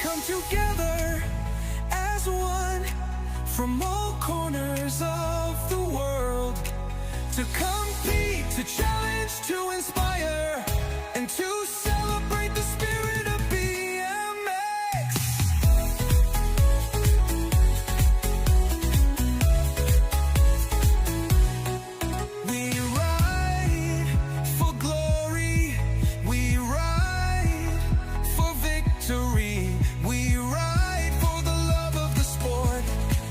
come together as one from all corners of the world to compete, to challenge, to inspire, and to celebrate the spirit of BMX. We ride for glory, we ride for victory, we ride for the love of the sport,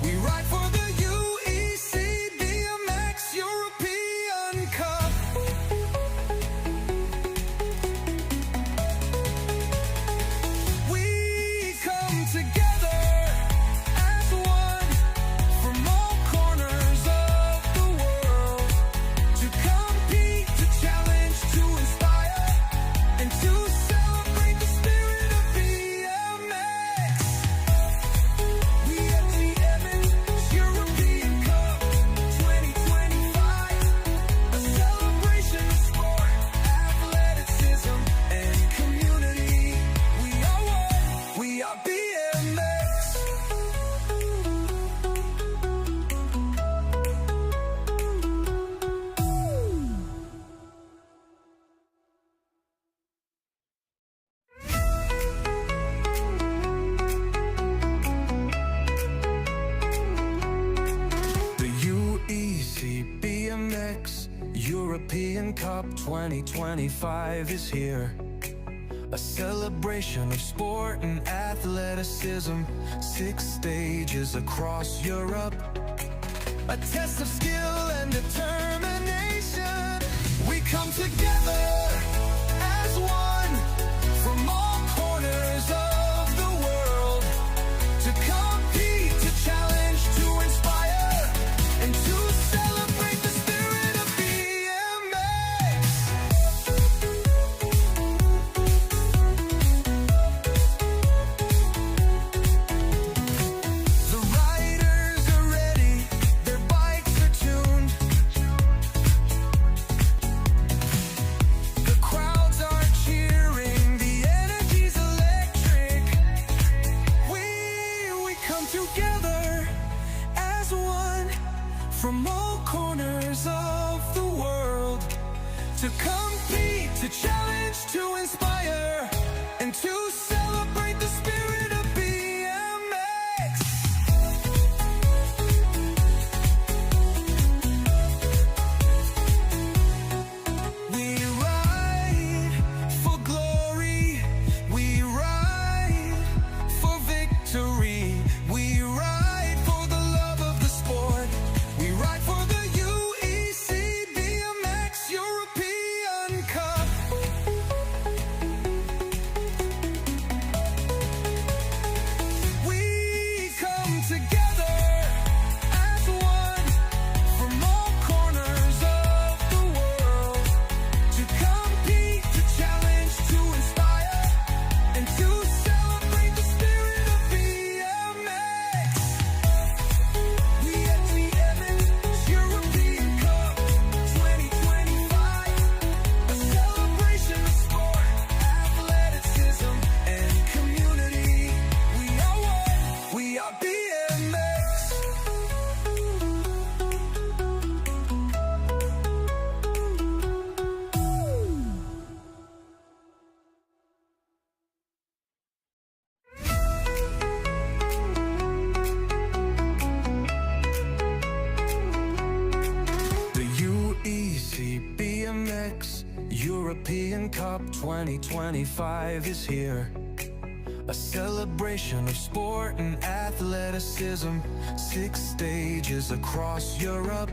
we ride for the UEC BMX European Cup. We come together as one from all corners of the world to compete, to challenge, to inspire, and to celebrate the spirit of BMX. We at the BMX European Cup 2025, a celebration of sport, athleticism, and community. We are one, we are BMX. The UEC BMX European Cup 2025 is here. A celebration of sport and athleticism, 6 stages across Europe. A test of skill and determination. We come together as one from all corners of the world to compete, to challenge, to inspire, and to celebrate the spirit of BMX. The riders are ready, their bikes are tuned. The crowds are cheering, the energy's electric. We come together as one from all corners of the world to compete, to challenge, to inspire, and to celebrate the spirit of BMX. We ride for glory, we ride for victory, we ride for the love of the sport, we ride for the UEC BMX European Cup. We come together as one from all corners of the world to compete, to challenge, to inspire, and to celebrate the spirit of BMX. We at the BMX European Cup 2025, a celebration of sport, athleticism, and community. We are one, we are BMX. The UEC BMX European Cup 2025 is here. A celebration of sport and athleticism, 6 stages across Europe.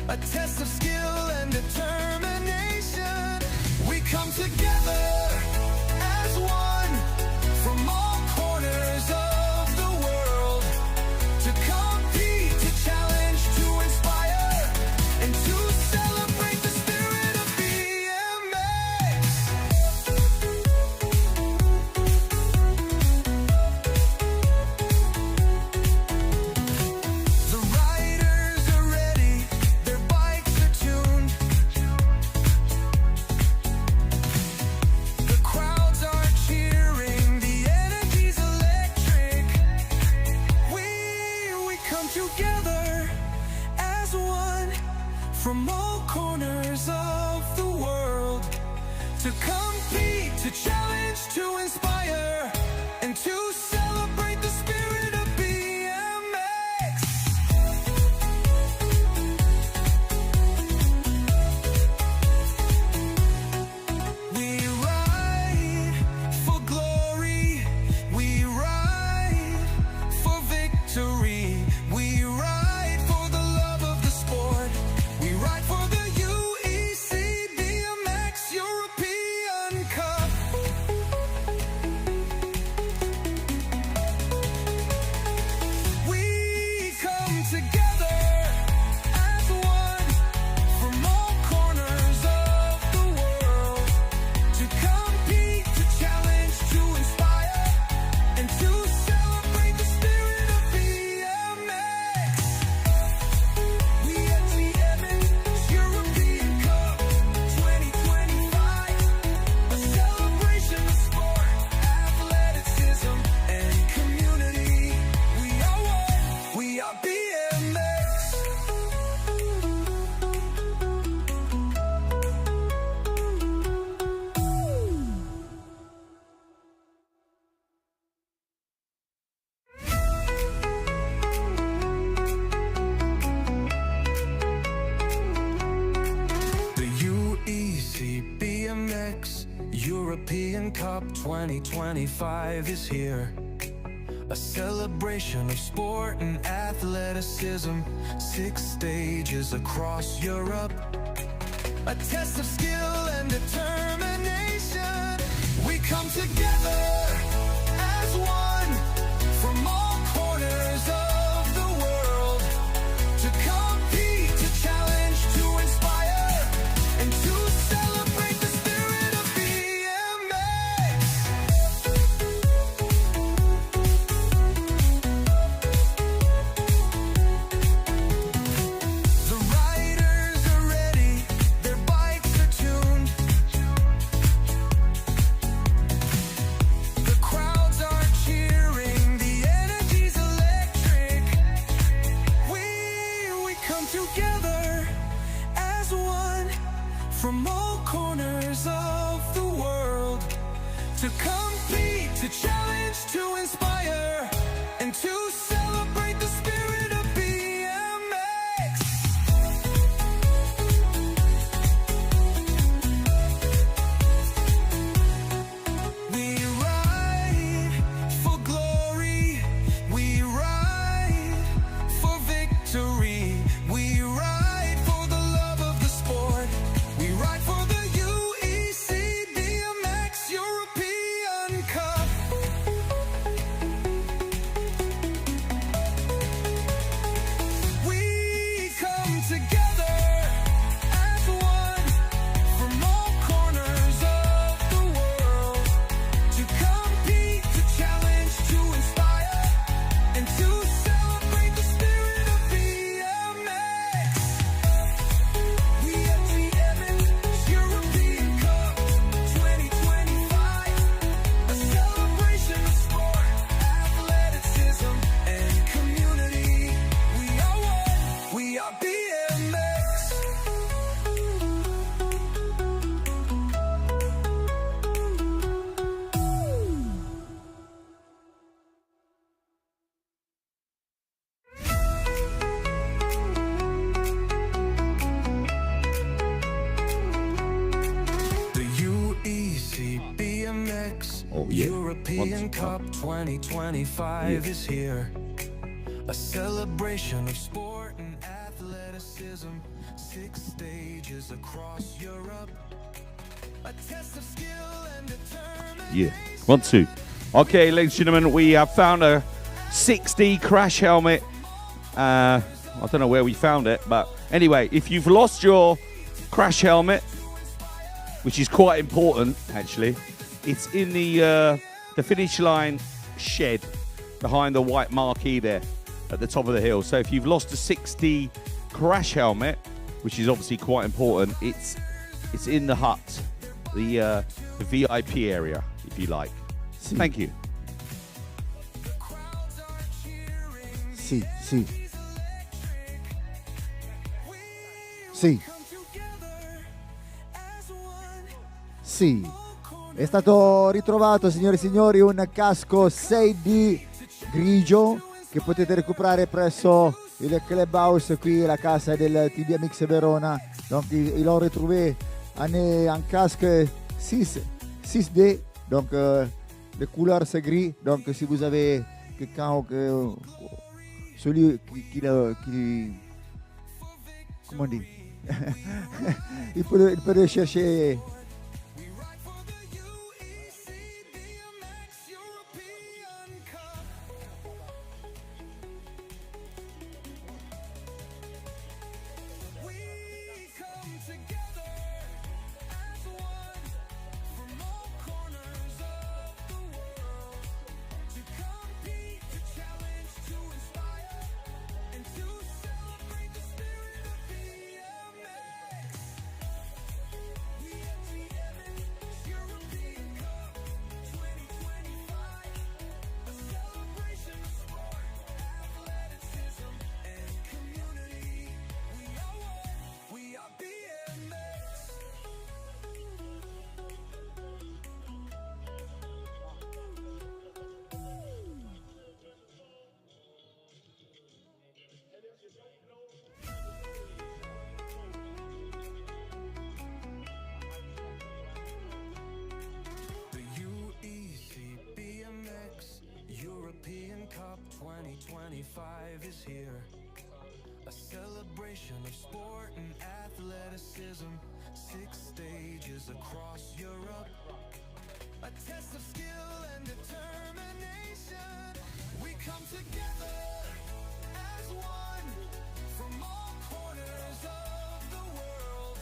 A test of skill and determination. We come together as one from all corners of the world to compete, to challenge, to inspire, and to celebrate the spirit of BMX. The riders are ready, their bikes are tuned. 2025 is here. A celebration of sport and athleticism. 6 stages across Europe. A test of skill and determination. We come together as one from all corners of the world to compete, to challenge, to inspire, and to celebrate the spirit of BMX. The riders are ready, their bikes are tuned. The crowds are cheering, the energy's electric. We come together as one from all corners of the world to compete, to challenge, to inspire, and to celebrate the spirit of BMX. We ride for glory, we ride for victory, we ride for the love of the sport, we ride for the UEC BMX European Cup. We come together as one from all corners of the world to compete, to challenge, to inspire, and to celebrate the spirit of BMX. We at BMX European Cup 2025, a celebration of sport, athleticism, and community. We are one, we are BMX. The UEC BMX Oh, yeah. European Once- Cup 2025 is here. A celebration of sport and athleticism. 6 stages across Europe. A test of skill and determination. Yeah. 1, 2. Okay, ladies and gentlemen, we have found a 6D crash helmet. I don't know where we found it, but anyway, if you've lost your crash helmet, which is quite important, actually, it's in the finish line shed behind the white marquee there at the top of the hill. So if you've lost a 6D crash helmet, which is obviously quite important, it's in the hut, the VIP area, if you like. Thank you. Sì, sì. Sì. Sì. È stato ritrovato, signore e signori, un casco 6D grigio che potete recuperare presso il clubhouse qui, la casa del TBMX Verona. Donc, ils l'ont retrouvé un casque 6D, donc les couleurs c'est gris. Donc, si vous avez quelqu'un, celui qui comment on dit il peut le chercher. 2025 is here. A celebration of sport and athleticism. 6 stages across Europe. A test of skill and determination. We come together as one from all corners of the world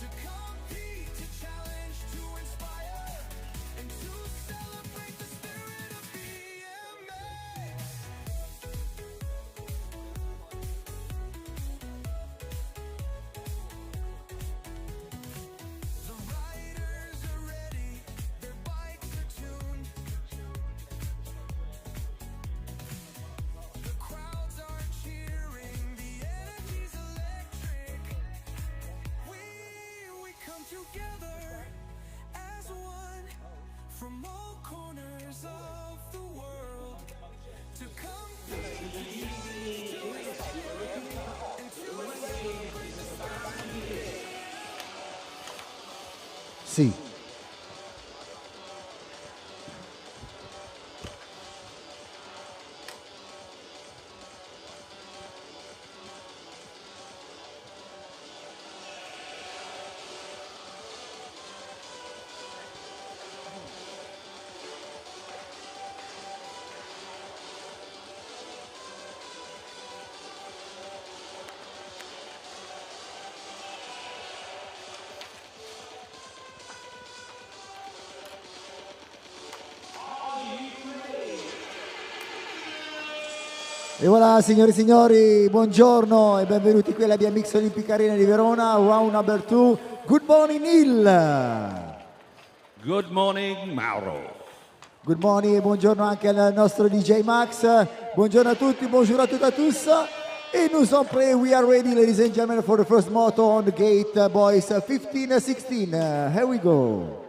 to compete, to challenge, to inspire, and to celebrate the spirit of BMX. The riders are ready, their bikes are tuned. The crowds are cheering, the energy's electric. We come together as one from all corners of the world to compete, to inspire, and to celebrate the spirit. Sì. E voilà, signori e signori, buongiorno e benvenuti qui alla BMX Olimpic Arena di Verona, round number 2. Good morning, Neil. Good morning, Mauro. Good morning e buongiorno anche al nostro DJ Max. Buongiorno a tutti, bonjour à toutes à tous. Et nous sommes prêts, we are ready, ladies and gentlemen, for the first moto on the gate, boys, 15-16. Here we go.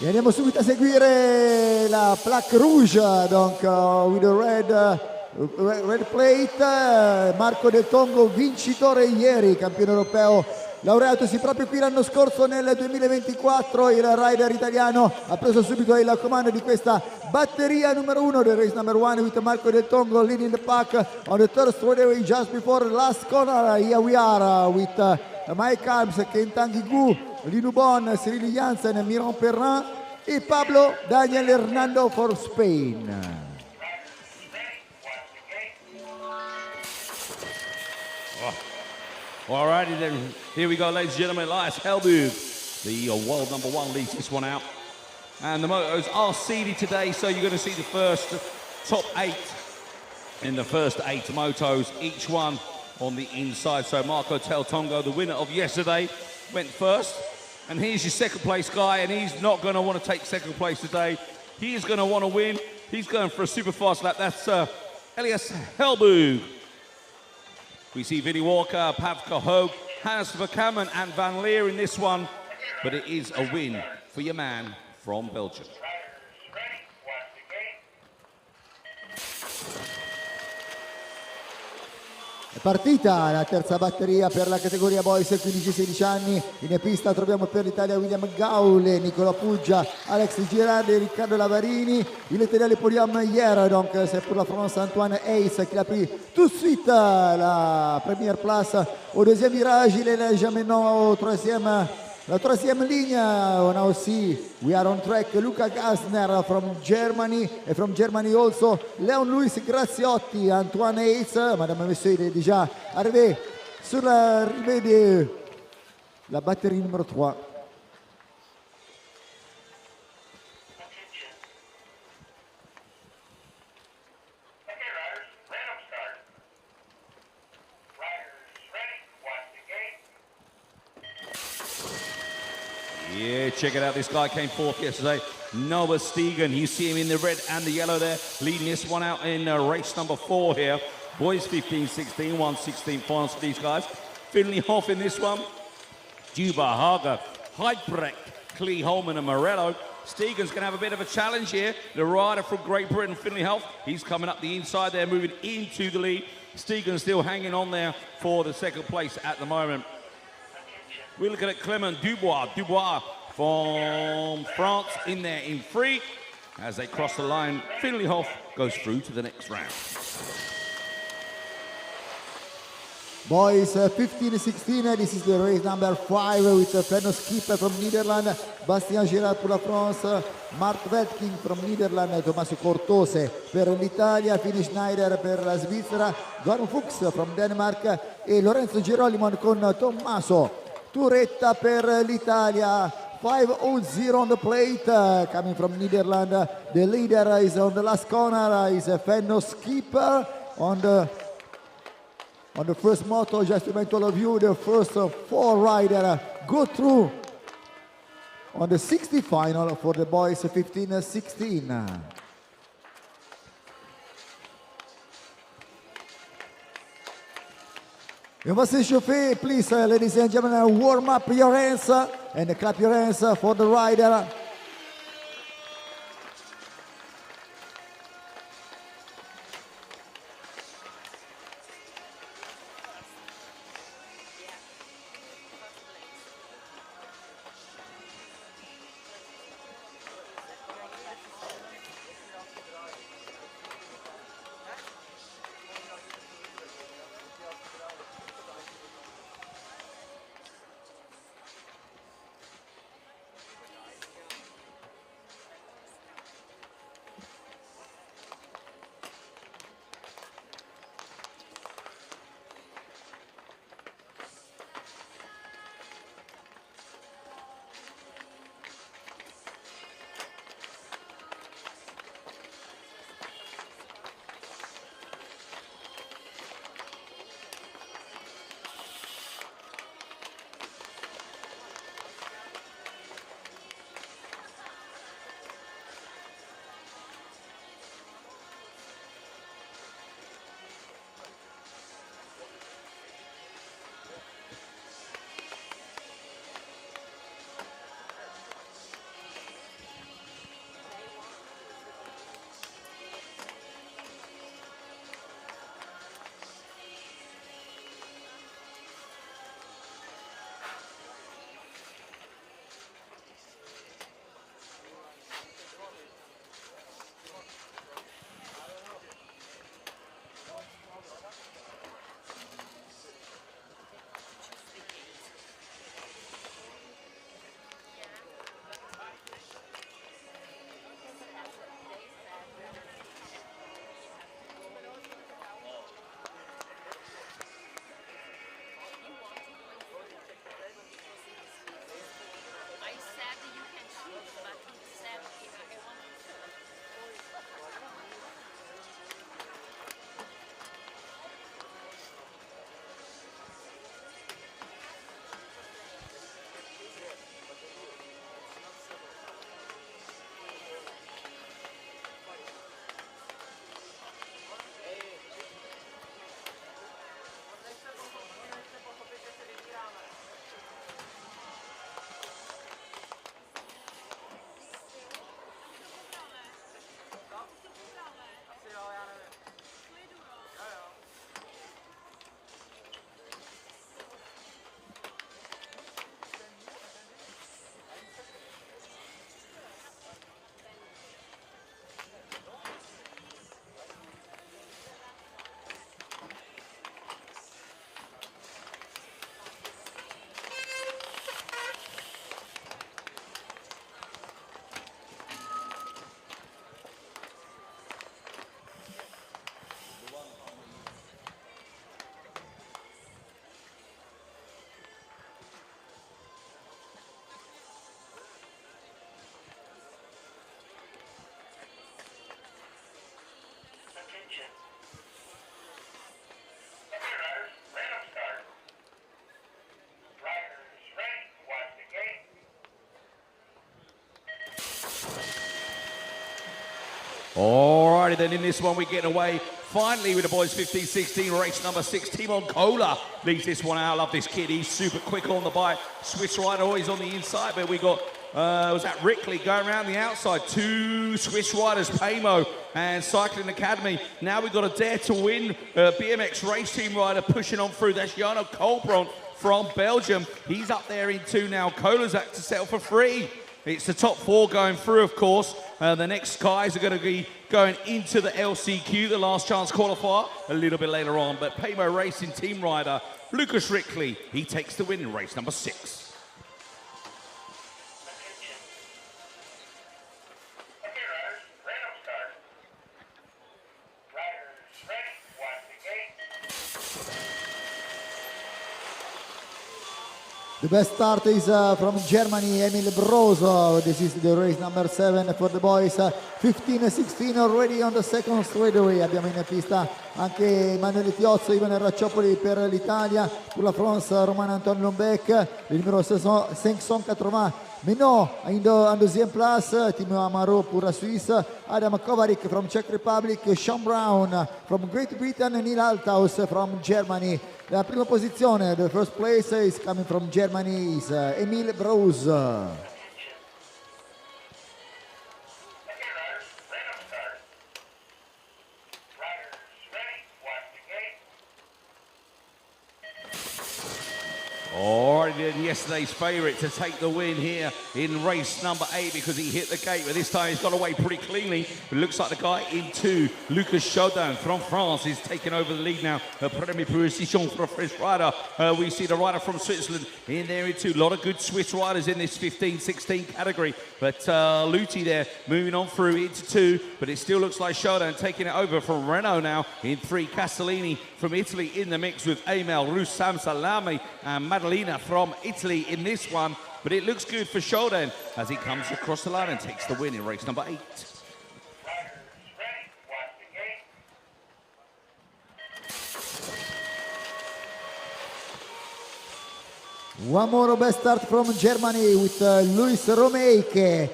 E andiamo subito a seguire la plaque rouge, donc with the red plate, Marco Del Tongo, vincitore ieri, campione europeo, laureatosi proprio qui l'anno scorso nel 2024, il rider italiano ha preso subito il comando di questa batteria numero 1 del race number 1 with Marco Del Tongo leading the pack on the third straightaway just before the last corner. Here we are with Mike Arms, Kentangi Gu, Linu Bon, Cyril Jansen, Miron Perrin e Pablo Daniel Hernando for Spain. Alrighty then, here we go, ladies and gentlemen. Elias Helbug, the world number 1, leads this one out. And the motos are seeded today, so you're going to see the first top 8 in the first 8 motos, each one on the inside. So Marco Del Tongo, the winner of yesterday, went first. And here's your second place guy, and he's not going to want to take second place today. He is going to want to win. He's going for a super fast lap. That's Elias Helbug. We see Vinnie Walker, Pavka Hogue, Hans Verkamen and Van Leer in this one. But it is a win for your man from Belgium. È partita la terza batteria per la categoria boys 15-16 anni. In pista troviamo per l'Italia William Gaule, Nicola Puggia, Alex Girardi, Riccardo Lavarini. Il tenait le podium hier, donc c'est pour la France Antoine Hayes qui a pris tout de suite la première place au deuxième virage. Il est déjà maintenant la troisième ligne. On a aussi, we are on track, Luca Gassner from Germany, and from Germany also Leon Luis Graziotti, Antoine Hayes. Madame et messieurs, il est déjà arrivé sur l'arrivée de la batterie numéro 3. Yeah, check it out. This guy came fourth yesterday. Noah Stegen. You see him in the red and the yellow there, leading this one out in race number 4 here. Boys 15-16, 1:16 finals for these guys. Finley Hoff in this one. Juba, Hager, Heidbrecht, Klee Holman and Morello. Stegan's going to have a bit of a challenge here. The rider from Great Britain, Finley Health, he's coming up the inside there, moving into the lead. Stegan's still hanging on there for the second place at the moment. We're looking at Clement Dubois. Dubois from France in there in free. As they cross the line, Finley Health goes through to the next round. Boys 15-16, this is the race number 5 with Fenno Skipper from Netherlands, Bastien Girard pour la France, Mark Wetking from Netherlands, Tommaso Cortose per l'Italia, Fini Schneider per la Svizzera, Goran Fuchs from Denmark e Lorenzo Gerolimon con Tommaso Turetta per l'Italia. 5:00 on the plate, coming from Netherlands. The leader is on the last corner, is Fenno Skipper on the first moto. Just to remind all of you, the first 4 riders go through on the 60 final for the boys 15-16. You must chauffer, please, ladies and gentlemen, warm up your hands and clap your hands for the rider. Alrighty then, in this one we're getting away finally with the boys 15-16, race number 6. Timon Kohler leads this one out. I love this kid, he's super quick on the bike. Swiss rider always on the inside, but we got was that Rickley going around the outside. Two Swiss riders, Pamo and Cycling Academy. Now we've got a Dare to Win BMX race team rider pushing on through. That's Jarno Colbron from Belgium. He's up there in two now. Kolazak to settle for three. It's the top four going through, of course. The next guys are going to be going into the LCQ, the last chance qualifier, a little bit later on. But Pamo Racing team rider, Lucas Rickley, he takes the win in race number 6. The best start is from Germany, Emil Brozo. This is the race number 7 for the boys. 15-16 already on the second straightaway. Abbiamo in pista anche Emanuele Tiozzo, Ivan Racciopoli per l'Italia. Pour la France, Romain Antoine Lombec. Le numéro 580. Menot en deuxième place. Timo Amaro pour la Suisse. Adam Kovarik from Czech Republic. Sean Brown from Great Britain. Neil Althaus from Germany. La prima posizione, the first place is coming from Germany, is Emil Broz. Already did yesterday's favourite to take the win here in race number 8 because he hit the gate, but this time he's got away pretty cleanly. It looks like the guy in 2, Lucas Chaudin from France, is taking over the lead now. Premier position for a French rider. We see the rider from Switzerland in there in 2. A lot of good Swiss riders in this 15-16 category, but Luti there moving on through into 2, but it still looks like Chaudin taking it over from Renault now in 3. Castellini from Italy in the mix with Amel, Roussam Salami and Madalena from Italy in this one, but it looks good for Chaudin as he comes across the line and takes the win in race number 8. One more best start from Germany with Luis Romeike.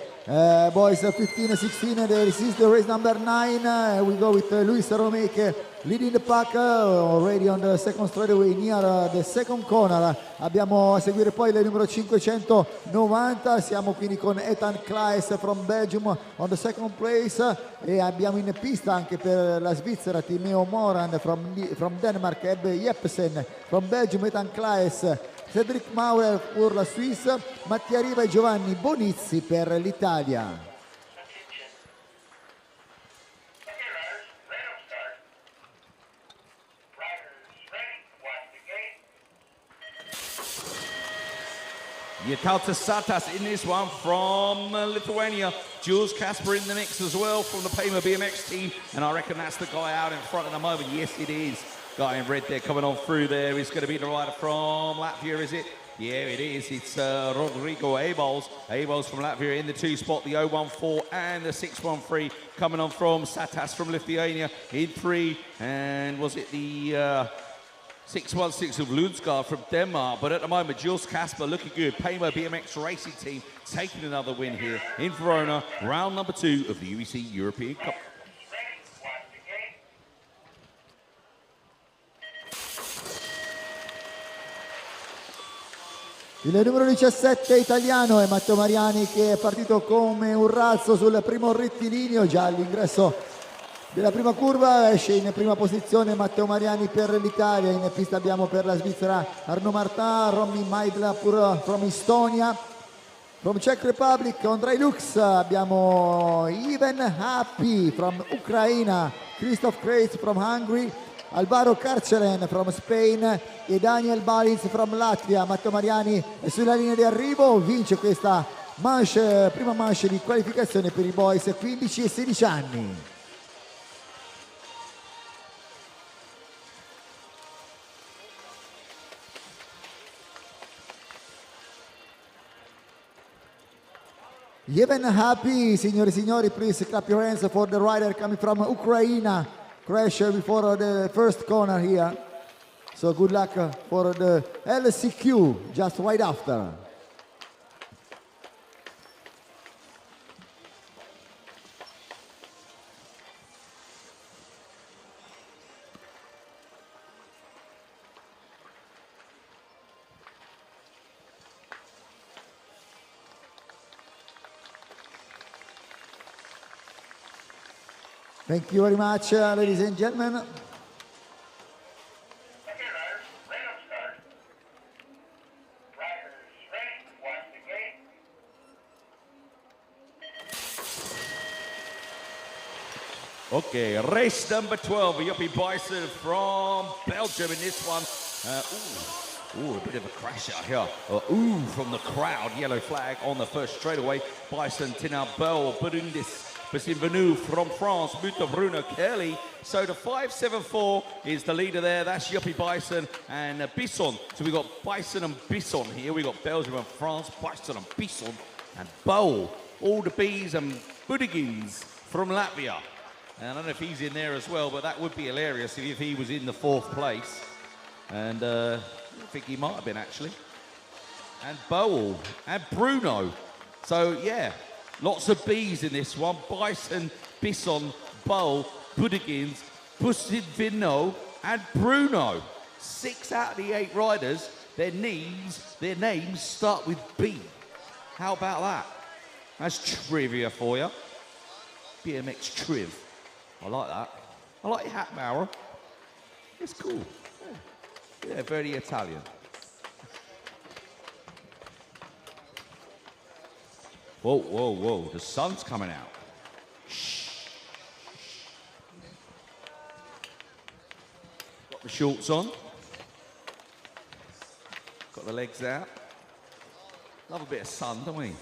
Boys 15-16, this is the race number 9. We go with Luis Romeike leading the pack already on the second straightaway near the second corner. Abbiamo a seguire poi il numero 590, siamo quindi con Ethan Klaes from Belgium on the second place e abbiamo in pista anche per la Svizzera Timeo Moran from Denmark, Ebbe Jepsen from Belgium, Ethan Klaes, Cedric Maurer per la Suisse, Mattia Riva e Giovanni Bonizzi per l'Italia. Jakautas Satas in this one from Lithuania. Jules Kasper in the mix as well from the Pamo BMX team. And I reckon that's the guy out in front at the moment. Yes, it is. Guy in red there coming on through there is going to be the rider from Latvia, is it? Yeah, it is. It's Rodrigo Abols. Abols from Latvia in the 2 spot, the 014 and the 613 coming on from Satas from Lithuania in 3. And was it the 616 of Lundsgaard from Denmark? But at the moment, Jules Kasper looking good. Pamo BMX racing team taking another win here in Verona, round number 2 of the UEC European Cup. Il numero 17 italiano è Matteo Mariani che è partito come un razzo sul primo rettilineo, già all'ingresso della prima curva esce in prima posizione Matteo Mariani per l'Italia. In pista abbiamo per la Svizzera Arnaud Martin, Romy Maidla from Estonia, from Czech Republic Andrei Lux, abbiamo Ivan Happy from Ucraina, Christoph Kreitz from Hungary, Alvaro Carcelen from Spain e Daniel Balins from Latvia. Matteo Mariani è sulla linea di arrivo, vince questa manche, prima manche di qualificazione per i boys 15 e 16 anni. Even Happy, signori e signori, please clap your hands for the rider coming from Ukraine. Crash before the first corner here. So good luck for the LCQ just right after. Thank you very much, ladies and gentlemen. Okay, riders, random start. Riders ready, watch the gate. Okay, race number 12, a Yuppie Bison from Belgium in this one. A bit of a crash out here. From the crowd. Yellow flag on the first straightaway. Bison, Tinabel, Burundis, Bienvenue from France, Muta Verona, Kelly. So the 574 is the leader there. That's Yuppie Bison and Bison. So we've got Bison and Bison here. We've got Belgium and France, Bison and Bison and Bowl. All the bees and Budigins from Latvia. And I don't know if he's in there as well, but that would be hilarious if he was in the 4th place. And I think he might have been, actually. And Bowl and Bruno. So, yeah, lots of B's in this one. Bison, Bison, Bowl, Budigins, Bussidvino, and Bruno. 6 out of the 8 riders, their names start with B. How about that? That's trivia for you. BMX Triv. I like that. I like your hat, Mara. It's cool. Yeah, very Italian. Whoa, whoa, whoa. The sun's coming out. Shh. Got the shorts on. Got the legs out. Love a bit of sun, don't we?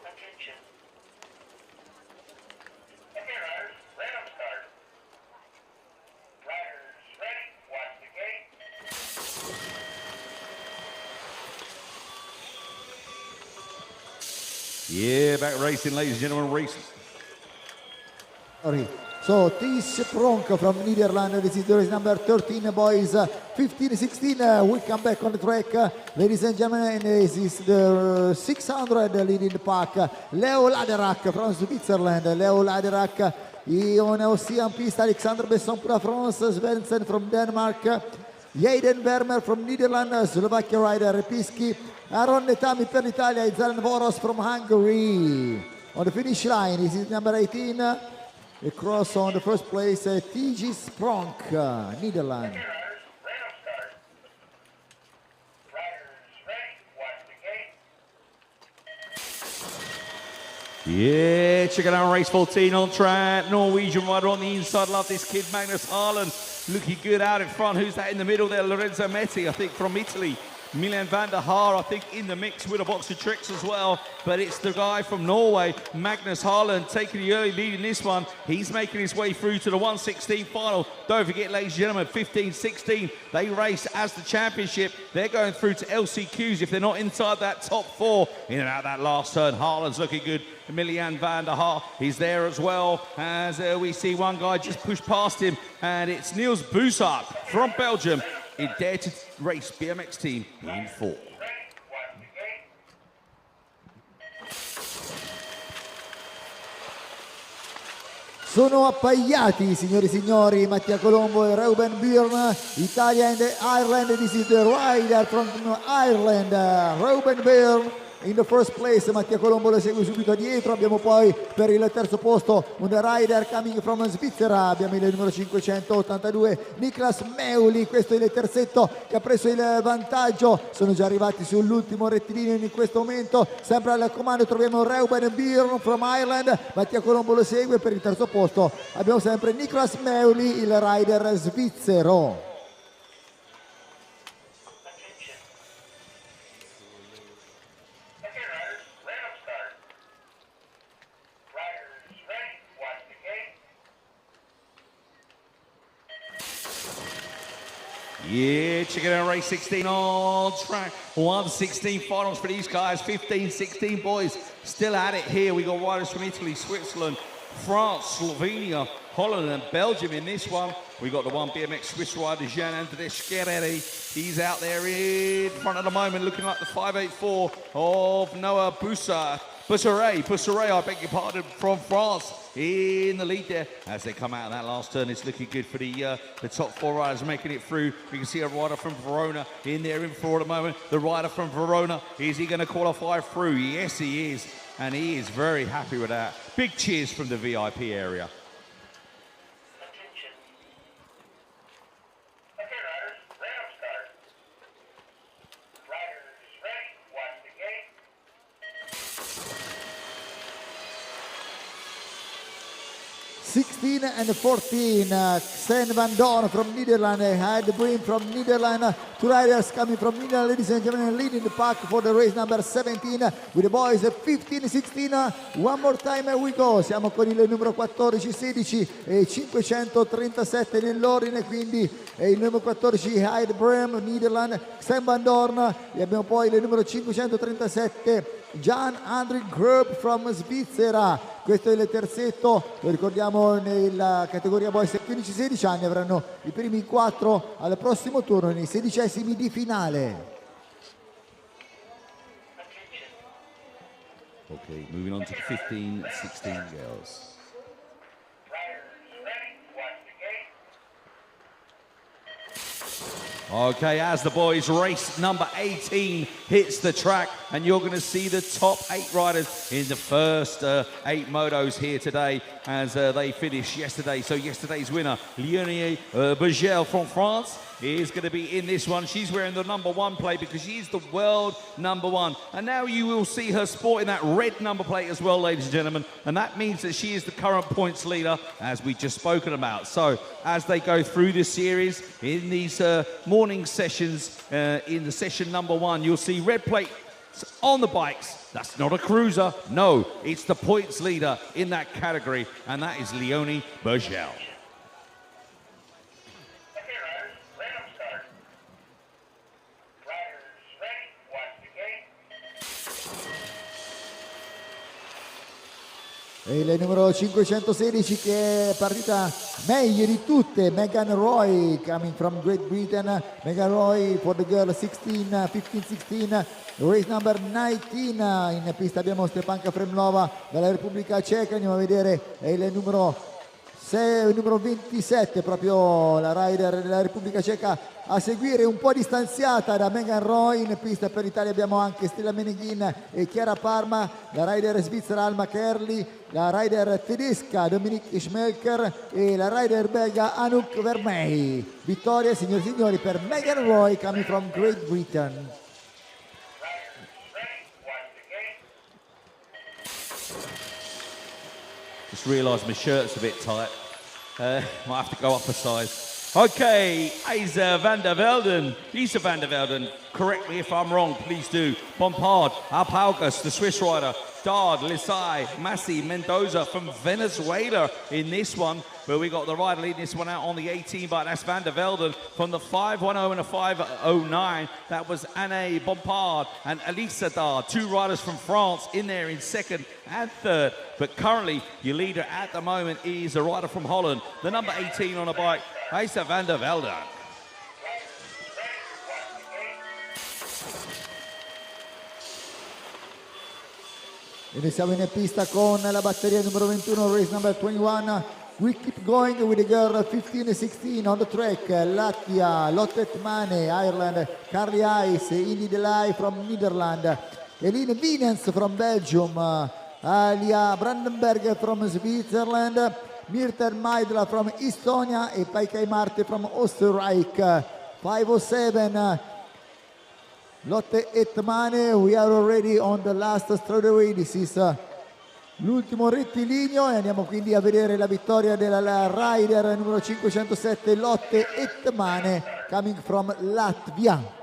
Attention. Okay, riders, random start. Riders ready, watch the gate. Yeah, back racing, ladies and gentlemen, racing. Sorry. So Ties Pronk from Netherlands, this is the race number 13, boys. 15-16, we come back on the track. Ladies and gentlemen, this is the 600 leading the pack. Leo Laderac from Switzerland. Leo Laderac, on est aussi en piste. Alexandre Besson pour la France. Svensson from Denmark. Jaden Vermer from Netherlands. Slovakia rider Repiski. Aaron Netami per l'Italia. Zelen Voros from Hungary. On the finish line, this is number 18. Across on the first place, TG Spronk, Netherlands. Random start. Riders ready. Watch the gate. Yeah, check it out, race 14 on track. Norwegian rider on the inside. Love this kid, Magnus Harlan. Looking good out in front. Who's that in the middle there? Lorenzo Metti, I think, from Italy. Milan van der Haar, I think, in the mix with a box of tricks as well. But it's the guy from Norway, Magnus Harlan, taking the early lead in this one. He's making his way through to the 1:16 final. Don't forget, ladies and gentlemen, 15-16. They race as the championship. They're going through to LCQs if they're not inside that top four. In and out that last turn. Harlan's looking good. Emilian van der Haar, he's there as well. As we see one guy just push past him. And it's Niels Boussaert from Belgium. In Dare to Race BMX team in 4. Ready. Watch the gate. Sono appaiati, signori e signori, Mattia Colombo e Reuben Byrne, Italia and Ireland. This is the rider from Ireland, Reuben Byrne. In the first place, Mattia Colombo lo segue subito dietro. Abbiamo poi per il terzo posto un rider coming from Svizzera. Abbiamo il numero 582 Niklas Meuli. Questo è il terzetto che ha preso il vantaggio. Sono già arrivati sull'ultimo rettilineo in questo momento. Sempre al comando troviamo Reuben Byrne from Ireland. Mattia Colombo lo segue. Per il terzo posto abbiamo sempre Niklas Meuli, il rider svizzero. Okay, riders. Random start. Riders ready. Watch the gate. Yeah, check it out, race 16 on track. 1:16 finals for these guys. 15-16 boys still at it here. We got riders from Italy, Switzerland, France, Slovenia, Holland and Belgium in this one. We got the one BMX Swiss rider, Jean-André Scheretti. He's out there in front at the moment, looking like the 584 of Noah Busseret, I beg your pardon, from France. In the lead there as they come out of that last turn. It's looking good for the top four riders making it through. We can see a rider from Verona in there in four at the moment. The rider from Verona, is he going to qualify through? Yes, he is. And he is very happy with that. Big cheers from the VIP area. Attention. Okay, riders. Random start. Riders ready. Watch the gate. 16 and 14, Sven van Dorn from Netherlands, Hyde Bream from Netherlands, two riders coming from Netherlands, ladies and gentlemen, leading the pack for the race number 17 with the boys 15-16, one more time we go, siamo con il numero 14-16 e 537 nell'ordine, quindi è il numero 14 Hyde Bream, Netherlands, Sven van Dorn, e abbiamo poi il numero 537 Jan Andrik Grubb from Svizzera. Questo è il terzetto, lo ricordiamo nella categoria boys 15-16 anni, avranno i primi 4 al prossimo turno nei 16esimi di finale. Okay, moving on to the 15-16 girls. Riders ready. Watch the gate. Okay, as the boys race number 18 hits the track, and you're going to see the top 8 riders in the first 8 motos here today as they finished yesterday. So yesterday's winner, Leonie Bergel from France, is going to be in this one. She's wearing the number 1 plate because she's the world number 1. And now you will see her sporting that red number plate as well, ladies and gentlemen. And that means that she is the current points leader, as we just spoken about. So as they go through this series, in these morning sessions, in the session number 1, you'll see red plate on the bikes. That's not a cruiser. No, it's the points leader in that category. And that is Leonie Bergel. Okay, riders. Random start. Riders ready. Watch the gate. E il numero 516 che è partita meglio di tutte, Megan Roy, coming from Great Britain. Megan Roy for the girl 15-16, race number 19. In pista abbiamo Stepanka Fremlova dalla Repubblica Ceca, andiamo a vedere il numero 27, proprio la rider della Repubblica Ceca a seguire, un po' distanziata da Megan Roy. In pista per l'Italia abbiamo anche Stella Meneghin e Chiara Parma, la rider svizzera Alma Kerli, la rider tedesca Dominique Schmelker e la rider belga Anouk Vermey. Vittoria, signori e signori, per Megan Roy coming from Great Britain. Just realised my shirt's a bit tight. Might have to go up a size. Okay, Isa van der Velden. Isa van der Velden, correct me if I'm wrong, please do. Bompard, Alpaugas, the Swiss rider. Dard, Lisai, Massi, Mendoza from Venezuela in this one. But we got the rider leading this one out on the 18, but that's Van der Velden from the 510 and a 509. That was Anne Bompard and Elisa Dard, two riders from France in there in second and third. But currently, your leader at the moment is a rider from Holland, the number 18 on a bike, Isa van der Velden. E siamo in pista con la batteria numero 21, race number 21. We keep going with the girl 15 and 16 on the track. Latvia, Lotte Mane, Ireland, Carly Ice, Indy Delay from Netherlands, Eline Wienens from Belgium, Alia Brandenberg from Switzerland, Mirten Maidla from Estonia e Paikai Marte from Österreich. 507. Lotte Etmane, we are already on the last straightaway. This is l'ultimo rettilineo e andiamo quindi a vedere la vittoria della rider numero 507 Lotte Etmane coming from Latvia.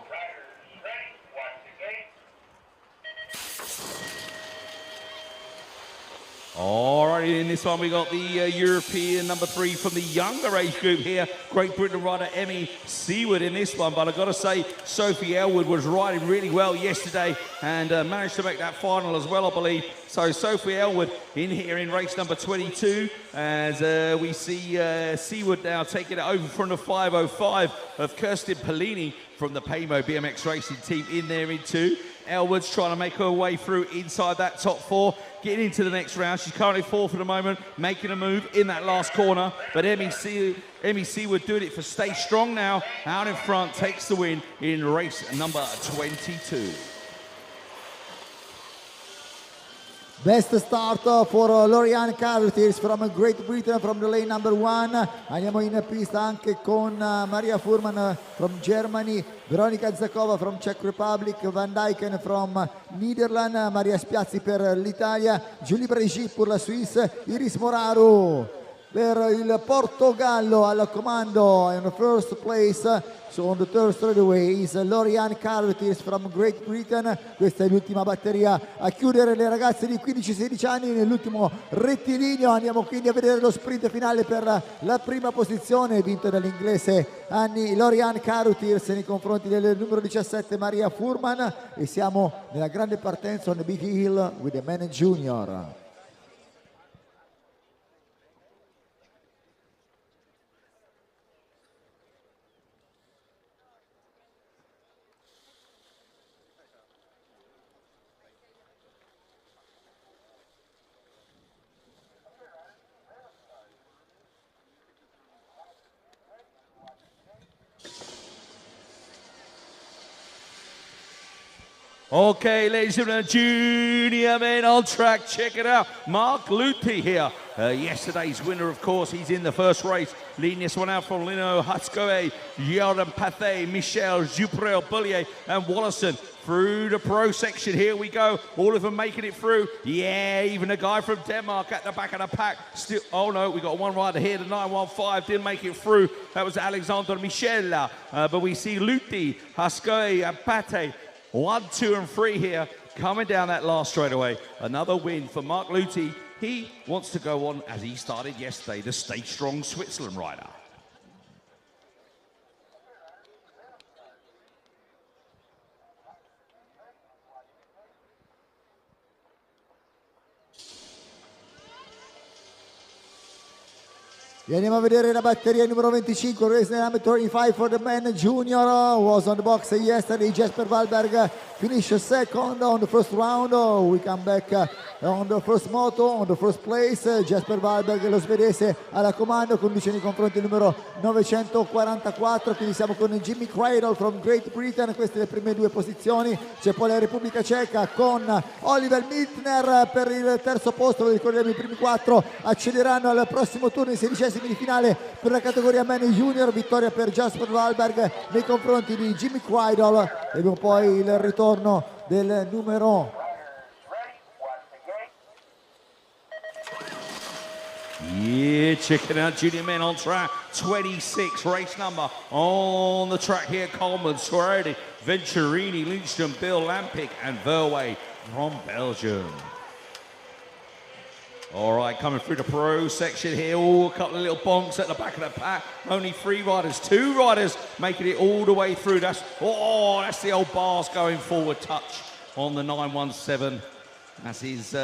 Alrighty, in this one we got the European number 3 from the younger age group here. Great Britain rider Emmy Seaward in this one, but I've got to say Sophie Elwood was riding really well yesterday and managed to make that final as well, I believe. So Sophie Elwood in here in race number 22 as we see Seaward now taking it over from the 505 of Kirsten Pellini from the Paymo BMX racing team in there in 2. Elwood's trying to make her way through inside that top 4, getting into the next round. She's currently 4th at the moment, making a move in that last corner. But Emmy Seaward doing it for Stay Strong now. Out in front, takes the win in race number 22. Best start for Lorianne Carruthers from Great Britain from the lane number 1. Andiamo in pista anche con Maria Furman from Germany, Veronica Zakova from Czech Republic, Van Dijken from Netherlands, Maria Spiazzi per l'Italia, Julie Brigitte per la Suisse, Iris Moraro per il Portogallo al comando in the first place. So on the third straightaway is Lorianne Carruthers from Great Britain. Questa è l'ultima batteria a chiudere le ragazze di 15-16 anni nell'ultimo rettilineo. Andiamo quindi a vedere lo sprint finale per la prima posizione vinto dall'inglese Lorianne Carruthers nei confronti del numero 17 Maria Furman e siamo nella grande partenza on the big hill with the men junior. Okay, ladies and gentlemen, junior men on track. Check it out. Mark Luthi here. Yesterday's winner, of course, he's in the first race. Leading this one out from Lino Haskoe, Jordan Pathe, Michel Juprel, Bullier, and Wallison. Through the pro section, here we go. All of them making it through. Yeah, even a guy from Denmark at the back of the pack. Still, oh no, we got one rider here, the 915, didn't make it through. That was Alexander Michel. But we see Luthi, Haskoe, and Pathe. 1, 2, and 3 here, coming down that last straightaway. Another win for Mark Luthi. He wants to go on, as he started yesterday, the Stay Strong Switzerland rider. E andiamo a vedere la batteria numero 25, race number 25 for the men junior, was on the box yesterday. Jesper Wahlberg finished second on the first round. We come back on the first moto, on the first place. Jesper Wahlberg, lo svedese, alla comando, conduce nei confronti il numero 944, quindi siamo con Jimmy Cradle from Great Britain. Queste le prime due posizioni. C'è poi la Repubblica Ceca con Oliver Miltner per il terzo posto. Vi ricordiamo, i primi quattro accederanno al prossimo turno, i 16esimi di finale per la categoria men junior. Vittoria per Jasper Wahlberg nei confronti di Jimmy Cradle. E abbiamo poi il ritorno del numero Yeah, checking out junior men on track 26, race number on the track here. Coleman, Swarady, Venturini, Lindstrom, Bill Lampic and Verway from Belgium. All right, coming through the pro section here. Oh, a couple of little bonks at the back of the pack. Only 3 riders, 2 riders making it all the way through. That's the old bars going forward touch on the 917. That's his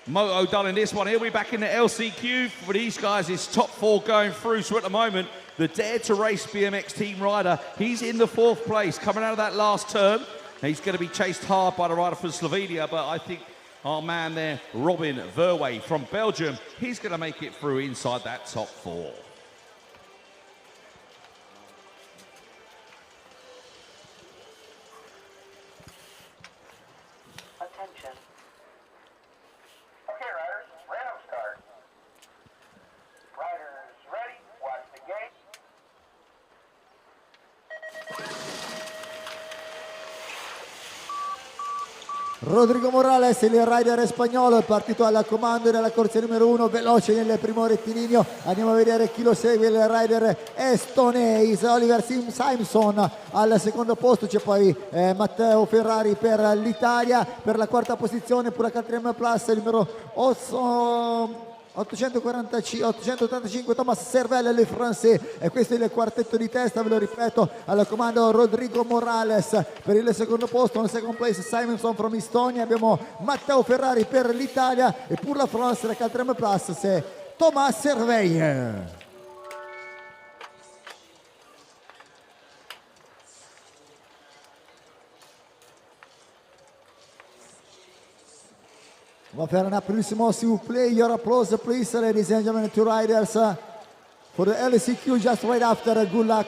moto done in this one. He'll be back in the LCQ. For these guys, it's top 4 going through. So at the moment, the Dare to Race BMX team rider, he's in the 4th place. Coming out of that last turn, he's going to be chased hard by the rider from Slovenia, but I think our man there, Robin Verway from Belgium, he's going to make it through inside that top 4. Attention. Okay, riders, random start. Riders ready, watch the gate. Rodrigo Morales, il rider spagnolo, è partito al comando nella corsia numero 1, veloce nel primo rettilineo. Andiamo a vedere chi lo segue, il rider estonese Oliver Simson al secondo posto. C'è poi Matteo Ferrari per l'Italia, per la quarta posizione, per la 4ème place, il numero 885 Thomas Servel, le français, e questo è il quartetto di testa, ve lo ripeto, al comando Rodrigo Morales per il secondo posto, on second place Simonson from Estonia, abbiamo Matteo Ferrari per l'Italia e per la France la 4ème place c'est Thomas Servel. On va faire un applaudissement s'il vous plaît. Your applause please, ladies and gentlemen, 2 riders for the LCQ just right after. Good luck.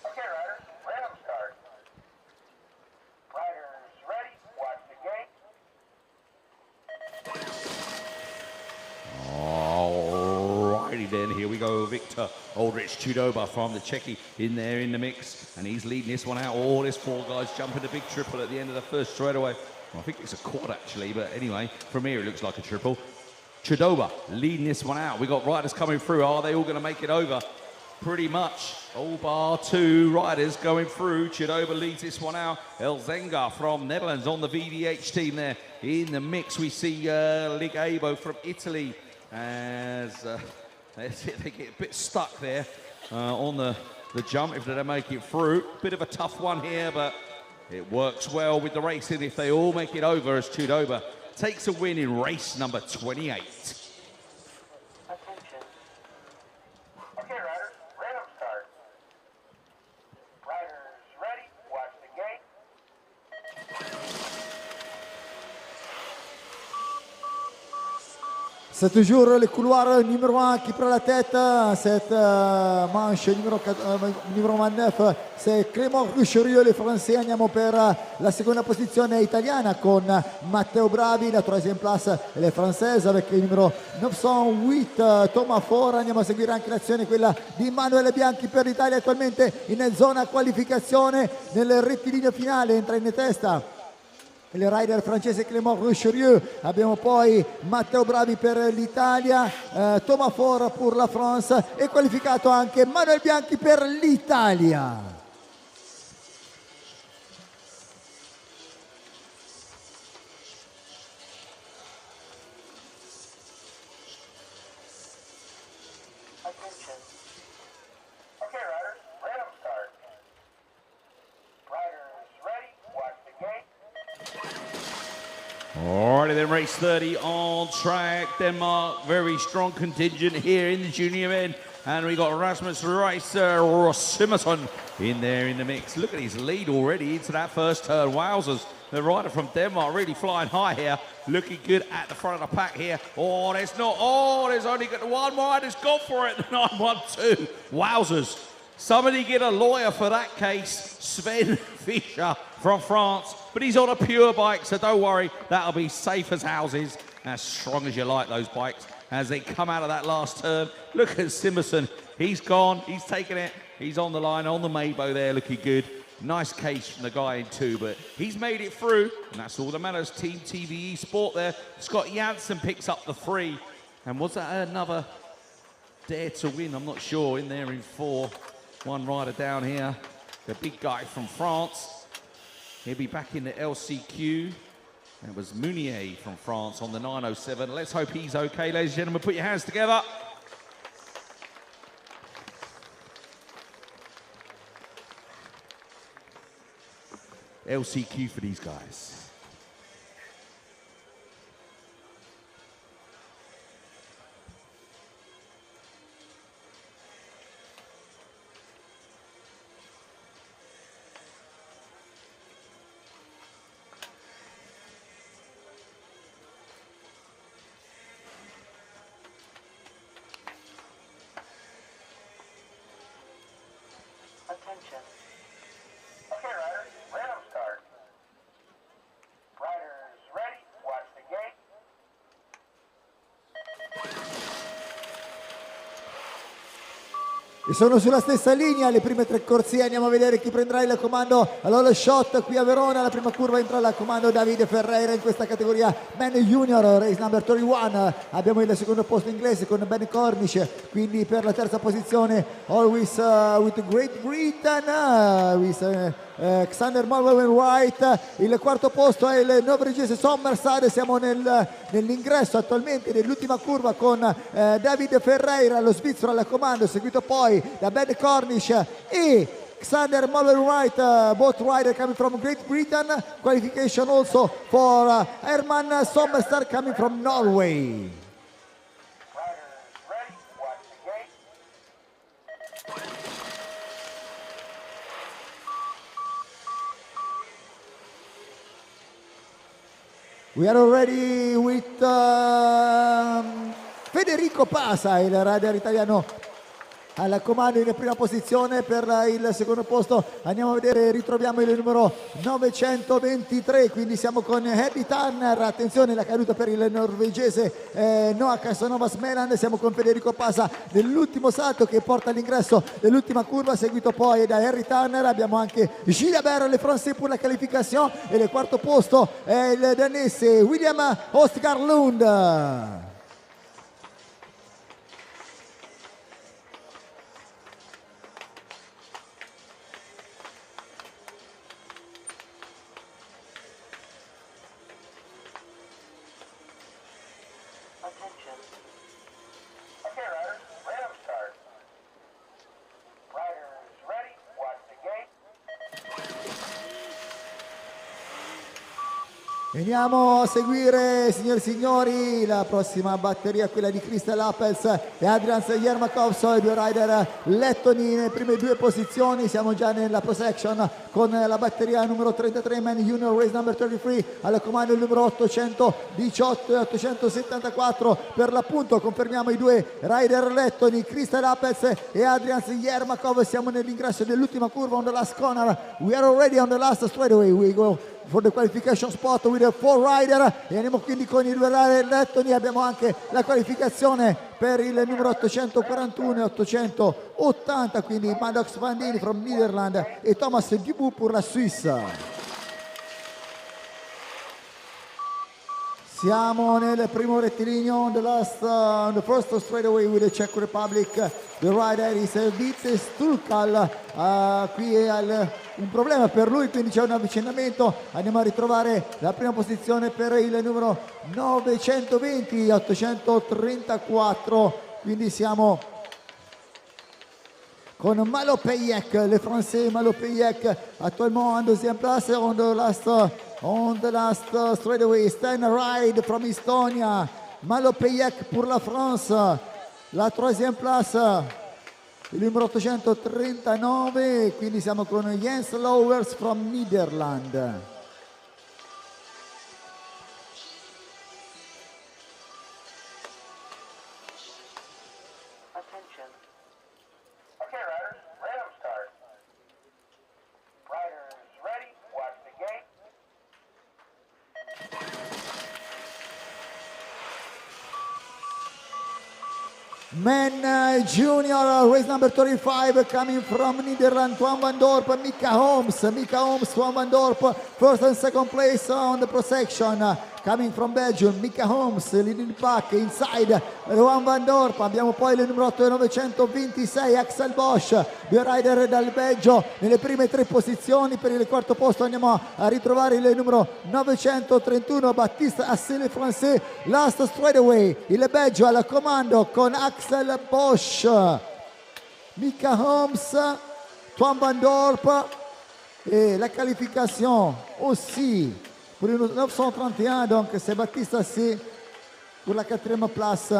Okay, riders, random start. Riders ready, watch the gate. Alrighty then, here we go. Victor Aldrich Chudoba from the Czechie in there in the mix, and he's leading this one out. All this 4 guys jumping the big triple at the end of the first straightaway. Well, I think it's a quad actually, but anyway, from here it looks like a triple. Chudoba leading this one out. We got riders coming through. Are they all going to make it over? Pretty much. All bar 2 riders going through. Chudoba leads this one out. Elzenga from Netherlands on the VDH team there. In the mix, we see Ligabo from Italy as they get a bit stuck there on the jump if they don't make it through. Bit of a tough one here, but it works well with the racing if they all make it over as Chudoba takes a win in race number 28. Attention. Okay, riders, random start. Riders ready, watch the gate. C'est toujours le couloir numéro 1 qui prend la tête. Cette manche numéro 29, c'est Clément Rucherieux, les Français. Andiamo per la seconda posizione italiana con Matteo Bravi, la 3ème place les Françaises avec il numéro 908 Thomas Fort. Andiamo a seguire anche l'azione, quella di Emanuele Bianchi per l'Italia, attualmente in zona qualificazione. Nel rettilineo finale entra in testa il rider francese Clément Rucherieux. Abbiamo poi Matteo Bravi per l'Italia, Thomas Fort per la France, e qualificato anche Manuel Bianchi per l'Italia. Okay, riders, let them start. Riders ready, watch the gate. Alrighty then, race 30 on track. Denmark, very strong contingent here in the junior men. And we got Rasmus Reiser Simonson in there in the mix. Look at his lead already into that first turn. Wowzers. The rider from Denmark really flying high here. Looking good at the front of the pack here. Oh, there's not. Oh, there's only got one rider's gone for it. 912. Wowzers. Somebody get a lawyer for that case. Sven Fischer from France. But he's on a pure bike, so don't worry. That'll be safe as houses. As strong as you like those bikes. As they come out of that last turn. Look at Simonson. He's gone. He's taken it. He's on the line, on the Maybo there, looking good. Nice case from the guy in two, but he's made it through, and that's all that matters. Team TVE Sport there. Scott Janssen picks up the 3. And was that another dare to win? I'm not sure. In there in 4. One rider down here. The big guy from France. He'll be back in the LCQ. It was Mounier from France on the 907. Let's hope he's okay, ladies and gentlemen. Put your hands together. LCQ for these guys. Attention. Okay, riders, let them start. Riders ready, watch the gate. E sono sulla stessa linea le prime 3 corsie. Andiamo a vedere chi prenderà il comando all'all shot qui a Verona. La prima curva entra al comando Davide Ferreira in questa categoria Men Junior, race number 31. Abbiamo il secondo posto inglese con Ben Cornish, quindi per la terza posizione always with Great Britain with Xander Mullen White. Il quarto posto è il norvegese Sommersad. Siamo nell'ingresso attualmente dell'ultima curva con David Ferreira, lo svizzero al comando, seguito poi da Ben Cornish e Xander Mullen White, both riders coming from Great Britain. Qualification also for Herman Sommersad coming from Norway. Riders ready, watch the gate. We are already with Federico Pasa, il rider italiano al comando in prima posizione. Per il secondo posto andiamo a vedere, ritroviamo il numero 923, quindi siamo con Eddie Turner. Attenzione, la caduta per il norvegese Noah Casanova Smeland. Siamo con Federico Pasa nell'ultimo salto che porta all'ingresso dell'ultima curva, seguito poi da Harry Turner. Abbiamo anche Gilbert Lefrançais per la qualification e il quarto posto è il danese William Oscarlund. Attention. Okay, riders, let them start. Riders ready, watch the gate. Veniamo a seguire, signori e signori, la prossima batteria, quella di Crystal Appels e Adrian Yermakov, i due rider lettoni nelle prime 2 posizioni. Siamo già nella pro section con la batteria numero 33 Man Junior Race number 33, al comando il numero 818 e 874 per l'appunto. Confermiamo i 2 rider lettoni, Crystal Appels e Adrian Yermakov. Siamo nell'ingresso dell'ultima curva on the last corner. We are already on the last straightaway. We go for the qualification spot with a 4 rider e andiamo quindi con i 2 rider lettoni. Abbiamo anche la qualificazione per il numero 841 e 880, quindi Maddox Van Dien from Netherlands e Thomas Dubout per la Suisse. Siamo nel primo rettilineo, on the first straightaway with the Czech Republic. The rider is Vite Stulkal. Qui è un problema per lui, quindi c'è un avvicinamento. Andiamo a ritrovare la prima posizione per il numero 920, 834. Quindi siamo con Malopeyek, le Français Malopeyek, actuellement en deuxième place on the last straightaway. Stand Ride from Estonia, Malopeyek pour la France, la troisième place il numero 839, quindi siamo con Jens Lowers from Netherlands. Attention. Okay, riders, random start. Riders ready, watch the gate. Men Junior, race number 35, coming from Netherlands, Twan van Dorp, Mika Holmes, Twan van Dorp, first and second place on the pro section. Coming from Belgium, Mika Holmes, leading the pack, inside Twan van Dorp, abbiamo poi il numero 8 926, Axel Bosch, due rider dal Belgio nelle prime tre posizioni. Per il quarto posto andiamo a ritrovare il numero 931, Baptiste Assele Français, last straightaway, il Belgio al comando con Axel Bosch, Mika Holmes, Twan van Dorp et la qualification aussi pour le 931, donc c'est Baptiste Assé pour la quatrième place.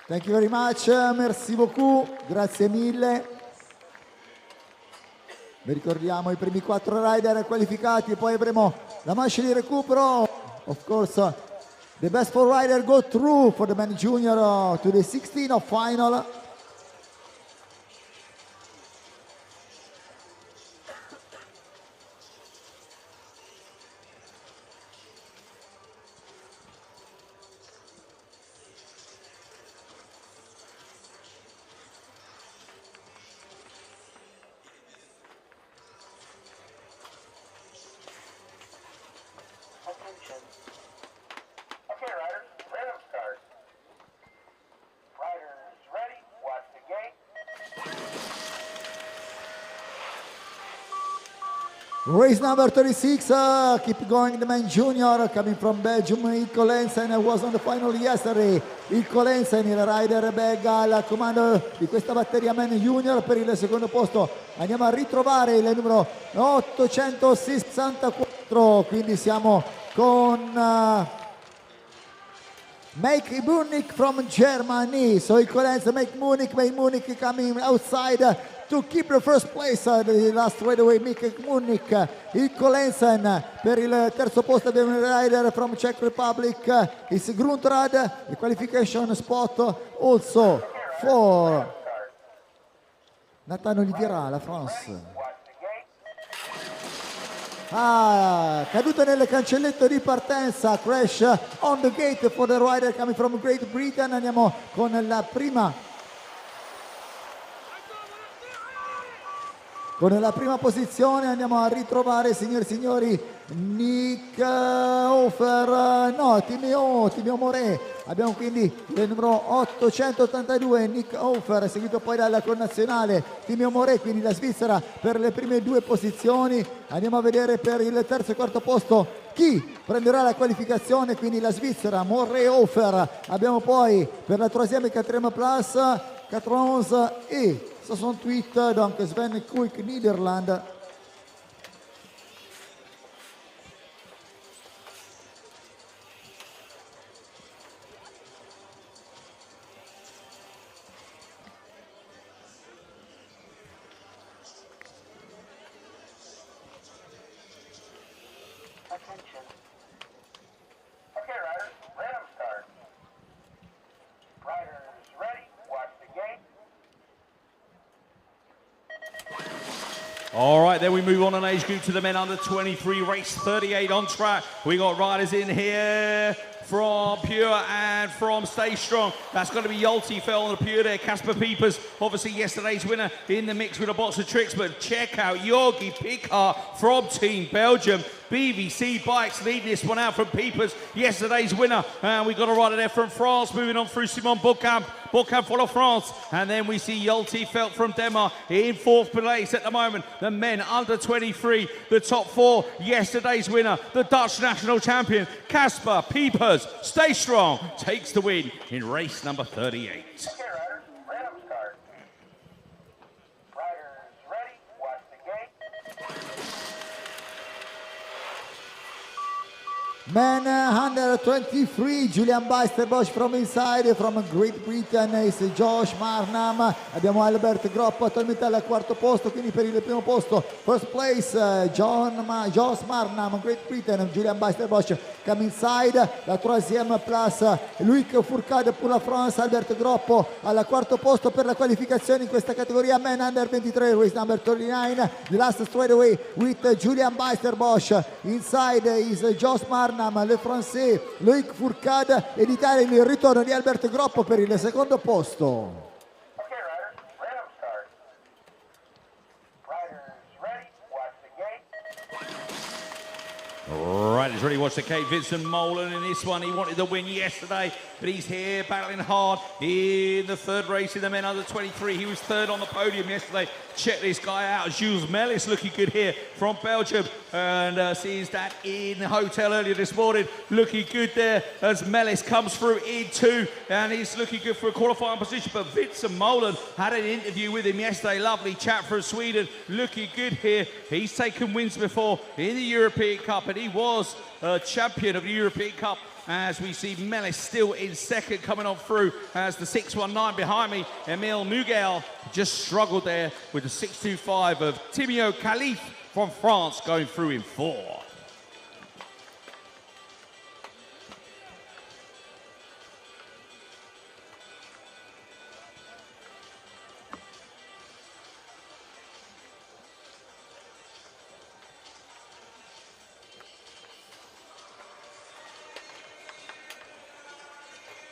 Thank you very much, merci beaucoup, grazie mille. Vi ricordiamo i primi 4 rider qualificati, poi avremo la manche di recupero. Of course, the best 4 rider go through for the men junior to the 16 of final. Attention. Okay, riders, random start. Riders ready, watch the gate. Race number 36, keep going the man junior, coming from Belgium, Ilko Lensen was on the final yesterday. Ilko Lensen, il rider belga al comando di questa batteria man junior. Per il secondo posto andiamo a ritrovare il numero 864, quindi siamo con Make Munich from Germany. So Ilko Lensen, Make Munich coming outside to keep the first place, the last straightaway, Make Munich. Ilko Lensen. Per il terzo posto abbiamo il rider from Czech Republic, is Gruntrad. The qualification spot also for Nathan Oliviera, la France. Caduta nel cancelletto di partenza, crash on the gate for the rider coming from Great Britain. Andiamo con la prima posizione, andiamo a ritrovare, signori e signori, Nick Hofer, no, Timeo Moret. Abbiamo quindi il numero 882, Nick Hofer, seguito poi dalla connazionale Timeo Moret, quindi la Svizzera per le prime 2 posizioni. Andiamo a vedere per il terzo e quarto posto chi prenderà la qualificazione, quindi la Svizzera, Moret Hofer. Abbiamo poi per la troisième et quatrième place 91 et 68, donc Sven Kuik, Netherlands. Attention. Okay, riders, random start. Riders ready, watch the gate. All right, then we move on an age group to the men under 23, race 38 on track. We got riders in here from Pure and from Stay Strong. That's going to be Yolti fell on the Pure there. Casper Peepers, obviously yesterday's winner in the mix with a box of tricks, but check out Jorgi Picard from Team Belgium. BVC Bikes leading this one out from Peepers, yesterday's winner. And we got a rider there from France, moving on through Simon Beauchamp. Beauchamp for France. And then we see Yolti Felt from Denmark in fourth place at the moment. The men under 23, the top four, yesterday's winner, the Dutch national champion, Casper Peepers. Stay Strong takes the win in race number 38. Okay, riders, random start. Riders ready, watch the gate. Man under 23, Julian Bijsterbosch from inside, from Great Britain is Josh Marnam. Abbiamo Albert Gropp attualmente al quarto posto, quindi per il primo posto, first place Josh Marnam, Great Britain, Julian Bijsterbosch come inside. La troisième place, Loïc Fourcade pour la France, Albert Groppo al quarto posto per la qualificazione in questa categoria Man under 23, race number 39. The last straightaway with Julian Bijsterbosch. Inside is Josh Marnam, le français Loïc Fourcade, e l'Italia il ritorno di Albert Groppo per il secondo posto. Okay, riders, random start. Riders ready, watch the gate. Right, he's ready to watch the Kate Vincent Molan in this one. He wanted the win yesterday, but he's here battling hard in the third race in the men under 23. He was third on the podium yesterday. Check this guy out. Jules Mellis looking good here from Belgium. And sees that in the hotel earlier this morning. Looking good there as Mellis comes through in two. And he's looking good for a qualifying position. But Vincent Molan had an interview with him yesterday. Lovely chap from Sweden. Looking good here. He's taken wins before in the European Cup. And he was a champion of the European Cup. As we see Mellis still in second, coming on through as the 619 behind me. Emile Mugel just struggled there with the 625 of Timio Khalif from France going through in four.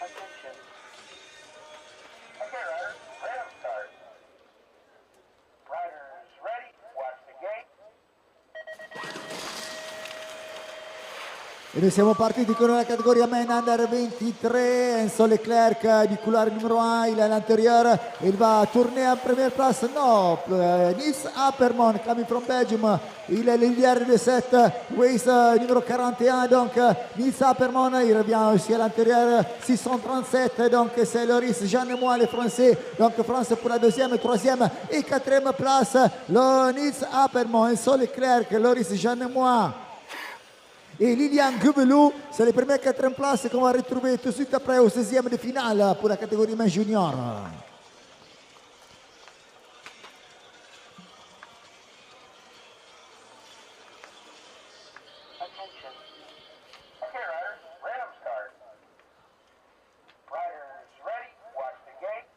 Attention. Okay, riders, random start. Riders ready, watch the gate. E noi siamo partiti con la categoria Man Under 23, Enzo Leclerc di couloir numero 1, il à l'intérieur, il va tourner en première place, no, Nils Apperman coming from Belgium, il leader de cette race numéro 41, donc Nils Apperman, il revient aussi à l'intérieur, 637, donc c'est Loris Jeannemois, les Français, donc France pour la deuxième, troisième et quatrième place, le Nils Apperman, Enzo Leclerc, Loris Jeannemois et Lilian Gubelou, c'est les premières 4 places qu'on va retrouver tout de suite après au 16e de finale pour la catégorie main junior. Attention. Okay, riders, random start. Riders ready, watch the gate.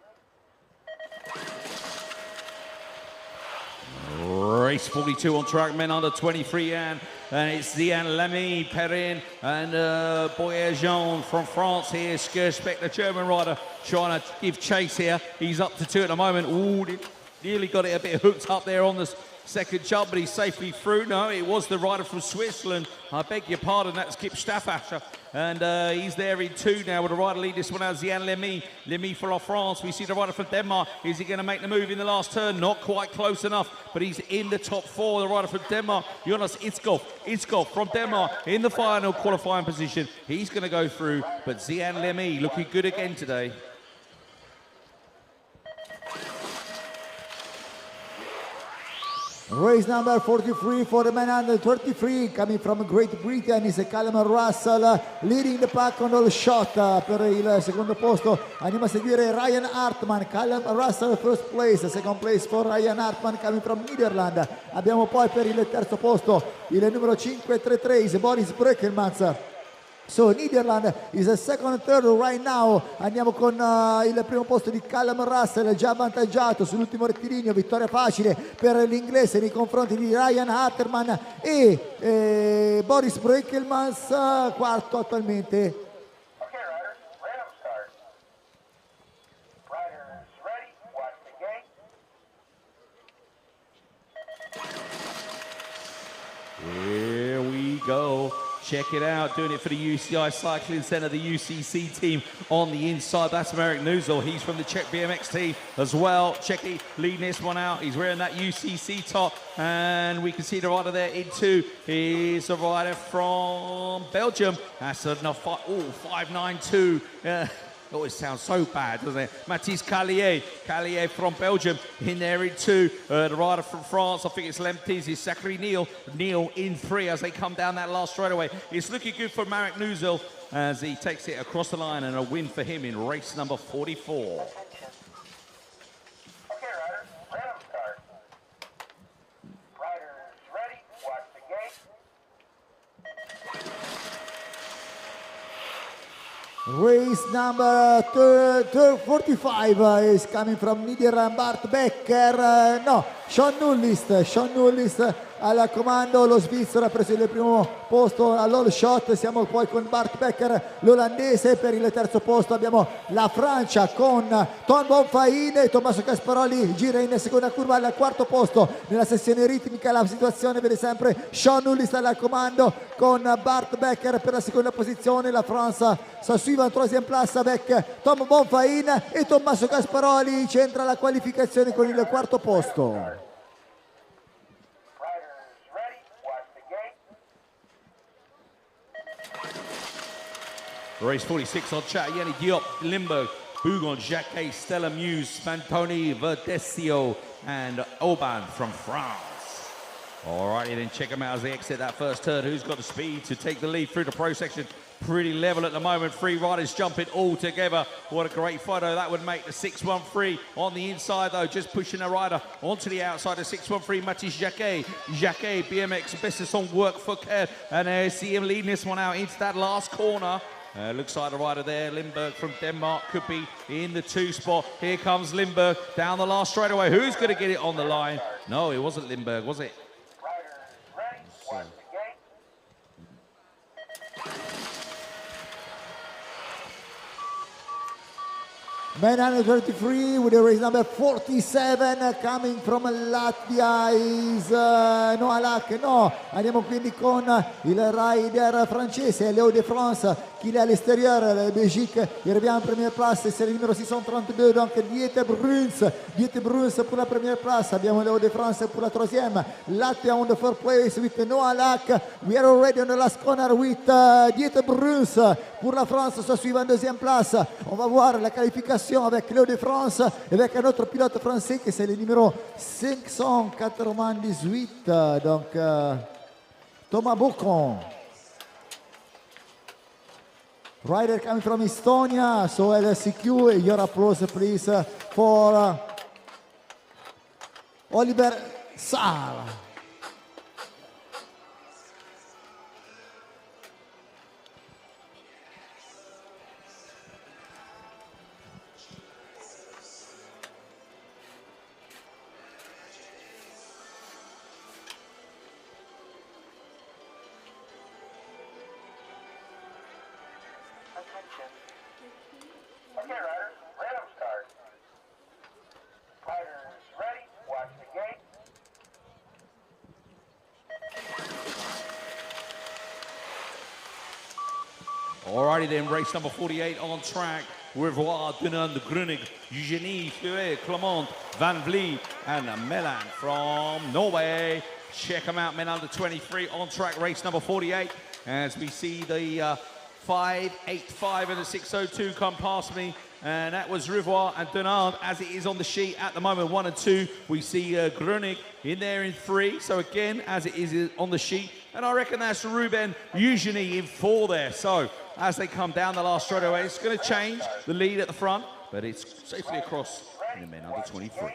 Race 42 on track, men under 23, and it's Zian Lamy, Perrin, and Boyer Jean from France here. Skirspec, the German rider, trying to give chase here. He's up to 2 at the moment. Ooh, nearly got it a bit hooked up there on the second jump, but he's safely through. No, it was the rider from Switzerland. I beg your pardon, that's Kip Staffasher. And he's there in 2 now with the rider lead this one out, Zian Lemy. Lemy for La France. We see the rider from Denmark. Is he going to make the move in the last turn? Not quite close enough, but he's in the top 4. The rider from Denmark, Jonas Itskov from Denmark in the final qualifying position. He's going to go through, but Zian Lemy looking good again today. Race number 43 for the man under 33, coming from Great Britain is Callum Russell leading the pack on all shot. Per il secondo posto andiamo a seguire Ryan Hartman, Callum Russell first place, second place for Ryan Hartman coming from Netherlands. Abbiamo poi per il terzo posto il numero 533 is Boris Breukelmans. So Netherlands is a second and third right now. Andiamo con il primo posto di Callum Russell, già avvantaggiato sull'ultimo rettilineo, vittoria facile per l'inglese nei confronti di Ryan Hartman e Boris Breukelmans, quarto attualmente go. Check it out, doing it for the UCI Cycling Centre, the UCC team on the inside. That's Marek Nuzel. He's from the Czech BMX team as well. Czechy leading this one out. He's wearing that UCC top. And we can see the rider there in two. He's a rider from Belgium. That's enough. 592. It always sounds so bad, doesn't it? Mathis Callier from Belgium in there in two. The rider from France, I think it's Lemtis, is Zachary Neal in three as they come down that last straightaway. It's looking good for Marek Nuzel as he takes it across the line, and a win for him in race number 44. Okay, riders, random start. Riders ready, watch the gate. Race number 45 is coming from Niederrhein, Bart Becker, Sean Nullist al comando. Lo svizzero ha preso il primo posto all'all shot. Siamo poi con Bart Becker, l'olandese. Per il terzo posto abbiamo la Francia con Tom Bonfain e Tommaso Casparoli gira in seconda curva al quarto posto. Nella sessione ritmica la situazione vede sempre Sean Nullist al comando con Bart Becker per la seconda posizione. La Francia sta suivant en troisième place avec Tom Bonfain e Tommaso Casparoli centra la qualificazione con il quarto posto. Race 46 on track. Yanni Diop, Limburg, Bougon, Jacquet, Stella Muse, Spantoni, Verdesio, and Oban from France. Alrighty, then check them out as they exit that first turn. Who's got the speed to take the lead through the pro section? Pretty level at the moment. Three riders jumping all together. What a great photo that would make. The 613 on the inside though, just pushing a rider onto the outside. The 613, Mathis Jacquet, BMX, best of song work for Kev. And I see him leading this one out into that last corner. Looks like the rider there, Limburg from Denmark, could be in the two spot. Here comes Limburg down the last straightaway. Who's going to get it on the line? No, it wasn't Limburg, was it? Man under 33 with the race number 47 coming from Latvia is Noah Lac. No, andiamo quindi con il rider francese Léo de France qui est à l'extérieur, la Belgique. Il revient en première place, c'est le numéro 632, donc Dieter Bruns pour la première place. Abbiamo Léo de France pour la troisième. Latvia on the fourth place with Noah Lac. We are already on the last corner with Dieter Bruns pour la France, soit suivant en deuxième place. On va voir la qualification avec Léo de France et avec un autre pilote français qui c'est le numéro 598, donc Thomas Bocon. Rider coming from Estonia, so LSCQ, your applause please for Oliver Saar. Okay, riders, random start. Riders ready, watch the gate. Alrighty then, race number 48 on track. Revoir, Dunan de Grunig, Eugenie, Fleuet, Clement, Van Vliet, and Melan from Norway. Check them out, men under 23 on track, race number 48. As we see the 585 and the 602 come past me. And that was Rivoire and Dunard as it is on the sheet at the moment, 1 and 2. We see Grunig in there in 3. So again, as it is on the sheet. And I reckon that's Ruben Eugenie in 4 there. So as they come down the last straightaway, it's going to change the lead at the front, but it's safely across in the men under 23.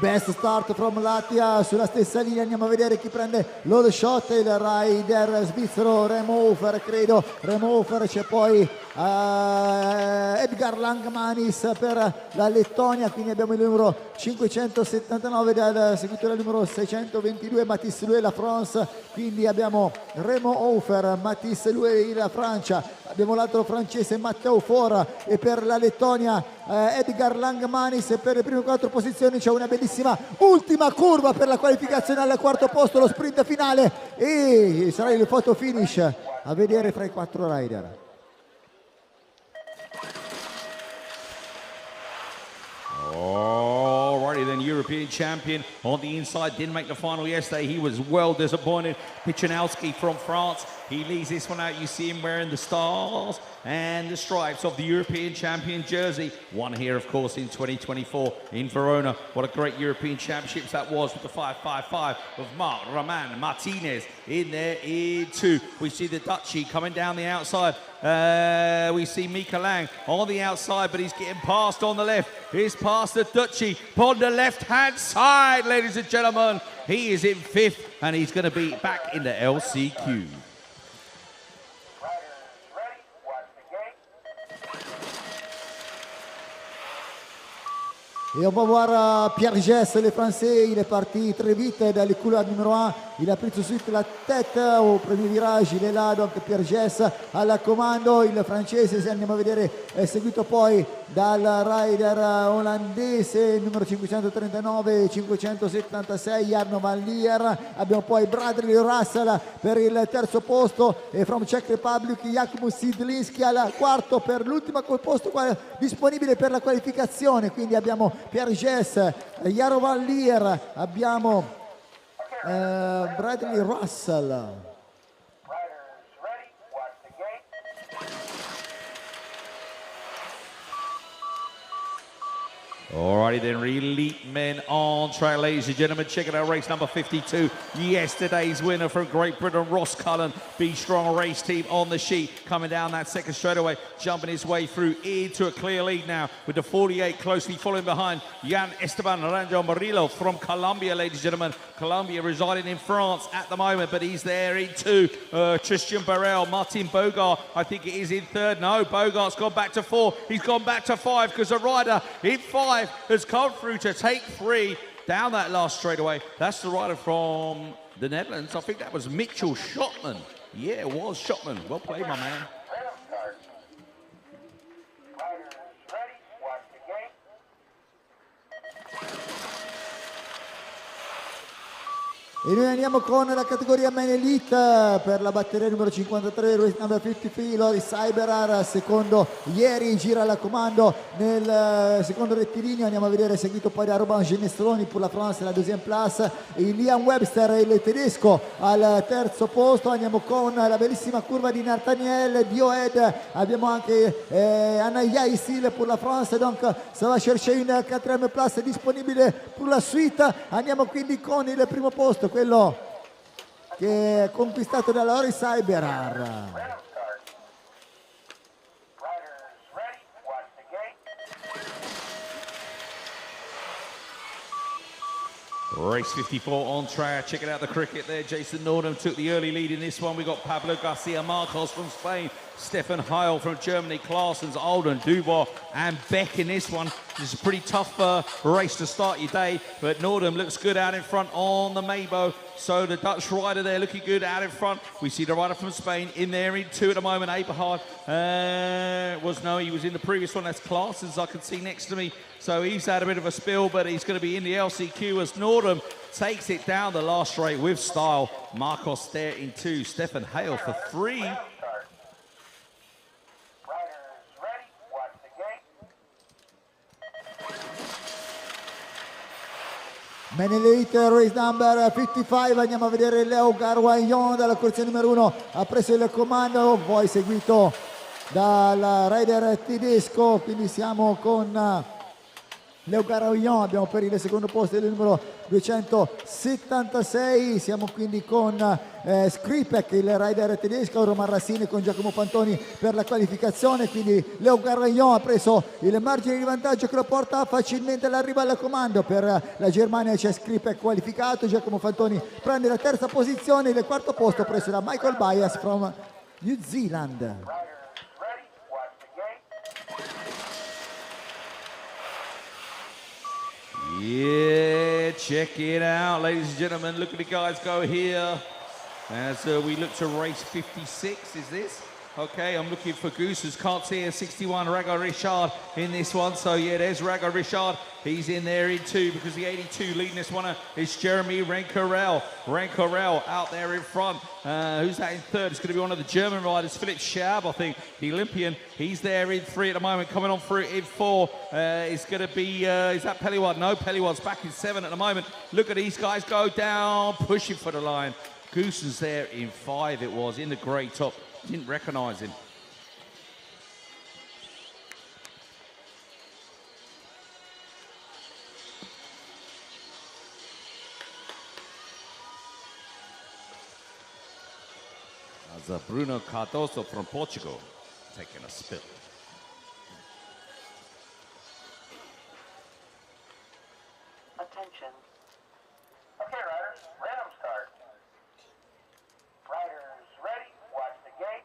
Best start from Latvia, sulla stessa linea andiamo a vedere chi prende l'all shot, il rider svizzero Remo Hofer, credo. Remo Hofer, c'è poi Edgar Langmanis per la Lettonia, quindi abbiamo il numero 579 seguito dal numero 622 Mathis Louet la France, quindi abbiamo Remo Hofer, Mathis Louet la Francia, abbiamo l'altro francese Matteo Fora e per la Lettonia Edgar Langmanis. Per le prime 4 posizioni c'è una bellissima ultima curva per la qualificazione al quarto posto, lo sprint finale, e sarà il photo finish a vedere fra i 4 rider. Alrighty then, European champion on the inside, didn't make the final yesterday. He was well disappointed. Pichanowski from France, he leads this one out. You see him wearing the stars and the stripes of the European champion jersey. Won here, of course, in 2024 in Verona. What a great European championships that was, with the 555 of Marc Roman Martinez in there in 2. We see the Dutchie coming down the outside. We see Mika Lang on the outside, but he's getting past on the left. He's past the Dutchie on the left-hand side, ladies and gentlemen. He is in 5th, and he's going to be back in the LCQ. Et on va voir Pierre Gess, le Français. Il est parti très vite dans les couloirs numéro 1. Il a pris tout de suite la tête au premier virage. Il est là, donc Pierre Gess alla comando. Il francese, se andiamo a vedere, è seguito poi dal rider olandese numero 539 576 Arno Van Lier. Abbiamo poi Bradley Russell per il terzo posto, e from Czech Republic Jakub Sidlinski al quarto per l'ultimo posto disponibile per la qualificazione. Quindi abbiamo Pierre Gess, Jaro Van Lier, abbiamo Bradley Russell. Alrighty then, elite men on track, ladies and gentlemen. Checking out race number 52. Yesterday's winner from Great Britain, Ross Cullen. Be Strong race team on the sheet. Coming down that second straightaway, jumping his way through into a clear lead now, with the 48 closely following behind. Jan Esteban Ranjo Murillo from Colombia, ladies and gentlemen. Colombia residing in France at the moment, but he's there in 2. Tristan Burrell, Martin Bogart, I think it is in 3rd. No, Bogart's gone back to 4. He's gone back to 5, because the rider in 5 has come through to take 3 down that last straightaway. That's the rider from the Netherlands. I think that was Mitchell Schotman. Yeah, it was Schotman. Well played, my man. E noi andiamo con la categoria Men Elite per la batteria numero 53, race number 53, Loris Cyberar, secondo ieri, gira la comando nel secondo rettilineo. Andiamo a vedere, seguito poi da Robin Genestroni per la France, la deuxième place, e Liam Webster, il tedesco, al terzo posto. Andiamo con la bellissima curva di Nathaniel Dioed, abbiamo anche Anna Yaisil per la France, donc ça va chercher une quatrième place disponibile per la suite. Andiamo quindi con il primo posto, quello che è conquistato da Loris Cyberar. Race 54 on track. Checking out the cricket there. Jason Nordham took the early lead in this one. We got Pablo Garcia Marcos from Spain, Stefan Heil from Germany, Claessens, Alden, Dubois and Beck in this one. This is a pretty tough race to start your day, but Nordham looks good out in front on the Maybo. So the Dutch rider there looking good out in front. We see the rider from Spain in there in 2 at the moment. Eberhard he was in the previous one. That's Claessens, I can see next to me. So he's had a bit of a spill, but he's going to be in the LCQ as Nordham takes it down the last straight with style. Marcos there in 2. Stefan Hale for 3. Men Elite race number 55, andiamo a vedere Leo Garouillon dalla corsia numero 1, ha preso il comando, poi seguito dal rider tedesco, quindi siamo con Leo Garouillon, abbiamo per il secondo posto il numero 276, siamo quindi con Skripek, il rider tedesco, Roman Rassini con Giacomo Pantoni per la qualificazione, quindi Leo Garouillon ha preso il margine di vantaggio che lo porta facilmente all'arrivo al comando. Per la Germania c'è Skripek qualificato, Giacomo Pantoni prende la terza posizione, il quarto posto preso da Michael Bias from New Zealand. Yeah, check it out, ladies and gentlemen. Look at the guys go here as we look to race 56. Is this? Okay, I'm looking for Gooses. Can't see a 61 Rago Richard in this one. So yeah, there's Rago Richard. He's in there in two because the 82 leading this one is Jeremy Renkorel. Renkorel out there in front. Who's that in third? It's going to be one of the German riders, Philipp Schab, I think, the Olympian. He's there in three at the moment. Coming on through in four is going to be, is that Peliwad? No, Peliwad's back in seven at the moment. Look at these guys go down, pushing for the line. Goosens there in five it was, in the grey top. Didn't recognise him. As Bruno Cardoso from Portugal taking a spill. Attention. Okay, riders, random start. Riders ready, watch the gate.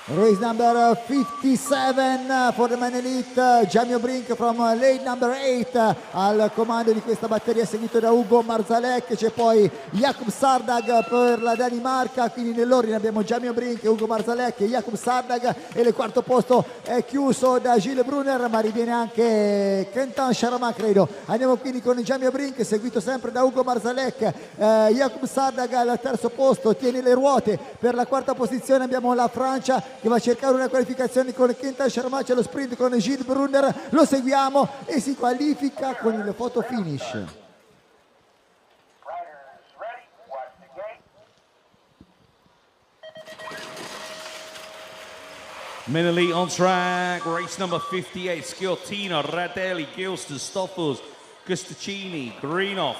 Race number 57 for the Man Elite, Jamio Brink from lane number 8 al comando di questa batteria, seguito da Ugo Marzalek. C'è poi Jakub Sardag per la Danimarca, quindi nell'ordine abbiamo Jamio Brink, Ugo Marzalek e Jakub Sardag, e il quarto posto è chiuso da Gilles Brunner, ma riviene anche Kentan Sharma, credo. Andiamo quindi con Jamio Brink, seguito sempre da Ugo Marzalek. Jakub Sardag al terzo posto, tiene le ruote. Per la quarta posizione abbiamo la Francia che va a cercare una qualificazione con Kentan Sharma, c'è lo sprint con Gilles Brunner, lo seguiamo e si qualifica con il photo finish. Riders ready, watch the gate. Men Elite on track, race number 58, Sciottina, Radelli, Gilster, Stoffels, Gustacini, Greenoff,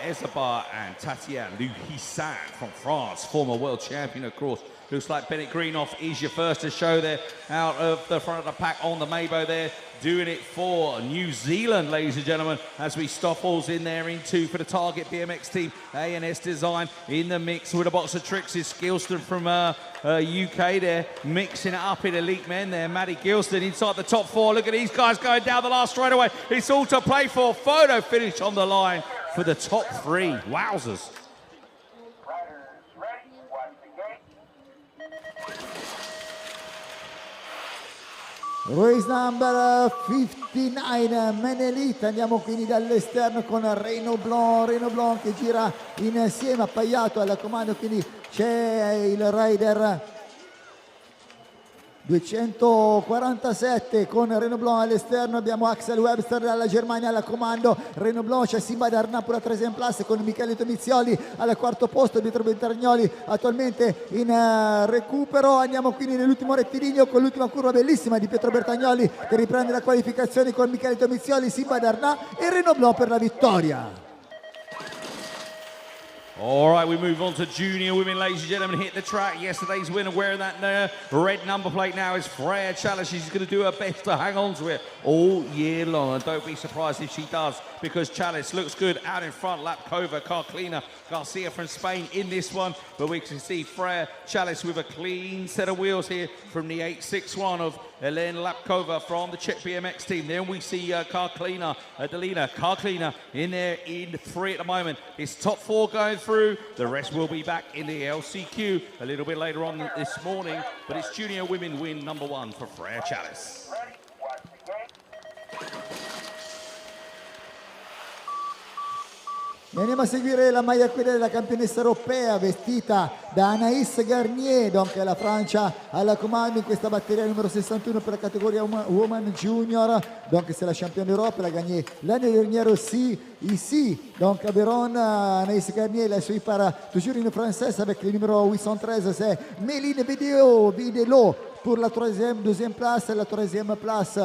Esabar and Tatiana Luhissan from France, former world champion of course. Looks like Bennett Greenoff is your first to show there out of the front of the pack on the Mabo there. Doing it for New Zealand, ladies and gentlemen, as we Stoffels in there in two for the Target BMX team. A&S Design in the mix with a box of tricks is Gilston from UK there, mixing it up in elite men there. Matty Gilston inside the top four. Look at these guys going down the last straightaway. It's all to play for. Photo finish on the line for the top three. Wowzers. Riders ready, watch the gate. Race number 59, Men Elite. Andiamo quindi dall'esterno con Renaud Blanc che gira insieme, appaiato al comando, quindi c'è il rider 247 con Renaud Blanc all'esterno. Abbiamo Axel Webster dalla Germania al comando. Renaud Blanc, c'è Simba Darnapur a 3 Plus con Michele Tomizioli al quarto posto, Pietro Bertagnoli attualmente in recupero. Andiamo quindi nell'ultimo rettilineo con l'ultima curva bellissima di Pietro Bertagnoli che riprende la qualificazione con Michele Tomizioli, Simba Darna e Renaud Blanc per la vittoria. All right, we move on to junior women, ladies and gentlemen. Hit the track. Yesterday's winner wearing that red number plate now is Freya Chalice. She's going to do her best to hang on to it all year long. And don't be surprised if she does, because Chalice looks good out in front. Lapkova, Carlina, Garcia from Spain in this one. But we can see Freya Chalice with a clean set of wheels here from the 861 of Elena Lapkova from the Czech BMX team. Then we see Carlina, Adelina Carlina in there in three at the moment. It's top four going through. The rest will be back in the LCQ a little bit later on this morning. But it's junior women win number one for Freya Chalice. Ready, watch the gate. E andiamo a seguire la maglia quella della campionessa europea vestita da Anaïs Garnier, donc la Francia al comando in questa batteria numero 61 per la categoria Woman Junior. Donc c'est la championne d'Europe, elle a gagné l'année dernière aussi ici, donc à Verona. Anaïs Garnier, la suit par toujours une française avec le numéro 813, c'est Méline Videlo pour la deuxième place, la troisième place.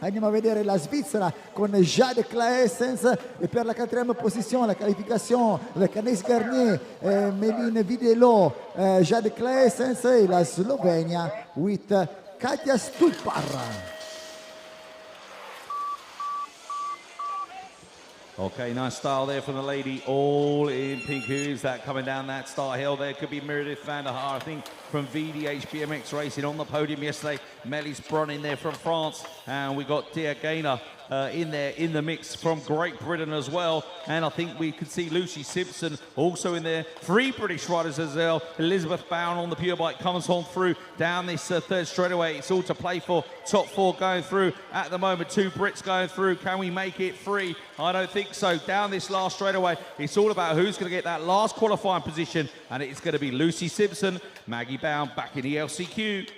Andiamo a vedere la Svizzera con Jade Claessens, e per la quatrième position la qualification avec Anaïs Garnier, Méline Videlo, Jade Claessens, e la Slovenia with Katja Stupar. Okay, nice style there from the lady, all in pink. Who is that coming down that start hill there? Could be Meredith van der Haar, I think, from VDH BMX Racing on the podium yesterday. Melis Brun in there from France. And we got Dia Gaynor in there in the mix from Great Britain as well. And I think we could see Lucy Simpson also in there. 3 British riders as well. Elizabeth Bowen on the pure bike comes on through down this third straightaway. It's all to play for. Top 4 going through at the moment. 2 Brits going through. Can we make it 3? I don't think so. Down this last straightaway, it's all about who's going to get that last qualifying position, and it's going to be Lucy Simpson. Maggie Bowen back in the LCQ.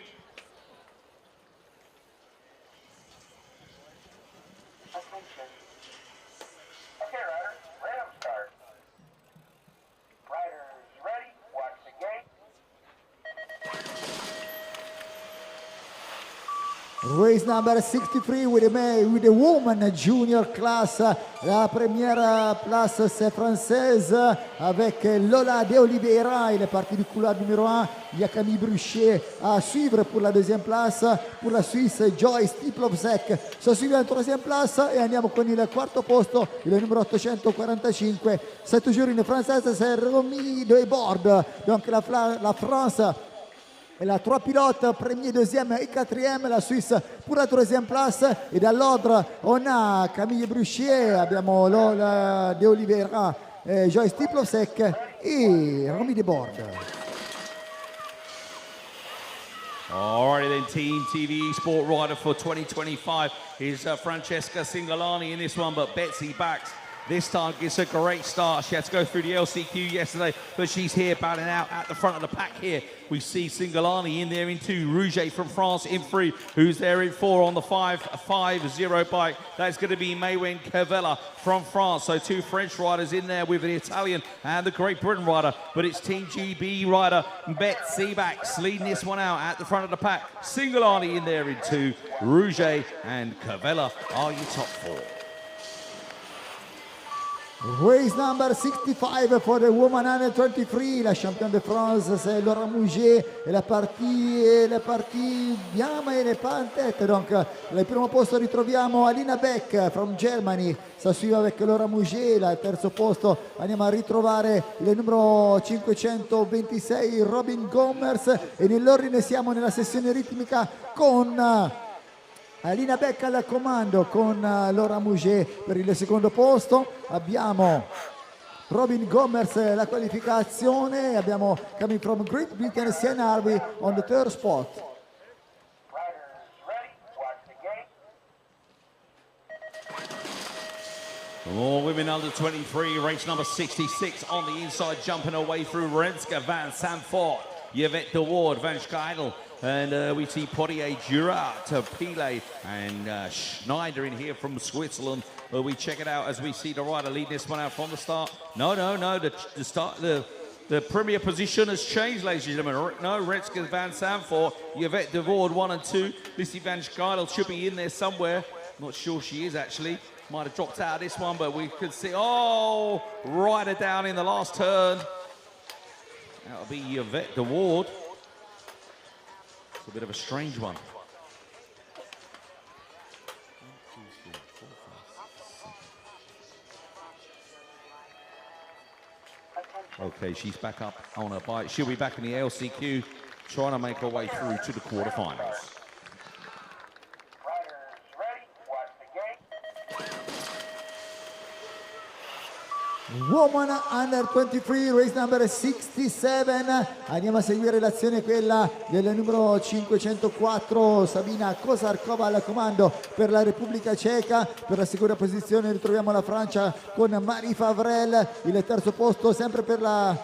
Attention. Okay, riders, random start. Riders ready, watch the gate. Race number 63 with the woman junior class, la première place c'est française avec Lola De Oliveira. Il est parti du couloir numéro 1. Il y a Camille Bruchet à suivre pour la deuxième place. Pour la Suisse, Joyce Tiplovsek se suive en troisième place e andiamo con il quarto posto, il numero 845. C'est toujours une française, c'est Romy Debord. Donc la France. Elle a 3 pilotes, premier, deuxième et quatrième. La Suisse pour la troisième place. Et dans l'ordre, on a Camille Bruchier, abbiamo Lola De Oliveira, Joyce Tiplovsek et Romy Debord. Alrighty then, Team TV Sport Rider for 2025 is Francesca Cingolani in this one, but Betsy Bax this time gets a great start. She had to go through the LCQ yesterday, but she's here battling out at the front of the pack here. We see Cingolani in there in 2, Rouget from France in 3, who's there in 4 on the 5-5-0 bike. That's going to be Maywen Cavella from France. So 2 French riders in there with the Italian and the Great Britain rider, but it's Team GB rider Betsy Bax leading this one out at the front of the pack. Cingolani in there in 2, Rouget and Cavella are your top 4. Race number 65 for the woman under 23. La championne de France, c'est Laura Mouget. Et la partie bien, mais elle n'est pas en tête. Donc, al primo posto ritroviamo Alina Beck from Germany. Ça suit avec Laura Mouget. Al terzo posto andiamo a ritrovare il numero 526 Robin Gomers. E nell'ordine siamo nella sessione ritmica con Alina Beck al comando, con Laura Mouget per il secondo posto. Abbiamo Robin Gomers la qualificazione. Abbiamo coming from Great Britain Sienna Harvey on the third spot. Riders ready, watch the gate. More women under 23, race number 66 on the inside, jumping her way through Renska Van Sanfort, Yvette de Ward, Van Scheidel, and we see Poirier, Girard, Pile, and Schneider in here from Switzerland. We check it out as we see the rider lead this one out from the start. No, the premier position has changed, ladies and gentlemen. No, Renska Van Sanfort, Yvette de Ward 1 and 2. Lissy Van Scheidel should be in there somewhere. Not sure she is actually. Might have dropped out of this one, but we could see, rider down in the last turn. That'll be Yvette de Ward. It's a bit of a strange one. Okay, she's back up on her bike. She'll be back in the LCQ, trying to make her way through to the quarterfinals. Riders ready, watch the gate. Woman under 23, race number 67. Andiamo a seguire l'azione, quella del numero 504 Sabina Kozarkova al comando per la Repubblica Ceca. Per la seconda posizione ritroviamo la Francia con Marie Favrel. Il terzo posto sempre per la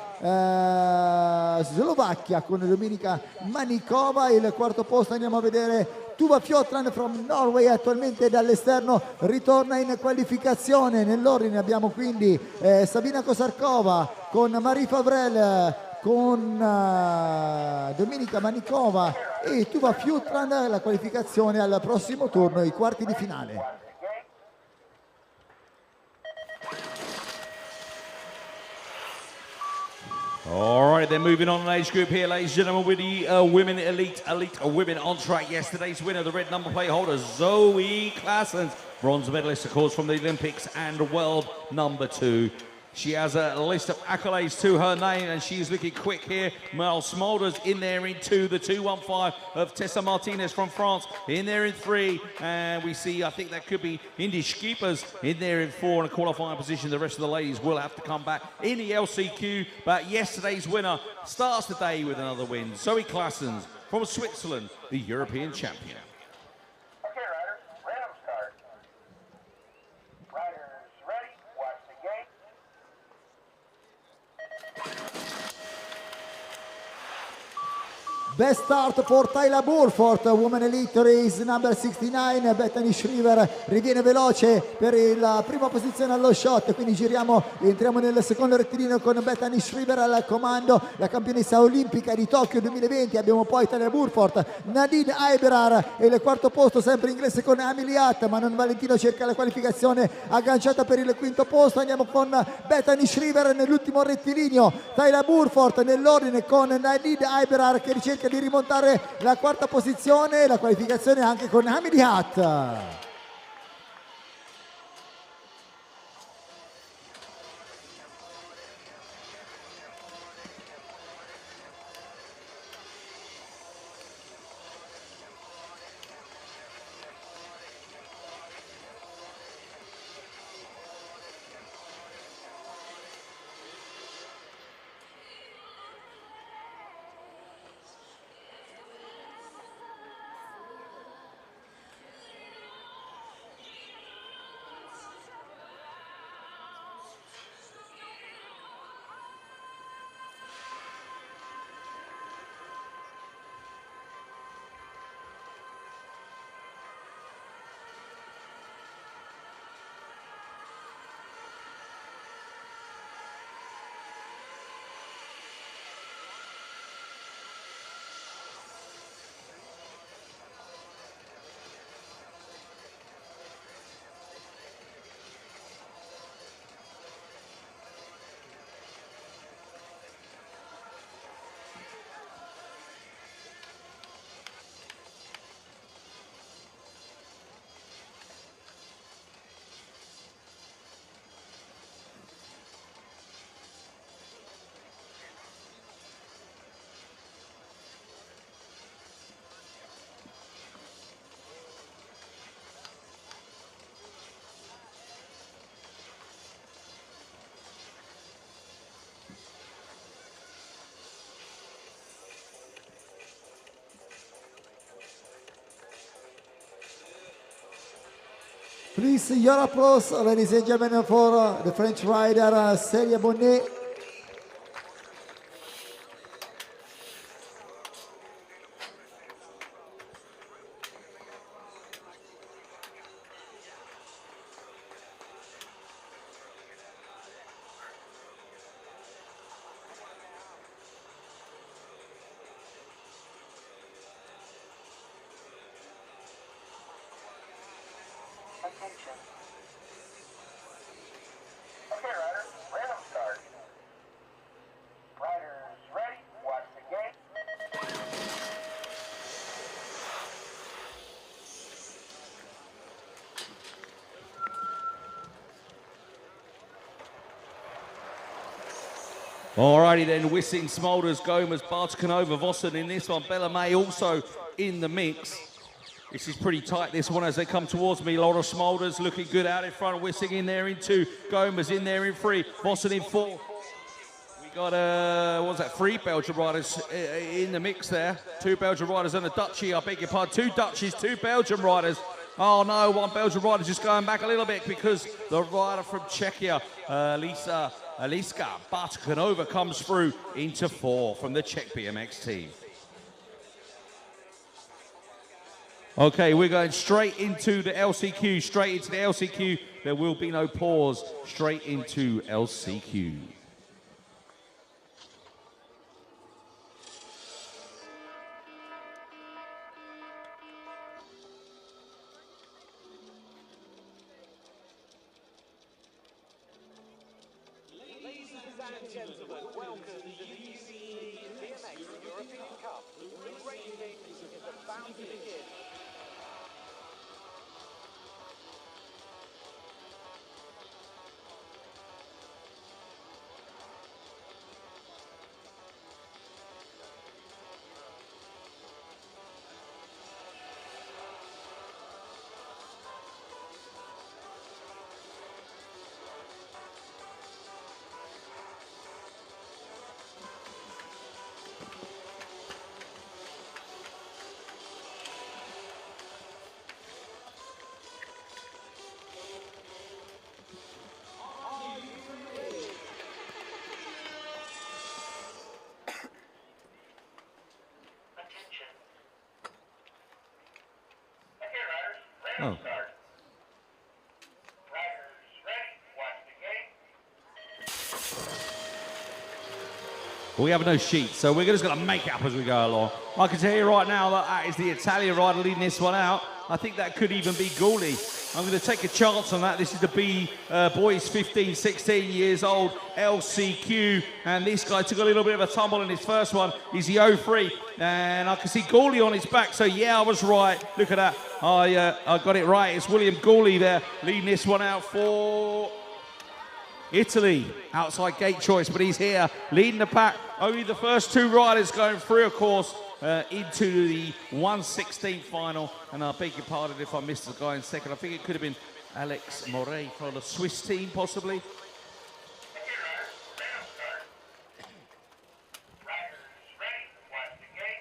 Slovacchia con Dominika Manikova. Il quarto posto andiamo a vedere Tuva Fjotland from Norway, attualmente dall'esterno ritorna in qualificazione. Nell'ordine abbiamo quindi Sabina Kozarkova con Marie Favrel, con Dominika Manikova e Tuva Fjotland. La qualificazione al prossimo turno, i quarti di finale. All right, then moving on in age group here, ladies and gentlemen, with the women elite women on track. Yesterday's winner, the red number plate holder, Zoe Claessens, bronze medalist, of course, from the Olympics and world number 2. She has a list of accolades to her name, and she's looking quick here. Mel Smolders in there in 2, the 2:15 of Tessa Martinez from France in there in 3, and we see, I think that could be Indy Schiepers in there in 4 in a qualifying position. The rest of the ladies will have to come back in the LCQ, but yesterday's winner starts the day with another win. Zoe Claessens from Switzerland, the European champion. Okay, riders, random start. Riders ready, watch the gate. Best start for Tyler Burford, Women Elite Race number 69. Bethany Shriver riviene veloce per la prima posizione allo shot, quindi entriamo nel secondo rettilineo con Bethany Shriver al comando, la campionessa olimpica di Tokyo 2020. Abbiamo poi Tyler Burford, Nadine Aiberar e il quarto posto sempre inglese con Amelie Hatt. Manon Valentino cerca la qualificazione agganciata per il quinto posto. Andiamo con Bethany Shriver nell'ultimo rettilineo, Tyler Burford nell'ordine con Nadine Aiberar che ricerca di rimontare la quarta posizione, la qualificazione anche con Amelie Hatt. Please, your applause, ladies and gentlemen, for the French rider Célia Bonnet. Attention. Okay, riders, random start. Riders ready, watch the gate. Alrighty then, Wissing, Smolders, Gomez, Bartikanova, Vossen in this one. Bella May also in the mix. This is pretty tight, this one, as they come towards me. Laura Smolders looking good out in front. Wissing in there in 2. Gomez in there in 3. Vossen in 4. We got, what was that, 3 Belgian riders in the mix there. 2 Belgian riders and a Dutchie, I beg your pardon. 2 Dutchies, 2 Belgian riders. Oh no, 1 Belgian rider just going back a little bit because the rider from Czechia, Aliska Bartikanova, comes through into 4 from the Czech BMX team. Okay, we're going straight into the LCQ, straight into the LCQ. There will be no pause, straight into LCQ. Ladies and gentlemen, welcome to the UCE BMX European Cup. The racing is about to begin. Oh. Riders ready, watch the gate. We have no sheets, so we're just going to make it up as we go along. I can tell you right now that is the Italian rider leading this one out. I think that could even be Gouli. I'm going to take a chance on that. This is the boys 15, 16 years old, LCQ. And this guy took a little bit of a tumble in his first one. He's the 03. And I can see Gouli on his back. So, yeah, I was right. Look at that. I got it right. It's William Gouli there leading this one out for Italy. Outside gate choice, but he's here leading the pack. Only the first two riders going through, of course, into the 1/16 final. And I beg your pardon if I missed the guy in second. I think it could have been Alex Moret from the Swiss team, possibly. Riders ready, watch the gate.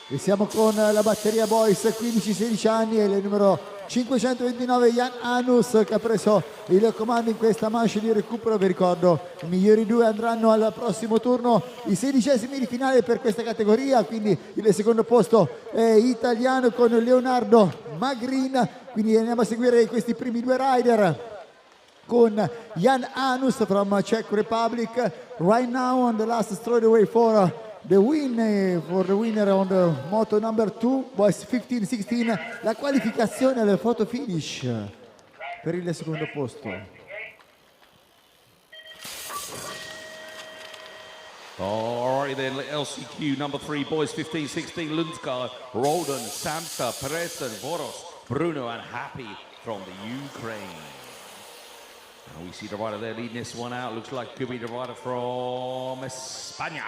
E siamo con la batteria boys 15-16 anni e il numero 529 Jan Anus che ha preso il comando in questa manche di recupero. Vi ricordo, i migliori due andranno al prossimo turno, i 16esimi di finale per questa categoria, quindi il secondo posto è italiano con Leonardo Magrin. Quindi andiamo a seguire questi primi due rider con Jan Anus from Czech Republic. Right now on the last straightaway for the winner on the moto number 2 boys 15-16, la qualificazione al photo finish per il secondo posto. Alright then, LCQ number 3 boys 15-16, Lundsgaard, Roden, Samsa, Preston, Voros, Bruno and Happy from the Ukraine. And we see the rider there leading this one out. Looks like could be the rider from España.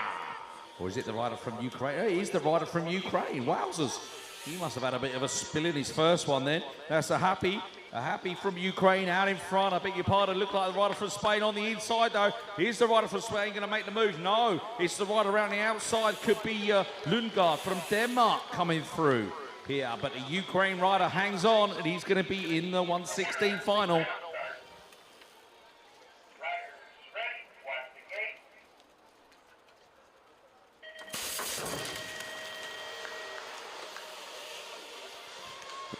Or is it the rider from Ukraine? Hey, he's the rider from Ukraine. Wowzers. He must have had a bit of a spill in his first one then. That's a happy from Ukraine out in front. I beg your pardon. Looked like the rider from Spain on the inside though. Is the rider from Spain going to make the move? No, it's the rider around the outside. Could be Lundgaard from Denmark coming through here. But the Ukraine rider hangs on and he's going to be in the 1/16 final.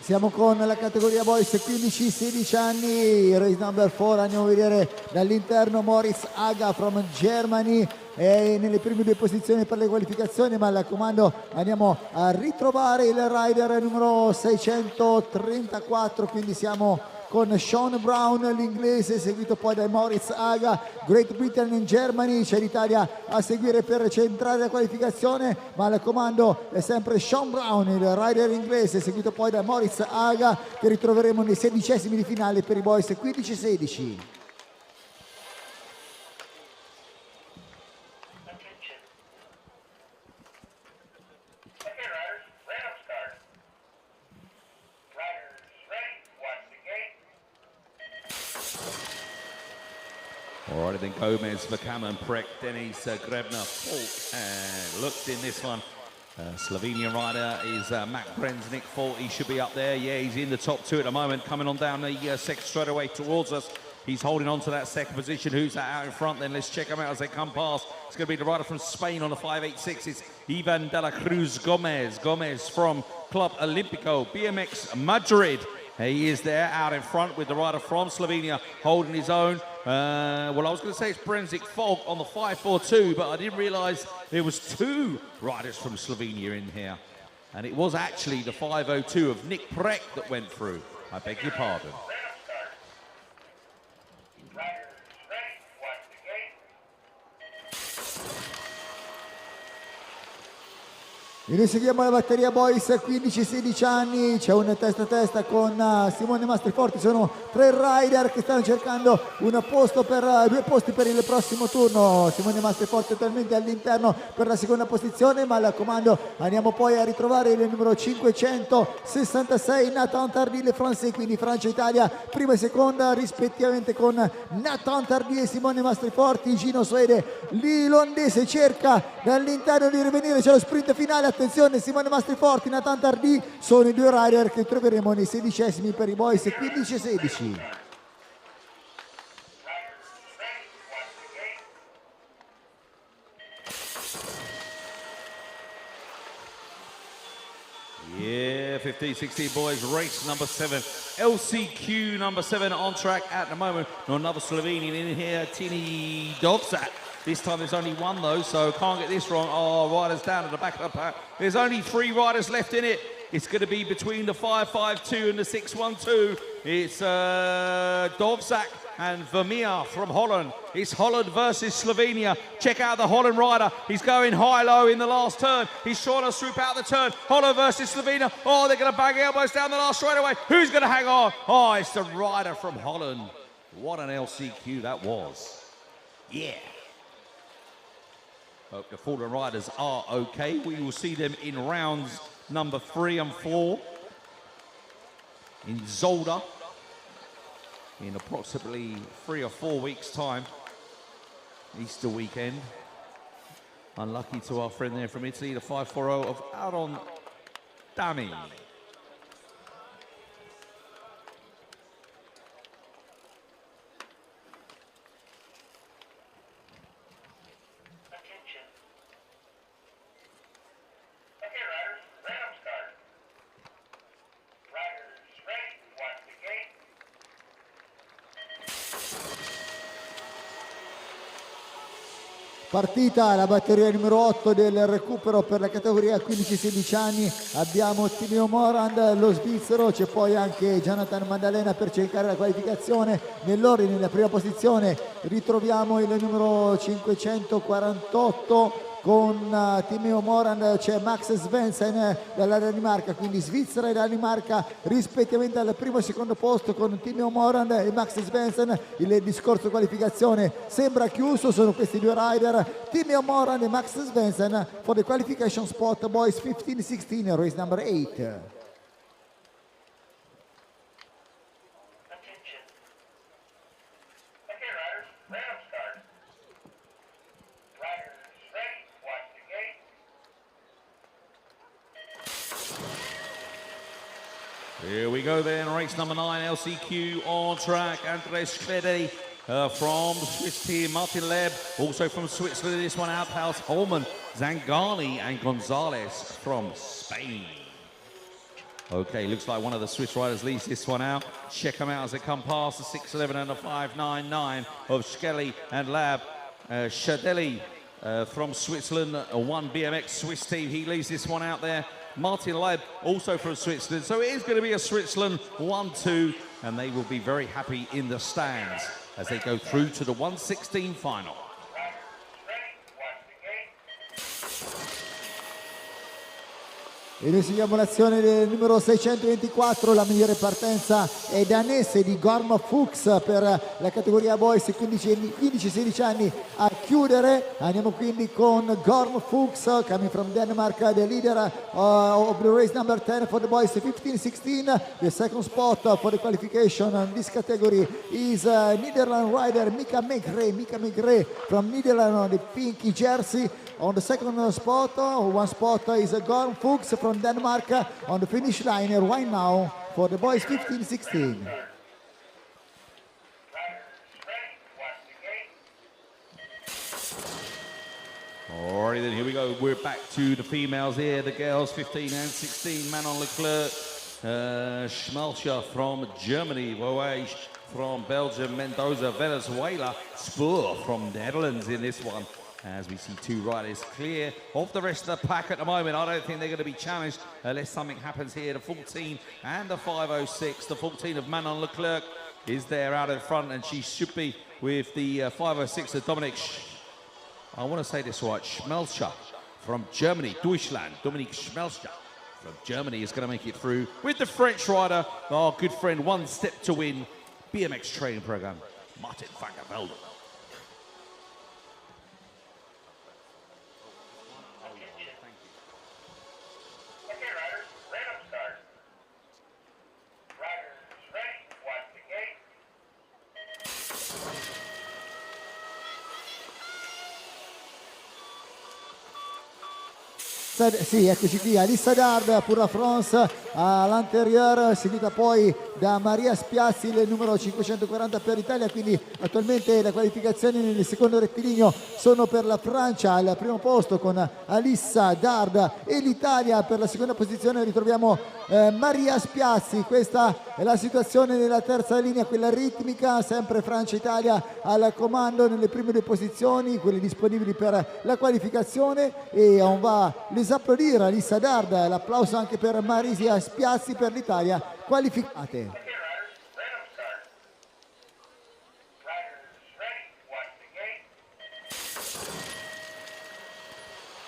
Siamo con la categoria boys 15-16 anni, race number 4, andiamo a vedere dall'interno Moritz Aga from Germany, è nelle prime due posizioni per le qualificazioni, ma al comando andiamo a ritrovare il rider numero 634, quindi siamo con Sean Brown l'inglese, seguito poi da Moritz Aga. Great Britain in Germany, c'è l'Italia a seguire per centrare la qualificazione, ma al comando è sempre Sean Brown, il rider inglese, seguito poi da Moritz Aga, che ritroveremo nei 16esimi di finale per i boys 15-16. Alright then, Gomez, Vakaman, Prek, Denis, Grebner, Falk, and looked in this one. Slovenian rider is Matt Brenznik. Falk, he should be up there. Yeah, he's in the top two at the moment, coming on down the second straight away towards us. He's holding on to that second position. Who's that out in front then? Let's check them out as they come past. It's going to be the rider from Spain on the 586. It's Ivan de la Cruz Gomez. Gomez from Club Olímpico, BMX Madrid. He is there out in front with the rider from Slovenia holding his own. Well, I was going to say it's Brenznik Falk on the 542, but I didn't realize there was two riders from Slovenia in here. And it was actually the 502 of Nick Prek that went through. I beg your pardon. E noi seguiamo la batteria boys 15-16 anni, c'è un testa a testa con Simone Mastriforti, sono tre rider che stanno cercando due posti per il prossimo turno. Simone Mastriforti totalmente all'interno per la seconda posizione, ma al comando andiamo poi a ritrovare il numero 566 Nathan Tardy, le Francais, quindi Francia e Italia prima e seconda rispettivamente con Nathan Tardy e Simone Mastriforti. Gino Suede, l'irlandese, cerca dall'interno di rivenire, c'è lo sprint finale. Attenzione, Simone Mastriforti, Nathan Tardy sono i due rider che troveremo nei 16esimi per i boys 15-16. 15-16 boys, race number 7. LCQ number 7 on track at the moment. Another Slovenian in here, Tini Dovsat. This time there's only one though, so can't get this wrong. Oh, riders down at the back of the pack. There's only 3 riders left in it. It's going to be between the 552 and the 612. It's Dovzak and Vermeer from Holland. It's Holland versus Slovenia. Check out the Holland rider. He's going high-low in the last turn. He's trying to swoop out the turn. Holland versus Slovenia. Oh, they're going to bang elbows down the last straightaway. Who's going to hang on? Oh, it's the rider from Holland. What an LCQ that was. Yeah. Hope the fallen riders are okay. We will see them in rounds number 3 and 4 in Zolder in approximately 3 or 4 weeks' time. Easter weekend. Unlucky to our friend there from Italy, the 540 of Aaron Dami. Attention. Okay, riders, random start. Riders ready, watch the gate. Partita la batteria numero 8 del recupero per la categoria 15-16 anni. Abbiamo Timeo Morand, lo svizzero, c'è poi anche Jonathan Maddalena per cercare la qualificazione. Nell'ordine, nella prima posizione, ritroviamo il numero 548 con Timeo Morand, c'è Max Svensson dalla Danimarca, quindi Svizzera e Danimarca rispettivamente al primo e secondo posto con Timeo Morand e Max Svensson. Il discorso qualificazione sembra chiuso, sono questi due rider, Timeo Morand e Max Svensson for the qualification spot boys 15-16 race number 8. Attention. Okay, riders, random start. Riders ready, watch the gate. Here we go then, race number 9, LCQ on track. Andres Klede from the Swiss team, Martin Leb, also from Switzerland, this one out, House Holman, Zangani and Gonzalez from Spain. Okay, looks like one of the Swiss riders leads this one out. Check them out as they come past the 611 and the 599 of Skelly and Lab. Shadeli from Switzerland, one BMX Swiss team, he leads this one out there. Martin Leib, also from Switzerland. So it is going to be a Switzerland 1-2, and they will be very happy in the stands as they go through to the 116 final. Riders ready, watch the gate. E noi seguiamo l'azione del numero 624, la migliore partenza è danese di Gorm Fuchs per la categoria boys 15-16 anni a chiudere. Andiamo quindi con Gorm Fuchs coming from Denmark, the leader of the race number 10 for the boys 15-16. The second spot for the qualification in this category is Netherlands rider Mika Megre from Netherlands on the pinky jersey. On the second spot, one spot is Gorm Fuchs from Denmark on the finish line right now for the boys 15-16. Riders ready, watch the gate. Alrighty then, here we go. We're back to the females here, the girls 15 and 16. Manon Leclerc, Schmalcher from Germany, Voage from Belgium, Mendoza, Venezuela, Spoor from Netherlands in this one. As we see 2 riders clear of the rest of the pack at the moment. I don't think they're going to be challenged unless something happens here. The 14 and the 506. The 14 of Manon Leclerc is there out in front, and she should be with the 506 of Dominic, I want to say this right, Schmelzer from Germany, Deutschland. Dominic Schmelzer from Germany is going to make it through with the French rider, our good friend, One Step to Win BMX training program, Martin van der Velde. Okay, riders, random start. Riders ready, watch the gate. Sì, eccoci qui, Alice Dard pour la France, all'anterior, seguita poi da Maria Spiazzi, il numero 540 per l'Italia. Quindi attualmente le qualificazioni nel secondo rettilineo sono per la Francia al primo posto con Alissa Dard, e l'Italia per la seconda posizione ritroviamo Maria Spiazzi. Questa è la situazione nella terza linea, quella ritmica, sempre Francia-Italia al comando nelle prime 2 posizioni, quelle disponibili per la qualificazione, e on va les applaudir Alissa Dard, l'applauso anche per Maria Spiazzi per l'Italia, qualificate.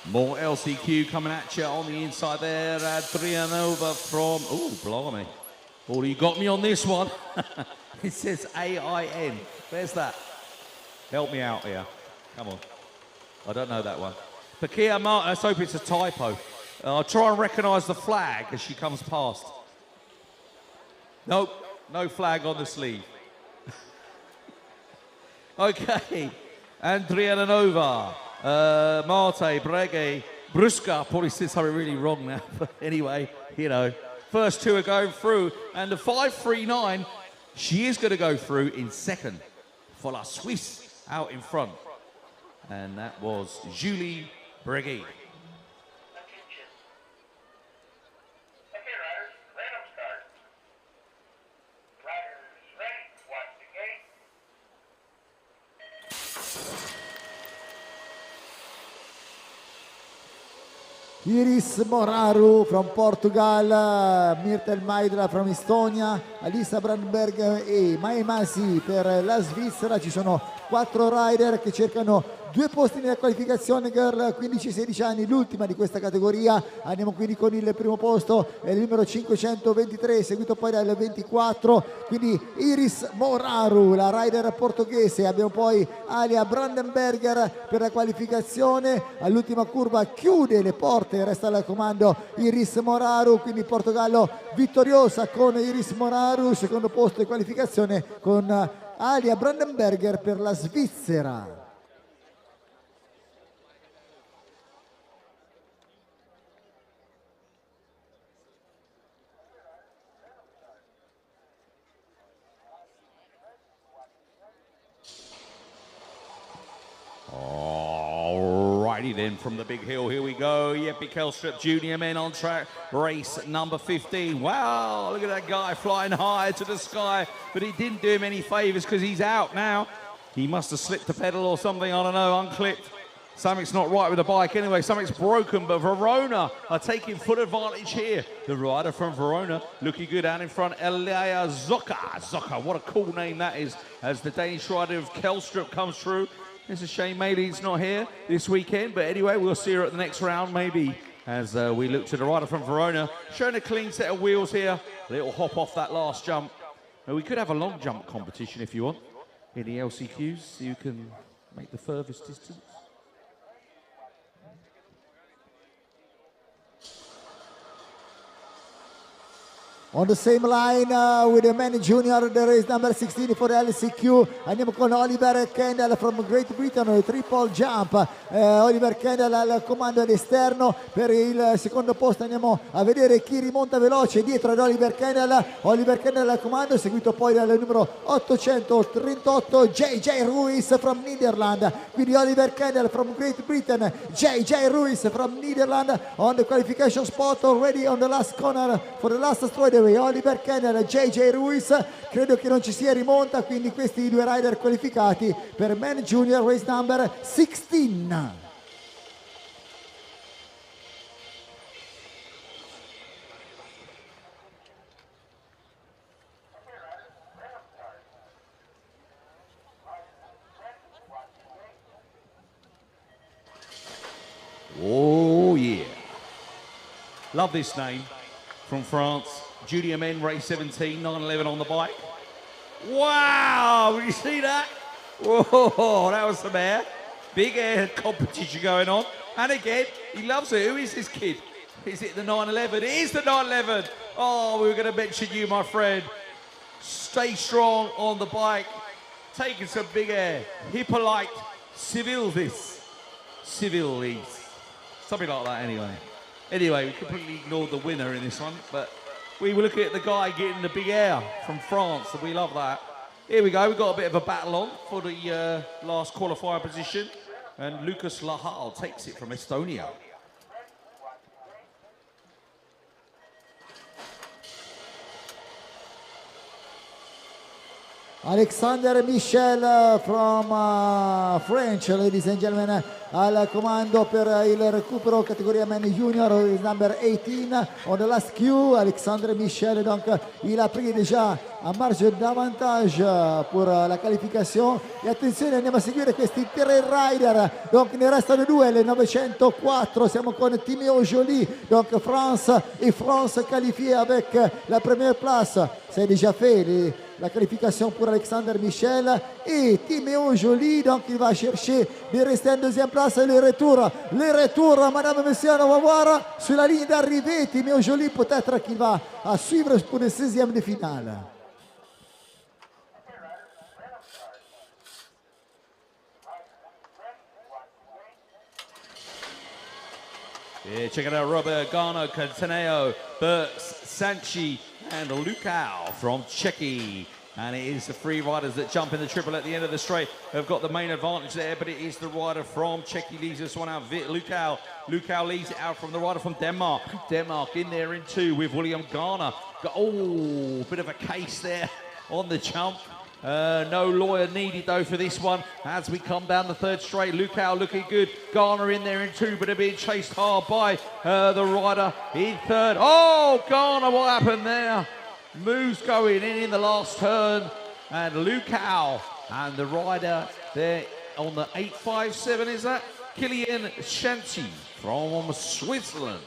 More LCQ coming at you on the inside there. Adrianova from... Oh, blimey. Oh, you got me on this one. It says AIN. Where's that? Help me out here. Come on. I don't know that one. Pakia Martin, let's hope it's a typo. I'll try and recognise the flag as she comes past. Nope, no flag on the sleeve. Okay, Andrianova, Marte, Brege, Brusca, probably said something really wrong now, but anyway, you know. First 2 are going through, and the 5.39, she is going to go through in second for La Suisse out in front. And that was Julie Brege. Iris Moraru from Portugal, Myrtle Maidra from Estonia, Alissa Brandenberg e Mai Masi per la Svizzera. Ci sono 4 rider che cercano 2 posti nella qualificazione girl 15-16 anni, l'ultima di questa categoria. Andiamo quindi con il primo posto, è il numero 523, seguito poi dal 24, quindi Iris Moraru, la rider portoghese. Abbiamo poi Alia Brandenberger per la qualificazione, all'ultima curva chiude le porte, resta al comando Iris Moraru, quindi Portogallo vittoriosa con Iris Moraru, secondo posto di qualificazione con Alia Brandenberger per la Svizzera. Alrighty then, from the big hill, here we go. Jeppe Kelstrup, junior men on track, race number 15. Wow, look at that guy flying high to the sky, but it didn't do him any favours because he's out now. He must have slipped the pedal or something, I don't know, unclipped. Something's not right with the bike anyway, something's broken, but Verona are taking full advantage here. The rider from Verona looking good out in front, Elia Zocca. Zocca, what a cool name that is, as the Danish rider of Kelstrup comes through. It's a shame Maylie's not here this weekend, but anyway, we'll see her at the next round maybe, as we look to the rider from Verona. Showing a clean set of wheels here, a little hop off that last jump. Now, we could have a long jump competition if you want in the LCQs, so you can make the furthest distance. On the same line with the men junior, the race number 16 for LCQ. Andiamo con Oliver Kendall from Great Britain, triple jump. Oliver Kendall al comando all'esterno per il secondo posto. Andiamo a vedere chi rimonta veloce dietro ad Oliver Kendall. Oliver Kendall al comando, seguito poi dal numero 838 JJ Ruiz from Netherlands. Quindi Oliver Kendall from Great Britain, JJ Ruiz from Netherlands on the qualification spot, already on the last corner for the last straightaway. Oliver Kendall, JJ Ruiz, credo che non ci sia rimonta, quindi questi 2 rider qualificati per Men Junior race number 16. Oh yeah, love this name from France. Junior men, race 17, 911 on the bike. Wow, did you see that? Whoa, that was some air. Big air competition going on. And again, he loves it. Who is this kid? Is it the 911? It is the 911. Oh, we were going to mention you, my friend. Stay strong on the bike. Taking some big air. Hippolyte Civilis. Civilis. Something like that anyway. Anyway, we completely ignored the winner in this one, but We were looking at the guy getting the big air from France, and we love that. Here we go, we've got a bit of a battle on for the last qualifier position, and Lucas Lahal takes it from Estonia. Alexander Michel from French, ladies and gentlemen, al comando per il recupero categoria Men Junior, is number 18 on the last queue. Alexandre Michel, donc il a pris déjà un marge d'avantage pour la qualification. E attenzione, andiamo a seguire questi tre rider, donc ne restano due, le 904, siamo con Timéo Joly, donc France, et France qualifiée avec la première place. C'est déjà fait la qualification pour Alexander Michel et Timéo Joly, donc il va chercher de rester en deuxième place. Le retour, madame et messieurs, on va voir sur la ligne d'arrivée Timéo Joly, peut-être qu'il va suivre pour le 16e de finale. Yeah, check it out, Robert, Garno, Cantaneo, Burks, Sanchi, and Lukau from Czechia. And it is the three riders that jump in the triple at the end of the straight have got the main advantage there, but it is the rider from Czechia leads this one out. Lukau leads it out from the rider from Denmark. Denmark in there in two with William Garner. Oh, bit of a case there on the jump. No lawyer needed though for this one as we come down the third straight. Lukau looking good. Garner in there in two, but they're being chased hard by the rider in third. Oh, Garner, what happened there? Moves going in the last turn, and Lukau and the rider there on the 857, is that? Kilian Shanti from Switzerland.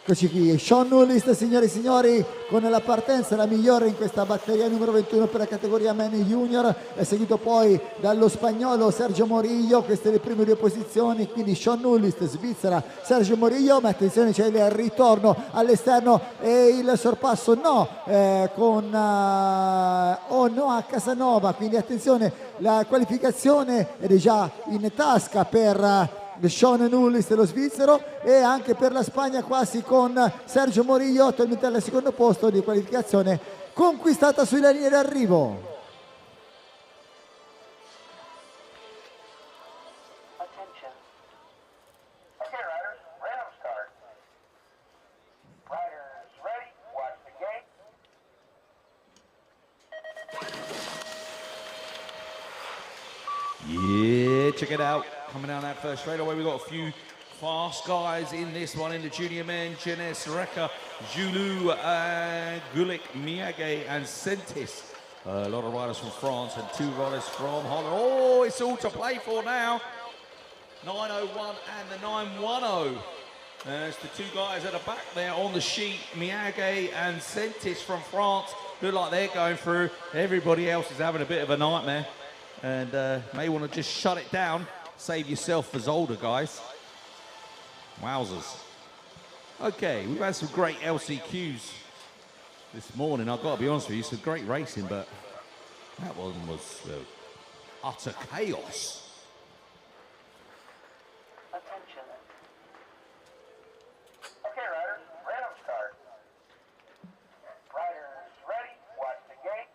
Eccoci qui, Sean Nullis, signore e signori, con la partenza la migliore in questa batteria numero 21 per la categoria Men Junior, è seguito poi dallo spagnolo Sergio Morillo. Queste le prime due posizioni, quindi Sean Nullis, Svizzera, Sergio Morillo, ma attenzione, c'è il ritorno all'esterno e il sorpasso con Noah Casanova, quindi attenzione, la qualificazione è già in tasca per Sean Nullis, lo svizzero, e anche per la Spagna quasi con Sergio Morillo attualmente al secondo posto di qualificazione conquistata sulla linea d'arrivo. Attention. Okay, riders, random start. Riders ready, watch the gate. Yeah, check it out. Coming down that first straightaway, we've got a few fast guys in this one in the junior men. Jeunesse, Reka, Joulou, Gulik, Miyage, and Sentis. A lot of riders from France and two riders from Holland. Oh, it's all to play for now. 901 and the 910. There's the two guys at the back there on the sheet. Miyage and Sentis from France. Look like they're going through. Everybody else is having a bit of a nightmare. And may want to just shut it down. Save yourself for Zolder, guys. Wowzers. Okay, we've had some great LCQs this morning. I've got to be honest with you, some great racing, but that one was utter chaos. Attention. Okay, riders, random start. Riders ready, watch the gate.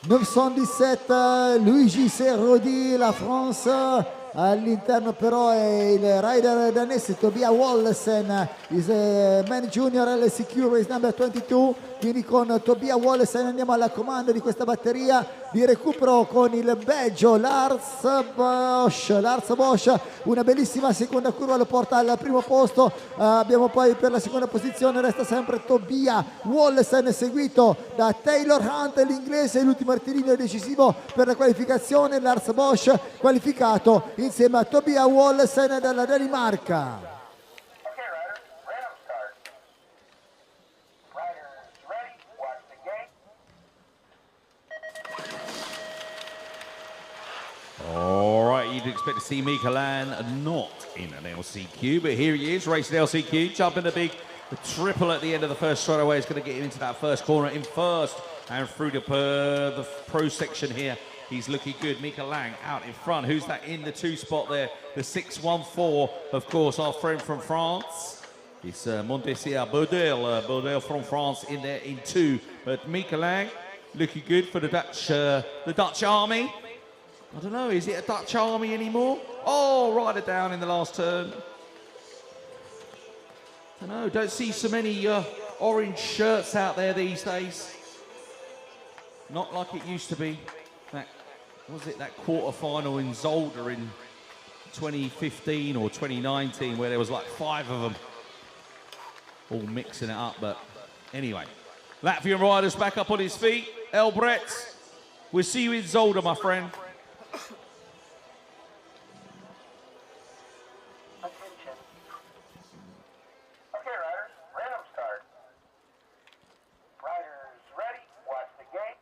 917, Luigi Serrodi, la France. All'interno però è il rider danese Tobias Wallesen, is a Man Junior LCQ race number 22. Quindi con Tobias Wallesen andiamo alla comando di questa batteria di recupero con il belgio Lars Bosch. Una bellissima seconda curva lo porta al primo posto. Abbiamo poi per la seconda posizione resta sempre Tobias Wallesen, seguito da Taylor Hunt, l'inglese, l'ultimo rettilineo decisivo per la qualificazione. Lars Bosch qualificato insieme a Tobias Wallesen dalla Danimarca. Okay, riders, random start. Riders ready, watch the gate. All right, you'd expect expect to see Mikalan not in an LCQ, but here he is, racing LCQ, jumping the big triple at the end of the first straight away. Is going to get him into that first corner in first, and through the pro section here. He's looking good. Mika Lang out in front. Who's that in the 2 spot there? The 614, of course, our friend from France. It's Montessier Baudel from France in there in 2. But Mika Lang looking good for the Dutch army. I don't know, is it a Dutch army anymore? Oh, rider down in the last turn. I don't know, don't see so many orange shirts out there these days. Not like it used to be. That quarter-final in Zolder in 2015 or 2019 where there was like 5 of them all mixing it up. But anyway, Latvian rider's back up on his feet. Elbret, we'll see you in Zolder, my friend. Attention. Okay, riders, random start. Riders ready, watch the gate.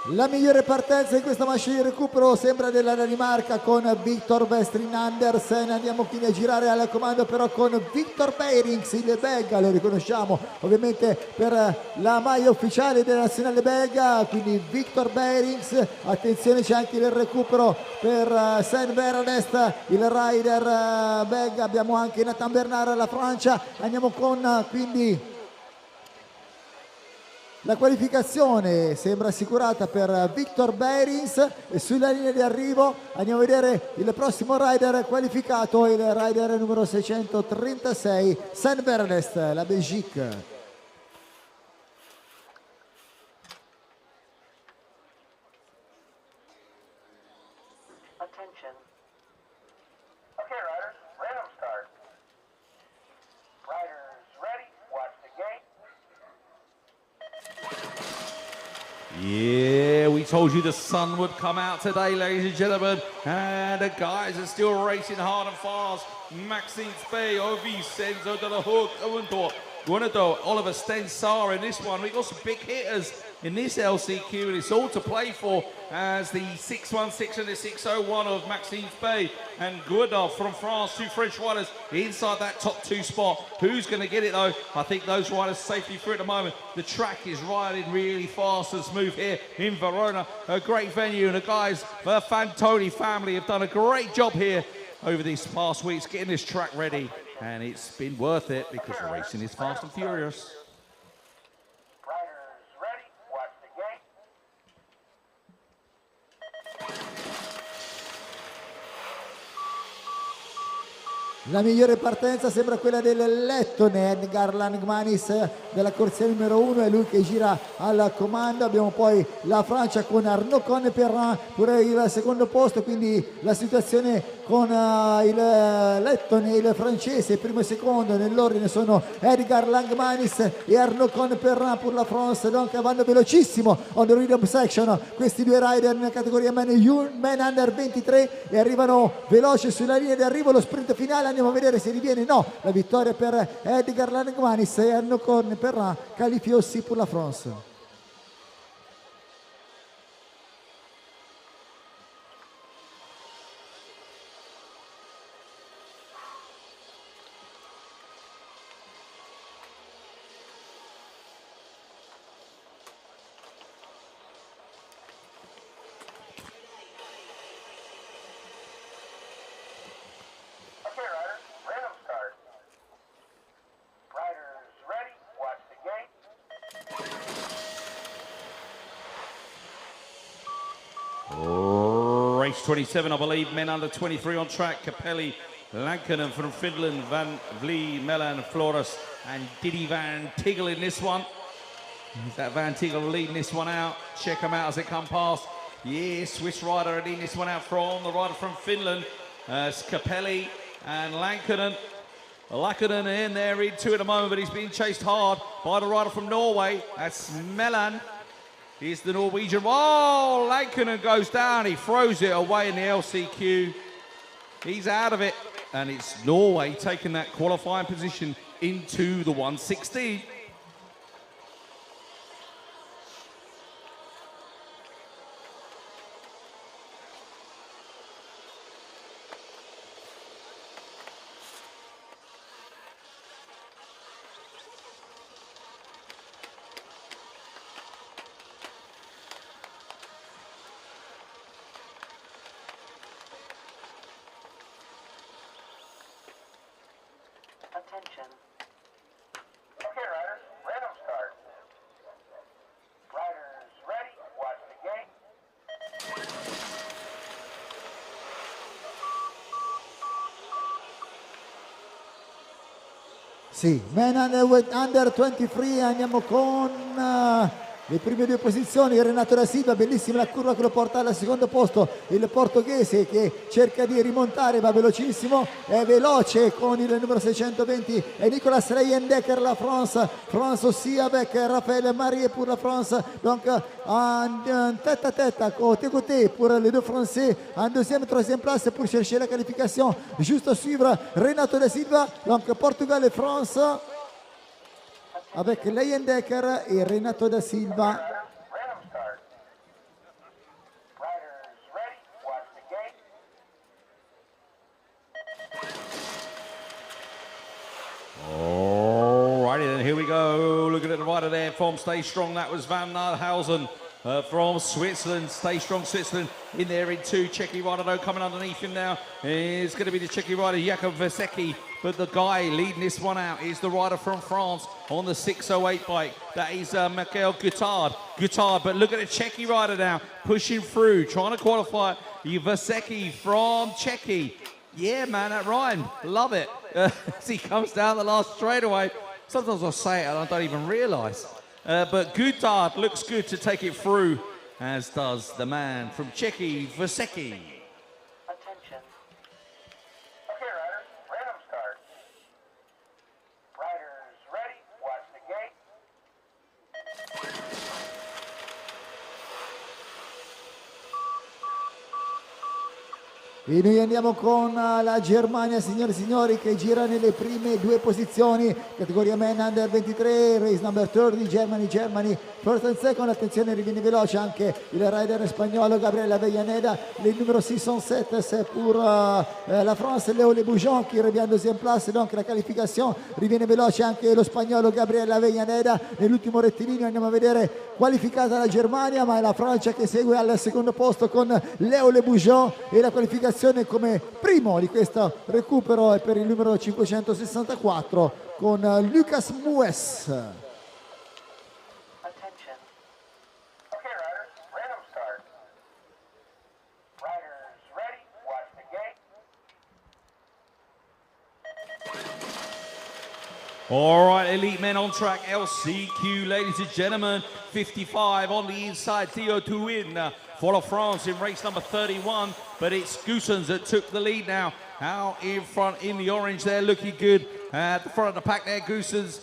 La migliore partenza in questa machine di recupero sembra della Danimarca con Victor Westrin Andersen. Andiamo quindi a girare al comando però con Victor Beirings, il belga, lo riconosciamo ovviamente per la maglia ufficiale della nazionale belga, quindi Victor Beirings. Attenzione, c'è anche il recupero per Saint Bernest, il rider belga. Abbiamo anche Nathan Bernard, la Francia. Andiamo con quindi la qualificazione sembra assicurata per Victor Beirings e sulla linea di arrivo andiamo a vedere il prossimo rider qualificato, il rider numero 636, Saint Bernest, la Belgique. Attention. Okay, riders, random start. Riders ready, watch the gate. Yeah, we told you the sun would come out today, ladies and gentlemen. And the guys are still racing hard and fast. Maxime Spey, Ovi, Senzo de la Hook, Guanado, Oliver Stensar in this one. We've got some big hitters in this LCQ, and it's all to play for as the 616 and the 601 of Maxime Spey and Guadov from France, 2 French riders inside that top 2 spot. Who's going to get it though? I think those riders safely through at the moment. The track is riding really fast and smooth here in Verona, a great venue, and the guys, the Fantoni family, have done a great job here over these past weeks getting this track ready, and it's been worth it because the racing is fast and furious. Riders ready, watch the gate. La migliore partenza sembra quella del lettone Edgar Langmanis della corsia numero 1, è lui che gira al comando. Abbiamo poi la Francia con Arnaud Conne-Perrin pure il secondo posto, quindi la situazione con il lettone, il francese, primo e secondo nell'ordine sono Edgar Langmanis e Arnaud Conne-Perrin per la France, donc vanno velocissimo on the rhythm section questi 2 rider nella categoria men under 23 e arrivano veloci sulla linea di arrivo. Lo sprint finale, andiamo a vedere se riviene. No, la vittoria per Edgar Langmanis e Arnaud Conne-Perrin, qualifié aussi pour la France. Okay, riders, random start. Riders ready, watch the gate. Race 27, I believe, men under 23 on track. Capelli, Lankinen from Finland, Van Vlie, Melan, Flores, and Diddy Van Tigel in this one. Is that Van Tigel leading this one out? Check them out as they come past. Yeah, Swiss rider leading this one out from the rider from Finland. It's Capelli and Lankinen. Lankinen in there in 2 at the moment, but he's being chased hard by the rider from Norway. That's Melan. Here's the Norwegian. Oh, Lankinen goes down. He throws it away in the LCQ. He's out of it. And it's Norway taking that qualifying position into the 116. Attention. Okay, riders, random start. Riders ready, watch the gate. Sì, men under 23, andiamo con le prime due posizioni. Renato da Silva, bellissima la curva che lo porta al secondo posto, il portoghese che cerca di rimontare, va velocissimo, è veloce con il numero 620 e Nicolas Leyendecker, la France aussi avec Raphaël Marie pour la France, donc en tête à tête, côté à côté pour les deux Français, en deuxième, troisième place pour chercher la qualification, juste à suivre Renato da Silva, donc Portugal et France avec Leyendecker et Renato da Silva. Random start. Riders ready, watch the gate. Alrighty then, here we go. Looking at the rider there from Stay Strong. That was Van Nalhausen from Switzerland. Stay Strong Switzerland in there in two. Czechy rider though coming underneath him now is going to be the Czechy rider Jakub Vesecki. But the guy leading this one out is the rider from France on the 608 bike. That is Michael Guttard. But look at the Czechy rider now pushing through, trying to qualify. Vesecki from Czechy. Yeah, man, that rhymed. Love it. As he comes down the last straightaway. Sometimes I'll say it and I don't even realise. But Guttard looks good to take it through, as does the man from Czechy, Vesecki. Attention. Okay, riders, random start. Riders ready, watch the gate. E noi andiamo con la Germania, signore e signori, che gira nelle prime due posizioni, categoria men under 23, race number 30, Germany, first and second. Attenzione, riviene veloce anche il rider spagnolo Gabriel Avellaneda, le numero 607, c'est pour la France, Léo Le Boujon qui revient deuxième place, donc la qualification, riviene veloce anche lo spagnolo Gabriel Avellaneda, nell'ultimo rettilineo andiamo a vedere qualificata la Germania, ma è la Francia che segue al secondo posto con Léo Le Boujon, e la qualificazione come primo di questo recupero è per il numero 564 con Lucas Mues. Attention. Okay, riders, random start. Riders ready, watch the gate. All right, elite men on track, LCQ, ladies and gentlemen, 55 on the inside, Theo to win for France in race number 31, but it's Goossens that took the lead now, out in front in the orange there, looking good at the front of the pack there, Goossens,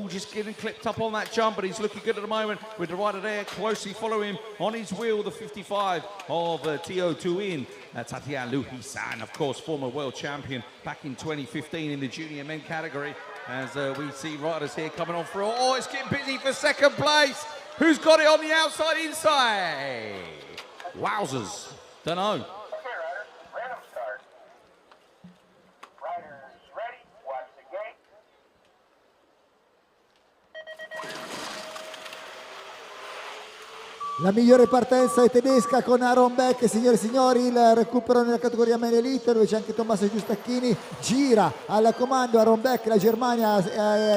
just getting clipped up on that jump, but he's looking good at the moment with the rider there, closely following him on his wheel, the 55 of Theo Tuin, Tatiana Luhisan, of course, former world champion back in 2015 in the junior men category. As we see riders here coming on through. Oh, it's getting busy for second place. Who's got it on the outside, inside? Wowzers. Don't know. Okay, riders, random start. Riders ready, watch the gate. La migliore partenza è tedesca con Aaron Beck, signore e signori, il recupero nella categoria Men Elite dove c'è anche Tommaso Giustacchini, gira al comando Aaron Beck, la Germania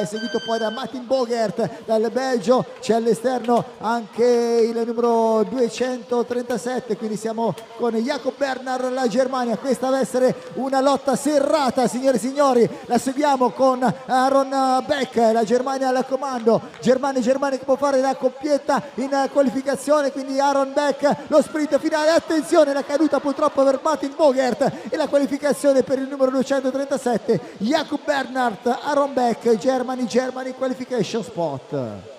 è seguito poi da Martin Bogert dal Belgio, c'è all'esterno anche il numero 237, quindi siamo con Jakob Bernard, la Germania. Questa deve essere una lotta serrata, signore e signori, la seguiamo con Aaron Beck, la Germania al comando, Germania che può fare la coppietta in qualificazione, quindi Aaron Beck, lo sprint finale, attenzione la caduta purtroppo per Martin Bogert e la qualificazione per il numero 237 Jakob Bernard, Aaron Beck, Germany qualification spot.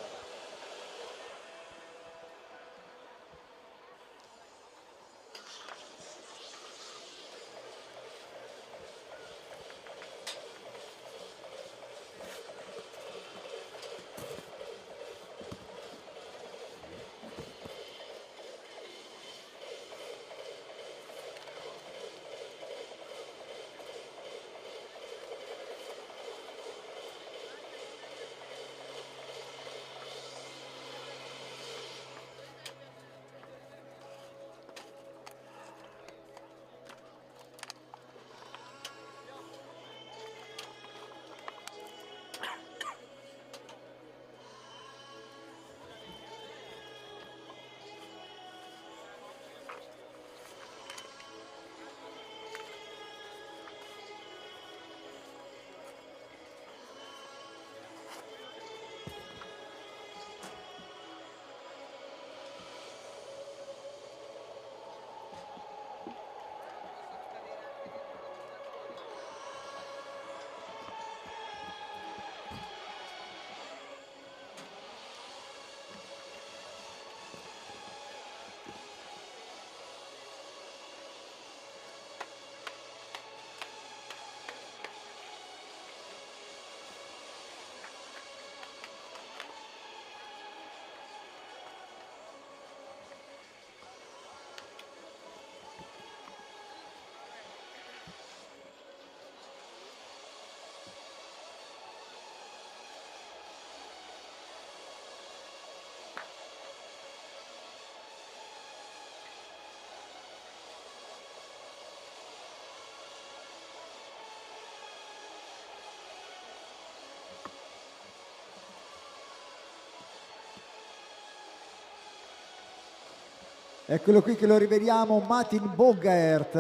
Eccolo qui che lo rivediamo, Martin Bogaert.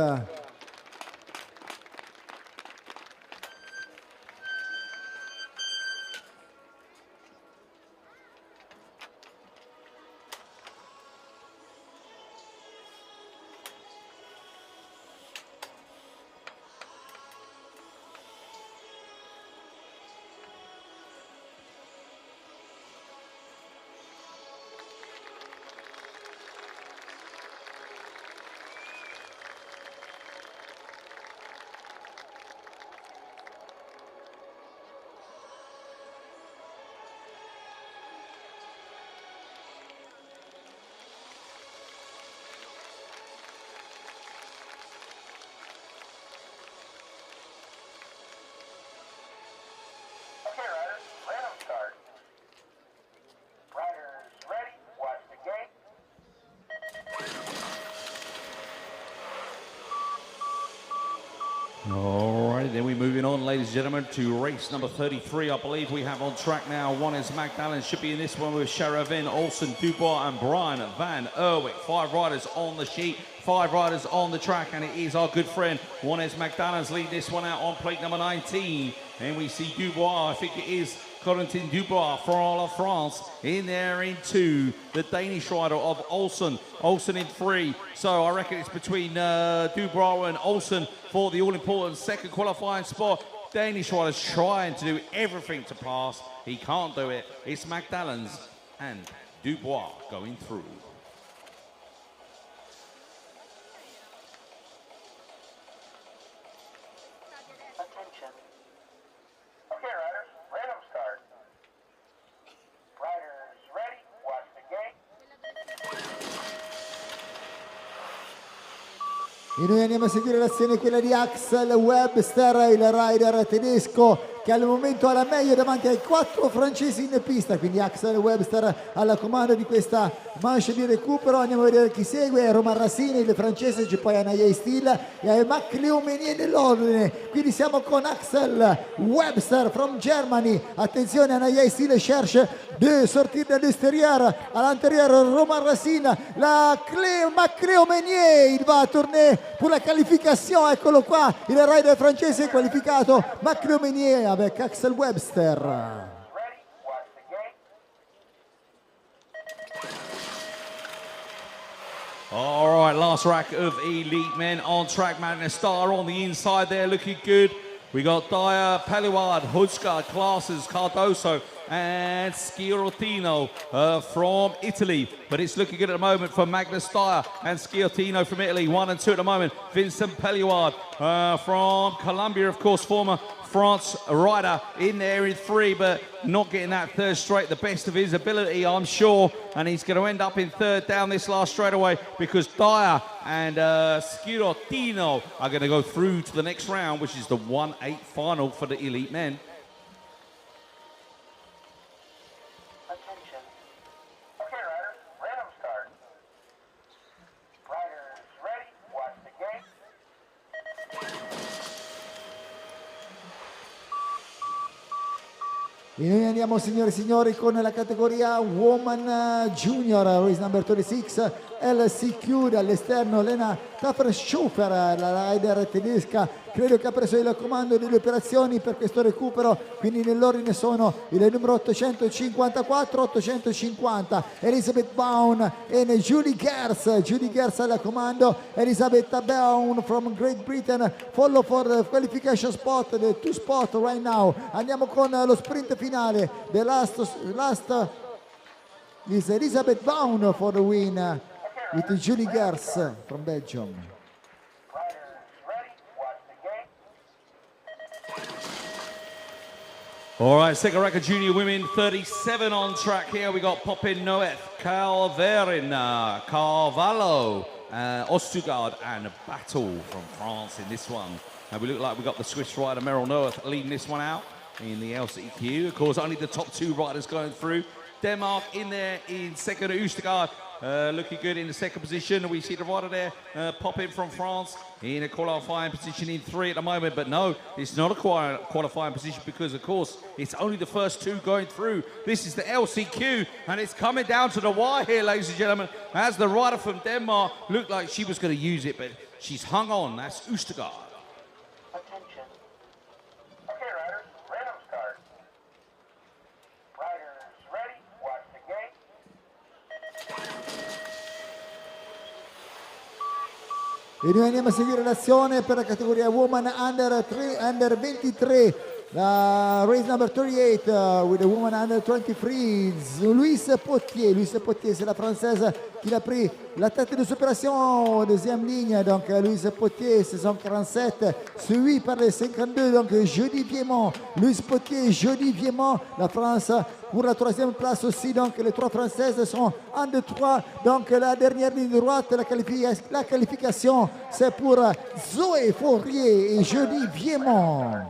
Okay, riders, random start. Riders ready, watch the gate. Alright, then we're moving on, ladies and gentlemen, to race number 33. I believe we have on track now. One is Magdalen, should be in this one with Sharavin, Olsen, Dubois, and Brian Van Erwick. 5 riders on the sheet, 5 riders on the track, and it is our good friend One is Magdalen's lead this one out on plate number 19. And we see Dubois, I think it is Corentin Dubois for all of France in there in 2. The Danish rider of Olsen. Olsen in 3. So I reckon it's between Dubois and Olsen for the all-important second qualifying spot. Danish rider's trying to do everything to pass. He can't do it. It's Magdalen's and Dubois going through. Attention. Okay, riders, random start. Riders ready, watch the gate. E noi andiamo a seguire l'azione, quella di Axel Webster, il rider tedesco che al momento ha la meglio davanti ai 4 francesi in pista, quindi Axel Webster alla comando di questa manche di recupero. Andiamo a vedere chi segue: Romain Rassini, il francese, c'è poi Anaïs Steele e Macleo Menier nell'ordine. Quindi siamo con Axel Webster from Germany. Attenzione, Anaïs Steele cherche de sortir de l'extérieur, à l'intérieur Romain Rassine, Macleo Menier, il va a tourner pour la qualification. Eccolo qua, il rider francese qualificato, Macleo Menier avec Axel Webster. Ready, watch the gate. All right, last rack of elite men on track. Magnus Star on the inside there, looking good. We got Dyer, Pelliward, Hudska, Classes, Cardoso, and Schiottino from Italy. But it's looking good at the moment for Magnus Dyer and Schiottino from Italy. 1 and 2 at the moment. Vincent Pelliward from Colombia, of course, former France rider in there in 3, but not getting that third straight, the best of his ability, I'm sure. And he's going to end up in 3rd down this last straightaway because Dyer and Schiottino are going to go through to the next round, which is the 1/8 final for the elite men. Attention. Okay, riders, random start. Riders ready, watch the gate. E noi andiamo, signore e signori, con la categoria Woman Junior, race number 26, LCQ all'esterno, Lena Taffer-Schufer, la rider tedesca, credo che ha preso il comando delle operazioni per questo recupero, quindi nell'ordine sono il numero 854, 850, Elizabeth Baum e Julie Gers al comando, Elizabeth Baum from Great Britain, follow for the qualification spot, the 2 spot right now. Andiamo con lo sprint finale, the last is Elizabeth Baum for the win, with Julie Gers from Belgium. Riders ready, watch the gate. All right, second record junior women, 37 on track here. We got Popin Noeth, Calverin, Carvalho, Ostugard, and Battle from France in this one. And we look like we got the Swiss rider Meryl Noeth leading this one out in the LCQ. Of course, only the top 2 riders going through. Denmark in there in second, Ostugard. looking good in the second position. We see the rider there pop in from France in a qualifying position in 3 at the moment. But no, it's not a qualifying position because, of course, it's only the first 2 going through. This is the LCQ, and it's coming down to the wire here, ladies and gentlemen, as the rider from Denmark looked like she was going to use it, but she's hung on. That's Østegård. Attention. Okay, riders, random start. Riders ready, watch the gate. E noi andiamo a seguire l'azione per la categoria Woman Under 23. La race number 38 with the woman under 23, Louise Potier. Louise Potier, c'est la française qui l'a pris la tête de l'opération, deuxième ligne. Donc Louise Potier, saison 47, suivi par les 52, donc Jody Viemont. Louise Potier, Jody Viemont, la France pour la troisième place aussi. Donc les 3 françaises sont en 2-3. Donc la dernière ligne droite, la qualification, c'est pour Zoé Fourier et Jody Viemont.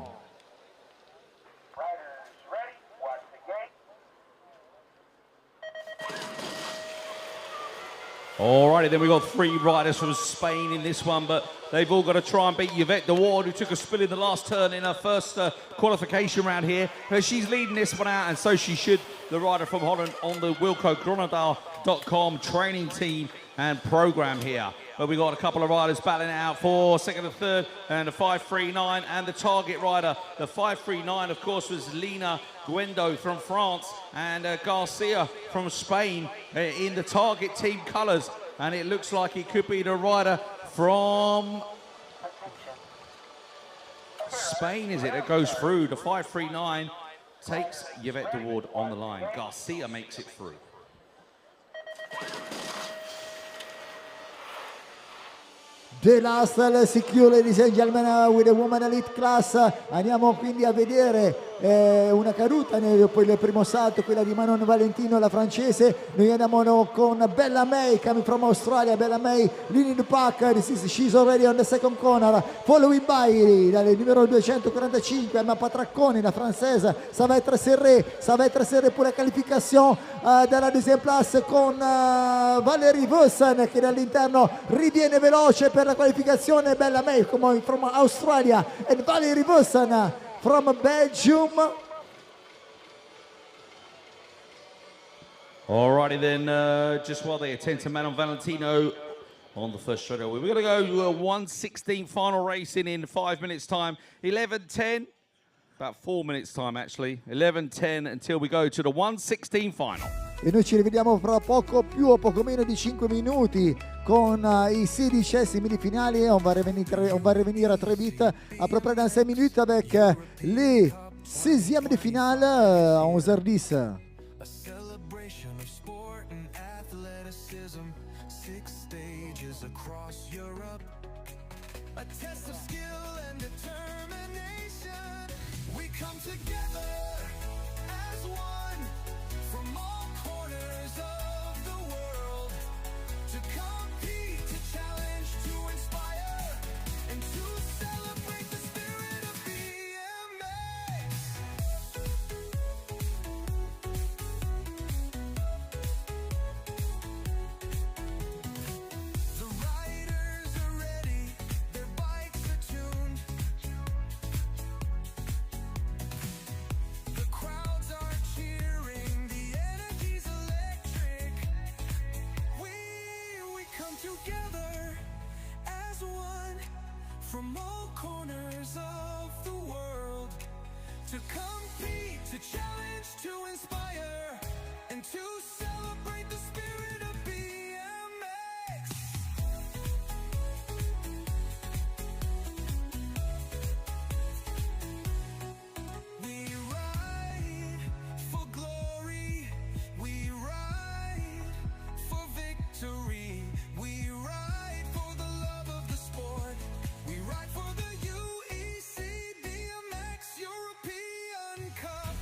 Alrighty, then we've got 3 riders from Spain in this one, but they've all got to try and beat Yvette de Ward, who took a spill in the last turn in her first qualification round here. She's leading this one out, and so she should, the rider from Holland, on the WilcoGronendahl.com training team and program here. But we've got a couple of riders battling it out for second and third, and the 539 and the target rider. The 539, of course, was Lina Guendo from France and Garcia from Spain in the target team colours. And it looks like it could be the rider from Spain, is it, that goes through. The 539 takes Yvette de Ward on the line. Garcia makes it through. The last LCQ, ladies and gentlemen, with the woman elite class. Andiamo quindi a vedere una caduta, poi il primo salto, quella di Manon Valentino, la francese. Noi andiamo con Bella May, coming from Australia. Bella May leading the pack. She's already on the second corner, following by dal numero 245 Emma Patracconi, la francese. Ça va être serré pour la qualification dalla deuxième place con Valérie Vossen che dall'interno riviene veloce per la qualificazione. Bella May from Australia and Valérie Vossen from Belgium. Alrighty then, just while they attend to Manon Valentino on the first straightaway, we're going to go to a 1:16 final racing in 5 minutes time. 11:10, about 4 minutes time actually. 11:10 until we go to the 1:16 final. E noi ci rivediamo fra poco più o poco meno di 5 minuti con i 16esimi di finale. On va revenir à très vite, à peu près dans 5 minutes avec les 16e de finale à 11h10. A celebration of sport and athleticism. 6 stages across Europe. A test of skill and determination. We come together as one from all corners of the world to compete, to challenge, to inspire, and to celebrate the spirit of BMX. The riders are ready, their bikes are tuned. The crowds are cheering, the energy's electric. We come together as one from all corners of the world to compete, to challenge, to inspire, and to celebrate the spirit of BMX. We ride for glory, we ride for victory, we ride for the love of the sport, we ride for the UEC BMX European Cup.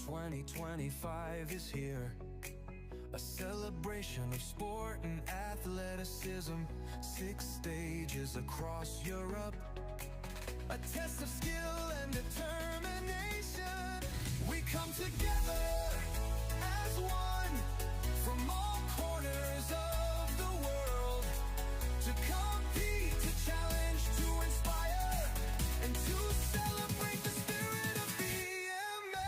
2025 is here. A celebration of sport and athleticism. 6 stages across Europe. A test of skill and determination. We come together as one from all corners of the world to compete, to challenge, to inspire, and to celebrate the spirit of BMX.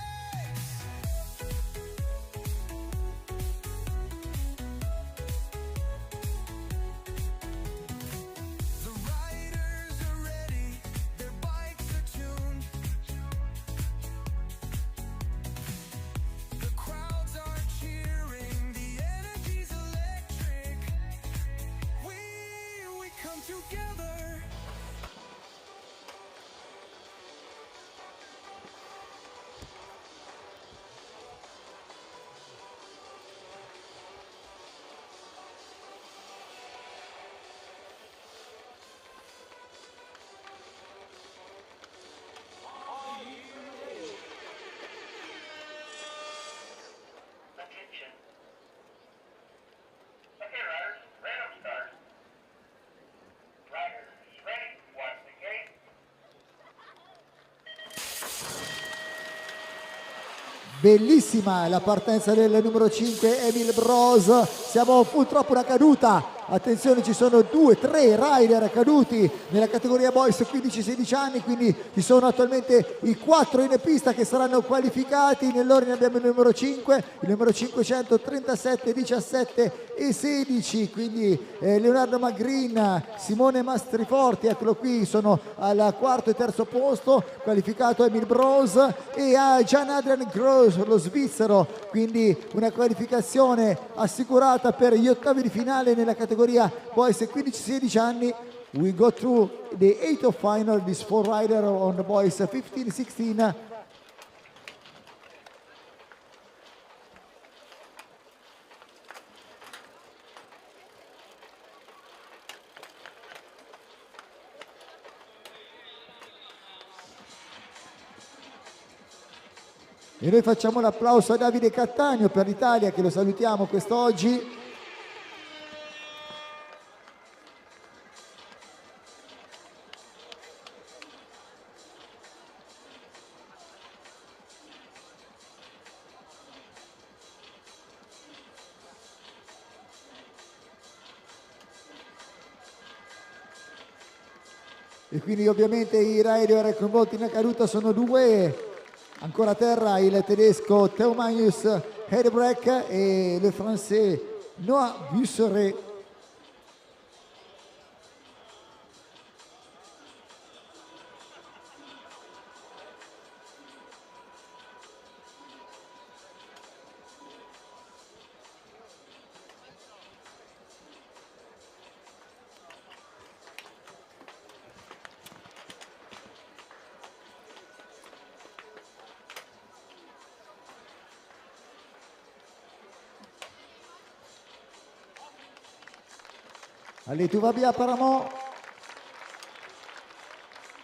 The riders are ready, their bikes are tuned. The crowds are cheering, the energy's electric. We come together. Attention. Okay, riders, random start. Riders ready, watch the gate. Bellissima la partenza del numero 5 Emil Bros. Siamo purtroppo una caduta. Attenzione, ci sono 2-3 rider caduti nella categoria boys 15-16 anni, quindi ci sono attualmente i 4 in pista che saranno qualificati. Nell'ordine abbiamo il numero 5, il numero 537, 17 e 16, quindi Leonardo Magrin, Simone Mastriforti, eccolo qui, sono al quarto e terzo posto, qualificato Emil Bros, e a Gian Adrian Gross, lo svizzero, quindi una qualificazione assicurata per gli ottavi di finale nella categoria boys 15-16 anni. We go through the 8 of final, this 4 rider on the boys 15-16. E noi facciamo l'applauso a Davide Cattaneo per l'Italia, che lo salutiamo quest'oggi. E quindi ovviamente i rider coinvolti nella caduta sono 2. Ancora a terra il tedesco Theomanius Hedebrecht e il francese Noah Busseret. Allez, tout va bien apparemment.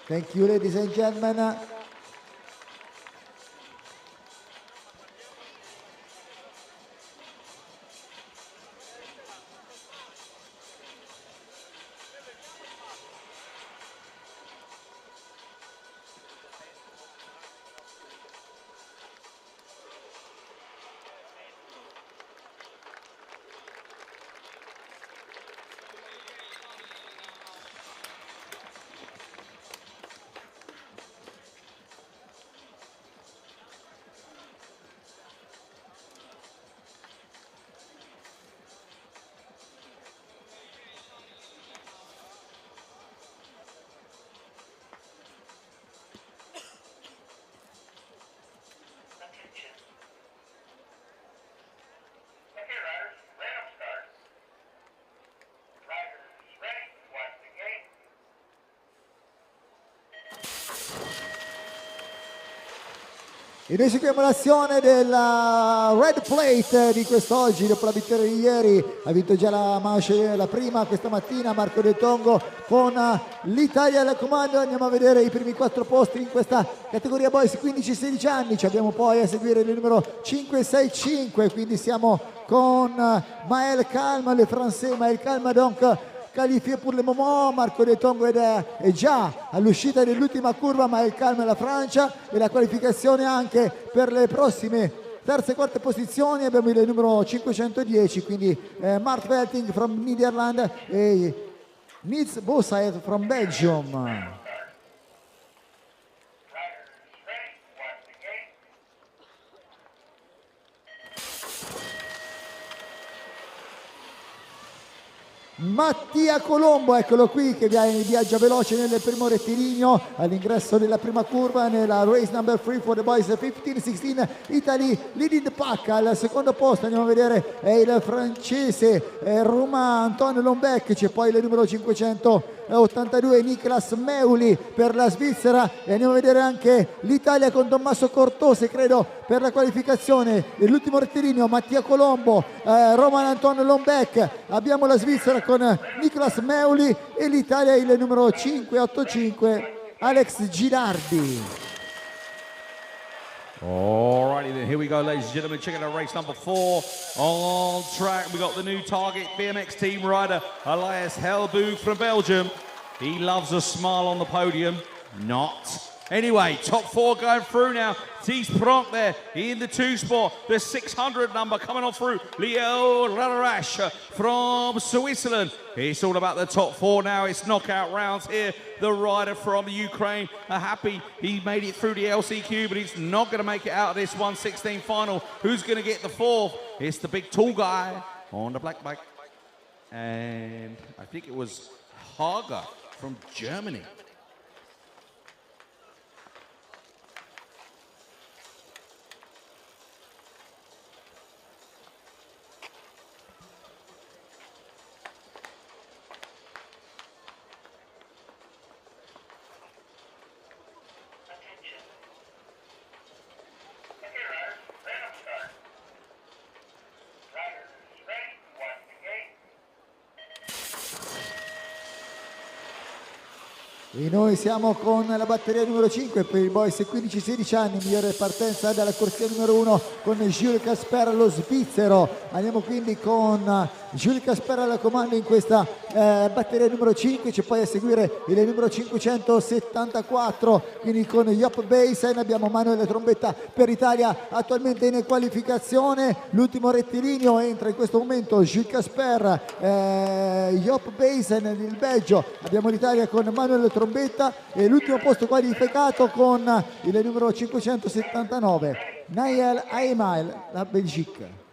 Thank you, ladies and gentlemen. E noi seguiamo l'azione della Red Plate di quest'oggi, dopo la vittoria di ieri. Ha vinto già la manche, la prima questa mattina, Marco Del Tongo con l'Italia al comando. Andiamo a vedere i primi 4 posti in questa categoria boys 15-16 anni. Ci abbiamo poi a seguire il numero 5-6-5, quindi siamo con Maël Calme, le français. Maël Calme donc qualifié pour le moment. Marco Del Tongo è già all'uscita dell'ultima curva, ma il calmo è la Francia, e la qualificazione anche per le prossime terze e quarte posizioni. Abbiamo il numero 510, quindi Mark Velting from Netherlands e Nils Bosaert from Belgium. Riders ready, watch the gate. Mattia Colombo, eccolo qui, che viaggia veloce nel primo rettilineo all'ingresso della prima curva nella race number 3 for the boys 15-16 Italy leading the pack. Al secondo posto andiamo a vedere è il francese Romain Antoine Lombec, c'è poi il numero 582 Niklas Meuli per la Svizzera, e andiamo a vedere anche l'Italia con Tommaso Cortose, credo, per la qualificazione dell'ultimo rettilineo. Mattia Colombo, Romain Antoine Lombec, abbiamo la Svizzera con Niklas Meuli e l'Italia il numero 585 Alex Girardi. Alrighty then, here we go, ladies and gentlemen. Checking out race number 4 on track. We got the new target BMX team rider, Elias Helboog from Belgium. He loves a smile on the podium. Not. Anyway, top 4 going through now. Thies Pronk there in the 2 spot. The 600 number coming on through. Leo Rarash from Switzerland. It's all about the top 4 now. It's knockout rounds here. The rider from the Ukraine are happy he made it through the LCQ, but he's not going to make it out of this 116 final. Who's going to get the 4th? It's the big tall guy on the black bike. And I think it was Hager from Germany. Attention. Okay, riders, random start. Riders ready, watch the gate. E noi siamo con la batteria numero 5 per i boys 15-16 anni, migliore partenza dalla corsia numero 1 con Jules Casper, lo svizzero. Andiamo quindi con Jules Casper al comando in questa batteria numero 5, c'è poi a seguire il numero 574, quindi con Job Beisen. Abbiamo Manuel Trombetta per Italia attualmente in qualificazione. L'ultimo rettilineo entra in questo momento Jules Casper, Job Beisen il Belgio. Abbiamo l'Italia con Manuel Trombetta e l'ultimo posto qualificato con il numero 579 Nael Aimail, la Belgique.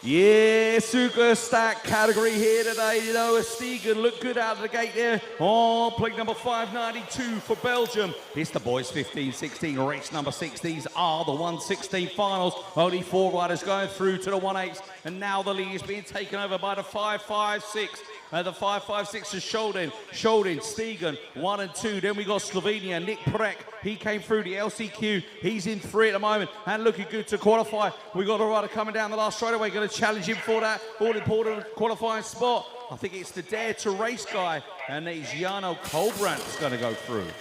Yeah, super stack category here today. Noah Stegen looked good out of the gate there. Oh, plate number 592 for Belgium. It's the boys 15-16, race number 6. These are the 116 finals. Only 4 riders going through to the 1/8, and now the lead is being taken over by the 556. The 556 is Schuldin, Stegen, 1 and 2. Then we got Slovenia, Nick Prek. He came through the LCQ. He's in 3 at the moment and looking good to qualify. We got a rider coming down the last straightaway, going to challenge him for that all-important qualifying spot. I think it's the Dare to Race guy, and it's Jarno Kolbrand that's going to go through.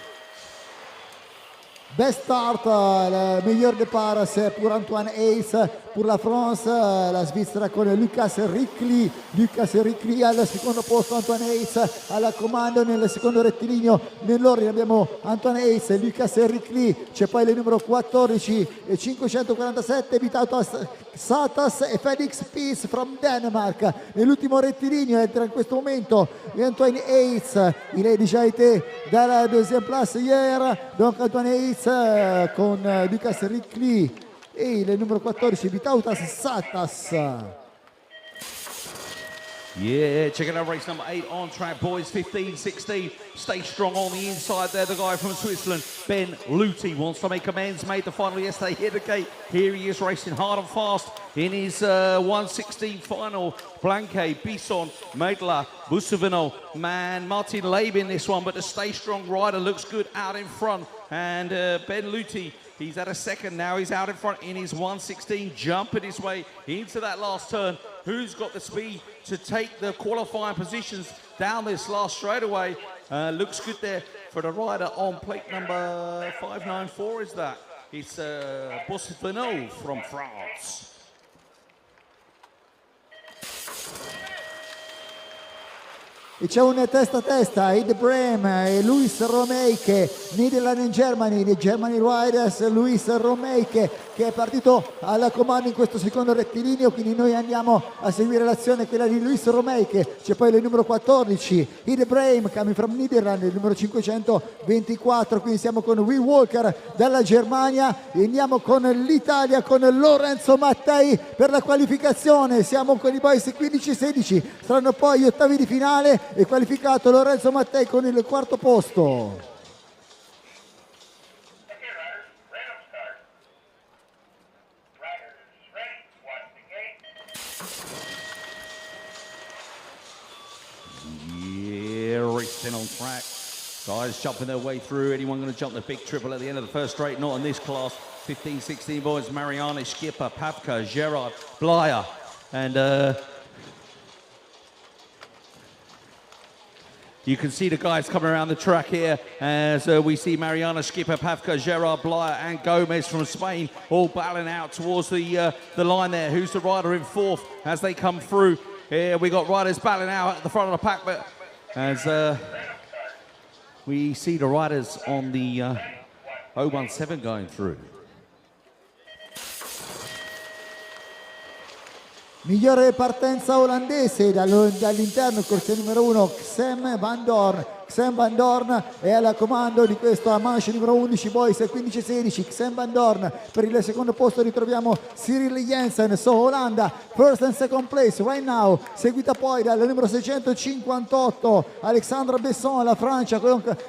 Best start, le meilleur départ, c'est pour Antoine Hayes, pour la France, la Svizzera con Lucas Ricli al secondo posto, Antoine Hayes al comando nel secondo rettilineo. Nell'ordine abbiamo Antoine Hayes, Lucas Ricli, c'è poi il numero 14 e 547 Vitautas Satas e Felix Peace from Denmark. Nell'ultimo rettilineo entra in questo momento Antoine Hayes, il a déjà été dans la deuxième place hier, donc Antoine Hayes con Lucas Ricli e il numero 14 Vitautas Satas. Yeah, checking out race number 8 on track, boys. 15-16. Stay strong on the inside there. The guy from Switzerland, Ben Luthi, wants to make amends. Made the final yesterday. Hit the gate. Here he is racing hard and fast in his 1:16 final. Blanque, Bisson, Maidla, Busavino, man, Martin Labin this one, but the Stay Strong rider looks good out in front. And Ben Luthi, he's at a second now. He's out in front in his 1:16, jumping his way into that last turn. Who's got the speed to take the qualifying positions down this last straightaway? Looks good there for the rider on plate number 594, is that? It's Busavino from France. E c'è un testa a testa, Ed Brem e Luis Romeike, Netherlands and Germany, the Germany Riders, Luis Romeike che è partito alla comando in questo secondo rettilineo, quindi noi andiamo a seguire l'azione, quella di Luis Romeike. C'è poi il numero 14, Ed Brem, coming from Netherlands, il numero 524, quindi siamo con Will Walker dalla Germania e andiamo con l'Italia, con Lorenzo Mattei per la qualificazione. Siamo con i boys 15-16, saranno poi gli ottavi di finale. È qualificato Lorenzo Mattei con il quarto posto. Okay, riders, random start. Riders ready, watch the gate. Yeah, racing on track. Guys jumping their way through. Anyone going to jump the big triple at the end of the first straight? Not in this class. 15-16 boys. Mariana, Skipper, Pavka, Gerard, Blyer. And you can see the guys coming around the track here as we see Mariana, Skipper, Pavka, Gerard, Blyer and Gomez from Spain all battling out towards the line there. Who's the rider in fourth as they come through? Here we got riders battling out at the front of the pack, but as we see the riders on the 017 going through. Migliore partenza olandese dall'interno, corsia numero 1 Xem Van Dorn. Xem Van Dorn è al comando di questo manche numero 11 boys 15-16. Xem Van Dorn per il secondo posto ritroviamo Cyril Jensen, so Olanda first and second place right now, seguita poi dal numero 658 Alexandre Besson, la Francia.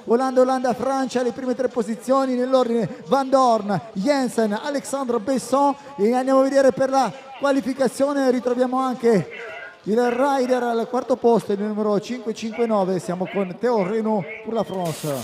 Olanda, Francia, le prime tre posizioni nell'ordine: Van Dorn, Jensen, Alexandre Besson. E andiamo a vedere per la qualificazione, ritroviamo anche il rider al quarto posto, il numero 559. Siamo con Théo Renaud per la France.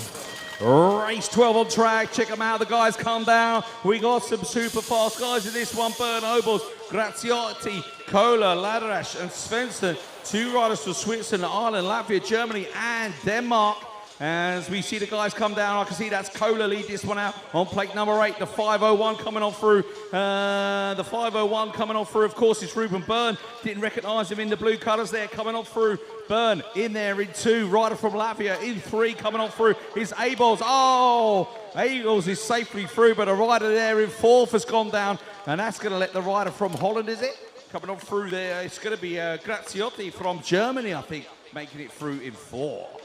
Race 12 on track. Check them out. The guys come down. We got some super fast guys in this one. Bern Obels, Graziotti, Kohler, Laderash and Svensson. Two riders from Switzerland, Ireland, Latvia, Germany and Denmark. As we see the guys come down, I can see that's Kohler lead this one out on plate number 8. The 501 coming on through. The 501 coming on through, of course, is Ruben Byrne. Didn't recognise him in the blue colours there. Coming on through, Byrne in there in 2. Rider from Latvia in 3. Coming on through is Abels. Oh, Abels is safely through, but a rider there in 4th has gone down. And that's going to let the rider from Holland, is it? Coming on through there. It's going to be Graziotti from Germany, I think, making it through in 4.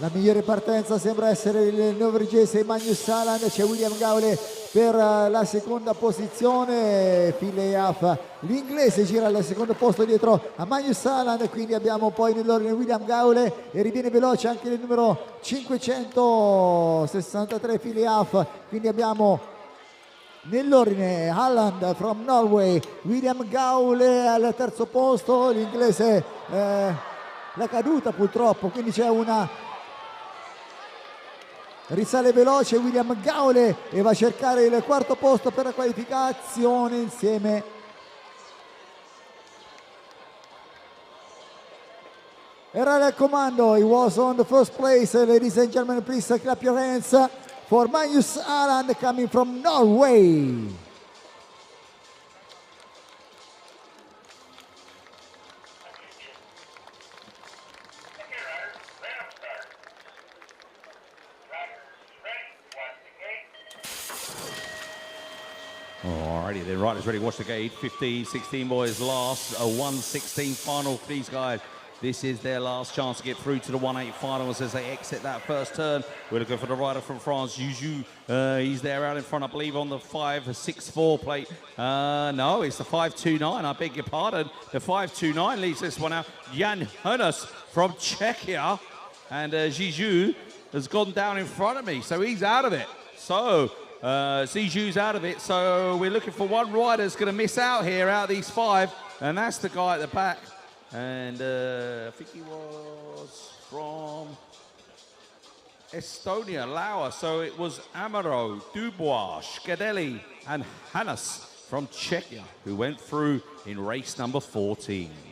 La migliore partenza sembra essere il norvegese Magnus Saland, c'è William Gaule per la seconda posizione, Phil l'inglese gira al secondo posto dietro a Magnus Saland, quindi abbiamo poi nell'ordine William Gaule e riviene veloce anche il numero 563 Phil, quindi abbiamo nell'ordine Halland from Norway, William Gaule al terzo posto, l'inglese la caduta purtroppo, quindi c'è una risale veloce William Gaule e va a cercare il quarto posto per la qualificazione insieme era al comando. He was on the first place, ladies and gentlemen, please clap your hands for Magnus Halland coming from Norway. Alrighty then, riders ready, watch the gate. 15, 16 boys last, a 1:16 final for these guys. This is their last chance to get through to the 1:8 finals as they exit that first turn. We're looking for the rider from France, Juju. He's there out in front, I believe, on the 5.64 plate. No, it's the 5.29, I beg your pardon. The 5.29 leads this one out. Jan Hunus from Czechia. And Juju has gone down in front of me, so he's out of it. So, Ziju's out of it, so we're looking for one rider that's going to miss out here out of these five, and that's the guy at the back. And I think he was from Estonia, Laura, so it was Amaro, Dubois, Scadelli, and Hannes from Czechia who went through in race number 14.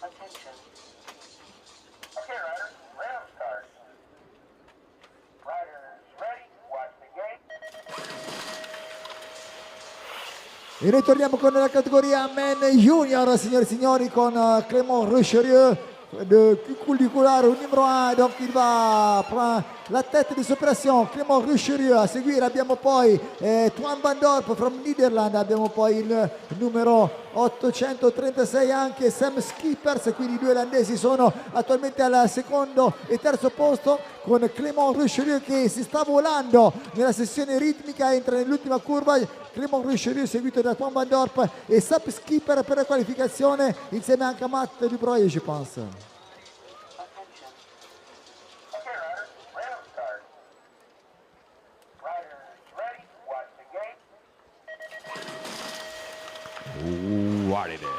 Attention. Okay, riders, round start. Riders ready, watch the gate. E noi torniamo con la categoria Men Junior, signore e signori, con Clément Richelieu de Culicular, numero 1, donc il va prendre la tête des opérations. Clément Richelieu, a seguire abbiamo poi Twan Van Dorp from Netherlands, abbiamo poi il numero 836 anche Sam Skippers, quindi i due olandesi sono attualmente al secondo e terzo posto, con Clément Richelieu che si sta volando nella sessione ritmica, entra nell'ultima curva. Clément Richelieu seguito da Twan Van Dorp e Sam Skipper per la qualificazione insieme anche a Matt Dubreuil, je pense. Attention. Okay, riders, round start. Riders ready, watch the gate. Righty there.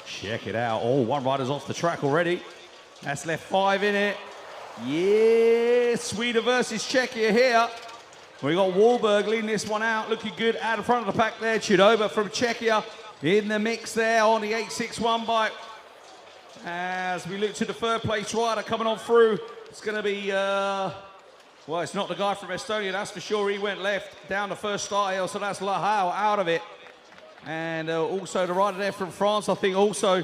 Check it out. Oh, one rider's off the track already. That's left 5 in it. Yeah, Sweden versus Czechia here. We got Wahlberg leading this one out, looking good out in front of the pack there. Chidova from Czechia in the mix there on the 861 bike. As we look to the third place rider coming on through, it's going to be, well, it's not the guy from Estonia, that's for sure. He went left down the first start hill, so that's Lahau out of it. And also the rider there from France, I think also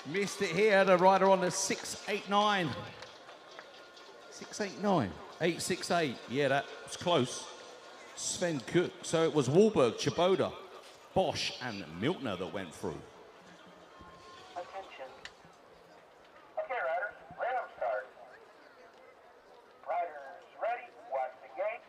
missed it here, the rider on the 689. 689. 868, yeah, that was close. Sven Cook, so it was Wahlberg, Chaboda, Bosch, and Miltner that went through. Attention. Okay, riders, round start. Riders ready, watch the gate.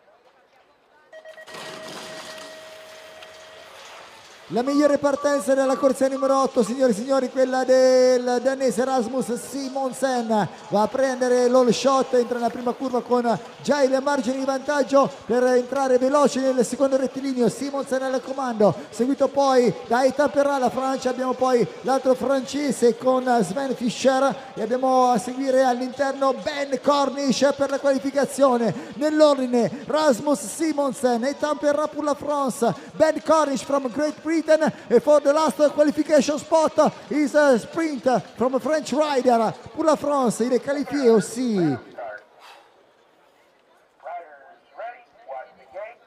La migliore partenza della corsia numero 8, signori e signori, quella del danese Rasmus Simonsen. Va a prendere l'all shot, entra nella prima curva con già il margine di vantaggio per entrare veloce nel secondo rettilineo. Simonsen al comando, seguito poi da Ethan Perrin, la Francia. Abbiamo poi l'altro francese con Sven Fischer e abbiamo a seguire all'interno Ben Cornish per la qualificazione. Nell'ordine Rasmus Simonsen, Ethan Perrin pour la France, Ben Cornish from Great Britain. And for the last qualification spot is a sprint from a French rider pour la France. Il est qualifié aussi. Riders ready, watch the gate.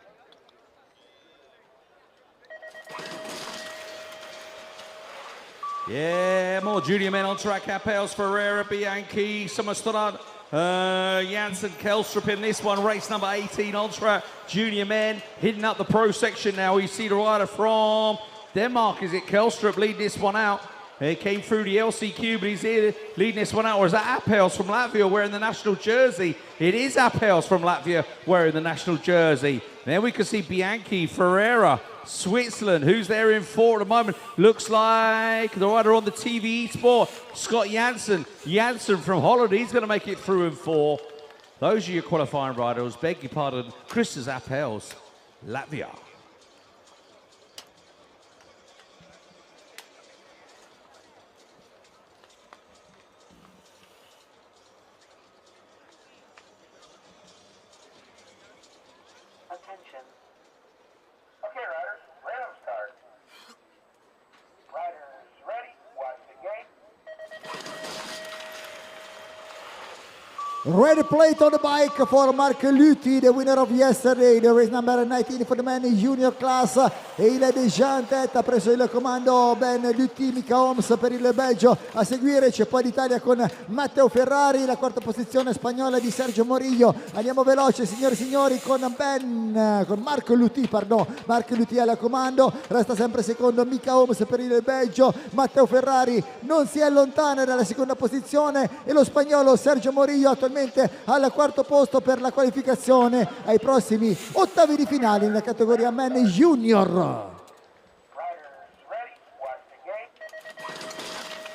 Yeah, more junior men on track. Appels, Ferreira, Bianchi, Sommerstad, Janssen, Kelstrup in this one. Race number 18 on track. Junior men hitting up the pro section now. We see the rider from Denmark. Is it Kelstrup leading this one out? He came through the LCQ, but he's here leading this one out. Or is that Appels from Latvia wearing the national jersey? It is Appels from Latvia wearing the national jersey. Then we can see Bianchi, Ferreira, Switzerland. Who's there in four at the moment? Looks like the rider on the TV Sport, Scott Janssen. Janssen from Holland, he's going to make it through in four. Those are your qualifying riders. Beg your pardon, Christos Appels, Latvia. Attention. Okay, riders, random start. Riders ready, watch the gate. Ready plate on the bike for Mark Luthi, the winner of yesterday, the race number 19 for the men junior class. E il è già in testa, ha preso il comando Ben Luthi, Mika Holmes per il Belgio. A seguire c'è poi l'Italia con Matteo Ferrari, la quarta posizione spagnola di Sergio Morillo. Andiamo veloce, signori e signori, con Mark Luthi, Mark Luthi al comando. Resta sempre secondo Mika Holmes per il Belgio. Matteo Ferrari non si allontana dalla seconda posizione e lo spagnolo Sergio Morillo attualmente al quarto posto per la qualificazione ai prossimi ottavi di finale nella categoria Men Junior. Riders ready, watch the gate.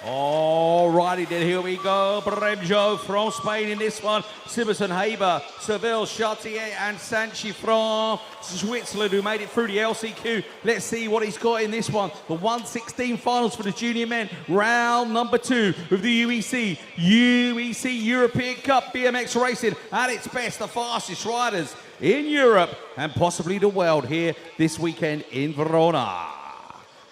Alrighty then, here we go. Bremjo from Spain in this one. Simonsen, Haber, Seville, Chartier and Sanchi from Switzerland, who made it through the LCQ. Let's see what he's got in this one. The 1:16 finals for the junior men. Round number 2 of the UEC European Cup BMX racing at its best. The fastest riders in Europe and possibly the world here this weekend in Verona.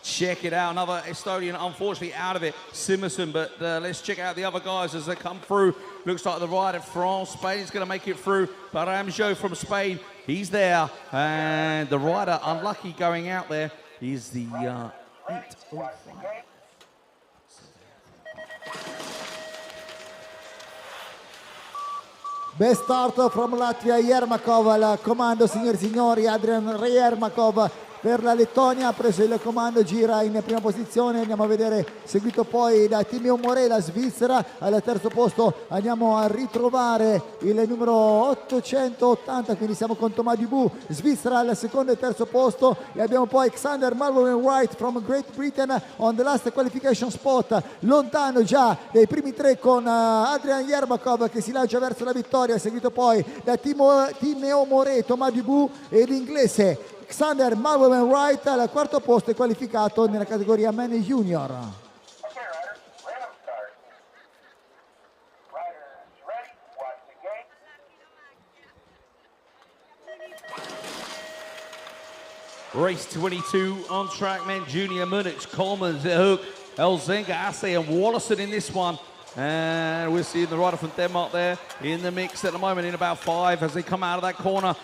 Check it out, another Estonian unfortunately out of it, Simonsen, but let's check out the other guys as they come through. Looks like the rider from Spain is going to make it through. Baramjo from Spain, he's there, and the rider unlucky going out there is the 805. Best start from Latvia, Yermakov al comando, signori e signori. Adrian Yermakov per la Lettonia ha preso il comando, gira in prima posizione. Andiamo a vedere, seguito poi da Timeo Morella, Svizzera. Al terzo posto andiamo a ritrovare il numero 880, quindi siamo con Thomas Dubout, Svizzera al secondo e terzo posto. E abbiamo poi Alexander Malcolm Wright from Great Britain on the last qualification spot, lontano già dai primi tre con Adrian Yermakov che si lancia verso la vittoria, seguito poi da Timeo Morella, Thomas Dubout e l'inglese Alexander Malcolm Wright al quarto posto e qualificato nella categoria Men Junior. Okay, riders, random start. Riders ready, watch the gate. Race 22 on track, men junior, Munich, Coleman, Zehuk, Elzenga, Assay and Wallison in this one. And we're seeing the rider from Denmark there in the mix at the moment in about 5 as they come out of that corner.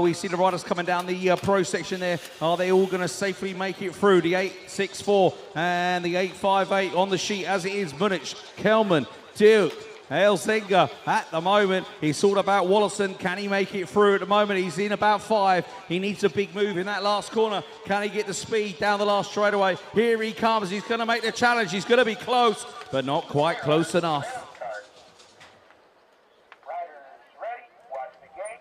We see the riders coming down the pro section there. Are they all going to safely make it through? The 864 and the 858 on the sheet as it is. Munich, Kelman, Duke, Elzinga at the moment. He's all about Wallison. Can he make it through at the moment? He's in about 5. He needs a big move in that last corner. Can he get the speed down the last straightaway? Here he comes. He's going to make the challenge. He's going to be close, but not quite close enough. Riders ready, watch the gate.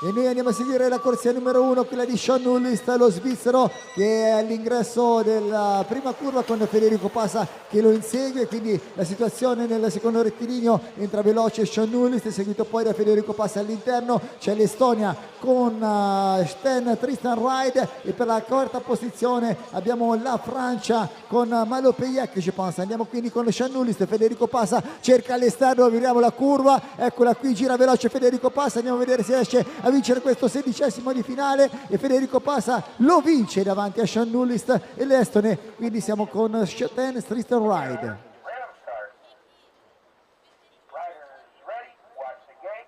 E noi andiamo a seguire la corsia numero 1, quella di Sean Ullist, lo svizzero, che è all'ingresso della prima curva con Federico Passa che lo insegue, quindi la situazione nel secondo rettilineo entra veloce Sean Ullist, seguito poi da Federico Passa all'interno, c'è l'Estonia con Sten Tristan Ride, e per la quarta posizione abbiamo la Francia con Malo Peyek, je pense. Andiamo quindi con Sean Ullist, Federico Passa cerca l'esterno, vediamo la curva, eccola qui, gira veloce Federico Passa, andiamo a vedere se riesce a vincere questo 16° di finale, e Federico Passa lo vince davanti a Sean Ullist e l'estone, quindi siamo con Sten Tristan Ride. Random start. Riders ready. Watch the gate.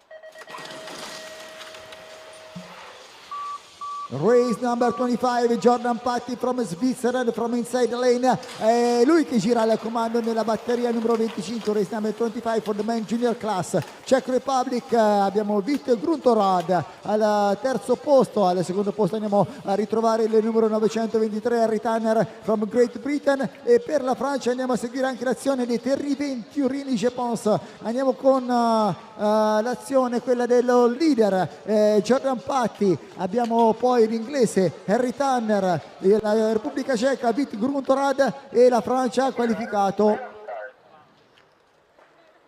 Race number 25, Jordan Patti from Switzerland, from inside the lane. È lui che gira al comando nella batteria numero 25, race number 25 for the men junior class. Czech Republic, abbiamo Vít Gruntorad al terzo posto, al secondo posto andiamo a ritrovare il numero 923, Harry Tanner from Great Britain, e per la Francia andiamo a seguire anche l'azione dei Thierry Venturini, je pense. Andiamo con l'azione, quella dello leader Jordan Patti, abbiamo poi l'inglese Harry Tanner, la Repubblica Ceca Vít Gruntorad, e la Francia ha qualificato. Random start.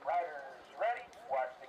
Riders ready. Watch the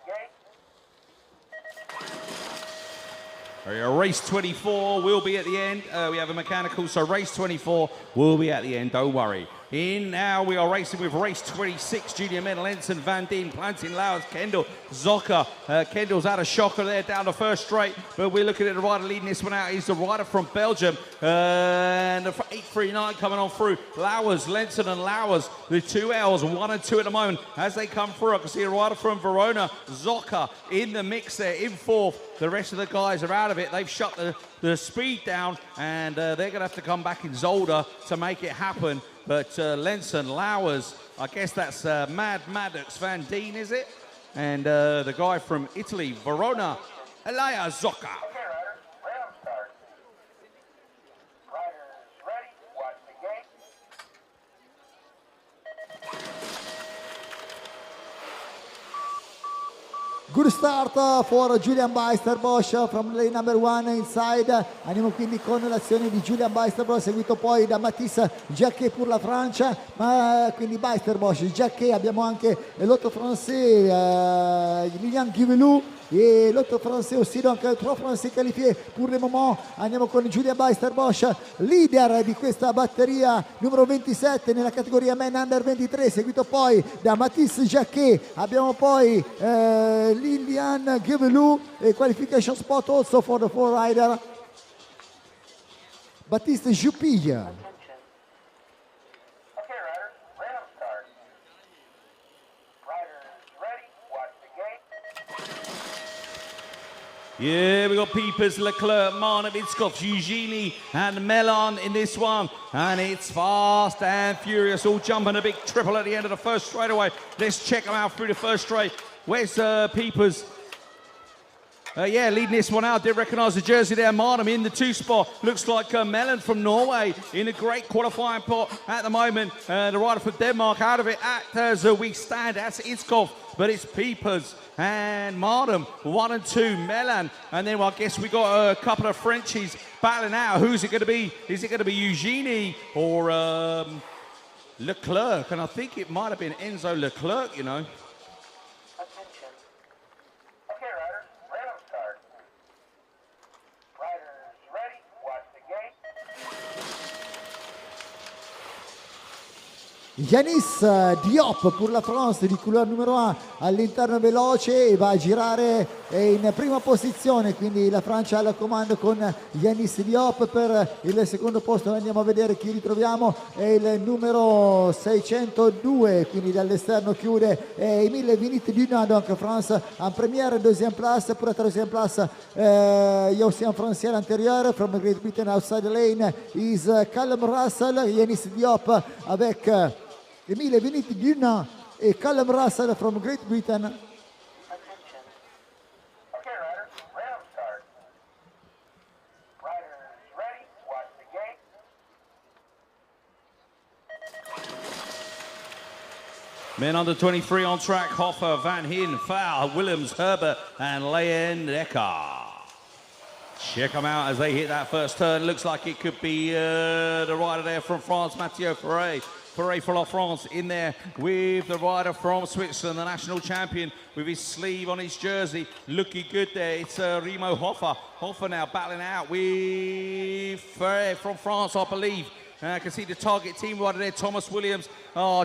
gate. Race 24 will be at the end. We have a mechanical, so race 24 will be at the end, don't worry. In now, we are racing with race 26, Junior Men, Lenson, Van Dien, Plantin, Lowers, Kendall, Zocker. Kendall's had a shocker there down the first straight, but we're looking at the rider leading this one out. He's the rider from Belgium, and the 839 coming on through. Lowers, Lenson and Lowers, the 2 hours, 1 and 2 at the moment. As they come through, I can see a rider from Verona, Zocker, in the mix there, in fourth. The rest of the guys are out of it. They've shut the speed down, and they're going to have to come back in Zolder to make it happen. But Lenson, Lowers, I guess that's Maddox Van Dien, is it? And the guy from Italy, Verona, Elia Zocca. Okay, riders. Random start. Riders ready. Watch the gate. Good start for Julian Bijsterbosch from lane number 1 inside. Andiamo quindi con l'azione di Julian Bijsterbosch, seguito poi da Mathis Jacquet per la Francia, ma quindi Bijsterbosch, Jacquet, abbiamo anche l'autre français Lilian Guivelou et l'autre français aussi, donc 3 français qualifiés pour le moment. Andiamo con Julian Bijsterbosch, leader di questa batteria numero 27 nella categoria men under 23, seguito poi da Mathis Jacquet. Abbiamo poi Lilian Guivelou, e qualification spot also for the 4 rider Baptiste Jupilla. Okay, riders. Random start. Riders ready. Watch the gate. Yeah, we got Peepers, Leclerc, Marnov, Itskov, Eugenie, and Melon in this one. And it's fast and furious, all jumping a big triple at the end of the first straightaway. Let's check them out through the first straight. Where's Peepers? Yeah, leading this one out. Did recognise the jersey there. Marnum in the 2 spot. Looks like Mellon from Norway in a great qualifying pot at the moment. The rider from Denmark out of it as we stand. That's Itskov, but it's Peepers and Marnum, 1 and 2. Mellon, and then I guess we got a couple of Frenchies battling out. Who's it going to be? Is it going to be Eugenie or Leclerc? And I think it might have been Enzo Leclerc, you know. Attention. Okay, riders. Random start. Riders ready. Watch the gate. Yanis Diop per la France di couleur numero 1 all'interno veloce, e va a girare in prima posizione, quindi la Francia al comando con Yanis Diop. Per il secondo posto andiamo a vedere chi ritroviamo, è il numero 602, quindi dall'esterno chiude Emile Vinit Duna, donc France en première, deuxième place. Pour la troisième place, il y a aussi un Français à l'intérieur from Great Britain, outside the lane is Callum Russell. Yanis Diop avec Emile Vinit Duna e Callum Russell from Great Britain. Attention. Okay, riders. Random start. Riders ready. Watch the gate. Men under 23 on track. Hoffer, Van Hien, Fowl, Willems, Herbert, and Leyen Decker. Check them out as they hit that first turn. Looks like it could be the rider there from France, Mathieu Ferret. Ferret for La France in there with the rider from Switzerland, the national champion, with his sleeve on his jersey. Looking good there. It's Remo Hoffer. Hoffer now battling out with Ferret from France, I believe. I can see the target team rider there, Thomas Williams,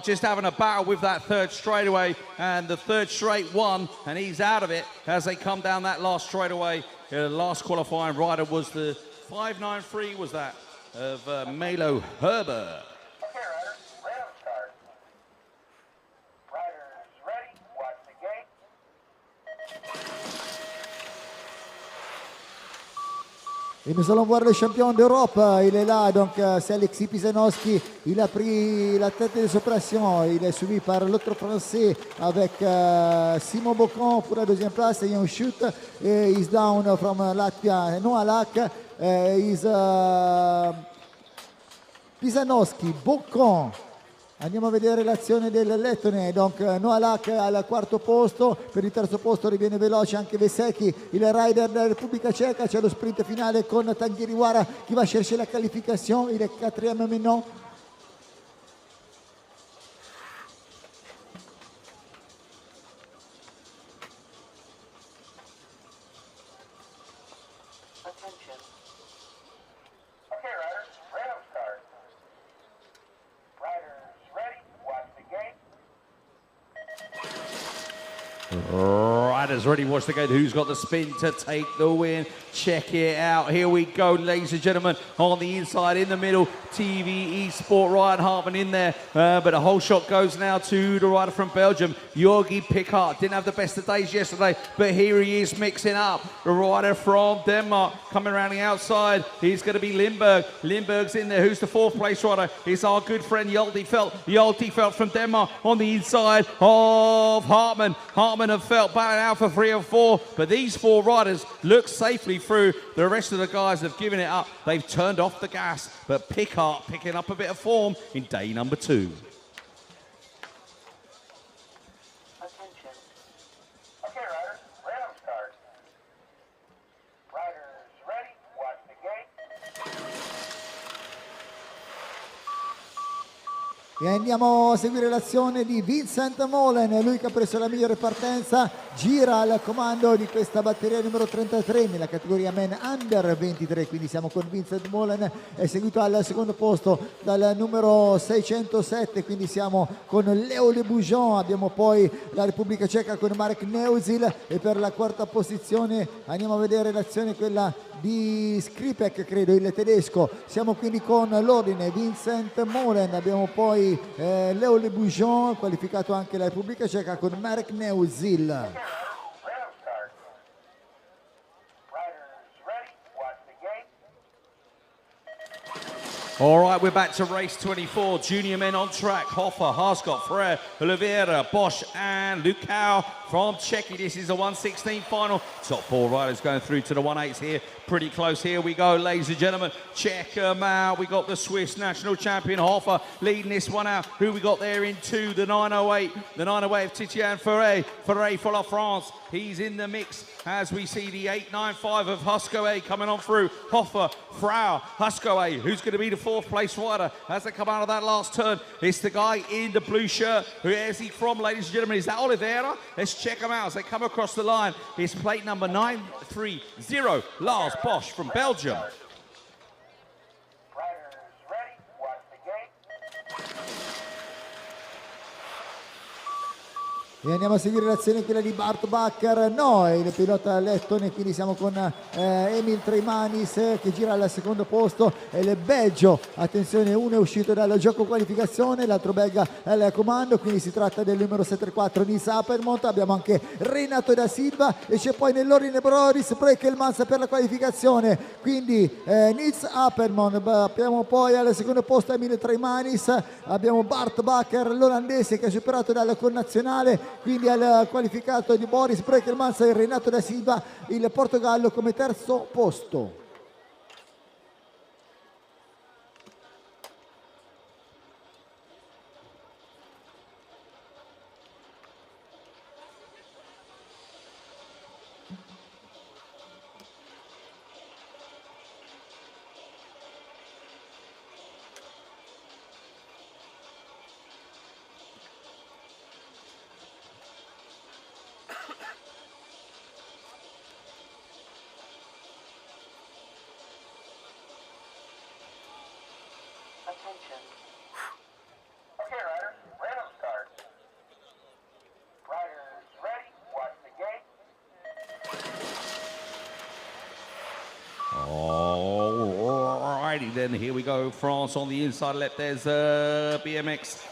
just having a battle with that third straightaway. And the third straight won, and he's out of it as they come down that last straightaway. The last qualifying rider was the 593, was that, of Melo Herbert. Okay, riders, random start. Riders ready, watch the gate. Et nous allons voir le champion d'Europe, il est là, donc c'est Alexis Pisanowski, il a pris la tête des opérations, il est suivi par l'autre français avec Simon Bocon pour la deuxième place, et un shoot, et he's down from Latvia, Noah Lak, is Pisanowski, Bocon. Andiamo a vedere l'azione del lettone, donc Noah Lak al quarto posto, per il terzo posto riviene veloce anche Vesecchi, il rider della Repubblica Ceca, c'è lo sprint finale con Tanguiriwara che va a chercher la qualification, il est quatrième maintenant. Attention. Okay, riders, random start. Riders ready, watch the gate. Riders ready, watch the gate. Who's got the spin to take the win? Check it out. Here we go, ladies and gentlemen. On the inside, in the middle, TV Esport, Ryan Hartman in there. But the whole shot goes now to the rider from Belgium, Jorgi Pickard. Didn't have the best of days yesterday, but here he is mixing up. The rider from Denmark coming around the outside. He's going to be Lindberg. Lindberg's in there. Who's the fourth place rider? It's our good friend Hjalte Felt. Hjalte Felt from Denmark on the inside of Hartman. Hartman and Felt battling out for 3 and 4, but these 4 riders look safely through. The rest of the guys have given it up. They've turned off the gas, but Pickard picking up a bit of form in day number 2. Attention. Okay, riders, random start. Riders ready, watch the gate. E andiamo a seguire l'azione di Vincent Molen, lui che ha preso la migliore partenza, gira al comando di questa batteria numero 33 nella categoria Men Under 23, quindi siamo con Vincent Molen, è seguito al secondo posto dal numero 607, quindi siamo con Leo Le Bougeon, abbiamo poi la Repubblica Ceca con Marek Neuzil, e per la quarta posizione andiamo a vedere l'azione quella di Skripek, credo, il tedesco. Siamo quindi con l'ordine Vincent Molen, abbiamo poi Leo Le Bougeon, qualificato anche la Repubblica Ceca con Marek Neuzil. Random start. Riders ready, watch the gate. All right, we're back to race 24. Junior men on track. Hoffer, Harscott, Frere, Oliveira, Bosch and Lukau from Czechia. This is the 116 final. Top 4 riders going through to the 1/8s here. Pretty close. Here we go, ladies and gentlemen. Check them out. We got the Swiss national champion Hoffer leading this one out. Who we got there in 2? The 908. The 908 of Titian Ferret. Ferret for La France. He's in the mix as we see the 895 of Huskoe coming on through. Hoffer, Frau, Huskoe, who's going to be the 4th place rider as they come out of that last turn. It's the guy in the blue shirt. Where's he from, ladies and gentlemen? Is that Oliveira? Let's check them out as they come across the line. It's plate number 930, Lars Bosch from Belgium. Riders ready, watch the gate. E andiamo a seguire l'azione quella di Bart Bakker, no, è il pilota lettone, quindi siamo con Emil Treimanis che gira al secondo posto, e il Belgio, attenzione, uno è uscito dal gioco qualificazione, l'altro belga è al comando, quindi si tratta del numero 74 Nils Appermont, abbiamo anche Renato da Silva e c'è poi nell'ordine Boris Brekelmans per la qualificazione, quindi Nils Appermont, abbiamo poi al secondo posto Emil Treimanis, abbiamo Bart Bakker, l'olandese che ha superato dal connazionale, quindi al qualificato di Boris Brekelmans e Renato da Silva, il Portogallo come terzo posto. Okay, riders, random start. Riders ready, watch the gate. Alrighty then, here we go. France on the inside left. There's BMX.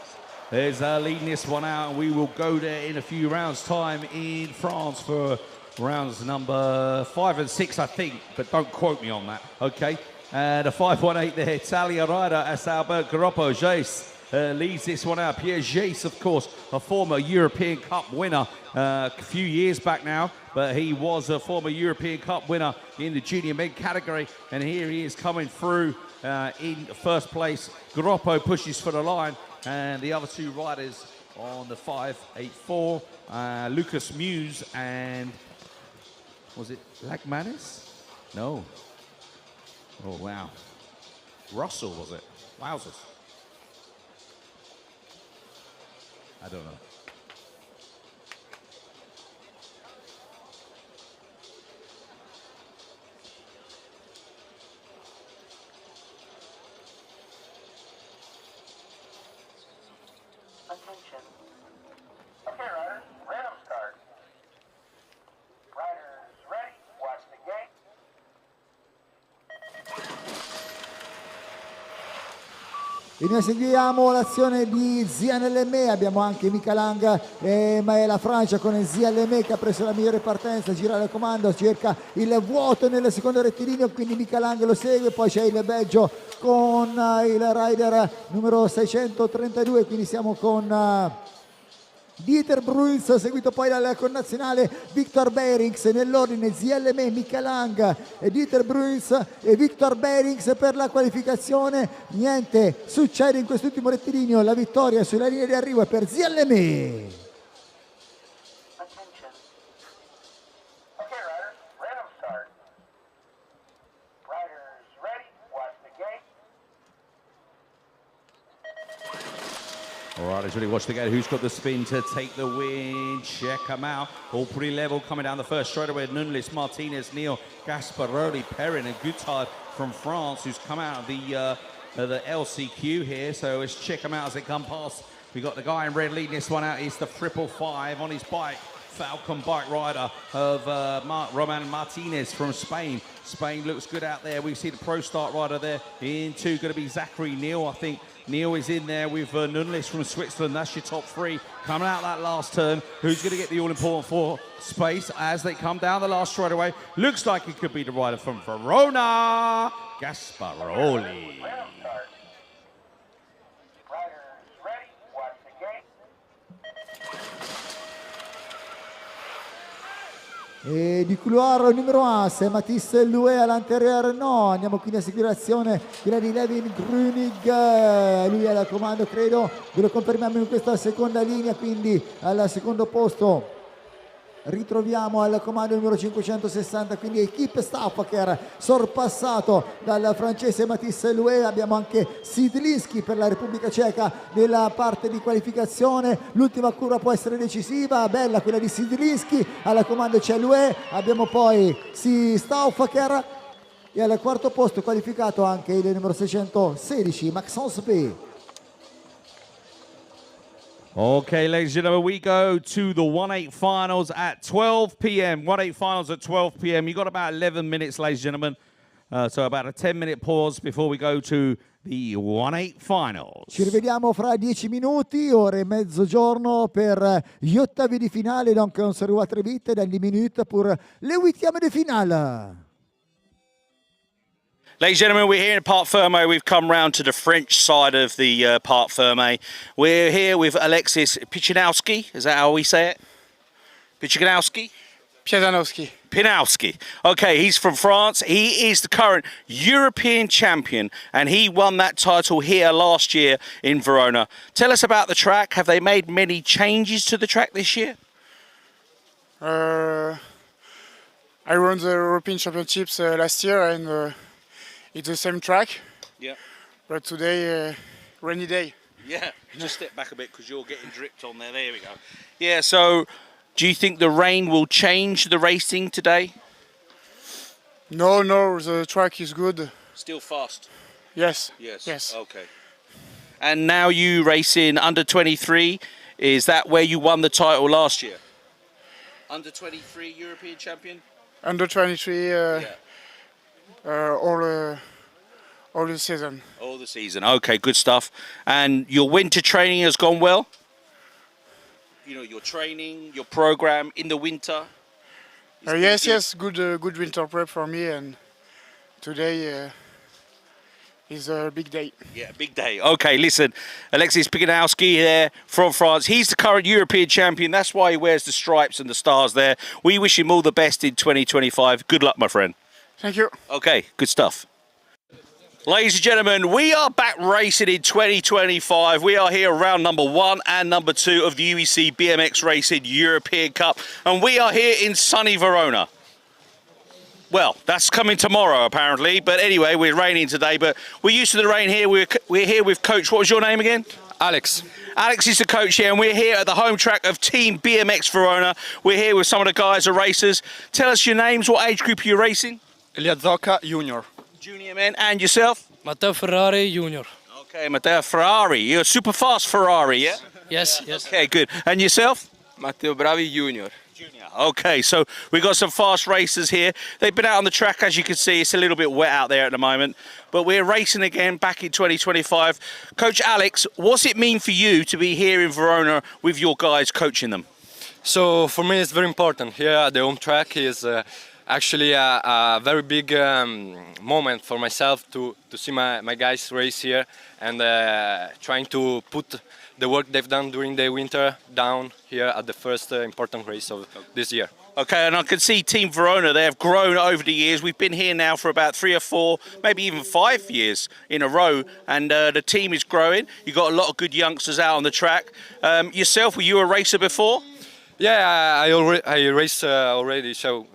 There's leading this one out, and we will go there in a few rounds' time in France for rounds number 5 and 6, I think, but don't quote me on that, okay? The 518 there, Italia rider, as Albert Groppo Jace leads this one out. Pierre Jace, of course, a former European Cup winner a few years back now, but he was a former European Cup winner in the junior men category, and here he is coming through in first place. Groppo pushes for the line, and the other two riders on the 584, Lucas Muse and, was it Lagmanis? No. Oh, wow. Russell, was it? Wowzers. I don't know. Attention. Okay, riders, random start. Riders ready, watch the gate. E noi seguiamo l'azione di ZNLM, abbiamo anche Mika Lang ma è la Francia con ZNLM che ha preso la migliore partenza, gira il comando, cerca il vuoto nel secondo rettilineo, quindi Mika Lang lo segue, poi c'è il Belgio con il rider numero 632, quindi siamo con Dieter Bruins, seguito poi dal connazionale Victor Berings, nell'ordine ZLM, Mika Lang, Dieter Bruins e Victor Berings per la qualificazione. Niente succede in quest'ultimo rettilineo, la vittoria sulla linea di arrivo è per ZLM. Attention. Okay, riders, random start. Riders ready, watch the gate. All right, let's really watch the gate. Who's got the spin to take the win? Check them out. All pretty level coming down the first straight away. Nunes, Martinez, Neil, Gasparoli, Perrin, and Goutard from France, who's come out of the LCQ here. So let's check them out as they come past. We got the guy in red leading this one out. He's the 555 on his bike. Falcon bike rider of Roman Martinez from Spain. Spain looks good out there. We see the Pro Start rider there in two, going to be Zachary Neal, I think. Neal is in there with Nunes from Switzerland. That's your top three. Coming out that last turn, who's going to get the all-important four space as they come down the last straightaway? Looks like it could be the rider from Verona, Gasparoli. Random start. Riders ready, watch the gate. E di couloir numero 1 c'est Mathis Louet all'anteriore, no, andiamo quindi a seguire l'azione quella di Levin Grunig, lui è al comando, credo, ve lo confermiamo in questa seconda linea, quindi al secondo posto ritroviamo al comando numero 560, quindi Equipe Stauffacher sorpassato dal francese Mathis Louet. Abbiamo anche Sidlinski per la Repubblica Ceca nella parte di qualificazione, l'ultima curva può essere decisiva, bella quella di Sidlinski, al comando c'è Louet, abbiamo poi Stauffacher e al quarto posto qualificato anche il numero 616 Maxence P. Okay, ladies and gentlemen, we go to the 1-8 finals at 12 p.m. 1-8 finals at 12 p.m. You've got about 11 minutes, ladies and gentlemen. So about a 10-minute pause before we go to the 1-8 finals. Ci rivediamo fra 10 minuti, ore e mezzogiorno per gli ottavi di finale. Donc on se revoit très vite dans 10 minutes pour les huitièmes de finale. Ladies and gentlemen, we're here in Parc Fermé. We've come round to the French side of the Parc Fermé. We're here with Alexis Pichinowski. Is that how we say it? Pichinowski? Piazanowski. Pinowski. Okay, he's from France. He is the current European champion, and he won that title here last year in Verona. Tell us about the track. Have they made many changes to the track this year? I won the European Championships last year, and it's the same track. Yeah. But today, rainy day. Yeah, just step back a bit because you're getting dripped on there. There we go. Yeah, so do you think the rain will change the racing today? No, the track is good. Still fast? Yes. Yes. Yes. Okay. And now you race in under 23. Is that where you won the title last year? Under 23 European champion? Under 23 all the season. All the season. Okay, good stuff. And your winter training has gone well? You know, your training, your program in the winter? Yes, good winter prep for me, and today is a big day. Yeah, big day. Okay, listen, Alexis Piganowski there from France. He's the current European champion. That's why he wears the stripes and the stars there. We wish him all the best in 2025. Good luck, my friend. Thank you. Okay, good stuff. Ladies and gentlemen, we are back racing in 2025. We are here round number 1 and number 2 of the UEC BMX Racing European Cup. And we are here in sunny Verona. Well, that's coming tomorrow, apparently. But anyway, we're raining today, but we're used to the rain here. We're here with Coach. What was your name again? Alex. Alex is the coach here, and we're here at the home track of Team BMX Verona. We're here with some of the guys, the racers. Tell us your names. What age group are you racing? Elia Zocca, Junior. Junior men. And yourself? Matteo Ferrari, Junior. Okay, Matteo Ferrari. You're a super fast Ferrari, yeah? Yes. Okay, good. And yourself? Matteo Bravi, Junior. Junior. Okay, so we've got some fast racers here. They've been out on the track, as you can see. It's a little bit wet out there at the moment, but we're racing again back in 2025. Coach Alex, what's it mean for you to be here in Verona with your guys coaching them? So for me it's very important. Here at the home track is actually a very big moment for myself to see my guys race here and trying to put the work they've done during the winter down here at the first important race of this year. Okay, and I can see Team Verona, they have grown over the years. We've been here now for about 3 or 4, maybe even 5 years in a row, and the team is growing. You've got a lot of good youngsters out on the track. Yourself, were you a racer before? Yeah, I raced already, so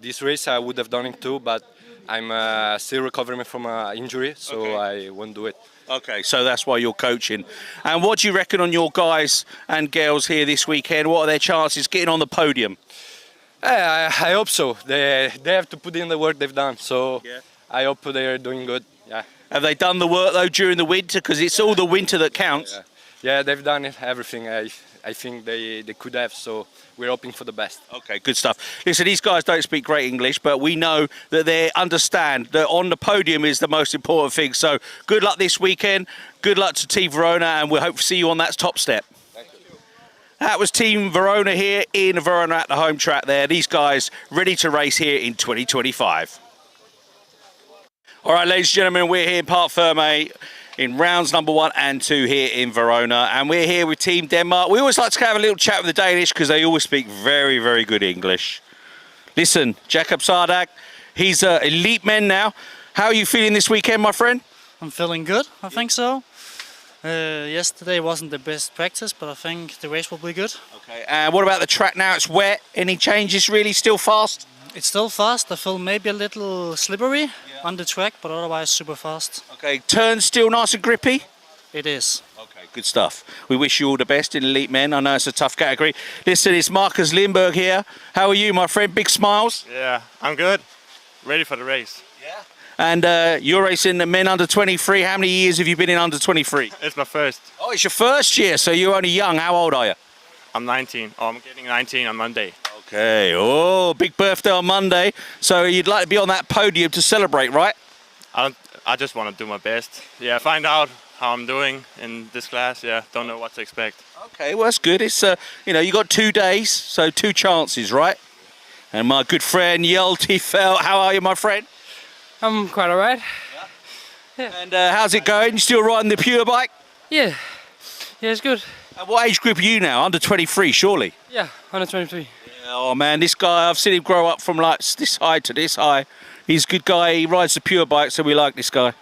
this race I would have done it too, but I'm still recovering from an injury, so okay. I won't do it. Okay, so that's why you're coaching. And what do you reckon on your guys and girls here this weekend? What are their chances getting on the podium? I hope so. They have to put in the work they've done, so yeah. I hope they're doing good. Yeah. Have they done the work though during the winter? Because it's all the winter that counts. Yeah, they've done everything I think they could have, so we're hoping for the best. Okay, good stuff. Listen, these guys don't speak great English, but we know that they understand that on the podium is the most important thing. So good luck this weekend. Good luck to Team Verona, and we'll hope to see you on that top step. Thank you. That was Team Verona here in Verona at the home track there. These guys ready to race here in 2025. All right, ladies and gentlemen, we're here in Parc Fermé in rounds number 1 and 2 here in Verona, and we're here with Team Denmark. We always like to have a little chat with the Danish because they always speak very, very good English. Listen, Jakob Sardag, he's elite men now. How are you feeling this weekend, my friend? I'm feeling good, I think so. Yesterday wasn't the best practice, but I think the race will be good. Okay, and what about the track now? It's wet. Any changes really? Still fast? It's still fast. I feel maybe a little slippery on the track, but otherwise super fast. Okay, turns still nice and grippy? It is. Okay, good stuff. We wish you all the best in Elite Men. I know it's a tough category. Listen, it's Marcus Lindberg here. How are you, my friend? Big smiles? Yeah, I'm good. Ready for the race. Yeah. And you're racing the men under 23. How many years have you been in under 23? It's my first. Oh, it's your first year, so you're only young. How old are you? I'm 19. Oh, I'm getting 19 on Monday. Okay. Oh, big birthday on Monday. So you'd like to be on that podium to celebrate, right? I just want to do my best. Yeah, find out how I'm doing in this class. Yeah, don't know what to expect. Okay, well, that's good. It's, you know, you got 2 days, so 2 chances, right? And my good friend, Hjalte Felt, how are you, my friend? I'm quite alright. Yeah. And how's it going? You still riding the pure bike? Yeah, it's good. And what age group are you now? Under 23, surely? Yeah, under 23. Yeah, oh man, this guy, I've seen him grow up from like this high to this high. He's a good guy. He rides the pure bike, so we like this guy.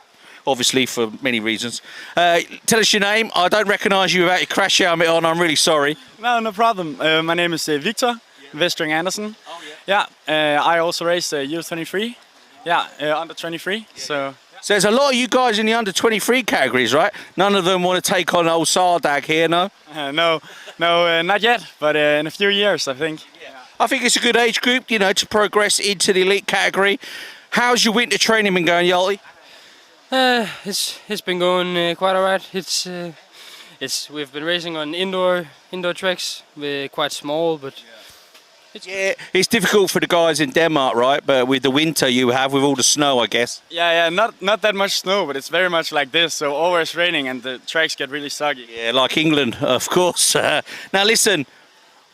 Obviously, for many reasons. Tell us your name. I don't recognise you without your crash helmet on. I'm really sorry. No problem. My name is Victor Vestring Andersen. Oh, yeah. I also race U23. Yeah, under 23. So there's a lot of you guys in the under 23 categories, right? None of them want to take on old Sardag here, no? No, not yet, but in a few years, I think. Yeah. I think it's a good age group, you know, to progress into the elite category. How's your winter training been going, Hjalte? It's been going quite alright. We've been racing on indoor tracks. We're quite small, but it's difficult for the guys in Denmark, right? But with the winter you have, with all the snow, I guess. Yeah, not that much snow, but it's very much like this. So always raining and the tracks get really soggy. Yeah, like England, of course. Now listen,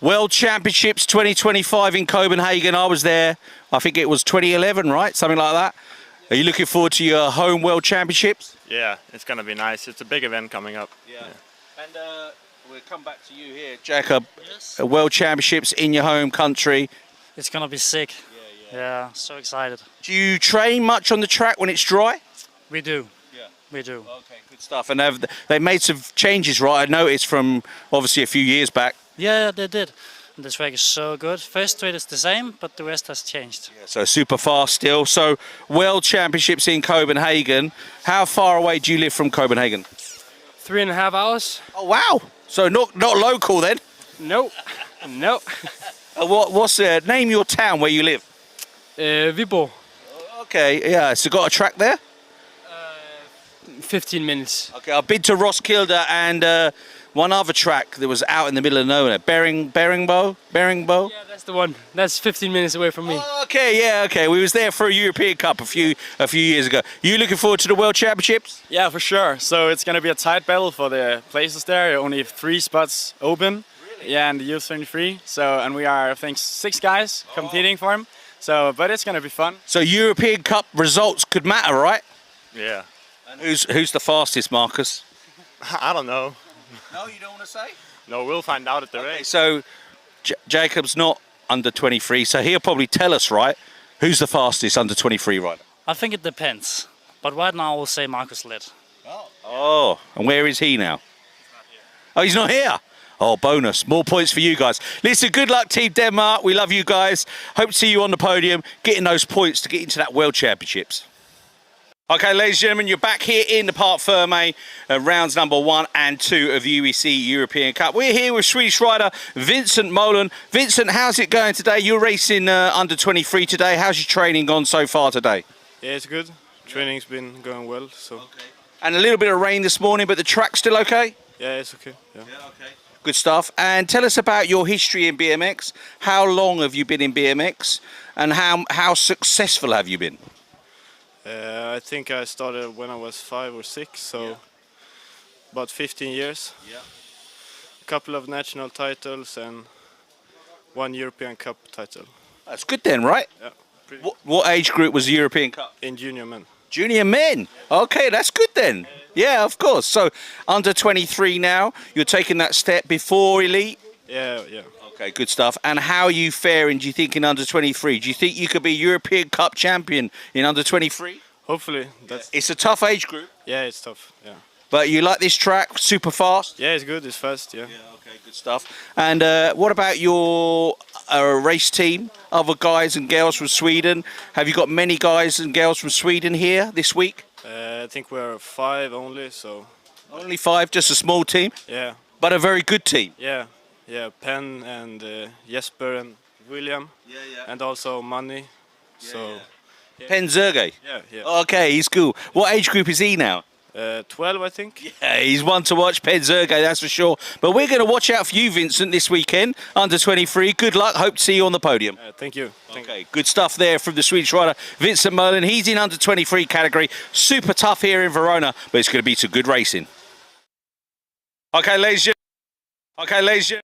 World Championships 2025 in Copenhagen. I was there. I think it was 2011, right? Something like that. Are you looking forward to your home World Championships? Yeah, it's gonna be nice. It's a big event coming up. Yeah. And we'll come back to you here, Jacob. World Championships in your home country. It's gonna be sick. Yeah, so excited. Do you train much on the track when it's dry? We do. Yeah. We do. Okay, good stuff. And they made some changes, right? I noticed from obviously a few years back. Yeah, they did. The track is so good. First straight is the same, but the rest has changed. Yeah, so super fast still. So World Championships in Copenhagen. How far away do you live from Copenhagen? 3.5 hours. Oh wow! So not local then? Nope. No. What's name your town where you live? Viborg. Okay, yeah. So got a track there? 15 minutes. Okay, I've been to Roskilde and one other track that was out in the middle of nowhere. Beringbo? Yeah, that's the one. That's 15 minutes away from me. Okay, yeah, okay. We was there for a European Cup a few years ago. You looking forward to the World Championships? Yeah, for sure. So it's gonna be a tight battle for the places there. Only 3 spots open. Really? Yeah, and the U23. So, and we are, I think, 6 guys competing for him. So, but it's gonna be fun. So European Cup results could matter, right? Yeah. And who's the fastest, Marcus? I don't know. No, you don't want to say? No, we'll find out at the race. So Jacob's not under 23, so he'll probably tell us, right? Who's the fastest under 23 rider? I think it depends. But right now I will say Marcus Litt. Oh, and where is he now? Oh, he's not here. Oh, bonus. More points for you guys. Listen, good luck, Team Denmark. We love you guys. Hope to see you on the podium, getting those points to get into that World Championships. Okay, ladies and gentlemen, you're back here in the Parc Fermé, rounds number 1 and 2 of the UEC European Cup. We're here with Swedish rider Vincent Molen. Vincent, how's it going today? You're racing under 23 today. How's your training gone so far today? Yeah, it's good. Training's been going well, so. Okay. And a little bit of rain this morning, but the track's still okay? Yeah, it's okay. Yeah. Okay. Good stuff. And tell us about your history in BMX. How long have you been in BMX, and how successful have you been? I think I started when I was 5 or 6, so about 15 years. Yeah. A couple of national titles and 1 European Cup title. That's good then, right? Yeah. What age group was the European Cup? In junior men. Junior men. Okay, that's good then. Yeah, of course. So under 23 now, you're taking that step before elite? Yeah, yeah. Okay, good stuff. And how are you faring, do you think, in under 23? Do you think you could be European Cup champion in under 23? Hopefully. It's a tough age group. Yeah, it's tough. Yeah. But you like this track, super fast? Yeah, it's good. It's fast. Yeah. Yeah, okay, good stuff. And what about your race team? Other guys and girls from Sweden? Have you got many guys and girls from Sweden here this week? I think we're 5 only, so. Only 5, just a small team? Yeah. But a very good team? Yeah. Yeah, Penn and Jesper and William. Yeah, yeah. And also Manny. So. Yeah. Penn Zerge? Yeah, yeah. Okay, he's cool. What age group is he now? 12, I think. Yeah, he's one to watch, Penn Zerge, that's for sure. But we're going to watch out for you, Vincent, this weekend, under 23. Good luck. Hope to see you on the podium. Thank you. Okay, good stuff there from the Swedish rider, Vincent Molen. He's in under 23 category. Super tough here in Verona, but it's going to be some good racing. Okay, ladies and gentlemen. Okay, ladies and gentlemen.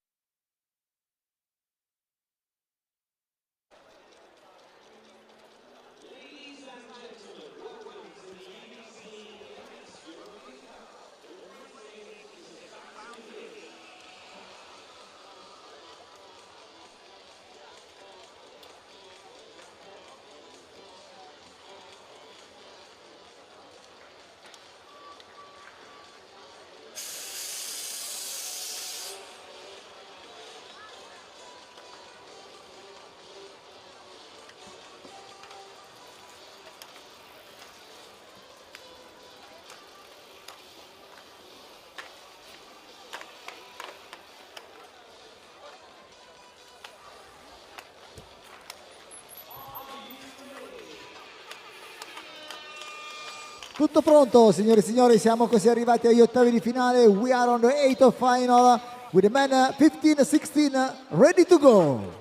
Tutto pronto, signore e signori, siamo così arrivati agli ottavi di finale. We are on the 8th of final with the men 15-16 ready to go.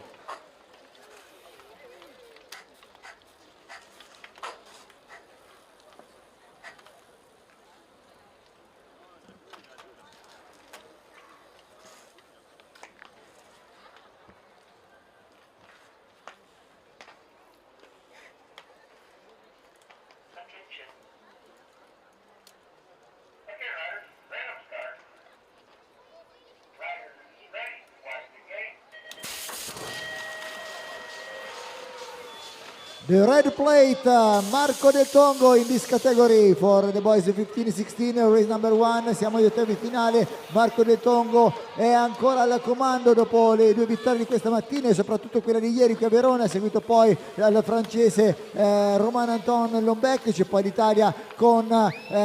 The red plate, Marco Del Tongo in this category for the boys 15-16, race number 1. Siamo agli ottavi finale. Marco Del Tongo è ancora al comando dopo le 2 vittorie di questa mattina e soprattutto quella di ieri qui a Verona, seguito poi dal francese Romain Anton Lombec. C'è poi l'Italia con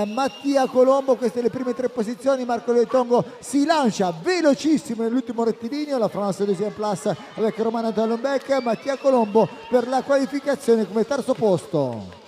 Mattia Colombo. Queste le prime 3 posizioni. Marco Del Tongo si lancia velocissimo nell'ultimo rettilineo. La France deuxième place avec Romain Anton Lombec. Mattia Colombo per la qualificazione come terzo posto.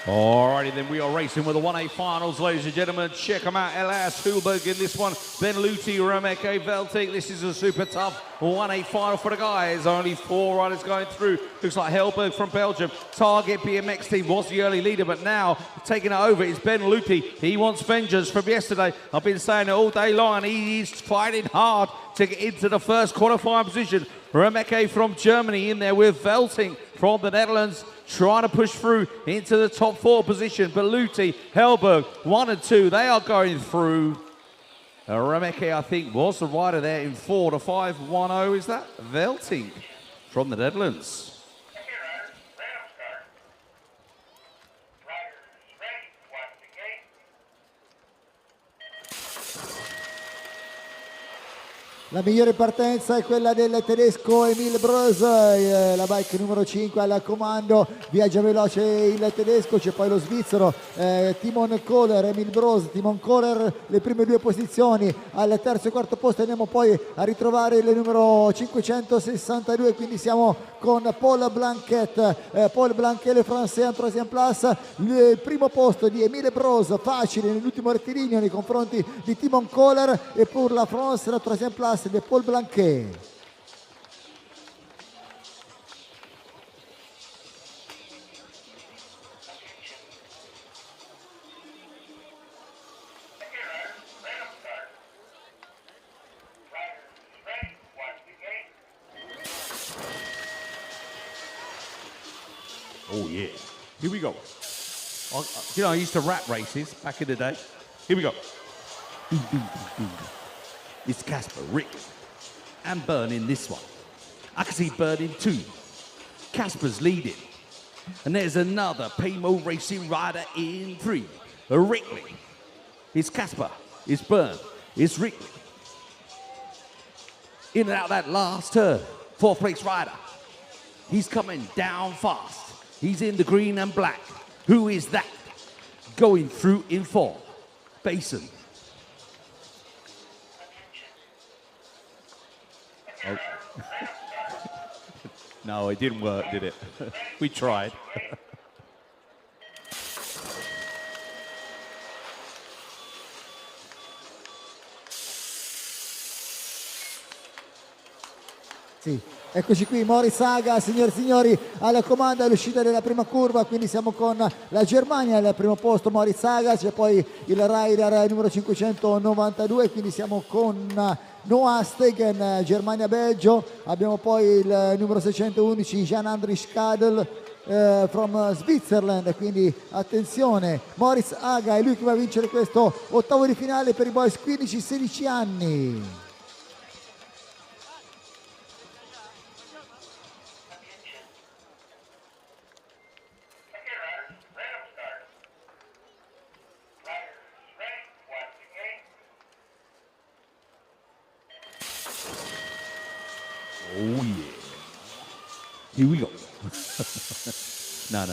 Alrighty then, we are racing with the 1A finals, ladies and gentlemen. Check them out. Elias Hulberg in this one. Ben Luthi, Remeke Velting. This is a super tough 1A final for the guys. Only 4 riders going through. Looks like Helberg from Belgium. Target BMX team was the early leader, but now taking it over is Ben Luthi. He wants vengeance from yesterday. I've been saying it all day long, and he is fighting hard to get into the first qualifying position. Remeke from Germany in there with Velting from the Netherlands, trying to push through into the top 4 position. But Luthi, Helberg, 1 and 2, they are going through. Remeke, I think, was the rider there in 4 to 5-1-0. Is that Velting from the Netherlands? La migliore partenza è quella del tedesco Emil Breus, la bike numero 5 al comando, viaggia veloce il tedesco, c'è poi lo svizzero Timon Kohler, Emil Breus, Timon Kohler le prime 2 posizioni, al terzo e quarto posto andiamo poi a ritrovare il numero 562, quindi siamo con Paul Blanquet, le français en troisième place, il primo posto di Emile Breus, facile nell'ultimo rettilineo nei confronti di Timon Kohler, e per la France la troisième place de Paul Blanquet. Oh yeah, here we go. You know, I used to rap races back in the day. Here we go. It's Casper, Rick, and Bern in this one. I can see Bern in 2. Casper's leading. And there's another Paymo Racing rider in 3. Rickley. It's Casper. It's Bern. It's Rickley. In and out that last turn. 4th place rider. He's coming down fast. He's in the green and black. Who is that? Going through in 4. Basin. Oh. No, it didn't work, did it? We tried. Sì, eccoci qui, Moritz Haga, signore e signori, alla comando all'uscita della prima curva, quindi siamo con la Germania al primo posto, Moritz Haga, c'è poi il rider numero 592, quindi siamo con Noah Stegen, Germania-Belgio, abbiamo poi il numero 611 Jan-André Schadl from Switzerland, quindi attenzione, Moritz Haga è lui che va a vincere questo ottavo di finale per i boys 15-16 anni. Oh yeah. Here we go. No.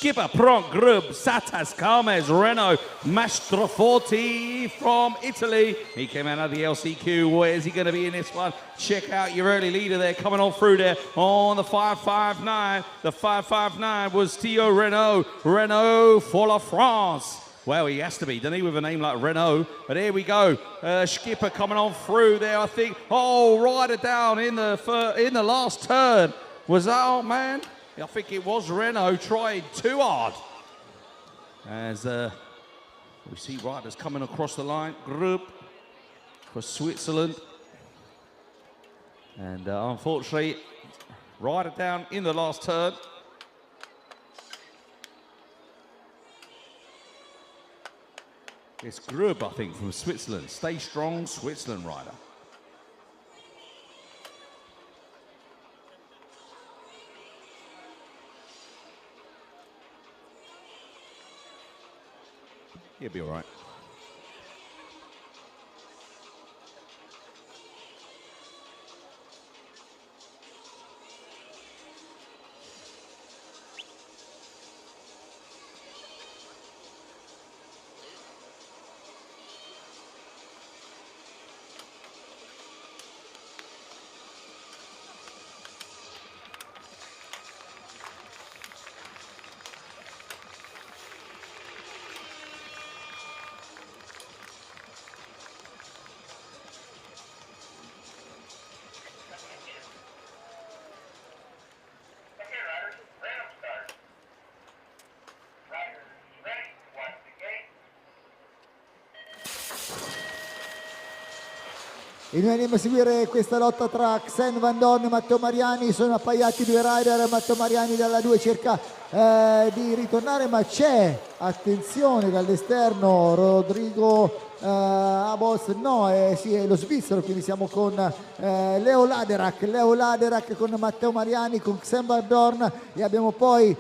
skipper, Pront Grub, Satas, Carmes, Renault, Mastroforti from Italy. He came out of the LCQ. Where is he going to be in this one? Check out your early leader there, coming on through there on the 559. The 559 was Theo Renault. Renault for La France. Well, he has to be, doesn't he, with a name like Renault? But here we go. Skipper coming on through there, I think. Oh, rider down in the last turn. Was that, oh, man? I think it was Renault trying too hard. As we see riders coming across the line. Group for Switzerland. And unfortunately, rider down in the last turn. It's Grub, I think, from Switzerland. Stay strong, Switzerland rider. He'll be all right. E noi andiamo a seguire questa lotta tra Xen Van Dorn e Matteo Mariani. Sono appaiati due rider. Matteo Mariani dalla 2 cerca di ritornare, ma c'è, attenzione, dall'esterno Rodrigo Abos, no, sì, è lo svizzero, quindi siamo con Leo Laderac con Matteo Mariani, con Xen Van Dorn, e abbiamo poi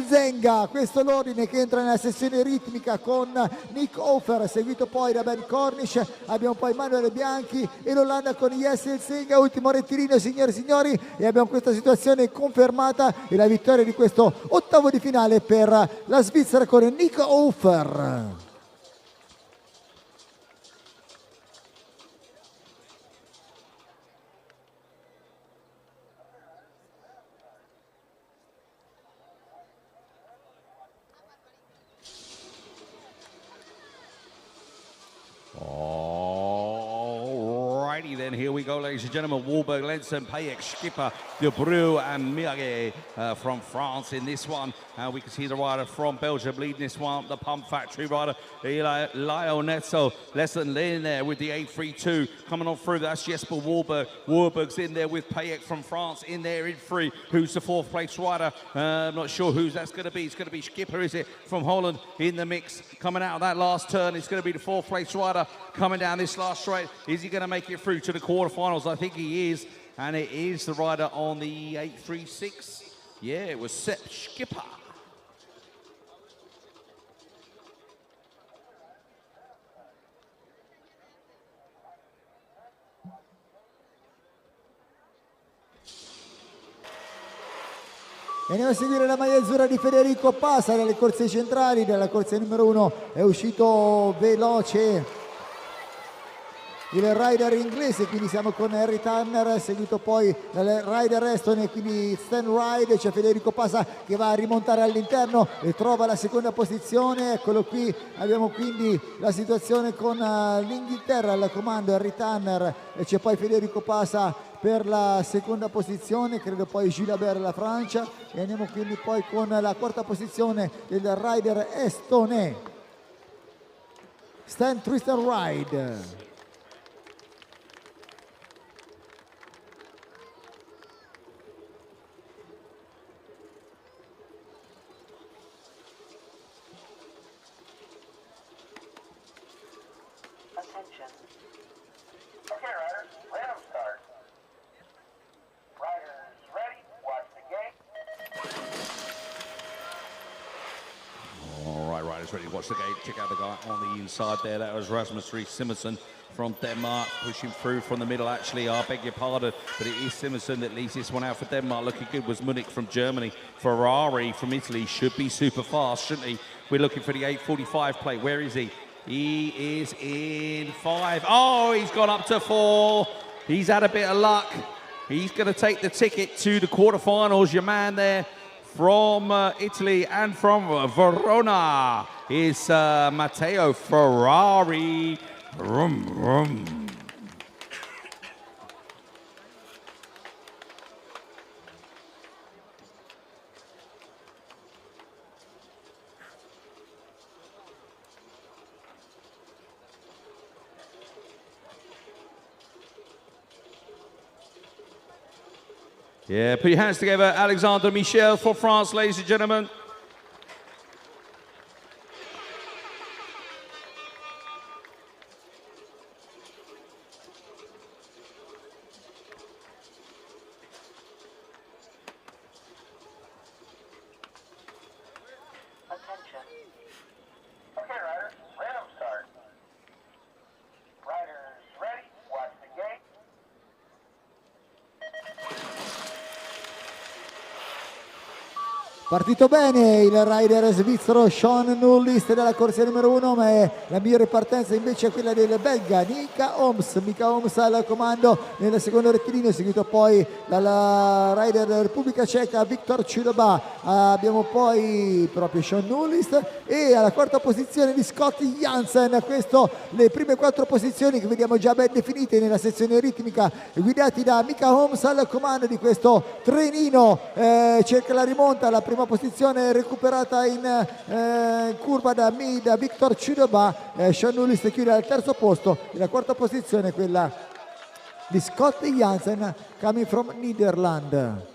Zenga, questo è l'ordine che entra nella sessione ritmica con Nick Hofer, seguito poi da Ben Cornish, abbiamo poi Manuel Bianchi e l'Olanda con Jessel Zenga, ultimo rettilineo signore e signori, e abbiamo questa situazione confermata e la vittoria di questo ottavo di finale per la Svizzera con Nick Hofer. Alrighty then, here we go, ladies and gentlemen. Warburg, Lenson, Payek, Skipper, De Breu, and Mirage from France in this one. We can see the rider from Belgium leading this one, the Pump Factory rider, Lionetto. Lesson in there with the 832 coming on through. That's Jesper Warburg. Warburg's in there with Payek from France in there in free. Who's the fourth place rider? I'm not sure who that's going to be. It's going to be Skipper, is it, from Holland in the mix. Coming out of that last turn, it's going to be the fourth place rider coming down this last straight. Is he going to make it through to the quarterfinals? I think he is. And it is the rider on the 836. Yeah, it was Sepp Skipper. E andiamo a seguire la maglia azzurra di Federico Passa dalle corse centrali. Dalla corsa numero 1 è uscito veloce il rider inglese, quindi siamo con Harry Tanner, seguito poi dal rider Eston e quindi Stan Ride. C'è Federico Passa che va a rimontare all'interno e trova la seconda posizione. Eccolo qui, abbiamo quindi la situazione con l'Inghilterra al comando, Harry Tanner, e c'è poi Federico Passa per la seconda posizione, credo poi Gilabert la Francia, e andiamo quindi poi con la quarta posizione del rider estone Stan Tristan Ride. Attention. Okay, riders, random start. Riders ready, watch the gate. All right, riders ready to watch the gate. Check out the guy on the inside there. That was Rasmus Ries Simonsen from Denmark, pushing through from the middle. Actually, I beg your pardon, but it is Simonsen that leads this one out for Denmark. Looking good was Munich from Germany. Ferrari from Italy should be super fast, shouldn't he? We're looking for the 845 plate. Where is he? He is in 5. Oh, he's gone up to 4. He's had a bit of luck. He's going to take the ticket to the quarterfinals. Your man there from Italy and from Verona is Matteo Ferrari. Vroom, vroom. Yeah, put your hands together. Alexander Michel for France, ladies and gentlemen. Attention. Okay, riders, random start. Riders ready, watch the gate. Partito bene il rider svizzero Sean Nullist dalla corsia numero 1, ma è la migliore partenza invece è quella del belga Mika Oms. Mika Oms al comando nel secondo rettilineo, seguito poi dalla rider della Repubblica Ceca Viktor Chudoba. Abbiamo poi proprio Sean Nullist e alla quarta posizione di Scott Janssen. Questo le prime 4 posizioni che vediamo già ben definite nella sezione ritmica, guidati da Mika Oms al comando di questo trenino. Cerca la rimonta, la prima posizione recuperata in curva da Viktor Chudoba. Sean Nullist chiude al terzo posto e la quarta posizione è quella di Scott Janssen coming from Netherlands.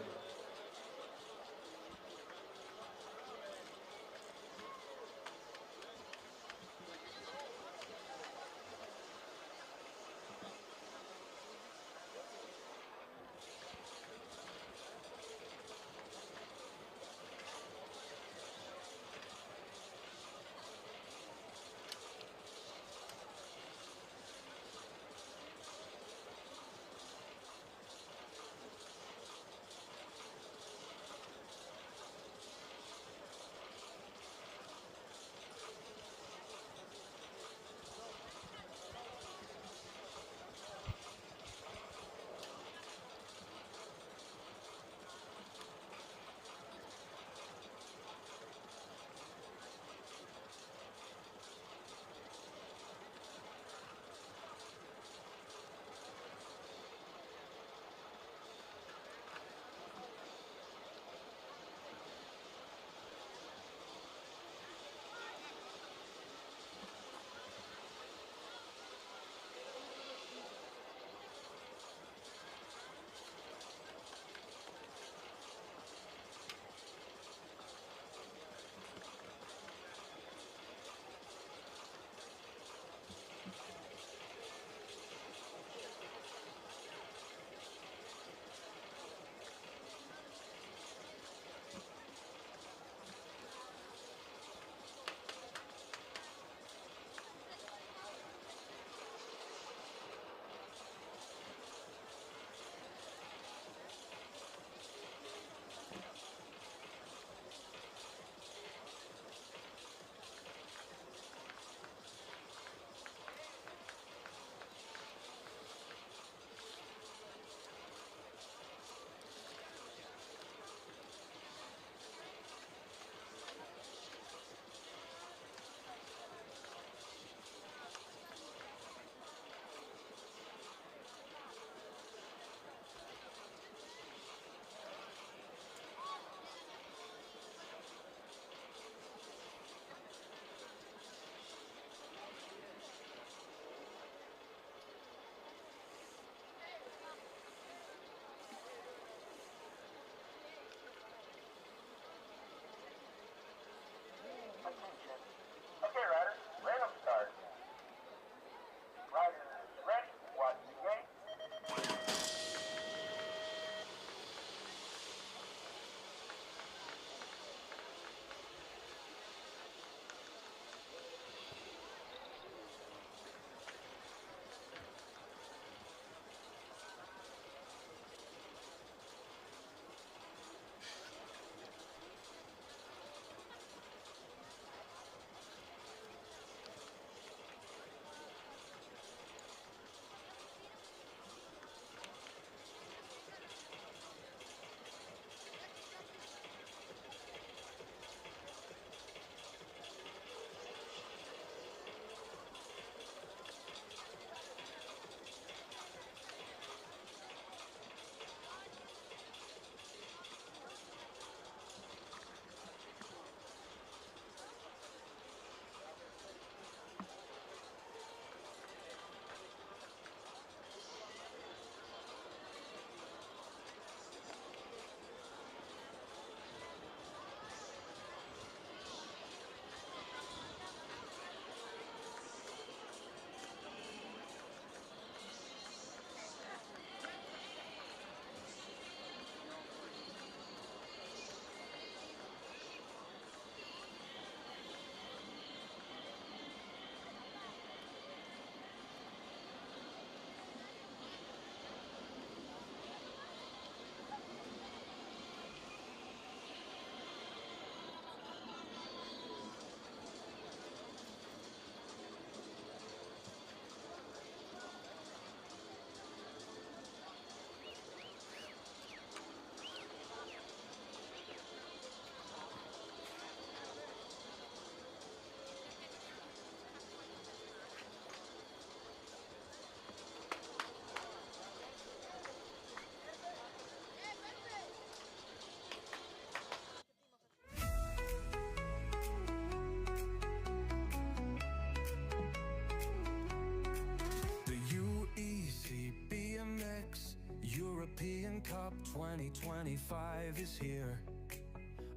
2025 is here.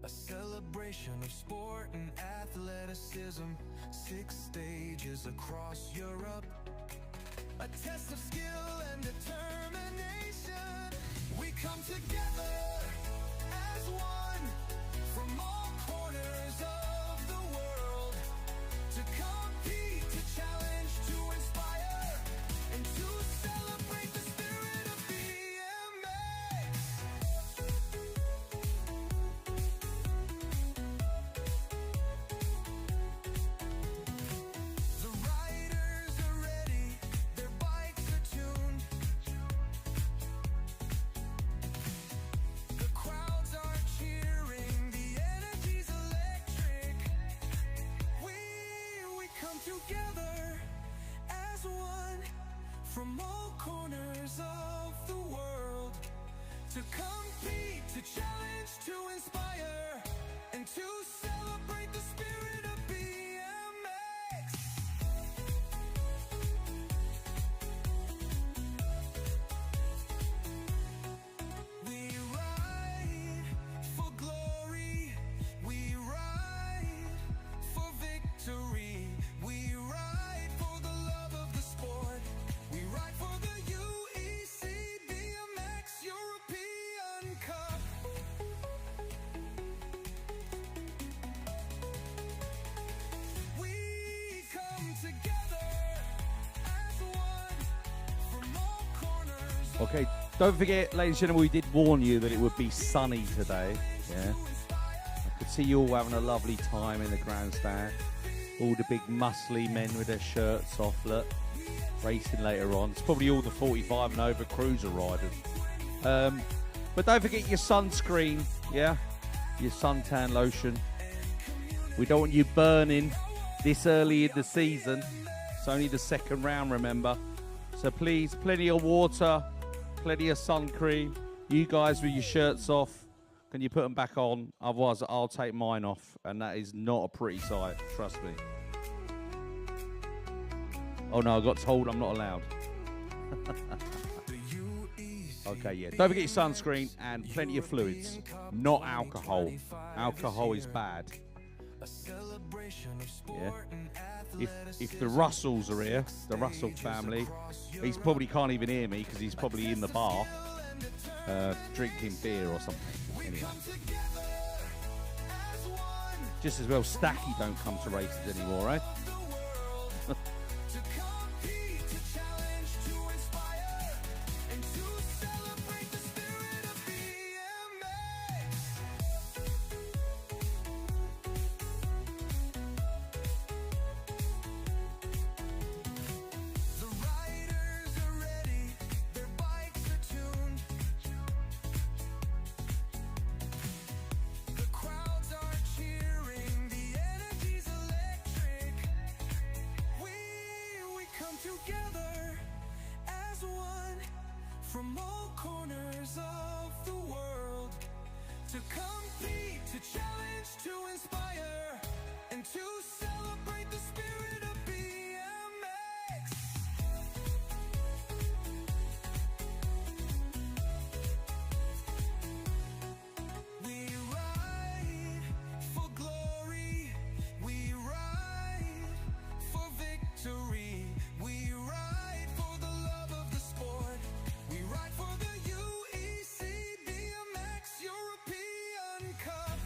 A celebration of sport and athleticism. 6 stages across Europe. A test of skill and determination. We come together as one from all corners of the world to compete, to challenge, to inspire, and to celebrate the spirit of BMX. The riders are ready, their bikes are tuned. The crowds are cheering, the energy's electric. We come together as one from all corners of the world to compete, to challenge, to inspire, and to celebrate the spirit of BMX. We ride for glory, we ride for victory, we ride for the love of the sport, we ride for the UEC BMX European Cup. We come together as one from all corners. Okay, don't forget, ladies and gentlemen, we did warn you that it would be sunny today. Yeah, I could see you all having a lovely time in the grandstand. All the big muscly men with their shirts off, look, racing later on. It's probably all the 45 and over cruiser riders. But don't forget your sunscreen, yeah, your suntan lotion. We don't want you burning this early in the season. It's only the second round, remember. So please, plenty of water, plenty of sun cream. You guys with your shirts off, can you put them back on? Otherwise, I'll take mine off, and that is not a pretty sight, trust me. Oh no, I got told I'm not allowed. Okay, yeah. Don't forget your sunscreen and plenty of fluids, not alcohol. Alcohol is bad. Yeah. If the Russells are here, the Russell family, he's probably can't even hear me because he's probably in the bar drinking beer or something. Anyway. Just as well Stacky don't come to races anymore, right? Together as one from all corners of the world to compete, to challenge, to inspire, and to celebrate the spirit of BMX. We ride for glory, we ride for victory. We ride for the love of the sport. We ride for the UEC BMX European Cup.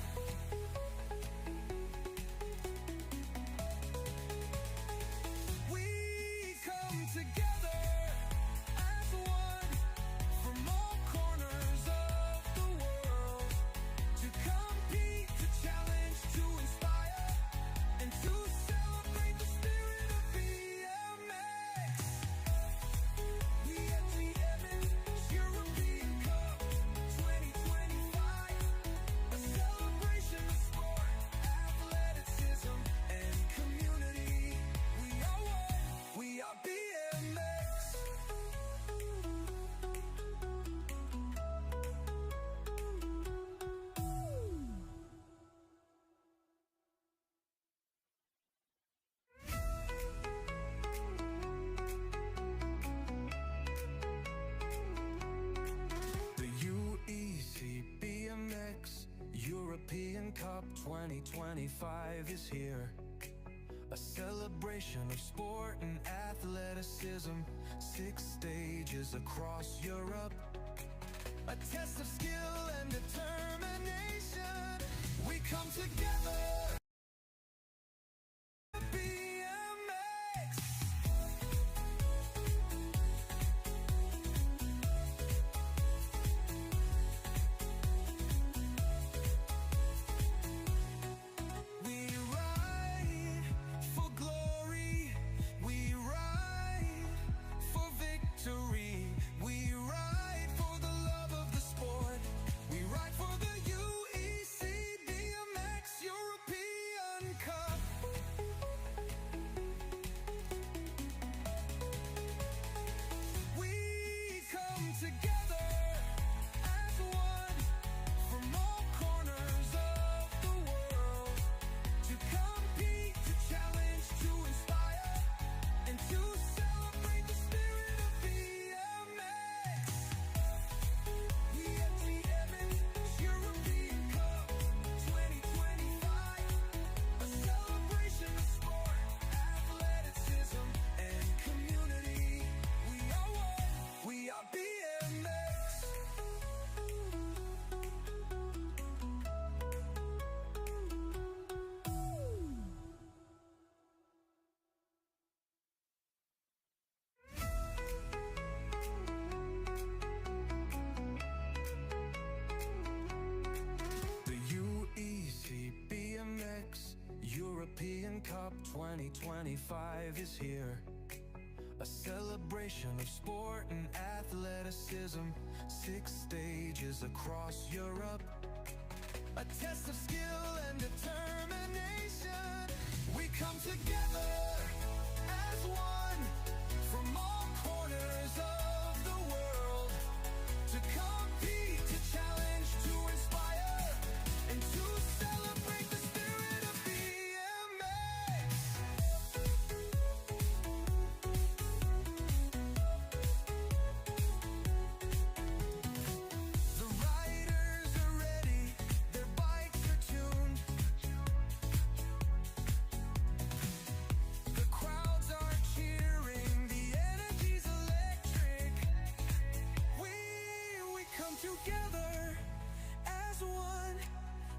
2025 is here. A celebration of sport and athleticism. 6 stages across Europe. A test of skill and determination. We come together. BMX. We ride for glory. We ride for victory. We ride for the love of the sport. We ride for the UEC BMX European Cup. We come together as one from all corners of the world to compete, to challenge, to inspire, and to celebrate the spirit of BMX. We at BMX European Cup 2025, a celebration of sport, athleticism, and community. We are one, we are BMX. The UEC BMX European Cup 2025 is here. A celebration of sport and athleticism. 6 stages across Europe. A test of skill and determination. We come together as one from all corners of the world to compete, to challenge, to inspire, and to celebrate the spirit of BMX. The riders are ready, their bikes are tuned. The crowds are cheering, the energy's electric. We come together as one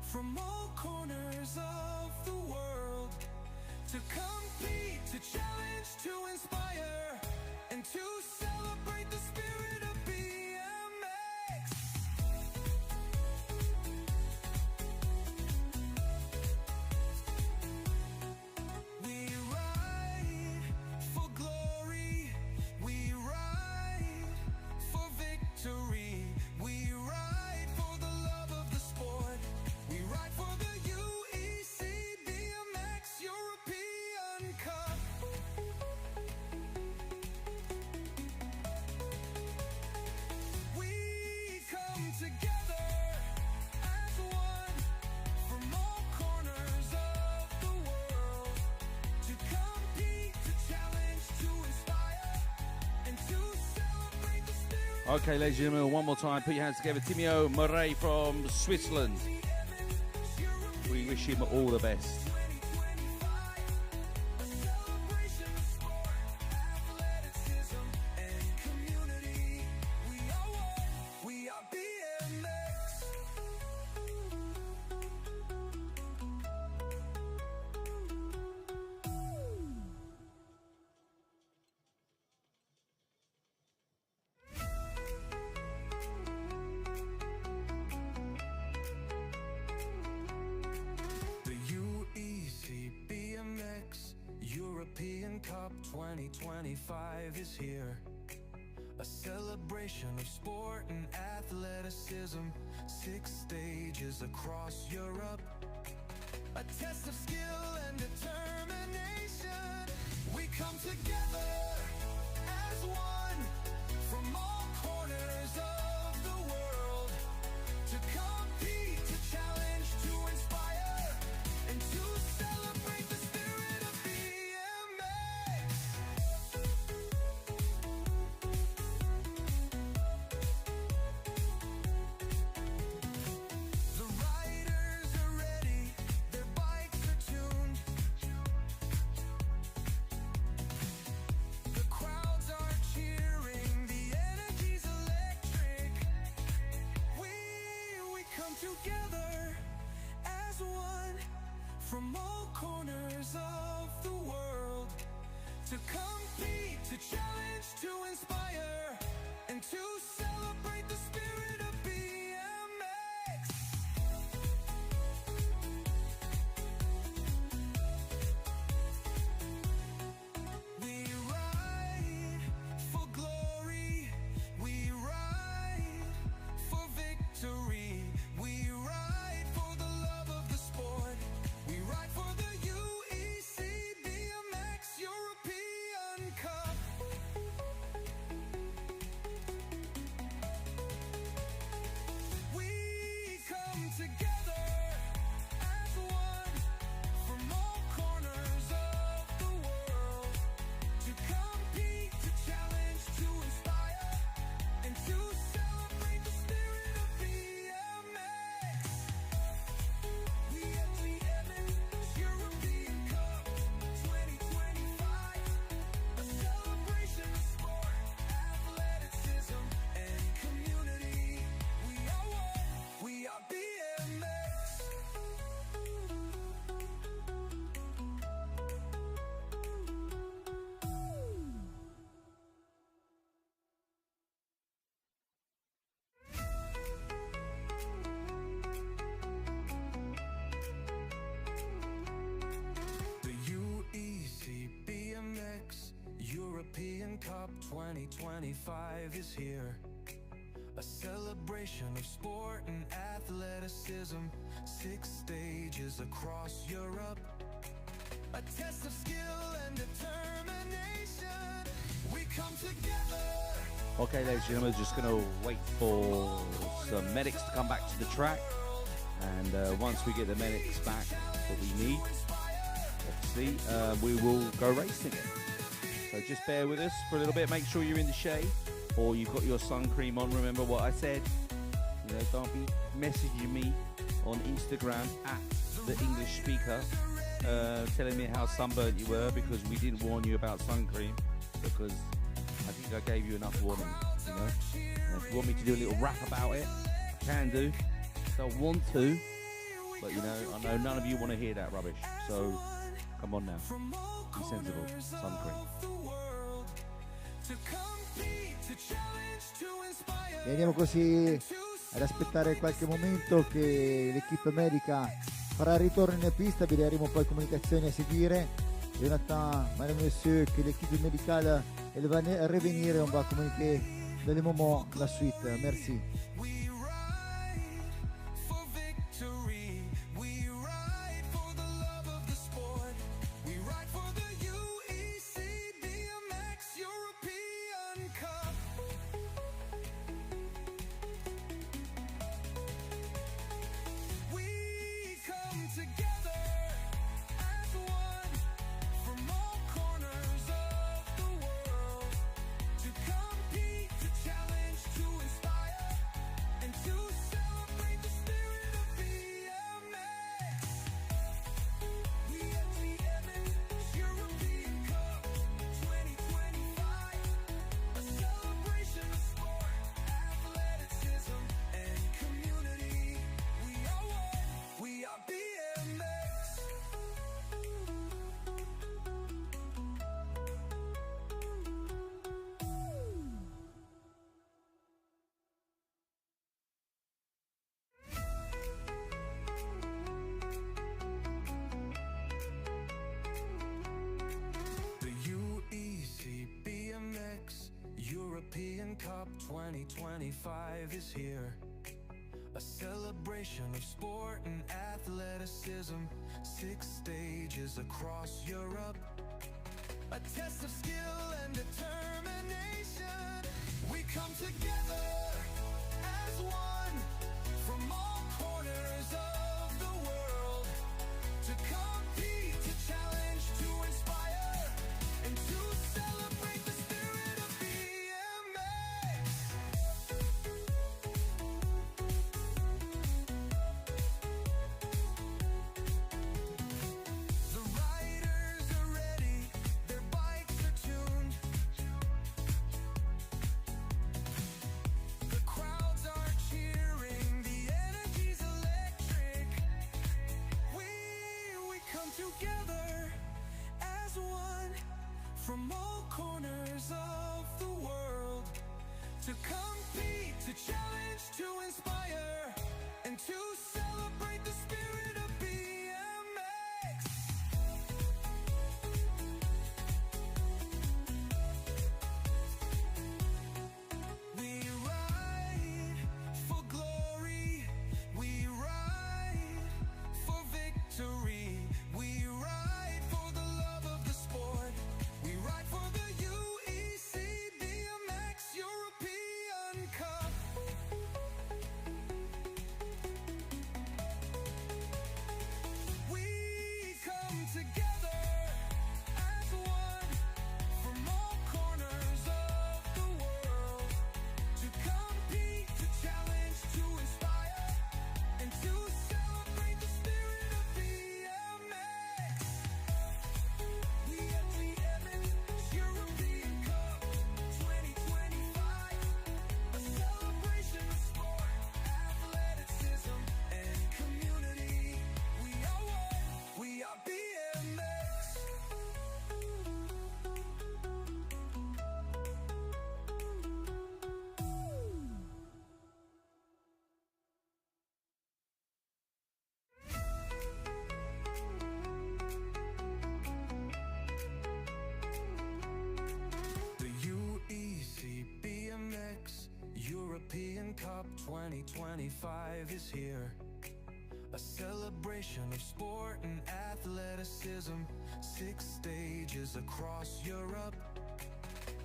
from all corners of the world to compete, to challenge, to inspire, and to celebrate the spirit of BMX. We ride for glory. We ride for victory. We ride for the love of the sport. We ride for the UEC BMX European Cup. We come together as one from all corners of the world to compete, to challenge, to inspire, and to celebrate the spirit. Okay, ladies and gentlemen, one more time. Put your hands together. Timio Murray from Switzerland. We wish him all the best. A celebration of sport, athleticism, and community. We are one, we are BMX. The UEC BMX European Cup 2025 is here. A celebration of sport and athleticism. 6 stages across Europe. A test of skill and determination. We come together as one from all corners of the world to compete, to challenge, to inspire, and to celebrate the spirit of BMX. The riders are ready, to compete, to challenge, to inspire, and to celebrate the spirit of BMX. We ride for glory, we ride for victory, we ride for the love of the sport, we ride for the UEC BMX European Cup. We come together as one from all corners of the world to compete, to challenge, to inspire, and to celebrate the spirit of BMX. We at the BMX European Cup 2025, a celebration of sport, athleticism, and community. We are one, we are BMX. The UEC BMX European Cup 2025 is here. A celebration of sport and athleticism. 6 stages across Europe. A test of skill and determination. We come together. Okay, ladies and gentlemen, just going to wait for some medics to come back to the track. And once we get the medics back that we need, obviously, we will go racing. So just bear with us for a little bit. Make sure you're in the shade or you've got your sun cream on. Remember what I said. You know, don't be messaging me on Instagram at the English speaker telling me how sunburnt you were because we didn't warn you about sun cream, because I think I gave you enough warning, you know. And if you want me to do a little rap about it, I can do. Don't want to, but you know, I know none of you want to hear that rubbish. So come on now, be sensible. Sun cream. E andiamo così ad aspettare qualche momento che l'equipe medica farà ritorno in pista, vedremo poi comunicazioni a seguire. Jonathan, madame monsieur, que l'équipe médicale elle va revenir et on va communiquer dans les moments la suite. Merci. European Cup 2025 is here. A celebration of sport and athleticism. 6 stages across Europe. A test of skill and determination. We come together as one from all corners of the world to compete, to challenge, to inspire, and to celebrate the spirit of BMX. The riders are ready, their bikes are tuned. to compete, to challenge, to inspire, and to celebrate the spirit of BMX. We ride for glory, we ride for victory, we ride for the love of the sport, we ride for the UEC BMX European Cup. We come together as one from all corners of the world to compete, to challenge, to inspire, and to celebrate the spirit of BMX. We at the BMX European Cup 2025, a celebration of sport, athleticism, and community. We are one, we are BMX. The UEC BMX European Cup 2025 is here. A celebration of sport and athleticism, 6 stages across Europe.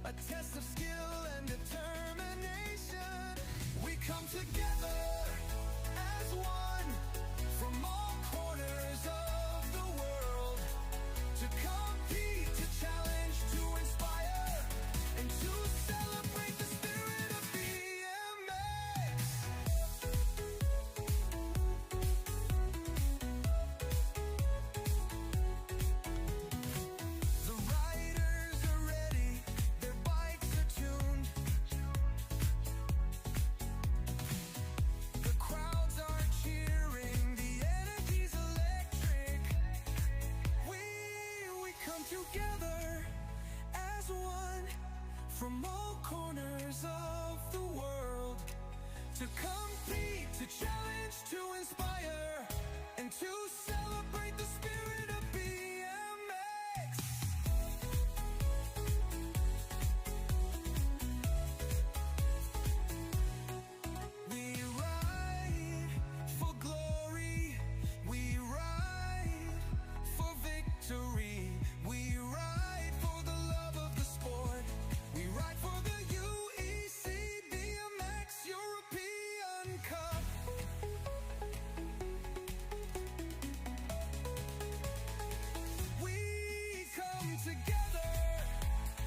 A test of skill and determination. We come together as one from all corners of the world to compete, to challenge, to inspire, and to celebrate the spirit of BMX. The riders are ready, their bikes are tuned. The crowds are cheering, the energy's electric. We come together as one from all corners of the world to compete, to challenge, to inspire, and to celebrate the spirit of BMX. We ride for glory, we ride for victory, we ride for the love of the sport, we ride for the UEC BMX European Cup. We come together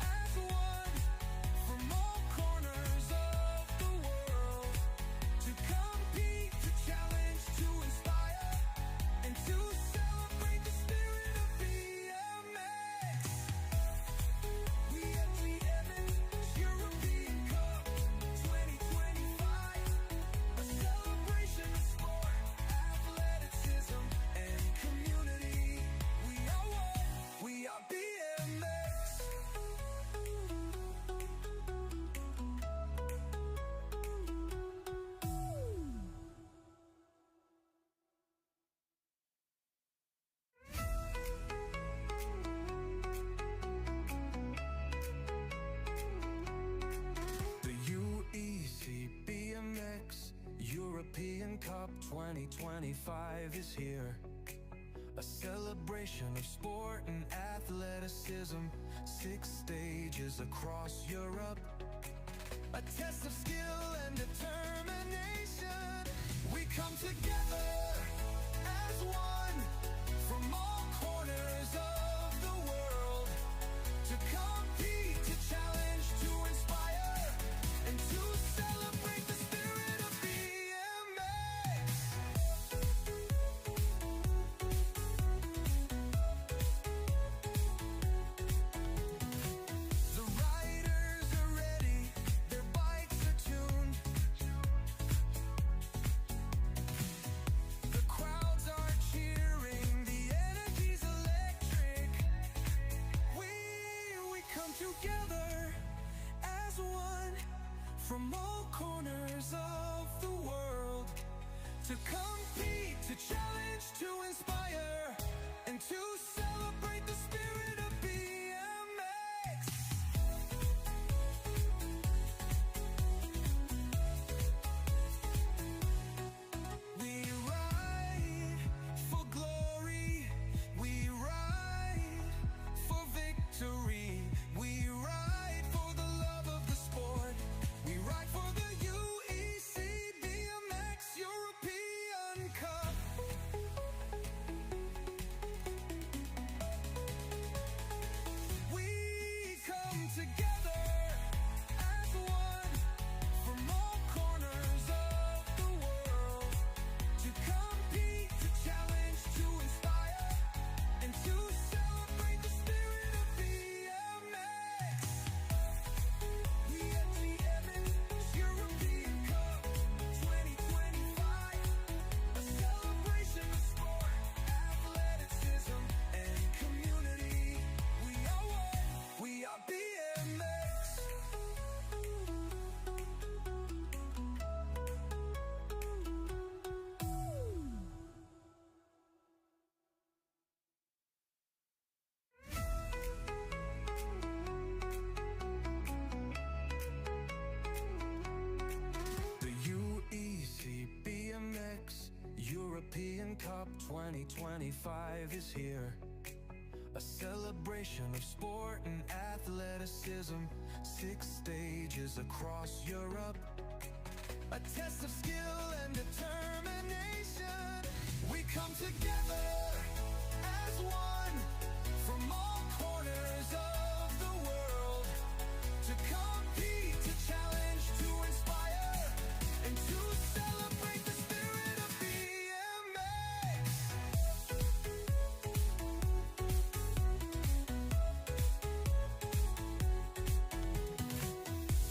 as one from all corners of the world to compete, to challenge, to inspire, and to celebrate the spirit of BMX. We at the BMX European Cup 2025, a celebration of sport, athleticism, and community. We are one, we are BMX. The UEC BMX European Cup 2025 is here. A celebration of sport and athleticism, 6 stages across Europe. A test of skill and determination. We come together as one from all corners of the world to compete, to challenge, to inspire, and to celebrate the spirit of BMX. The riders are ready, their bikes are tuned. The crowds are cheering, the energy's electric. We come together challenge, to inspire, and to celebrate the spirit of BMX. We ride for glory, we ride for victory, we ride for the love of the sport, we ride for the UEC BMX European Cup. We come together as one from all corners of the world to compete, to challenge, to inspire, and to celebrate the spirit of BMX. We at the BMX European Cup 2025, a celebration of sport, athleticism, and community. We are one, we are BMX. The UEC BMX European Cup 2025 is here. A celebration of sport and athleticism, 6 stages across Europe. A test of skill and determination. We come together as one from all corners of the world to compete, to challenge, to inspire, and to celebrate the spirit of BMX.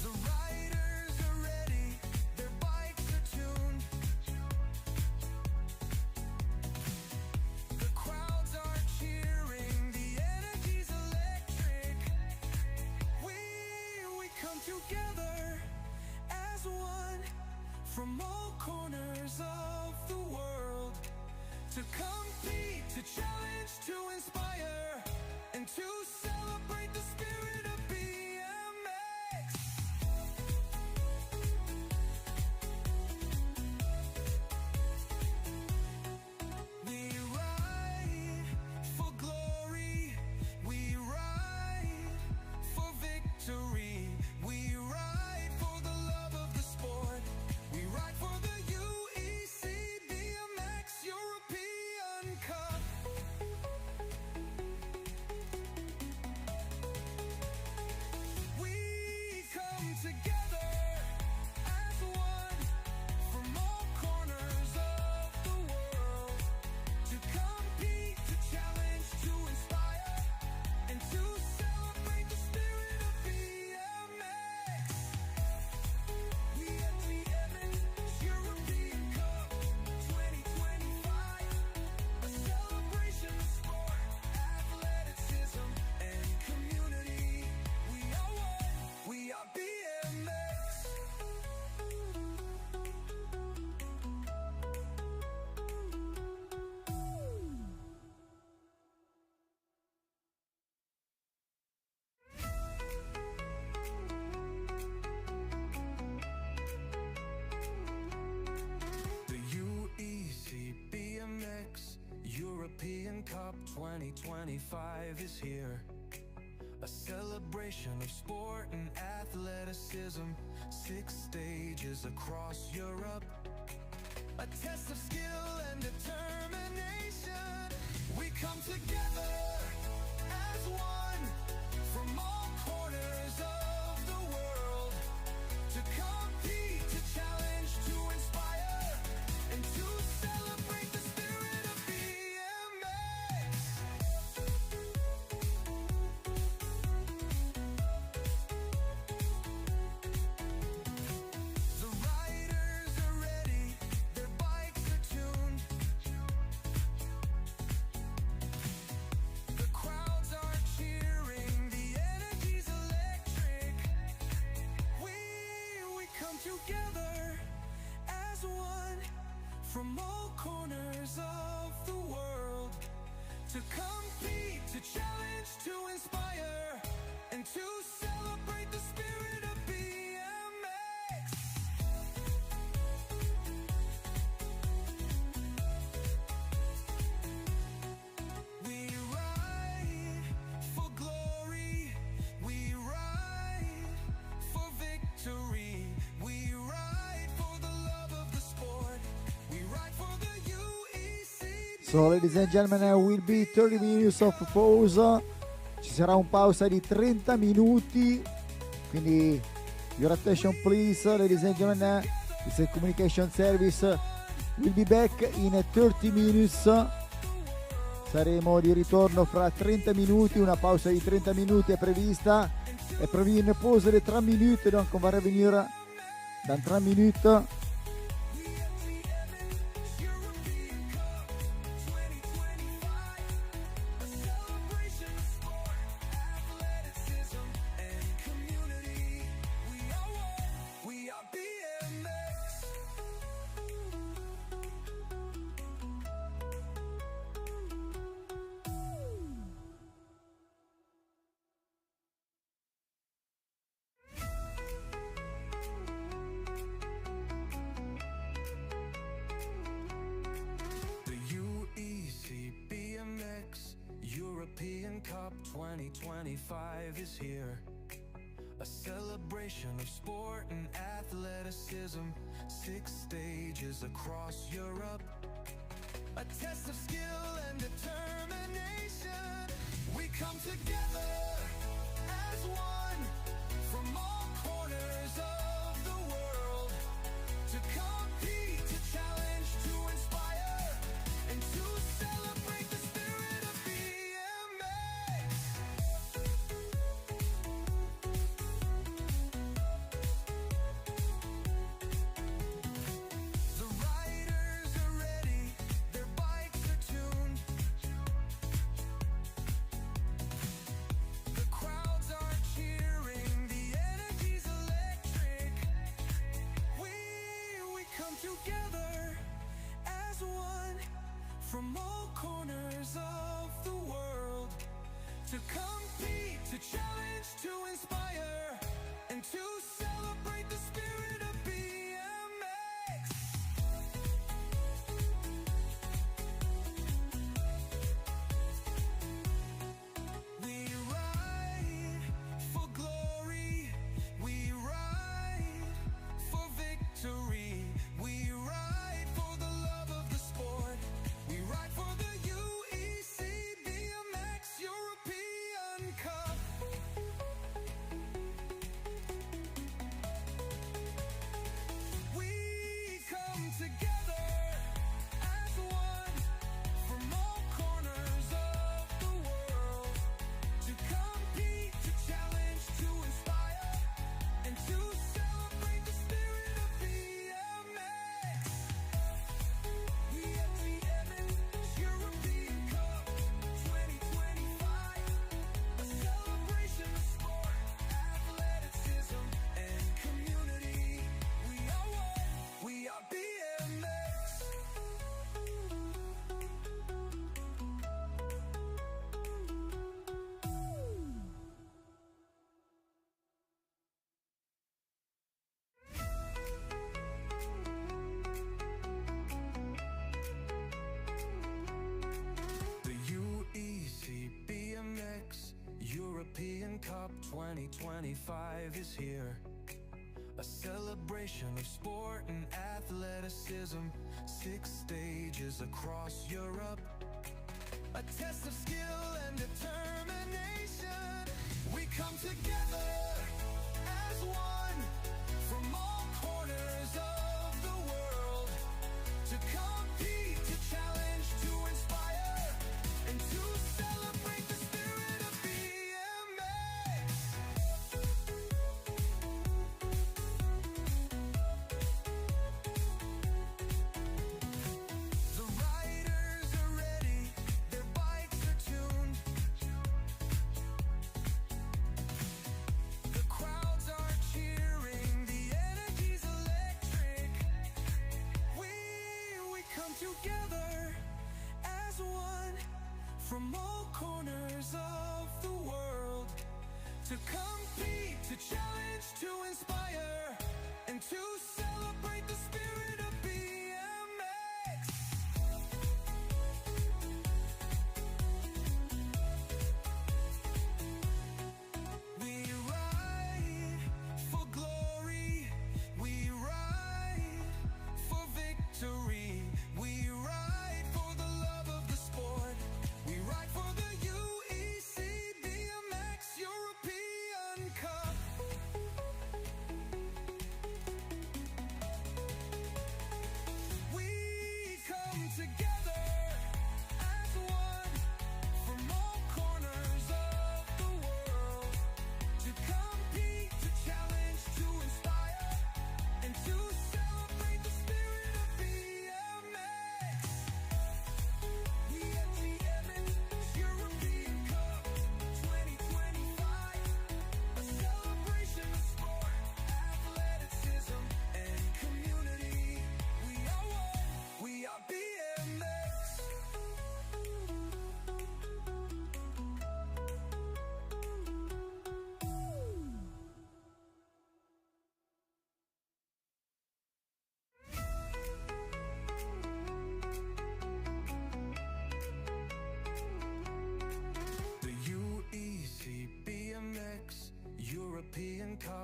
The riders are ready, their bikes are tuned. The crowds are cheering, the energy's electric. We come together as one from all corners of the world to compete, to challenge, to inspire, and to celebrate the spirit of BMX. We ride for glory, we ride for victory, we ride for the love of the sport, we ride for the UEC BMX European Cup. We come together as one from all corners of the world to compete, to challenge, to inspire, and to celebrate the spirit of BMX. We at the BMX European Cup 2025, a celebration of sport, athleticism, and community. We are one, we are BMX. The UEC BMX European Cup 2025 is here. A celebration of sport and athleticism, 6 stages across Europe. A test of skill and determination. We come together as one from all corners of the world to compete, to challenge, to inspire, and to celebrate the spirit of BMX. The riders are ready, their bikes are tuned. The crowds are cheering, the energy's electric. We come together as one from all corners of the world to compete, to challenge, to inspire, and to celebrate the spirit of BMX. We ride for glory, we ride for victory, we ride for the love of the sport, we ride for the UEC. So ladies and gentlemen, will be 30 minutes of pause. Ci sarà un pausa di 30 minuti, quindi your attention please, ladies and gentlemen. It's a communication service. We'll be back in 30 minutes. Saremo di ritorno fra 30 minuti, una pausa di 30 minuti è prevista. E prevu une pause de 30 minutes, donc on va revenir dans 30 minutes. European Cup 2025 is here. A celebration of sport and athleticism. 6 stages across Europe. A test of skill and determination. We come together as one from all corners of the world to compete, to challenge, to inspire, and to celebrate the spirit of BMX. The riders are ready, their bikes are tuned. The crowds are cheering, the energy's electric. We come together as one from all corners of the world to compete, to challenge, to inspire, and to celebrate the spirit of BMX. We ride for glory, we ride for victory, we ride for the love of the sport, we ride for the UEC BMX European Cup. We come together as one from all corners of the world to compete, to challenge, to inspire, and to celebrate the spirit of BMX. We at the BMX European Cup 2025, a celebration of sport, athleticism, and community. We are one, we are BMX. The UEC BMX European Cup 2025 is here. A celebration of sport and athleticism. 6 stages across Europe. A test of skill and determination. We come together as one from all corners of the world to compete, to challenge, to inspire, and to celebrate the spirit of BMX. The riders are ready, their bikes are tuned. The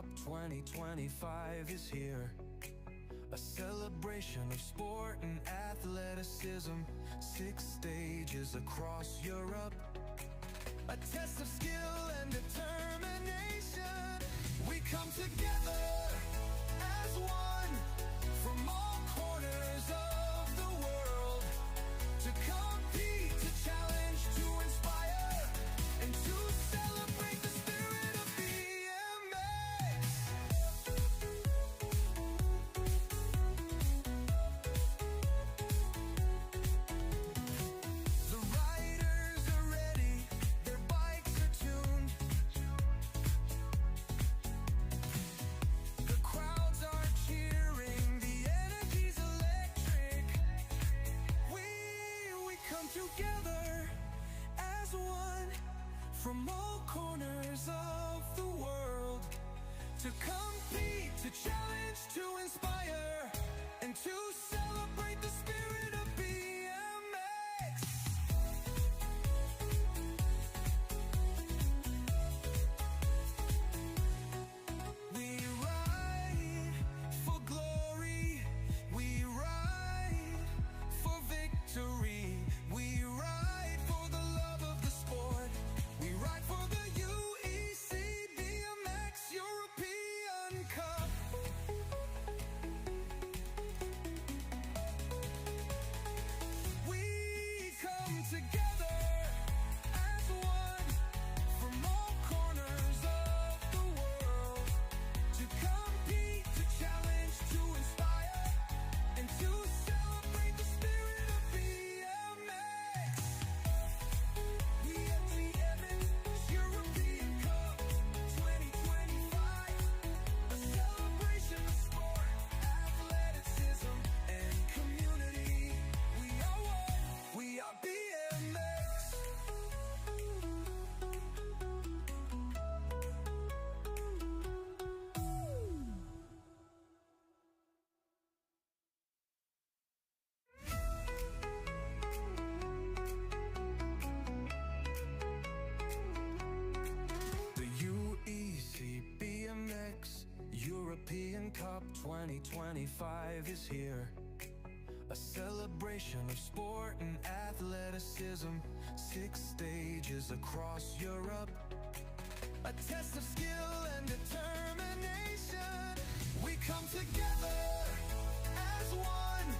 Cup 2025 is here. A celebration of sport and athleticism. 6 stages across Europe. A test of skill and determination. We come together as one from all corners of the world to compete, to challenge, to inspire, and to celebrate the spirit of BMX. The riders are ready, their bikes are tuned. The crowds are cheering, the energy's electric. We come together as one from all corners of the world to compete, to challenge, to inspire, and to celebrate the spirit of BMX. We ride for glory, we ride for victory, we ride for the love of the sport, we ride for the UEC BMX European Cup. We come together as one from all corners of the world to compete, to challenge, to inspire, and to celebrate the spirit of BMX. We at the BMX European Cup 2025, a celebration of sport, athleticism, and community. We are one, we are BMX. The UEC BMX European Cup 2025 is here. A celebration of sport and athleticism. 6 stages across Europe. A test of skill and determination. We come together as one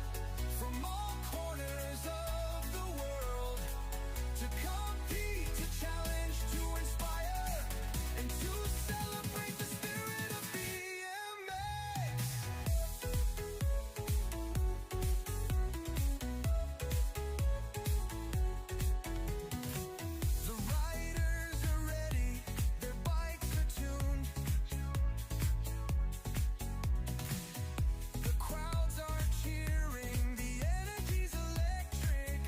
from all corners of the world to compete, to challenge, to inspire, and to celebrate the spirit of BMX. The riders are ready, their bikes are tuned. The crowds are cheering, the energy's electric.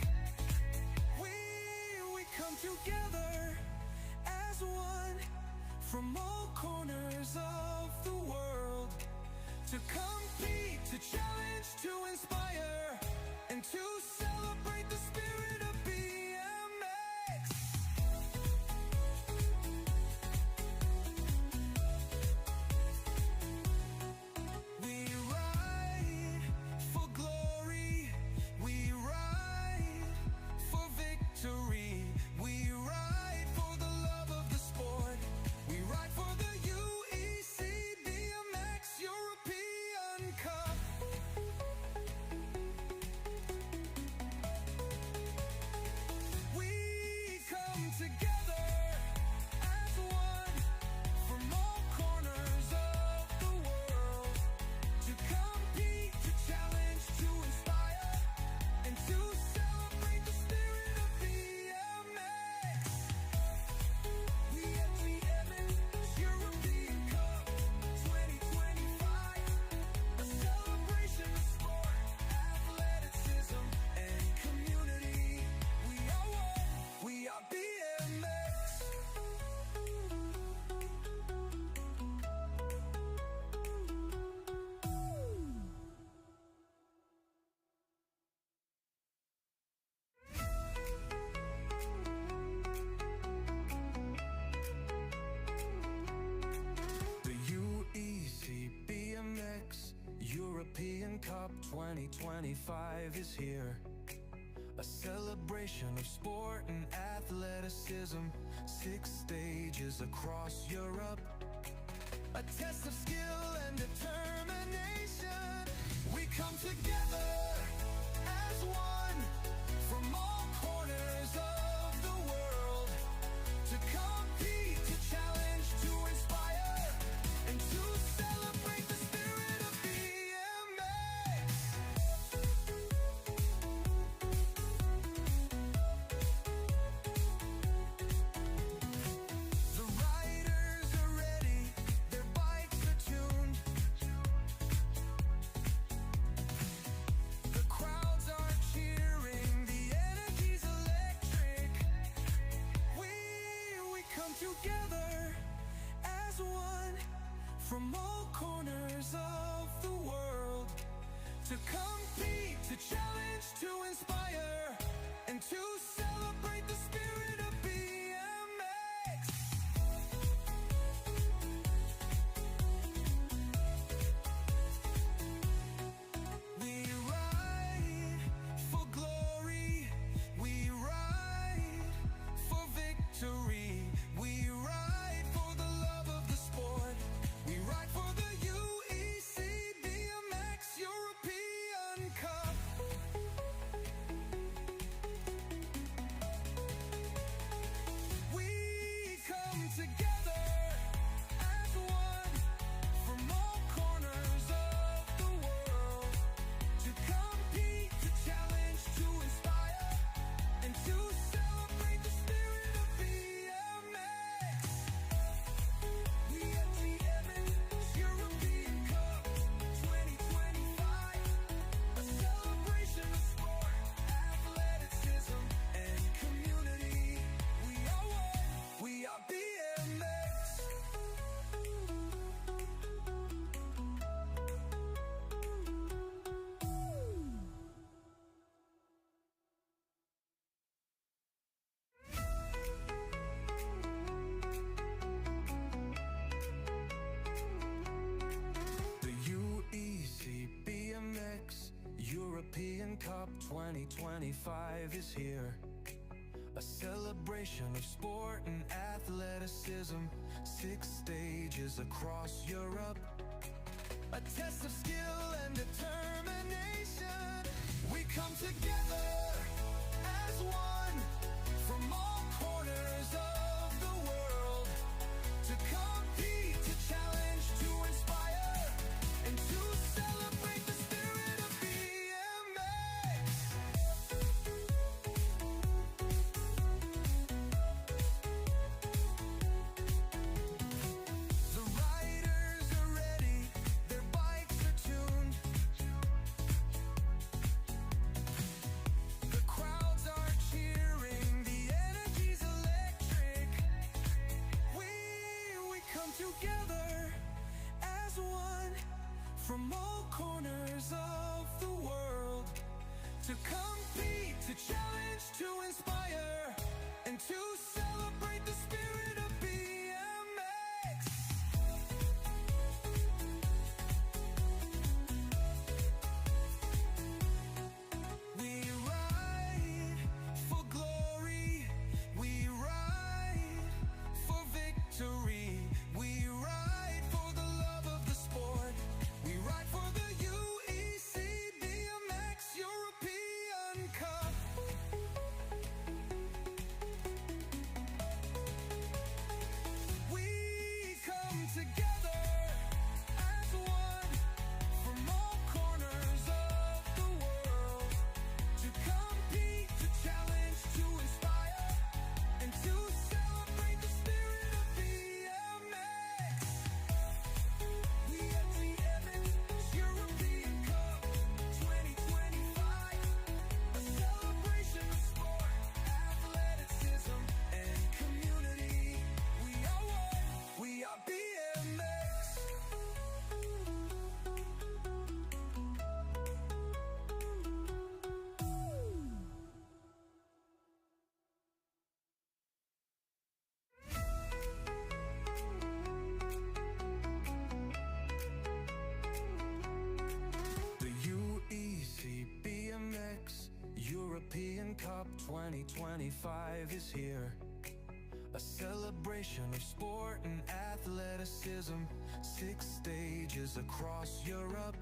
We come together as one from all corners of the world to compete, to challenge, to inspire, and to celebrate the spirit of BMX. We ride for glory, we ride for victory, we ride for the love of the sport, we ride for the UEC BMX European Cup. Cup 2025 is here. A celebration of sport and athleticism. 6 stages across Europe. A test of skill and determination. We come together as one from all corners of the world to compete, to challenge, to inspire, and to celebrate the spirit of BMX. The riders are ready, their bikes are tuned. The crowds are cheering, the energy's electric. We come together as one from all corners of the world to compete, to challenge, to inspire, and to celebrate the spirit of BMX. We ride for glory, we ride for victory, we ride for the love of the sport, we ride for the UEC BMX European Cup. We come together as one from all corners of the world to compete, to challenge, to inspire, and to celebrate the spirit of BMX. We are BMX European Cup 2025, a celebration of sport, athleticism, and community. We are one, we are BMX. The UEC BMX European Cup 2025 is here. A celebration of sport and athleticism. 6 stages across Europe. A test of skill and determination. We come together as one from all corners of the world to compete, to challenge, to inspire, and to celebrate the spirit of BMX. The riders are ready, their bikes are tuned. The crowds are cheering, the energy's electric. We come together as one from all corners of the world to compete, to challenge, to inspire, and to celebrate the spirit of BMX. We ride for glory, we ride for victory, we ride for the love of the sport, we ride for the UEC BMX European Cup. Cup 2025 is here. A celebration of sport and athleticism. 6 stages across Europe.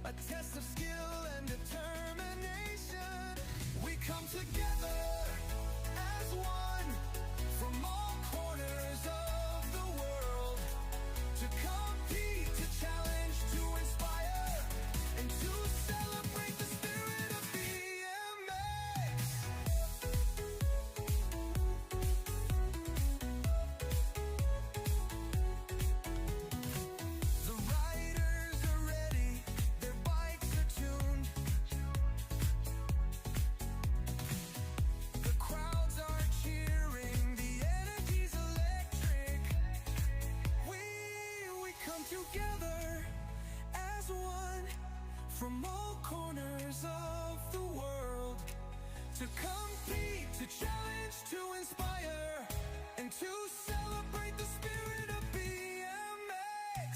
A test of skill and determination. We come together as one from all corners of the world to compete, to challenge, to inspire, and to celebrate the spirit of BMX. The riders are ready, their bikes are tuned. The crowds are cheering, the energy's electric. We come together as one from all corners of the world to compete, to challenge, to inspire, and to celebrate the spirit of BMX.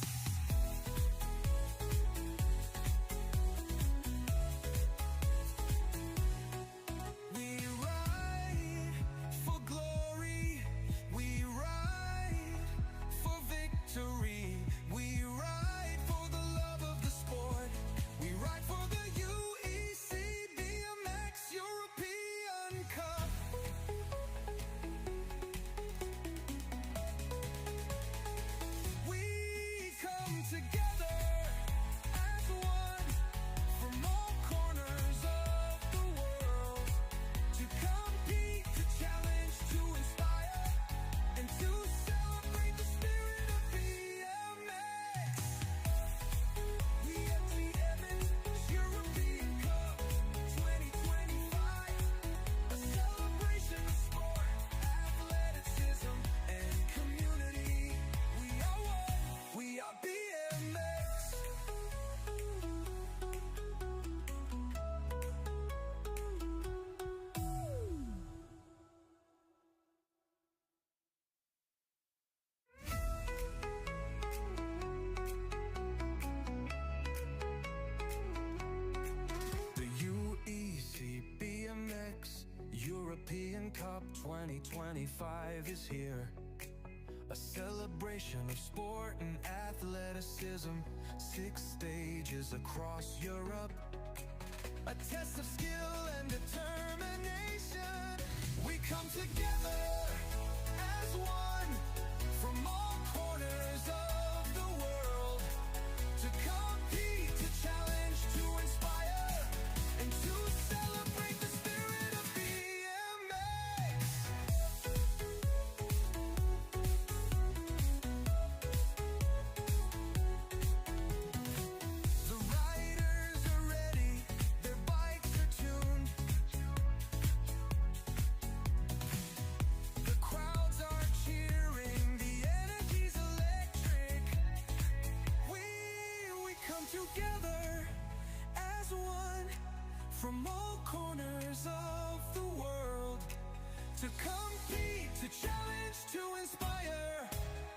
We ride for glory, we ride for victory, we ride for the love of the sport, we ride for the UEC BMX European Cup. We come together as one from all corners of the world to compete, to challenge, to inspire, and to celebrate the spirit of BMX. We at BMX European Cup 2025, a celebration of sport, athleticism, and community. We are one, we are BMX. The UEC BMX European Cup 2025 is here. A celebration of sport and athleticism. 6 stages across Europe. A test of skill and determination. We come together as one from all corners of the world to compete, to challenge, to inspire, and to celebrate the spirit of BMX. The riders are ready, their bikes are tuned. The crowds are cheering, the energy's electric. We come together as one from all corners of the world to compete, to challenge, to inspire,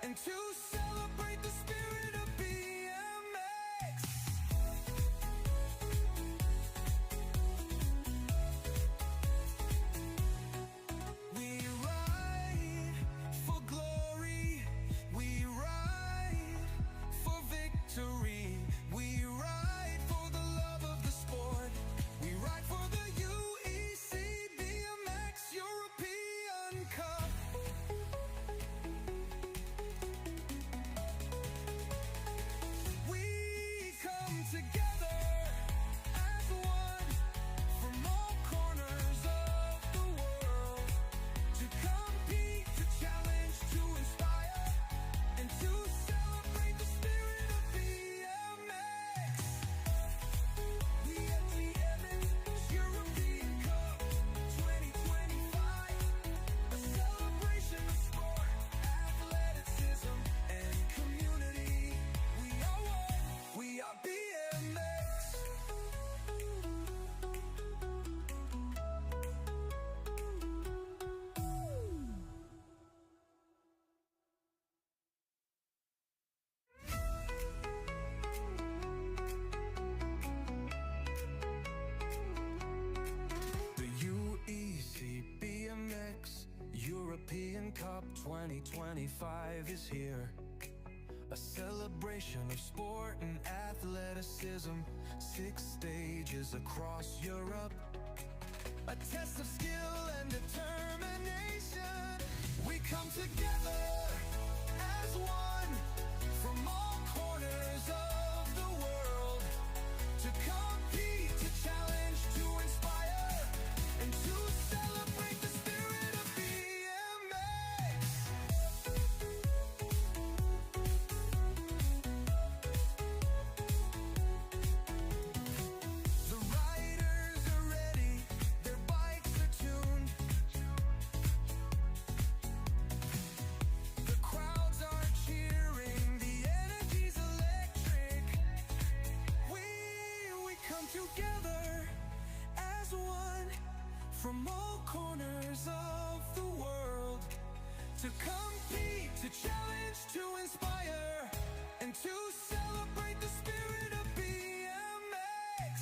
and to celebrate the spirit of BMX. We ride for glory, we ride for victory, we ride for the love of the sport, we ride for the UEC BMX European Cup. 2025 is here. A celebration of sport and athleticism. 6 stages across Europe. A test of skill and determination. We come together as one from all corners of the world to compete, to challenge, to inspire, and to celebrate the spirit of BMX. The riders are ready, their bikes are tuned. The crowds are cheering, the energy's electric. We come together as one from all corners of the world to compete, to challenge, to inspire, and to celebrate the spirit of BMX.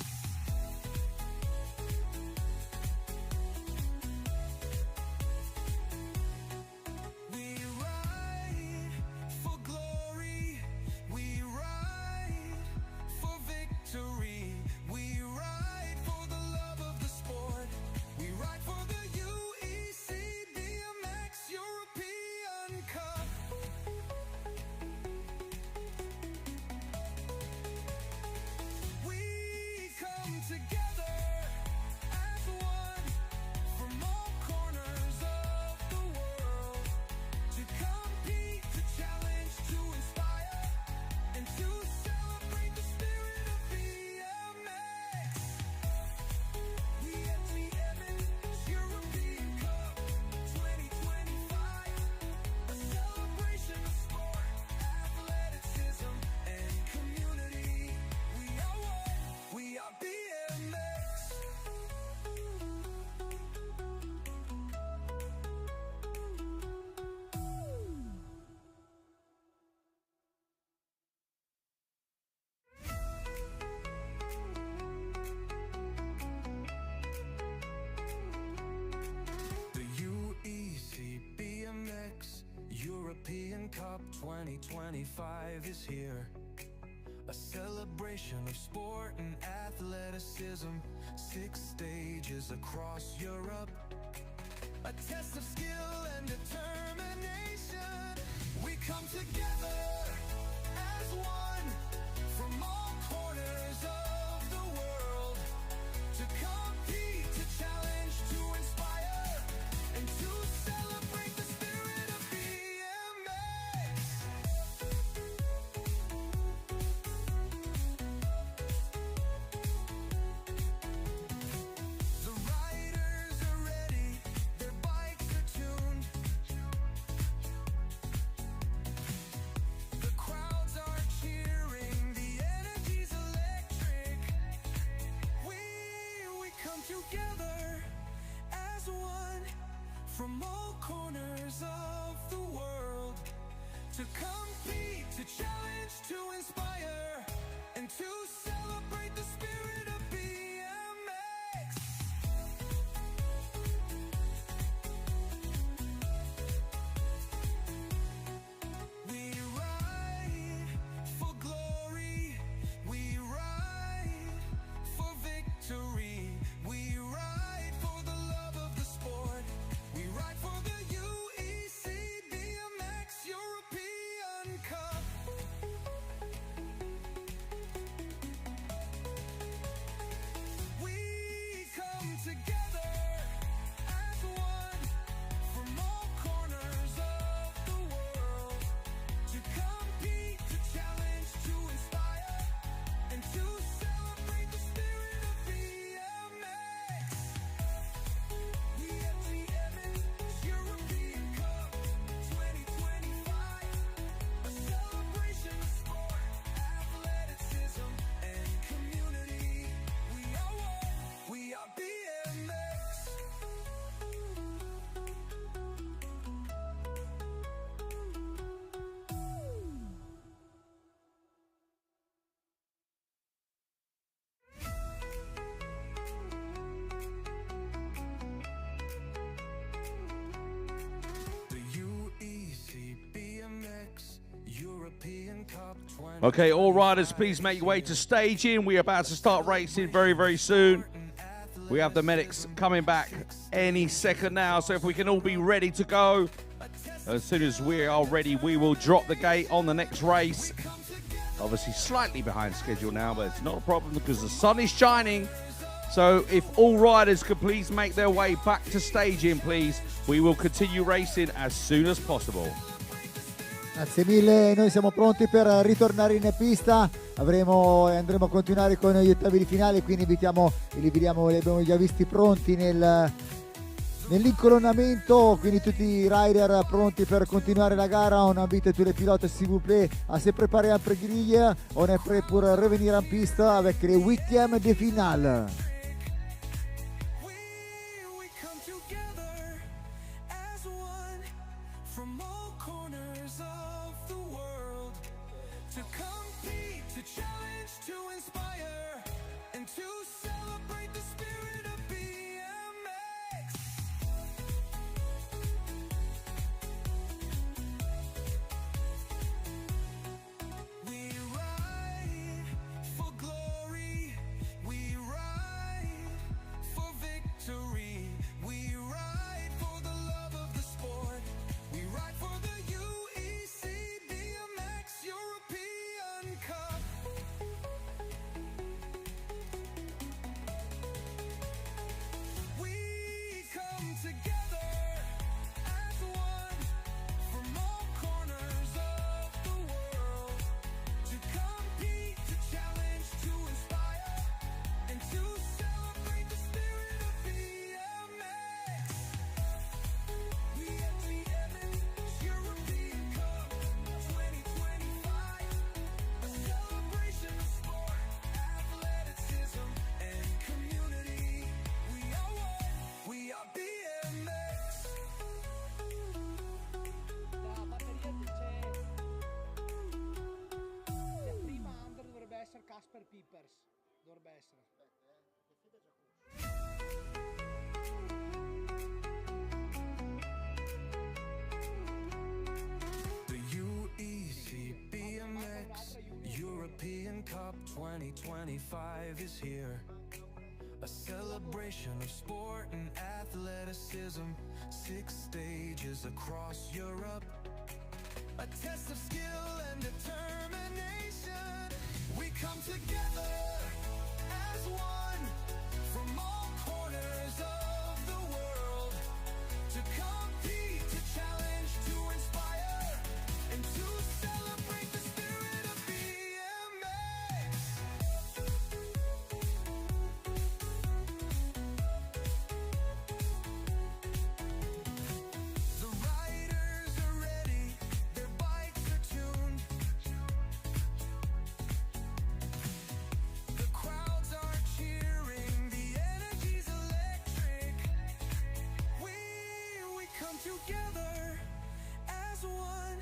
We ride for glory, we ride for victory, we ride for the love of the sport, we ride for the UEC BMX European Cup. We come together as one from all corners of the world to compete, to challenge, to inspire, and to celebrate the spirit of BMX. We at the Evans European Cup 2025, a celebration of sport, athleticism, and community. We are one, we are BMX. The UEC BMX European Cup 2025 is here. A celebration of sport and athleticism. 6 stages across Europe. A test of skill and determination. We come together as one from all corners of the world to compete, to challenge, to inspire, and to celebrate the spirit of BMX. The riders are ready, their bikes are tuned. The crowds are cheering, the energy's electric. We come together as one from all corners of the world to compete, to challenge, to inspire, and to celebrate the spirit of BMX. We ride for glory, we ride for victory, we ride for the love of the sport, we ride for the UEC BMX European Cup. Okay, all riders, please make your way to staging. We're about to start racing very, very soon. We have the medics coming back any second now, so if we can all be ready to go. As soon as we are ready, we will drop the gate on the next race. Obviously slightly behind schedule now, but it's not a problem because the sun is shining. So if all riders could please make their way back to staging, please, we will continue racing as soon as possible. Grazie mille, noi siamo pronti per ritornare in pista, andremo a continuare con gli ottavi di finale, quindi invitiamo e li abbiamo già visti pronti nell'incolonnamento, quindi tutti i rider pronti per continuare la gara. On invite tous les pilotes s'il vous plaît à se préparer après grille, on est prêt pour revenir en piste avec les huitièmes de finale. The UEC BMX European Cup 2025 is here. A celebration of sport and athleticism, 6 stages across Europe. A test of skill and determination. We come together as one from all corners of the world to compete, to challenge, to inspire, and to celebrate the spirit of BMX. The riders are ready, their bikes are tuned. The crowds are cheering, the energy's electric. We come together as one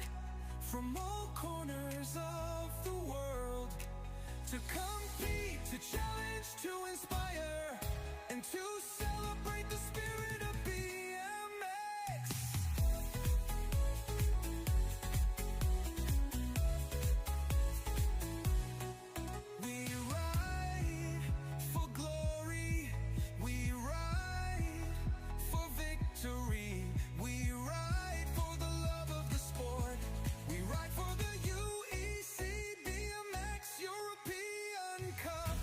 from all corners of the world to compete, to challenge, to inspire, and to celebrate the spirit of BMX. We ride for glory, we ride for victory, we ride for the love of the sport, we ride for the UEC BMX European Cup.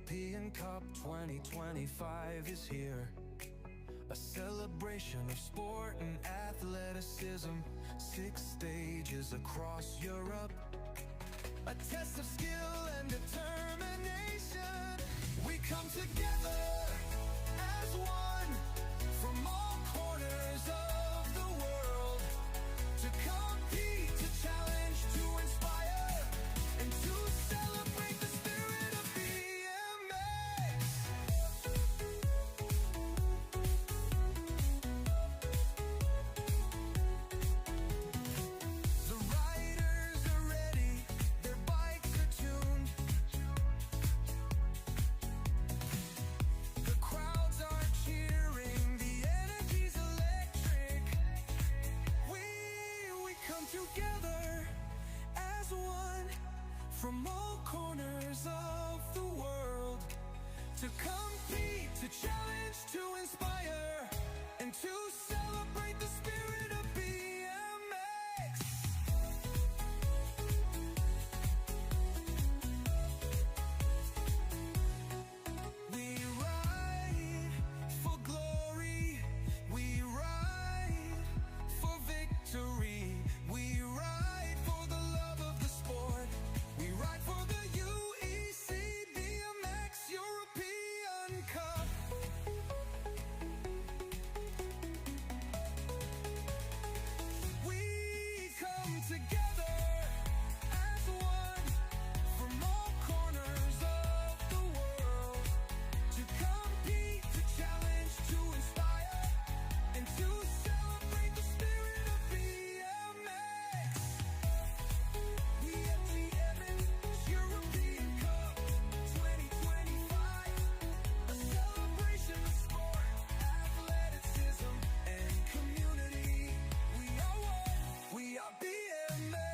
European Cup 2025 is here. A celebration of sport and athleticism. 6 stages across Europe. A test of skill and determination. We come together as one from all corners of the world to compete, to challenge, to inspire, and to celebrate the spirit of BMX. The riders are ready, their bikes are tuned. The crowds are cheering, the energy's electric. We come together as one from all corners of the world to compete, to challenge, to inspire, and to celebrate the spirit of BMX. We ride for glory, we ride for victory, we ride for the love of the sport, we ride for the UEC BMX European Cup. We come together as one from all corners of the world to compete, to challenge, to inspire, and to celebrate the spirit of BMX. We at the Evans European Cup 2025, a celebration of sport, athleticism, and community. We are one, we are BMX.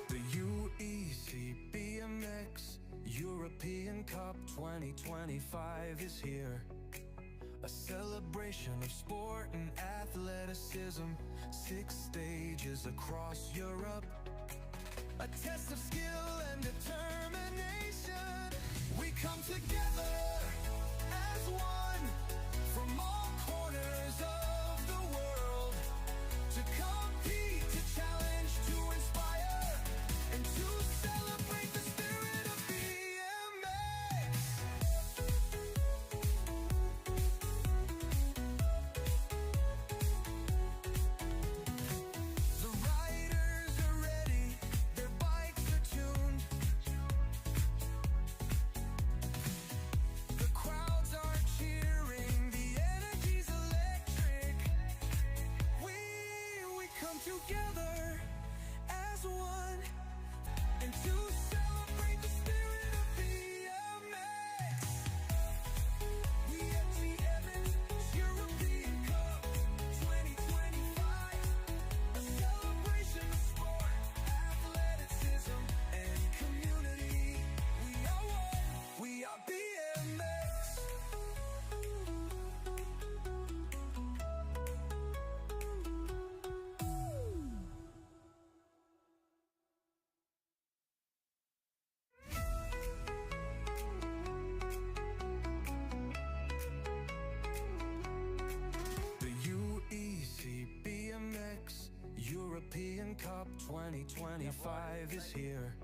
The UEC BMX European Cup 2025 is here. A celebration of sport and athleticism. 6 stages across Europe. A test of skill and determination. We come together as one from all corners of the world to compete, to challenge, to inspire, and to celebrate the spirit of BMX. The riders are ready, their bikes are tuned. The crowds are cheering, the energy's electric. We come together as one and to celebrate the spirit of BMX. We at the Evans European Cup 2025, a celebration of sport, athleticism, and community. We are one, we are BMX. The UEC BMX European Cup 2025 is here.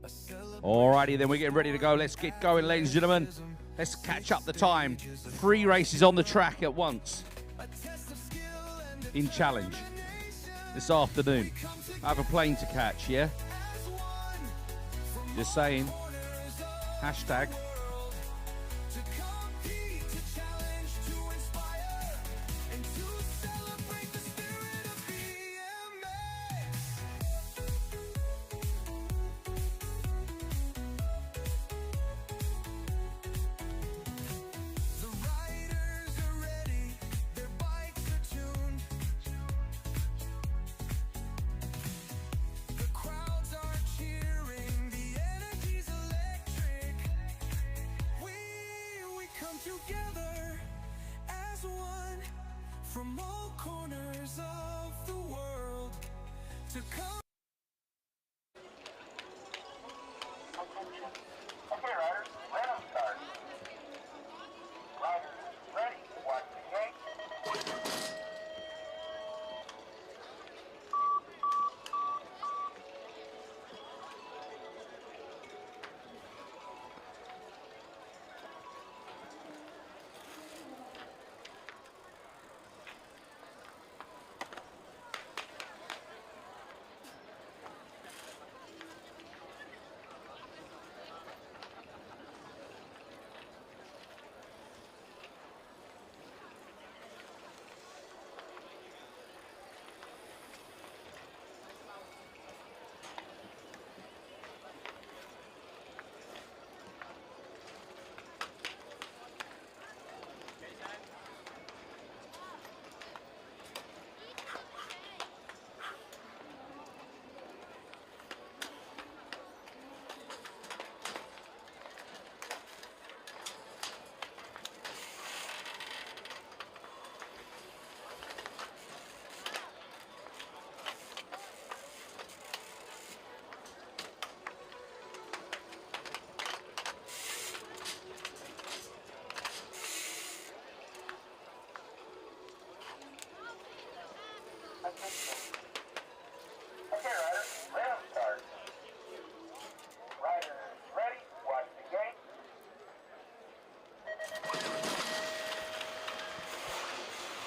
A celebration Alrighty, then we're getting ready to go. Let's get going, ladies and gentlemen. Let's catch up the time. 3 races on the track at once in challenge this afternoon. I have a plane to catch, yeah? Just saying. Hashtag. to compete, to challenge, to inspire, and to celebrate the spirit of BMX. The riders are ready, their bikes are tuned. The crowds are cheering, the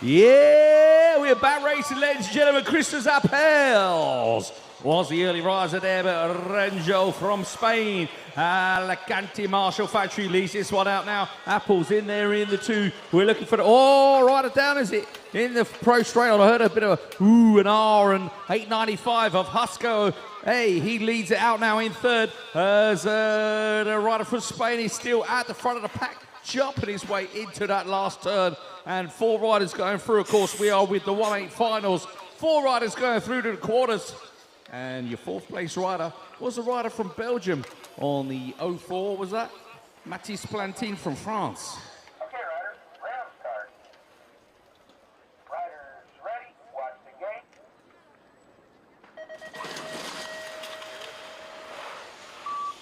Yeah, we're back racing, ladies and gentlemen. Christos Appels was the early riser there, but Renzo from Spain. Alicante Marshall Factory leads this one out now. Apples in there in the two. We're looking for the, right down, is it? In the pro straight. I heard a bit of a ooh and R and 895 of Husko. Hey, he leads it out now in third as the rider from Spain is still at the front of the pack, jumping his way into that last turn. And 4 riders going through. Of course, we are with the 1-8 finals. 4 riders going through to the quarters. And your 4th place rider was a rider from Belgium on the 04, was that? Mathis Plantine from France. Okay, riders, round start. Riders ready, watch the gate.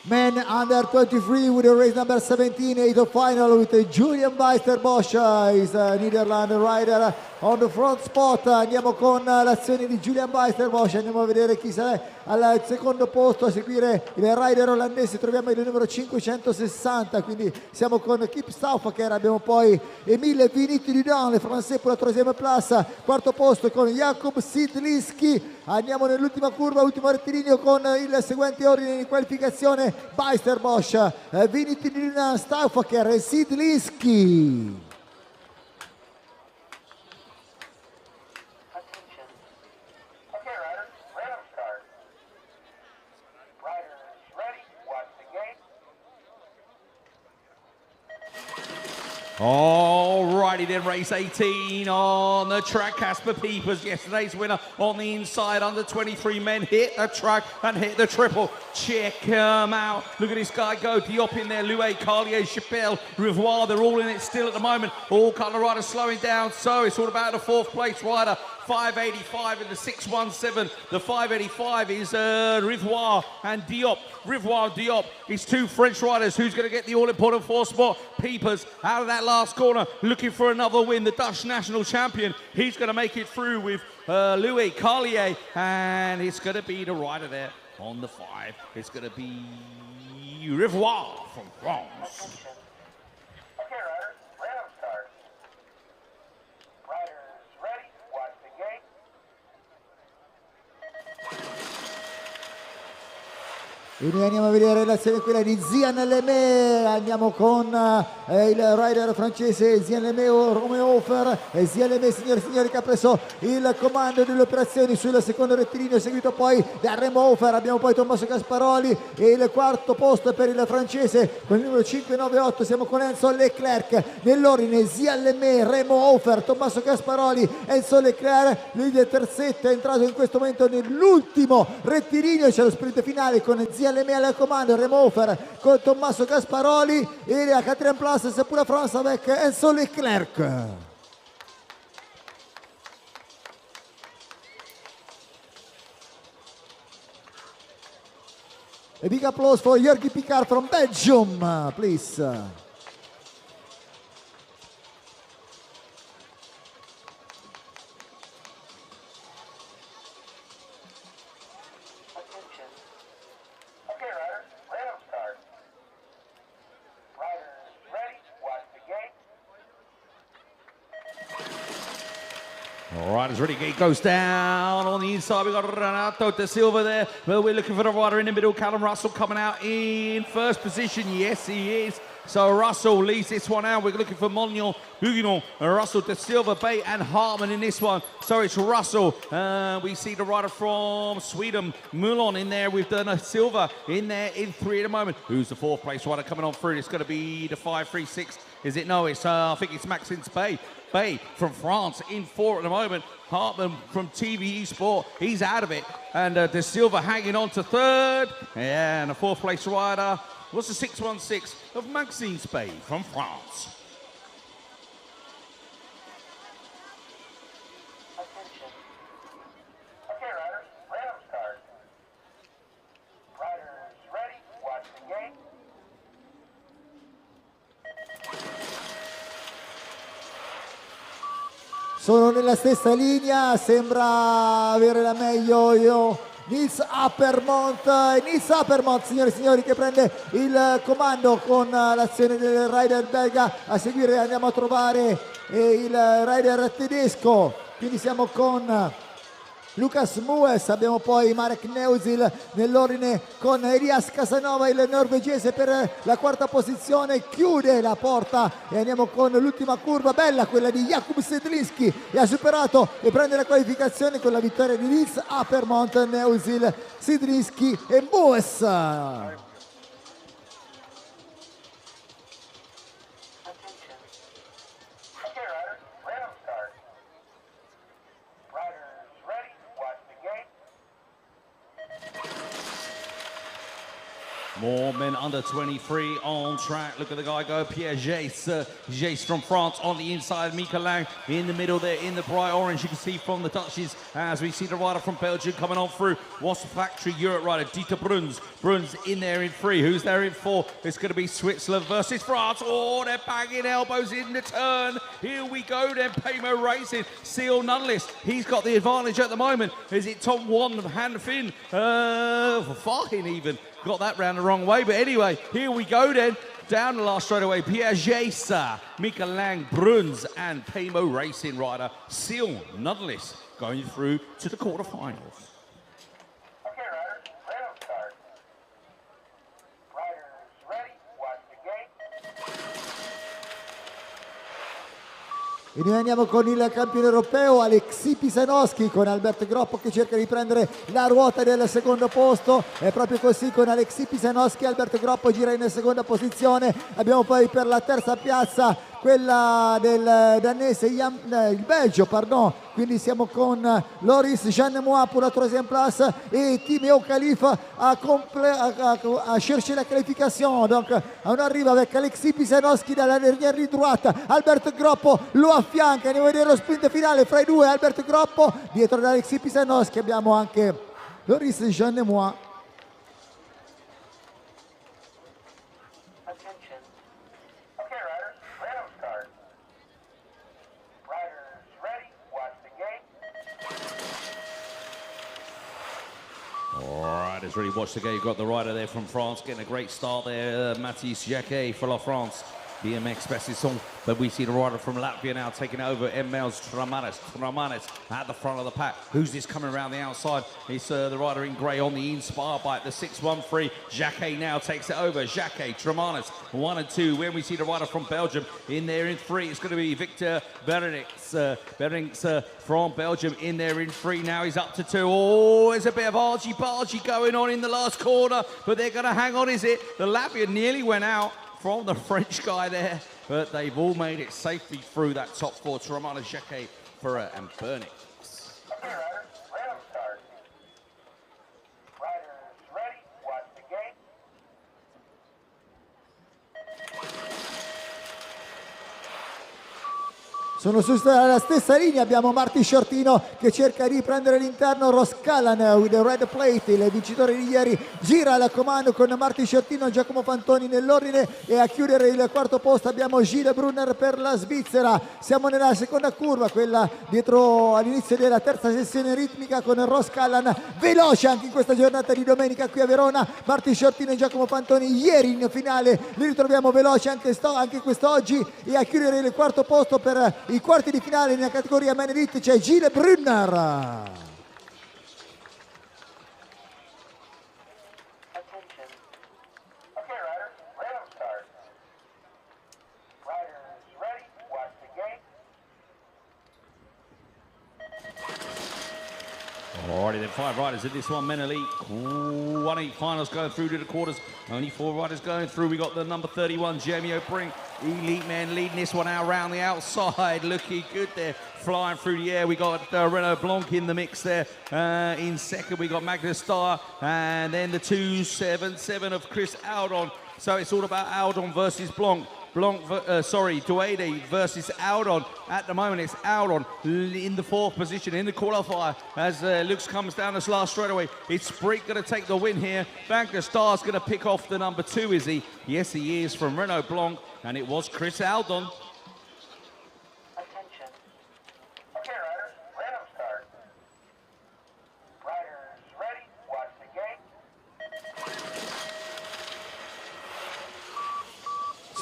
Men under 23 with the race number 17, 8th final with Julian Weisterbosch, is a Netherlands rider on the front spot. Andiamo con l'azione di Julian Weisterbosch, andiamo a vedere chi sarà al secondo posto. A seguire il rider olandese troviamo il numero 560, quindi siamo con Kip Stauffacher. Abbiamo poi Emile Viniti-Didon, le français pour la 3e place, quarto posto con Jakub Sidliski. Andiamo nell'ultima curva, ultimo rettilineo con il seguente ordine di qualificazione: Weisterbosch, Viniti-Didon, Stauffacher e Sidliski. Okay, riders, round start. Riders ready, watch the gate. Alrighty then, race 18 on the track. Casper Peepers, yesterday's winner on the inside. Under 23 men hit the track and hit the triple. Check him out. Look at this guy go. Diop in there, Louet, Carlier, Chappelle, Rivoire. They're all in it still at the moment. All kind of riders slowing down. So it's all about the 4th place rider. 585 in the 617. The 585 is Rivoire and Diop. Rivoire and Diop is 2 French riders. Who's going to get the all-important 4th spot? Peepers out of that last corner, looking for another win. The Dutch national champion. He's going to make it through with Louis Carlier, and it's going to be the rider there on the 5. It's going to be Rivoire from France. Okay, riders, round start. Riders ready, watch the gate. E noi andiamo a vedere l'azione quella di Zian Lemay. Andiamo con il rider francese Zian Lemay, Romehofer. E Zian Lemay, signore e signori, che ha preso il comando delle operazioni sul secondo rettilineo, seguito poi da Romehofer. Abbiamo poi Tommaso Gasparoli e il quarto posto per il francese con il numero 598. Siamo con Enzo Leclerc nell'ordine: Zian Lemay, Romehofer, Tommaso Gasparoli, Enzo Leclerc. Il terzetto è entrato in questo momento nell'ultimo rettilineo. C'è lo sprint finale con Zian Lemay al comando, Romehofer con Tommaso Gasparoli et la 4e place c'est pour la France avec Enzo Leclerc. A big applause for Jurgi Picard from Belgium, please. Okay, riders, round start. Riders ready, watch the gate. All right, it's ready. Gate goes down on the inside. We've got Renato De Silva there. Well, we're looking for the rider in the middle. Callum Russell coming out in first position. Yes, he is. So Russell leads this one out. We're looking for Mognon, Huguenon, Russell De Silva, Bay and Hartman in this one. So it's Russell. We see the rider from Sweden, Mulon, in there with De Silva in there in 3 at the moment. Who's the 4th place rider coming on through? It's going to be the 536. Is it? No, it's I think it's Maxence Bay. Bay from France in 4 at the moment. Hartman from TVE Sport, he's out of it. And De Silva hanging on to 3rd. Yeah, and the 4th place rider was the 616 of Maxime Spade from France. Attention. Okay, riders, round start. Riders ready, watch the gate. Sono nella stessa linea, sembra avere la meglio Nils Appermont, signore e signori, che prende il comando con l'azione del rider belga. A seguire andiamo a trovare il rider tedesco, quindi siamo con Lucas Mues, abbiamo poi Marek Neusil nell'ordine con Elias Casanova, il norvegese, per la quarta posizione. Chiude la porta e andiamo con l'ultima curva, bella quella di Jakub Sedlinski, e ha superato e prende la qualificazione con la vittoria di Nils Appermont, Neusil, Sedlinski e Mues. More men under 23 on track. Look at the guy go, Pierre Jace. Jace from France on the inside. Mika Lang in the middle there in the bright orange. You can see from the Dutchies as we see the rider from Belgium coming on through. Wasp Factory Europe rider, Dieter Bruns. Bruns in there in 3. Who's there in 4? It's going to be Switzerland versus France. Oh, they're banging elbows in the turn. Here we go then. Paymo Racing. Seal Nunless. He's got the advantage at the moment. Is it Tom Wan, Han Finn? Farhin even. Got that round the wrong way, but anyway, here we go then. Down the last straight away, Pierre Jace, Mika Lang, Bruns, and Paymo Racing rider Seal Nunless going through to the quarterfinals. Okay, riders, ready to start. Riders ready, watch the gate. E noi andiamo con il campione europeo Alexis Pisanowski, con Albert Groppo che cerca di prendere la ruota del secondo posto. È proprio così, con Alexis Pisanowski Albert Groppo gira in seconda posizione. Abbiamo poi per la terza piazza quella del danese, il Belgio, pardon. Quindi siamo con Loris Jeannemois pour la troisième place et Timéo Khalifa à chercher la qualification. Donc on arrive avec Alexis Pisanowski dalla dernière ligne droite. Albert Groppo lo affianca, andiamo a vedere lo sprint finale fra i due. Albert Groppo dietro ad Alexis Pisanowski, abbiamo anche Loris Jeannemois. Riders really watch the game. You've got the rider there from France getting a great start there. Mathis Jacquet for La France. BMX Bessison, but we see the rider from Latvia now taking over. Emels Tramanis at the front of the pack. Who's this coming around the outside? It's the rider in grey on the Inspire bike, the 613. Jacquet now takes it over. Jacquet, Tramanis, 1 and 2. When we see the rider from Belgium in there in 3, it's going to be Victor Berings from Belgium in there in 3. Now he's up to 2. Oh, there's a bit of argy-bargy going on in the last corner, but they're going to hang on, is it? The Latvian nearly went out from the French guy there, but they've all made it safely through that top 4. Romana Jacquet, Ferrer and Burnix. Okay, riders, ready to start. Riders ready, watch the gate. Sono sulla stessa linea, abbiamo Marti Shortino che cerca di prendere l'interno. Ross Callan with the red plate, il vincitore di ieri, gira al comando con Marti Shortino, Giacomo Fantoni nell'ordine, e a chiudere il quarto posto abbiamo Gilles Brunner per la Svizzera. Siamo nella seconda curva, quella dietro all'inizio della terza sessione ritmica, con Ross Callan veloce anche in questa giornata di domenica qui a Verona. Marti Shortino e Giacomo Fantoni ieri in finale li ritroviamo veloci anche quest'oggi, e a chiudere il quarto posto per i quarti di finale nella categoria Man Elite c'è Gilles Brunner. Attention. Okay, riders, ready to start. Riders ready, watch the gate. Alrighty then, 5 riders in this one, Men Elite. 1-8 finals going through to the quarters. Only 4 riders going through. We got the number 31, Jamie O'Brien, Elite man, leading this one out around the outside. Looking good there, flying through the air. We got Renaud Blanc in the mix there. In second, we got Magnus Starr, and then the 277 of Chris Aldon. So it's all about Aldon versus Blanc. Duede versus Aldon. At the moment, it's Aldon in the 4th position in the qualifier as Lux comes down this last straightaway. It's Sprigg going to take the win here. Banker Star's going to pick off the number 2, is he? Yes, he is, from Renaud Blanc, and it was Chris Aldon. Attention. Okay, riders, ready to start. Riders ready,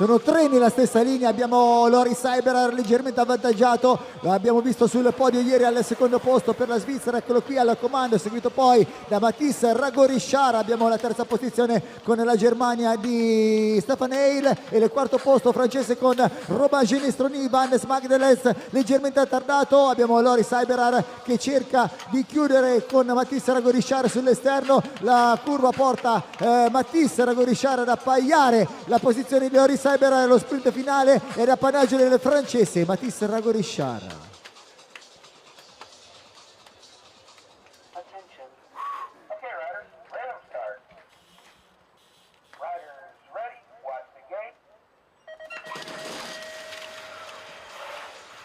sono 3 nella stessa linea, abbiamo Lori Cyber leggermente avvantaggiato, l'abbiamo visto sul podio ieri al secondo posto per la Svizzera, eccolo qui al comando, seguito poi da Matisse Ragorisciara, abbiamo la terza posizione con la Germania di Stefan Heil e il quarto posto francese con Robin Genestroni, Vannes Magdeles leggermente attardato, abbiamo Lori Cyber che cerca di chiudere con Matisse Ragorisciara sull'esterno, la curva porta Matisse Ragorisciara ad appaiare la posizione di Lori Cyber, lo sprint finale ed appannaggio del francese Matisse Ragorisciara. Attention. Okay, riders, ready to start. Riders ready, watch the gate.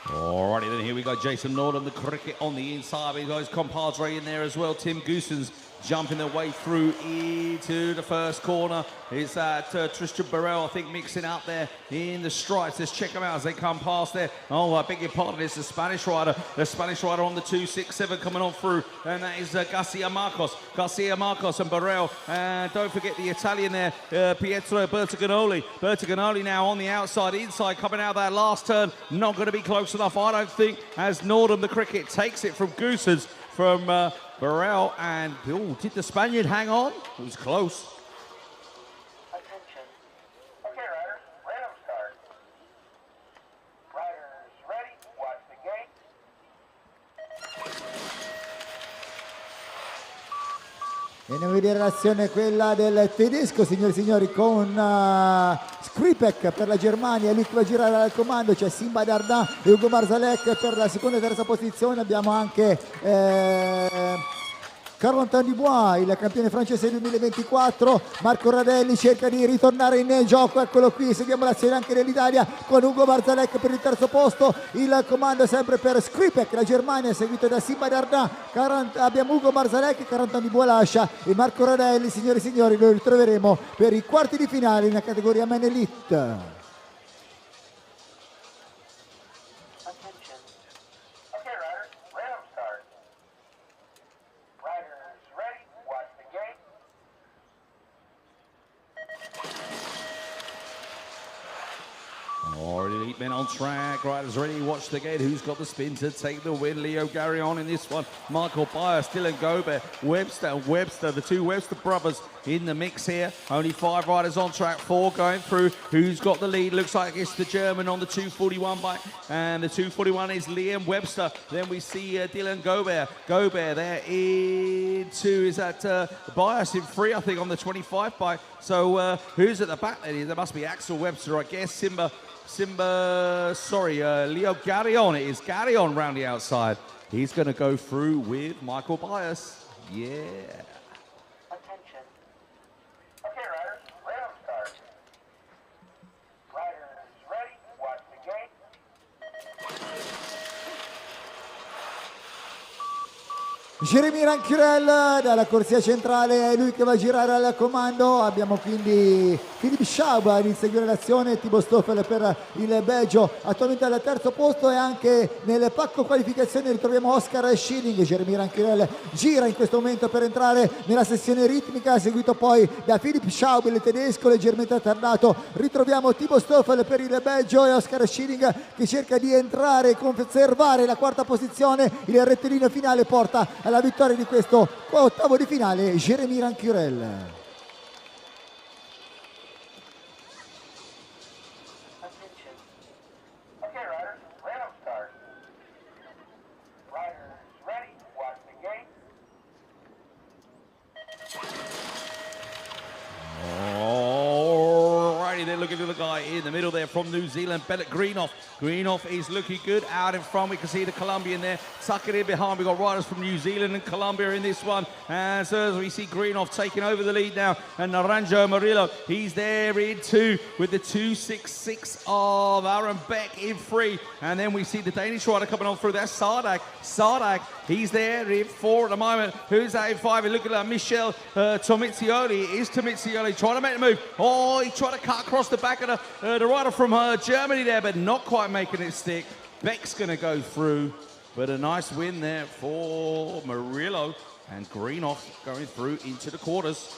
Alrighty then, here we go. Jason Norden, the cricket on the inside. We got his compadre in there as well. Tim Goosens jumping their way through into the first corner. Is that Tristan Burrell, I think, mixing out there in the stripes. Let's check them out as they come past there. Oh, I beg your pardon, it's the Spanish rider. The Spanish rider on the 267 coming on through. And that is Garcia Marcos and Burrell. And don't forget the Italian there, Pietro Bertagnoli. Bertagnoli now on the outside, inside, coming out of that last turn. Not going to be close enough, I don't think, as Norden, the cricket, takes it from Goosens, from Burrell, and did the Spaniard hang on? It was close. Attention. Okay, riders, ready to start. Riders ready, watch the gate. Andiamo a vedere l'azione, quella del tedesco, signori e signori, con Skripek per la Germania, lui che va a girare al comando, c'è Simba Dardan e Ugo Marzalek per la seconda e terza posizione, abbiamo anche Corentin Dubois, il campione francese 2024, Marco Radelli cerca di ritornare in gioco, eccolo qui, seguiamo l'azione anche dell'Italia con Ugo Marzalek per il terzo posto, il comando è sempre per Skripek, la Germania, seguito da Simba Dardan, abbiamo Ugo Marzalek, Corentin Dubois lascia e Marco Radelli, signori e signori, lo ritroveremo per i quarti di finale in categoria Men Elite. Attention. Okay, riders, ready to start. Riders ready, watch the gate. Already elite men on track, riders ready, watch the gate. Who's got the spin to take the win? Leo Garyon in this one. Michael Byers, Dylan Gobert, Webster, the two Webster brothers in the mix here. Only 5 riders on track, 4 going through. Who's got the lead? Looks like it's the German on the 241 bike. And the 241 is Liam Webster. Then we see Dylan Gobert. Gobert there in 2. Is that Byers in 3, I think, on the 25 bike. So who's at the back there? There must be Axel Webster, I guess. Leo Garyon. It is Garyon round the outside. He's going to go through with Michael Byers. Yeah. Attention. Okay, riders, ready to start. Riders ready, watch the gate. Jeremy Rancurel dalla corsia centrale, è lui che va a girare al comando, abbiamo quindi Philipp Schaub a inseguire l'azione, Thibaut Stoffel per il Belgio attualmente al terzo posto e anche nel pacco qualificazione ritroviamo Oscar Schilling. Jeremy Rancurel gira in questo momento per entrare nella sessione ritmica, seguito poi da Philipp Schaub, il tedesco leggermente attardato, ritroviamo Thibaut Stoffel per il Belgio e Oscar Schilling che cerca di entrare e conservare la quarta posizione, il rettilineo finale porta alla vittoria di questo ottavo di finale Jeremy Rancurel. Attention. Okay, riders, ready to start. Riders ready, watch the gate. Alrighty, they're looking at the guy in the middle there from New Zealand, Bennett Greenoff. Greenoff is looking good out in front. We can see the Colombian there tucking in behind. We've got riders from New Zealand and Colombia in this one. And so as we see Greenoff taking over the lead now. And Naranjo Murillo, he's there in 2 with the 266 of Aaron Beck in 3. And then we see the Danish rider coming on through. That's Sardak. Sardak, he's there in 4 at the moment. Who's that in 5? And look at that, Michel Tomizioli. It is Tomizioli trying to make the move. Oh, he tried to cut across the back of the rider from Germany there, but not quite making it stick. Beck's going to go through, but a nice win there for Murillo, and Greenoff going through into the quarters.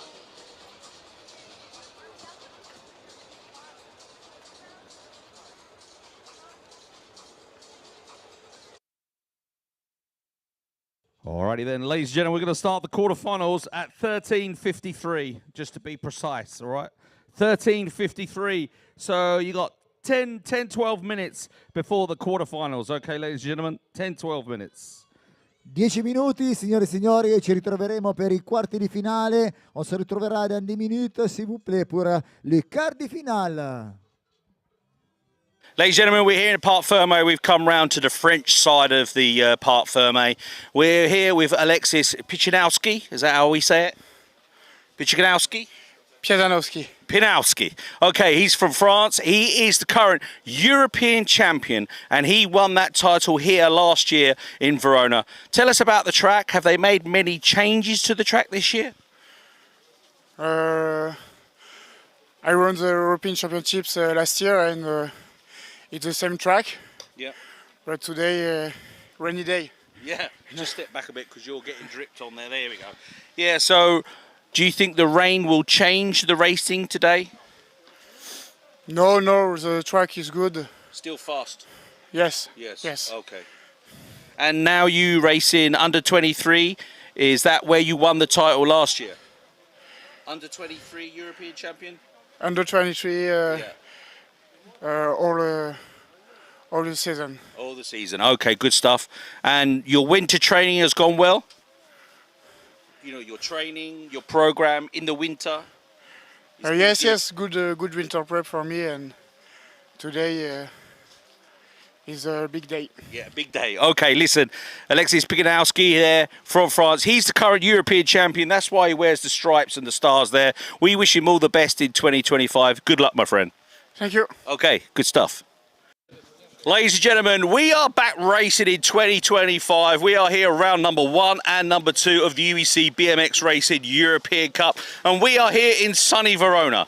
Alrighty then, ladies and gentlemen, we're going to start the quarterfinals at 13:53, just to be precise, all right? 13:53, so you got 12 minutes before the quarterfinals, okay, ladies and gentlemen? 12 minutes. 10 minuti, signore e signori, e ci ritroveremo per i quarti di finale. On se retrouvera dans 10 minutes, s'il vous plaît, pour les quarts de finale. Ladies and gentlemen, we're here in Parc Fermé. We've come round to the French side of the Parc Fermé. We're here with Alexis Pichanowski. Is that how we say it? Pichanowski? Piazanowski. Pinowski. Okay, he's from France. He is the current European champion, and he won that title here last year in Verona. Tell us about the track. Have they made many changes to the track this year? I won the European Championships last year, and it's the same track. Yeah. But today, rainy day. Yeah, just step back a bit because you're getting dripped on there. There we go. Yeah, so do you think the rain will change the racing today? No, the track is good. Still fast? Yes. Yes. Okay. And now you race in under 23. Is that where you won the title last year? Under 23 European champion? Under 23, all the season. All the season. Okay, good stuff. And your winter training has gone well? You know, your training, your program in the winter? Yes, good winter prep for me, and today is a big day. Yeah, big day. Okay, listen, Alexis Pichanowski there from France. He's the current European champion. That's why he wears the stripes and the stars there. We wish him all the best in 2025. Good luck, my friend. Thank you. Okay, good stuff. Ladies and gentlemen, we are back racing in 2025. We are here round number 1 and number 2 of the UEC BMX Racing European Cup. And we are here in sunny Verona.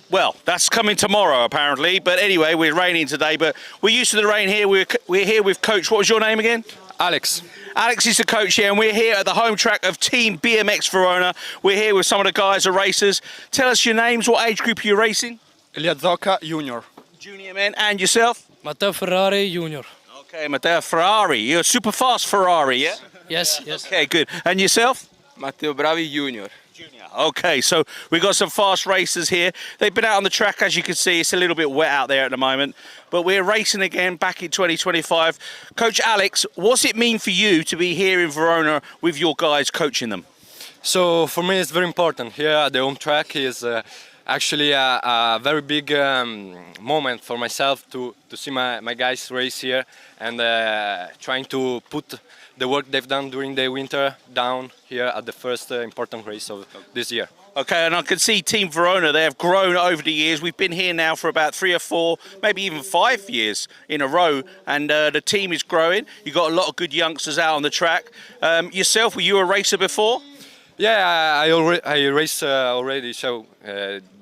Well, that's coming tomorrow, apparently. But anyway, we're raining today. But we're used to the rain here. We're here with Coach. What was your name again? Alex. Alex is the coach here, and we're here at the home track of Team BMX Verona. We're here with some of the guys, the racers. Tell us your names. What age group are you racing? Eliazzoca Junior. Junior man. And yourself? Matteo Ferrari Junior. Okay, Matteo Ferrari. You're a super fast Ferrari, yeah? Yes. Okay, good. And yourself? Matteo Bravi Junior. Okay, so we've got some fast racers here. They've been out on the track, as you can see. It's a little bit wet out there at the moment. But we're racing again back in 2025. Coach Alex, what's it mean for you to be here in Verona with your guys coaching them? So for me it's very important. Here at the home track is actually a very big moment for myself to see my guys race here and trying to put the work they've done during the winter down here at the first important race of this year. Okay, and I can see Team Verona, they have grown over the years. We've been here now for about 3 or 4, maybe even 5 years in a row, and the team is growing. You've got a lot of good youngsters out on the track. Yourself, were you a racer before? Yeah, I raced already, so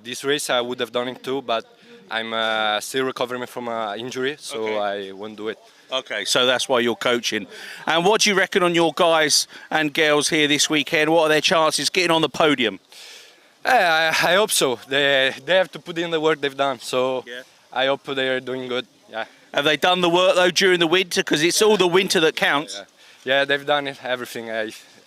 this race I would have done it too, but I'm still recovering from an injury, so I won't do it. Okay, so that's why you're coaching. And what do you reckon on your guys and girls here this weekend? What are their chances getting on the podium? I hope so. They have to put in the work they've done, so I hope they're doing good. Yeah. Have they done the work though during the winter? Because it's all the winter that counts. Yeah, they've done everything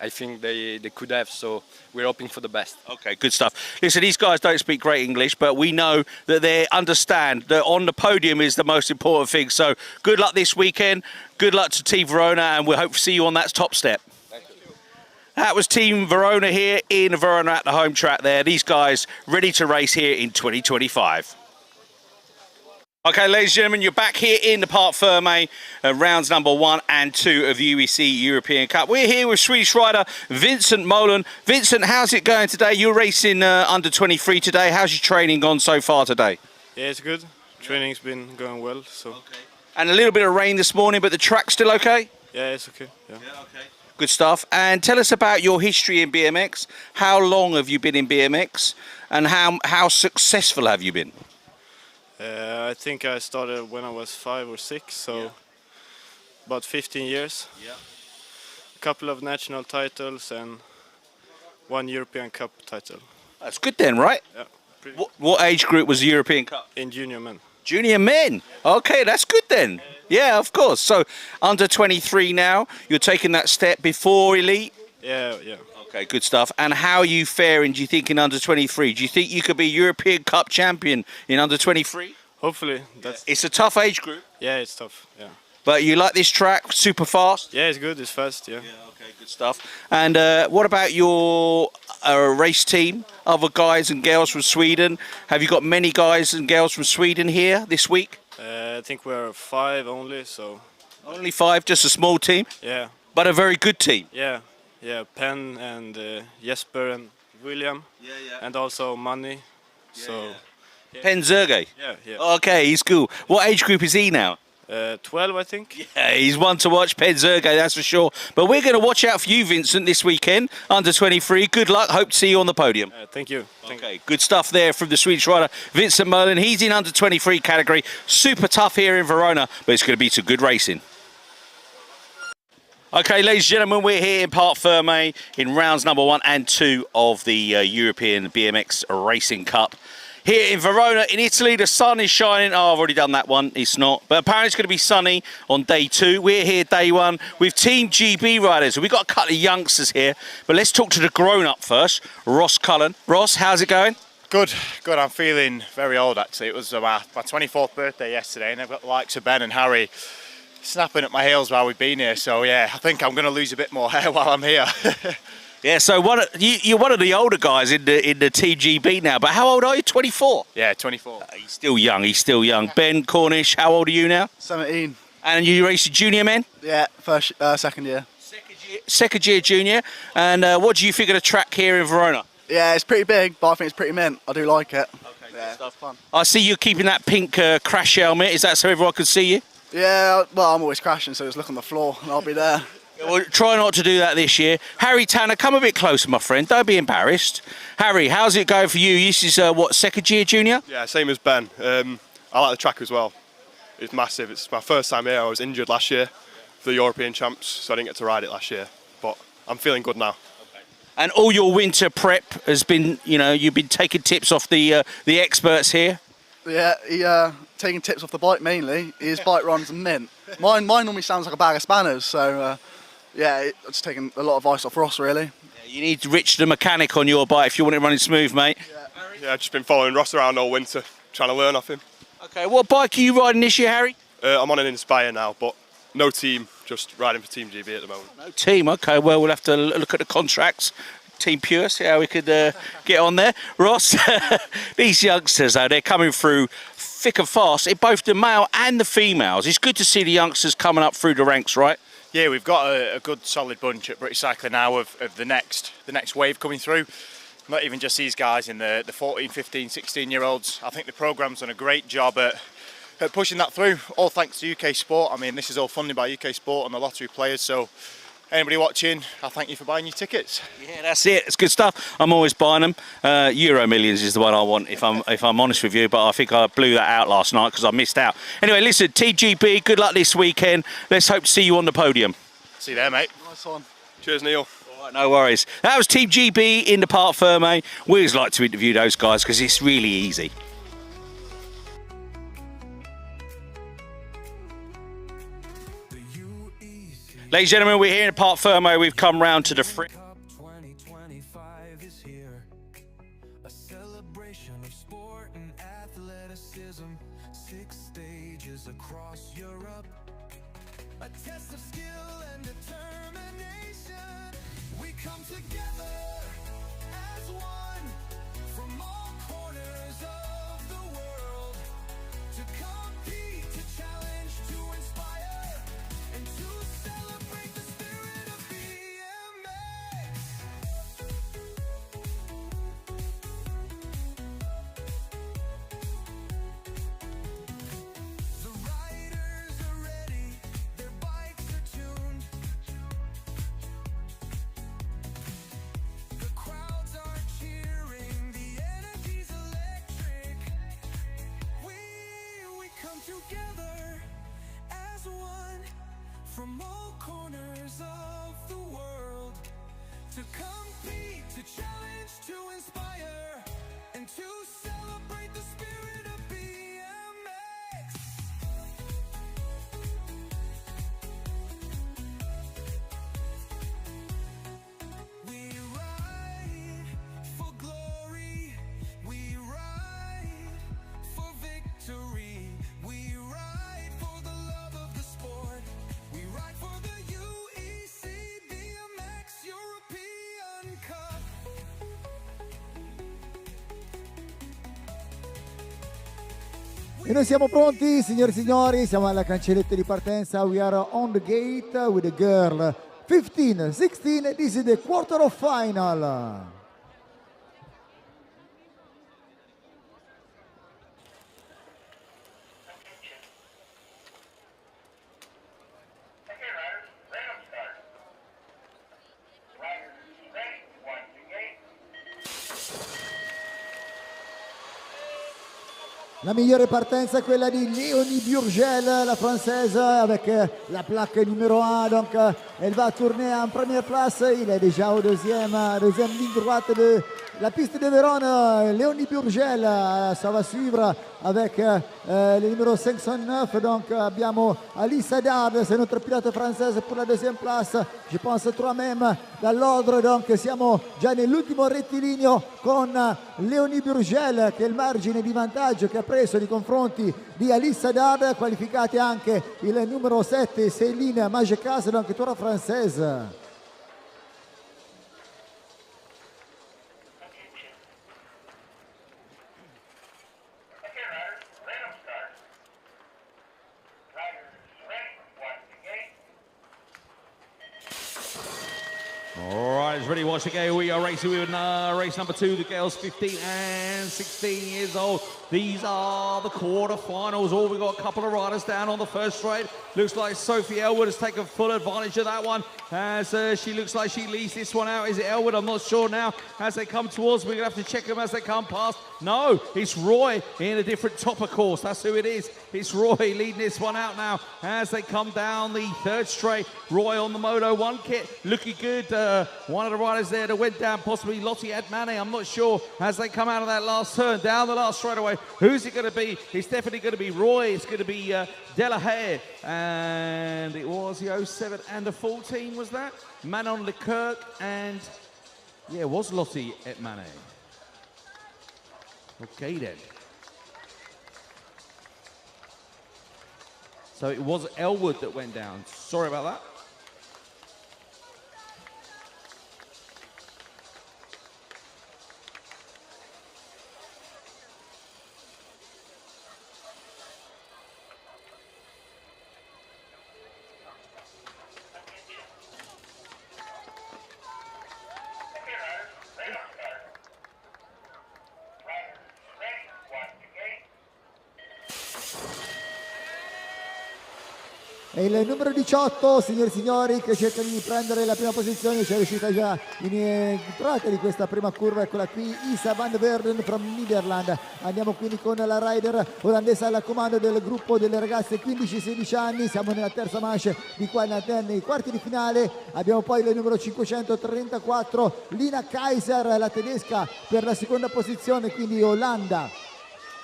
I think they could have, so we're hoping for the best. Okay, good stuff. Listen, these guys don't speak great English, but we know that they understand that on the podium is the most important thing. So good luck this weekend. Good luck to Team Verona, and we'll hope to see you on that top step. Thank you. That was Team Verona here in Verona at the home track there. These guys ready to race here in 2025. Okay, ladies and gentlemen, you're back here in the Parc Fermé, rounds number 1 and 2 of the UEC European Cup. We're here with Swedish rider Vincent Molen. Vincent, how's it going today? You're racing under 23 today. How's your training gone so far today? Yeah, it's good. Training's been going well. So. And a little bit of rain this morning, but the track's still okay? Yeah, it's okay. Yeah. Good stuff. And tell us about your history in BMX. How long have you been in BMX? And how successful have you been? I think I started when I was 5 or 6, so about 15 years. Yeah. A couple of national titles and 1 European Cup title. That's good then, right? Yeah. What age group was the European Cup? In junior men. Junior men. Okay, that's good then. Yeah, of course. So under 23 now, you're taking that step before elite. Yeah. Okay, good stuff. And how are you faring, do you think, in under 23? Do you think you could be European Cup champion in under 23? Hopefully. It's a tough age group. Yeah, it's tough. Yeah. But you like this track, super fast? Yeah, it's good. It's fast. Yeah. Okay, good stuff. And what about your race team? Other guys and girls from Sweden? Have you got many guys and girls from Sweden here this week? I think we're 5 only, so. Only 5, just a small team? Yeah. But a very good team? Yeah. Penn and Jesper and William. Yeah. And also Manny. So. Penn Zerge? Yeah. Okay, he's cool. What age group is he now? 12, I think. Yeah, he's one to watch, Penn Zerge, that's for sure. But we're going to watch out for you, Vincent, this weekend, under 23. Good luck. Hope to see you on the podium. Thank you. Okay, good stuff there from the Swedish rider, Vincent Merlin. He's in under 23 category. Super tough here in Verona, but it's going to be some good racing. Okay, ladies and gentlemen, we're here in Parc Ferme in rounds number 1 and 2 of the European BMX Racing Cup. Here in Verona, in Italy, the sun is shining. Oh, I've already done that one. It's not. But apparently it's going to be sunny on day 2. We're here day 1 with Team GB riders. We've got a couple of youngsters here. But let's talk to the grown-up first, Ross Cullen. Ross, how's it going? Good. I'm feeling very old, actually. It was my 24th birthday yesterday, and I've got the likes of Ben and Harry snapping at my heels while we've been here. So, yeah, I think I'm going to lose a bit more hair while I'm here. Yeah, so you're one of the older guys in the TGB now, but how old are you? 24? Yeah, 24. He's still young. Ben Cornish, how old are you now? 17. And you racing junior men? Yeah, second year. Second year junior. And what do you think of the track here in Verona? Yeah, it's pretty big, but I think it's pretty mint. I do like it. Okay, good stuff. Fun. I see you're keeping that pink crash helmet. Is that so everyone can see you? Yeah, well, I'm always crashing, so just look on the floor and I'll be there. Well, try not to do that this year. Harry Tanner, come a bit closer, my friend. Don't be embarrassed. Harry, how's it going for you? This is, second year junior? Yeah, same as Ben. I like the track as well. It's massive. It's my first time here. I was injured last year for the European Champs, so I didn't get to ride it last year. But I'm feeling good now. And all your winter prep has been, you've been taking tips off the experts here? Yeah, taking tips off the bike mainly. His bike runs mint. Mine normally sounds like a bag of spanners, so I'm just taking a lot of advice off Ross, really. Yeah, you need Rich the mechanic on your bike if you want it running smooth, mate. Yeah, I've just been following Ross around all winter, trying to learn off him. Okay, what bike are you riding this year, Harry? I'm on an Inspire now, but no team, just riding for Team GB at the moment. No team, okay, well, we'll have to look at the contracts. Team Pure, see how we could get on there. Ross, these youngsters, they're coming through thick and fast, in both the male and the females. It's good to see the youngsters coming up through the ranks, right? Yeah, we've got a good solid bunch at British Cycling now of the next wave coming through. Not even just these guys in the 14, 15, 16-year-olds. I think the programme's done a great job at pushing that through, all thanks to UK Sport. I mean, this is all funded by UK Sport and the lottery players, so anybody watching, I thank you for buying your tickets. Yeah, that's it. It's good stuff. I'm always buying them. Euro Millions is the one I want, if I'm honest with you. But I think I blew that out last night because I missed out. Anyway, listen, TGB, good luck this weekend. Let's hope to see you on the podium. See you there, mate. Nice one. Cheers, Neil. All right, no worries. That was Team GB in the Parc Ferme. We always like to interview those guys because it's really easy. Ladies and gentlemen, we're here in Parc Ferme. We've come round to the front. 2025 is here. A celebration of sport and athleticism. 6 stages across Europe. A test of skill and determination. We come together as one from all corners of the world to compete, to challenge, to inspire, and to celebrate the spirit of BMX. The riders are ready, their bikes are tuned. The crowds are cheering, the energy's electric. We come together as one from all corners of the world to compete, to challenge, to inspire, and to celebrate the spirit of BMX. E noi siamo pronti, signori e signori, siamo alla cancelletto di partenza. We are on the gate with the girl 15, 16, this is the quarter of final. La migliore partenza è quella di Léonie Burgel, la française, avec la plaque numéro 1. Donc, elle va tourner en première place. Il est déjà au deuxième ligne droite de la piste de Verona. Léonie Burgel, ça va suivre avec le numéro 509. Donc, abbiamo Alice Haddad, c'est notre pilote française pour la deuxième place. Je pense toi-même dall'ordre. Donc, siamo già nell'ultimo rettilineo con Léonie Burgel, che è il margine di vantaggio che ha preso nei confronti di Alice Haddad, qualificati anche il numero 7 Céline Magekas, donc tour française. All right, it's ready once again. We are racing with race number 2, the girls 15 and 16 years old. These are the quarterfinals. Oh, we've got a couple of riders down on the first straight. Looks like Sophie Elwood has taken full advantage of that one, as she looks like she leads this one out. Is it Elwood? I'm not sure now. As they come towards, we're going to have to check them as they come past. No, it's Roy in a different topper course. That's who it is. It's Roy leading this one out now as they come down the third straight. Roy on the Moto 1 kit, looking good. One of the riders there that went down, possibly Lottie Admane, I'm not sure, as they come out of that last turn, down the last straightaway. Who's it going to be? It's definitely going to be Roy. It's going to be Delahaye. And it was the 07 and the 14, was that? Manon Leclerc and, yeah, it was Lottie Admane. Okay then. So it was Elwood that went down. Sorry about that. E il numero 18, signori e signori, che cerca di prendere la prima posizione, ci è riuscita già in entrata di questa prima curva, eccola qui, Isa van Verden from Nederland. Andiamo quindi con la rider olandese al comando del gruppo delle ragazze 15-16 anni, siamo nella terza manche di qua nei quarti di finale. Abbiamo poi il numero 534, Lina Kaiser, la tedesca, per la seconda posizione, quindi Olanda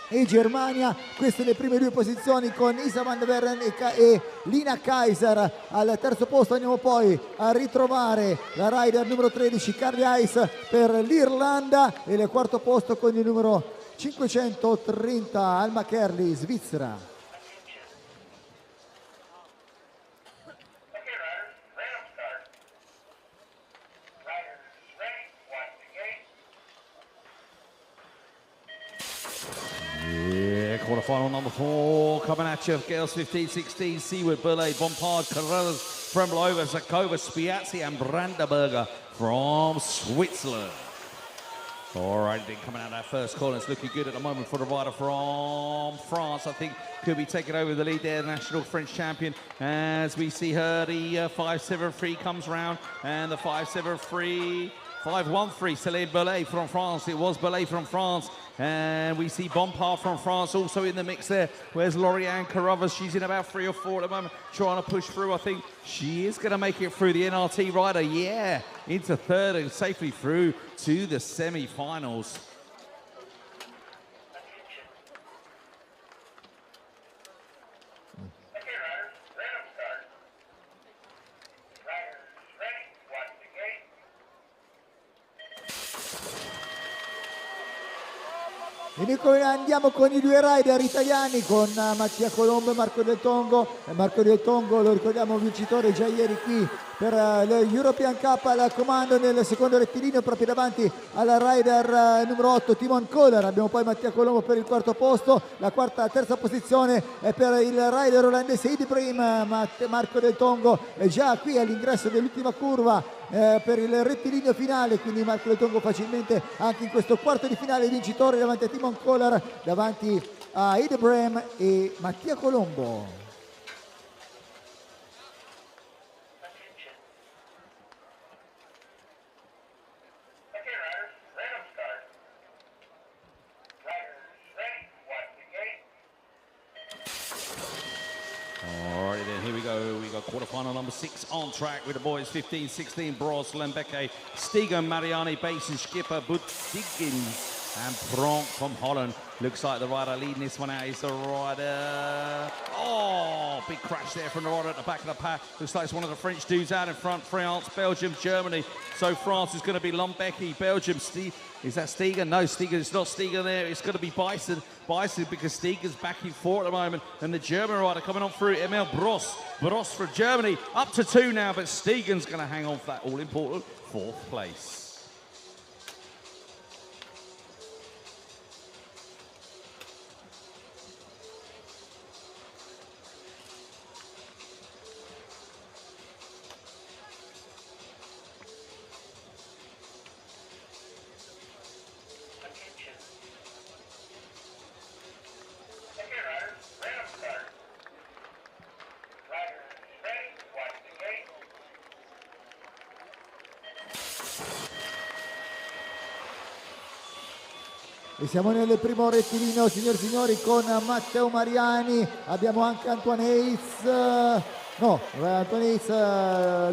e Germania. Queste le prime due posizioni con Isa van der Verden e Lina Kaiser. Al terzo posto andiamo poi a ritrovare la rider numero 13 Carly Ice per l'Irlanda, e il quarto posto con il numero 530 Alma Kerli, Svizzera. Yeah, quarterfinal number 4 coming at you. Girls 15-16, Seward, Burley, Bompard, Carreras, Fremlova, Zakova, Spiazzi and Brandenburger from Switzerland. All right, then coming out of that first corner, it's looking good at the moment for the rider from France. I think could be taking over the lead there, the national French champion. As we see her, the 573 comes round, and the 573... 513, Céline Belay from France. It was Belay from France. And we see Bompard from France also in the mix there. Where's Lauriane Carruthers? She's in about 3 or 4 at the moment, trying to push through. I think she is going to make it through the NRT rider. Yeah, into third and safely through to the semi-finals. E noi andiamo con i due rider italiani, con Mattia Colombo e Marco Del Tongo. E Marco Del Tongo, lo ricordiamo, vincitore già ieri qui per l'European Cup al comando nel secondo rettilineo, proprio davanti al rider numero 8 Timon Kohler. Abbiamo poi Mattia Colombo per il quarto posto, la terza posizione è per il rider olandese Ibrahim. Marco Del Tongo è già qui all'ingresso dell'ultima curva per il rettilineo finale, quindi Marco Del Tongo facilmente anche in questo quarto di finale vincitore davanti a Timon Kohler, davanti a Ibrahim e Mattia Colombo. Alrighty then, here we go. We got quarterfinal number 6 on track with the boys 15, 16, Bros, Lembeke, Stegen, Mariani, Basin, Skipper, Bud Diggins, and Bronk from Holland. Looks like the rider leading this one out is the rider. Oh, big crash there from the rider at the back of the pack. Looks like it's one of the French dudes out in front. France, Belgium, Germany. So France is going to be Lembeke, Belgium, is that Stegen? No, Stegen, it's not Stegen there. It's going to be Bison because Stegen's back in 4 at the moment. And the German rider coming on through, Emil Bros. Bros for Germany, up to 2 now, but Stegen's going to hang on for that all-important 4th place. E siamo nel primo rettilineo, signori e signori, con Matteo Mariani. Abbiamo anche Antoine Hayes,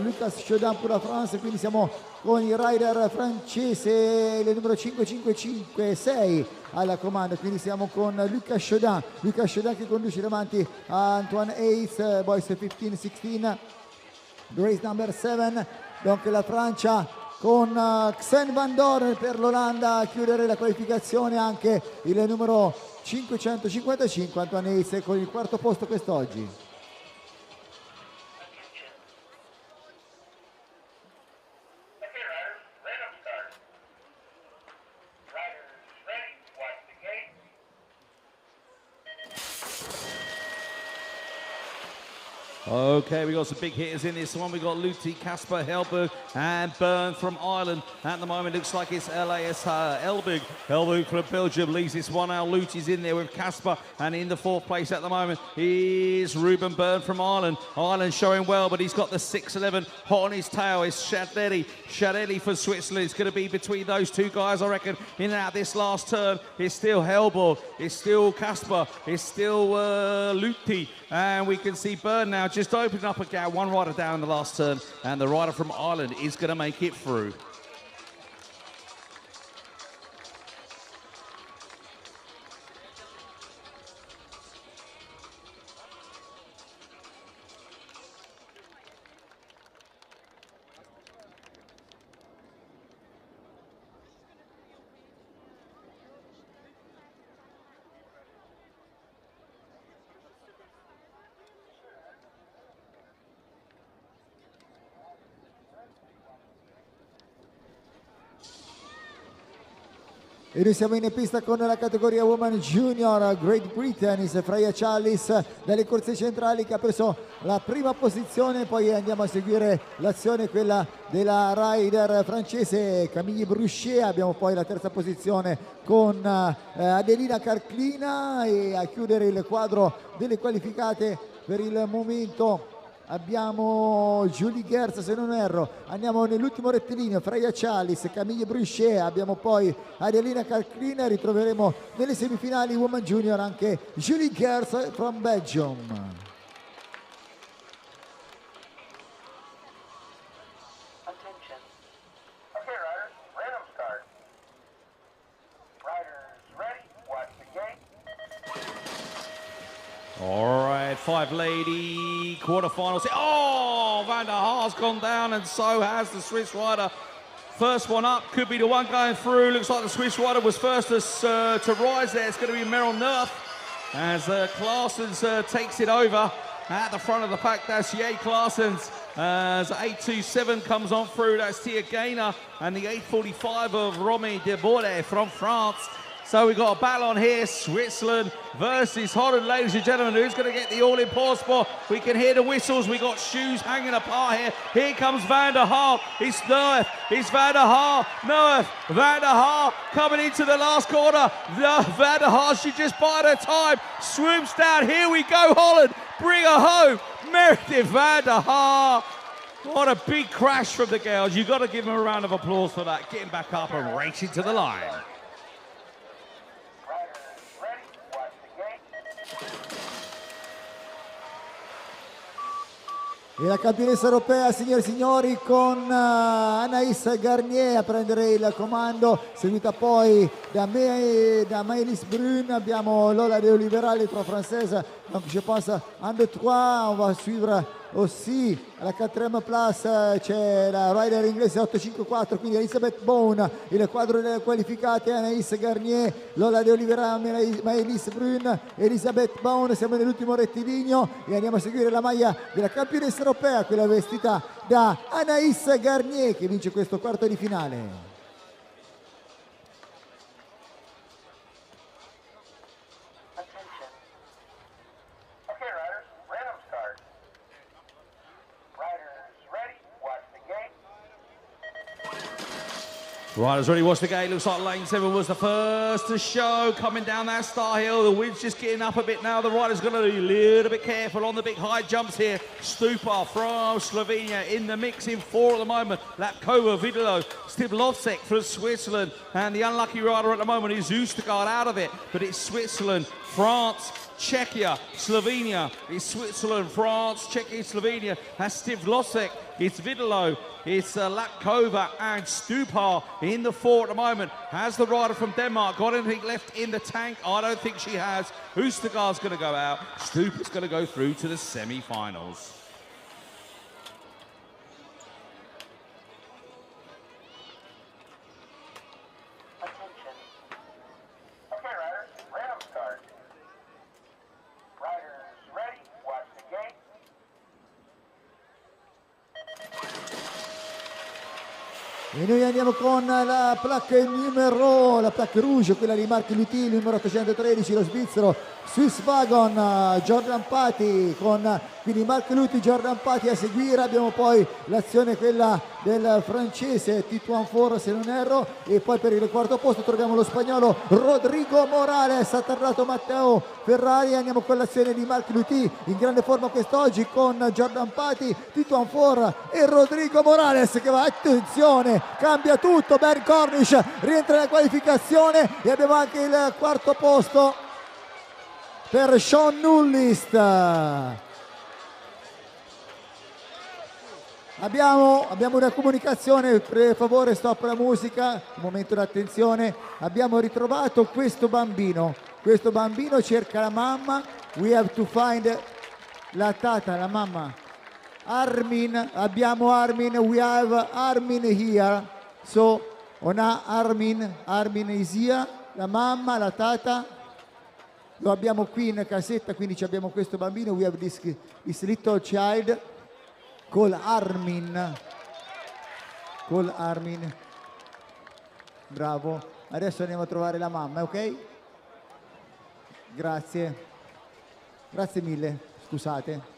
Lucas Chaudin per la France, quindi siamo con il rider francese, il numero 556 alla comando, quindi siamo con Lucas Chaudin che conduce davanti a Antoine Hayes, boys 15-16, race number 7, donc la Francia con Xen Van Dorn per l'Olanda a chiudere la qualificazione, anche il numero 555 Antoine Hayes con il quarto posto quest'oggi. Okay, we got some big hitters in this one. We got Luti, Kasper, Helberg, and Byrne from Ireland. At the moment, looks like it's LAS Helberg. Helberg from Belgium leads this one out. Luti's in there with Kasper, and in the 4th place at the moment is Ruben Byrne from Ireland. Ireland showing well, but he's got the 6'11" hot on his tail. It's Shadelli for Switzerland. It's going to be between those 2 guys, I reckon, in and out this last turn. It's still Helberg, it's still Kasper, it's still Luti, and we can see Byrne now just opening up a gap, 1 rider down in the last turn, and the rider from Ireland is going to make it through. E noi siamo in pista con la categoria Woman Junior, Great Britain, Freya Challis dalle corse centrali che ha preso la prima posizione, poi andiamo a seguire l'azione, quella della rider francese Camille Bruchet, abbiamo poi la terza posizione con Adelina Carclina, e a chiudere il quadro delle qualificate per il momento abbiamo Julie Gertz, se non erro. Andiamo nell'ultimo rettilineo, Freya Challis, Camille Bruchet, abbiamo poi Adelina Carclina, ritroveremo nelle semifinali Woman Junior anche Julie Gertz from Belgium. Attention. Okay, riders, random start. Riders ready, watch the gate. All right, 5 lady quarterfinals. Oh, Van der Haar's gone down, and so has the Swiss rider First one up could be the one going through. Looks like the Swiss rider was first to rise there. It's going to be Meryl Nerf as Claessens takes it over at the front of the pack. That's Jay Claessens as 827 comes on through. That's Tia Gaynor and the 845 of Romy Deborde from France. So we've got a battle on here, Switzerland versus Holland, ladies and gentlemen. Who's going to get the all-in-pause spot? We can hear the whistles. We got shoes hanging apart here. Here comes Van der Haar. It's Nerf. It's Van der Haar. Nerf. Van der Haar coming into the last corner. Van der Haar, she just bided her time. Swoops down. Here we go, Holland. Bring her home. Meredith Van der Haar. What a big crash from the girls. You've got to give them a round of applause for that. Getting back up and racing to the line. E la campionessa europea, signore e signori, con Anaïs Garnier a prendere il comando, seguita poi da Maëlys Brun. Abbiamo Lola de Oliveira, les trois françaises. Donc je pense 1, 2, 3, on va suivre aussi alla 4ª place c'è la rider inglese 854, quindi Elizabeth Bone, il quadro delle qualificate, Anaïs Garnier, Lola de Oliveira, Maëlys Brun, Elizabeth Bone. Siamo nell'ultimo rettilineo e andiamo a seguire la maglia della campionessa europea, quella vestita da Anaïs Garnier, che vince questo quarto di finale. Riders ready, watch the gate. Looks like lane 7 was the first to show. Coming down that star hill. The wind's just getting up a bit now. The rider's going to be a little bit careful on the big high jumps here. Stupa from Slovenia in the mix in 4 at the moment. Lapkova, Vidalo, Stiblovsek from Switzerland. And the unlucky rider at the moment is Oostergaard out of it. But it's Switzerland, France, Czechia, Slovenia. It's Switzerland, France, Czechia, Slovenia. That's Stiblovsek. It's Vidalo. It's Lapkova and Stupa in the 4 at the moment. Has the rider from Denmark got anything left in the tank? I don't think she has. Oostergaard's going to go out. Stupa's going to go through to the semi-finals. E noi andiamo con la plaque numero, la plaque rouge, quella di Marc Lutti, numero 813, lo svizzero Swiss Wagon, Jordan Patti, con quindi Marc Lutti, Jordan Patti a seguire. Abbiamo poi l'azione quella del francese Titouan Fort, se non erro, e poi per il quarto posto troviamo lo spagnolo Rodrigo Morales. Ha tardato Matteo Ferrari. Andiamo con l'azione di Marc Lutti, in grande forma quest'oggi, con Jordan Patti, Titouan Fort e Rodrigo Morales che va, attenzione, cambia tutto. Ben Cornish rientra nella qualificazione e abbiamo anche il quarto posto per Sean Nullist. Abbiamo una comunicazione, per favore stop la musica, un momento d'attenzione. Abbiamo ritrovato questo bambino cerca la mamma. We have to find la tata, la mamma. Armin, abbiamo Armin, we have Armin here. So, on a Armin is here, la mamma, la tata. Lo abbiamo qui in cassetta, quindi abbiamo questo bambino. We have this little child called Armin. Bravo. Adesso andiamo a trovare la mamma, ok? Grazie. Grazie mille, scusate.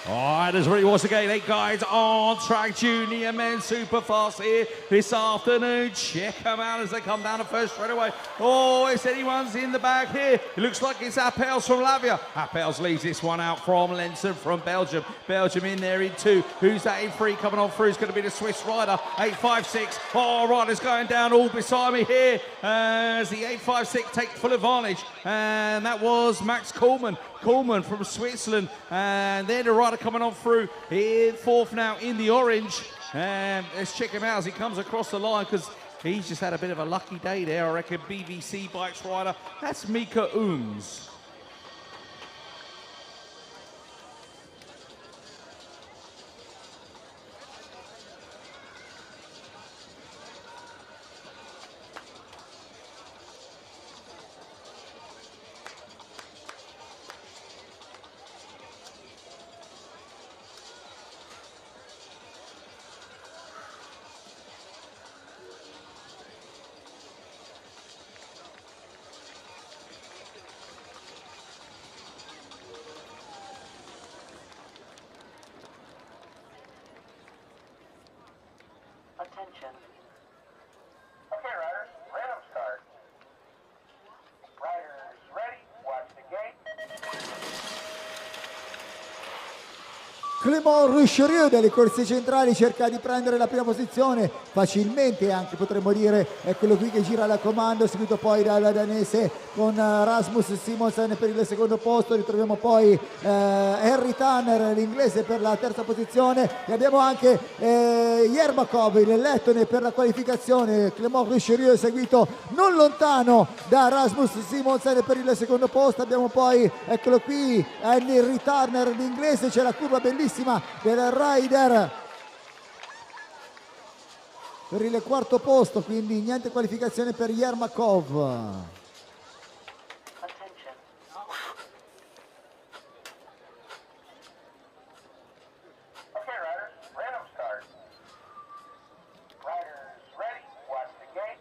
Riders ready, once again, 8 guys on track, junior men super fast here this afternoon. Check them out as they come down the first straightaway. Oh, it's anyone's in the bag here. It looks like it's Appels from Latvia. Appels leads this one out from Lenson from Belgium. Belgium in there in 2. Who's that in 3 coming on through? It's going to be the Swiss rider, 856. Oh, riders going down all beside me here as the 856 take full advantage. And that was Max Kuhlmann from Switzerland, and then the rider coming on through in 4th now in the orange. And let's check him out as he comes across the line, because He's just had a bit of a lucky day there, I reckon. BBC Bikes rider. That's Mika Ooms. Attention. Okay, riders, random start. Riders ready, watch the gate. Clément Richerieu delle corse centrali cerca di prendere la prima posizione facilmente, anche potremmo dire, è quello qui che gira la comando, seguito poi dal danese con Rasmus Simonsen per il secondo posto. Ritroviamo poi Henry Tanner, l'inglese, per la terza posizione, e abbiamo anche Yermakov, il lettone, per la qualificazione. Clément Richerieu è seguito non lontano da Rasmus Simonsen per il secondo posto. Abbiamo poi, eccolo qui, Henry Tanner, l'inglese. C'è la curva bellissima del rider per il quarto posto, quindi niente qualificazione per Yermakov. Okay, riders, random start. Riders ready, watch the gate.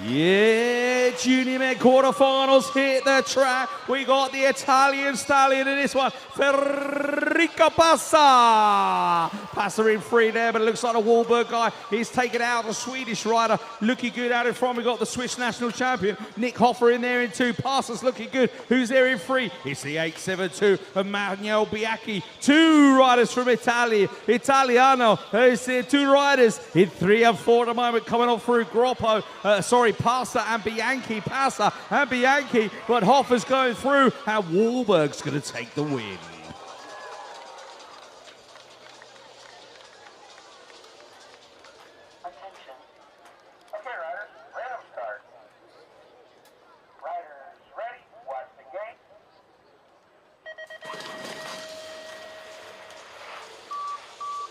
Yeah, junior men quarterfinals hit the track. We got the Italian stallion in this one, Federico Passa. Passa in free there, but it looks like the Wahlberg guy. He's taken out the Swedish rider, looking good out in front. We got the Swiss national champion, Nick Hoffer, in there in two. Passa's looking good. Who's there in three? It's the 872 of Manuel Bianchi. Two riders from Italy, Italiano. There's two riders in 3 and 4 at the moment, coming off through Groppo. Passa and Bianchi. Passa and Bianchi, but Hoffer's going through, and Wahlberg's going to take the win. Attention. Okay, riders, random start. Riders ready, watch the gate.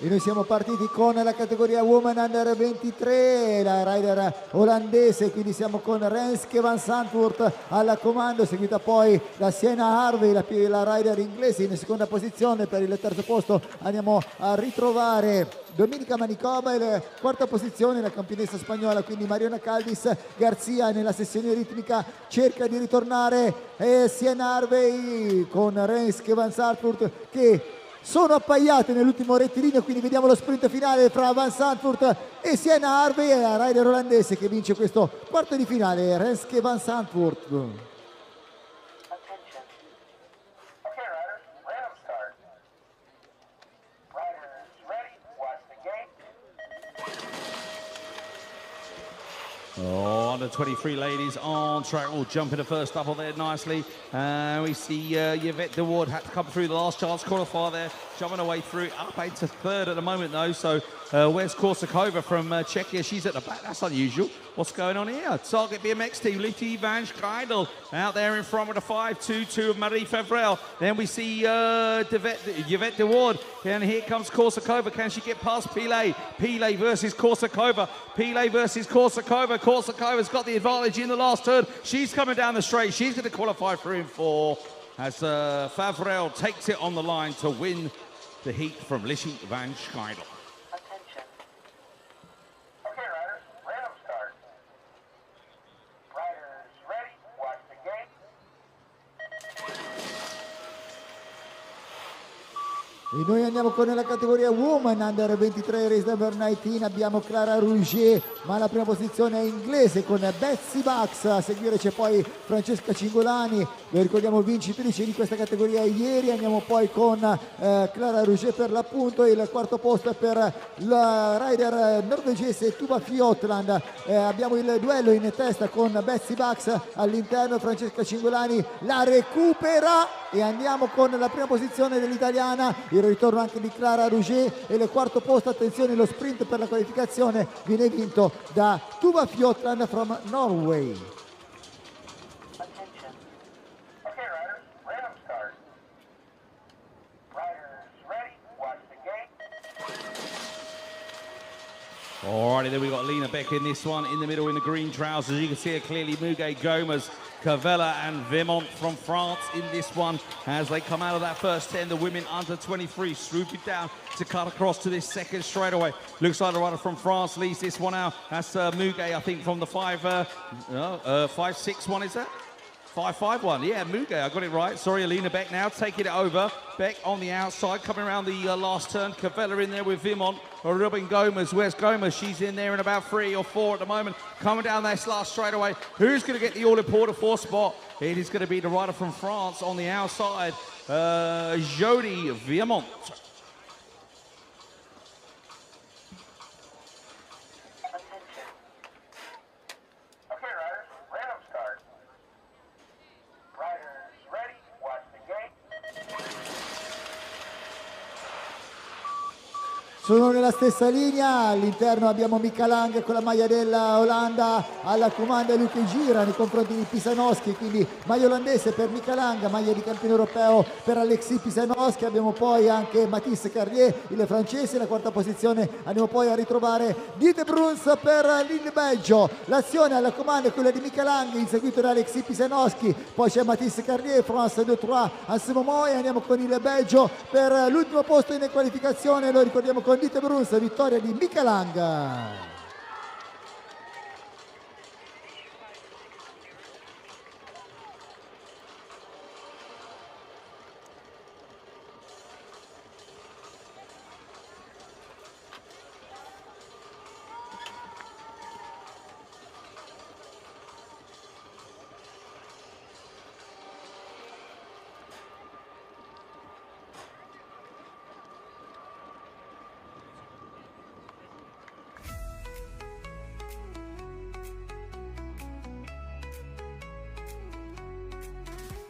E noi siamo partiti con la categoria Woman Under 23, la rider olandese, quindi siamo con Renske van Zandvoort alla comando, seguita poi da Sienna Harvey, la rider inglese, in seconda posizione. Per il terzo posto andiamo a ritrovare Dominica Manicoma, in quarta posizione la campionessa spagnola, quindi Mariona Caldis Garcia. Nella sessione ritmica cerca di ritornare Sienna Harvey con Renske van Zandvoort, che sono appaiate nell'ultimo rettilineo, quindi vediamo lo sprint finale fra Van Zandvoort e Sienna Harvey, e la rider olandese che vince questo quarto di finale, Renske van Zandvoort. Attention. Okay, riders, random start. Riders ready, watch the gate. Oh, under 23 ladies on track, all jumping the first double there nicely. We see Yvette de Ward had to come through the last chance qualifier there, jumping her way through, up into third at the moment though. So where's Korsakova from Czechia? She's at the back. That's unusual. What's going on here? Target BMX team, Liti van Scheidel out there in front with a 5-2-2 of Marie Favrel. Then we see Yvette de Ward, and here comes Korsakova. Can she get past Pile? Pile versus Korsakova. Pile versus Korsakova. Korsakova's got the advantage in the last turn. She's coming down the straight. She's going to qualify 3 and 4 as Favrel takes it on the line to win the heat from Liti van Scheidel. Attention. Okay, riders, random start. Riders ready, watch the gate. E noi andiamo con la categoria Woman Under 23 Race Number 19, abbiamo Clara Rouget, ma la prima posizione è inglese con Betsy Bucks, a seguire c'è poi Francesca Cingolani, lo ricordiamo vincitrice di questa categoria ieri. Andiamo poi con Clara Rouget per l'appunto, il quarto posto è per la rider norvegese Tuva Fjotland. Abbiamo il duello in testa con Betsy Bucks all'interno, Francesca Cingolani la recupera, e andiamo con la prima posizione dell'italiana il ritorno anche di Clara Rouget e il quarto posto, attenzione, lo sprint per la qualificazione viene vinto da Tuva Fjotland from Norway. Attention. Okay, riders, random start. Riders ready, watch the gate. Alrighty, then we got Lena Beck in this one, in the middle in the green trousers. You can see it clearly, Muguet Gomez, Cavella and Vimont from France in this one as they come out of that first 10. The women under 23 swooping down to cut across to this second straightaway. Looks like the rider from France leads this one out. That's Muguet, I think, from the 5-6 one, is that? 5-5 one, yeah, Muguet, I got it right. Sorry, Alina Beck now taking it over. Beck on the outside, coming around the last turn. Cavella in there with Vimont. Robin Gomez, where's Gomez? She's in there in about 3 or 4 at the moment. Coming down this last straightaway. Who's going to get the all-important 4 spot? It is going to be the rider from France on the outside, Jody Vimont. Okay, riders, random start. Riders ready, watch the gate. Sono nella stessa linea, all'interno abbiamo Mika Lang con la maglia della Olanda, alla comanda Luke Gira nei confronti di Pisanowski, quindi maglia olandese per Mika Lang, maglia di campione europeo per Alexis Pisanowski. Abbiamo poi anche Mathis Carlier, il francese, la quarta posizione andiamo poi a ritrovare Dieter Bruns per il Belgio. L'azione alla comanda è quella di Mika Lang, inseguito da Alexis Pisanowski, poi c'è Mathis Carlier, France 2-3 a ce moment, e andiamo con il Belgio per l'ultimo posto in qualificazione, lo ricordiamo con Dieter Bruns, vittoria di Mika Lang.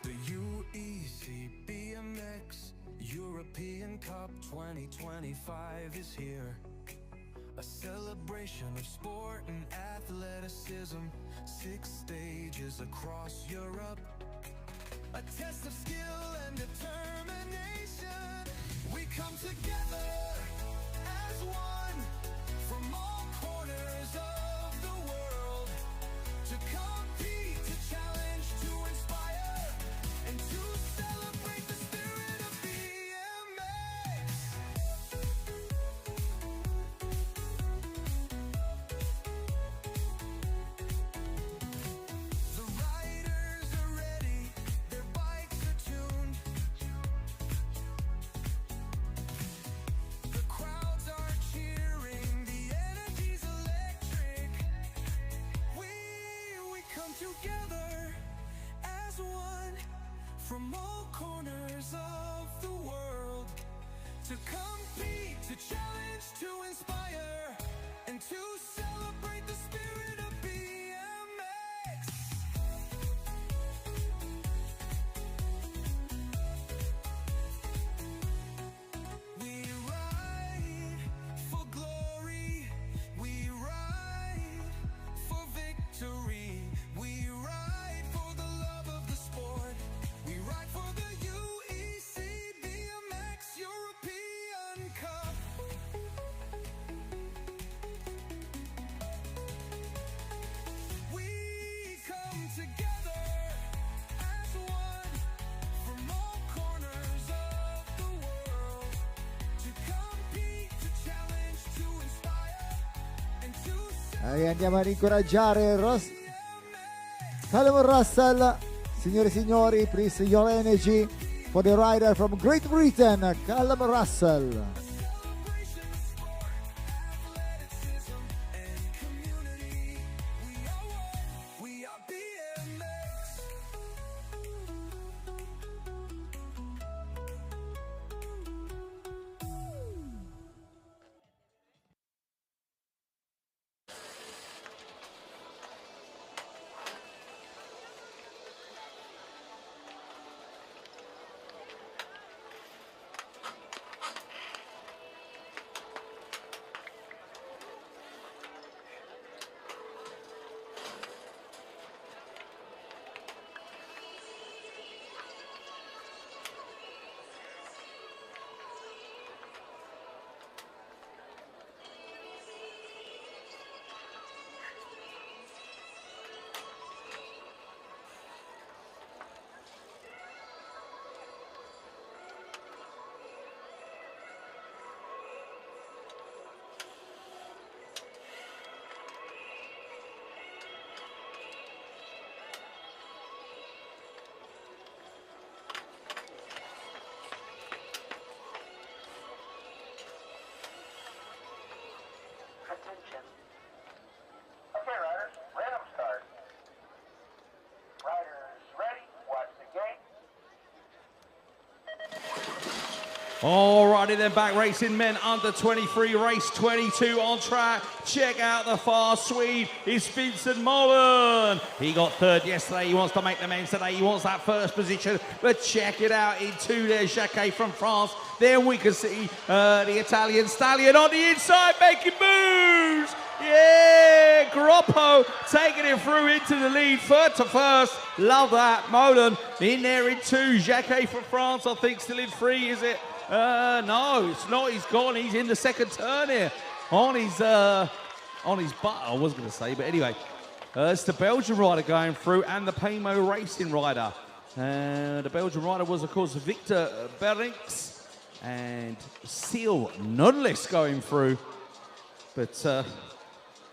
The UEC BMX European Cup 2025 is here. A celebration of sport and athleticism. 6 stages across Europe. A test of skill and determination. We come together as one from all corners of the world to compete, to challenge, to inspire, and to celebrate the spirit of BMX. The riders are ready, their bikes are tuned. The crowds are cheering, the energy's electric. We come together as one from all corners of the world to compete, to challenge, to inspire, and to celebrate the spirit of BMX. We ride for glory, we ride for victory, we ride for the love of the sport, we ride for the UEC BMX European Cup. We come together as one from all corners of the world to compete, to challenge, to inspire, and to E andiamo a rincoraggiare Callum Russell. Signore e signori, please your energy for the rider from Great Britain, Callum Russell. we are BMX. Alrighty then, back racing men under 23, race 22 on track. Check out the far Swede, it's Vincent Mullen. He got third yesterday, he wants to make the men's today, he wants that first position. But check it out, in two there's Jacquet from France. Then we can see the Italian stallion on the inside making moves. Yeah, Groppo taking it through into the lead, third to first. Love that. Mullen in there in two. Jacquet from France, I think, still in three, is it? No, it's not. He's gone. He's in the second turn here. On his butt, I was going to say. But anyway, it's the Belgian rider going through and the Paymo Racing rider. The Belgian rider was, of course, Victor Berinks and Seal Nunless going through. But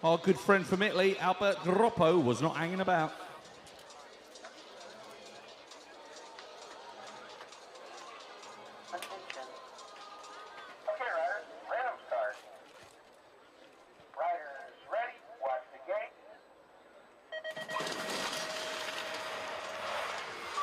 our good friend from Italy, Albert Groppo, was not hanging about. Okay, riders, random start. Riders ready, watch the gate.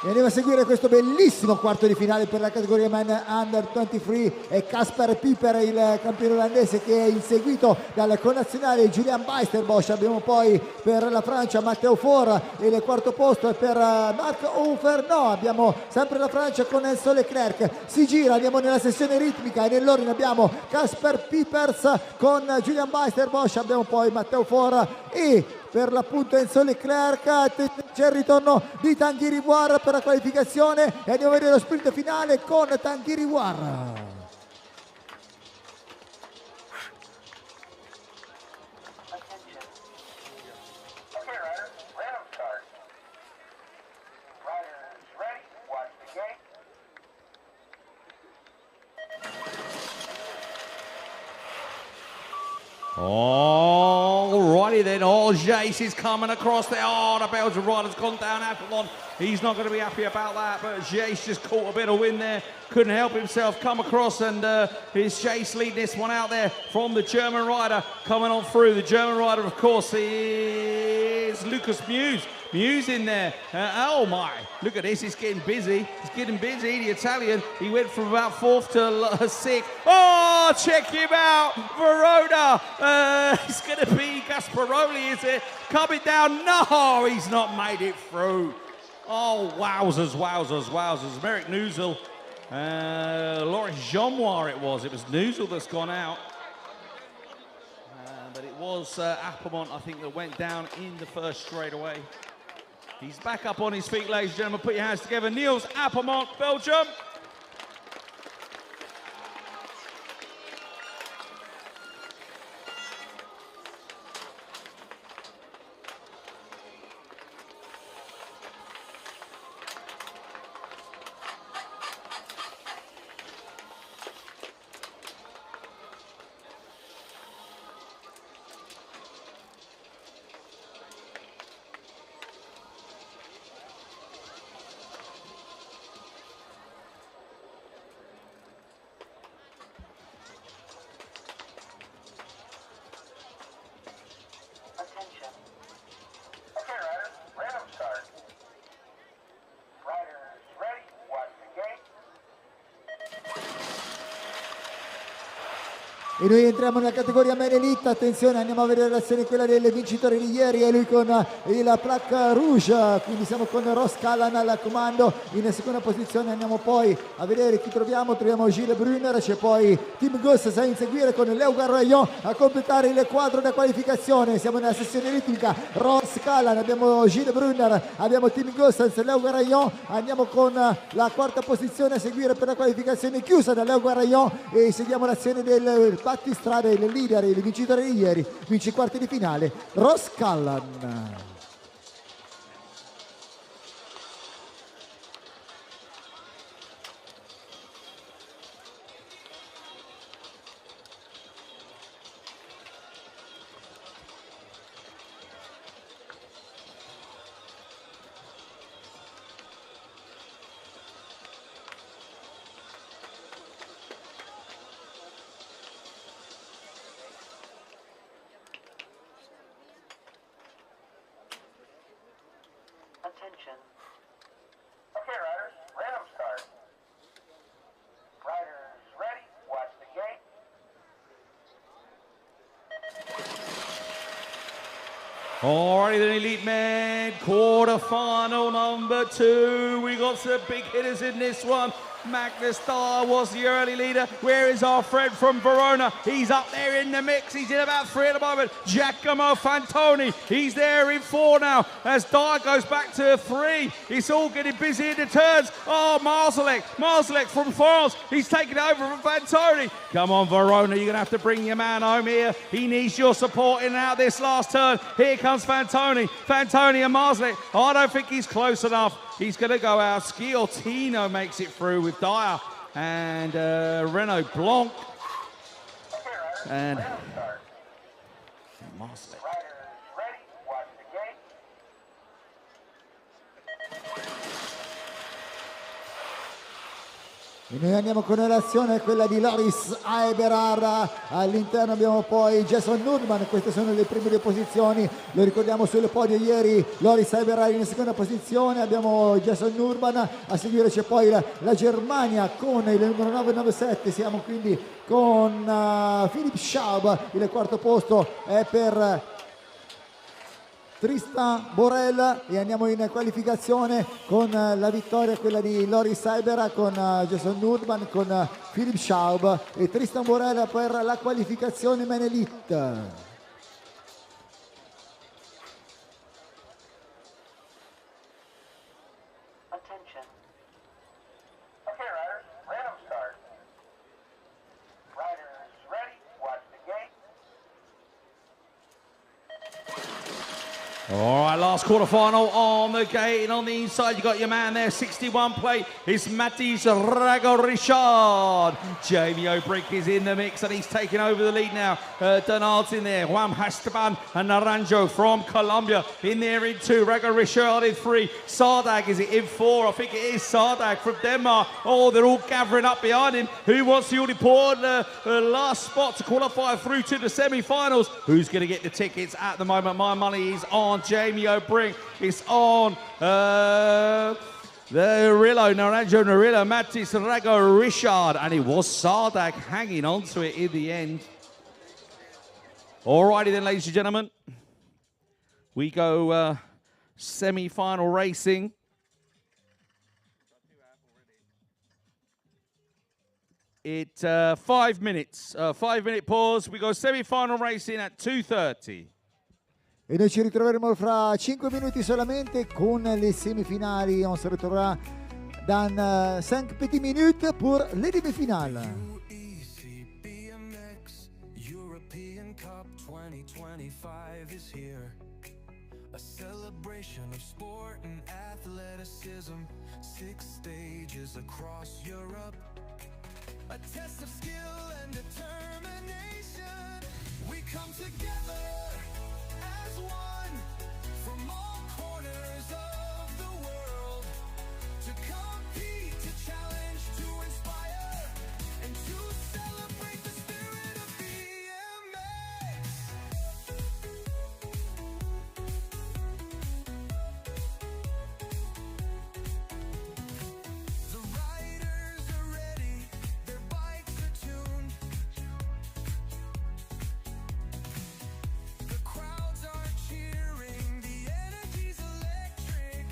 E andiamo a seguire questo bellissimo quarto di finale per la categoria Men Under 23 e Kasper Pieper, il campione olandese, che è inseguito dal connazionale Julian Bijsterbosch. Abbiamo poi per la Francia Matteo Faure, il quarto posto è per Marc Ouferno. Abbiamo sempre la Francia con Enzo Leclerc. Si gira, andiamo nella sessione ritmica e nell'ordine abbiamo Kasper Piepers con Julian Bijsterbosch, abbiamo poi Matteo Faure e per l'appunto Enzo Leclerc. C'è il ritorno di Tanguy Rivoire per la qualificazione e andiamo a vedere lo sprint finale con Tanguy Rivoire. Okay, riders, random start. Riders ready, watch the gate. Alrighty then, Jace is coming across there. Oh, the Belgian rider's gone down Appelon. He's not going to be happy about that, but Jace just caught a bit of wind there. Couldn't help himself, come across, and it's Jace leading this one out there from the German rider coming on through. The German rider, of course, is Lucas Muse. Muse in there. Oh my, look at this, he's getting busy. He's getting busy, the Italian. He went from about fourth to sixth. Oh, check him out, Verona. It's going to be Gasparoli, is it? Coming down, no, he's not made it through. Oh, wowzers, wowzers, wowzers. Merrick Newsel, Laurent Jeanmoire it was Newsel that's gone out. But it was Appelmont, I think, that went down in the first straightaway. He's back up on his feet, ladies and gentlemen. Put your hands together. Niels Appelmont, Belgium. Attention. Okay, riders, random start. Riders ready, watch the gate. E noi entriamo nella categoria Men Elite. Attenzione, andiamo a vedere l'azione, quella del vincitore di ieri, e lui con il Plaque Rouge, quindi siamo con Ross Callan al comando. In seconda posizione andiamo poi a vedere chi troviamo Gilles Brunner, c'è poi Tim Goss a inseguire con Leo Garraillon a completare il quadro da qualificazione. Siamo nella sessione ritmica, Ross Callan, abbiamo Gilles Brunner, abbiamo Tim Goss, Leo Garraillon. Andiamo con la quarta posizione a seguire per la qualificazione chiusa da Leo Garraillon e seguiamo l'azione del battistrada, il leader, il vincitore di ieri, vince i quarti di finale, Ross Callan. Attention. Okay, riders, random start. Riders Alrighty then, elite men, quarter-final number 2. We got some big hitters in this one. Magnus Dyer was the early leader. Where is our friend from Verona? He's up there in the mix. He's in about 3 at the moment. Giacomo Fantoni, he's there in 4 now. As Dyer goes back to 3. It's all getting busy in the turns. Oh, Marzalek from France. He's taking it over from Fantoni. Come on, Verona, you're going to have to bring your man home here. He needs your support in and out this last turn. Here comes Fantoni. Fantoni and Marzalek. Oh, I don't think he's close enough. He's going to go out. Sciortino makes it through with Dyer and Renaud Blanc and Marzalek. E noi andiamo con l'azione, quella di Loris Eberhard. All'interno abbiamo poi Jason Nurman. Queste sono le prime 2 posizioni, lo ricordiamo sul podio ieri. Loris Eberhard in seconda posizione, abbiamo Jason Nurman, a seguire c'è poi la Germania con il numero 997. Siamo quindi con Philipp Schaub. Il quarto posto è per Tristan Borel e andiamo in qualificazione con la vittoria, quella di Loris Eberhard, con Jason Nurman, con Philipp Schaub e Tristan Borel per la qualificazione Men Elite. Attention. Okay, riders, random start. Riders ready, watch the gate. All right, last quarter-final on the gate, and on the inside you got your man there, 61 plate. It's Mathis Rago-Richard. Jamie O'Brink is in the mix, and he's taking over the lead now. Donald's in there, Juan Esteban and Naranjo from Colombia in there in 2. Rago-Richard in 3. Sardag is it in 4? I think it is Sardag from Denmark. Oh, they're all gathering up behind him. Who wants the all-important last spot to qualify through to the semi-finals? Who's going to get the tickets at the moment? My money is on Jamie O'Brink. It's on the Naranjo Narillo, Mathis Rago-Richard, and it was Sardag hanging on to it in the end. Alrighty then, ladies and gentlemen. We go semi-final racing. It 5 minutes, 5-minute pause. We go semi-final racing at 2:30. E noi ci ritroveremo fra 5 minuti solamente con les semifinali. On se retrouvera dans 5 petites minutes pour les demi-finales. BMX European Cup 2025 is here. A celebration of sport and athleticism. 6 stages across Europe. A test of skill and determination. We come together as one from all corners of the world to compete, to challenge, to inspire, and to celebrate the spirit of BMX. The riders are ready, their bikes are tuned. The crowds are cheering, the energy's electric.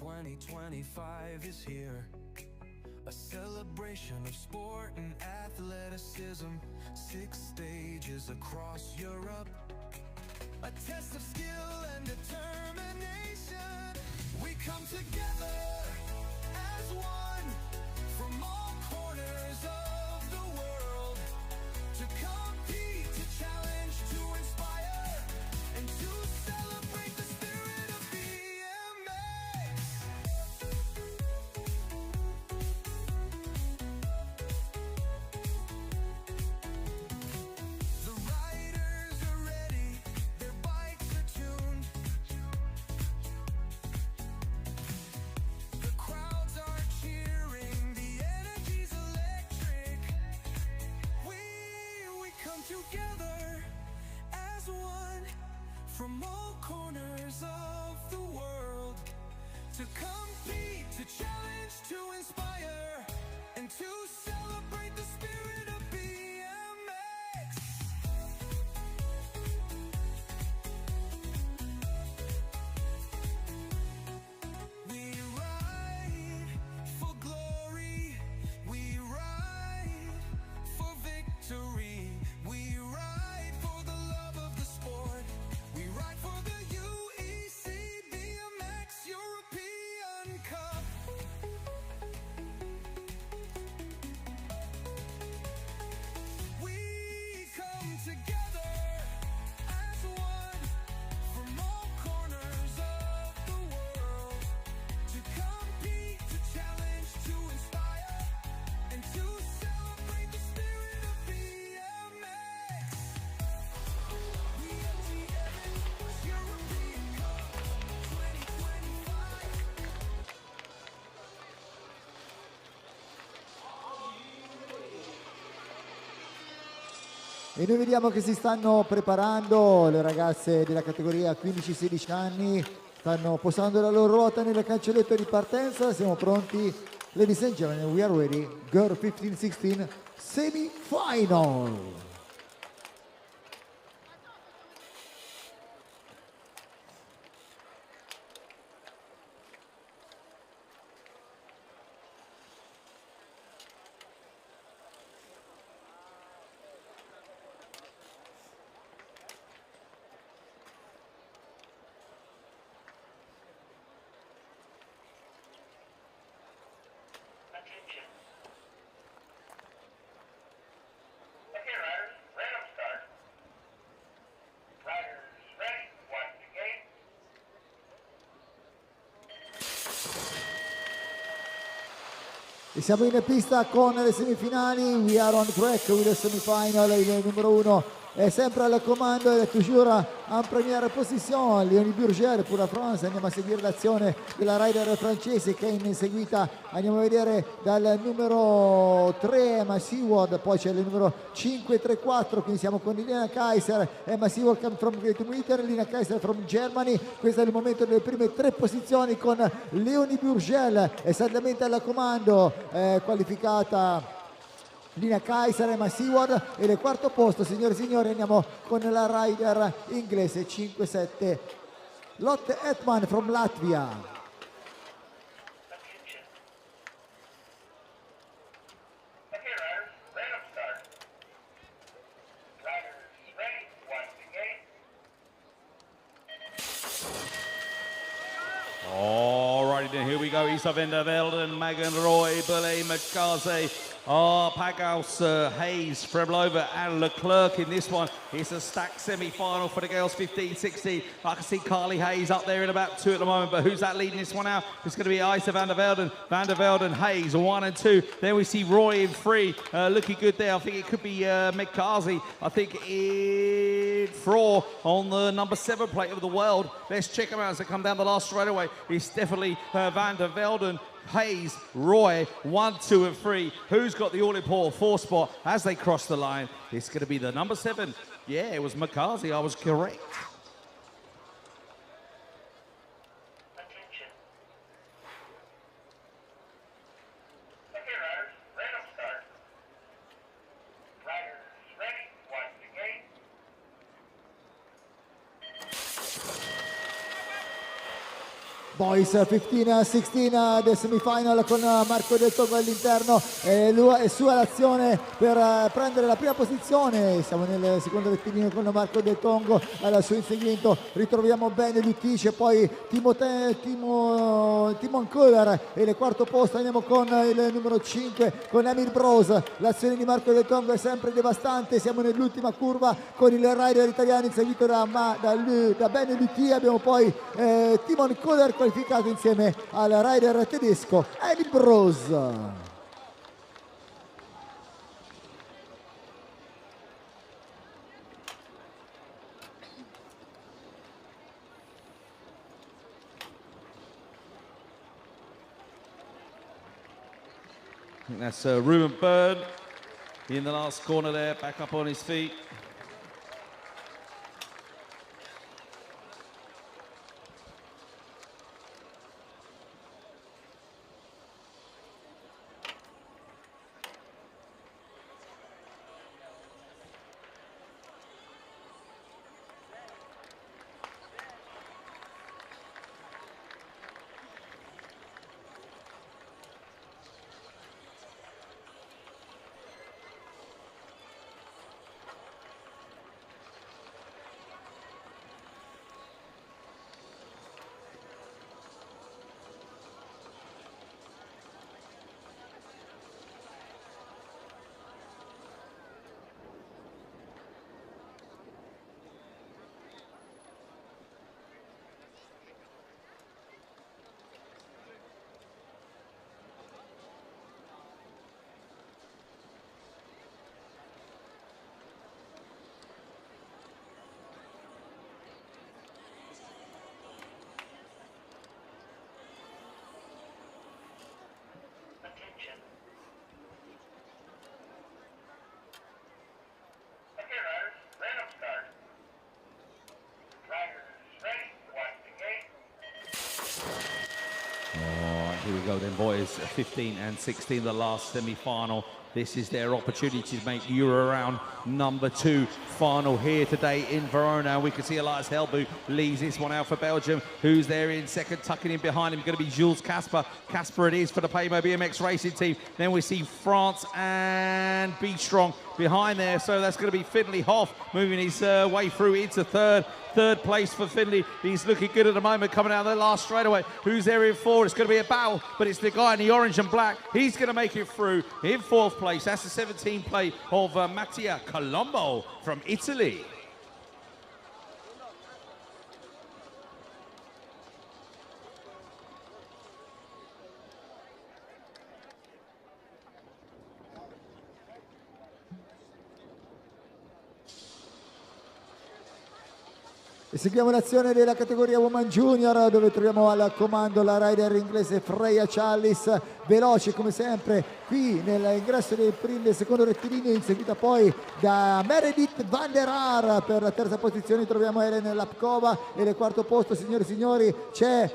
2025 is here. A celebration of sport and athleticism. 6 stages across Europe. A test of skill and determination. We come together as one from all corners of the world to compete, to challenge, to inspire, and to celebrate the spirit of BMX. The riders are ready, their bikes are tuned. The crowds are cheering, the energy's electric. We come together as one from all corners of the world to compete, to challenge, to inspire, and to celebrate the spirit of BMX. We ride for glory, we ride for victory, we ride for the love of the sport, we ride for the UEC BMX European Cup. We come together as one from all corners of the world to compete, to challenge, to inspire, and to celebrate the spirit of BMX. We are BMX European Cup 2025. E noi vediamo che si stanno preparando le ragazze della categoria 15-16 anni, stanno posando la loro ruota nel cancelletto di partenza. Siamo pronti, ladies and gentlemen, we are ready. Girl 15-16 semi-final. Attention. Okay, riders, random start. Riders ready, watch the gate. E siamo in pista con le semifinali. We are on track with the semifinal. Il numero 1 è sempre al comando e toujours en première position. Leonie Burgel pour la France. Andiamo a seguire l'azione della rider francese che è inseguita. Andiamo a vedere dal numero 3 Emma Seward, poi c'è il numero 5 3-4, quindi siamo con Lina Kaiser. Emma Seward come from Great Britain, Lina Kaiser from Germany. Questo è il momento delle prime 3 posizioni con Leonie Burgel esattamente al comando, qualificata Lina Kaiser, Emma Seward, e il quarto posto, signore e signori, andiamo con la rider inglese 5-7 Lotte Hetman from Latvia. Attention. Okay, riders, random start. Riders ready, watch the gate. Alrighty then, here we go. Isa van der Velden, Megan Roy, Bully McCarthy. Pagos, Hayes, Fremlover and Leclerc in this one. It's a stacked semi-final for the girls 15-16. I can see Carly Hayes up there in about 2 at the moment, but who's that leading this one out? It's going to be Isa van der Velden. Van der Velden, Hayes, 1 and 2. Then we see Roy in 3, looking good there. I think it could be McCarthy. I think in 4 on the number 7 plate of the world. Let's check them out as they come down the last straightaway. It's definitely Van der Velden, Hayes, Roy, 1, 2 and 3. Who's got the all-important 4 spot as they cross the line? It's going to be the number 7. Yeah, it was McCarthy. I was correct. Attention. Okay, riders, random start. Riders ready, watch the gate. Boys 15-16 del semifinal con Marco Del Tongo all'interno e lui è sua l'azione per prendere la prima posizione. Siamo nel secondo rettilineo con Marco Del Tongo al suo inseguimento, ritroviamo bene Lutic, poi Timon Köhler e il quarto posto andiamo con il numero 5 con Emil Bros. L'azione di Marco Del Tongo è sempre devastante, siamo nell'ultima curva con il rider italiano inseguito da Ben Lutti, abbiamo poi Timon Köhler qualificato insieme al rider tedesco Emil Bros. That's Ruben Bird in the last corner there, back up on his feet. Attention. Okay, riders, random start. Riders ready, watch the gate. All right, here we go then, boys. 15 and 16, the last semi-final. This is their opportunity to make Euro round number 2 final here today in Verona. We can see Elias Helbu leaves this one out for Belgium. Who's there in second, tucking in behind him, going to be Jules Casper. Casper it is for the Paymo BMX racing team. Then we see France and Be Strong behind there. So that's going to be Finley Hoff moving his way through into third. Third place for Finley. He's looking good at the moment, coming out of the last straightaway. Who's there in fourth? It's going to be a battle, but it's the guy in the orange and black. He's going to make it through in fourth place. That's the 17 play of Mattia Colombo from Italy. E seguiamo l'azione della categoria Woman Junior, dove troviamo al comando la rider inglese Freya Challis, veloce come sempre qui nell'ingresso del secondo rettilineo, inseguita poi da Meredith van der Haar. Per la terza posizione troviamo Helen Lapkova e nel quarto posto, signore e signori, c'è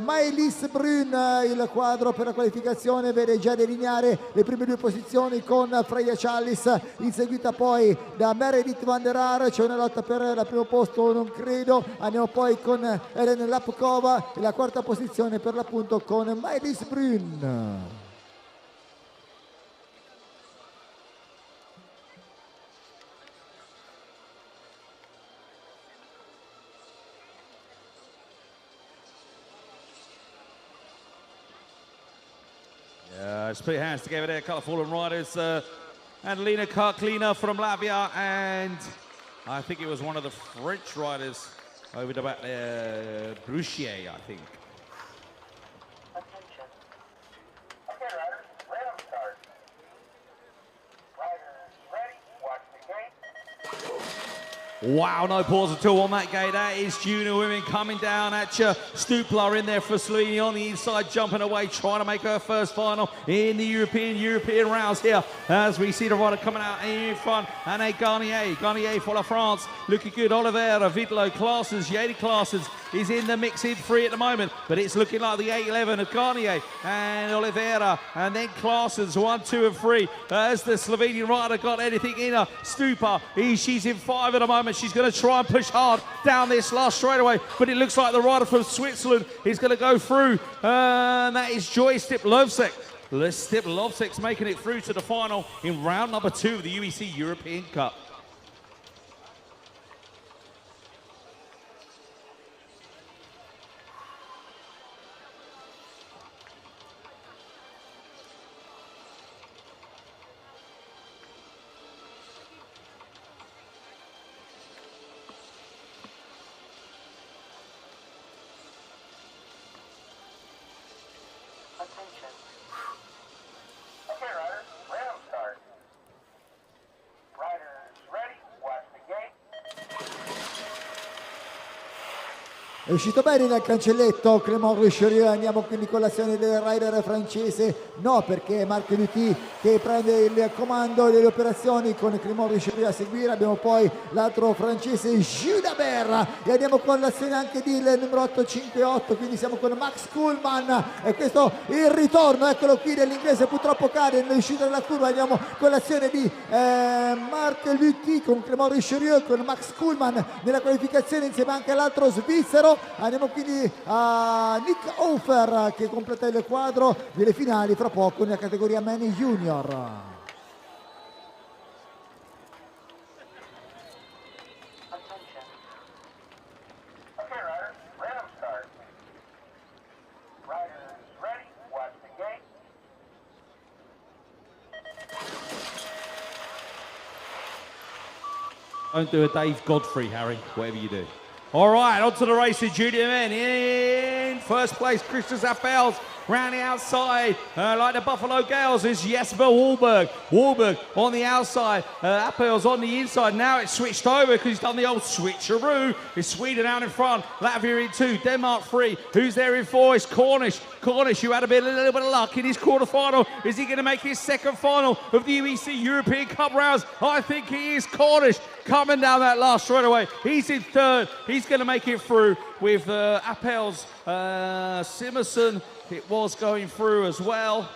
Maëlys Brun. Il quadro per la qualificazione vede già delineare le prime due posizioni con Freya Challis, inseguita poi da Meredith van der Haar. C'è una lotta per il primo posto, non credo. Andiamo poi con Helen Lapkova e la quarta posizione per l'appunto con Maëlys Brun. Let's put your hands together there, colourful and riders. Adelina Karklina from Latvia, and I think it was one of the French riders over the back there, Bruchier, I think. Attention. Okay, riders, random start. Riders ready, watch the gate. Wow, no pause at all on that gate. That is junior women coming down at you. Stupler in there for Salini on the inside, jumping away, trying to make her first final in the European rounds here. As we see the rider coming out in front, Anne Garnier for la France, looking good. Oliveira, Vidlo, Classes, Yadi Classes is in the mix in three at the moment, but it's looking like the 8-11 of Garnier and Oliveira, and then Claessens 1, 2, and 3. As the Slovenian rider got anything in her, Stupa, she's in 5 at the moment. She's going to try and push hard down this last straightaway, but it looks like the rider from Switzerland is going to go through, and that is Joy Stiplovsek. Stiplovsek's making it through to the final in round number 2 of the UEC European Cup. Okay, riders, random start. Riders ready, watch the gate. È uscito bene dal cancelletto Clément Richelieu. Andiamo quindi con l'azione del rider francese. No, perché è Marc Lutti che prende il comando delle operazioni con Clément Richelieu a seguire. Abbiamo poi l'altro francese Gilles Dabert e andiamo con l'azione anche del numero 858, quindi siamo con Max Kuhlmann e questo il ritorno, eccolo qui, dell'inglese, purtroppo cade nell'uscita dalla curva. Andiamo con l'azione di Marc Lutti con Clément Richelieu, con Max Kuhlmann nella qualificazione insieme anche all'altro svizzero. Andiamo quindi a Nick Hofer che completa il quadro delle finali fra poco nella categoria Men Junior. Okay, riders, random start. Riders ready, watch the gate. Don't do a Dave Godfrey, Harry, whatever you do. All right, on to the race in junior men. In first place, Christian Zappels. Round the outside, like the Buffalo Gales, is Jesper Wahlberg. Wahlberg on the outside, Appels on the inside. Now it's switched over because he's done the old switcheroo. It's Sweden out in front, Latvia in 2, Denmark 3. Who's there in 4? It's Cornish. Cornish, who had a little bit of luck in his quarterfinal. Is he going to make his second final of the UEC European Cup rounds? I think he is. Cornish coming down that last straight away. He's in 3rd. He's going to make it through with Appels, Simerson. It was going through as well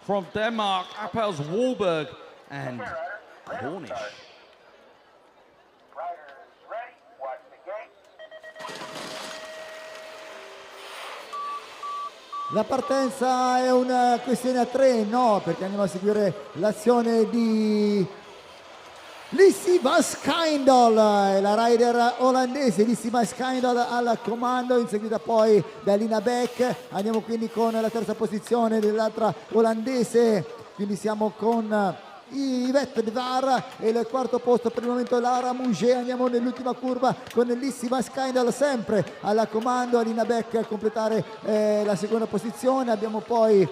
from Denmark, Appels, Wahlberg, and Cornish. Riders ready, watch the gate. La partenza è una questione a 3, no, perché andiamo a seguire l'azione di Lissy Van Schijndel, la rider olandese Lissy Van Schijndel al comando, inseguita poi da Lina Beck. Andiamo quindi con la terza posizione dell'altra olandese, quindi siamo con Yvette de Var e il quarto posto per il momento Lara Mouget. Andiamo nell'ultima curva con Lissy Van Schijndel sempre al comando, Alina Beck a completare la seconda posizione. Abbiamo poi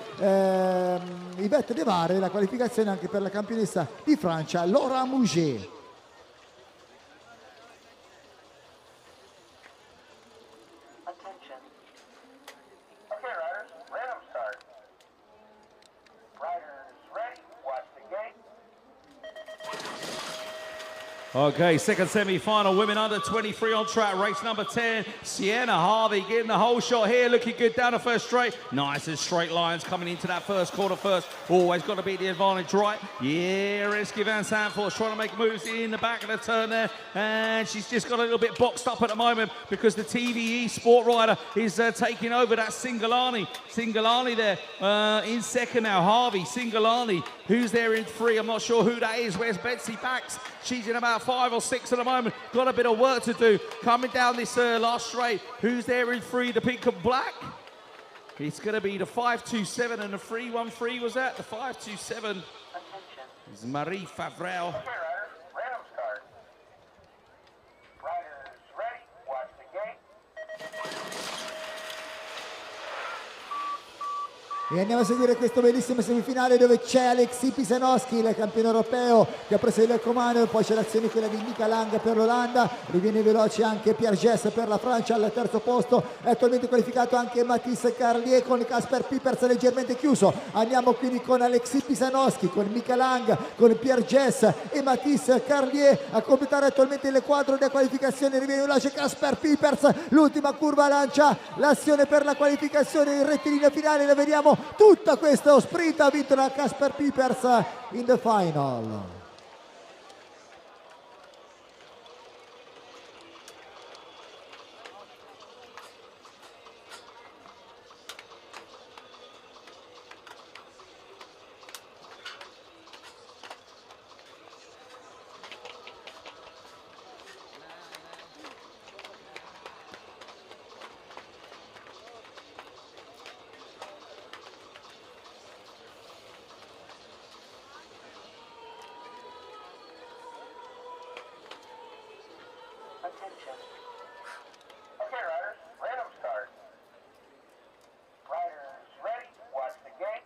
Yvette de Var e la qualificazione anche per la campionessa di Francia Laura Mouget. Attention. Okay, riders, random start. Riders ready, watch the gate. Okay, second semi-final, women under 23 on track, race number 10. Sienna Harvey getting the whole shot here, looking good down the first straight. Nice and straight lines coming into that first corner first. Always got to beat the advantage, right? Yeah, Risky Van Sandfort's trying to make moves in the back of the turn there. And she's just got a little bit boxed up at the moment because the TVE Sport Rider is taking over that Singalani. Singalani there in second now. Harvey, Singalani. Who's there in 3? I'm not sure who that is. Where's Betsy Bax? She's in about 5 or 6 at the moment. Got a bit of work to do. Coming down this last straight. Who's there in 3? The pink and black? It's going to be the 527 and the 313, was that? The 527 is Marie Favrel. Okay, riders, random start. Riders ready, watch the gate. E andiamo a seguire questo bellissimo semifinale dove c'è Alexis Pisanowski, il campione europeo, che ha preso il comando. Poi c'è l'azione quella di Mika Lang per l'Olanda, riviene veloce anche Pierre Gess per la Francia al terzo posto. È attualmente qualificato anche Mathis Carlier con Casper Pieperz leggermente chiuso. Andiamo quindi con Alexis Pisanowski, con Mika Lang, con Pierre Gess e Mathis Carlier a completare attualmente il quadro della qualificazione. Riviene veloce Casper Pieperz, l'ultima curva lancia l'azione per la qualificazione, il rettilineo finale, la vediamo tutta questo sprint ha vinto da Casper Pieperz in the final. Attention. Okay, riders, random start. Riders ready, watch the gate.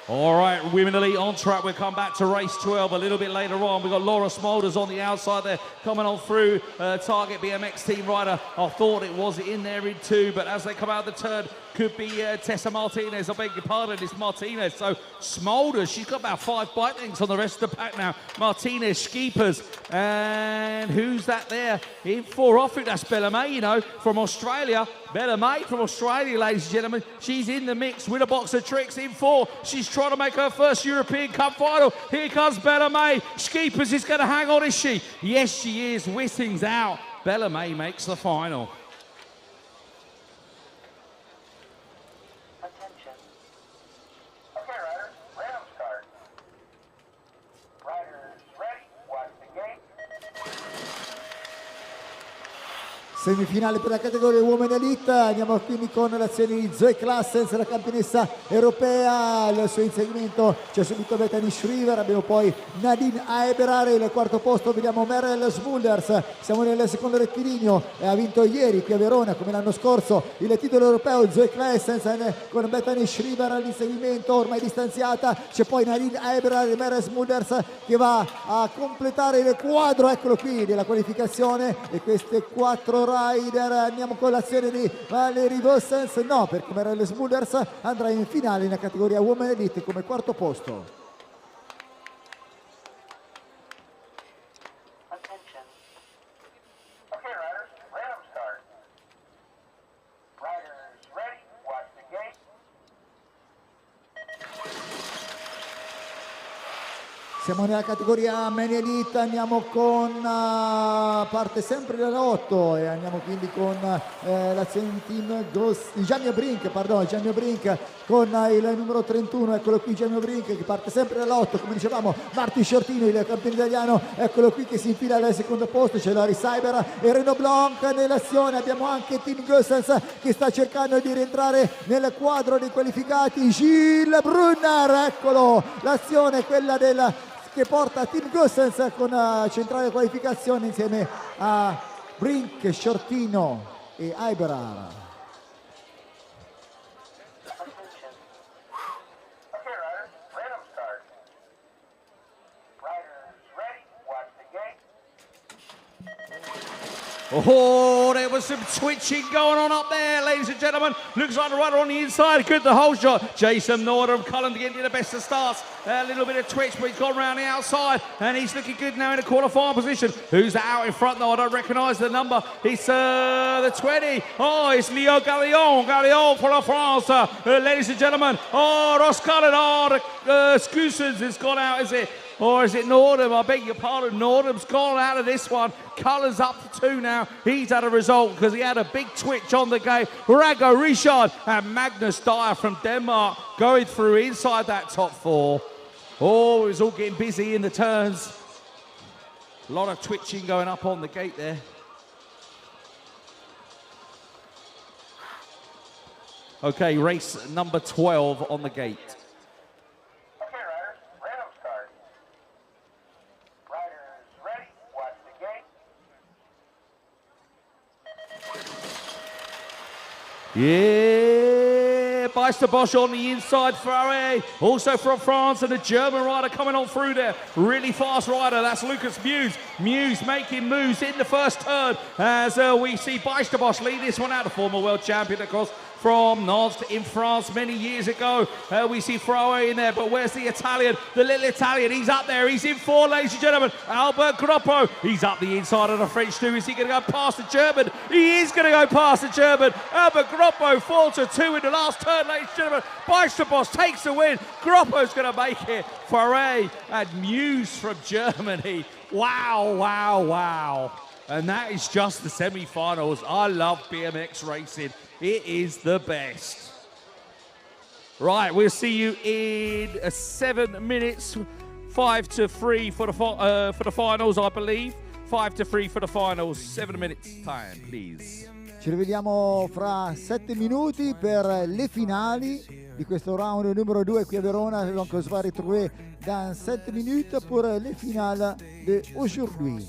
All right, Women Elite on track. We'll come back to race 12 a little bit later on. We've got Laura Smolders on the outside there coming on through. Target BMX team rider. I thought it was in there in two, but as they come out of the turn, could be Tessa Martinez. I beg your pardon, it's Martinez. So Smolders, she's got about 5 bike lengths on the rest of the pack now. Martinez, Skeepers, and who's that there? In 4 off it, that's Bella May, you know, from Australia. Bella May from Australia, ladies and gentlemen. She's in the mix with a box of tricks in 4. She's trying to make her first European Cup final. Here comes Bella May. Skeepers is going to hang on, is she? Yes, she is. Whitting's out. Bella May makes the final. Attention. Okay, riders, random start. Riders ready, watch the gate. Semifinale per la categoria Women Elite, andiamo quindi con l'azione di Zoe Claessens, la campionessa europea. Al suo inseguimento c'è subito Bethany Shriver, abbiamo poi Nadine Aeberar, il quarto posto vediamo Merel Smulders. Siamo nel secondo rettilineo e ha vinto ieri qui a Verona come l'anno scorso il titolo europeo Zoe Claessens con Bethany Shriver all'inseguimento, ormai distanziata. C'è poi Nadine Aeberar e Merel Smulders che va a completare il quadro, eccolo qui, della qualificazione. E queste 4 rider, andiamo con l'azione di Valerie Vossens, no, perché Merel Smulders andrà in finale nella categoria Women Elite come quarto posto. Attention. Okay, riders, random start. Riders ready, watch the gate. Siamo nella categoria Men Elite, andiamo con parte sempre dalla 8 e andiamo quindi con l'azione di team Gianni Brink con il numero 31, eccolo qui Gianni Brink che parte sempre dalla 8, come dicevamo Martin Shortino, il campione italiano, eccolo qui che si infila al secondo posto. C'è Lori Cyber e Reno Blanc nell'azione, abbiamo anche Tim Gossens che sta cercando di rientrare nel quadro dei qualificati. Gilles Brunner, eccolo l'azione, quella che porta Tim Gossens con centrale qualificazione insieme a Brink, Shortino e Aiberar. Okay, riders, random start. Riders ready, watch the gate. Oh, there was some twitching going on up there, ladies and gentlemen. Looks like the rider on the inside. Good, the whole shot. Jason Nordham, Cullen getting to the best of starts. A little bit of twitch, but he's gone around the outside. And he's looking good now in a qualifying position. Who's out in front, though? I don't recognise the number. It's the 20. Oh, it's Leo Gallion. Gallion for la France. Ladies and gentlemen. Oh, Ross Cullen. Oh, the Scoosens has gone out, is it? Or is it Nordham? I beg your pardon. Nordham's gone out of this one. Cullen's up to 2 now. He's had a result because he had a big twitch on the game. Rago Richard and Magnus Dyer from Denmark going through inside that top 4. Oh, it was all getting busy in the turns. A lot of twitching going up on the gate there. Okay, race number 12 on the gate. Okay, riders, random start. Riders ready, watch the gate. Yeah, Meister Bosch on the inside, Ferrari, also from France, and a German rider coming on through there. Really fast rider, that's Lucas Muse. Muse making moves in the first turn as we see Meister Bosch lead this one out, the former world champion, of course, from Nantes in France many years ago. We see Ferrari in there, but where's the Italian? The little Italian, he's up there, he's in four, ladies and gentlemen. Albert Groppo, he's up the inside of the French too. Is he going to go past the German? He is going to go past the German. Albert Groppo 4-2 in the last turn, ladies and gentlemen. Meister Bosch takes the win. Groppo's going to make it. Ferrari and Muse from Germany. Wow, wow, wow. And that is just the semi-finals. I love BMX racing. It is the best. Right, we'll see you in 7 minutes. 5-3 for the finals, I believe. 5-3 for the finals. 7 minutes time, please. Ci rivediamo fra 7 minuti per le finali di questo round numéro 2 qui à Verona. Donc on se va retrouver dans 7 minutes pour les finales d'aujourd'hui.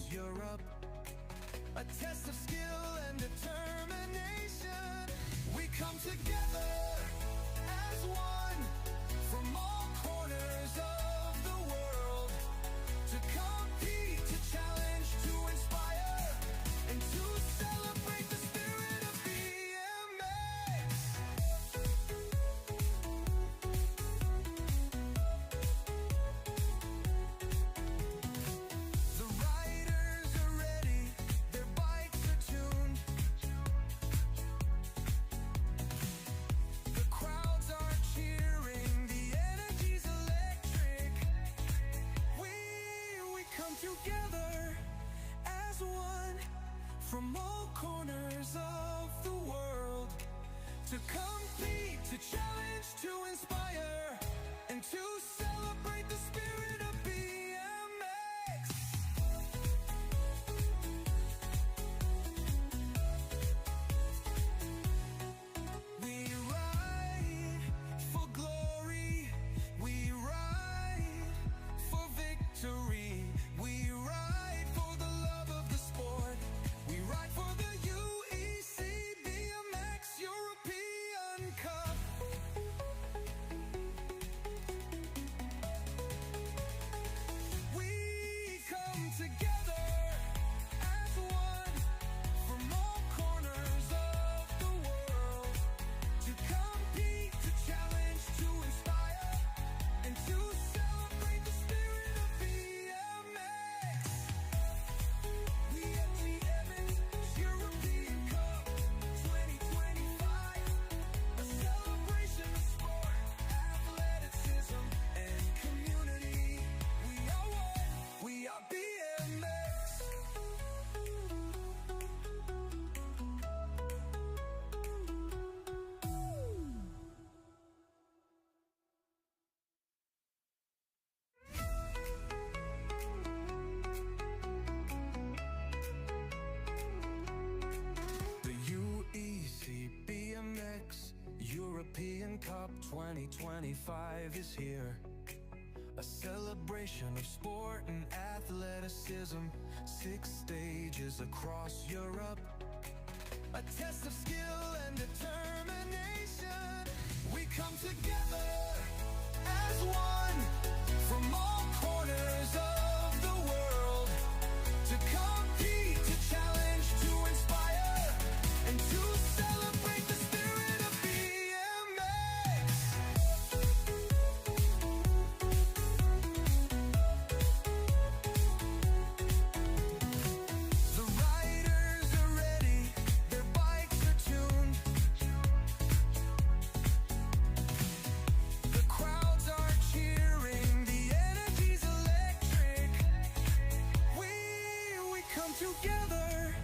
Together as one from all corners of the world to compete, to challenge, to inspire, and to celebrate the spirit of BMX. We ride for glory, we ride for victory. We ride for the love of the sport. We ride for the UEC BMX European Cup. We come together as one from all corners of the world to compete, to challenge, to inspire, and to celebrate the spirit of BMX. We at BMX European Cup 2025, a celebration of sport, athleticism, and community. We are one, we are BMX. The UEC BMX European Cup 2025 is here. A celebration of sport and athleticism. 6 stages across Europe. A test of skill and determination. We come together as one from all corners of the world to compete, to challenge, to inspire, and to celebrate the spirit of BMX. The riders are ready, their bikes are tuned. The crowds are cheering, the energy's electric. We come together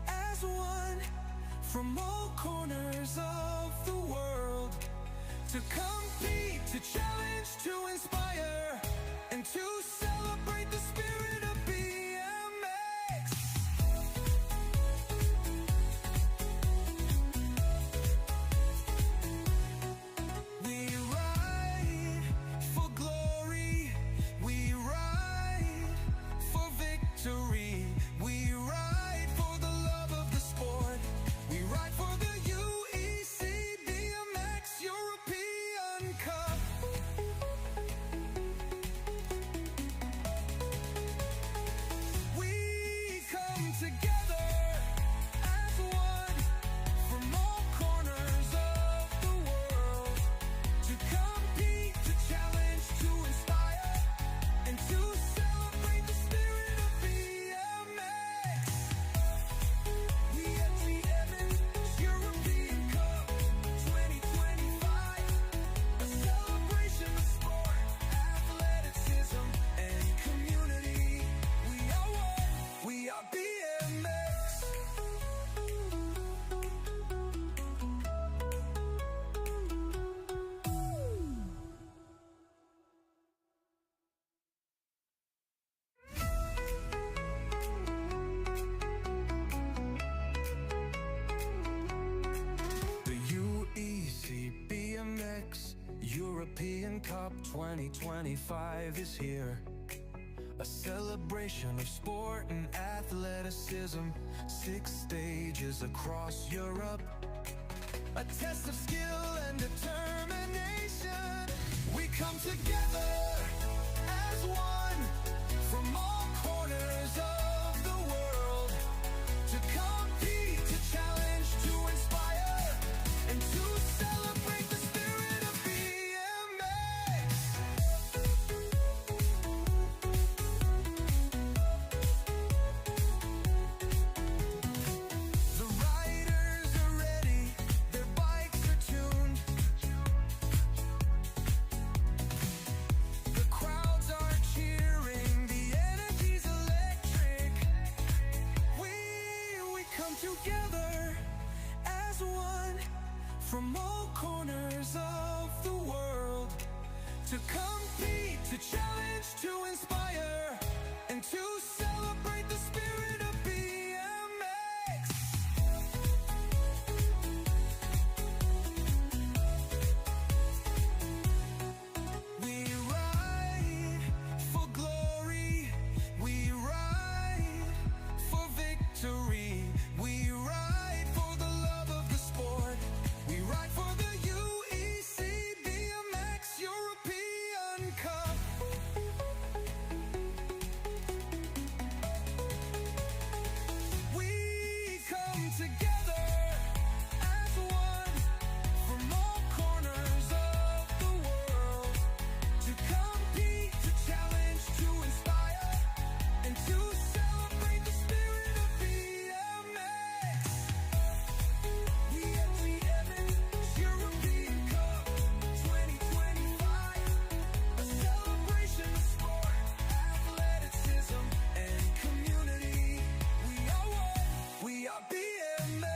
as one from all corners of the world to compete, to challenge, to inspire, and to celebrate the spirit of BMX. We ride for glory, we ride for victory, we ride for the love of the sport, we ride for the UEC European Cup 2025 is here. A celebration of sport and athleticism. 6 stages across Europe. A test of skill and determination. We come together as one from all corners of the world to compete, to challenge, to inspire, and to celebrate the spirit of BMX. The riders are ready, their bikes are tuned. The crowds are cheering, the energy's electric. We come together as one from all corners of the world to compete, to challenge, to inspire, and to celebrate the spirit of BMX. We ride for glory, we ride for victory, we ride for the love of the sport, we ride for the UEC BMX European Cup. We come together as one from all corners of the world to compete, to challenge, to inspire, and to celebrate the spirit of BMX. We BMX European Cup 2025, a celebration of sport, athleticism, and community. We are one, we are BMX.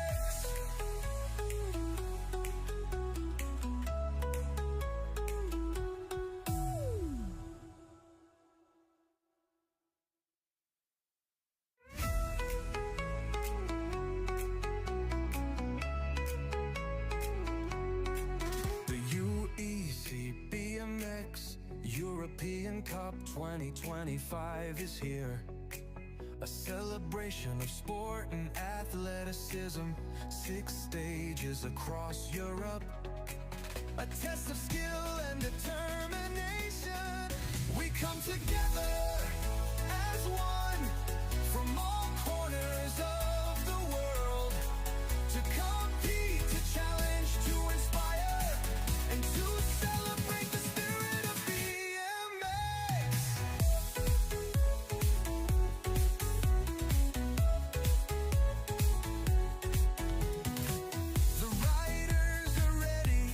The UEC BMX European Cup 2025 is here. A celebration of sport and athleticism. 6 stages across Europe. A test of skill and determination. We come together as one from all corners of the world to compete, to challenge, to inspire, and to celebrate the spirit of BMX. The riders are ready,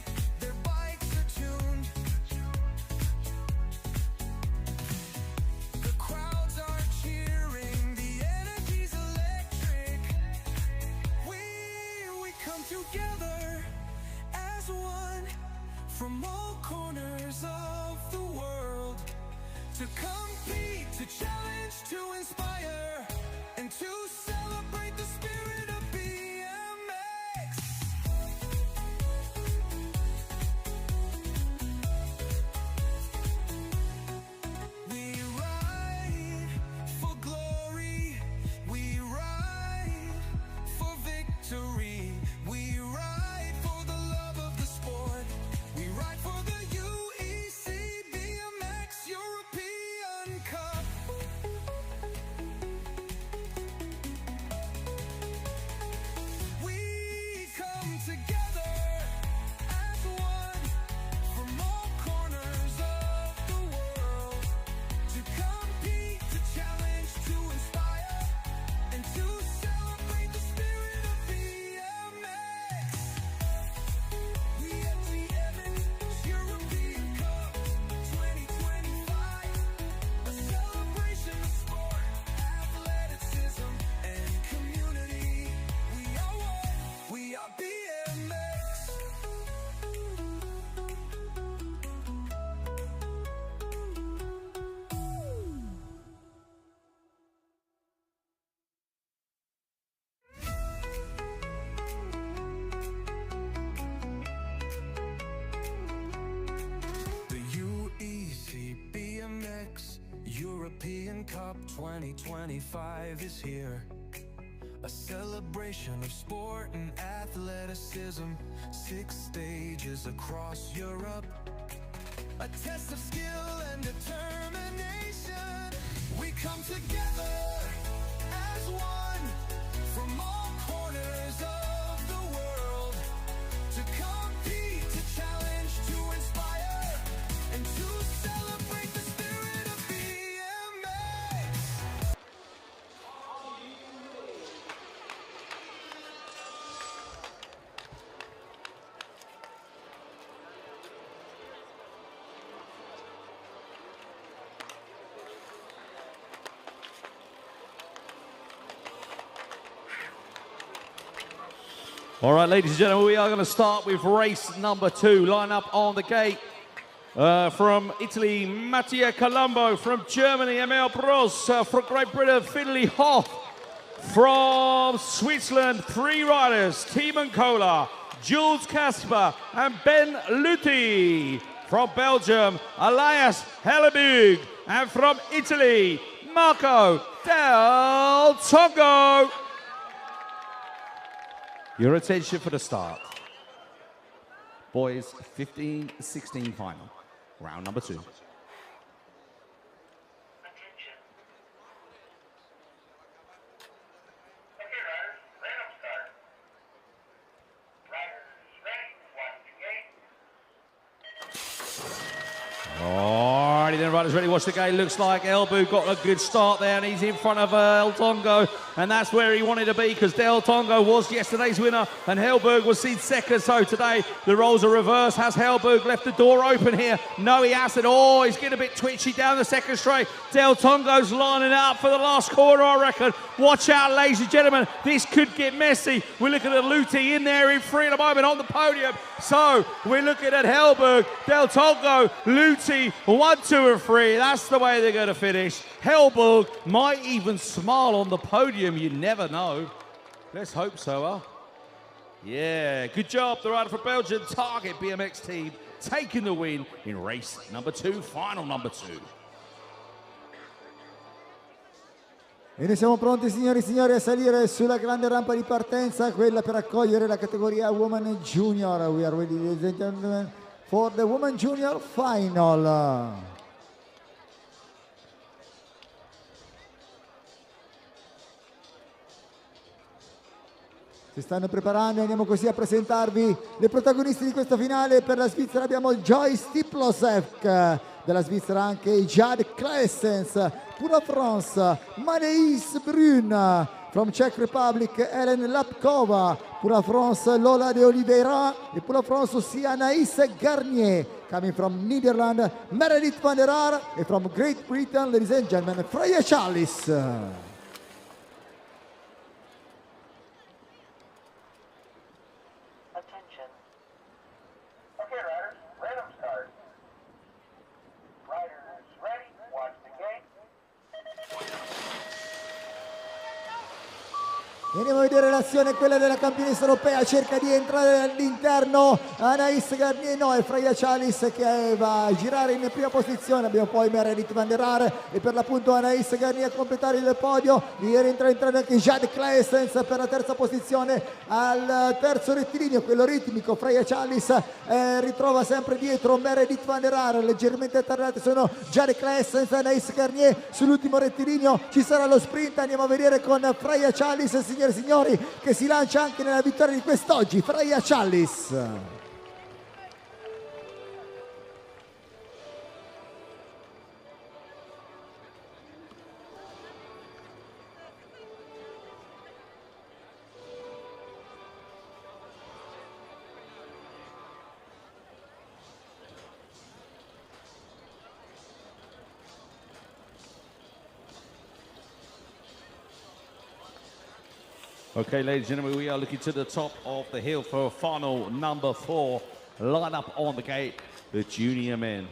their bikes are tuned. The crowds are cheering, the energy's electric. We come together as one from all corners of the world to compete, to challenge, to inspire, and to celebrate the spirit of BMX. We ride for glory, we ride for victory, we ride for the love of the sport, we ride for the UEC BMX European Cup. Cup 2025 is here. A celebration of sport and athleticism. 6 stages across Europe. A test of skill and determination. We come together as one from all corners of the world to compete, to challenge, to inspire, and to celebrate the spirit of BMX. All right, ladies and gentlemen, we are going to start with race number 2. Line up on the gate. From Italy, Mattia Colombo. From Germany, Emil Bros. From Great Britain, Finley Hoff. From Switzerland, 3 riders, Timon Kohler, Jules Kasper, and Ben Luthi. From Belgium, Elias Hellebuig. And from Italy, Marco Del Tongo. Your attention for the start. Boys 15-16 final, round number 2. Alrighty then, riders ready, watch the gate. Looks like Hellebuig got a good start there, and he's in front of Del Tongo, and that's where he wanted to be, because Del Tongo was yesterday's winner and Hellebuig was seen second. So today the roles are reversed. Has Hellebuig left the door open here? No, he hasn't. Oh, he's getting a bit twitchy down the second straight. Del Tongo's lining it up for the last corner, I reckon. Watch out, ladies and gentlemen, this could get messy. We're looking at Luthi in there in free at the moment on the podium. So we're looking at Hellebuig, Del Tongo, Luthi, 1, 2 and 3. That's the way they're going to finish. Hellebuig might even smile on the podium. You never know. Let's hope so, huh? Yeah, good job. The rider for Belgium, Target BMX team, taking the win in race number 2, final number 2. E noi siamo pronti, signori e signori, a salire sulla grande rampa di partenza, quella per accogliere la categoria Woman Junior. We are ready, ladies and gentlemen, for the Woman Junior final. Si stanno preparando e andiamo così a presentarvi le protagonisti di questa finale. Per la Svizzera abbiamo Joy Stiplosek, della Svizzera anche Jade Klessens, pour la France Manéis Brun, from Czech Republic Helen Lapkova, pour la France Lola de Oliveira, et pour la France aussi Anaïs Garnier. Coming from Netherlands, Meredith van der Aar, and from Great Britain, ladies and gentlemen, Freya Chalice. Attention. Okay, riders, random start. Riders ready, watch the gate. E andiamo a vedere l'azione, quella della campionessa europea, cerca di entrare all'interno Anaïs Garnier, no, è Freya Chalice che va a girare in prima posizione. Abbiamo poi Meredith van der Aar e per l'appunto Anaïs Garnier a completare il podio. Rientra anche Jade Klessens per la terza posizione al terzo rettilineo, quello ritmico. Freya Chalice ritrova sempre dietro Meredith van der Aar, leggermente alternate sono Jade Klessens e Anaïs Garnier. Sull'ultimo rettilineo ci sarà lo sprint, andiamo a vedere con Freya Chalice, signore e signori, che si lancia anche nella vittoria di quest'oggi. Freya Chalice. Okay, ladies and gentlemen, we are looking to the top of the hill for final number 4. Line up on the gate, the junior men.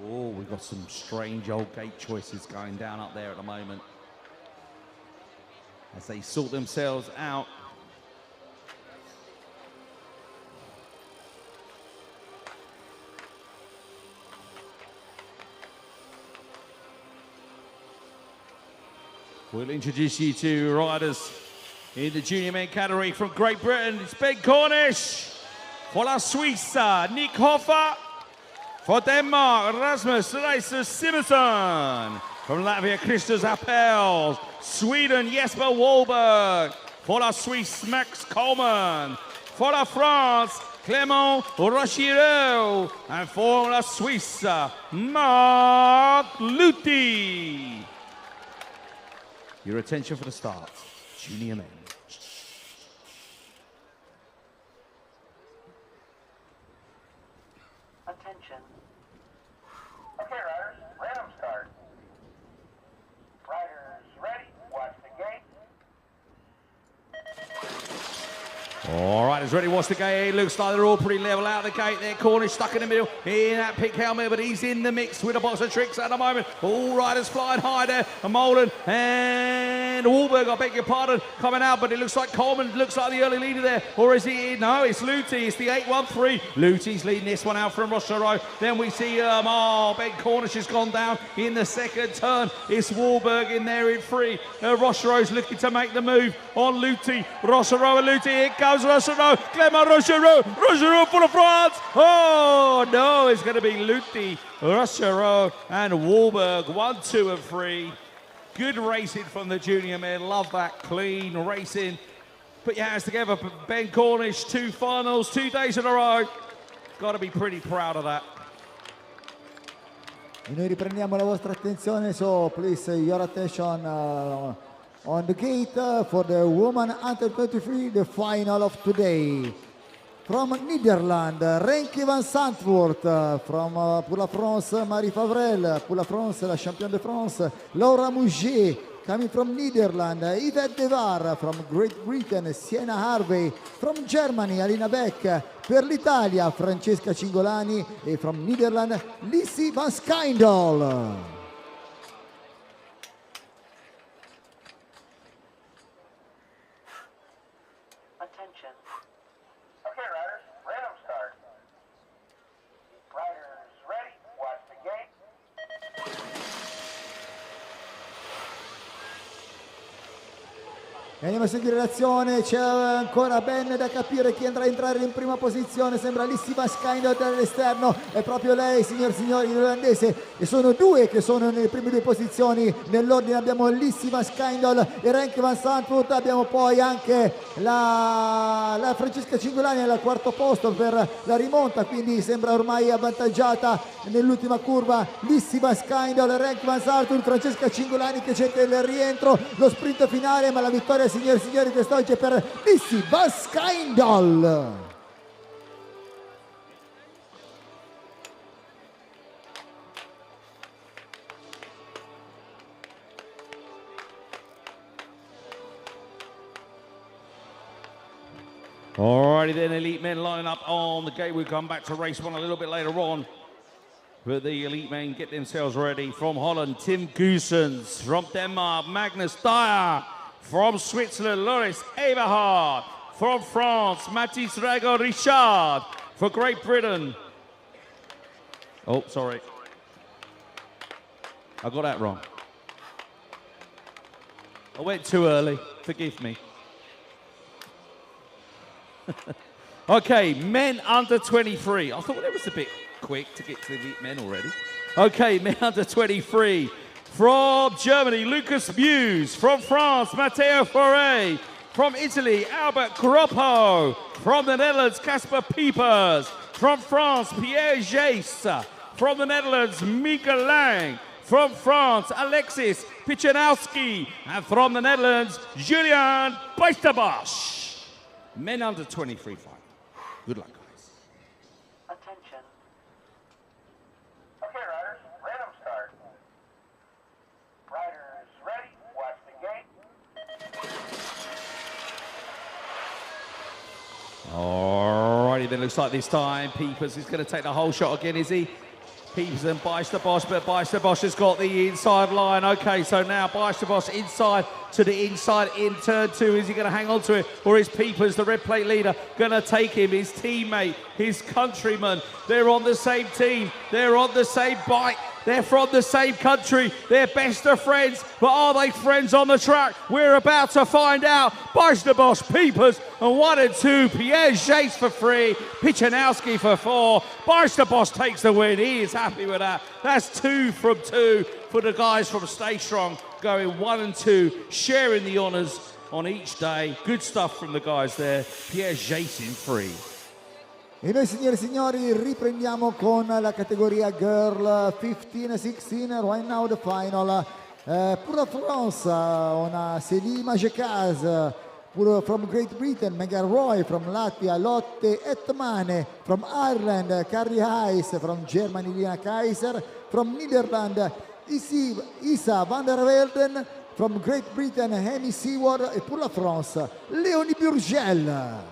Oh, we've got some strange old gate choices going down up there at the moment as they sort themselves out. We'll introduce you to riders in the junior men category from Great Britain. It's Ben Cornish. For la Suisse, Nick Hoffer. For Denmark, Rasmus Reiser Simonsen. From Latvia, Christos Appels. Sweden, Jesper Wahlberg. For la Suisse, Max Coleman. For la France, Clément Rochero. And for la Suisse, Marc Luthi. Your attention for the start. Junior men. Attention. Okay, riders, random start. Riders ready, watch the gate. All right, it's ready. Watch the gate. Looks like they're all pretty level out of the gate there. Cornish stuck in the middle in that pink helmet, but he's in the mix with a box of tricks at the moment. All riders flying high there. Molan and Wahlberg, I beg your pardon, coming out, but it looks like Coleman looks like the early leader there. Or is he? No, it's Luthi. It's the 813. Luthi's leading this one out from Rochero. Then we see Ben Cornish has gone down in the second turn. It's Wahlberg in there in three. Rochero's looking to make the move on Luthi. Rochero and Luthi. Here comes Rochero. Clément Rochero. Rochero for the France. Oh, no, it's going to be Luthi, Rochero, and Wahlberg. 1, 2, and 3. Good racing from the junior men. Love that clean racing. Put your hands together for Ben Cornish. 2 finals, 2 days in a row. Got to be pretty proud of that. E noi riprendiamo la vostra attenzione, so please your attention on the gate for the woman under 23, the final of today. From Netherlands, Renke van Zandvoort. From pour la France, Marie Favrel. Pour la France, la championne de France, Laura Mouget. Coming from Netherlands, Yvette Devar. From Great Britain, Sienna Harvey. From Germany, Alina Beck. Per l'Italia, Francesca Cingolani. E from Netherlands, Lissy van Schijndel. Attention. Okay, riders, random start. Riders ready, watch the gate. E andiamo a seguire l'azione, c'è ancora Ben da capire chi andrà a entrare in prima posizione, sembra Lissy van Schijndel dall'esterno, è proprio lei, signori e signori, l'olandese, e sono due che sono nelle prime 2 posizioni, nell'ordine abbiamo Lissy van Schijndel e Renke van Zandvoort, abbiamo poi anche la Francesca Cingolani al 4° posto per la rimonta, quindi sembra ormai avvantaggiata nell'ultima curva Lissy van Schijndel, Renke van Zandvoort, Francesca Cingolani che cerca il rientro, lo sprint finale, ma la vittoria, signori e signori, quest'oggi è per Lissy van Schijndel. Alrighty then, elite men line up on the gate. We'll come back to race 1 a little bit later on. But the elite men get themselves ready. From Holland, Tim Goosens. From Denmark, Magnus Dyer. From Switzerland, Loris Eberhard. From France, Mathis Rago Richard. For Great Britain. Oh, sorry. I got that wrong. I went too early. Forgive me. Okay, men under 23. I thought that was a bit quick to get to the elite men already. Okay, men under 23. From Germany, Lucas Muse. From France, Matteo Foray. From Italy, Albert Groppo. From the Netherlands, Casper Piepers. From France, Pierre Jace. From the Netherlands, Mika Lang. From France, Alexis Pichanowski. And from the Netherlands, Julian Beisterbosch. Men under 23 fight. Good luck, guys. Attention. Okay, riders, random start. Riders ready, watch the gate. Alrighty, then looks like this time Piepers is going to take the whole shot again, is he? Piepers and Beisterbosch, but Beisterbosch has got the inside line. Okay, so now Beisterbosch inside to the inside in turn 2. Is he going to hang on to it, or is Peepers, the red plate leader, going to take him? His teammate, his countryman, they're on the same team, they're on the same bike, they're from the same country, they're best of friends, but are they friends on the track? We're about to find out. Bajs the Boss, Peepers, and 1 and 2, Pierre Jace for 3, Pichanowski for 4. Bajs the Boss takes the win. He is happy with that. That's 2 from 2 for the guys from Stay Strong, going 1 and 2, sharing the honours on each day. Good stuff from the guys there. Pierre Jace in 3. E noi signore e signori riprendiamo con la categoria Girl 15-16, right now the final. Pour la France, on a Célie Majekaz, from Great Britain, Megan Roy, from Latvia, Lotte Etmane, from Ireland, Carrie Heiss, from Germany, Lina Kaiser, from Netherlands, Isa van der Velden, from Great Britain, Amy Seward, e pour la France, Léonie Burgel.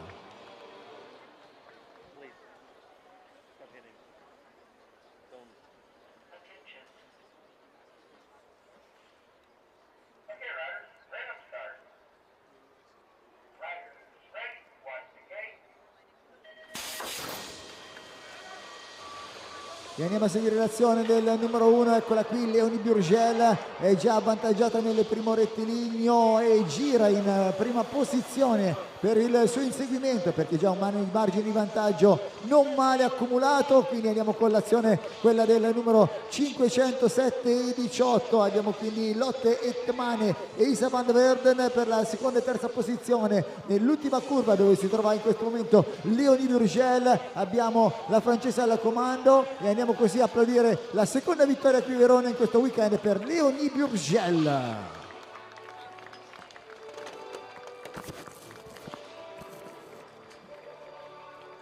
E andiamo a seguire l'azione del numero 1, eccola qui, Léonie Burgel è già avvantaggiata nel primo rettilineo e gira in prima posizione per il suo inseguimento, perché già un margine di vantaggio non male accumulato. Quindi andiamo con l'azione, quella del numero 507 e 18, abbiamo quindi Lotte Etmane e Isa van der Velden per la seconda e terza posizione. Nell'ultima curva dove si trova in questo momento Léonie Burgel abbiamo la francese al comando e andiamo così a applaudire la seconda vittoria qui a Verona in questo weekend per Léonie Burgel.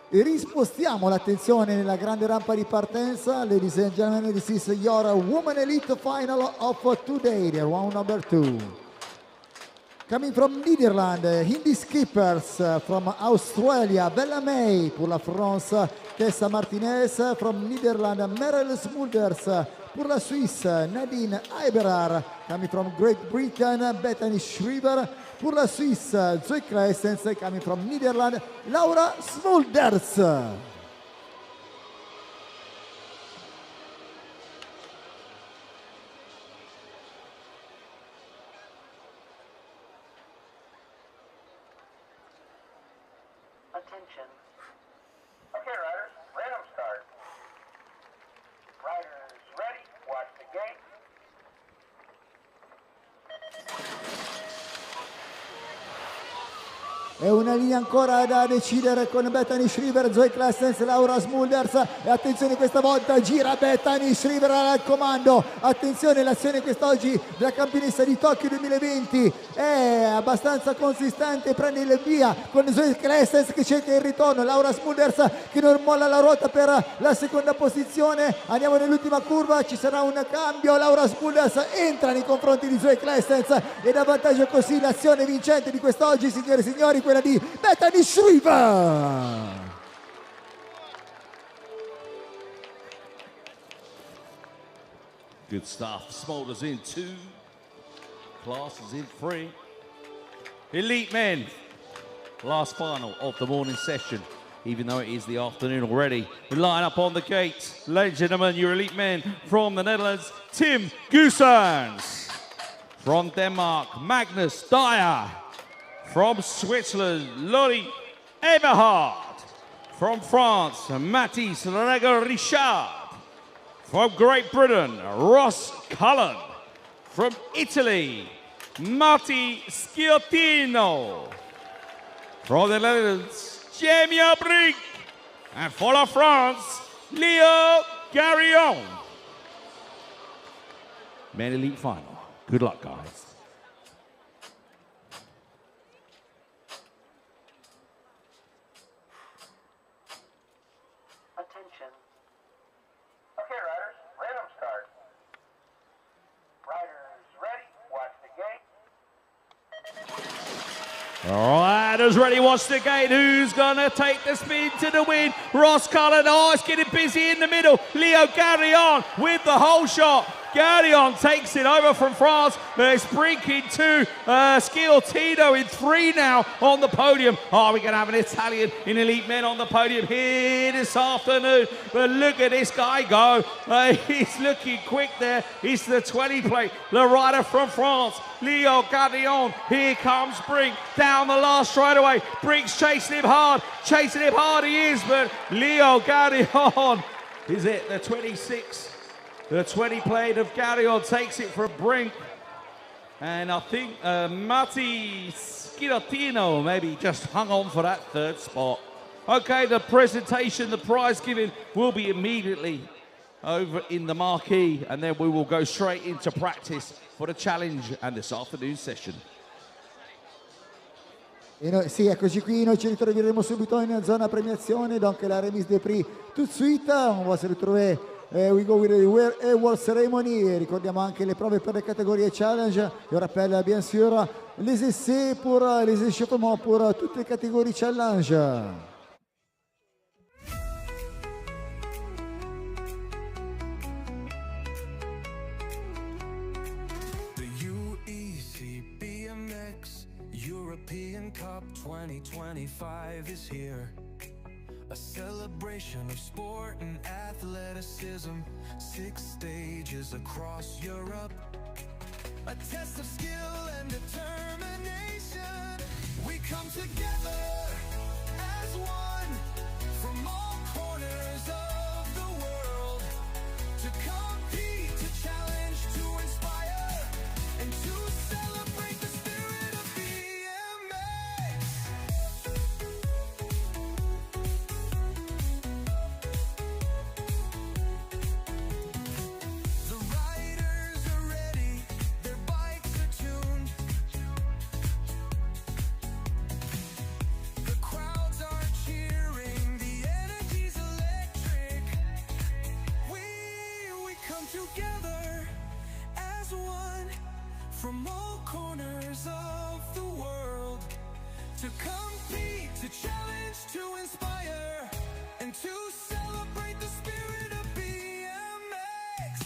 E rispostiamo l'attenzione nella grande rampa di partenza. Ladies and gentlemen, this is your Women Elite Final of today, the round number 2. Coming from Netherlands, Hindi Skippers, from Australia, Bella May, pour la France, Tessa Martinez, from Netherlands, Merel Smulders, pour la Suisse, Nadine Eiberar, coming from Great Britain, Bethany Shriver, pour la Suisse, Zoe Kleistens, coming from Netherlands, Laura Smulders. Attention. Okay, riders, random start. Riders ready, watch the gate. È una linea ancora da decidere con Bethany Shriver, Zoe Kleistens, Laura Smulders e attenzione questa volta gira Bethany Shriver al comando. Attenzione, l'azione quest'oggi della campionessa di Tokyo 2020 è abbastanza consistente, prende il via con Zoe Kleistens che cerca il ritorno, Laura Smulders che non molla la ruota per la seconda posizione. Andiamo nell'ultima curva, ci sarà un cambio, Laura Smulders entra nei confronti di Zoe Kleistens ed avvantaggia così l'azione vincente di quest'oggi, signore e signori, quella di Bethany Shriver. Good stuff. Smulders in 2. Class is in 3. Elite men. Last final of the morning session, even though it is the afternoon already. We line up on the gate. Ladies and gentlemen, your elite men from the Netherlands, Tim Goossens. From Denmark, Magnus Dyer. From Switzerland, Lori Eberhard. From France, Mathis Rego-Richard. From Great Britain, Ross Cullen. From Italy, Marti Schiottino. From the Netherlands, Jamie Brink. And for la France, Leo Garillon. Men Elite Final. Good luck, guys. Attention. Okay, riders, random start. Riders ready, watch the gate. Riders ready, watch the gate. Who's gonna take the spin to the win? Ross Cullen, oh, it's getting busy in the middle. Leo Garillon with the whole shot. Gaudion takes it over from France. There's Brink in 2. Sciortino in 3 now on the podium. Oh, we're going to have an Italian in elite men on the podium here this afternoon. But look at this guy go. He's looking quick there. He's the 20 plate. The rider from France, Leo Gaudion. Here comes Brink down the last straightaway. Brink's chasing him hard. Chasing him hard he is, but Leo Gaudion is it. The 26. The 20 plate of Gaudion takes it from Brink. And I think Matti Sciortino maybe just hung on for that 3rd spot. Okay, the presentation, the prize giving will be immediately over in the marquee, and then we will go straight into practice for the challenge and this afternoon session. Et noi, sì, eccoci qui, noi ci ritroveremo subito in zona premiazione, donc la remise des prix tout de suite. On va se retrouver, we go with the award ceremony, et ricordiamo anche le prove per le categorie challenge. Je rappelle bien sûr les essais pour les échauffements pour toutes les catégories challenge. European Cup 2025 is here. A celebration of sport and athleticism. 6 stages across Europe. A test of skill and determination. We come together as one from all corners of the world to compete, to challenge, to inspire, and to celebrate the spirit of BMX. The riders are ready, their bikes are tuned. The crowds are cheering, the energy's electric. We come together as one from all corners of the world to compete, to challenge, to inspire, and to celebrate the spirit of BMX.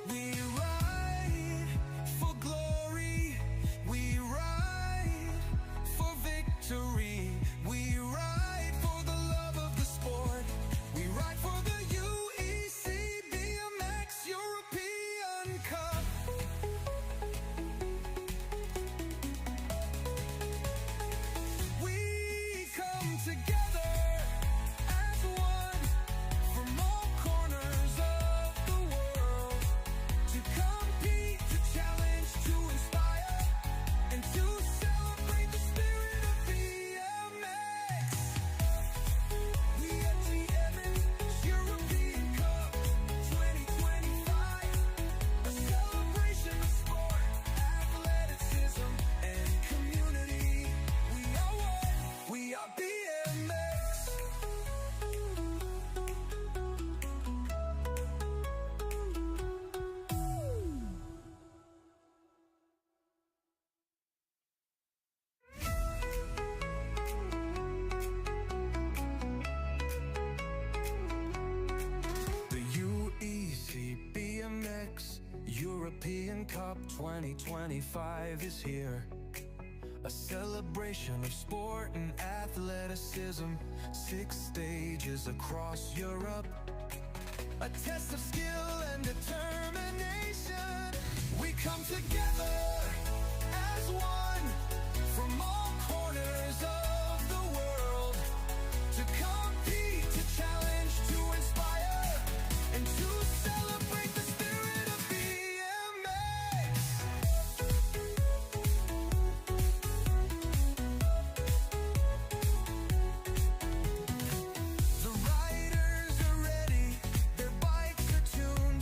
We ride for glory, we ride for victory, we ride for the love of the sport, we ride for the UEC BMX European Cup. We come together as one from all corners of the world to compete, to challenge, to inspire, and to celebrate the spirit of BMX. We are GM's European Cup 2025, a celebration of sport, athleticism, and community. We are one, we are BMX. The UEC BMX European Cup 2025 is here. A celebration of sport and athleticism. 6 stages across Europe. A test of skill and determination. We come together as one from all corners of the world to compete, to challenge, to inspire, and to celebrate the spirit of BMX. The riders are ready, their bikes are tuned.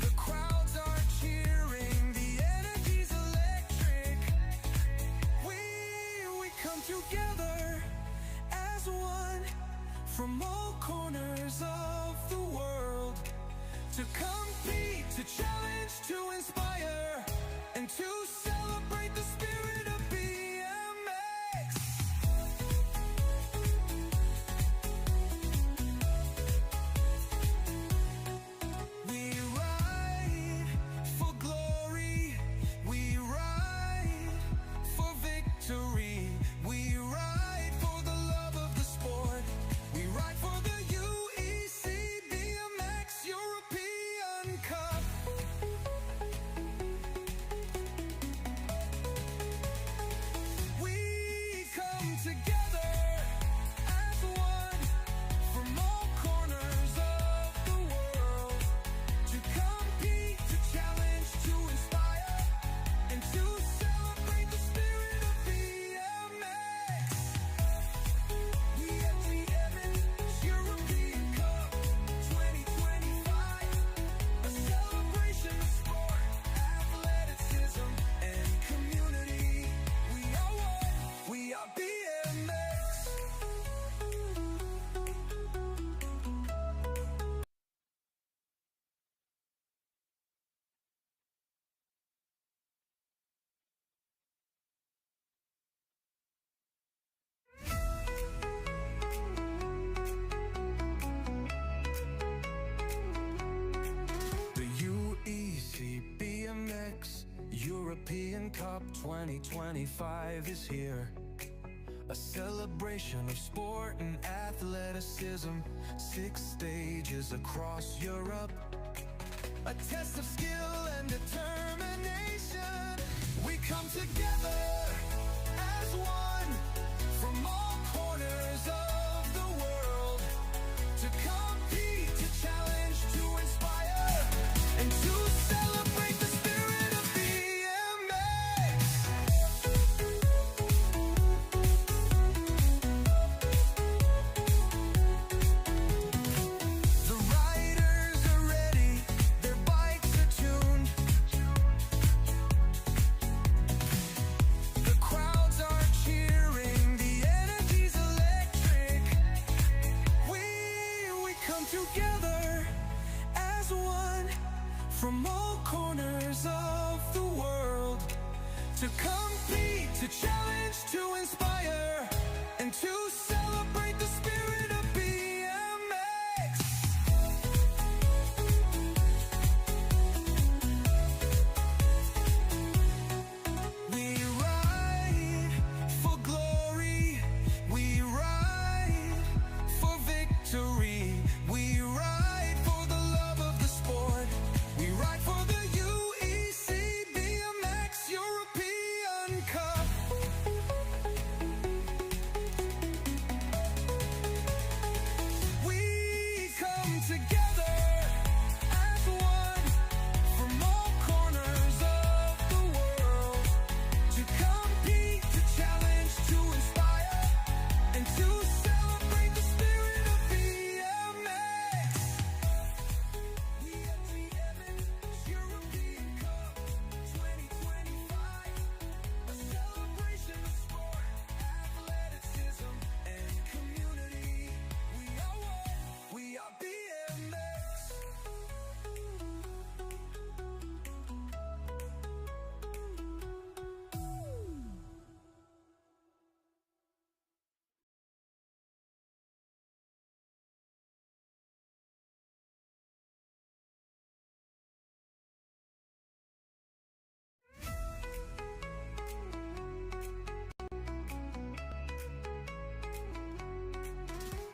The crowds are cheering, the energy's electric. We come together as one from all corners of the world to compete, to challenge, to inspire, and to celebrate the spirit of BMX. Cup 2025 is here. A celebration of sport and athleticism. 6 stages across Europe. A test of skill and determination. We come together as one from all corners of the world to compete, to challenge, to inspire, and to celebrate the spirit of BMX. The riders are ready, their bikes are tuned. The crowds are cheering, the energy's electric. We come together as one from all corners of the world to compete, to challenge, to inspire, and to celebrate the spirit of BMX. We ride for glory, we ride for victory, we ride for the love of the sport, we ride for the UEC BMX European Cup. We come together as one from all corners of the world to compete, to challenge, to inspire, and to celebrate the spirit of BMX. We are GM's European Cup 2025, a celebration of sport, athleticism, and community. We are one, we are BMX.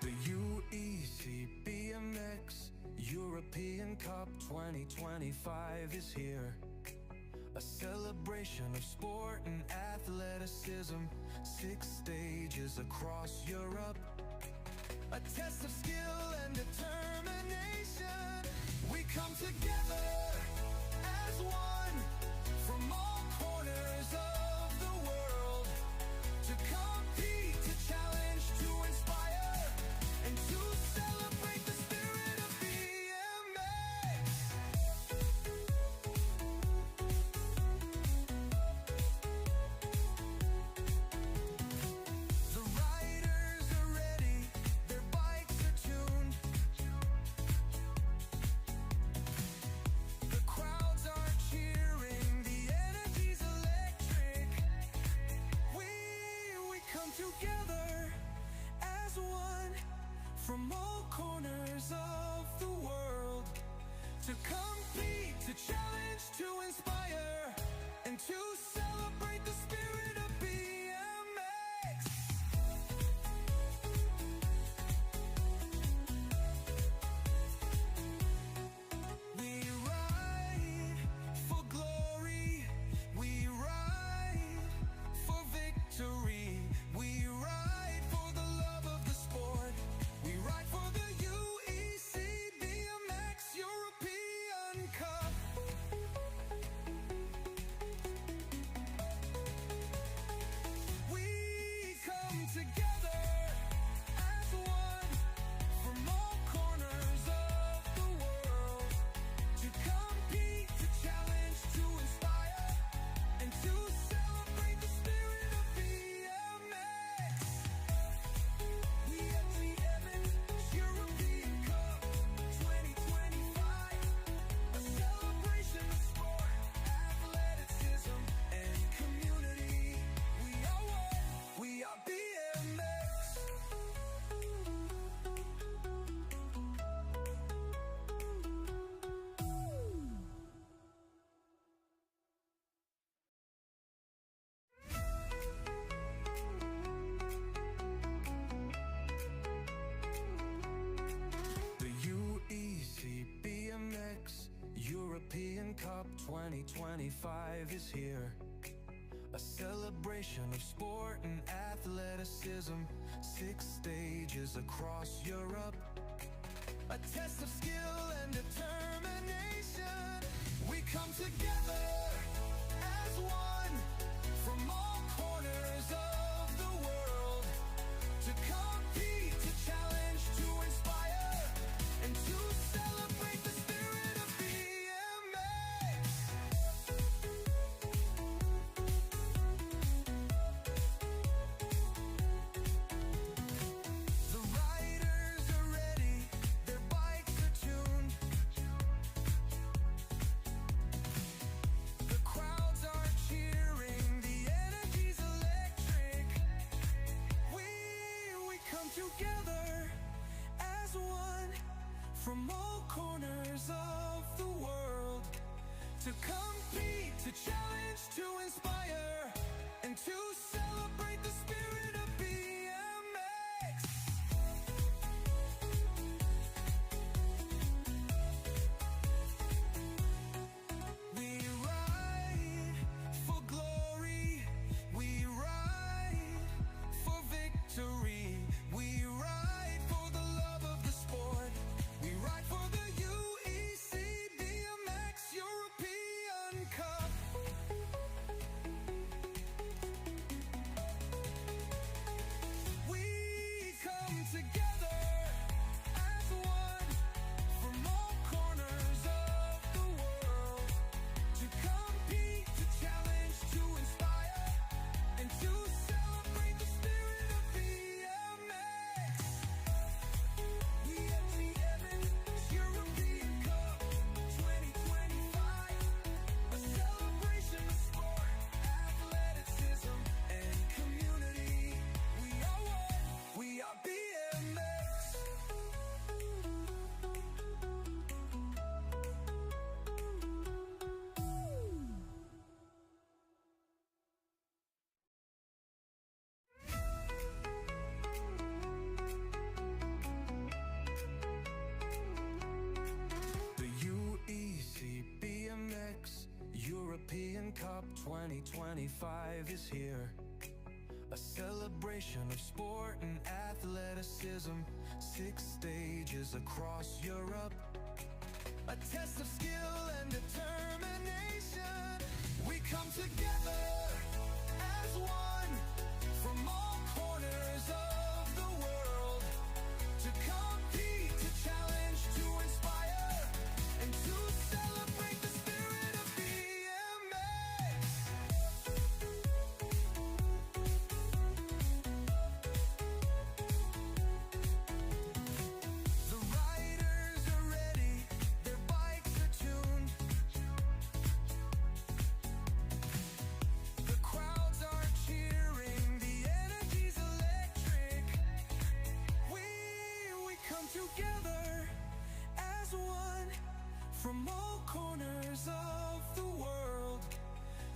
The UEC BMX European Cup 2025 is here. A celebration of sport and athleticism. 6 stages across Europe. A test of skill and determination. We come together as one from all corners of the world to compete, to challenge, to inspire, and to celebrate the spirit of BMX. The riders are ready, their bikes are tuned. The crowds are cheering, the energy's electric. We come together as one from all corners of the world to compete, to challenge, to inspire, and to celebrate the spirit of BMX. We ride for glory, we ride for victory, we ride for the love of the sport, we ride for the UEC BMX European Cup. Cup 2025 is here. A celebration of sport and athleticism. 6 stages across Europe. A test of skill and determination. We come together as one from all corners of the world to compete, to challenge, to inspire, and to celebrate the spirit of BMX. The riders are ready, their bikes are tuned. The crowds are cheering, the energy's electric. We come together as one from all corners of the world to compete, to challenge, to inspire, and to celebrate the spirit of BMX. We ride for glory, we ride for victory, we ride for the love of the sport, we ride for the UEC BMX European Cup. We come together as one from all corners of the world to compete, to challenge, to inspire, and to celebrate the spirit of BMX. We have the Evans European Cup 2025, a celebration of sport, athleticism, and community. We are one, we are BMX. The UEC BMX European Cup 2025 is here. A celebration of sport and athleticism. 6 stages across Europe. A test of skill and determination. We come together as one from all corners of the world to compete, to challenge, to inspire, and to celebrate the spirit of BMX. The riders are ready, their bikes are tuned. The crowds are cheering, the energy's electric. We come together as one from all corners of the world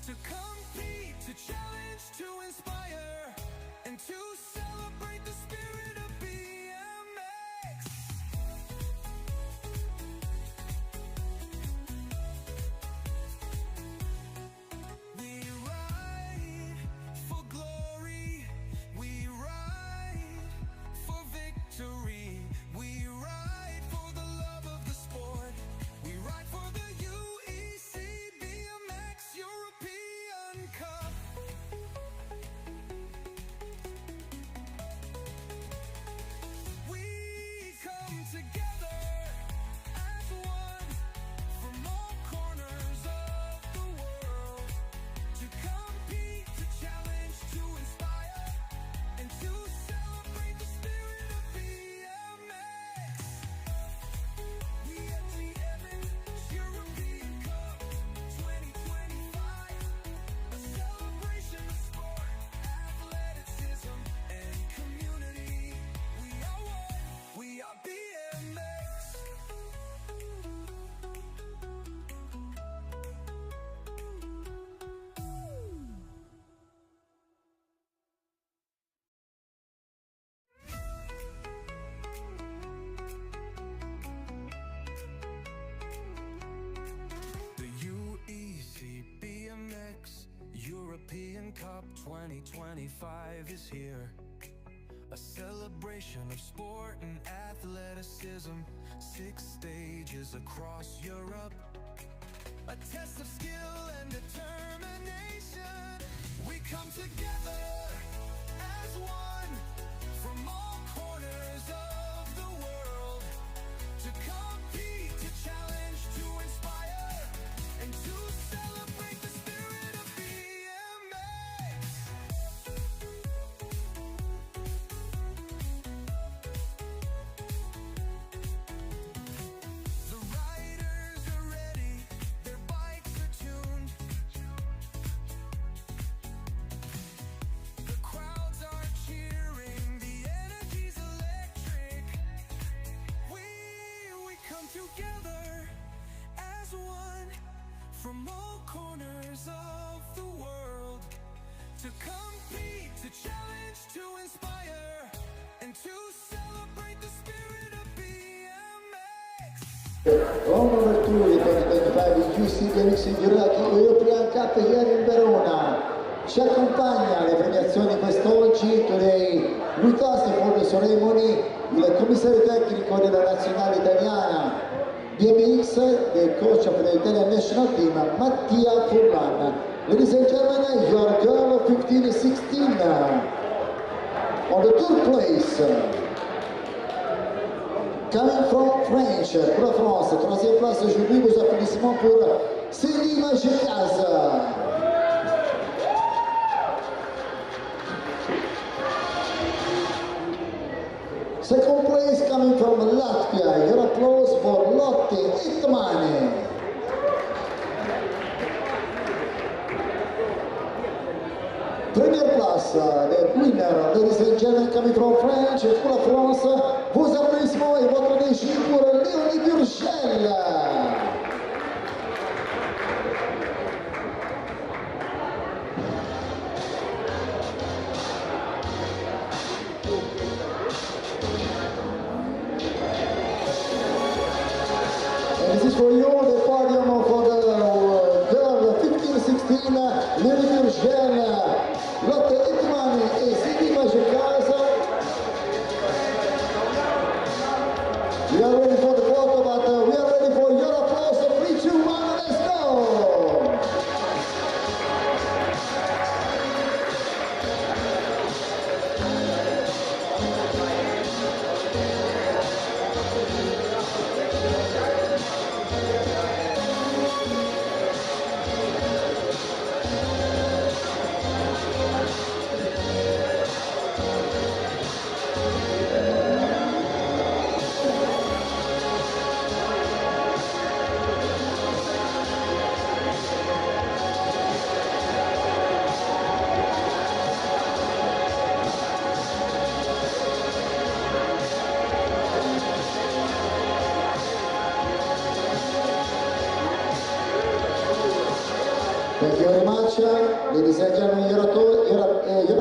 to compete, to challenge, to inspire, and to celebrate the spirit of BMX. We ride for glory, we ride for victory, we ride for the love of the sport, we ride for the UEC BMX European Cup. 2025 is here. A celebration of sport and athleticism. 6 stages across Europe. A test of skill and determination. We come together as one from all corners of the world to compete, to challenge, to inspire, and to celebrate the spirit of BMX. The riders are ready, their bikes are tuned. The crowds are cheering, the energy's electric. We come together as one from all corners of the world to compete, to challenge, to inspire, and to celebrate the spirit of BMX. Home number 2 2025 UC BMX European Cup here in Verona. Ci accompagna alle premiazioni quest'oggi, today with us for the ceremony, il commissario tecnico della nazionale italiana BMX, the coach of the Italian national team, Mattia Furlan. Ladies and gentlemen, your girl of 15-16 on the third place. Coming from French, pour la France, troisième place aujourd'hui, vos applaudissements pour Céline Magicaz. Second place coming from Latvia, your applause for Lotte Itmani. Premier place, the winner, ladies and gentlemen, coming from France, pour la France, vos applaudissements et votre déchire pour Léonie Burgel. And this is for you, the podium for the girl 15-16, Léonie Burgel, Lotte Itmani e Sidi Magicasa. We are ready for the photo, but we are ready for your applause. 3, 2, 1, let's go! Thank you very much. Ladies and gentlemen, your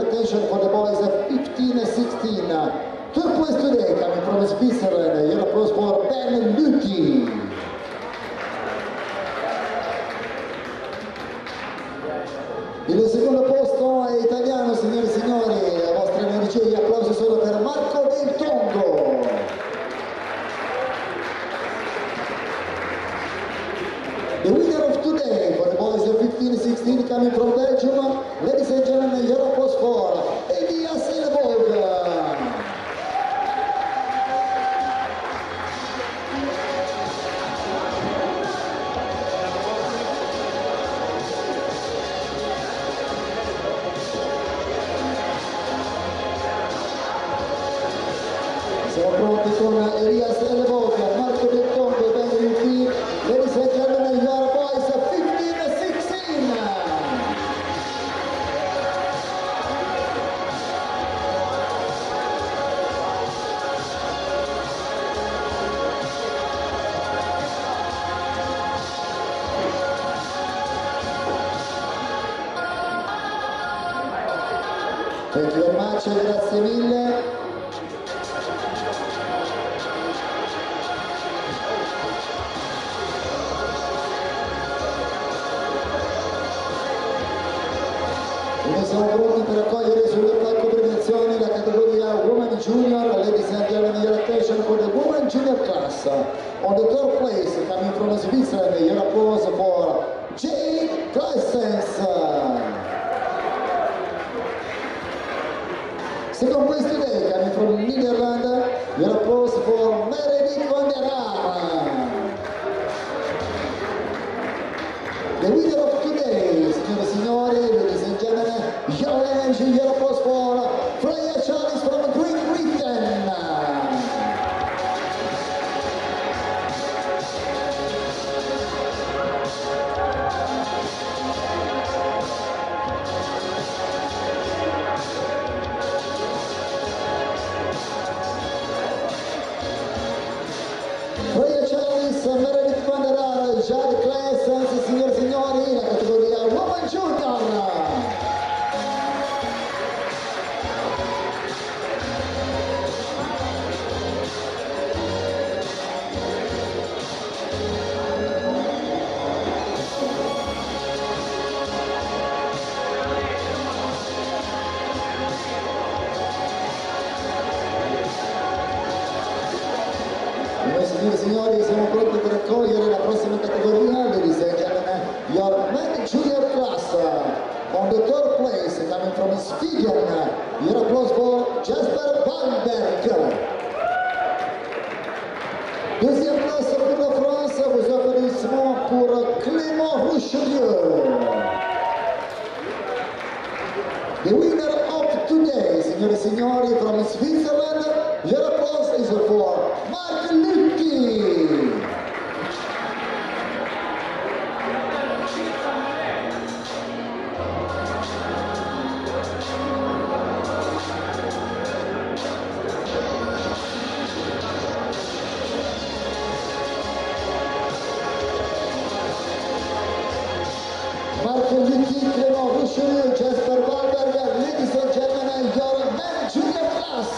attention for the boys at 15-16. Third place today, coming from Switzerland, your applause for Ben Lutti. Il secondo posto è italiano, signore e signori, la vostra energia e gli applausi sono per Marco Del Tongo. The winner of today for the boys of 15-16 coming from Belgium, ladies and gentlemen, your applause for Elias Elborg. Siamo pronti con Elias Elborg, Marco Del Tongo e Ben Lutti. Ladies and gentlemen, your boys of 15-16. Thank you very much, grazie mille. siamo pronti per accogliere sulle palco premiazioni la categoria Women Junior. Ladies and gentlemen, your attention for the Women Junior class. On the third place, coming from Switzerland, your applause for Jane Kleistens. Second place today, coming from Netherlands, your applause for Meredith van der Haan. The winner of today, signore e signori, ladies and gentlemen, your energy, your applause for Freya Charles from Great Britain. Freya Charles, Meredith van der Haan, Jade Kleistens, signore e signori, la categoria Woman Junior. Signore e signori, siamo pronti per accogliere la prossima categoria, ladies and gentlemen, your men junior class. On the third place, coming from Sweden, your applause for Jasper Wallberg. Deuxième place pour la France, vos applaudissements pour Clément Richelieu. The winner of today, signore e signori, from Switzerland, your applause is for Mark Lutti. Marco Lutti, Clément Richelieu, Jasper Wallberg, ladies and gentlemen, your men junior class.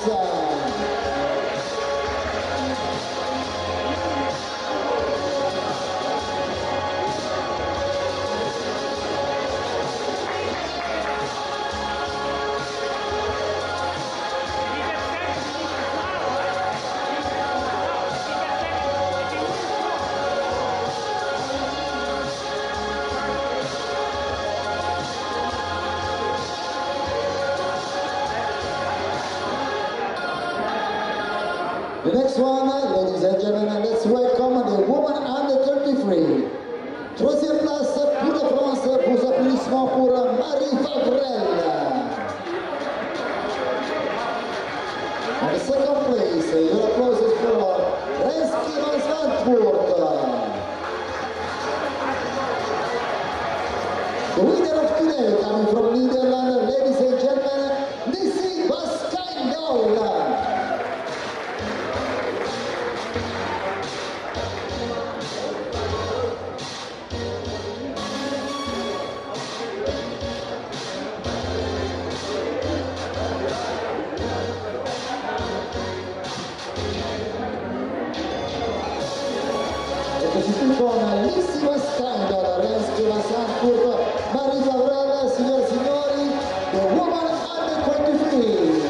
The next one, ladies and gentlemen, let's welcome the woman under 33. Troisième place pour la France, vos applaudissements pour Marie Favrel. On the second place, your applause is for Reski van Zandvoort. The winner of today, coming from Netherlands, ladies and gentlemen, Nissi Baskijndal. Con l'issima scandalo, Reski van Zandvoort, Marie Favrel, signore e signori, the woman under 23.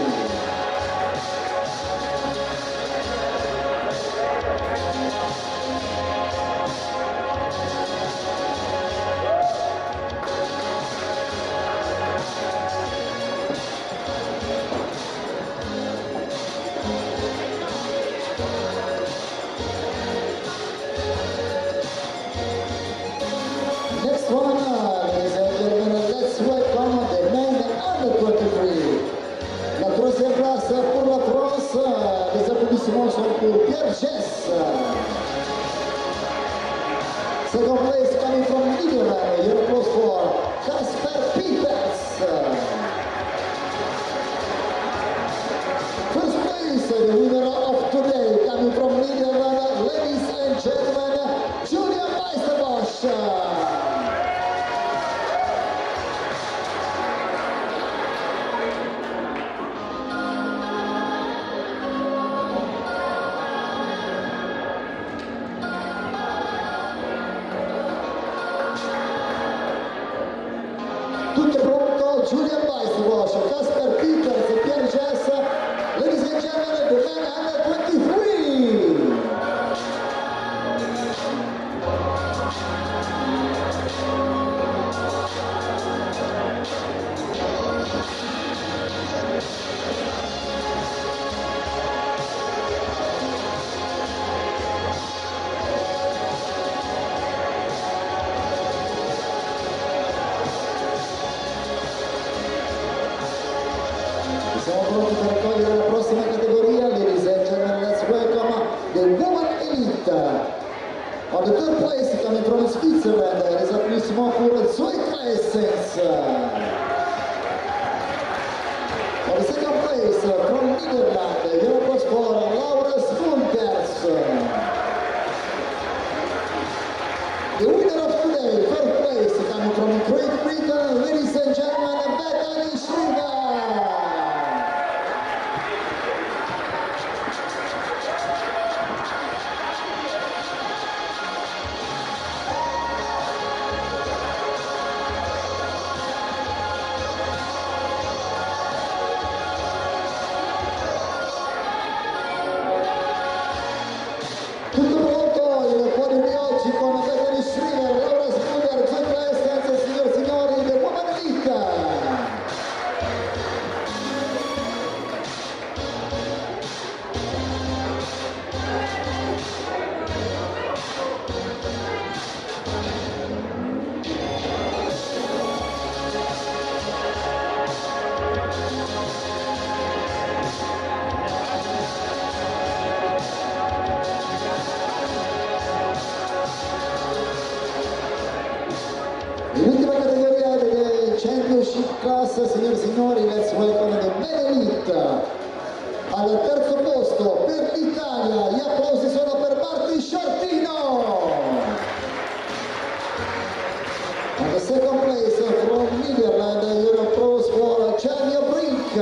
Next one, ladies and gentlemen, let's welcome the men under 23. La troisième place pour la France, les applaudissements sont pour Pierre Gess. Second place coming from Netherlands, your applause for Casper Piepers. First place, the winner of today, coming from Netherlands, ladies and gentlemen, Julia Meisterbosch. Tutto pronto, Giulia On the third place, coming from Switzerland, is a pretty small for Zoe Claessens. On the second place, from Netherlands, Europe for Laura Smulders. The winner of today, third place, coming from Great Britain, ladies and gentlemen, Bethany Shriver. Tutto pronto, il podio di oggi con Bethany Shriver, Laura Smulders, Zoe Claessens, signore e signori, The Woman Elite. L'ultima categoria del Championship Class, signore e signori, let's welcome the Men Elite. Al terzo posto per l'Italia, gli applausi sono per Martin Shortino. On the second place from Netherlands, your applause for Jamie Brink.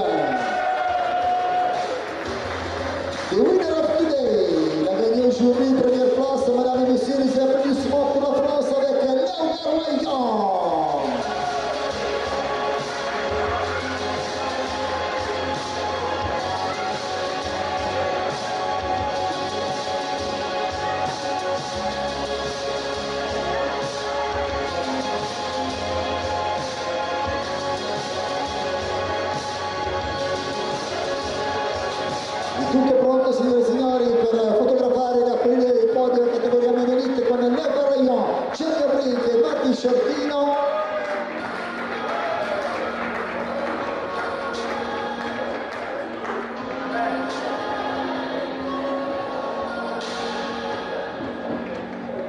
The winner of today, la gagnée aujourd'hui, première place, mesdames et messieurs, les applaudissements pour la France avec Léonard Weigand. Tutto pronto, signore e signori, per fotografare e aprire il podio categoria Men Elite con Léonard Weigand, Jamie Brink e Martin Shortino.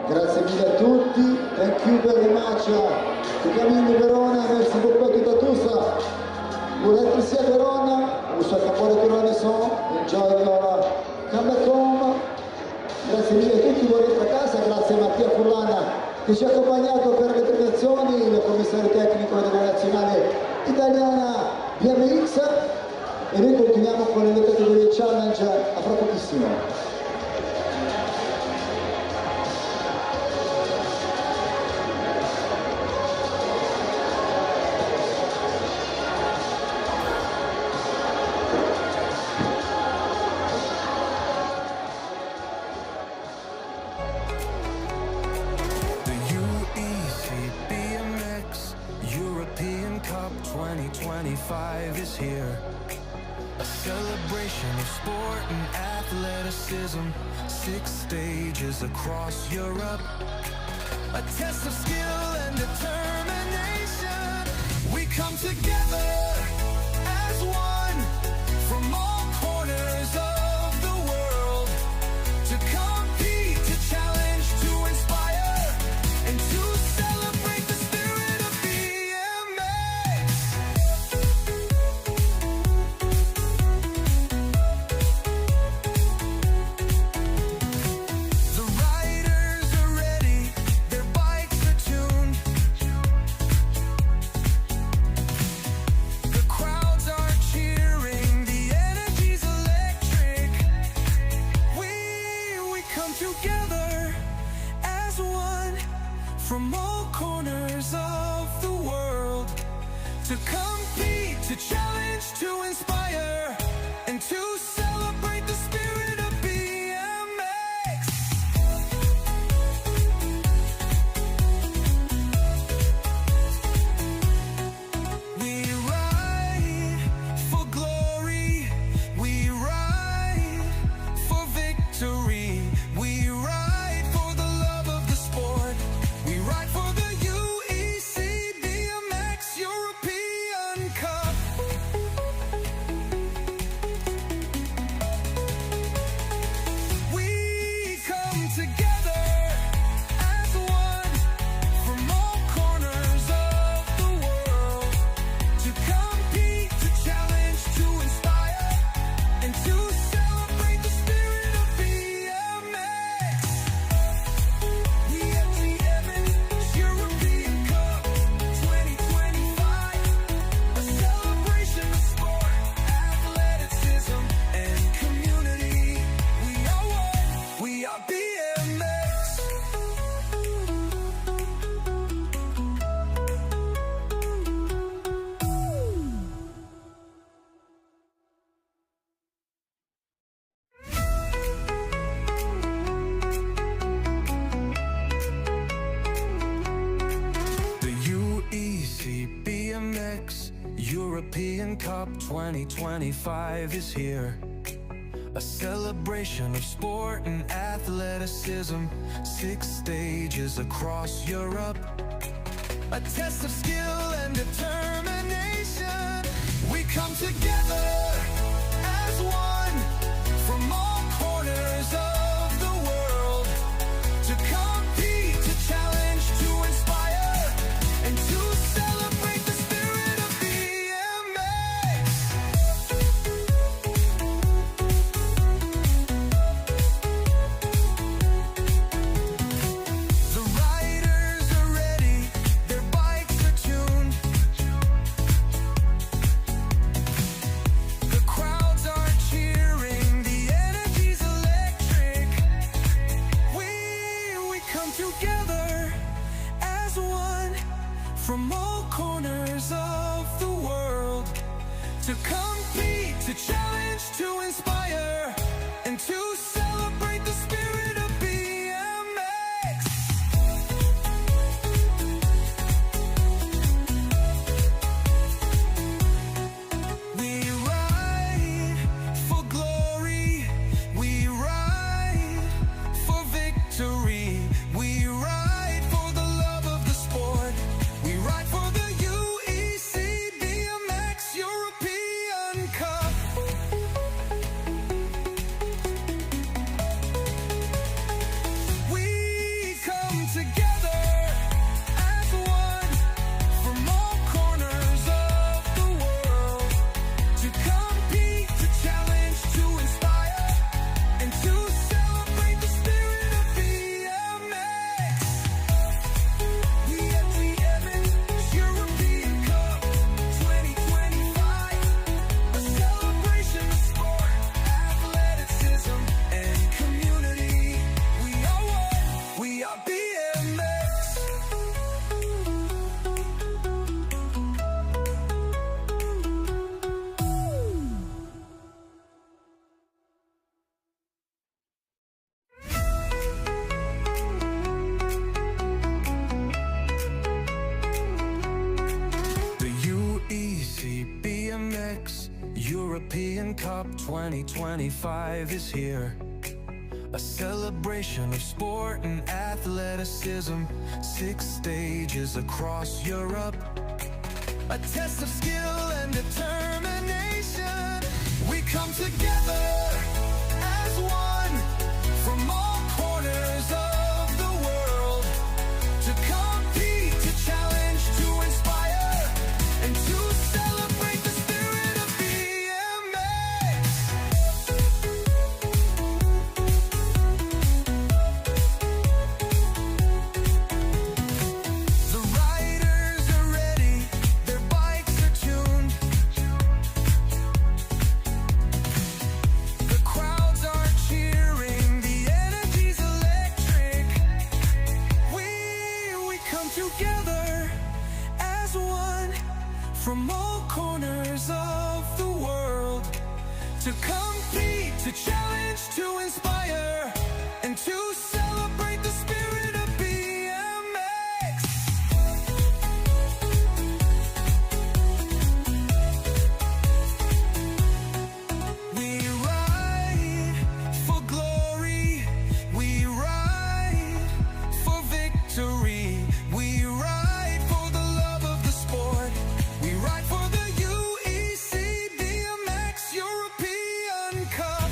Grazie mille a tutti, thank you very much to coming to Verona, merci beaucoup à tout à tous pour être ici à Verona. We souhaite un buon ritorno alle son, enjoy your comeback home. Grazie mille a tutti, buon rientro a casa, grazie a Mattia Fullana che ci ha accompagnato per le premiazioni, il commissario tecnico della nazionale italiana BMX e noi continuiamo con le categorie challenge a fra pochissimo. The UEC BMX European Cup 2025 is here. A celebration of sport and athleticism. 6 stages across Europe. A test of skill and determination. We come together as one from all corners of the world to compete, to challenge, to inspire, and to celebrate the spirit of BMX. The riders are ready, their bikes are tuned. The crowds are cheering. Cup 2025 is here. A celebration of sport and athleticism. 6 stages across Europe. A test of skill and determination. We come together as one from all corners of the world to compete, to challenge, to inspire, and to celebrate the spirit of BMX. The riders are ready, their bikes are tuned. The crowds are cheering, the energy's electric. We come together as one from all corners of the world to compete, to challenge, to inspire, and to celebrate the spirit of BMX. We ride for glory, we ride for victory, we ride for the love of the sport, we ride for the UEC BMX European Cup. We come together as one from all corners of the world to compete, to challenge, to inspire, and to celebrate the spirit of BMX. We at the BMX European Cup 2025, a celebration of sport, athleticism, and community. We are one, we are BMX. The UEC BMX European Cup 2025 is here. A celebration of sport and athleticism. 6 stages across Europe. A test of skill and determination. We come together as one from all corners of the world to compete, to challenge, to inspire, and to celebrate the spirit of BMX. The riders are ready, their bikes are tuned. The crowds are cheering, the energy's electric. We come together as one from all corners of the world to compete, to challenge, to inspire, and to celebrate the spirit of BMX. We ride for glory, we ride for victory, we ride for the love of the sport, we ride for the UEC BMX European Cup.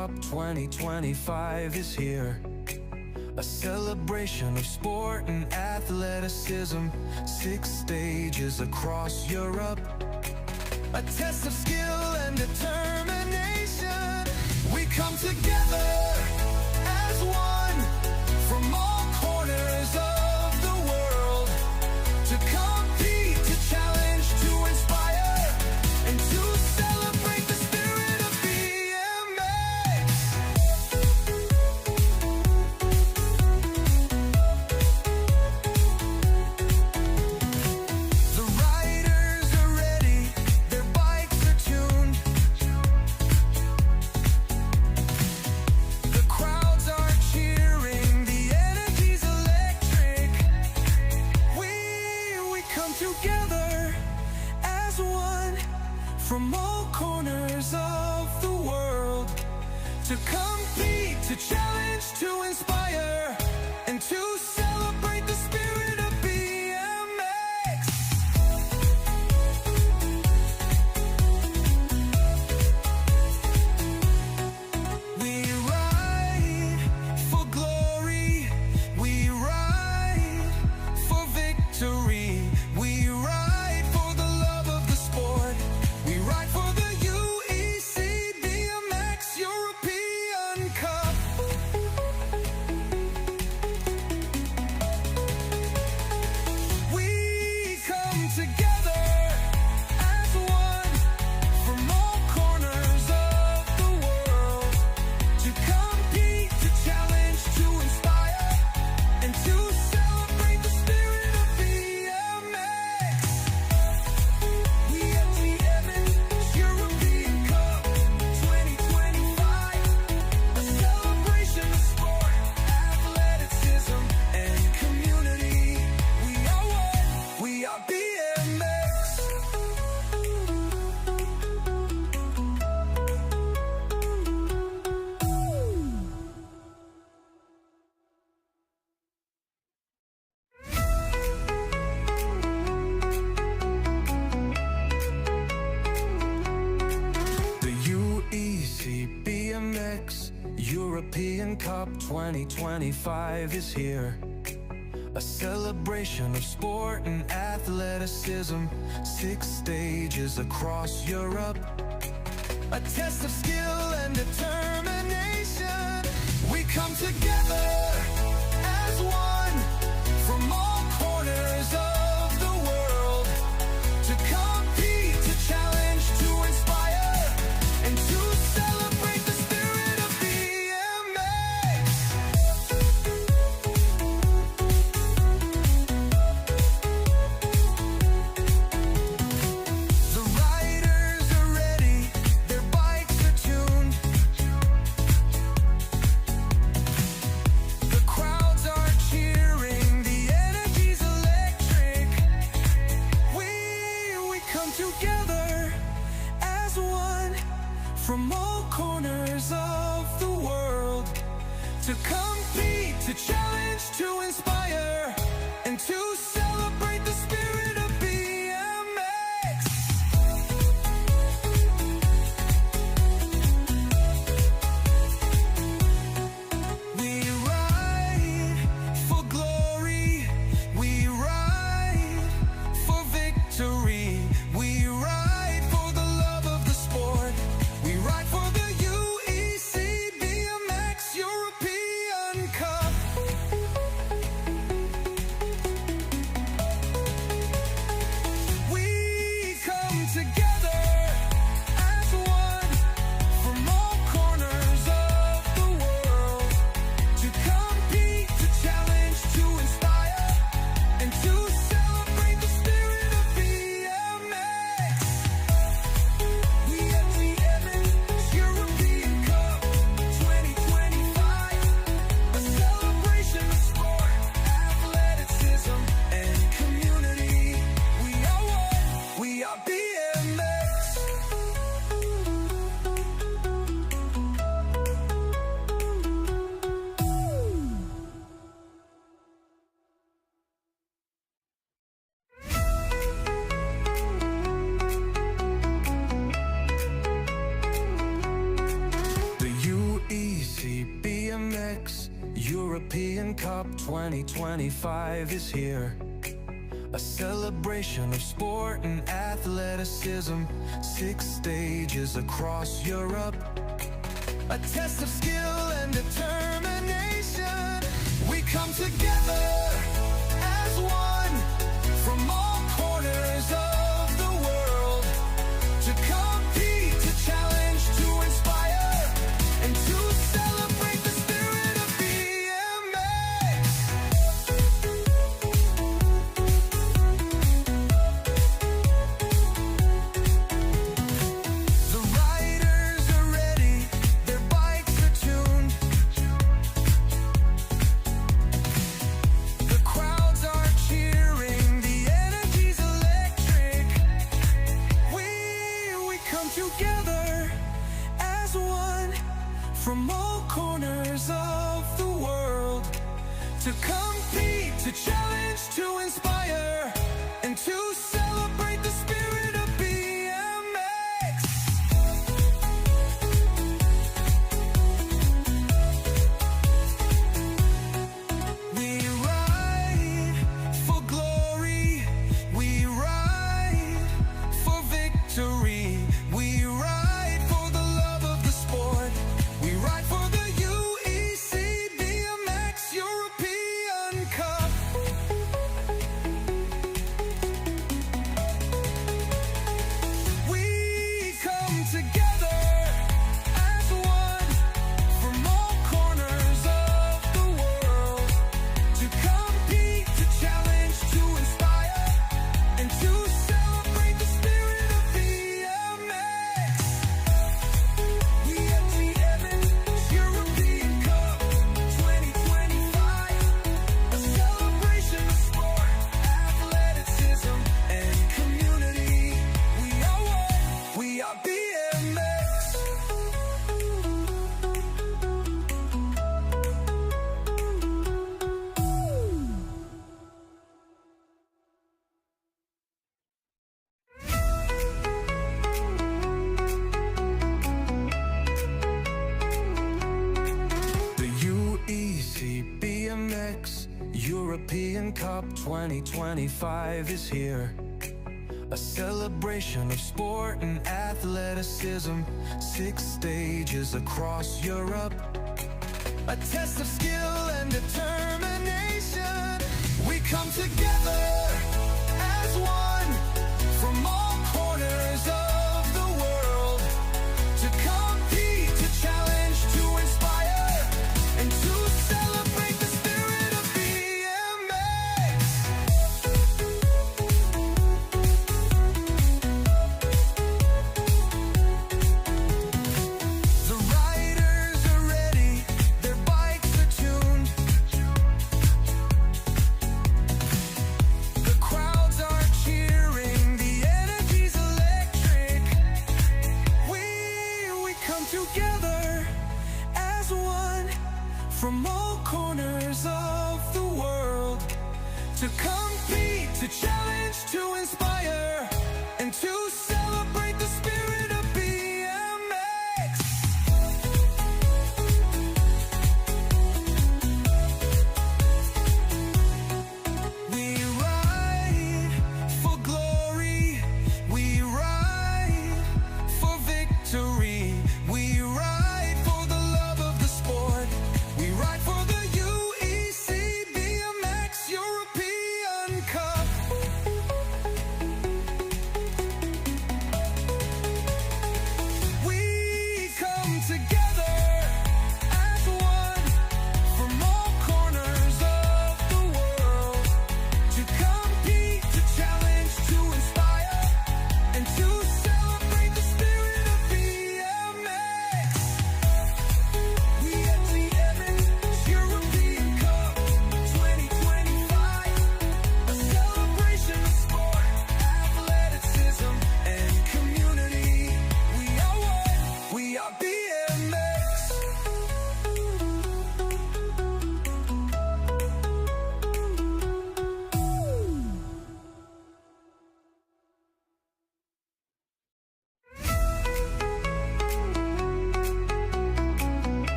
Cup 2025 is here. A celebration of sport and athleticism. 6 stages across Europe. A test of skill and determination. We come together as one from all corners of the world to compete, to challenge, to inspire, and to celebrate the spirit of BMX. The riders are ready, their bikes are tuned. The crowds are cheering, the energy's electric. We come together as one from all corners of the world to compete, to challenge, to inspire, and to celebrate the spirit of BMX. We ride for glory, we ride for victory, we ride for the love of the sport, we ride for the UEC BMX European Cup. We come together as one from all corners of the world to compete, to challenge, to inspire, and to celebrate the spirit of BMX. We have the Evans European Cup 2025, a celebration of sport, athleticism, and community. We are one, we are BMX. The UEC BMX European Cup 2025 is here. A celebration of sport and athleticism. 6 stages across Europe. A test of skill and determination. We come together as one from all corners of the world to compete, to challenge, to inspire, and to celebrate the spirit of BMX. The riders are ready, their bikes are tuned. Cup 2025 is here. A celebration of sport and athleticism. 6 stages across Europe. A test of skill and determination. We come together as one from all corners of the world to compete, to challenge, to inspire, and to celebrate the spirit of BMX. The riders are ready, their bikes are tuned. The crowds are cheering, the energy's electric. We come together as one from all corners of the world to compete, to challenge, to inspire, and to celebrate the spirit of BMX. We ride for glory, we ride for victory, we ride for the love of the sport, we ride for the UEC BMX European Cup. We come together as one from all corners of the world to compete, to challenge, to inspire, and to celebrate the spirit of BMX. We at BMX European Cup 2025, a celebration of sport, athleticism, and community. We are one, we are BMX. The UEC BMX European Cup 2025 is here. A celebration of sport and athleticism. 6 stages across Europe. A test of skill and determination. We come together as one from all corners of the world to compete, to challenge, to inspire, and to celebrate the spirit of BMX. The riders are ready, their bikes are tuned. The crowds are cheering, the energy's electric. We come together as one from all corners of the world to compete, to challenge, to inspire, and to celebrate the spirit of BMX. We ride for glory, we ride for victory, we ride for the love of the sport, we ride for the UEC BMX European Cup.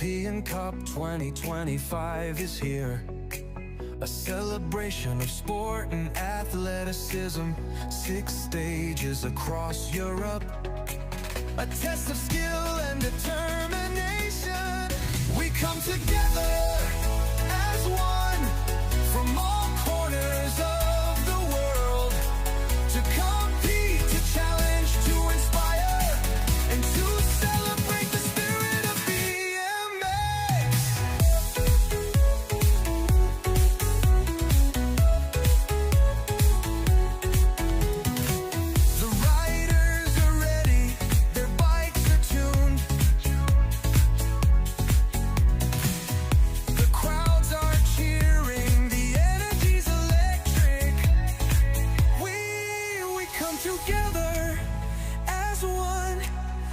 European Cup 2025 is here. A celebration of sport and athleticism. 6 stages across Europe. A test of skill and determination. We come together as one from all corners of the world to compete, to challenge, to inspire, and to celebrate the spirit of BMX. The riders are ready, their bikes are tuned. The crowds are cheering, the energy's electric. We come together as one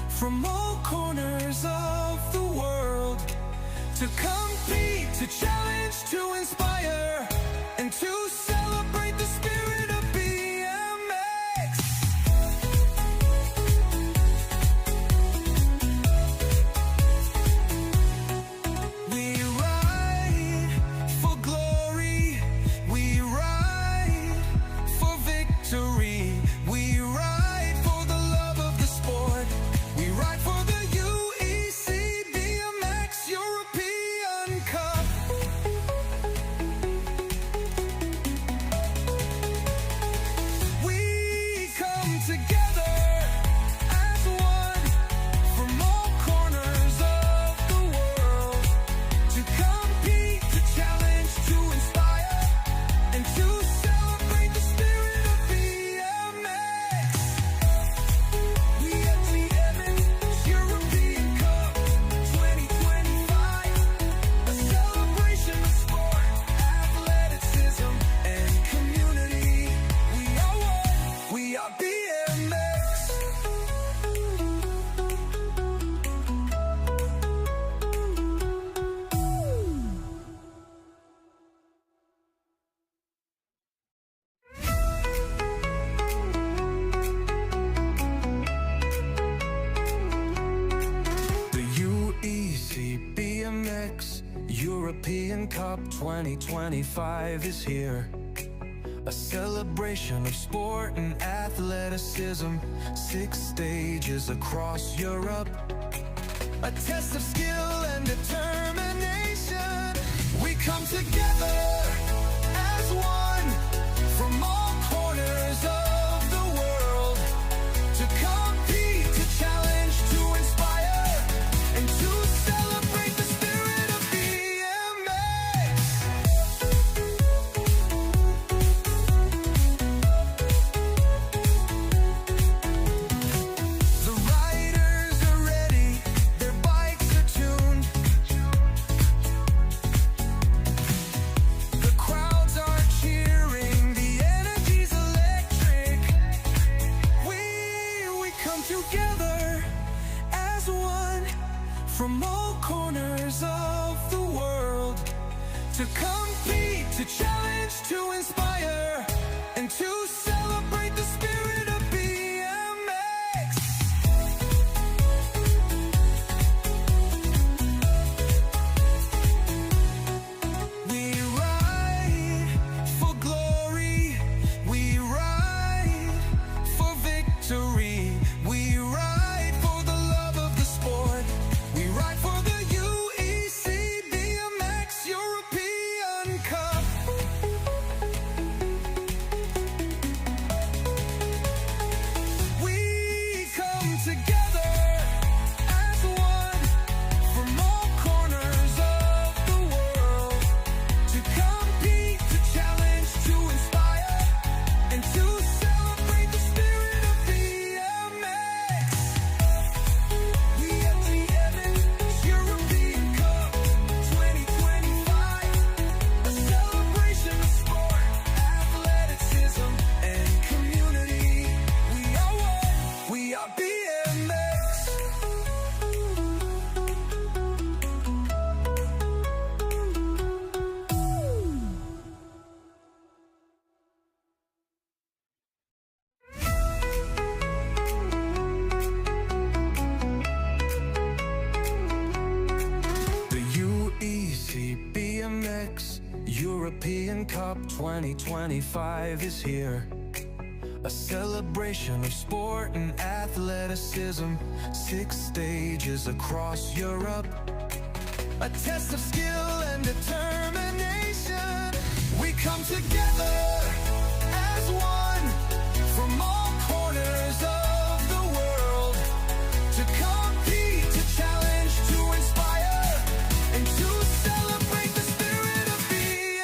from all corners of the world to compete, to challenge, to inspire, and to celebrate the spirit of BMX. We ride for glory, we ride for victory, we ride for the love of the sport, we ride for the UEC BMX European Cup. We come together as one from all corners of the world to compete, to challenge, to inspire, and to celebrate the spirit of BMX. We at the BMX European Cup 2025, a celebration of sport, athleticism, and community. We are one, we are BMX. The UEC BMX European Cup 2025 is here. A celebration of sport and athleticism. 6 stages across Europe. A test of skill and determination. We come together as one from all corners of the world to compete, to challenge, to inspire, and to celebrate the spirit of BMX. The riders are ready, their bikes are tuned. The crowds are cheering, the energy's electric. We come together as one from all corners of the world to compete, to challenge, to inspire, and to celebrate the spirit of BMX. We ride for glory, we ride for victory, we ride for the love of the sport, we ride for the UEC BMX European Cup. Cup 2025 is here. A celebration of sport and athleticism. 6 stages across Europe. A test of skill and determination. We come together as one from all corners of the world to compete, to challenge, to inspire, and to celebrate the spirit of BMX.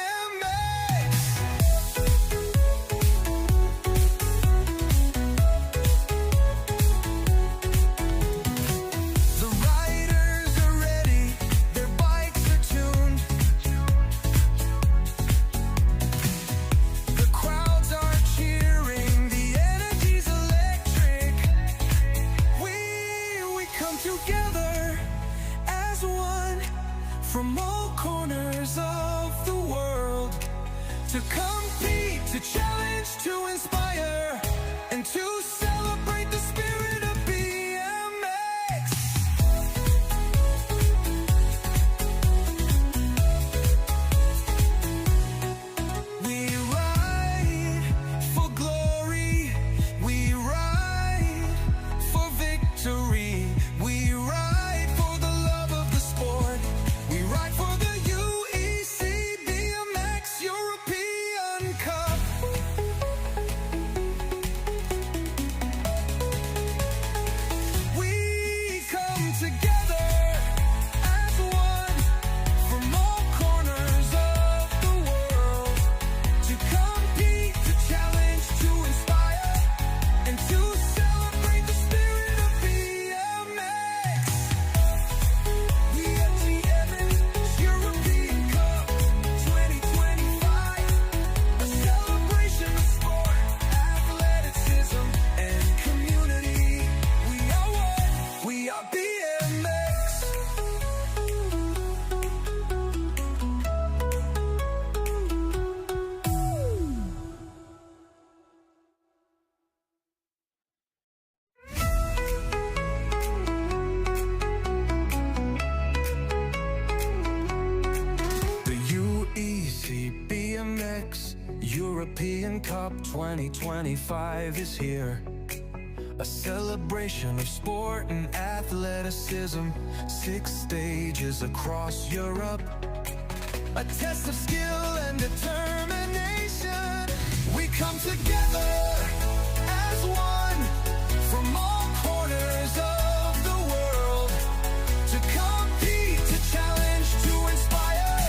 The riders are ready, their bikes are tuned. The crowds are cheering, the energy's electric. We come together as one from all corners of the world to compete, to challenge, to inspire, and to celebrate the spirit of BMX. We ride for glory, we ride for victory, we ride for the love of the sport, we ride for the UEC BMX European Cup. We come together as one from all corners of the world to compete, to challenge, to inspire, and to celebrate the spirit of BMX. We are GM's European Cup 2025, a celebration of sport, athleticism, and community. We are one, we are BMX. The UEC BMX European Cup 2025 is here. A celebration of sport and athleticism. 6 stages across Europe. A test of skill and determination. We come together as one from all corners of the world to compete, to challenge, to inspire,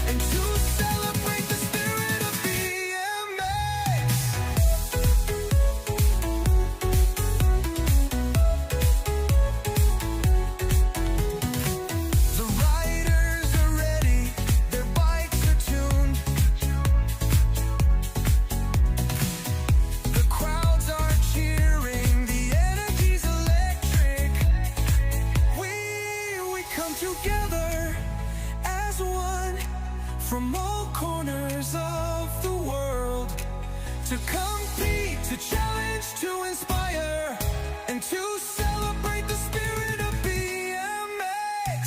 and to celebrate the spirit of BMX. The riders are ready, their bikes are tuned. The crowds are cheering, the energy's electric. We come together as one from all corners of the world to compete, to challenge, to inspire, and to celebrate the spirit of BMX.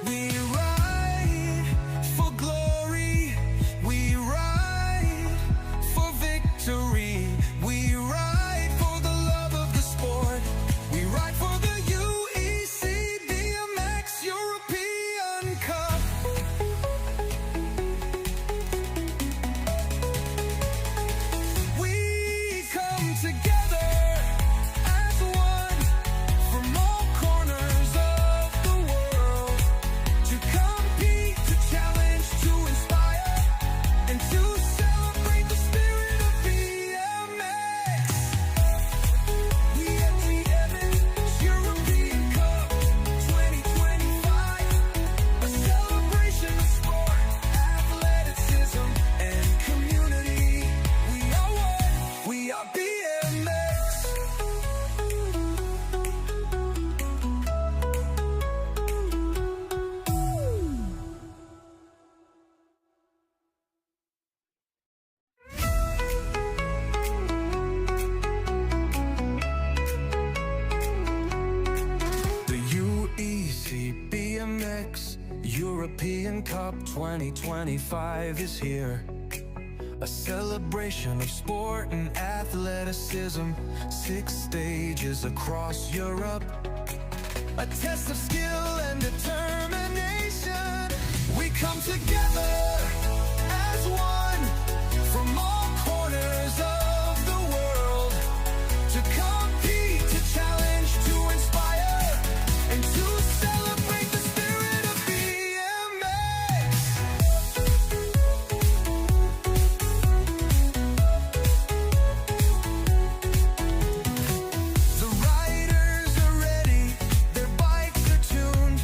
We ride for glory, we ride for victory, we ride for the love of the sport, we ride for the UEC BMX European Cup. European Cup 2025 is here. A celebration of sport and athleticism. 6 stages across Europe. A test of skill and determination. We come together as one from all corners of the world to compete, to challenge, to inspire, and to celebrate the spirit of BMX. The riders are ready, their bikes are tuned.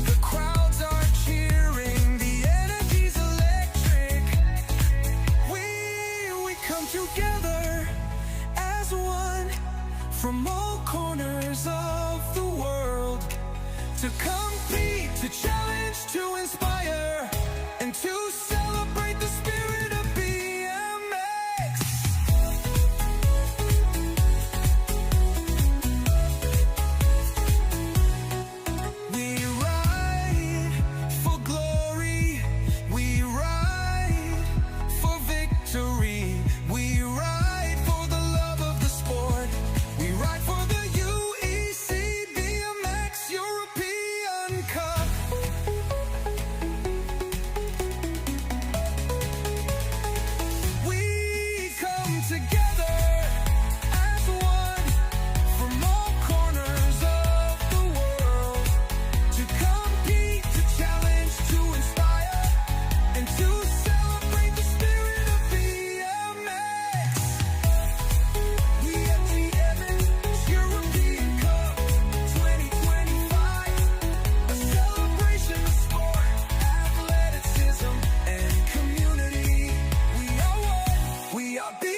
The crowds are cheering, the energy's electric. We come together as one from all corners of the world to compete, to challenge, to inspire, and to celebrate the spirit of BMX. We ride for glory, we ride for victory, we ride for the love of the sport, we ride for the UEC BMX European Cup. We come together as one from all corners of the world to compete, to challenge, to inspire, and to celebrate the spirit of BMX. We at the Evans European Cup 2025, a celebration of sport, athleticism, and community. We are one, we are BMX.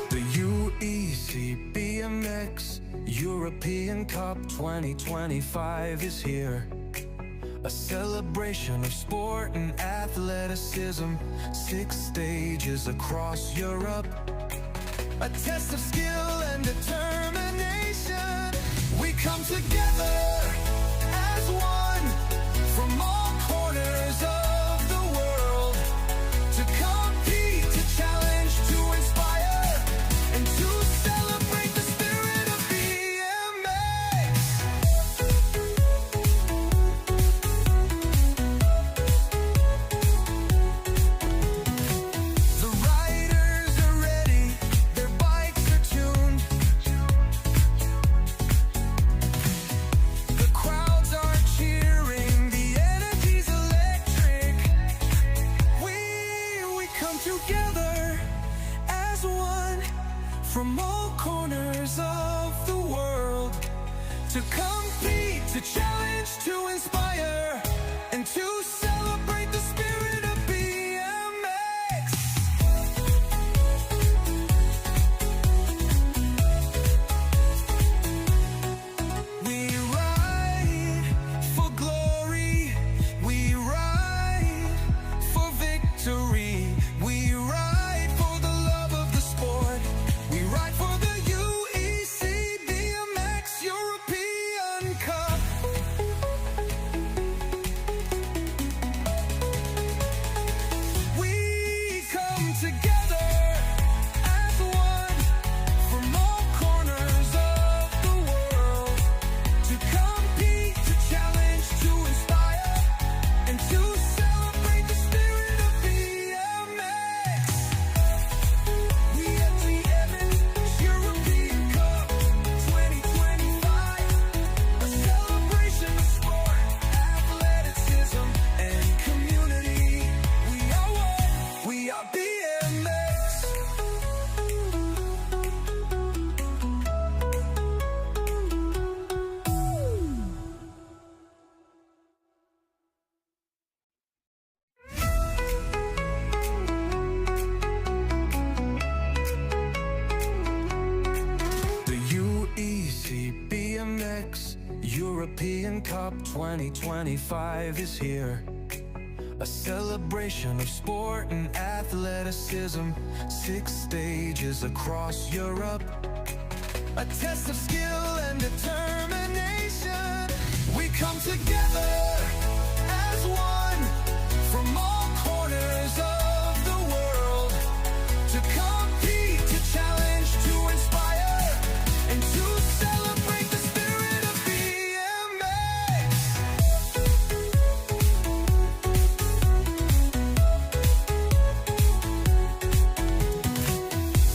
The UEC BMX European Cup 2025 is here. A celebration of sport and athleticism. 6 stages across Europe. A test of skill and determination. We come together as one from all corners of the world to compete, to challenge, to inspire, and to celebrate the spirit of BMX. The riders are ready, their bikes are tuned. 2025 is here. A celebration of sport and athleticism. 6 stages across Europe. A test of skill and determination. We come together as one from all corners of the world to compete, to challenge, to inspire, and to celebrate the spirit of BMX.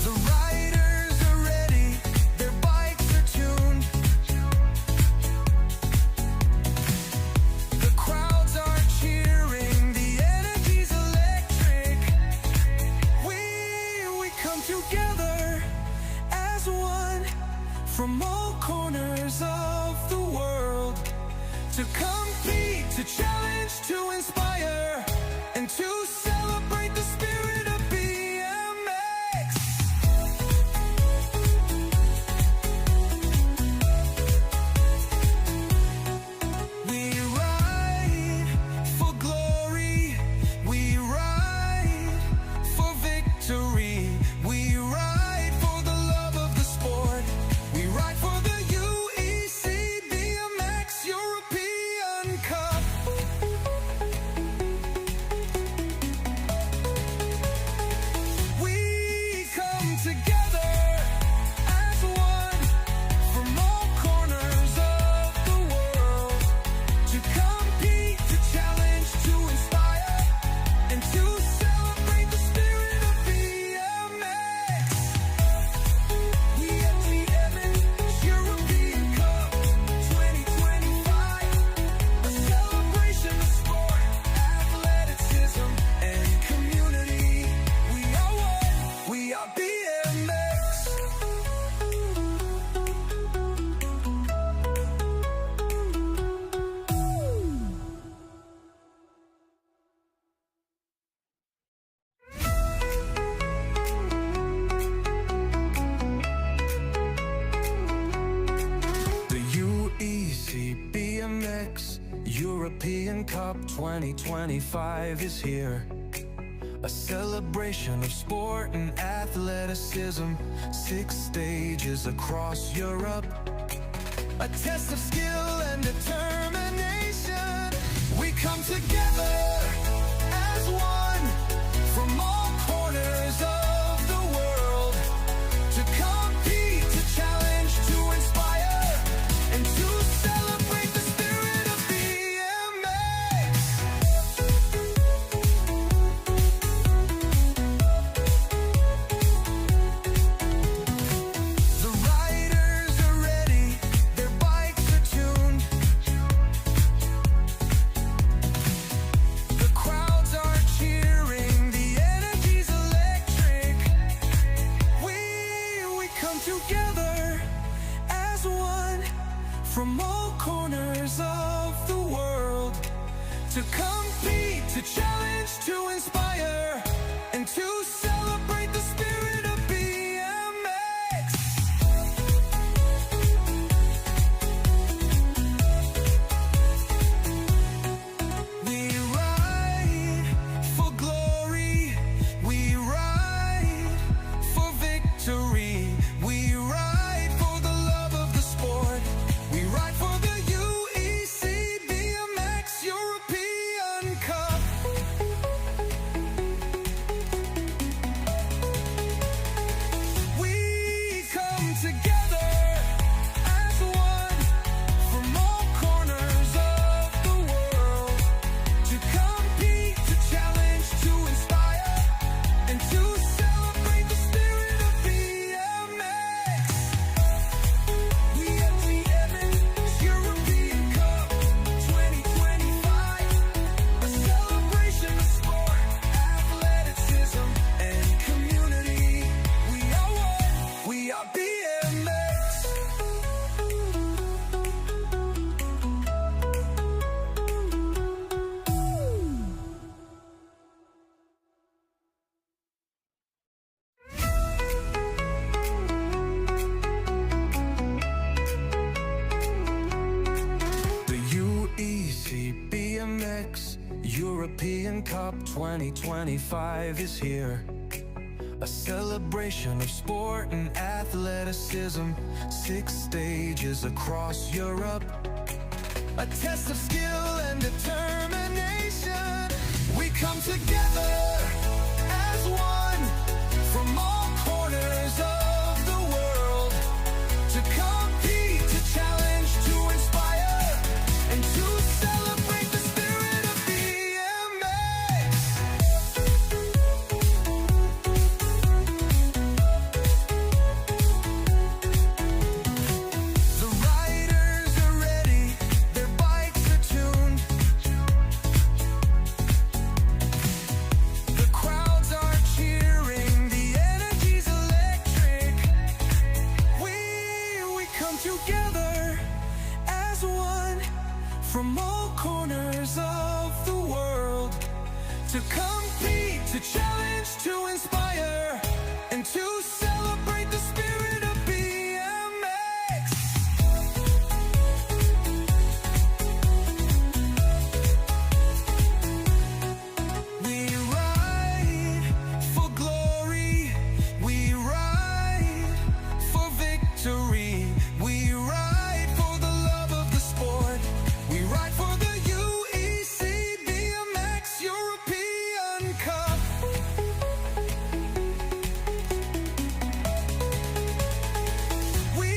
The riders are ready, their bikes are tuned. The crowds are cheering, the energy's electric. We come together as one from all corners of the world to compete, to challenge, to inspire, and to celebrate the spirit of BMX. We ride for glory, we ride for victory, we ride for the love of the sport, we ride for the UEC BMX European Cup. We come together as one from all corners of the world to compete, to challenge, to inspire, and to celebrate the spirit of BMX. We at the BMX European Cup 2025, a celebration of sport, athleticism, and community. We are one, we are BMX. The UEC BMX European Cup 2025 is here. A celebration of sport and athleticism. 6 stages across Europe. A test of skill and determination. We come together as one from all corners of the world to compete, to challenge, to inspire, and to celebrate the spirit of BMX. The riders are ready, their bikes are tuned. The crowds are cheering, the energy's electric. We come together as one from all corners of the world to compete, to challenge, to inspire, and to celebrate the spirit of BMX. We ride for glory, we ride for victory, we ride for the love of the sport, we ride for the UEC BMX European Cup. BMX European Cup 2025 is here. A celebration of sport and athleticism, 6 stages across Europe. A test of skill and determination. We come together as one from all corners of the world to compete, to challenge, to inspire, and to celebrate the spirit of BMX. The riders are ready, their bikes are tuned. The crowds are cheering, the energy's electric. We come together as one from all corners of the world to compete, to challenge, to inspire, and to celebrate the spirit of BMX. We ride for glory, we ride for victory, we ride for the love of the sport, we ride for the UEC BMX European Cup. We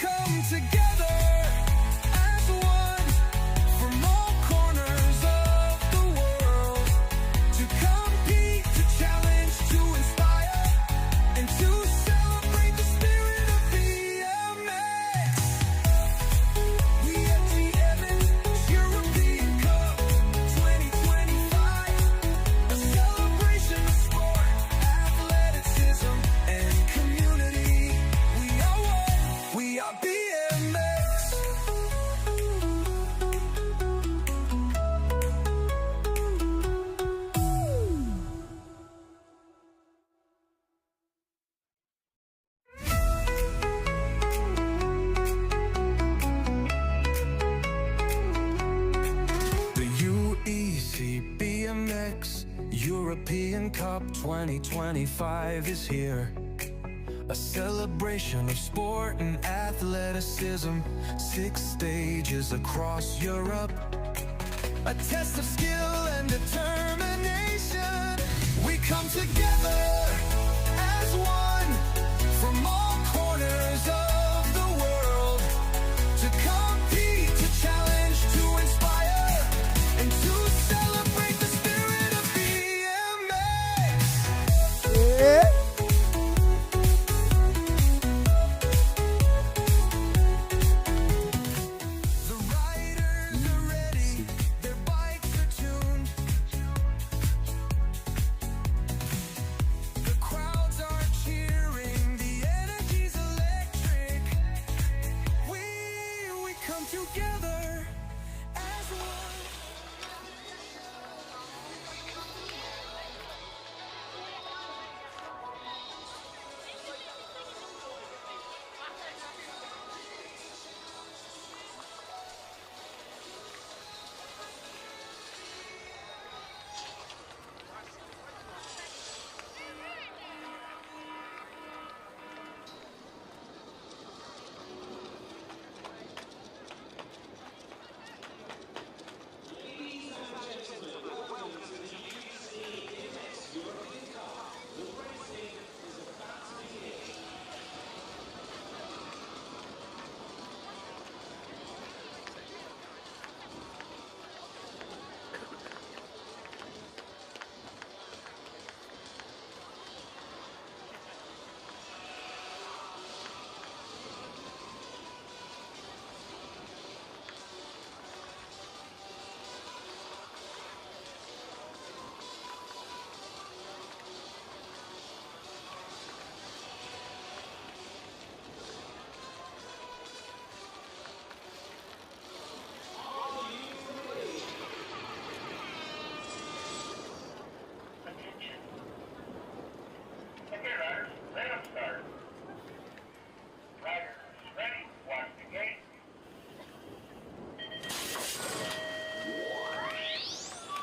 come together as one from all corners of the world to compete, to challenge, to inspire, and to celebrate the spirit of BMX. We at the BMX European Cup 2025, a celebration of sport, athleticism, and community. We are one, we are BMX. The UEC BMX European Cup 2025 is here. A celebration of sport and athleticism, 6 stages across Europe. A test of skill and determination. We come together as one from all corners of the world to compete, to challenge, to inspire, and to celebrate the spirit of BMX. The riders are ready, their bikes are tuned.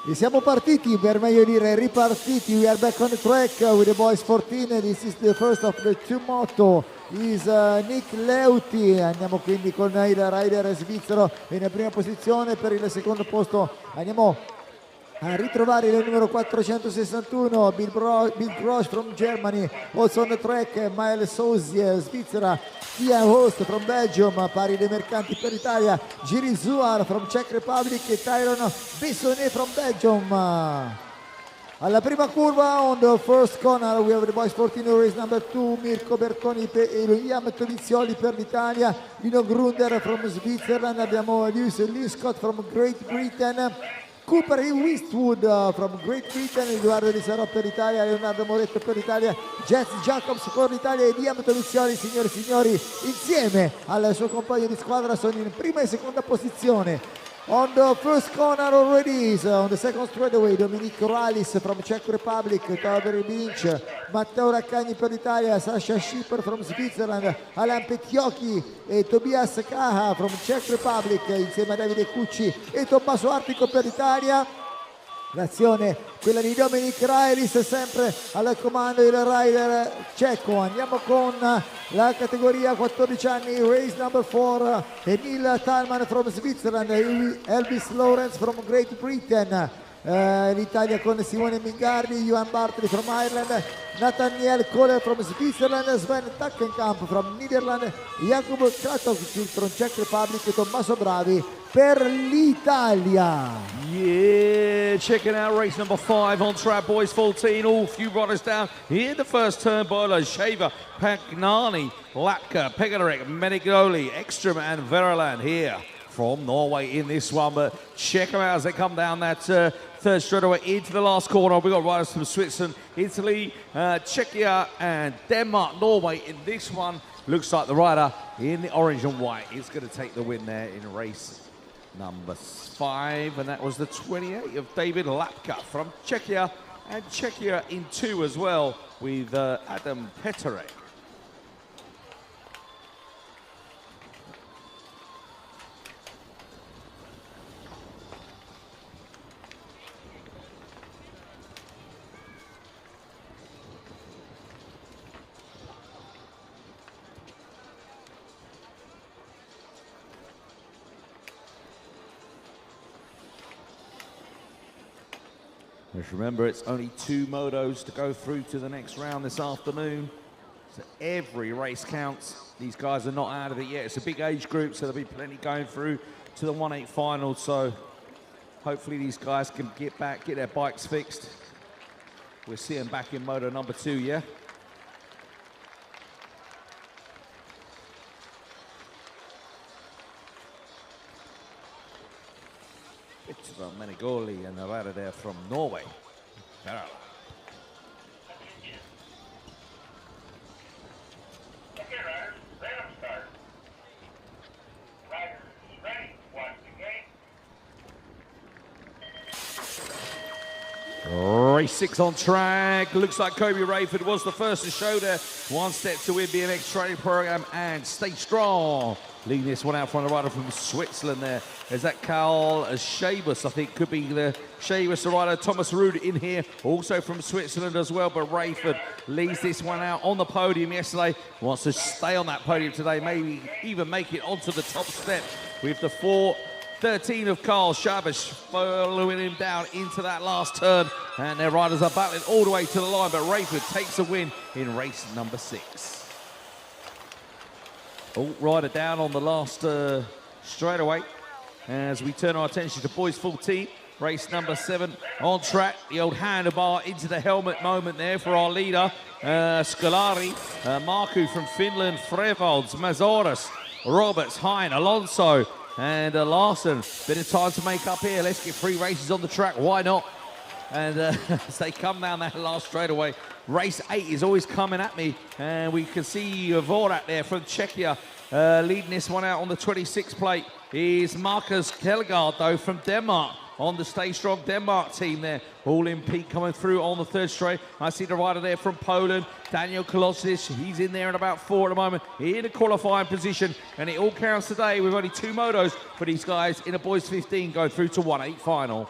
E siamo partiti, per meglio dire ripartiti. We are back on the track with the boys 14. This is the first of the two moto. Is Nick Leuti. Andiamo quindi con il rider svizzero in prima posizione. Per il secondo posto andiamo a ritrovare il numero 461 Bill Grosch from Germany. Also on the track Miles Sauzier, Svizzera. Ian Host from Belgium, pari dei mercanti per l'Italia. Giri Zuar from Czech Republic e Tyron Bissonnet from Belgium. Alla prima curva, on the first corner, we have the boys 14 race number 2, Mirko Bertoni e Liam Tovizioli per l'Italia, Lino Grunder from Switzerland, abbiamo Lewis Linscott from Great Britain, Cooper Westwood from Great Britain, Edoardo Di Sarò per l'Italia, Leonardo Moretto per l'Italia, Jess Jacobs per l'Italia e Liam Tovizioli, signore e signori, insieme al suo compagno di squadra sono in prima e seconda posizione. On the first corner already is on the second straightaway Dominique Ralis from Czech Republic, Taberi Binch, Matteo Raccagni per l'Italia, Sasha Schipper from Switzerland, Alain Pettiocchi e Tobias Caha from Czech Republic insieme a Davide Cucci e Tommaso Artico per l'Italia. L'azione quella di Dominic Ralis, sempre al comando il rider ceco. Andiamo con la categoria 14 anni, race number 4, Emil Talman from Switzerland, Elvis Lawrence from Great Britain, l'Italia con Simone Mingardi, Johan Bartoli from Ireland, Nathaniel Kohler from Switzerland, Sven Takkenkamp from Netherlands, Jakub Kratovcic from Czech Republic e Tommaso Bravi per l'Italia. Yeah, checking out race number 5 on track, boys 14. All few riders down in the first turn. Boiler, Shaver, Pagnani, Lapka, Pegarek, Menigoli, Ekstrom and Veroland here from Norway in this one. But check them out as they come down that third straightaway into the last corner. We've got riders from Switzerland, Italy, Czechia and Denmark, Norway in this one. Looks like the rider in the orange and white is going to take the win there in race number 5, and that was the 28 of David Lapka from Czechia, and Czechia in 2 as well with Adam Peterek. Just remember, it's only 2 motos to go through to the next round this afternoon. So every race counts. These guys are not out of it yet. It's a big age group, so there'll be plenty going through to the 1/8 final. So hopefully these guys can get back, get their bikes fixed. We'll see them back in moto number 2, yeah? It's from Menigoli and the rider there from Norway. Verona. Okay, riders, let them start. Riders, ready, watch the gate. Race 6 on track. Looks like Kobe Rayford was the first to show there. One step to win BMX training program and stay strong. Leading this one out from the rider from Switzerland there. Is that Karl Shabus? I think could be the Shabus, the rider. Thomas Rude in here, also from Switzerland as well. But Rayford leads this one out on the podium yesterday. Wants to stay on that podium today, maybe even make it onto the top step with the 4:13 of Karl Shabus following him down into that last turn. And their riders are battling all the way to the line, but Rayford takes a win in race number 6. Oh, rider down on the last straightaway as we turn our attention to boys 14, race number 7 on track. The old handlebar into the helmet moment there for our leader, Scolari, Marku from Finland, Frevalds, Mazoras, Roberts, Hein, Alonso, and Larson. Bit of time to make up here. Let's get 3 races on the track. Why not? And as they come down that last straightaway, race 8 is always coming at me. And we can see Vorak there from Czechia leading this one out on the 26 plate. Is Marcus Kelgaard, though, from Denmark on the Stay Strong Denmark team there. All in peak coming through on the third straight. I see the rider there from Poland, Daniel Kolosic. He's in there at about 4 at the moment, in a qualifying position. And it all counts today with only 2 motos for these guys in a boys 15 going through to 1/8 final.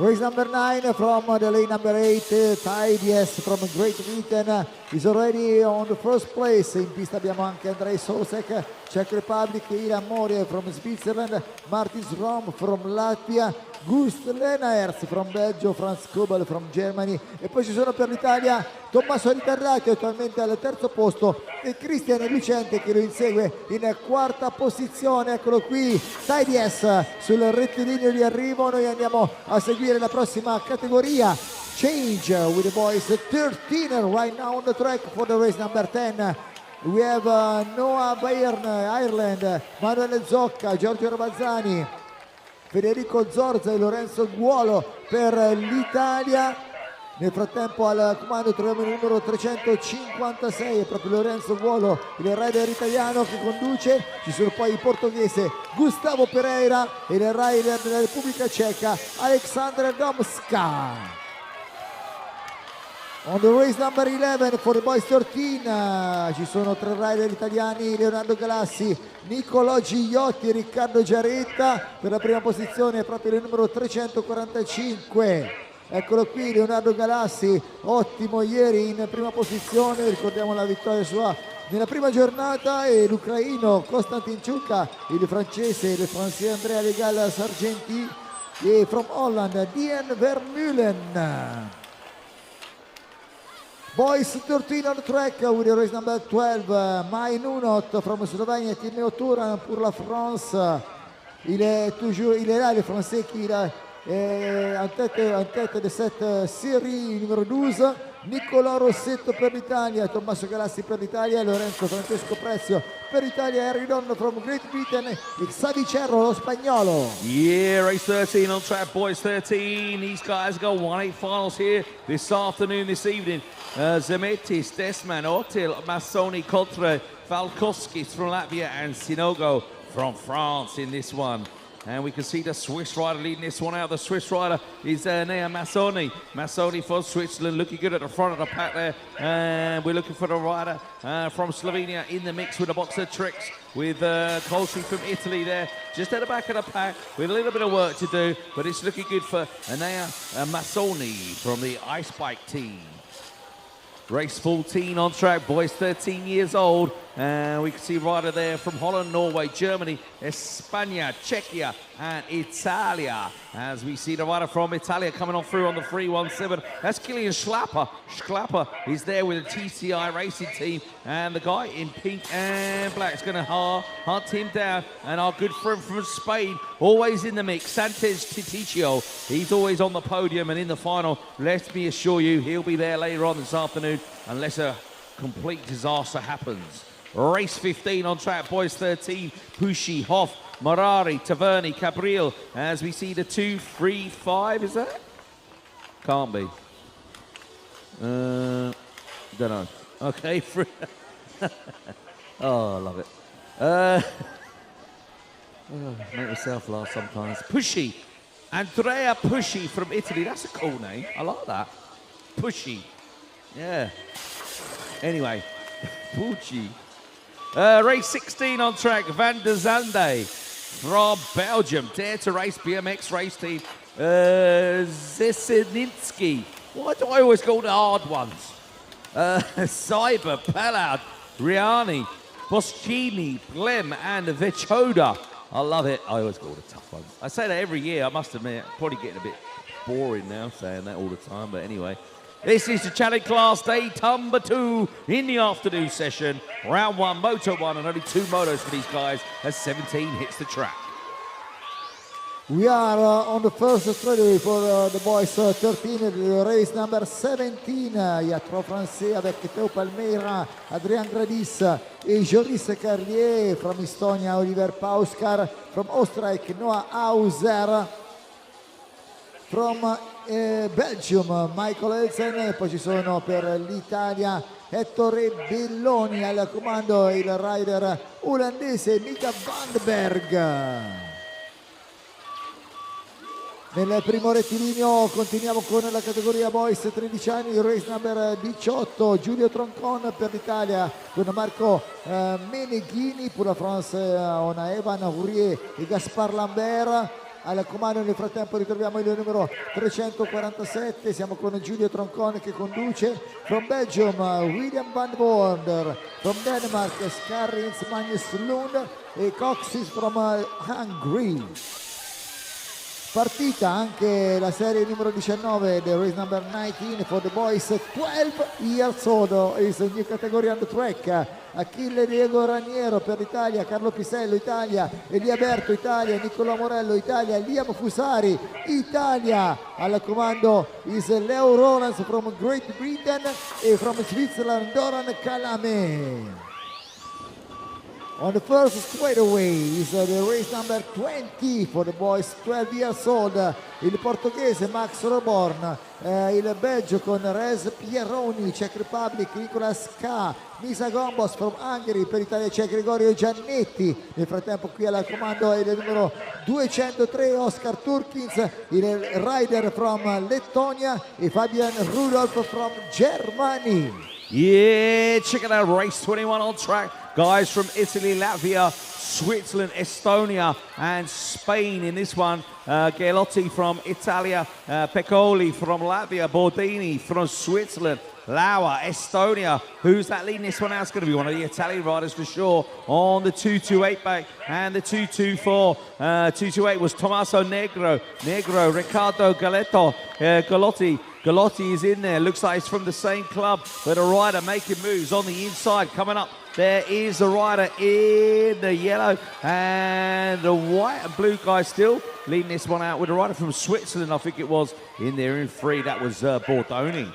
Race number 9 from the lane number 8, Tidies from Great Britain is already on the first place. In pista abbiamo anche Andrei Sosek, Czech Republic, Ilan Morie from Switzerland, Martin Rom from Latvia, Gust Lenaers from Belgio, Franz Kobel from Germany, e poi ci sono per l'Italia Tommaso Ritarrati attualmente al terzo posto e Cristian Lucente che lo insegue in quarta posizione. Eccolo qui, Tidies sul rettilineo di arrivo. Noi andiamo a seguire la prossima categoria, change with the boys 13 right now on the track for the race number 10. We have Noah Byrne, Ireland, Manuele Zocca, Giorgio Rabazzani, Federico Zorza e Lorenzo Guolo per l'Italia. Nel frattempo al comando troviamo il numero 356, è proprio Lorenzo Guolo, il rider italiano che conduce. Ci sono poi il portoghese Gustavo Pereira e il rider della Repubblica Ceca Aleksandar Domska. On the race number 11 for the boys 13 ci sono 3 rider italiani, Leonardo Galassi, Nicolò Gigliotti e Riccardo Giaretta. Per la prima posizione è proprio il numero 345. Eccolo qui Leonardo Galassi, ottimo ieri in prima posizione, ricordiamo la vittoria sua nella prima giornata, e l'ucraino Konstantin Ciucca, il francese, il francese Andrea Legal Sargenti, e from Holland Dien Vermeulen. Boys 13 on the track with the race number 12, Mai Nunot from Slovenia, Timeo Turan pour la France. Il est là le français qui en tête de cette série, numéro 12, Nicolò Rossetto per l'Italia, Tommaso Galassi per l'Italia, Lorenzo Francesco Prezio per l'Italia, Harry Don from Great Britain e Xavi Cerro, lo spagnolo. Yeah, race 13 on track, boys 13. These guys got 1-8 finals here this afternoon, this evening. Zemetis, Desman, Otil, Massoni, Cotre, Valkoskis from Latvia and Sinogo from France in this one. And we can see the Swiss rider leading this one out. The Swiss rider is Nea Massoni. Massoni for Switzerland, looking good at the front of the pack there. And we're looking for the rider from Slovenia in the mix with the boxer tricks, with Colsey from Italy there, just at the back of the pack with a little bit of work to do, but it's looking good for Nea Massoni from the Ice Bike team. Race 14 on track, boys 13 years old, and we can see rider there from Holland, Norway, Germany, España, Czechia and Italia. As we see the rider from Italia coming on through on the 317, that's Kilian Schlapper. Schlapper is there with the TCI racing team, and the guy in pink and black is going to hunt him down. And our good friend from Spain, always in the mix, Sanchez Titicio, he's always on the podium and in the final. Let me assure you, he'll be there later on this afternoon unless a complete disaster happens. Race 15 on track, boys 13, Pushi, Hoff, Morari, Taverni, Cabriel, as we see the 2, 3, 5, is that? Can't be. Don't know. Okay, oh, I love it. Make myself laugh sometimes. Pushi, Andrea Pushi from Italy, that's a cool name, I like that. Pushi, yeah. Anyway, Pucci. Race 16 on track, Van der Zande from Belgium. Dare to Race BMX race team. Zesinitsky. Why do I always go the hard ones? Cyber, Pallard, Riani, Boschini, Blem, and Vechoda. I love it. I always go all the tough ones. I say that every year, I must admit. Probably getting a bit boring now saying that all the time, but anyway. This is the Challenge Class Day number 2 in the afternoon session. Round 1, Moto 1, and only 2 motos for these guys as 17 hits the track. We are on the first straightaway for the boys 13, race number 17. Il y a 3 Français avec Théo Palmeira, Adrien Gradis et Joris Carlier. From Estonia, Oliver Pauskar. From Oostenrijk, Noah Hauser. From Belgium, Michael Elsen. E poi ci sono per l'Italia Ettore Belloni al comando, il rider olandese Mika Vandenberg. Nel primo rettilineo continuiamo con la categoria boys 13 anni, race number 18, Giulio Troncon per l'Italia con Marco Meneghini, pour la France on a Evan Hourier e Gaspard Lambert. al comando. Nel frattempo ritroviamo il numero 347, siamo con Giulio Troncone che conduce. From Belgium William van Wonder, from Denmark Skarrins Magnus Lund e Coxis from Hungary. Partita anche la serie numero 19, the race number 19 for the boys 12 years old, is a new category on the track. Achille Diego Raniero per l'Italia, Carlo Pisello Italia, Elia Berto Italia, Nicola Morello Italia, Liam Fusari Italia. Al comando is Leo Rollins from Great Britain e from Switzerland Doran Calame. On the first straightaway is the race number 20 for the boys 12 years old, il portoghese Max Roborn, il Belgio con Rez Pieroni, Czech Republic, Nicolas K, Misa Gombos from Hungary, per l'Italia c'è Gregorio Giannetti. Nel frattempo qui al comando è il numero 203 Oscar Turkins, il rider from Lettonia e Fabian Rudolph from Germany. Yeah, check it out, race 21 on track. Guys from Italy, Latvia, Switzerland, Estonia and Spain in this one. Gelotti from Italia, Peccoli from Latvia, Bordini from Switzerland, Lauer, Estonia. Who's that leading this one out? It's going to be one of the Italian riders for sure on the 228 back and the 224. 228 was Tommaso Negro, Riccardo Galetto, Galotti. Galotti is in there, looks like it's from the same club, but a rider making moves on the inside. Coming up, there is a rider in the yellow and the white and blue guy still leading this one out with a rider from Switzerland, I think it was, in there in three. That was Bordoni.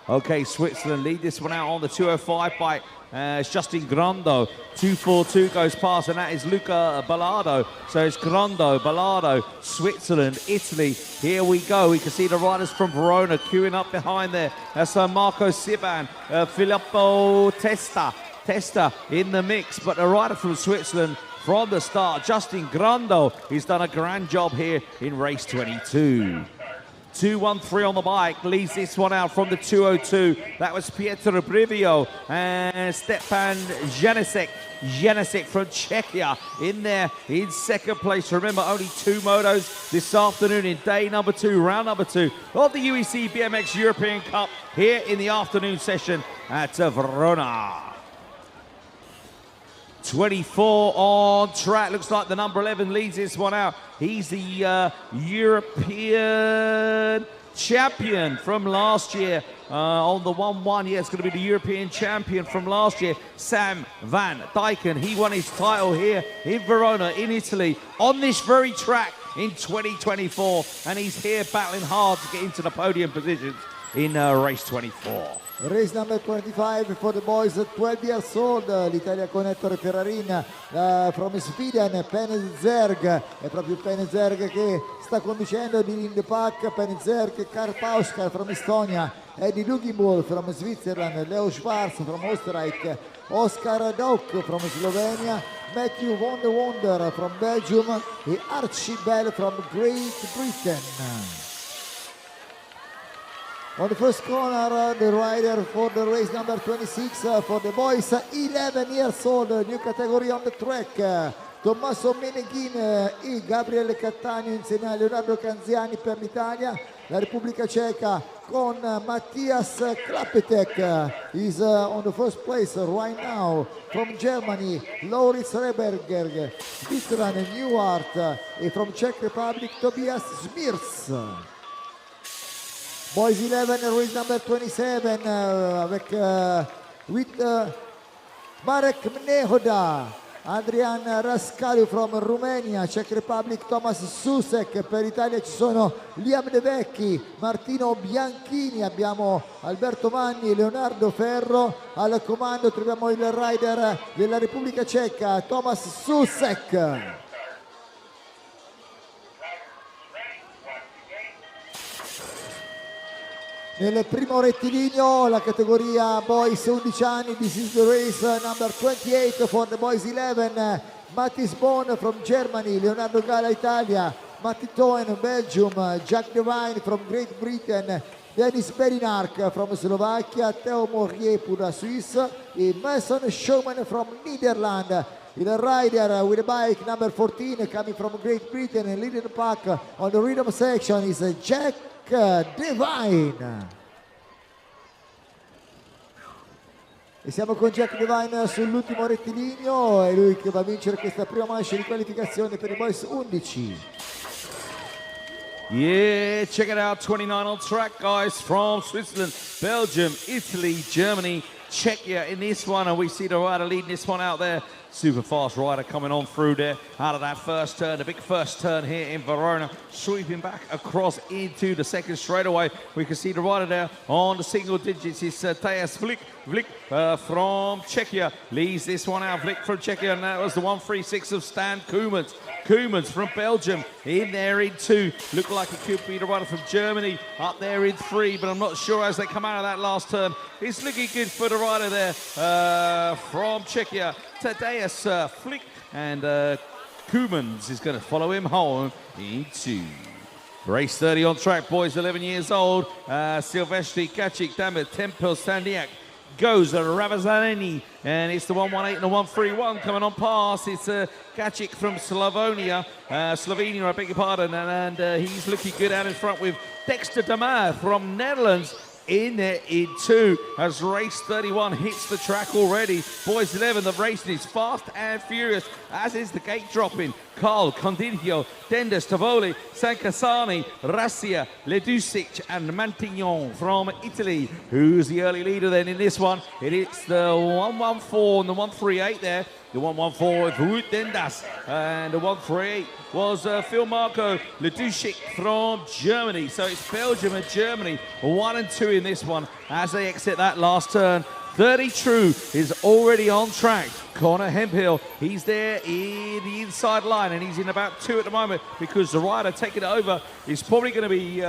Okay, Switzerland lead this one out on the 205 bike. It's Justin Grando. 242 goes past, and that is Luca Ballardo. So it's Grando, Ballardo, Switzerland, Italy. Here we go. We can see the riders from Verona queuing up behind there. That's Marco Siban, Filippo Testa in the mix. But the rider from Switzerland from the start, Justin Grando, he's done a grand job here in race 22. 213 on the bike, leads this one out from the 202. That was Pietro Brivio and Stepan Janasek from Czechia in there in second place. Remember, only two motos this afternoon in day number 2, round number 2 of the UEC BMX European Cup here in the afternoon session at Verona. 24 on track. Looks like the number 11 leads this one out. He's the European champion from last year on the 1-1. Yeah, it's going to be the European champion from last year, Sam Van Dyken. He won his title here in Verona, in Italy, on this very track in 2024. And he's here battling hard to get into the podium positions in race 24. Race number 25 for the boys 12 years old, l'Italia con Ettore Ferrarin from Sweden, Penezerg, è proprio Penezerg che sta conducendo di in the pack, Penezerg, Karpauskar from Estonia, Eddie Luginbull from Switzerland, Leo Schwarz from Österreich, Oscar Dauk from Slovenia, Matthew Wonder from Belgium e Archie Bell from Great Britain. On the first corner, the rider for the race number 26 for the boys, 11 years old, new category on the track. Tommaso Meneghin e Gabriele Cattaneo insieme a Leonardo Canziani per l'Italia. La Repubblica Ceca con Matthias Klapetek is on the first place right now. From Germany, Lauritz Reberger, Switzerland, Newhart, e from Czech Republic, Tobias Smirs. Boys 11, race number 27, with Marek Mnehoda, Adrian Rascaliu from Romania, Czech Republic, Thomas Susek, per l'Italia ci sono Liam De Vecchi, Martino Bianchini, abbiamo Alberto Manni, Leonardo Ferro, al comando troviamo il rider della Repubblica Ceca, Thomas Susek. Nel primo rettilineo la categoria boys 11 anni, this is the race number 28 for the boys 11, Mattis Bohn from Germany, Leonardo Gala Italia, Matti Toen Belgium, Jack Devine from Great Britain, Dennis Bedinark from Slovakia, Theo Morier pour la Suisse e Mason Showman from Netherlands. Il rider with the bike number 14 coming from Great Britain and leading the pack on the rhythm section is Jack Devine. E siamo con Jack Devine sull'ultimo rettilineo, è lui che va a vincere questa prima manche di qualificazione per i boys 11. Yeah, check it out, 29 on track, guys, from Switzerland, Belgium, Italy, Germany, Czechia in this one, and we see the rider leading this one out there. Super fast rider coming on through there out of that first turn, the big first turn here in Verona, sweeping back across into the second straightaway. We can see the rider there on the single digits. It's Tejas Vlik from Czechia leads this one out. Vlik from Czechia, and that was the 136 of Stan Koemans. Koemans from Belgium in there in 2. Looked like it could be the rider from Germany up there in 3, but I'm not sure as they come out of that last turn. It's looking good for the rider there from Czechia. Tadeusz Flick, and Koemans is going to follow him home in 2. Race 30 on track, boys, 11 years old. Silvestri Kacic, Damir Tempel Sandiak goes Ravazani, and it's the 118 and the 131 coming on past. It's Kacic from Slovenia, I beg your pardon, and he's looking good out in front with Dexter Damar from Netherlands in there in 2 as race 31 hits the track already. Boys 11, the racing is fast and furious, as is the gate dropping. Carl Condilio, Dendes Tavoli, Sancasani, Rassia, Ledusic and Mantignon from Italy. Who's the early leader then in this one? It is the 114 and the 138 there. The 114 with Ruud Dendas, and the 138 was Phil Marco Ledusic from Germany. So it's Belgium and Germany, 1 and 2 in this one as they exit that last turn. 30 True is already on track. Connor Hemphill, he's there in the inside line, and he's in about 2 at the moment because the rider taking it over is probably going to be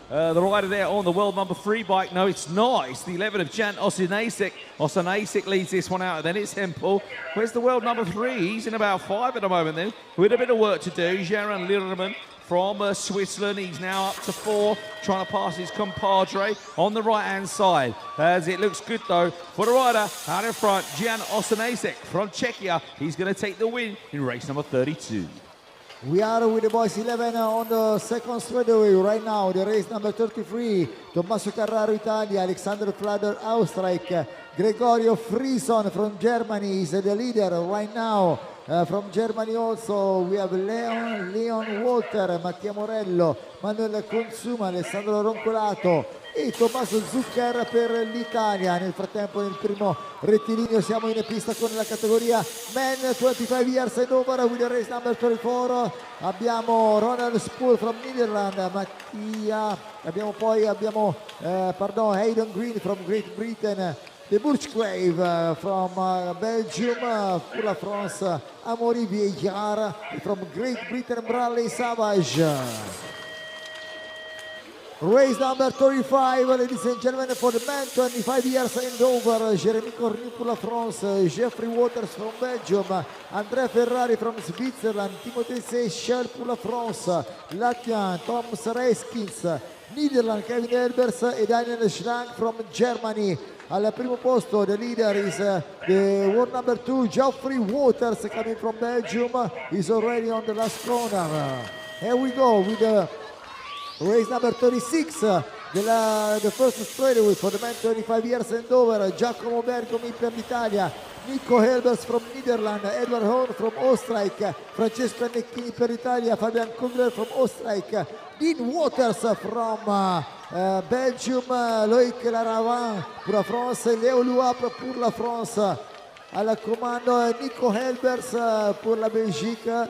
the rider there on the world number 3 bike. No, it's not. It's the 11 of Jan Osinasek. Osinasek leads this one out, and then it's Hempel. Where's the world number 3? He's in about 5 at the moment then, with a bit of work to do. Jaron Lirman from Switzerland. He's now up to 4, trying to pass his compadre on the right-hand side. As it looks good, though, for the rider out in front, Jan Osinasek from Czechia. He's going to take the win in race number 32. We are with the boys 11 on the second straightaway right now. The race number 33, Tommaso Carraro, Italia, Alexander Flader, Austria, Gregorio Frison from Germany is the leader right now. From Germany also we have Leon Walter, Mattia Morello, Manuel Consuma, Alessandro Roncolato e Tommaso Zuccher per l'Italia. Nel frattempo nel primo rettilineo siamo in pista con la categoria Men 25 years and over with the race number 34. Abbiamo Ronald Spool from Netherlands, Mattia, abbiamo Hayden Green from Great Britain, the Burchgrave from Belgium, pour la France, Amaury Vieillard from Great Britain, Bradley Savage. Race number 35, ladies and gentlemen, for the men 25 years and over, Jérémy Cornu pour la France, Jeffrey Waters from Belgium, André Ferrari from Switzerland, Timothée Seychelles pour la France, Latvian, Thomas Reiskins, Netherlands, Kevin Elbers e Daniel Schlank from Germany. Al primo posto, the leader is the world number 2, Geoffrey Waters, coming from Belgium. He's already on the last corner. Here we go with the race number 36, the first straightaway for the men 25 years and over. Giacomo Bergomi per l'Italia, Nico Helbers from Netherlands, Edward Horn from Austria, Francesco Annecchini per l'Italia, Fabian Kugler from Austria, Dean Waters from Belgium, Loïc Laravin pour la France, Léo Louapre pour la France. Al comando Nico Helbers pour la Belgique.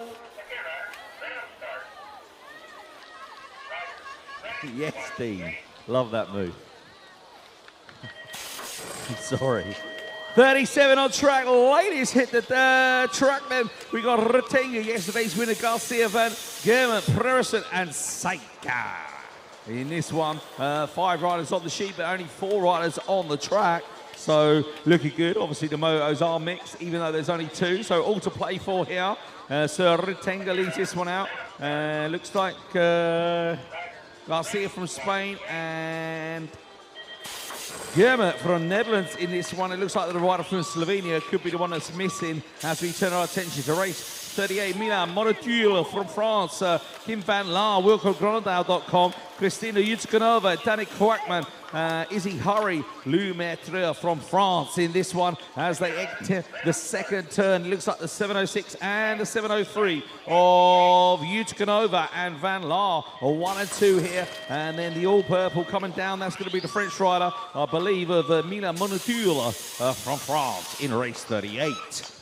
Yes, Dean. Love that move. Sorry. 37 on track. Ladies hit the track then. We got Retenga, yesterday's winner, Garcia Van German, Prereson and Saika. In this one, 5 riders on the sheet, but only 4 riders on the track. So looking good. Obviously the motos are mixed, even though there's only 2. So all to play for here. So Retenga leads this one out. Looks like Garcia from Spain and Germa from Netherlands in this one. It looks like the rider from Slovenia could be the one that's missing as we turn our attention to race 38. Milan Monotul from France. Kim Van Laar, WilcoGronendaal.com. Christina Yutskanova, Danik Kwakman, Izzy Hurry, Lou Maitre from France in this one as they enter the second turn. It looks like the 706 and the 703 of Yutskanova and Van Laar are 1 and 2 here. And then the all-purple coming down, that's going to be the French rider, I believe, of Milan Monotul from France in race 38.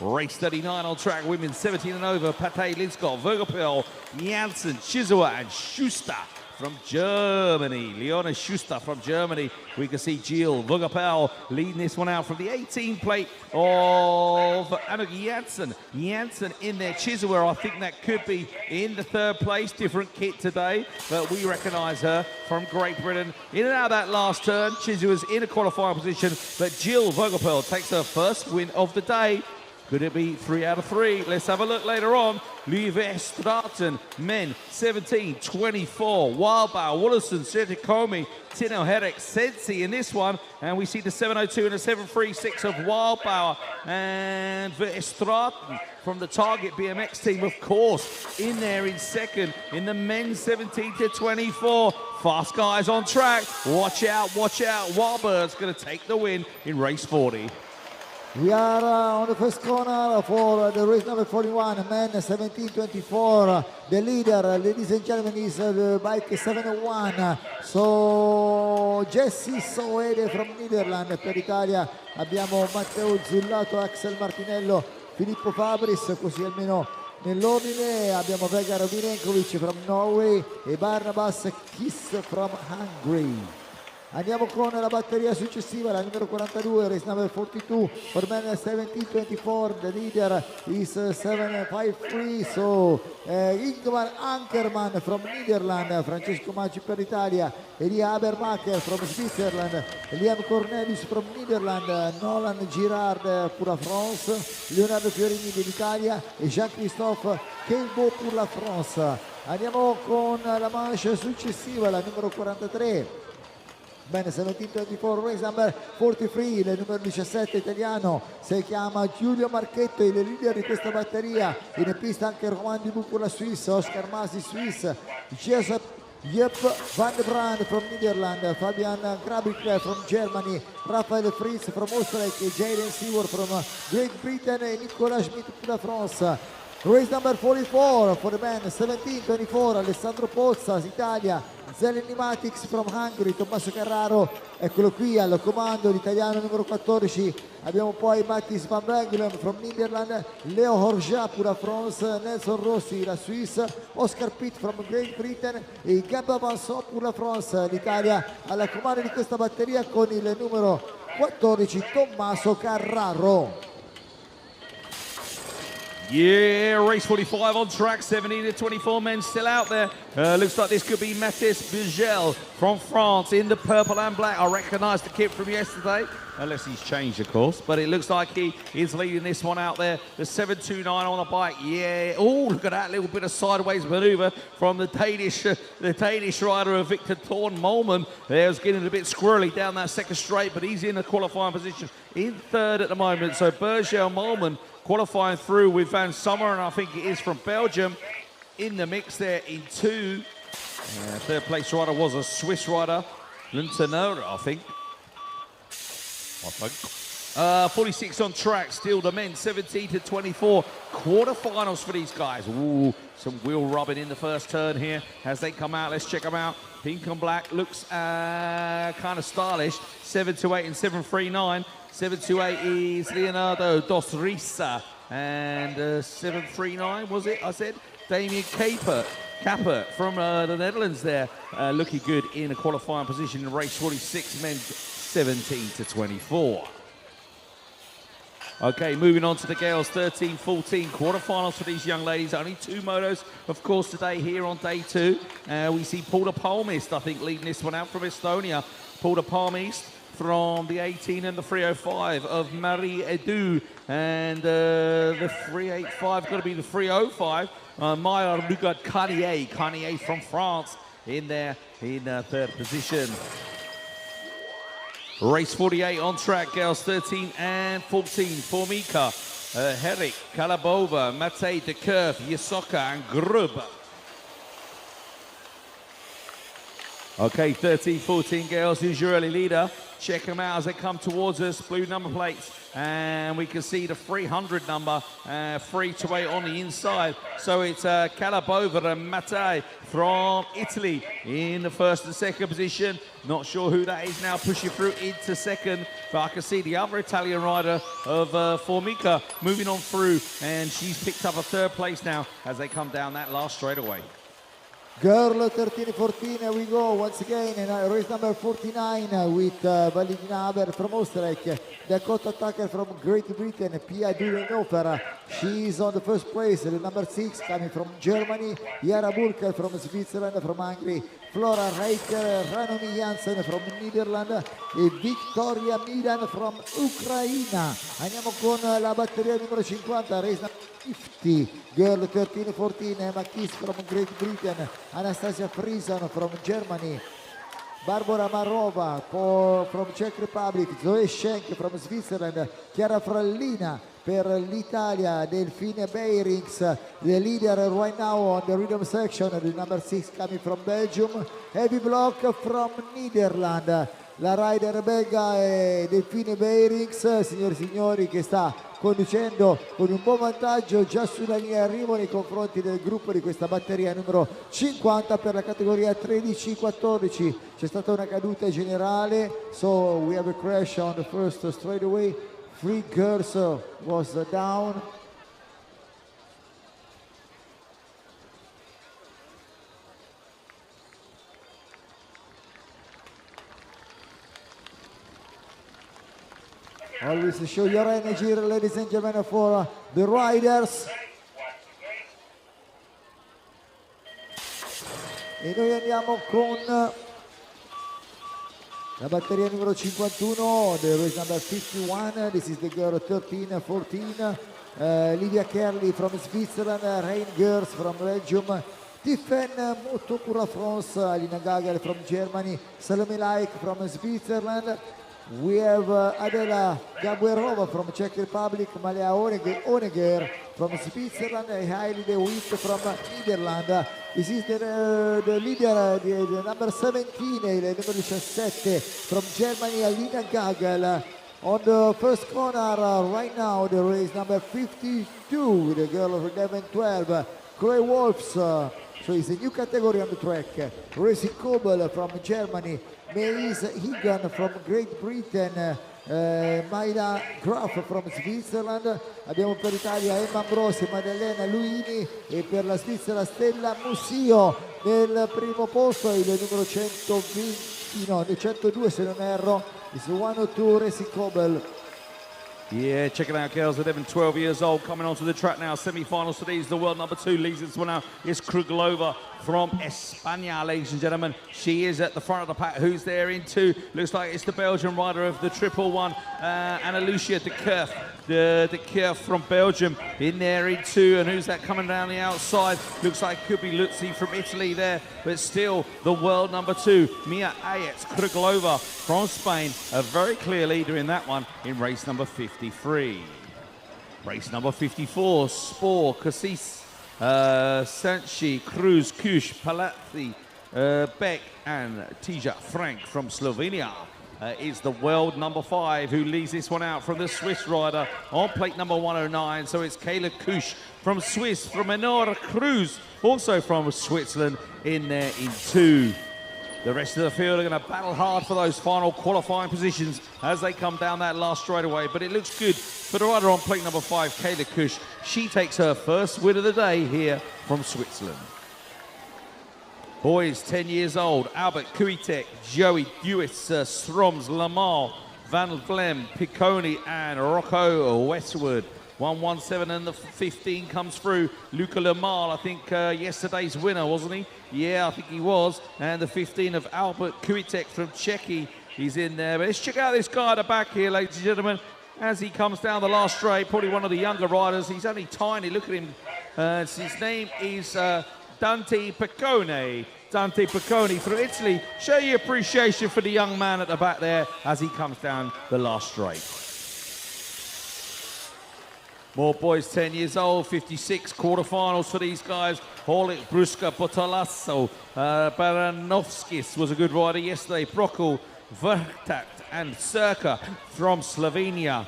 Race 39 on track, women 17 and over, Pate, Linscott, Vergopel, Janssen, Chisua and Schuster from Germany. Leona Schuster from Germany. We can see Jill Vergopel leading this one out from the 18 plate of Anuk Janssen. Janssen in there. Chisua, I think that could be in the third place. Different kit today, but we recognise her from Great Britain. In and out of that last turn, Chisua's in a qualifying position, but Jill Vergopel takes her first win of the day. Could it be 3 out of 3? Let's have a look later on. Lieve Straten, men 17, 24. Wildbauer, Wollison, Serticomi, Tino Herrick, Sensi in this one. And we see the 702 and the 736 of Wildbauer. And Verstraten from the Target BMX team, of course, in there in second in the men's 17 to 24. Fast guys on track. Watch out, watch out. Wildbird's going to take the win in race 40. We are on the first corner for the race number 41, men 17-24. The leader, ladies and gentlemen, is the bike 701. So Jesse Soede from Netherlands. Per l'Italia abbiamo Matteo Zullato, Axel Martinello, Filippo Fabris, così almeno nell'ordine. Abbiamo Vegard Virenkovic from Norway e Barnabas Kiss from Hungary. Andiamo con la batteria successiva, la numero 42, race number 42, for men 17-24, the leader is 753, so Ingmar Ankerman from Netherlands, Francesco Maggi per l'Italia, Elia Habermacher from Switzerland, Liam Cornelis from Netherlands, Nolan Girard pour la France, Leonardo Fiorini dell'Italia e Jean-Christophe Kelbo pour la France. Andiamo con la manche successiva, la numero 43. Bene, 17-24, race number 43, il numero 17 italiano, si chiama Giulio Marchetto, il leader di questa batteria, in pista anche Romain Dubout per la Swiss, Oscar Masi Swiss, Joseph Jep van de Brand from Netherlands, Fabian Grabik from Germany, Raphael Fritz from Oostenrijk, Jaden Seward from Great Britain e Nicolas Schmidt per la France. Race number 44 for the men, 17-24, Alessandro Pozza, Italia, Zelen Nimatics from Hungary, Tommaso Carraro, eccolo qui al comando, l'italiano numero 14, abbiamo poi Mattis van Bengelen from Netherlands, Leo Horja pour la France, Nelson Rossi, la Suisse, Oscar Pitt from Great Britain e Gabba Vincent pour la France, l'Italia al comando di questa batteria con il numero 14, Tommaso Carraro. Yeah, race 45 on track, 17-24 men still out there. Looks like this could be Mathis Bugel from France in the purple and black. I recognise the kit from yesterday, unless he's changed, of course. But it looks like he is leading this one out there. The 729 on the bike, yeah. Oh, look at that little bit of sideways manoeuvre from the Danish rider of Victor Thorn Molman. There's getting a bit squirrely down that second straight, but he's in a qualifying position in third at the moment. So Bergel Molman qualifying through with Van Sommer, and I think it is from Belgium, in the mix there in two. Third place rider was a Swiss rider, Luntenauer, I think. 46 on track, still the men, 17-24. Quarterfinals for these guys. Ooh, some wheel rubbing in the first turn here as they come out. Let's check them out. Pink and black looks kind of stylish. 728 and 739. 728 is Leonardo Dos Risa, and 739 was it? I said Damien Capper from the Netherlands there, looking good in a qualifying position in race 46, men 17-24. Okay, moving on to the girls, 13-14 quarterfinals for these young ladies. Only two motos, of course, today here on day two. We see Paula Palmist, I think, leading this one out from Estonia. Paula Palmist from the 18 and the 305 of Marie Edu, and the 385 got to be the 305. Maya Lugard Carnier from France in there in third position. Race 48 on track, girls 13 and 14. Formica, Herrick, Kalabova, Matej de Kurf, Yasoka and Grub. Okay, 13, 14 girls, who's your early leader? Check them out as they come towards us, blue number plates. And we can see the 300 number, 3 to 8 on the inside. So it's Kalabova and Matej from Italy in the first and second position. Not sure who that is now pushing through into second, but I can see the other Italian rider of Formica moving on through, and she's picked up a third place now as they come down that last straightaway. Girl 13-14, we go once again in race number 49 with Valentina Haber from Oostenrijk, Dakota Tucker from Great Britain, Pia Durenhofer, she's on the first place, the number 6 coming from Germany, Yara Burker from Switzerland, from Hungary, Flora Reicher, Ranomi Jansen from Netherlands e Victoria Milan from Ucraina. Andiamo con la batteria numero 50, race number 50, girl 13-14, Emma Kiss from Great Britain, Anastasia Friesen from Germany, Barbara Marova from Czech Republic, Zoe Schenk from Switzerland, Chiara Frallina per l'Italia, Delphine Beirings, the leader right now on the rhythm section, the number 6 coming from Belgium, Heavy Block from Netherlands. La rider belga è Delphine Beirings, signori e signori, che sta conducendo con un buon vantaggio già sulla linea d'arrivo nei confronti del gruppo di questa batteria numero 50 per la categoria 13-14. C'è stata una caduta generale, so we have a crash on the first straightaway. 3 girls was down. Always show your energy, ladies and gentlemen, for the riders. E noi andiamo con la batteria numero 51, the race number 51. This is the girl 13-14. Livia Kerli from Switzerland, Rain Girls from Belgium, Tiffen Motokura France, Alina Gagel from Germany, Salome Laik from Switzerland. We have Adela Gabuerova from Czech Republic, Malia Oneger from Switzerland, and Heidi De Witt from Netherlands. This is the leader, the number 17, the number 17 from Germany, Alina Gagel. On the first corner right now, the race number 52, the girl of 11-12, Chloe Wolfs. So it's a new category on the track. Racing Kobel from Germany, Maïs Higan from Great Britain, Maida Graf from Switzerland. Abbiamo per l'Italia Emma Ambrosi, Maddalena Luini, e per la Svizzera Stella Musio. Nel primo posto il numero 120, no, nel 102 se non erro, is 102 Racing Kobel. Yeah, check it out, girls. 11, 12 years old, coming onto the track now. Semi-finals today is the world number 2. Leads this one out is Kruglova from España, ladies and gentlemen. She is at the front of the pack. Who's there in 2? Looks like it's the Belgian rider of the triple one, Anna Lucia de Kurf. De Kurf from Belgium in there in 2. And who's that coming down the outside? Looks like it could be Lutzi from Italy there, but still the world number 2, Mia Ayet Kruglova from Spain. A very clear leader in that one in race number 53. Race number 54, Spor, Cassis, Sanchi, Cruz, Kush, Palazzi, Beck and Tija Frank from Slovenia is the world number 5 who leads this one out from the Swiss rider on plate number 109. So it's Kayla Kush from Swiss, from Enora Cruz, also from Switzerland, in there in 2. The rest of the field are going to battle hard for those final qualifying positions as they come down that last straightaway. But it looks good for the rider on plate number 5, Kayla Kush. She takes her first win of the day here from Switzerland. Boys 10 years old, Albert Kuitek, Joey Dewis, Stroms, Lamar, Van Vlem, Picconi and Rocco Westwood. 117 and the 15 comes through. Luca Lamar, I think yesterday's winner, wasn't he? Yeah, I think he was. And the 15 of Albert Kuitek from Czechia, he's in there. But let's check out this guy at the back here, ladies and gentlemen, as he comes down the last straight. Probably one of the younger riders. He's only tiny. Look at him. His name is Dante Piccone. Dante Picconi from Italy. Show your appreciation for the young man at the back there as he comes down the last straight. More boys 10 years old, 56 quarterfinals for these guys. Horlick, Bruska, Botolasso, Baranovskis was a good rider yesterday. Brokul, Vertat and Circa from Slovenia.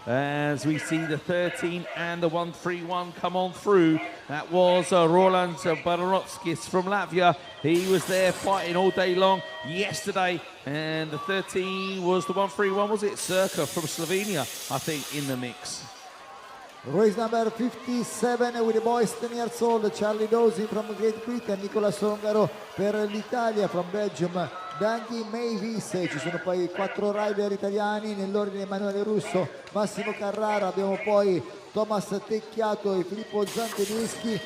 As we see the 13 and the 131 come on through. That was Roland Baranovskis from Latvia. He was there fighting all day long yesterday. And the 13 was the 131, was it? Circa from Slovenia, I think, in the mix. Race number 57 with the boys 10 years old, Charlie Dozy from Great Britain, Nicolas Ongaro per l'Italia from Belgium, Dandy Mavis, ci sono poi 4 rider italiani nell'ordine Emanuele Russo, Massimo Carrara, abbiamo poi Thomas Tecchiato e Filippo Zanteneschi.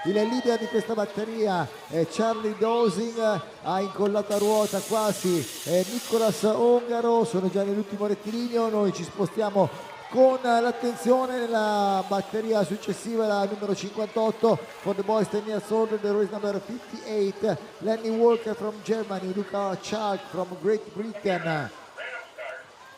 Il leader di questa batteria è Charlie Dosing, ha incollato a ruota quasi Nicolas Ongaro, sono già nell'ultimo rettilineo, noi ci spostiamo con l'attenzione nella batteria successiva, la numero 58 for the boys 10 years old, the race number 58, Lenny Walker from Germany, Luca Chalk from Great Britain,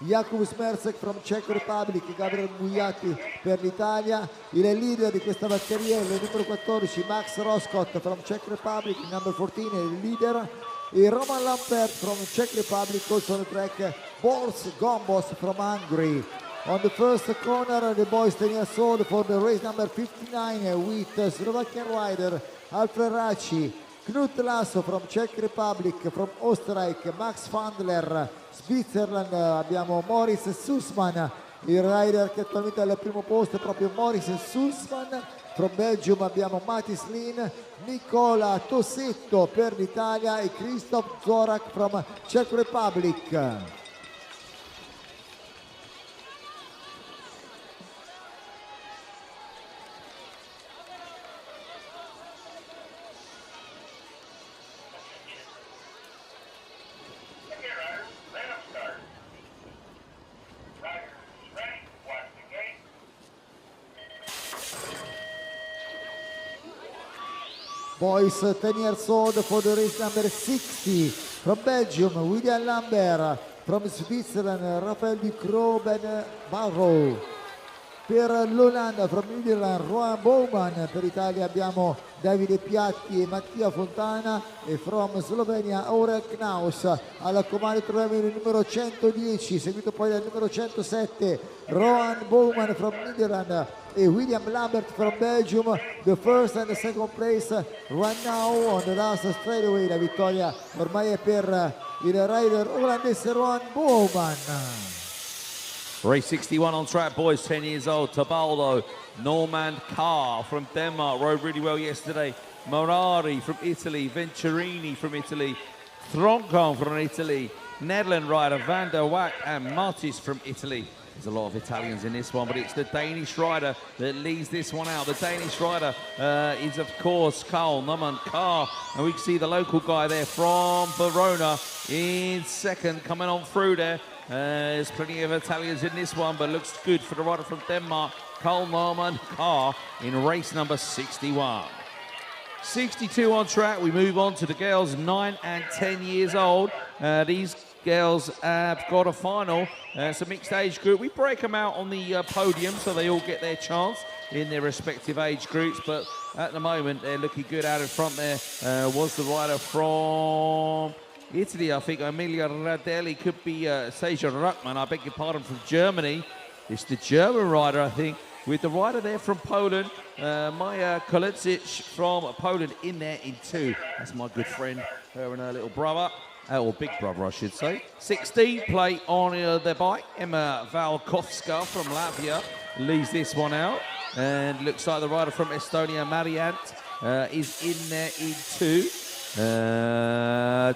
Jakub Smersek from Czech Republic, Gabriel Mugliati per l'Italia. Il leader di questa batteria è il numero 14 Max Roscott from Czech Republic, number 14 è il leader, e Roman Lampert from Czech Republic, also on the track Boris Gombos from Hungary. On the first corner, the boys 10 years old for the race number 59 with Slovakian rider Alfred Racci, Knut Lasso from Czech Republic, from Österreich, Max Fandler, Switzerland, abbiamo Morris Sussman, il rider che attualmente è al primo posto è proprio Morris Sussman. From Belgium abbiamo Matis Lin, Nicola Tossetto per l'Italia e Christoph Zorak from Czech Republic. Boys 10 years old for the race number 60 from Belgium, William Lambert, from Switzerland, Raphael Ducrot, Ben Barrow. Per l'Olanda, from Netherlands, Rohan Bowman. Per l'Italia abbiamo Davide Piatti e Mattia Fontana. E from Slovenia, Aurel Knaus. Alla comando troviamo il numero 110, seguito poi dal numero 107, Rohan Bowman from Netherlands e William Lambert from Belgium. The first and the second place right now on the last straightaway. La vittoria ormai è per il rider olandese Rohan Bowman. Race 61 on track, boys 10 years old. Tabaldo, Normand Carr from Denmark, rode really well yesterday. Morari from Italy, Venturini from Italy, Throncon from Italy, Netherlands rider Van der Wack and Martis from Italy. There's a lot of Italians in this one, but it's the Danish rider that leads this one out. The Danish rider is, of course, Carl Normand Carr. And we can see the local guy there from Verona in second, coming on through there. There's plenty of Italians in this one, but looks good for the rider from Denmark, Carl Normand Carr, in race number 61. 62 on track. We move on to the girls 9 and 10 years old. These girls have got a final. It's a mixed age group. We break them out on the podium so they all get their chance in their respective age groups, but at the moment they're looking good out in front there. Was the rider from Italy, I think, Emilia Radelli, could be Seja Ruckman, I beg your pardon, from Germany. It's the German rider, I think, with the rider there from Poland, Maja Kolecic from Poland in there in two. That's my good friend, her and her little brother, or big brother, I should say. 16 plate on their bike. Emma Valkovska from Latvia leaves this one out. And looks like the rider from Estonia, Mariant, is in there in two.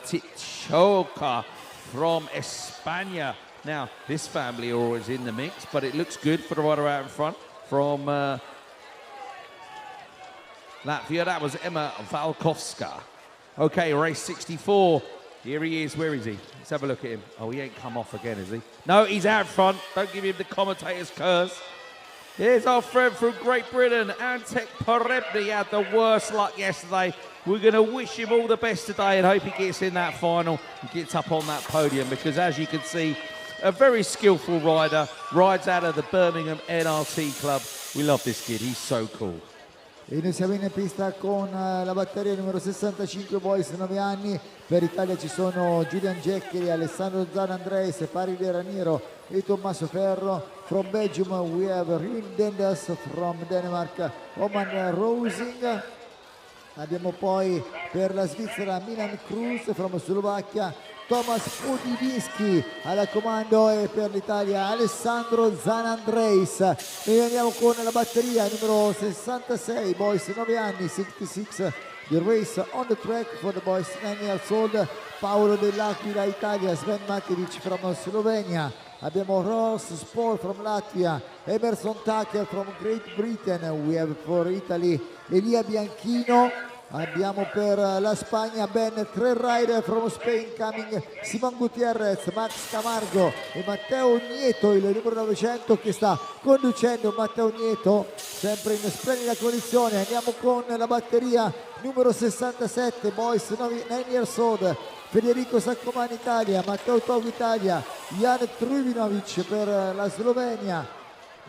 Tichoka from España. Now, this family are always in the mix, but it looks good for the rider out in front from Latvia. That was Emma Valkovska. Okay, race 64. Here he is. Where is he? Let's have a look at him. Oh, he ain't come off again, is he? No, he's out front. Don't give him the commentator's curse. Here's our friend from Great Britain, Antek Porebny. He had the worst luck yesterday. We're going to wish him all the best today and hope he gets in that final and gets up on that podium, because as you can see, a very skillful rider, rides out of the Birmingham NRT Club. We love this kid, he's so cool. E noi siamo in pista con la batteria numero 65 boys 9 anni. Per Italia ci sono Julian Jeccheri, Alessandro Zanandres, Farid Raniero e Tommaso Ferro. From Belgium we have Ruin Dendas, from Denmark Oman Rosing. Abbiamo poi per la Svizzera Milan Cruz, from Slovacchia Thomas Odivinski alla comando, e per l'Italia Alessandro Zanandreis. Noi andiamo con la batteria numero 66 boys 9 anni, 66 the race on the track for the boys 9 years old. Paolo dell'Aquila Italia, Sven Matevic from Slovenia. Abbiamo Ross Sport from Latvia, Emerson Tucker from Great Britain. We have for Italy Elia Bianchino. Abbiamo per la Spagna Ben Rider from Spain coming, Simon Gutierrez, Max Camargo e Matteo Nieto, il numero 900 che sta conducendo. Matteo Nieto sempre in splendida condizione. Andiamo con la batteria numero 67 boys 9 years old. Federico Saccomani Italia, Matteo Togo Italia, Jan Trujinovic per la Slovenia,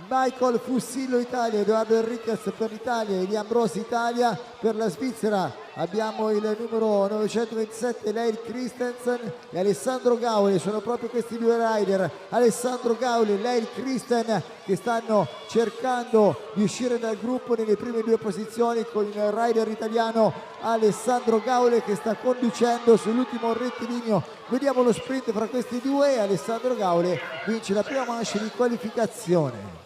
Michael Fussillo Italia, Edoardo Enriquez per l'Italia, Eli Ambrosi Italia. Per la Svizzera abbiamo il numero 927 Leil Christensen e Alessandro Gauli. Sono proprio questi due rider, Alessandro Gauli e Leil Christen, che stanno cercando di uscire dal gruppo nelle prime due posizioni, con il rider italiano Alessandro Gauli che sta conducendo sull'ultimo rettilineo. Vediamo lo sprint fra questi due e Alessandro Gauli vince la prima manche di qualificazione.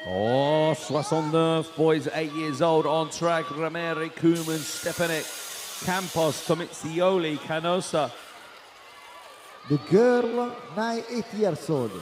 Oh, 69 boys 8 years old on track. Rameri, Kuman, Stepanek, Campos, Tomizioli, Canosa. The girl 8 years old.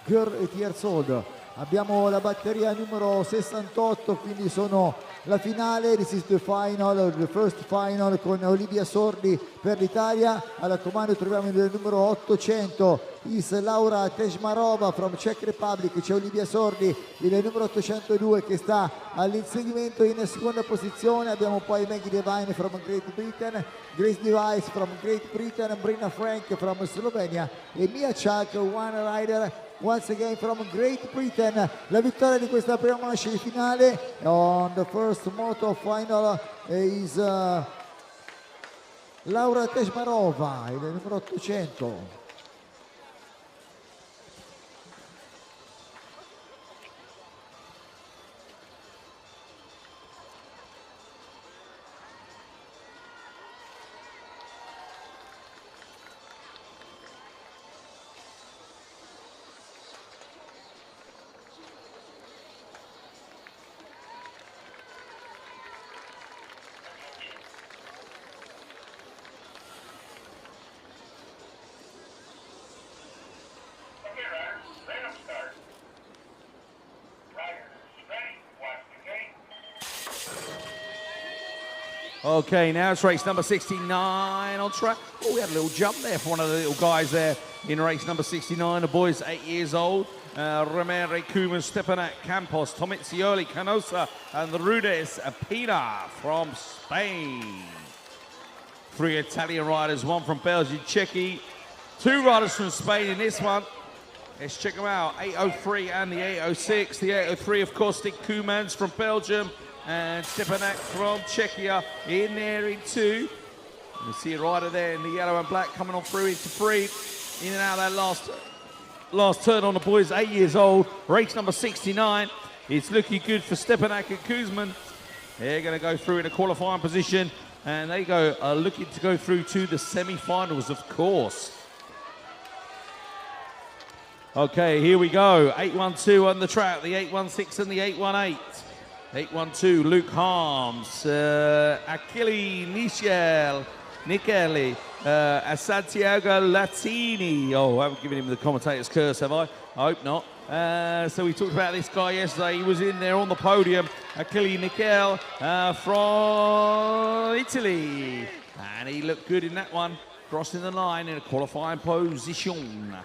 Girl 8 years old. Abbiamo la batteria numero 68, quindi sono la finale. This is the final, the first final, con Olivia Sordi per l'Italia. Alla comando troviamo il numero 800 is Laura Tejmarova from Czech Republic. C'è Olivia Sordi, il numero 802 che sta all'inseguimento in seconda posizione. Abbiamo poi Maggie Devine from Great Britain, Grace Device from Great Britain, Brina Frank from Slovenia e Mia Chuck, one rider once again from Great Britain. La vittoria di questa prima manche di finale on the first moto final is Laura Tejmarova, il numero 800. Okay, now it's race number 69 on track. Oh, we had a little jump there for one of the little guys there in race number 69. The boys 8 years old. Ramere, Kuman, Stepanak, Campos, Tomizioli, Canosa, and Rudes Pina from Spain. 3 Italian riders, 1 from Belgium, Czechia. 2 riders from Spain in this one. Let's check them out, 803 and the 806. The 803, of course, Dick Kumans from Belgium, and Stepanak from Czechia in there in 2. You see a rider there in the yellow and black coming on through into 3. In and out of that last turn on the boys, 8 years old. Race number 69. It's looking good for Stepanak and Kuzman. They're going to go through in a qualifying position, and they are looking to go through to the semi-finals, of course. Okay, here we go. 812 on the track, the 816 and the 818. 812, Luke Harms, Achille Nicheli, Santiago Latini. Oh, I haven't given him the commentator's curse, have I? I hope not. So we talked about this guy yesterday. He was in there on the podium. Achille Nichel from Italy. And he looked good in that one, crossing the line in a qualifying position.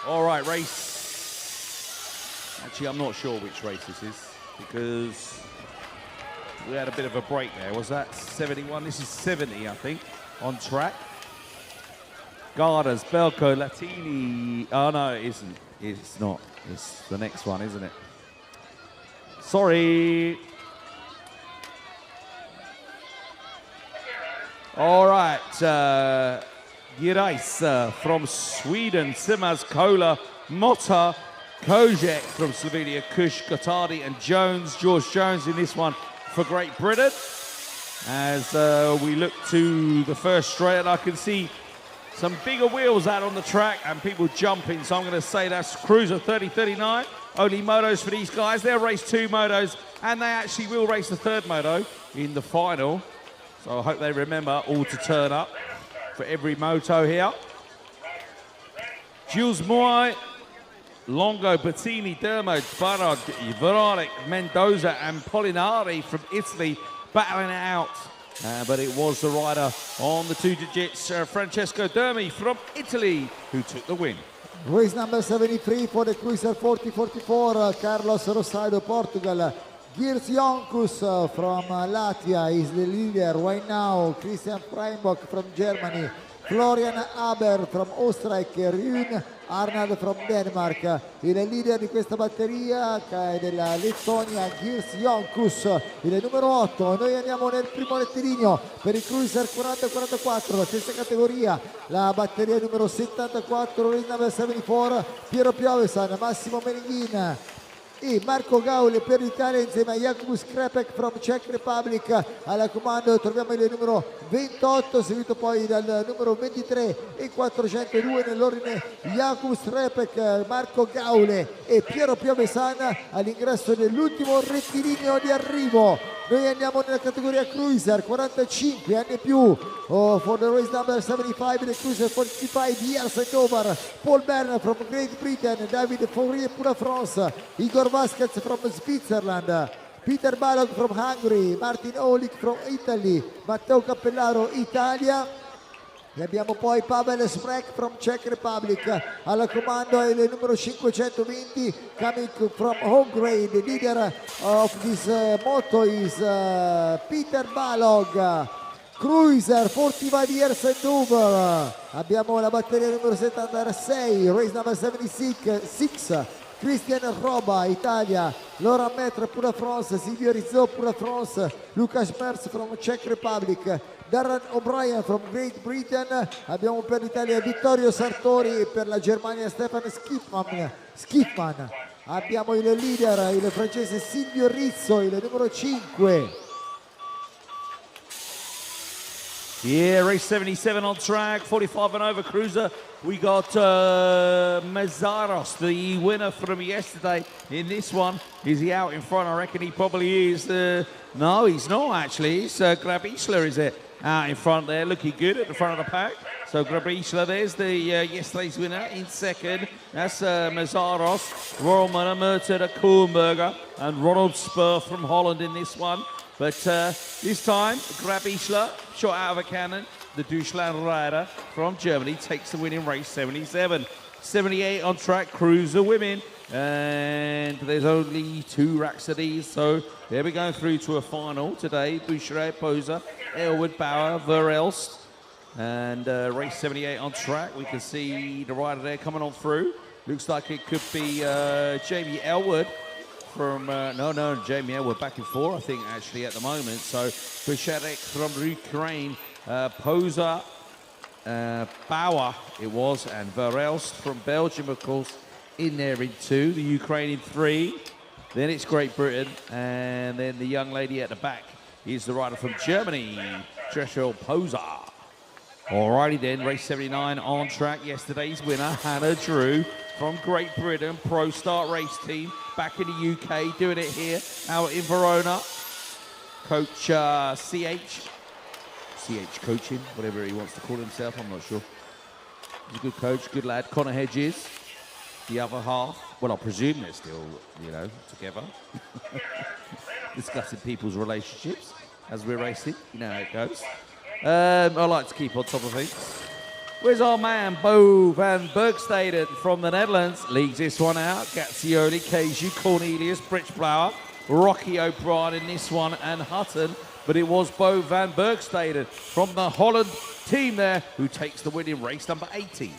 All right, race. Actually, I'm not sure which race this is because we had a bit of a break there. Was that 71? This is 70, I think, on track. Gardas, Belco, Latini. Oh, no, it isn't. It's not. It's the next one, isn't it? Sorry. All right. Girais from Sweden. Simas, Kola, Motta, Kojek from Slovenia, Kush, Gotardi and Jones. George Jones in this one for Great Britain. As we look to the first straight, and I can see some bigger wheels out on the track and people jumping. So I'm going to say that's Cruiser 30-39. Only motos for these guys. They'll race 2 motos and they actually will race the 3rd moto in the final. So I hope they remember all to turn up for every moto here. Jules Moy, Longo, Bettini, Dermo, Barod, Veronic, Mendoza and Polinari from Italy battling it out. But it was the rider on the 2 digits, Francesco Dermi from Italy, who took the win. Race number 73 for the Cruiser 40-44, Carlos Rosado, Portugal. Geert Jonkus from Latvia is the leader right now. Christian Freimbach from Germany. Florian Aber from Oostenrijk, Rune Arnold from Denmark. Il leader di questa batteria è della Lettonia, Geert Jonkus, il numero 8. Noi andiamo nel primo rettilineo per il Cruiser 40-44, la stessa categoria, la batteria numero 74, race number 74, Piero Piovesan, Massimo Meneghin e Marco Gaule per l'Italia insieme a Jakub Skrepek from Czech Republic. Alla comando troviamo il numero 28 seguito poi dal numero 23 e 402 nell'ordine Jakub Skrepek, Marco Gaule e Piero Piovesan all'ingresso dell'ultimo rettilineo di arrivo. Noi andiamo nella categoria Cruiser 45 anni e più. For the race number 75 the Cruiser 45 years and over. Paul Bernard from Great Britain, David Fourier pura France, Igor Vasquez from Switzerland, Peter Balog from Hungary, Martin Olik from Italy, Matteo Cappellaro Italia. E abbiamo poi Pavel Sprek from Czech Republic. Alla comando è il numero 520 coming from Hungary. The leader of this moto is Peter Balog. Cruiser 45 years and over. Abbiamo la batteria numero 76, race number 76. Christian Roba, Italia, Laurent Metre, pura France, Silvio Rizzo, pura France, Lucas Merz from Czech Republic, Darren O'Brien from Great Britain. Abbiamo per l'Italia Vittorio Sartori e per la Germania Stefan Schiffman. Abbiamo il leader, il francese Silvio Rizzo, il numero 5. Yeah, race 77 on track, 45 and over Cruiser. We got Mezaros, the winner from yesterday in this one. Is he out in front? I reckon he probably is. No, he's not actually. It's Grabisler is it out in front there, looking good at the front of the pack. So Grabisler, there's the yesterday's winner in second. That's Mezaros, Royal Merton, Koenberger, and Ronald Spur from Holland in this one. But this time, Grabisler, shot out of a cannon. The Deutschland rider from Germany takes the win in race 77. 78 on track, Cruiser women. And there's only 2 racks of these. So there we go through to a final today. Boucheret, Poser, Elwood, Bauer, Verelst. And race 78 on track. We can see the rider there coming on through. Looks like it could be Jamie Elwood. From no, Jamie Elwood back in 4, I think, actually, at the moment. So, Boucherek from Ukraine, Poser, Bauer, it was, and Verelst from Belgium, of course, in there in 2. The Ukraine in 3. Then it's Great Britain, and then the young lady at the back is the rider from Germany, Dreshel Poser. Alrighty then, race 79 on track. Yesterday's winner, Hannah Drew from Great Britain, Pro Start race team, back in the UK, doing it here, out in Verona. Coach CH coaching, whatever he wants to call himself, I'm not sure. He's a good coach, good lad. Connor Hedges, the other half. Well, I presume they're still, together. Discussing people's relationships as we're racing. You know how it goes. I like to keep on top of things. Where's our man, Bo van Bergsteden from the Netherlands? Leads this one out. Gazzioli, Keju, Cornelius, Bridgeblower, Rocky O'Brien in this one, and Hutton. But it was Bo van Bergsteden from the Holland team there who takes the win in race number 80.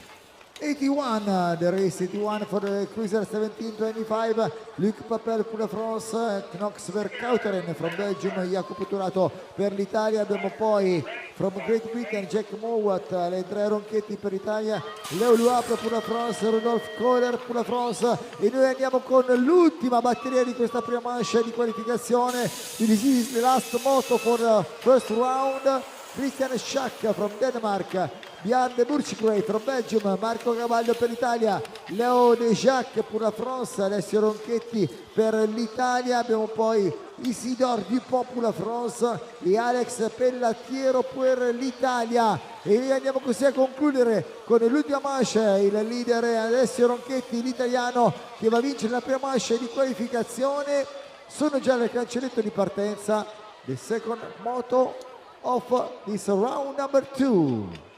81, the race 81 for the Cruiser 1725, Luc Papel pour la France, Knox Verkauteren from Belgium, Jacopo Turato per l'Italia. Abbiamo poi from Great Britain Jack Mowat, le 3 ronchetti per l'Italia, Leo Luapre pour la France, Rudolf Kohler pour la France, e noi andiamo con l'ultima batteria di questa prima manche di qualificazione. This is the last moto for the first round. Christian Schack from Denmark, Bjarne Burchgrave from Belgium, Marco Cavallo per l'Italia, Leo De Jacques pour la France, Alessio Ronchetti per l'Italia. Abbiamo poi Isidore Dupont pour la France e Alex Pellatiero per l'Italia. E andiamo così a concludere con l'ultima manche. Il leader è Alessio Ronchetti, l'italiano, che va a vincere la prima manche di qualificazione. Sono già nel cancelletto di partenza. The second moto of this round number 2.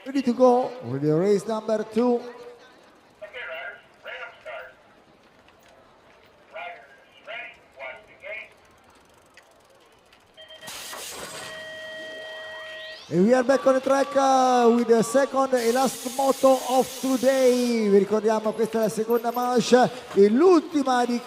Ready to go with the race number 2. And we are back on the track with the second e last moto of today. Vi ricordiamo, questa è la seconda manche e l'ultima di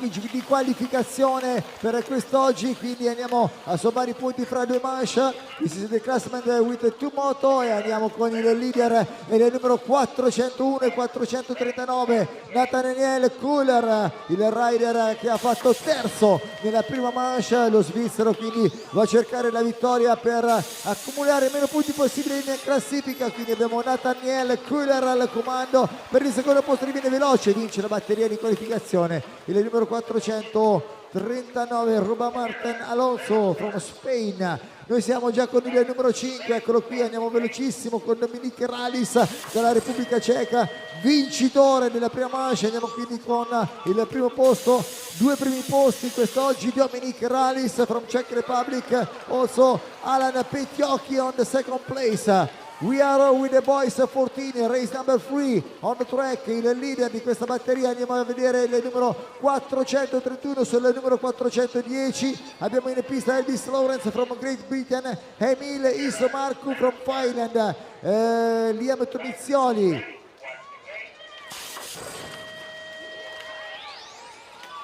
qualificazione per quest'oggi, quindi andiamo a sommare i punti fra 2 manche. This is the classment with the 2 moto e andiamo con il leader e il numero 401 e 439 Nathaniel Kuhler, il rider che ha fatto terzo nella prima manche, lo svizzero, quindi va a cercare la vittoria per accumulare meno punti possibili in classifica. Quindi abbiamo Nathaniel Kuhler al comando per il secondo posto, diviene veloce, vince la batteria di qualificazione il numero 439 Ruba Marten Alonso from Spain. Noi siamo già con il numero 5, eccolo qui, andiamo velocissimo con Dominique Ralis dalla Repubblica Ceca, vincitore della prima manche. Andiamo quindi con il primo posto, 2 primi posti quest'oggi, Dominique Ralis from Czech Republic, also Alan Petiocchi on the second place. We are with the boys 14, race number 3 on the track. Il leader di questa batteria, andiamo a vedere il numero 431 sul numero 410. Abbiamo in pista Elvis Lawrence from Great Britain, Emil Isomarcu from Thailand, Liam Tomizioli.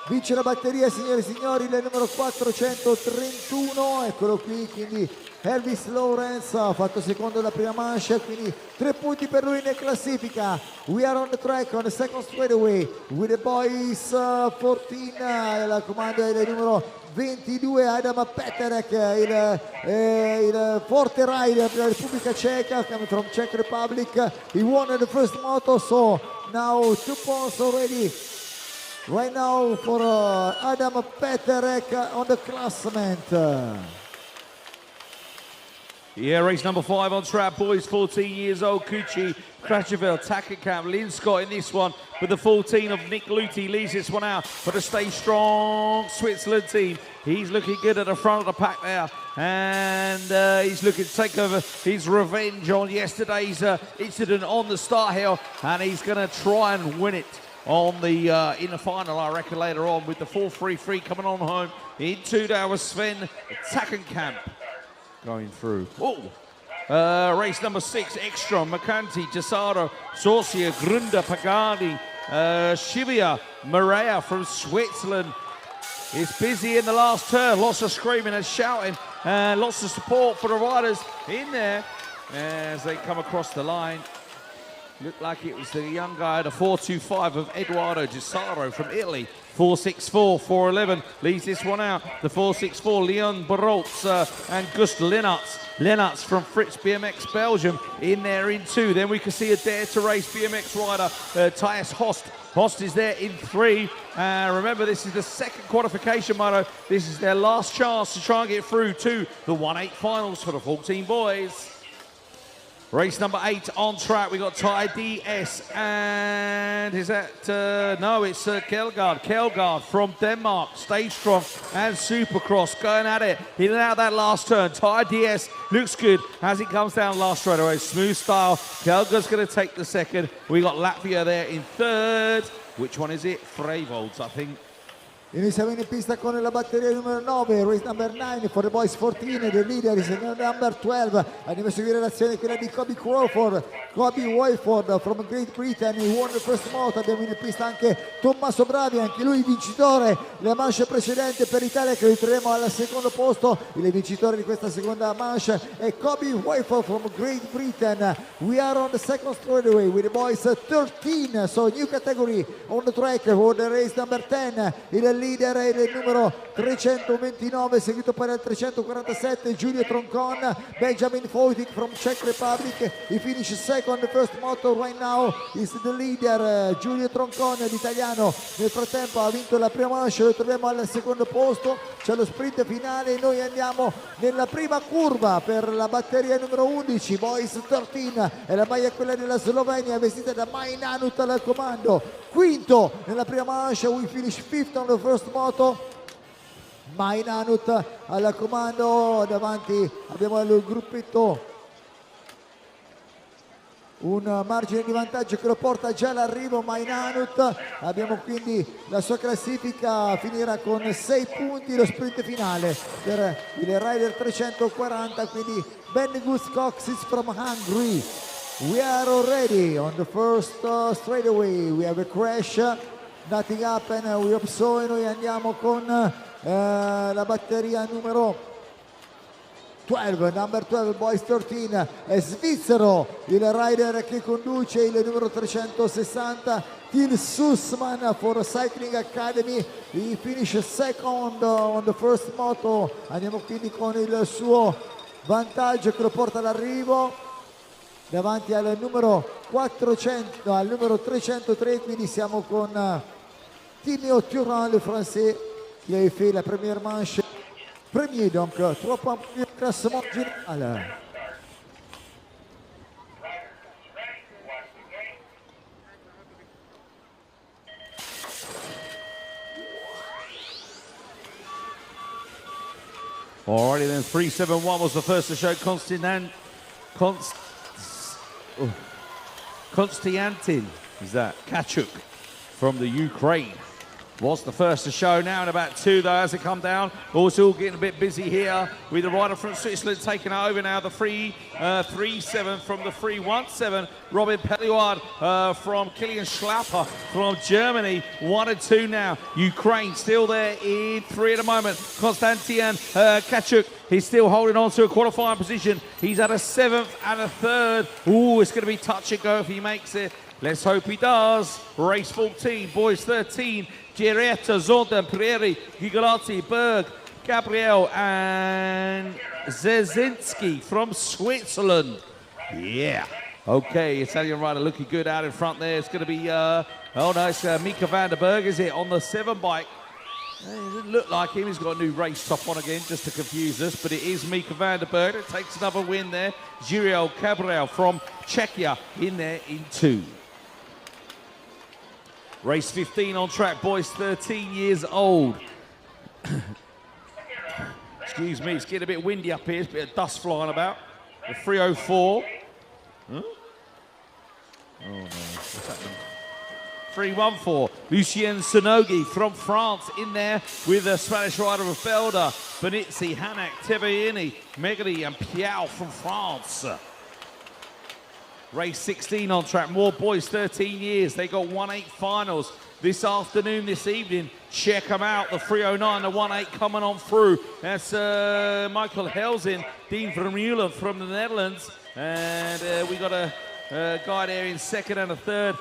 Vince la batteria, signore e signori, il numero 431, eccolo qui, quindi Elvis Lawrence ha fatto secondo la prima manche, quindi 3 punti per lui in classifica. We are on the track on the second straightaway with the boys 14, il comando è il numero 22 Adam Peterek, il forte rider della Repubblica Ceca, coming from Czech Republic. He won the first moto, so now 2 points already. Right now for Adam Peterek on the classement. Yeah, race number 5 on track, boys, 14 years old, Kuchi, Krasjeville, Tackenkamp, Lynn Scott in this one, but the 14 of Nick Luthi leads this one out for the Stay Strong Switzerland team. He's looking good at the front of the pack there, and he's looking to take over his revenge on yesterday's incident on the start hill, and he's going to try and win it on the in the final, I reckon, later on, with the 433 coming on home in 2 hours. Sven Tackenkamp going through. Oh! Race number 6, Extra, Mercanti, Gisaro, Sorcia, Grunda, Pagani, Shivia, Maria from Switzerland. It's busy in the last turn, lots of screaming and shouting, and lots of support for the riders in there as they come across the line. Looked like it was the young guy, the 4.25 of Eduardo Gisaro from Italy. 4.64, 4.11 leads this one out. The 4.64, Leon Baroltz and Gust Lenarts. Lenarts from Fritz BMX Belgium in there in 2. Then we can see a Dare to Race BMX rider, Thijs Host. Host is there in 3. Remember, this is the second qualification moto. This is their last chance to try and get through to the 1/8 finals for the 14 boys. Race number 8 on track. We got Ty DS and is that no? It's Kjeldgaard from Denmark. Stay strong and Supercross going at it. He let out that last turn. Ty DS looks good as he comes down last straightaway. Smooth style. Kjeldgaard's going to take the second. We got Latvia there in 3rd. Which one is it? Freivolds, I think. Iniziamo in pista con la batteria numero 9, race number 9 for the boys 14, the leader is number 12. Andiamo a seguire l'azione quella di Kobe Crawford, Kobe Wayford from Great Britain, he won the first moto. Abbiamo in pista anche Tommaso Bravi, anche lui vincitore la manche precedente per l'Italia, che ritroveremo al secondo posto. Il vincitore di questa seconda manche è Kobe Wayford from Great Britain. We are on the second straightaway with the boys 13, so new category on the track for the race number 10. Il leader è il numero 329, seguito per il 347 Giulio Troncon, Benjamin Foytik from Czech Republic. He finished second the first moto. Right now is the leader Giulio Troncon, l'italiano. Nel frattempo ha vinto la prima manche, lo troviamo al secondo posto. C'è lo sprint finale e noi andiamo nella prima curva per la batteria numero 11, Boys 13, e la maglia quella della Slovenia vestita da Mai Nanut al comando. Quinto nella prima manche, we finish 5th on the first moto. Mai Nanut al comando, davanti abbiamo il gruppetto, un margine di vantaggio che lo porta già all'arrivo Mai Nanut. Abbiamo quindi la sua classifica, finirà con 6 punti lo sprint finale per il rider 340, quindi Ben Cox is from Hungary. We are already on the first straightaway. We have a crash, nothing happened, we hope so, e noi andiamo con la batteria numero 12, number 12, Boys 13, è svizzero il rider che conduce, il numero 360, Till Sussman for Cycling Academy. He finished second on the first moto. Andiamo quindi con il suo vantaggio che lo porta all'arrivo davanti al numero 400, al numero 303, quindi siamo con Timio Turin, le français, qui a fait la première manche. Premier, donc 3 points pour le classement général. Alrighty then, 371 was the first to show. Konstantin, is that Kachuk from the Ukraine, was the first to show. Now in about 2 though as they come down. Also getting a bit busy here with the rider from Switzerland taking it over now. The 3-7 from the 3-1-7. Robin Pelliward from Kilian Schlapper from Germany. 1 and 2 now. Ukraine still there in 3 at the moment. Konstantin Kachuk, he's still holding on to a qualifying position. He's at a 7th and a 3rd. Ooh, it's going to be touch and go if he makes it. Let's hope he does. Race 14, boys 13. Gioretta, Zodan, Prieri, Gigolati, Berg, Gabriel, and Zezinski from Switzerland. Yeah. Okay, Italian rider looking good out in front there. It's going to be, oh no, it's Mika van der Berg, is it, on the 7 bike. It doesn't look like him. He's got a new race top on again just to confuse us, but it is Mika van der Berg that takes another win there. Giriel Cabrel from Czechia in there in 2. Race 15 on track, boys 13 years old. Excuse me, it's getting a bit windy up here. There's a bit of dust flying about. The 304. Huh? Oh no, what's happening? 314. Lucien Sonogi from France in there with the Spanish rider of Felder. Benizzi, Hanak, Teverini, Megri and Piao from France. Race 16 on track, more boys 13 years. They got 1-8 finals this afternoon, this evening. Check them out, the 309, the 1-8 coming on through. That's Michael Helzin, Dean Vermeulen from the Netherlands. And we got a guy there in second and a third.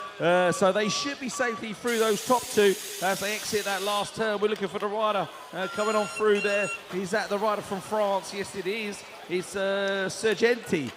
So they should be safely through those top two as they exit that last turn. We're looking for the rider coming on through there. Is that the rider from France? Yes, it is. It's Sergenti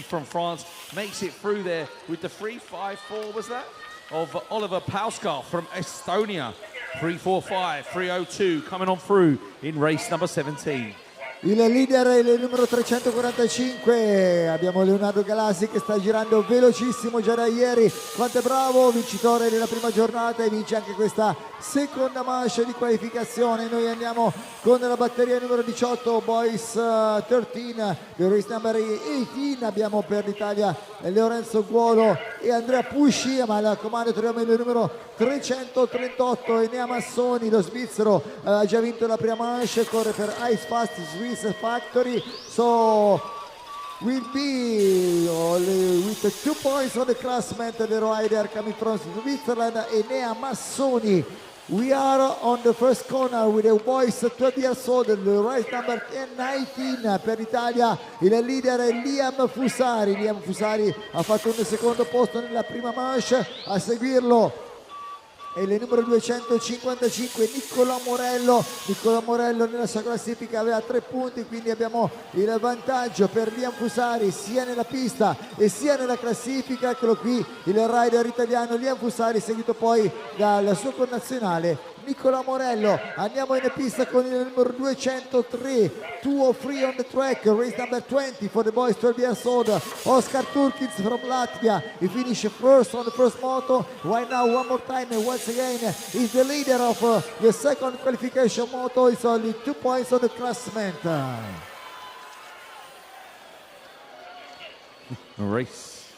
from France. Makes it through there with the 3.54, was that? Of Oliver Pauskar from Estonia. 3.45, 3.02 coming on through in race number 17. Il leader è il numero 345, abbiamo Leonardo Galassi che sta girando velocissimo già da ieri. Quanto è bravo, vincitore della prima giornata e vince anche questa seconda manche di qualificazione. Noi andiamo con la batteria numero 18, Boys 13, the race number 18. Abbiamo per l'Italia Lorenzo Guolo e Andrea Pusci, ma al comando troviamo il numero 338 Enea Massoni, lo svizzero, ha già vinto la prima manche, corre per Ice Fast Swiss Factory, so will be with 2 points on the classment, the rider coming from Switzerland, Enea Massoni. We are on the first corner with the boys 12 years old, the race number 19 per l'Italia. Il leader è Liam Fusari. Liam Fusari ha fatto un secondo posto nella prima manche, a seguirlo e il numero 255 Nicola Morello nella sua classifica aveva 3 punti, quindi abbiamo il vantaggio per Liam Fusari sia nella pista e sia nella classifica. Eccolo qui il rider italiano Liam Fusari, seguito poi dal suo connazionale Nicola Morello. Andiamo in pista con il numero 203, 203 on the track, race number 20 for the boys 12 years old, Oscar Turkins from Latvia. He finished first on the first moto. Right now, one more time, and once again, is the leader of the second qualification moto. It's only 2 points on the classment. Race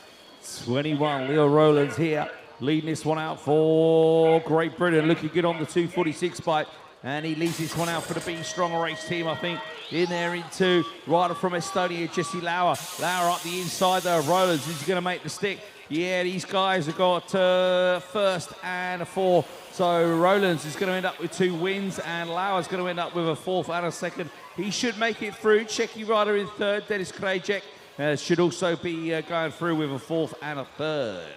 21, Leo Rowlands here, leading this one out for Great Britain, looking good on the 246 bike, and he leads this one out for the Be Strong race team, I think. In there in two, rider from Estonia, Jesse Lauer up the inside there, Rowlands is going to make the stick. Yeah, these guys have got first and a 4, so Rowlands is going to end up with 2 wins, and Lauer's going to end up with a 4th and a 2nd. He should make it through. Czechie rider in 3rd, Dennis Krajcek, should also be going through with a 4th and a 3rd.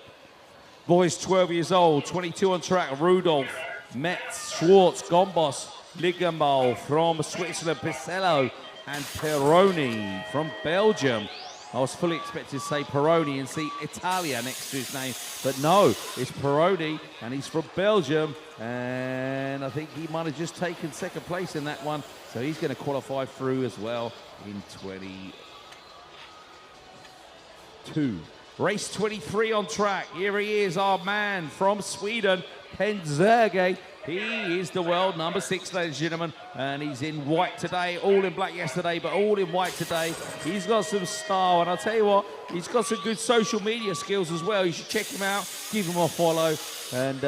Boys 12 years old, 22 on track, Rudolph, Metz, Schwartz, Gombos, Liggenball from Switzerland, Pisello, and Peroni from Belgium. I was fully expected to say Peroni and see Italia next to his name, but no, it's Peroni, and he's from Belgium, and I think he might have just taken 2nd place in that one, so he's going to qualify through as well in 22. Race 23 on track. Here he is, our man from Sweden, Penzerge. He is the world number 6, ladies and gentlemen, and he's in white today, all in black yesterday, but all in white today. He's got some style, and I'll tell you what, he's got some good social media skills as well. You should check him out, give him a follow, and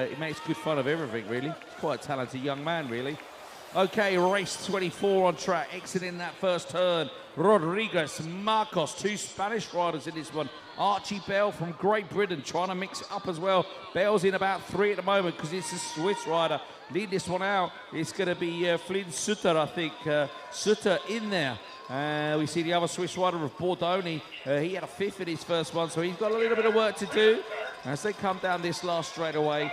he makes good fun of everything, really. He's quite a talented young man, really. Okay, race 24 on track, exiting that first turn. Rodriguez, Marcos, 2 Spanish riders in this one. Archie Bell from Great Britain trying to mix it up as well. Bell's in about 3 at the moment because it's a Swiss rider. Lead this one out. It's going to be Flynn Sutter, I think. Sutter in there. We see the other Swiss rider of Bordoni. He had a 5th in his first one, so he's got a little bit of work to do as they come down this last straightaway.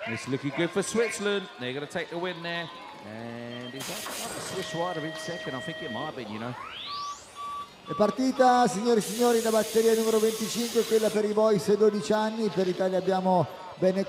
It's looking good for Switzerland. They're going to take the win there. And is that a Swiss rider in 2nd? I think it might have been, you know. È partita, signori e signori, la batteria numero 25, quella per i boys 12 anni. Per l'Italia abbiamo bene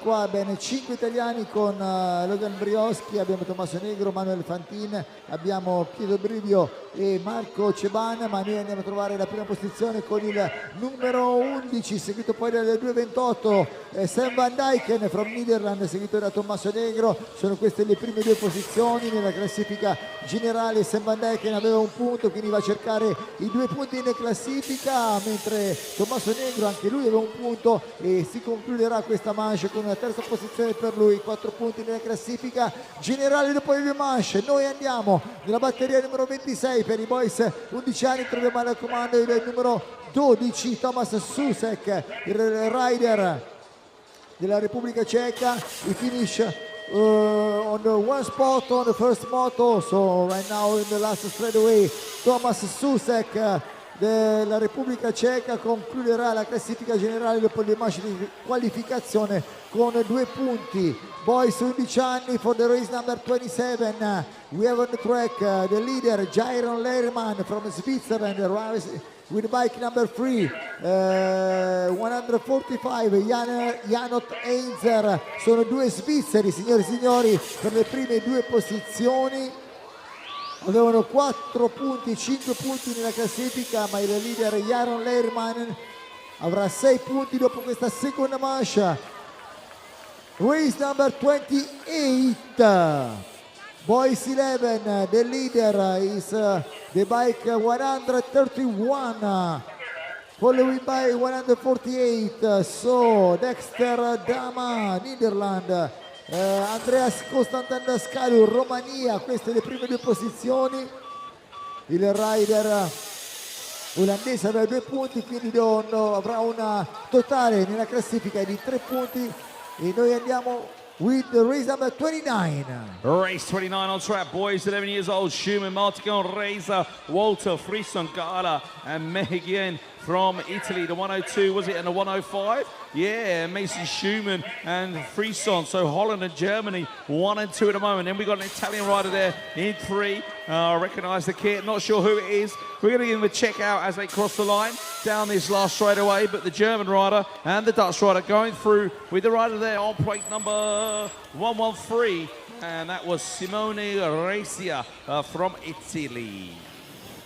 5 italiani con Logan Brioschi, abbiamo Tommaso Negro, Manuel Fantin, abbiamo Pietro Brivio e Marco Ceban, ma noi andiamo a trovare la prima posizione con il numero 11, seguito poi dal 228 Sam Van Dijken from Netherlands, seguito da Tommaso Negro. Sono queste le prime 2 posizioni nella classifica generale. Sam Van Dijken aveva 1 punto, quindi va a cercare i 2 punti in classifica, mentre Tommaso Negro anche lui aveva 1 punto, e si concluderà questa manche manche con una terza posizione per lui, 4 punti nella classifica generale dopo le due manche. Noi andiamo nella batteria numero 26 per i boys 11 anni, troviamo al comando il numero 12 Thomas Susek, il rider della Repubblica Ceca. He finish on the one spot on the first moto, so right now in the last straightaway Thomas Susek della Repubblica Ceca concluderà la classifica generale dopo le manche di qualificazione con 2 punti. Boys 11 anni for the race number 27. We have on the track the leader Jaron Lehrmann from Switzerland, with bike number 3, 145, Janot Einzer. Sono 2 svizzeri, signori e signori, per le prime 2 posizioni. Avevano 4 punti, 5 punti nella classifica, ma il leader Jaron Lehrmann avrà 6 punti dopo questa seconda manche. Race number 28. Boys 11, the leader is the bike 131, followed by 148, so Dexter Dama, Netherlands, Andreas Constantandascalu, Romania. Queste le prime 2 posizioni. Il rider olandese avrà 2 punti, quindi avrà una totale nella classifica di 3 punti, e noi andiamo with the race number 29. Race 29 on track, boys 11 years old, Schumann, Martigan, Reza, Walter, Frisson, Gala, and Mehigian from Italy. The 102, was it, and the 105? Yeah, Mason Schumann and Frisson. So Holland and Germany, 1 and 2 at the moment. Then we got an Italian rider there in 3. Recognise the kit, not sure who it is. We're going to give them a check out as they cross the line down this last straightaway. But the German rider and the Dutch rider going through with the rider there on plate number 113. And that was Simone Recia from Italy.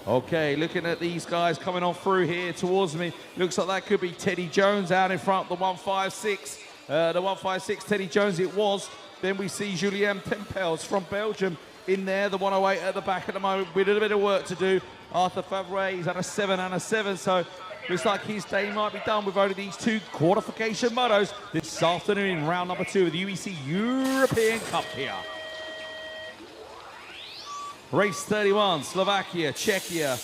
Okay, looking at these guys coming on through here towards me. Looks like that could be Teddy Jones out in front, the 156. The 156, Teddy Jones it was. Then we see Julien Tempels from Belgium in there, the 108 at the back at the moment with a bit of work to do. Arthur Favre, he's had a 7 and a 7, so looks like his day might be done with only these 2 qualification motos this afternoon in round number 2 of the UEC European Cup here. Race 31, Slovakia, Czechia,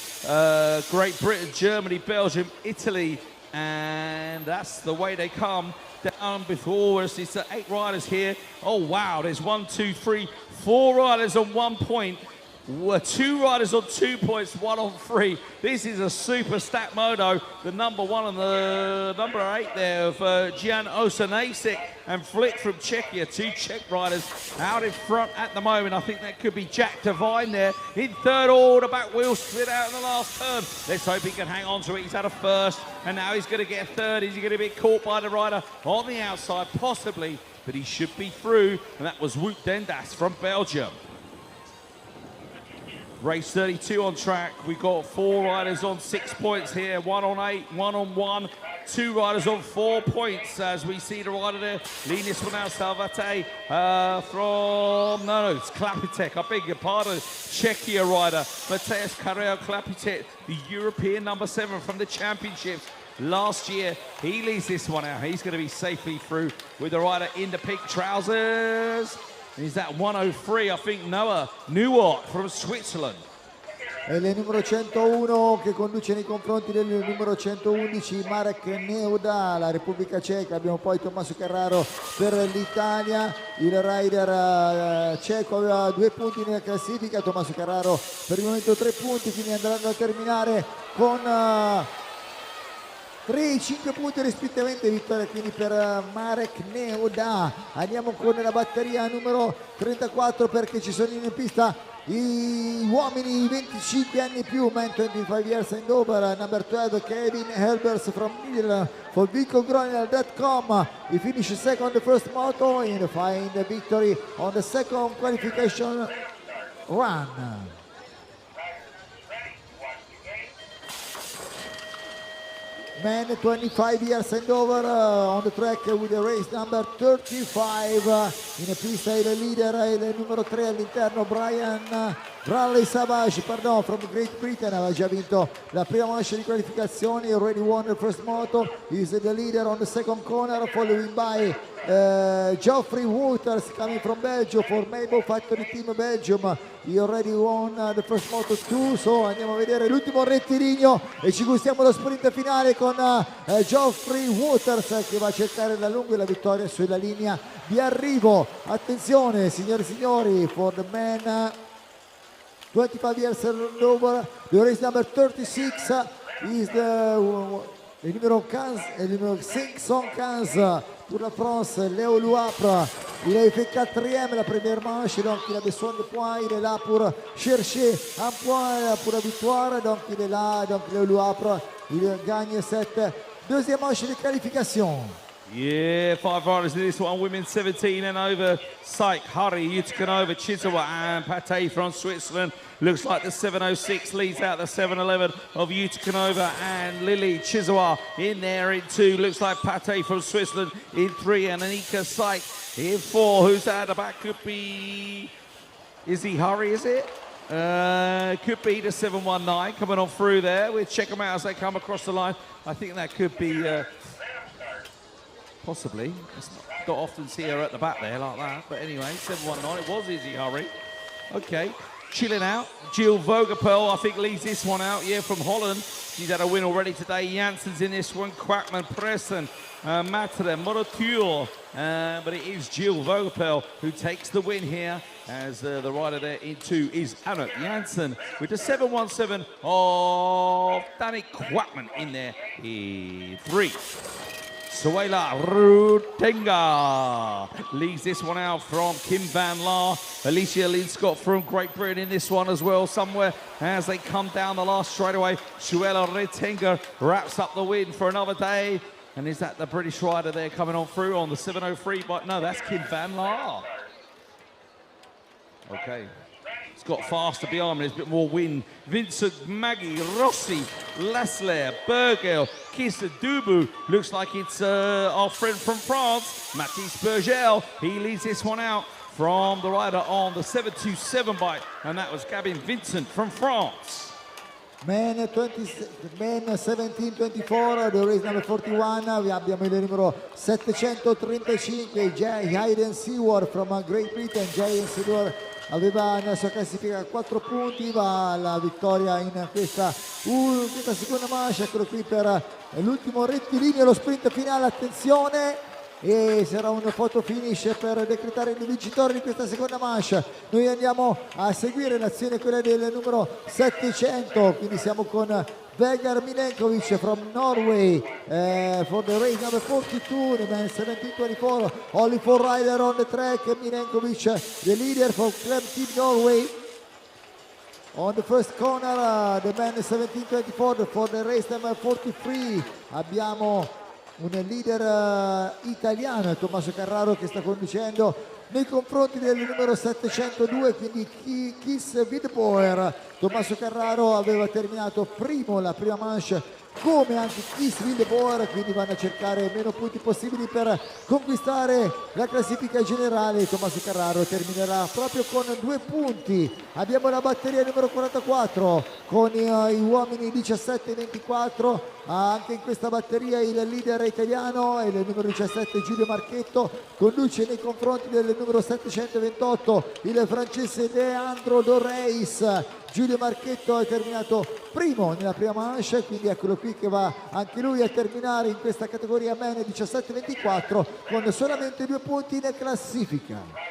Great Britain, Germany, Belgium, Italy, and that's the way they come down before us. It's 8 riders here. Oh wow, there's 1, 2, 3, 4 riders on 1 point. 2 riders on 2 points, 1 on 3. This is a super stacked moto. The number 1 and the number 8 there of Jan Osanasic and Flick from Czechia. 2 Czech riders out in front at the moment. I think that could be Jack Devine there in 3rd. Oh, the back wheel slid out in the last turn. Let's hope he can hang on to it. He's had a 1st and now he's going to get a 3rd. Is he going to be caught by the rider on the outside? Possibly, but he should be through. And that was Wout Dendas from Belgium. Race 32 on track. We've got 4 riders on 6 points here. 1 on 8, 1 on 1. 2 riders on 4 points as we see the rider there. Linus one out, Salvate from, no, it's Klapitek. I beg your pardon. Czechia rider. Mateus Carreo Klapitek, the European number 7 from the championships last year. He leads this one out. He's going to be safely through with the rider in the pink trousers. Is that 103, I think, Noah Newart from Switzerland. È il numero 101 che conduce nei confronti del numero 111 Marek Neuda, la Repubblica Ceca. Abbiamo poi Tommaso Carraro per l'Italia. Il rider ceco aveva 2 punti nella classifica, Tommaso Carraro per il momento 3 punti, quindi andranno a terminare con 3 e 5 punti rispettivamente, vittoria quindi per Marek Neuda. Andiamo con la batteria numero 34 perché ci sono in pista gli uomini 25 anni più, man 25 years and over, number 12 Kevin Helbers from Netherlands for VicoGroenel.com. He finished second on the first moto and find the victory on the second qualification run. Man 25 years and over on the track with the race number 35. In pista il leader, il numero 3 all'interno, Brian Bradley Savage, pardon, from Great Britain. Aveva già vinto la prima manche di qualificazioni, already won the first moto. He's the leader on the second corner, following by Geoffrey Waters coming from Belgium for Mabel Factory Team Belgium. He already won the first Moto2, so andiamo a vedere l'ultimo rettilineo e ci gustiamo lo sprint finale con Geoffrey Waters che va a cercare la lunga e la vittoria sulla linea di arrivo. Attenzione signore e signori, for the man 25 years and over, the race number 36 is le numéro 15 et le numéro 515 pour la France, Léo Louapre. Il a fait quatrième la première manche, donc il a besoin de points, il est là pour chercher un point pour la victoire, donc il est là, donc Léo Louapre, il gagne cette deuxième manche de qualification. Yeah, 5 riders in this one. Women 17 and over. Syke, Hurry, Yutakanova, Chizawa and Pate from Switzerland. Looks like the 706 leads out the 711 of Yutakanova and Lily Chizawa in there in 2. Looks like Pate from Switzerland in 3 and Anika Syke in 4. Who's out the back? Could be... Is he Hurry, is it? Could be the 719 coming on through there. We'll check them out as they come across the line. I think that could be... Possibly. Don't often see her at the back there like that. But anyway, 719, it was Izzy Hurry. Okay, chilling out. Jill Vogerpearl, I think, leads this one out. Yeah, from Holland. She's had a win already today. Jansen's in this one. Quackman, Preston, Materen, Morature. But it is Jill Vogerpearl who takes the win here as the rider there in 2 is Anna Jansen with the 717 of Danik Quackman in there in 3. Suela Rutenga leads this one out from Kim Van Laar. Alicia Linscott from Great Britain in this one as well somewhere as they come down the last straightaway. Suela Rutenga wraps up the win for another day. And is that the British rider there coming on through on the 703? But no, that's Kim Van Laar. Okay. It's got faster behind me, there's a bit more wind. Vincent, Maggie, Rossi, Lasler, Bergel, Kissa Dubu. Looks like it's our friend from France, Mathis Bergel. He leads this one out from the rider on the 727 bike, and that was Gabin Vincent from France. Men 17-24, the race number 41, abbiamo il numero 735, Hayden Seward from Great Britain. Hayden Seward aveva nella sua classifica 4 punti, va alla vittoria in questa seconda manche. Eccolo qui per l'ultimo rettilineo, lo sprint finale, attenzione, e sarà un photo finish per decretare il vincitore di questa seconda manche. Noi andiamo a seguire l'azione, quella del numero 700, quindi siamo con Vegard Milenkovic from Norway for the race number 42, the man 17-24, only 4 rider on the track. Milenkovic, the leader for Club Team Norway. On the first corner, the man 17-24 for the race number 43. Abbiamo un leader italiano, Tommaso Carraro, che sta conducendo nei confronti del numero 702, quindi Kiss Widboer. Tommaso Carraro aveva terminato primo la prima manche, come anche Kiss Widboer, quindi vanno a cercare meno punti possibili per conquistare la classifica generale. Tommaso Carraro terminerà proprio con 2 punti. Abbiamo la batteria numero 44 con gli uomini 17-24. Anche in questa batteria il leader italiano è il numero 17 Giulio Marchetto, conduce nei confronti del numero 728 il francese Leandro Dorreis. Giulio Marchetto è terminato primo nella prima manche, quindi eccolo qui che va anche lui a terminare in questa categoria men 17-24 con solamente 2 punti in classifica.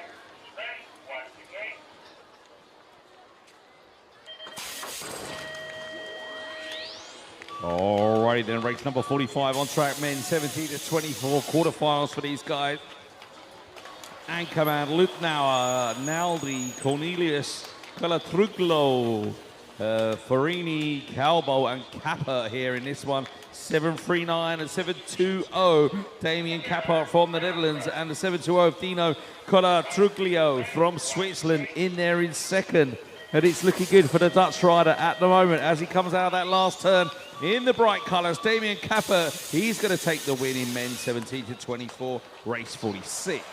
Alrighty then, race number 45 on track, men 17-24 quarterfinals for these guys. Anchorman, Lutnauer, Naldi, Cornelius, Calatruglo, Farini, Calbo and Kappa here in this one. 739 and 720, Damien Kappa from the Netherlands, and the 720 Dino Calatruglo from Switzerland in there in second. And it's looking good for the Dutch rider at the moment as he comes out of that last turn in the bright colours. Damien Kappa, he's going to take the win in men 17-24, race 46.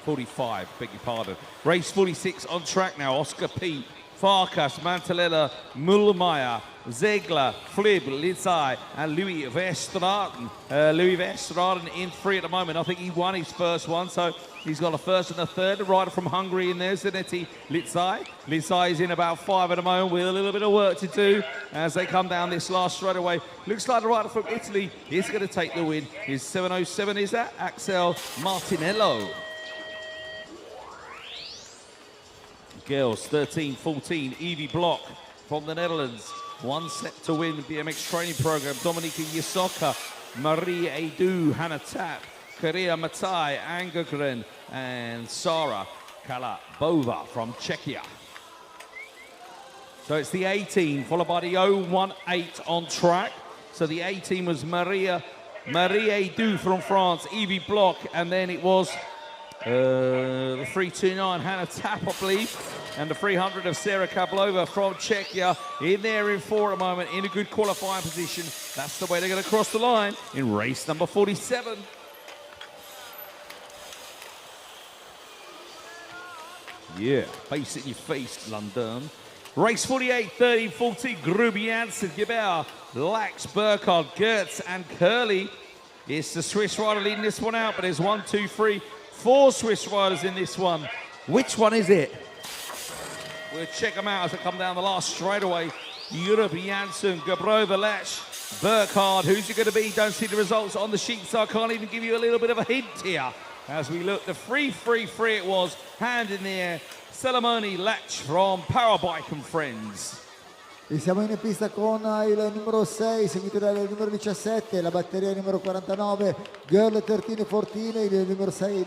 45, beg your pardon. Race 46 on track now. Oscar P Farkas, Mantelella, Müllmeier, Zegler, Flib, Litzai, and Louis Verstraeten. Louis Verstraeten in 3 at the moment. I think he won his first one, so he's got a first and a third. The rider from Hungary in there, Zanetti Litzai. Litzai is in about 5 at the moment with a little bit of work to do as they come down this last straightaway. Looks like the rider from Italy is going to take the win. His 7:07 is that, Axel Martinello. Girls 13-14, Evie Block from the Netherlands. 1 set to win the BMX training program. Dominika Yisoka, Marie Edu, Hannah Tapp, Korea Matai, Angegren, and Sara Kalabova from Czechia. So it's the 18 followed by the 018 on track. So the 18 was Marie Edu from France, Evie Block, and then it was the 329 Hannah Tapp, I believe, and the 300 of Sarah Kablova from Czechia in there in 4 at the moment, in a good qualifying position. That's the way they're going to cross the line in race number 47. Yeah, face in your face, London. Race 48, 13-14, Gruby Janssen, Gebauer, Lax, Burkhardt, Gertz, and Curley. It's the Swiss rider leading this one out, but there's 1, 2, 3, 4 Swiss riders in this one. Which one is it? We'll check them out as they come down the last straightaway. Europe, Janssen, Gabrova, Lech, Burkhardt. Who's it going to be? Don't see the results on the sheet, so I can't even give you a little bit of a hint here. As we look, the 3-3-3 it was, hand in the air. Salamoni Lech from Powerbike and Friends. E siamo in pista con il numero 6, seguito dal numero 17, la batteria numero 49, Girl 13-14, il numero 6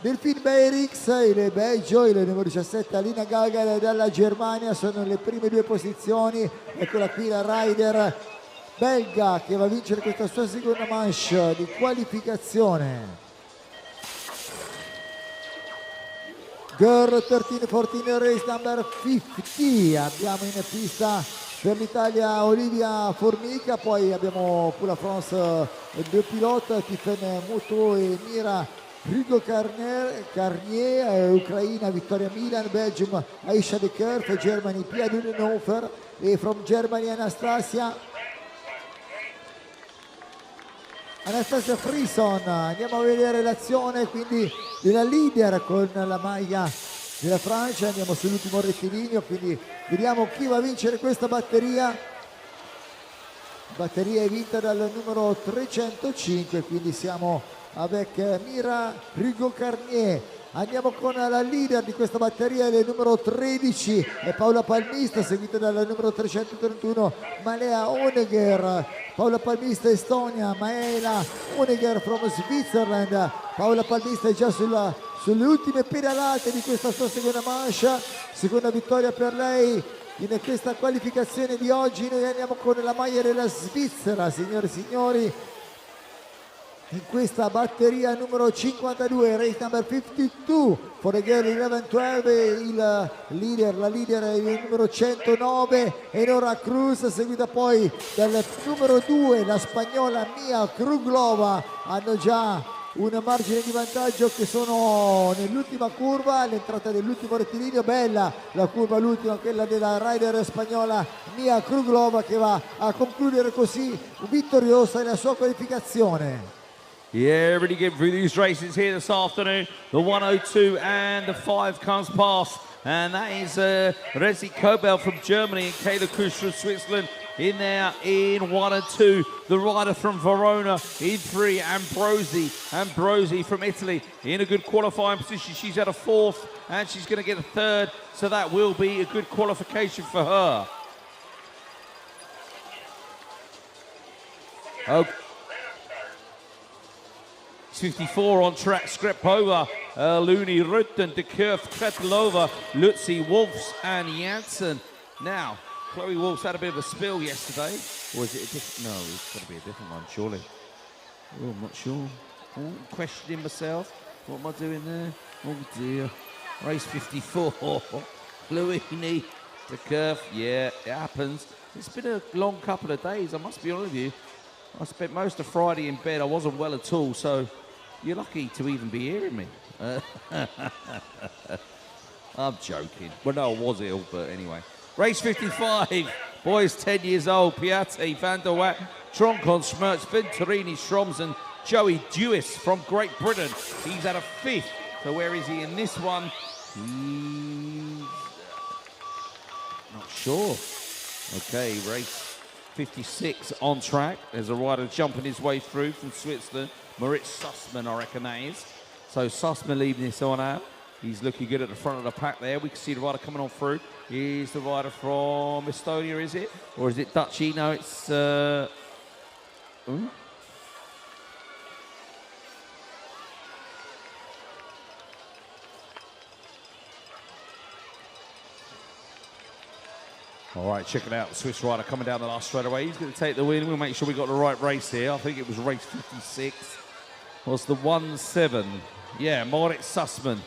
Delphine Beirix, il Belgio, il numero 17 Alina Gaga dalla Germania, sono le prime 2 posizioni. Eccola qui la rider belga che va a vincere questa sua seconda manche di qualificazione. Girl 13-14 race number 50, abbiamo in pista per l'Italia Olivia Formica, poi abbiamo pour la France 2 pilote, Tiffen Muto e Mira Rigo Carnier, Ucraina Vittoria Milan, Belgium Aisha de Kerf, Germany Pia Dunenhofer e from Germany Anastasia Frison. Andiamo a vedere l'azione quindi della leader con la maglia della Francia, andiamo sull'ultimo rettilineo, quindi vediamo chi va a vincere questa batteria. Batteria è vinta dal numero 305, quindi siamo avec Mira Rigo Carnier. Andiamo con la leader di questa batteria, il numero 13 è Paola Palmista, seguita dal numero 331 Malea Honegger. Paola Palmista Estonia, Maela Honegger from Switzerland. Paola Palmista è già sulle ultime pedalate di questa sua seconda manche, seconda vittoria per lei in questa qualificazione di oggi. Noi andiamo con la maglia della Svizzera, signore e signori, in questa batteria numero 52, race number 52 for the girl 11-12, la leader è il numero 109 Enora Cruz, seguita poi dal numero 2 la spagnola Mia Kruglova. Hanno già un margine di vantaggio che sono nell'ultima curva, all'entrata dell'ultimo rettilineo. Bella la curva, l'ultima, quella della rider spagnola Mia Kruglova, che va a concludere così vittoriosa la sua qualificazione. Yeah, really getting through these races here this afternoon. The 102 and the 5 comes past. And that is Rezi Kobel from Germany and Kayla Kush from Switzerland in there in 1 and 2. The rider from Verona in 3, Ambrosi from Italy in a good qualifying position. She's at a 4th and she's going to get a 3rd. So that will be a good qualification for her. Okay. 54 on track, Skrepova, Looney, Rutten, De Kerf, Kretlova, Lutzi, Wolfs and Janssen. Now, Chloe Wolfs had a bit of a spill yesterday. Or is it a different? No, it's got to be a different one, surely. Oh, I'm not sure. Oh, questioning myself. What am I doing there? Oh dear. Race 54. Louini, De Kerf. Yeah, it happens. It's been a long couple of days, I must be honest with you. I spent most of Friday in bed. I wasn't well at all, so you're lucky to even be hearing me. I'm joking. Well, no, I was ill, but anyway. Race 55. Boys 10 years old. Piatti, Van der Watt, Troncon, Smertz, Venturini, Schroms, and Joey Dewis from Great Britain. He's at a 5th. So where is he in this one? He's not sure. Okay, race 56 on track. There's a rider jumping his way through from Switzerland. Moritz Sussman, I reckon that is. So Sussman leading this on out. He's looking good at the front of the pack there. We can see the rider coming on through. He's the rider from Estonia, is it? Or is it Dutchy? No, it's... All right, check it out. The Swiss rider coming down the last straight away. He's going to take the win. We'll make sure we got the right race here. I think it was race 56. Was the 1-7. Yeah, Moritz Sussman.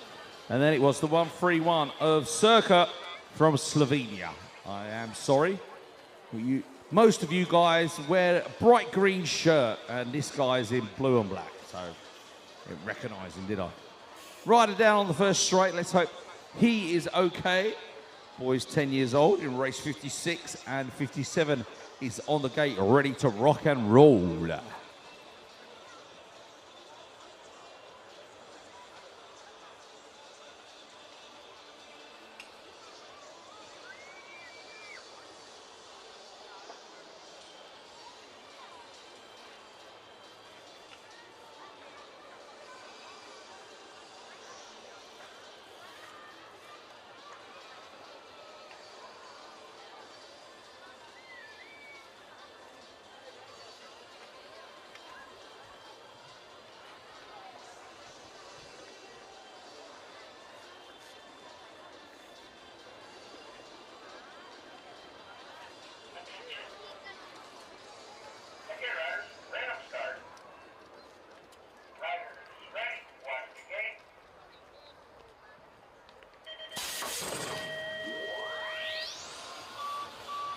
And then it was the 1-3-1 of Circa from Slovenia. I am sorry. Most of you guys wear a bright green shirt, and this guy's in blue and black. So I didn't recognise him, did I? Rider down on the first straight. Let's hope he is okay. Boy's 10 years old in race 56, and 57 is on the gate, ready to rock and roll.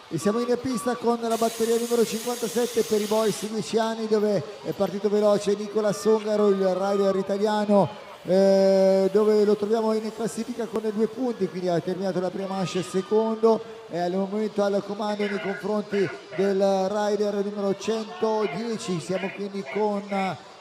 E siamo in pista con la batteria numero 57 per i boys 10 anni, dove è partito veloce Nicola Songaro, il rider italiano, dove lo troviamo in classifica con 2 punti, quindi ha terminato la prima manche secondo, è al momento al comando nei confronti del rider numero 110. Siamo quindi con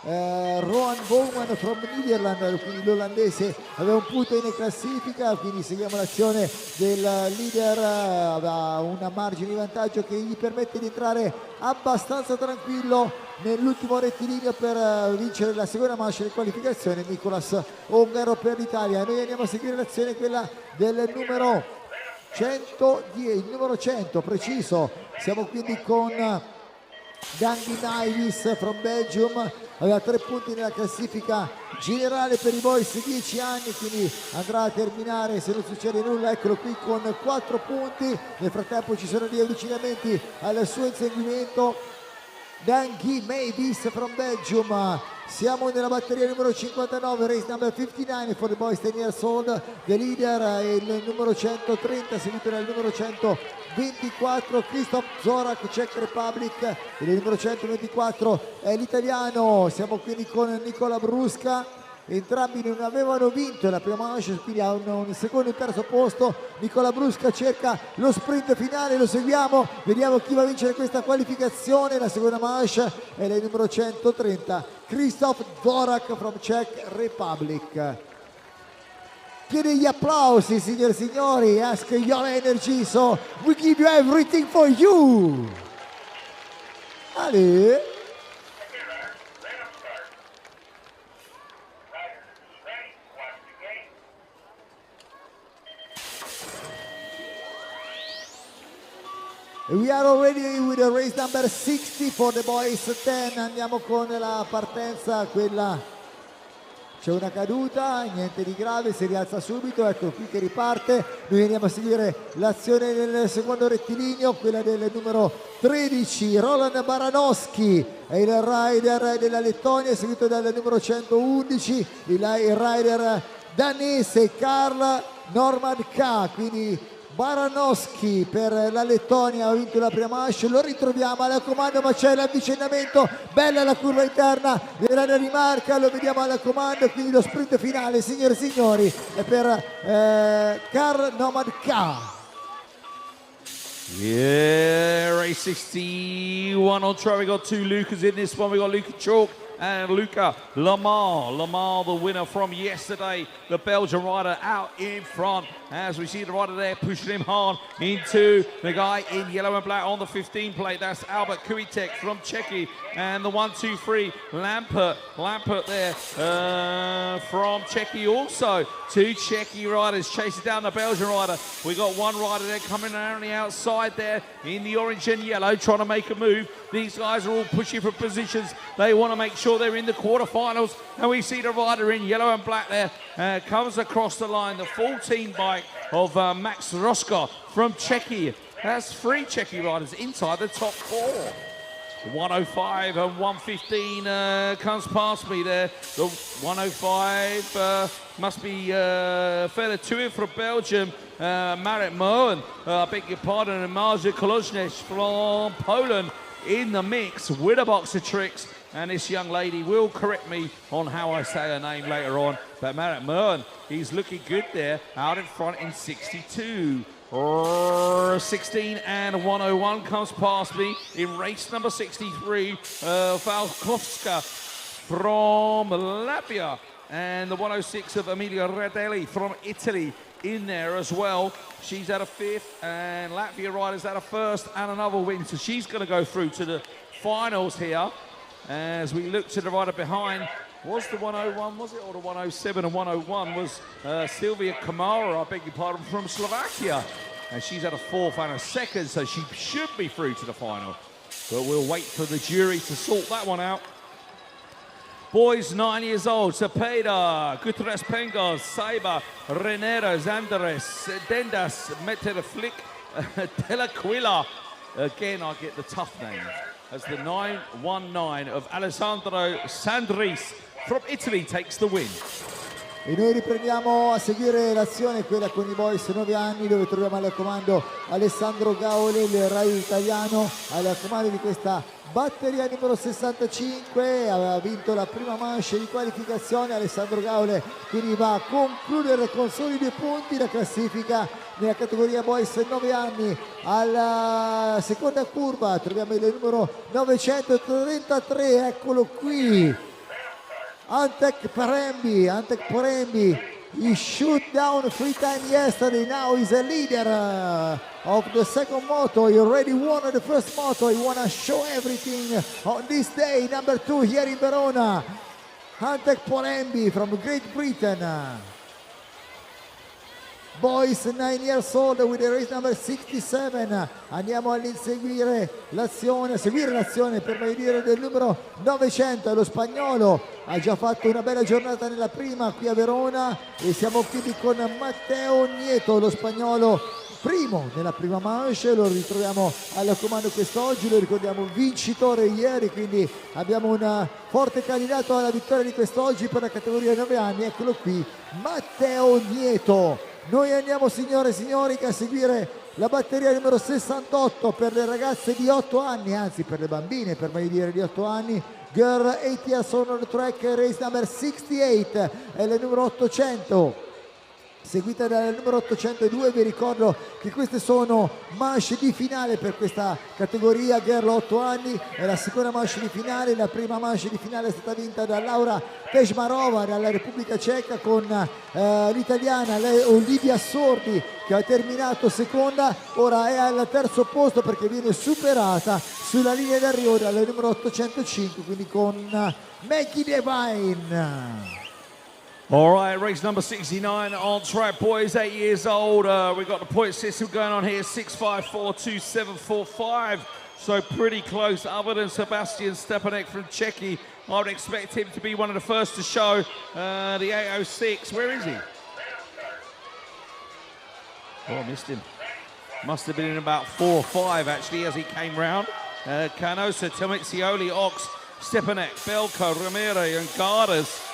Rohan Bouwman from Nederland, quindi l'olandese aveva un punto in classifica, quindi seguiamo l'azione del leader, aveva un margine di vantaggio che gli permette di entrare abbastanza tranquillo nell'ultimo rettilineo per vincere la seconda manche di qualificazione. Nicolas Ongaro per l'Italia. Noi andiamo a seguire l'azione, quella del numero 110, il numero 100 preciso. Siamo quindi con Dangi Naivis from Belgium, aveva 3 punti nella classifica generale per i boys 10 anni, quindi andrà a terminare, se non succede nulla, eccolo qui con 4 punti. Nel frattempo ci sono degli avvicinamenti al suo inseguimento. Dangi Mavis from Belgium. Siamo nella batteria numero 59, race number 59 for the boys 10 years old. The leader è il numero 130, seguito dal numero 124 Christoph Zorak, Czech Republic. Il numero 124 è l'italiano. Siamo quindi con Nicola Brusca. Entrambi non avevano vinto la prima manche, quindi ha un secondo e un terzo posto. Nicola Brusca cerca lo sprint finale, lo seguiamo, vediamo chi va a vincere questa qualificazione. La seconda manche è il numero 130 Christoph Zorak from Czech Republic. Chiede gli applausi, signore e signori. Ask your energy, so we give you everything for you. Ale. We are already with the race number 60 for the boys 10. Andiamo con la partenza, quella, c'è una caduta, niente di grave, si rialza subito, ecco qui che riparte. Noi andiamo a seguire l'azione del secondo rettilineo, quella del numero 13 Roland Baranowski, è il rider della Lettonia, seguito dal numero 111 il rider danese Karl Norman K, quindi Baranowski per la Lettonia, ha vinto la prima manche, lo ritroviamo al comando, ma c'è l'avvicinamento, bella la curva interna, Verona rimarca, lo vediamo al comando, quindi lo sprint finale, signore e signori, è per Karl Nomad K. Yeah, race 61 on track. We got two Lucas in this one. We got Luca Chalk and Luca Lamar. Lamar, the winner from yesterday. The Belgian rider out in front. As we see the rider there pushing him hard into the guy in yellow and black on the 15 plate. That's Albert Kuitek from Czechia. And the 1-2-3 Lampert there from Czechia also. Two Czechia riders chasing down the Belgian rider. We got one rider there coming around the outside there in the orange and yellow trying to make a move. These guys are all pushing for positions. They want to make sure they're in the quarterfinals. And we see the rider in yellow and black there comes across the line. The 14 bike of Max Roska from Czechia. That's three Czechia riders inside the top four. 105 and 115 comes past me there. The 105 must be further to it for Belgium. Marit Moen, I beg your pardon, and Marja Kolozhnev from Poland in the mix with a box of tricks. And this young lady will correct me on how I say her name later on. But Marit Moen, he's looking good there, out in front in 62. 16 and 101 comes past me in race number 63. Valkovska from Latvia, and the 106 of Emilia Radelli from Italy in there as well. She's at a fifth, and Latvia rider's at a first and another win, so she's going to go through to the finals here. As we look to the rider behind, was the 101, was it, or the 107 and 101 was Silvia Kamara, I beg your pardon, from Slovakia. And she's at a fourth and a second, so she should be through to the final. But we'll wait for the jury to sort that one out. Boys 9 years old, Cepeda, Gutierrez Pengos, Saiba, Renero, Zandares, Dendas, Meterflick, Delaquila. Again, I get the tough names. As the 919 of Alessandro Sandris from Italy takes the win. E noi riprendiamo a seguire l'azione, quella con i boys 9 anni, dove troviamo al comando Alessandro Gaole, il rider italiano, al comando di questa batteria numero 65. Aveva vinto la prima manche di qualificazione Alessandro Gaole, quindi va a concludere con soli 2 punti la classifica nella categoria boys 9 anni. Alla seconda curva troviamo il numero 933, eccolo qui, Antek Parembi, he shoot down 3 times yesterday, now he's a leader of the second moto. He already won the first moto, he wanna show everything on this day, number 2 here in Verona. Antek Parembi from Great Britain. Boys 9 years old with the race number 67. Andiamo a seguire l'azione per meglio dire del numero 900, lo spagnolo ha già fatto una bella giornata nella prima qui a Verona, e siamo quindi con Matteo Nieto, lo spagnolo primo nella prima manche. Lo ritroviamo al comando quest'oggi, lo ricordiamo vincitore ieri, quindi abbiamo un forte candidato alla vittoria di quest'oggi per la categoria 9 anni. Eccolo qui, Matteo Nieto. Noi andiamo, signore e signori, a seguire la batteria numero 68 per le ragazze di 8 anni, anzi per le bambine, per meglio dire, di 8 anni. Girl 8 years on the track, race number 68, è il numero 800. Seguita dal numero 802. Vi ricordo che queste sono manche di finale per questa categoria Girl 8 anni, è la seconda manche di finale. La prima manche di finale è stata vinta da Laura Pejmarova dalla Repubblica Ceca, con l'italiana Olivia Sordi che ha terminato seconda. Ora è al terzo posto perché viene superata sulla linea d'arrivo dal numero 805, quindi con Maggie Devine. All right, race number 69 on track, boys 8 years old. We've got the point system going on here, 6542745. So pretty close, other than Sebastian Stepanek from Czechia. I would expect him to be one of the first to show the 806. Where is he? Oh, I missed him. Must have been in about 4 or 5 actually as he came round. Canosa, Tomizioli, Ox, Stepanek, Belko, Ramirez and Gardas.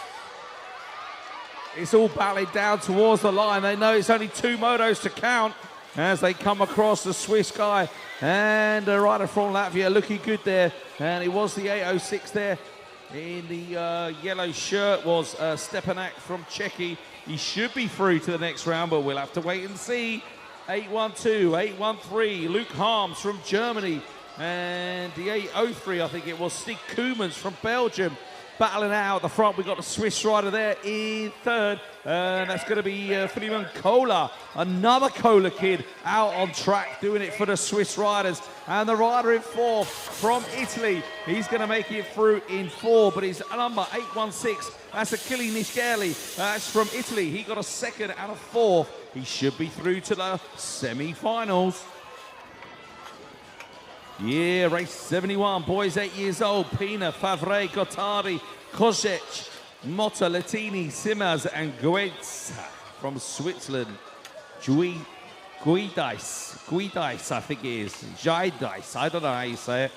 It's all battling down towards the line. They know it's only 2 motos to count. as they come across the Swiss guy. And the rider from Latvia looking good there. And it was the 806 there. In the yellow shirt was Stepanak from Czechia. He should be through to the next round, but we'll have to wait and see. 812, 813, Luke Harms from Germany. And the 803, I think it was Stig Koemans from Belgium. Battling out at the front, we got the Swiss rider there in third. And that's going to be Philemon Kohler, another Kohler kid out on track doing it for the Swiss riders. And the rider in fourth from Italy, he's going to make it through in four, but his number 816, that's Achille Nisgeli, that's from Italy. He got a second and a fourth. He should be through to the semi-finals. Yeah, race 71, boys 8 years old. Pina, Favre, Gottardi, Kozec, Motta, Latini, Simmers, and Goetz from Switzerland. Guidais, I think it is. Jaidais, I don't know how you say it.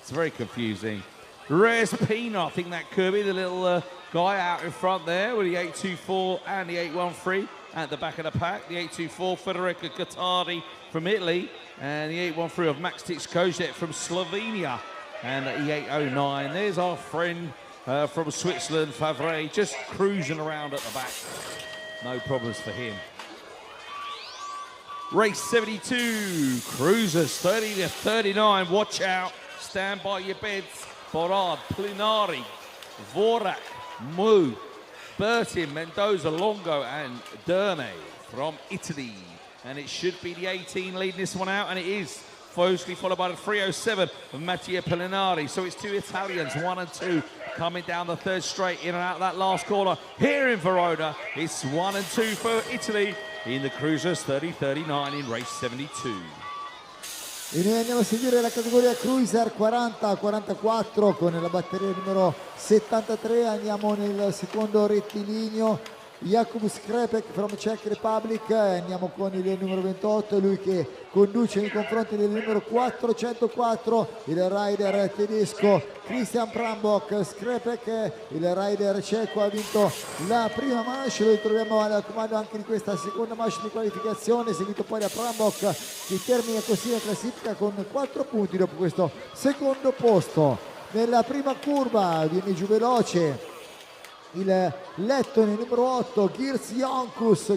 It's very confusing. Reyes Pina, I think that could be the little guy out in front there with the 824 and the 813 at the back of the pack. The 824, Federico Gottardi from Italy. And the 813 of Max Kozec from Slovenia. And the 809, there's our friend from Switzerland, Favre, just cruising around at the back. No problems for him. Race 72, cruisers 30 to 39. Watch out, stand by your beds. Borard, Plinari, Vorak, Mu, Bertin, Mendoza, Longo, and Derme from Italy. And it should be the 18 leading this one out, and it is. Closely followed by the 307 of Mattia Pellinari. So it's two Italians, 1 and 2, coming down the third straight, in and out that last corner. Here in Verona, it's 1 and 2 for Italy in the Cruisers 30-39 in race 72. E noi andiamo a seguire la categoria Cruiser 40-44 con la batteria numero 73. Andiamo nel secondo rettilineo. Jakub Skrepek from Czech Republic, andiamo con il numero 28, lui che conduce nei confronti del numero 404, il rider tedesco Christian Prambok. Skrepek, il rider ceco, ha vinto la prima manche, lo ritroviamo al comando anche di questa seconda manche di qualificazione, seguito poi da Prambok che termina così la classifica con 4 punti dopo questo secondo posto. Nella prima curva viene giù veloce il lettone numero 8, Girts Jonkus,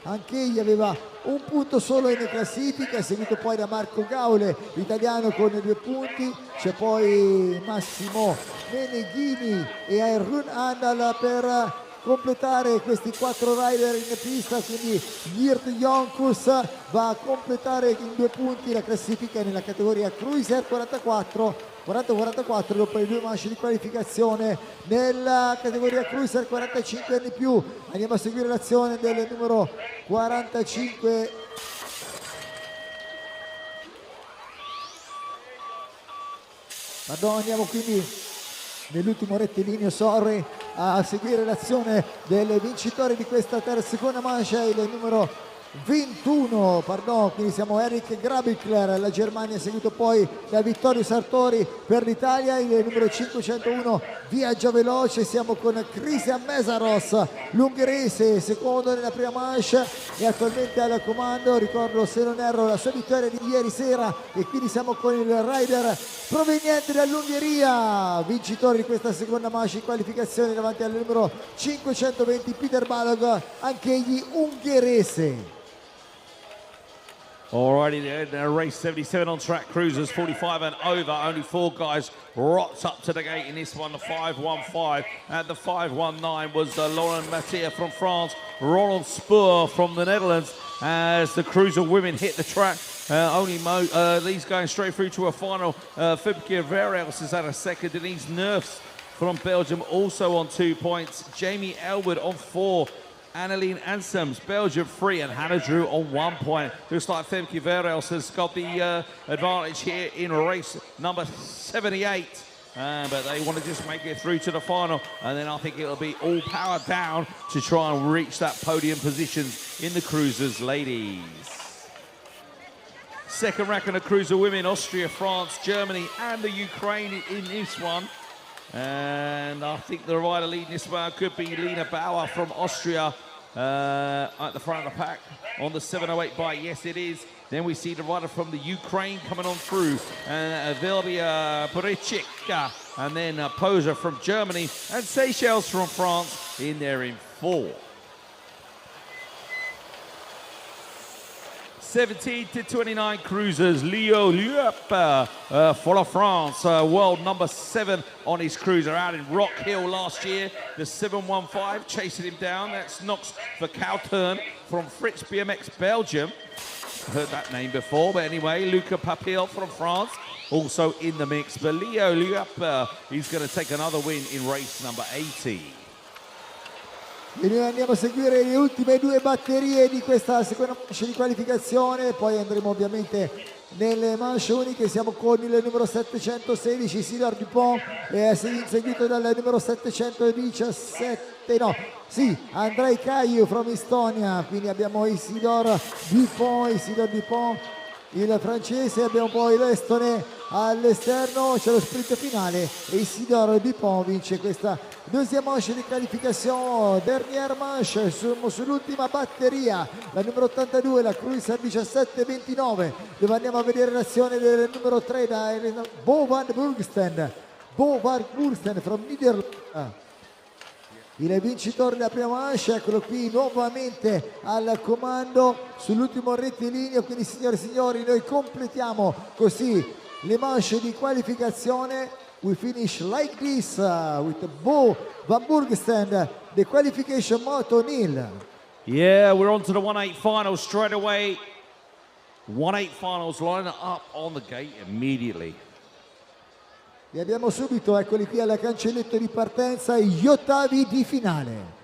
anche egli aveva un punto solo in classifica, seguito poi da Marco Gaule, italiano con 2 punti, c'è poi Massimo Meneghini e Arun Andal per completare questi 4 rider in pista, quindi Girt Jonkus va a completare in 2 punti la classifica nella categoria Cruiser 40-44 dopo le 2 manche di qualificazione. Nella categoria Cruiser 45 anni più andiamo a seguire l'azione del numero 45 andiamo quindi nell'ultimo rettilineo a seguire l'azione del vincitore di questa seconda manche, il numero 21, quindi siamo Eric Grabikler, la Germania, seguito poi da Vittorio Sartori per l'Italia, il numero 501 viaggia veloce, siamo con Christian Mesaros, l'ungherese, secondo nella prima manche e attualmente al comando, ricordo se non erro la sua vittoria di ieri sera, e quindi siamo con il rider proveniente dall'Ungheria, vincitore di questa seconda manche in qualificazione davanti al numero 520 Peter Balog, anch'egli ungherese. Alrighty then, race 77 on track, Cruisers 45 and over. Only 4 guys rocked up to the gate in this one. The 515 and the 519 was Laurent Mathieu from France, Ronald Spoor from the Netherlands. As the Cruiser women hit the track, these going straight through to a final. Fibke Verels is at a second. Denise Nerfs from Belgium also on 2 points. Jamie Elwood on 4. Anneline Ansems, Belgium 3, and Hannah Drew on 1 point. Looks like Femke Verels has got the advantage here in race number 78. But they want to just make it through to the final, and then I think it'll be all power down to try and reach that podium positions in the Cruisers ladies. Second rack in the Cruiser women, Austria, France, Germany, and the Ukraine in this one. And I think the rider leading this one could be Lena Bauer from Austria. at the front of the pack on the 708 bike. Yes, it is. Then we see the rider from the Ukraine coming on through. Vilbia Borechik, and then Poser from Germany, and Seychelles from France in there in 4. 17 to 29 cruisers. Leo Liep for la France, world number 7 on his cruiser out in Rock Hill last year. The 715 chasing him down. That's Knox for Cowturn from Fritz BMX Belgium. Heard that name before, but anyway, Luca Papil from France also in the mix. But Leo Liep, he's going to take another win in race number 80. E noi andiamo a seguire le ultime 2 batterie di questa seconda manche di qualificazione, poi andremo ovviamente nelle manche uniche. Siamo con il numero 716 Isidore Dupont, seguito dal numero 717, no, sì, Andrei Caiu from Estonia. Quindi abbiamo Isidore Dupont, il francese, abbiamo poi l'estone all'esterno, c'è lo sprint finale e Isidore Dupont vince questa deuxième manche di qualificazione. Dernière manche, siamo sull'ultima batteria, la numero 82, la Cruiser 1729, dove andiamo a vedere l'azione del numero 3 da Bo van Burgsten from Niederlande. Il vincitore della prima manche, eccolo qui nuovamente al comando sull'ultimo rettilineo. Quindi signore e signori, noi completiamo così le manche di qualificazione. We finish like this with Bo van Burgsten, the qualification moto nil. Yeah, we're on to the 1-8 finals straight away. 1-8 finals lining up on the gate immediately. E abbiamo subito, eccoli qui alla cancelletto di partenza, gli ottavi di finale.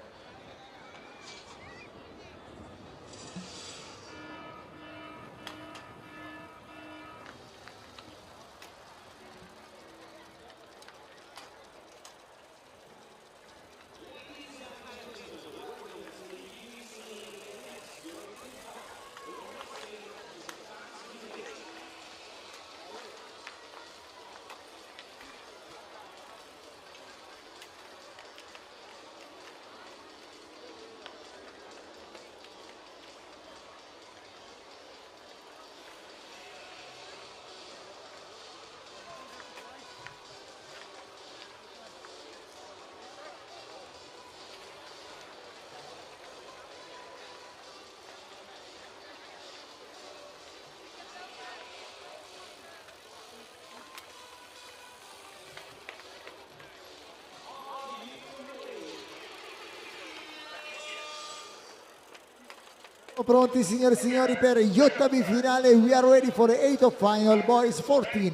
Pronti signore e signori per gli ottavi finale. We are ready for the 8 of final, boys 14.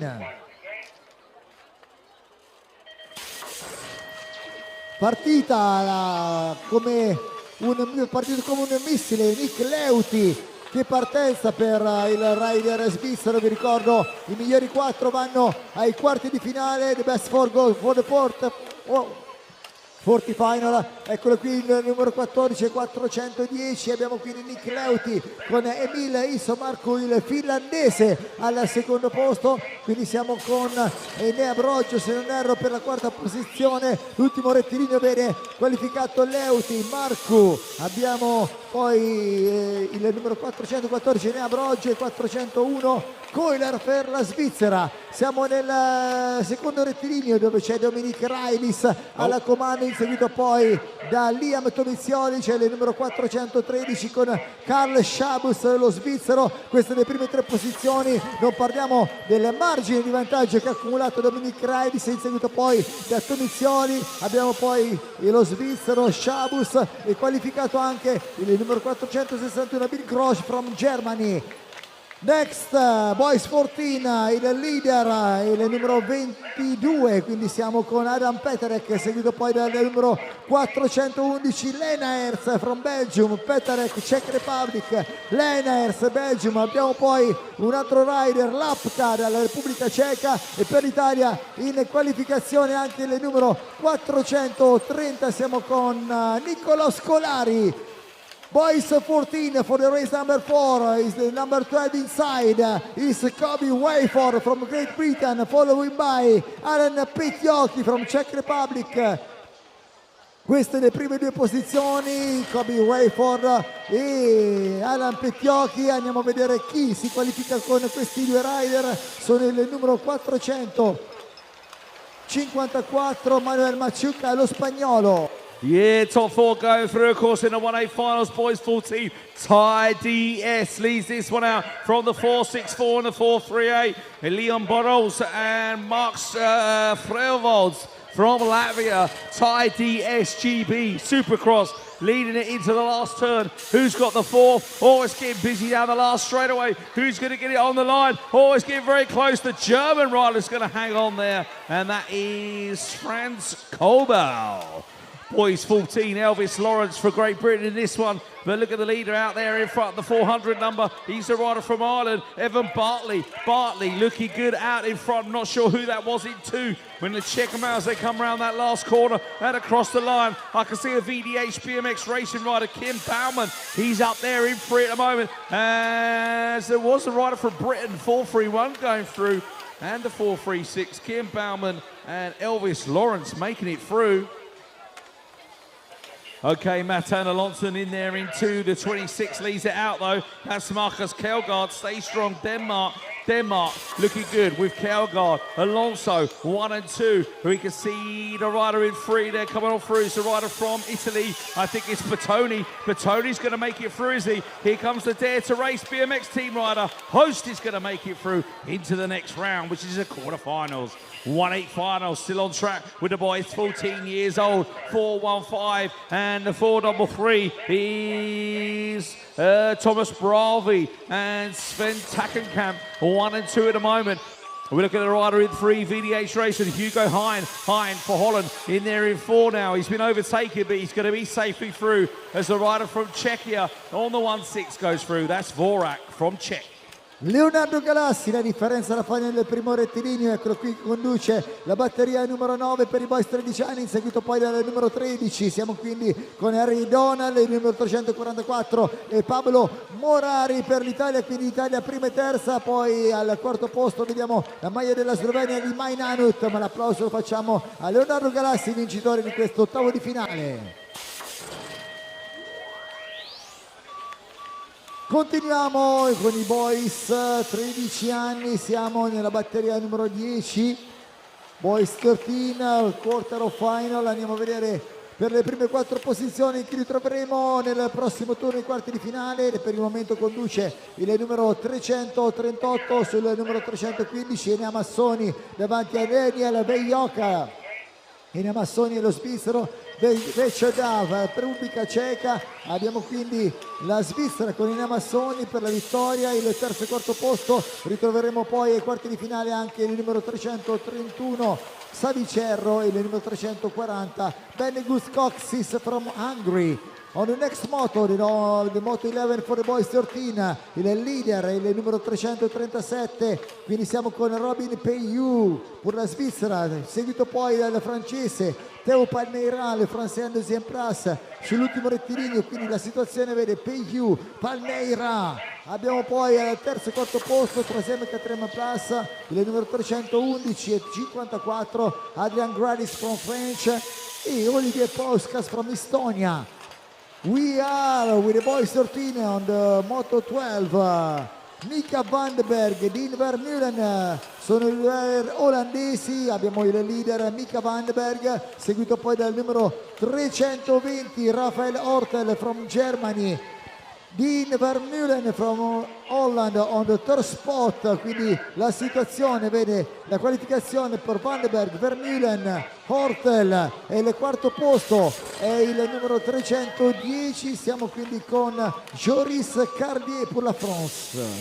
Partita come un missile. Nick Leuti, che partenza per il rider svizzero. Vi ricordo, i migliori 4 vanno ai quarti di finale. The best 4 go for the fourth. 40 final, eccolo qui il numero 14 410. Abbiamo quindi Nick Leuti con Emil Isomarco, il finlandese, al secondo posto. Quindi siamo con Enea Broggio, se non erro, per la quarta posizione. L'ultimo rettilineo bene qualificato Leuti, Marco. Abbiamo poi il numero 414 Enea Broggio e 401 Coiler per la Svizzera. Siamo nel secondo rettilineo dove c'è Dominic Reilis alla comando, inseguito poi da Liam Tomizioli. C'è il numero 413 con Karl Schabus, lo svizzero. Queste le prime 3 posizioni. Non parliamo del margine di vantaggio che ha accumulato Dominic Reilis, inseguito poi da Tomizioli. Abbiamo poi lo svizzero Schabus e qualificato anche il numero 461 Bill Grosch from Germany. Next, boys 14, il leader, il numero 22, quindi siamo con Adam Peterek, seguito poi dal numero 411 Lenaers from Belgium. Peterek, Czech Republic, Lenaers, Belgium. Abbiamo poi un altro rider, Lapka, dalla Repubblica Ceca, e per l'Italia in qualificazione anche il numero 430. Siamo con Niccolo Scolari. Boys 14 for the race number 4 is the number 12 inside is Kobe Wayford from Great Britain, following by Aaron Petiochi from Czech Republic. Queste le prime due posizioni, Kobe Rayford e Alan Pettiocchi. Andiamo a vedere chi si qualifica con questi due rider. Sono il numero 454 Manuel Machuca, lo spagnolo. Yeah, top four going through, of course, in the 1-8 finals. Boys 14, Ty DS leads this one out from the 4-6-4 and the 4-3-8. Leon Boros and Max Frelvolds from Latvia. Ty DSGB Supercross leading it into the last turn. Who's got the fourth? Oh, it's getting busy down the last straightaway. Who's going to get it on the line? Oh, it's getting very close. The German rider's going to hang on there, and that is Franz Kobel. Boys 14, Elvis Lawrence for Great Britain in this one. But look at the leader out there in front, the 400 number. He's the rider from Ireland, Evan Bartley. Bartley looking good out in front. I'm not sure who that was in two. When they check them out as they come around that last corner and across the line. I can see a VDH BMX racing rider, Kim Bauman. He's up there in three at the moment. As there was a rider from Britain, 431 going through. And the 436, Kim Bauman and Elvis Lawrence making it through. Okay, Matan Alonso in there in two. The 26 leads it out though. That's Marcus Kjellgaard. Stay strong, Denmark. Denmark looking good with Kjellgaard. Alonso 1 and 2. We can see the rider in three there coming on through. It's the rider from Italy. I think it's Bertoni. Bertoni's going to make it through, is he? Here comes the Dare to Race BMX team rider. Host is going to make it through into the next round, which is the quarterfinals. 1-8 finals still on track with the boys 14 years old. 4-1-5 and the 4-3 is Thomas Bravi and Sven Tackenkamp. 1 and 2 at the moment. We look at the rider in three, VDH Racing, Hugo Hein for Holland in there in four now. He's been overtaken, but he's going to be safely through as the rider from Czechia on the 1-6 goes through. That's Vorak from Czech. Leonardo Galassi, la differenza la fa nel primo rettilineo, eccolo qui che conduce la batteria numero 9 per i boys 13 anni, seguito poi dal numero 13, siamo quindi con Harry Donald, il numero 344 e Pablo Morari per l'Italia, quindi Italia prima e terza, poi al quarto posto vediamo la maglia della Slovenia di Majnanut, ma l'applauso lo facciamo a Leonardo Galassi, vincitore di questo ottavo di finale. Continuiamo con i boys 13 anni, siamo nella batteria numero 10, boys 13, quarter of final, andiamo a vedere per le prime 4 posizioni che ritroveremo nel prossimo turno ai quarti di finale. Per il momento conduce il numero 338 sul numero 315 Enea Massoni davanti a Daniel Vejoka. Enea Massoni e lo svizzero Vecchiodav, Repubblica Ceca. Abbiamo quindi la Svizzera con Enea Massoni per la vittoria, il terzo e quarto posto. Ritroveremo poi ai quarti di finale anche il numero 331 Savicerro e il numero 340 Benegus Coxis from Hungary. On the next moto, the Moto 11 for the boys 13, il leader è il numero 337, quindi siamo con Robin Peyu per la Svizzera, seguito poi dal francese Teo Palmeira, le Français Deuxième Place sull'ultimo rettilineo, quindi la situazione vede Peyu, Palmeira. Abbiamo poi al terzo e quarto posto, troisième e quatrième place, il numero 311 e 54 Adrian Gradis from French e Olivier Pauskas from Estonia. We are with the boys 13 on the Moto 12. Mika Vandenberg e Dean Vermeulen sono i olandesi, abbiamo il leader Mika Vandenberg, seguito poi dal numero 320 Rafael Ortel from Germany. Dean Vermeulen from Holland on the third spot, quindi la situazione vede la qualificazione per Vandenberg, Vermeulen, Hortel e il quarto posto è il numero 310, siamo quindi con Joris Cardier per la France.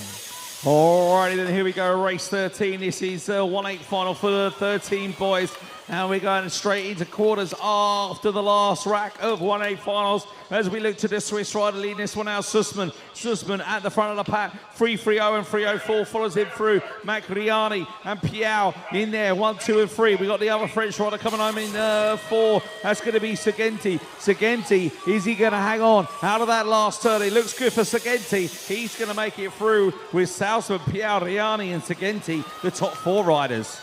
Alrighty then, here we go, race 13. This is 1-8 final for the 13 boys. And we're going straight into quarters after the last rack of 1-8 finals. As we look to the Swiss rider leading this one out, Sussman. Sussman at the front of the pack. 3-3-0 and 3-0-4 follows him through. Macriani and Piao in there. 1, 2 and 3. We got the other French rider coming home in 4. That's going to be Segenti. Segenti, is he going to hang on out of that last turn? It looks good for Segenti. He's going to make it through with Salzman, Piao, Riani and Segenti, the top 4 riders.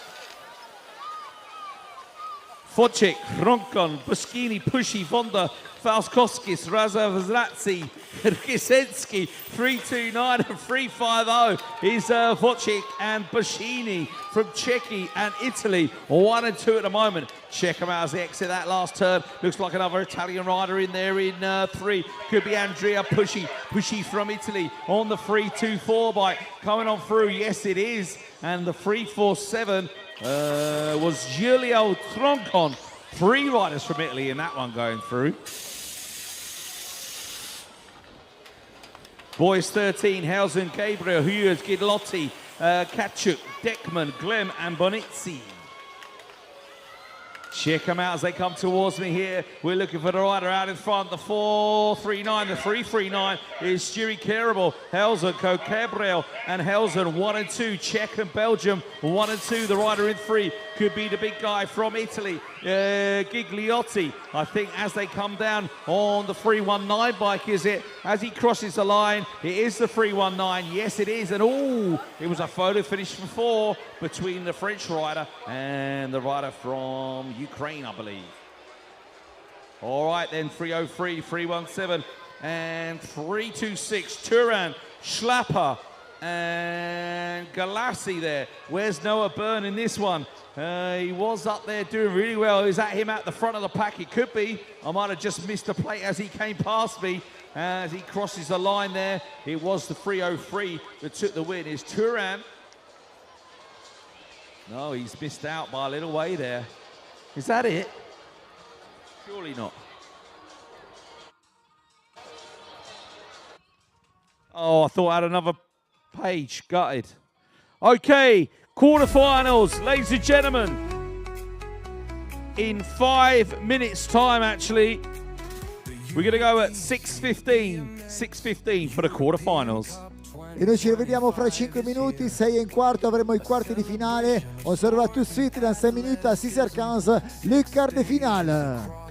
Focic, Ronkon, Buschini, Pushy, Vonda, Falskowskis, Razavazlatsi, Kisensky, 329 and 350 is Focic and Buschini from Czechia and Italy. 1 and 2 at the moment. Check them out as they exit that last turn. Looks like another Italian rider in there in 3. Could be Andrea Pushy. Pushy from Italy on the 324 bike. Coming on through. Yes, it is. And the 347 was Giulio Troncon. 3 riders from Italy in that one going through. Boys 13, Hausen, Gabriel, Hughes, Gidlotti, Kachuk, Deckman, Glem and Bonizzi. Check them out as they come towards me here. We're looking for the rider out in front. The 439, the 339 is Stewie Carable, Helsen, Cabrel and Helsen 1 and 2. Czech and Belgium 1 and 2. The rider in 3 could be the big guy from Italy, Gigliotti. I think as they come down on the 319 bike, is it? As he crosses the line, it is the 319. Yes, it is. And it was a photo finish for 4 between the French rider and the rider from Ukraine, I believe. All right, then 303, 317, and 326. Turan, Schlapper, and Galassi there. Where's Noah Byrne in this one? He was up there doing really well. Is that him at the front of the pack? It could be. I might have just missed a plate as he came past me. As he crosses the line there, it was the 303 that took the win. Is Turan. No, he's missed out by a little way there. Is that it? Surely not. Oh, I thought I had another page. Gutted. Okay, quarterfinals, ladies and gentlemen. In 5 minutes' time, actually, we're going to go at 6:15 for the quarterfinals. E noi ci rivediamo fra 5 minuti, 6 e un quarto avremo i quarti di finale. On se revoit tout de suite dans 5 minutes à 6h15, le quart de finale.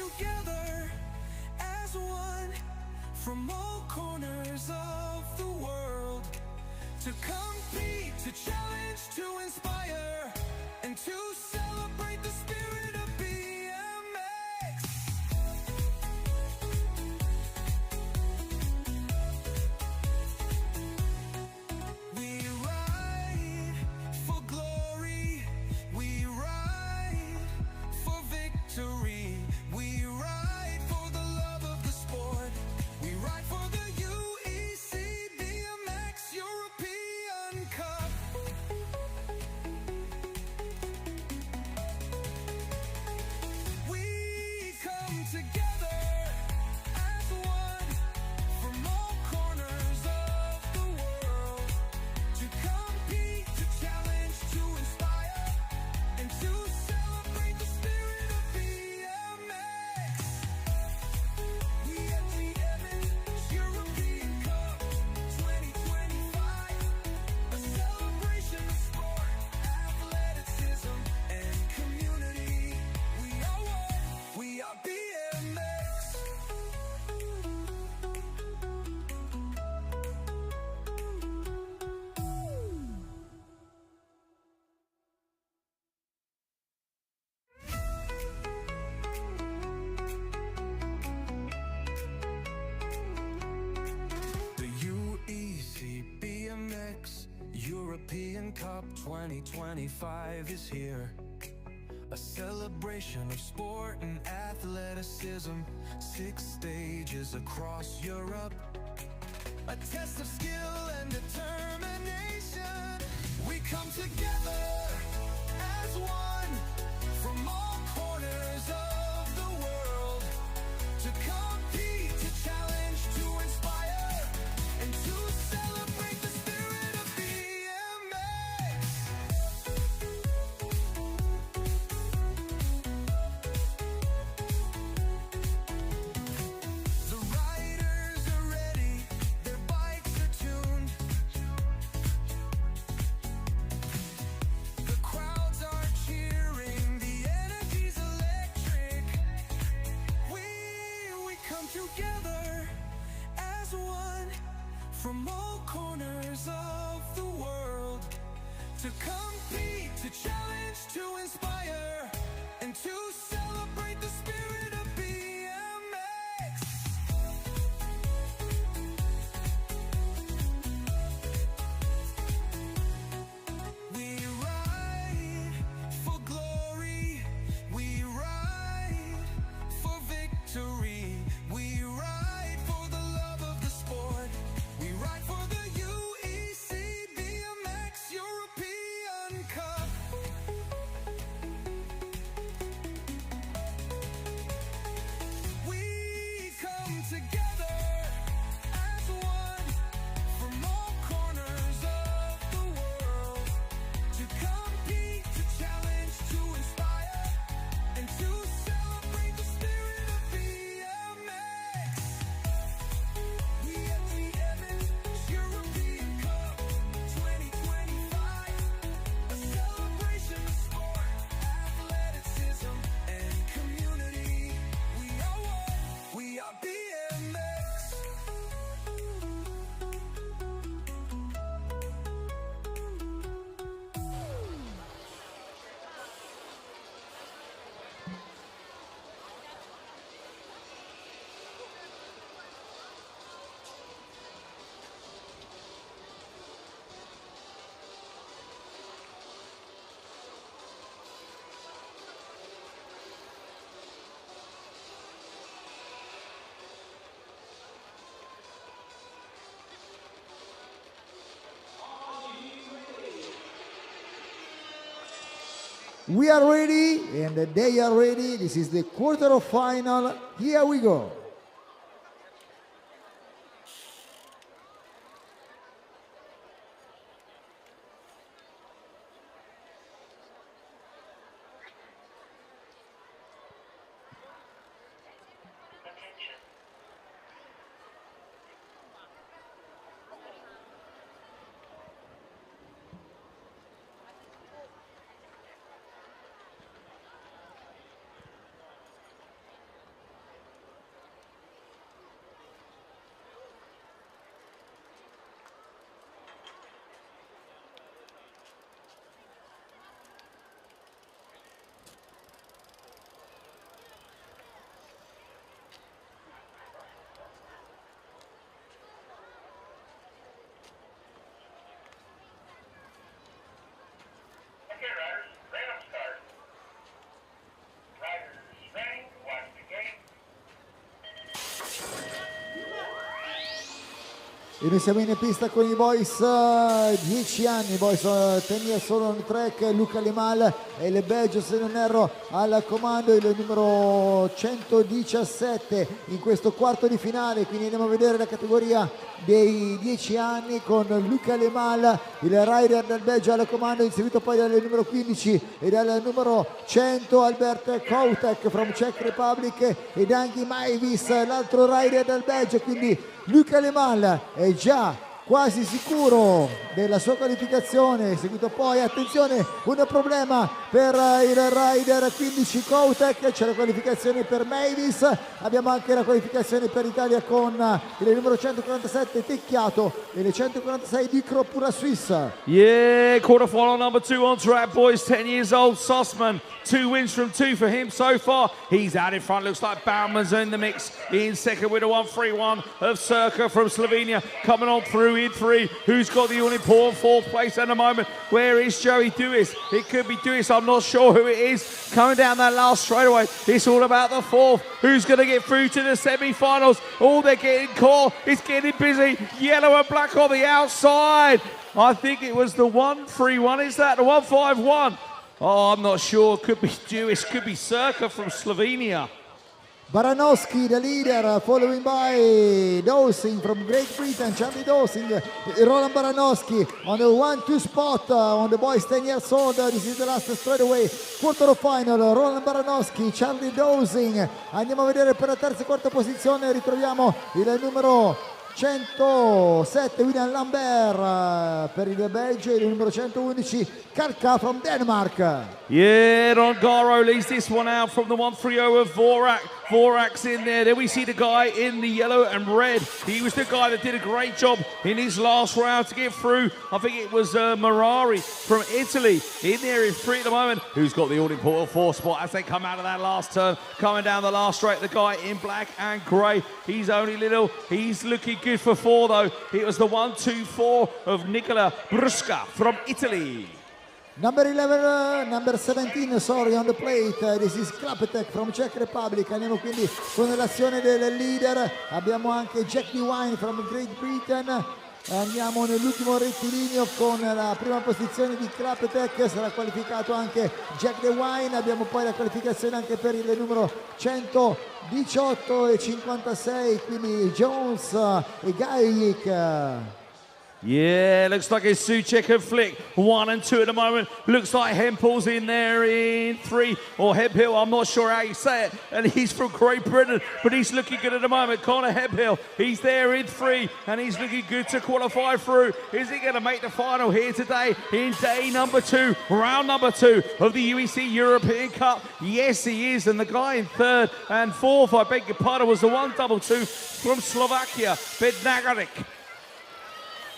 Together as one from all corners of the world to compete, to challenge, to inspire, and to celebrate the spirit of BMX. We ride for glory, we ride for victory. We ride for the love of the sport. We ride for the UEC BMX European Cup. We come together as one from all corners of the world to compete, to challenge, to inspire, and to celebrate the spirit of BMX. We at the Evans European Cup 2025, a celebration of sport, athleticism, and community. We are one, we are BMX. The UEC BMX European Cup 2025 is here. A celebration of sport and athleticism. 6 stages across Europe. A test of skill and determination. We come together as one from all corners of the world. and to celebrate the spirit of BMX. We ride for glory, we ride for victory, we ride for the love of the sport, we ride for the UEC BMX European Cup. We come together as one from all corners of the world to compete, to challenge, to inspire, and to celebrate the spirit of BMX. We at BMX European Cup 2025, a celebration of sport, athleticism, and community. We are one, we are BMX. We are ready and they are ready. This is the quarter final. Here we go. Okay, riders, random start. Riders ready, watch the gate. E noi siamo in pista con i boys 10 anni, boys 10 years solo on track, Luca Limal e il Belgio, se non erro, al comando, il numero 117 in questo quarto di finale. Quindi andiamo a vedere la categoria dei 10 anni con Luca Limal, il rider del Belgio al comando, inseguito poi dal numero 15 e dal numero 100 Albert Koutek from Czech Republic e Dangi Maivis, l'altro rider del Belgio. Quindi Luca Limal è già quasi sicuro della sua qualificazione, seguito poi, attenzione, un problema per il rider 15 Koutek, c'è la qualificazione per Mavis, abbiamo anche la qualificazione per l'Italia con il numero 147 Tecchiato e le 146 di Pura Swiss. Yeah, quarterfinal number 2 on track, boys. 10 years old, Sussman. 2 wins from 2 for him so far. He's out in front. Looks like Bauman's in the mix. In second with a 1-3-1 of Circa from Slovenia. Coming on through in 3. Who's got the all-important 4th place at the moment? Where is Joey Dewis? It could be Dewis. I'm not sure who it is. Coming down that last straightaway. It's all about the 4th. Who's going to get through to the semi-finals? Oh, they're getting caught. It's getting busy. Yellow and black on the outside. I think it was the 1-3-1. Is that the 1-5-1? Oh, I'm not sure. Could be Dewis, could be Circa from Slovenia. Baranowski, the leader, following by Dowsing from Great Britain, Charlie Dowsing, Roland Baranowski on the 1-2 spot on the boys 10 years old. This is the last straightaway, quarter final, Roland Baranowski, Charlie Dowsing. Andiamo a vedere per la terza e quarta posizione, ritroviamo il numero 107 William Lambert per il Belgio, e il numero 111 Karka from Denmark. Yeah, Dongaro leads this one out from the 130 of Vorak. Vorak's in there. Then we see the guy in the yellow and red. He was the guy that did a great job in his last round to get through. I think it was Marari from Italy in there in three at the moment, who's got the all-important four spot as they come out of that last turn. Coming down the last straight, the guy in black and grey. He's only little. He's looking good for four, though. It was the 1-2-4 of Nicola Brusca from Italy. Number 11, number 17, sorry, on the plate. This is Klapetek from Czech Republic. Andiamo quindi con l'azione del leader. Abbiamo anche Jack DeWine from Great Britain. Andiamo nell'ultimo rettilineo con la prima posizione di Klapetek. Sarà qualificato anche Jack DeWine. Abbiamo poi la qualificazione anche per il numero 118 e 56, quindi Jones e Gajik. Yeah, looks like it's Suchek and Flick. 1 and 2 at the moment. Looks like Hempel's in there in 3. Or Hemphill, I'm not sure how you say it. And he's from Great Britain, but he's looking good at the moment. Connor Hemphill, he's there in 3. And he's looking good to qualify through. Is he going to make the final here today in day number 2, round number 2 of the UEC European Cup? Yes, he is. And the guy in 3rd and 4th, I beg your pardon, was the 1-2-2 from Slovakia, Bednagarik.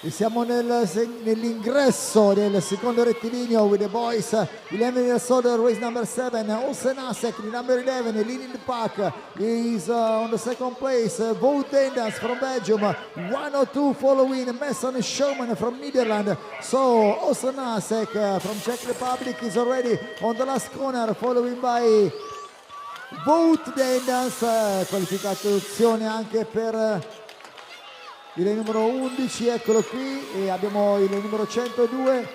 E siamo nell'ingresso del secondo rettilineo with the boys. 11 years old, race number 7. Osenasek, the number 11, leading the pack. Is on the second place. Wout Dendans from Belgium. 102 following Mason Schumann from Netherlands. So Osenasek from Czech Republic is already on the last corner, following by Wout Dendans. Qualificazione anche per il numero 11, eccolo qui, e abbiamo il numero 102,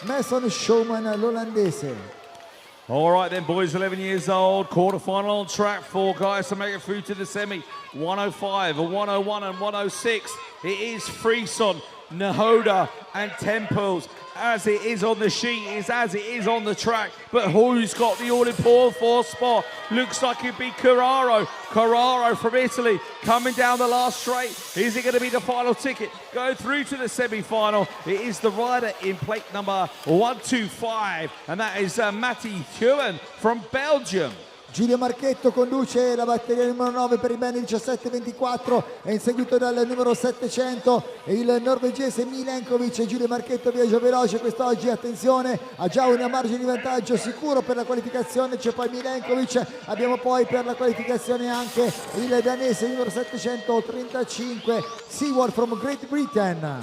Mason Schumann, l'olandese. All right then, boys, 11 years old, quarterfinal on track. 4 guys to make it through to the semi. 105, a 101 and 106. It is Frieson, Nahoda and Temples. As it is on the sheet, is as it is on the track. But who's got the all-important 4th spot? Looks like it'd be Carraro. Carraro from Italy coming down the last straight. Is it going to be the final ticket? Go through to the semi-final. It is the rider in plate number 125. And that is Matti Thuren from Belgium. Giulio Marchetto conduce la batteria numero 9 per il bene 17-24, è inseguito dal numero 700 e il norvegese Milenkovic. Giulio Marchetto viaggia veloce quest'oggi, attenzione, ha già una margine di vantaggio sicuro per la qualificazione. C'è poi Milenkovic, abbiamo poi per la qualificazione anche il danese numero 735 Seward from Great Britain.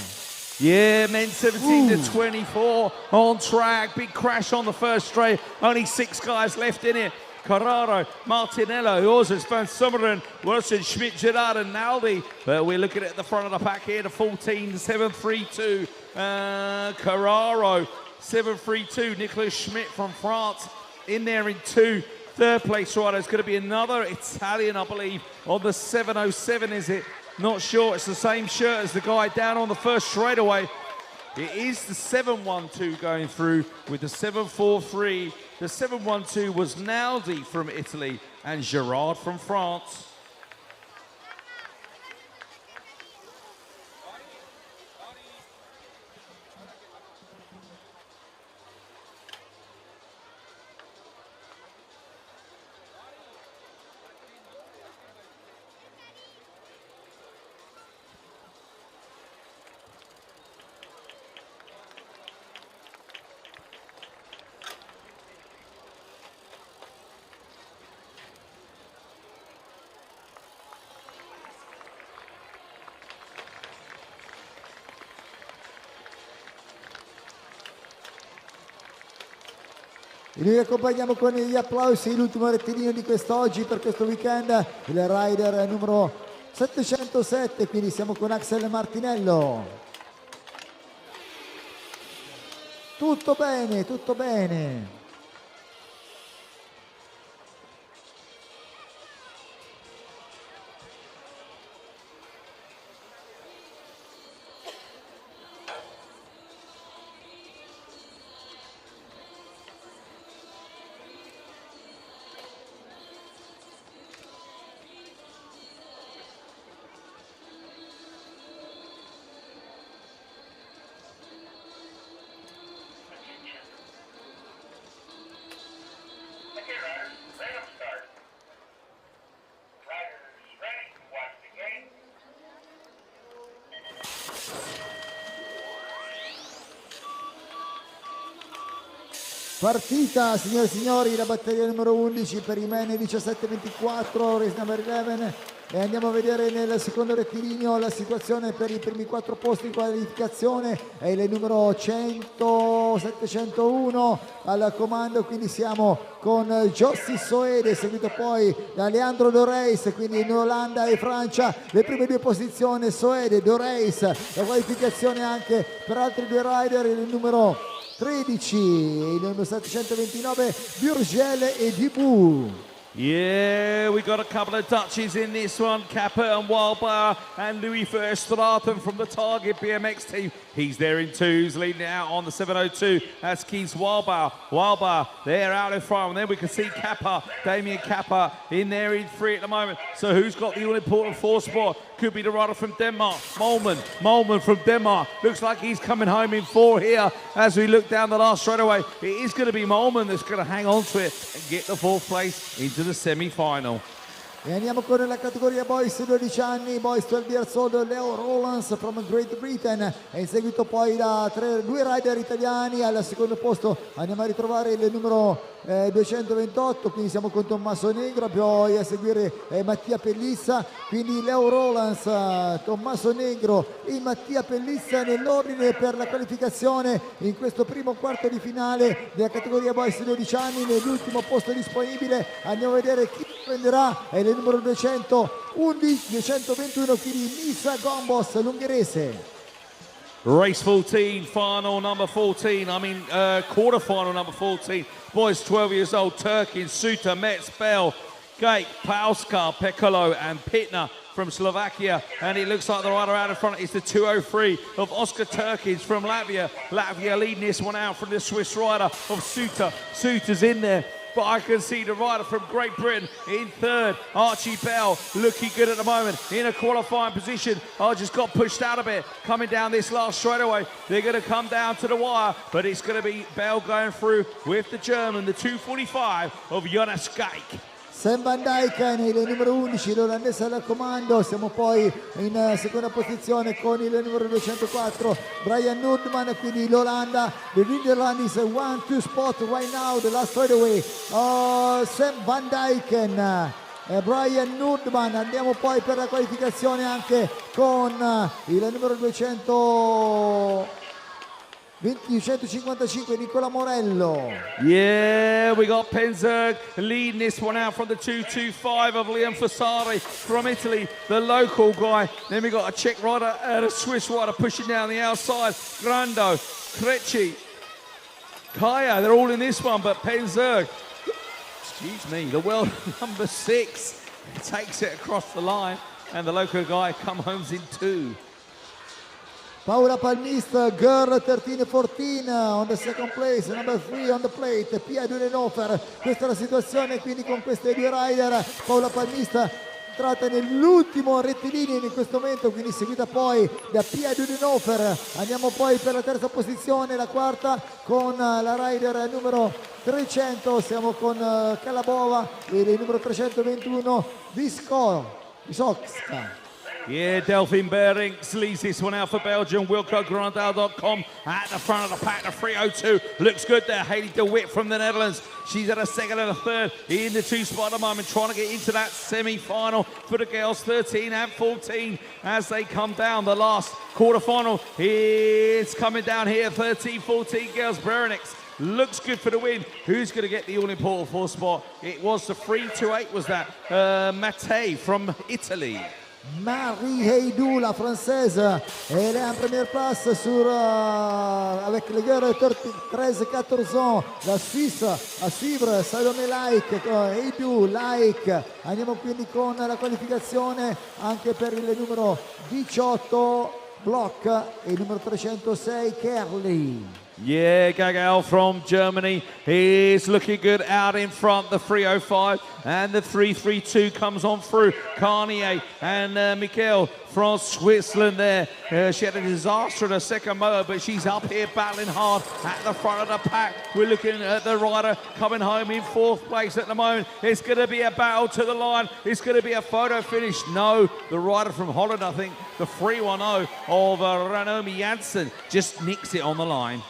Yeah, men 17-24 on track. Big crash on the first straight. Only 6 guys left in it. Carraro, Martinello, Orsens, Van Summeren, Wilson, Schmidt, Gerard and Naldi. But we're looking at the front of the pack here, the 14-732. Carraro, 732. Nicolas Schmidt from France in there in 2. Third place rider is going to be another Italian, I believe, on the 707, is it? Not sure. It's the same shirt as the guy down on the first straightaway. It is the 712 going through with the 743. The 712 was Naldi from Italy and Gerard from France. E noi accompagniamo con gli applausi l'ultimo rettilineo di quest'oggi per questo weekend, il rider numero 707, quindi siamo con Axel Martinello. Tutto bene, tutto bene. partita, signore e signori, la batteria numero 11 per i men 17-24, race number 11, e andiamo a vedere nel secondo rettilineo la situazione per i primi 4 posti in qualificazione. È il numero 701 al comando, quindi siamo con Giossi Soede, seguito poi da Leandro Doreis, quindi in Olanda e Francia le prime 2 posizioni Soede, Doreis, la qualificazione anche per altri 2 rider, il numero 13, il numero 729 Burgel e Dibu. Yeah, we got a couple of Dutchies in this one, Kappa and Wildbar, and Louis Verstraeten from the Target BMX team. He's there in twos, leading it out on the 702. That's Keith Wildbar. Wildbar, they're out in front. And then we can see Kappa, Damien Kappa, in there in 3 at the moment. So who's got the all-important 4 spot? Could be the rider from Denmark, Molman from Denmark. Looks like he's coming home in 4 here as we look down the last straightaway. It is going to be Molman that's going to hang on to it and get the 4th place into the semi-final. E andiamo con la categoria Boys 12 anni, Boys 12 years old, Leo Rowlands from Great Britain, e in seguito poi da 2 rider italiani. Al secondo posto andiamo a ritrovare il numero 228, quindi siamo con Tommaso Negro, poi a seguire Mattia Pellissa, quindi Leo Rowlands, Tommaso Negro e Mattia Pellissa nell'ordine per la qualificazione in questo primo quarto di finale della categoria Boys 12 anni. Nell'ultimo posto disponibile andiamo a vedere chi prenderà, è il numero 221 quindi Misa Gombos, l'ungherese. Race 14, final number 14, quarter final number 14. Boys 12 years old, Turkin, Suter, Metz, Bell, Gate, Pauska, Pekolo and Pitner from Slovakia. And it looks like the rider out in front is the 203 of Oscar Turkins from Latvia. Latvia leading this one out from the Swiss rider of Suter. Suter's in there. But I can see the rider from Great Britain in 3rd, Archie Bell, looking good at the moment, in a qualifying position. I just got pushed out a bit, coming down this last straightaway. They're going to come down to the wire, but it's going to be Bell going through with the German, the 245 of Jonas Geik. Sam Van Dyken, il numero 11, l'olandese al comando. Siamo poi in seconda posizione con il numero 204 Brian Nordman, quindi l'Olanda. The Netherlands is 1-2 spot right now, the last straightaway. Sam Van Dyken, Brian Nordman. Andiamo poi per la qualificazione anche con il numero 255 Nicola Morello. Yeah, we got Penzerg leading this one out from the 225 of Liam Fassari from Italy, the local guy. Then we got a Czech rider and a Swiss rider pushing down the outside. Grando, Krejci, Kaya, they're all in this one, but Penzerg, excuse me, the world number 6 takes it across the line, and the local guy come homes in 2. Paola Palmista, girl 13-14 on the second place, number 3 on the plate, Pia Dudenhofer. Questa è la situazione quindi con queste 2 rider. Paola Palmista entrata nell'ultimo rettilineo in questo momento, quindi seguita poi da Pia Dudenhofer. Andiamo poi per la terza posizione, la quarta con la rider numero 300, siamo con Kalabova e il numero 321 Visokska. Yeah, Delphine Berings leads this one out for Belgium. WilcoGrandal.com at the front of the pack. The 302 looks good there. Hayley DeWitt from the Netherlands. She's at a 2nd and a 3rd in the 2 spot at the moment, trying to get into that semi-final for the girls, 13 and 14 as they come down the last quarter-final. It's coming down here, 13-14 girls. Berenix looks good for the win. Who's going to get the all-important 4 spot? It was the 328, was that? Mattei from Italy. Marie Heidou, la française, elle est en première place avec le girl 13-14 ans, la Suisse a suivre Salome Laik, Heidou, Laik. Andiamo quindi con la qualificazione anche per il numero 18 Block e il numero 306 Kerli. Yeah, Gagal from Germany is looking good out in front. The 305 and the 332 comes on through. Carnier and Mikkel from Switzerland there. She had a disaster in her second motor, but she's up here battling hard at the front of the pack. We're looking at the rider coming home in 4th place at the moment. It's going to be a battle to the line. It's going to be a photo finish. No, the rider from Holland, I think, the 310 of Ranomi Janssen just nicks it on the line.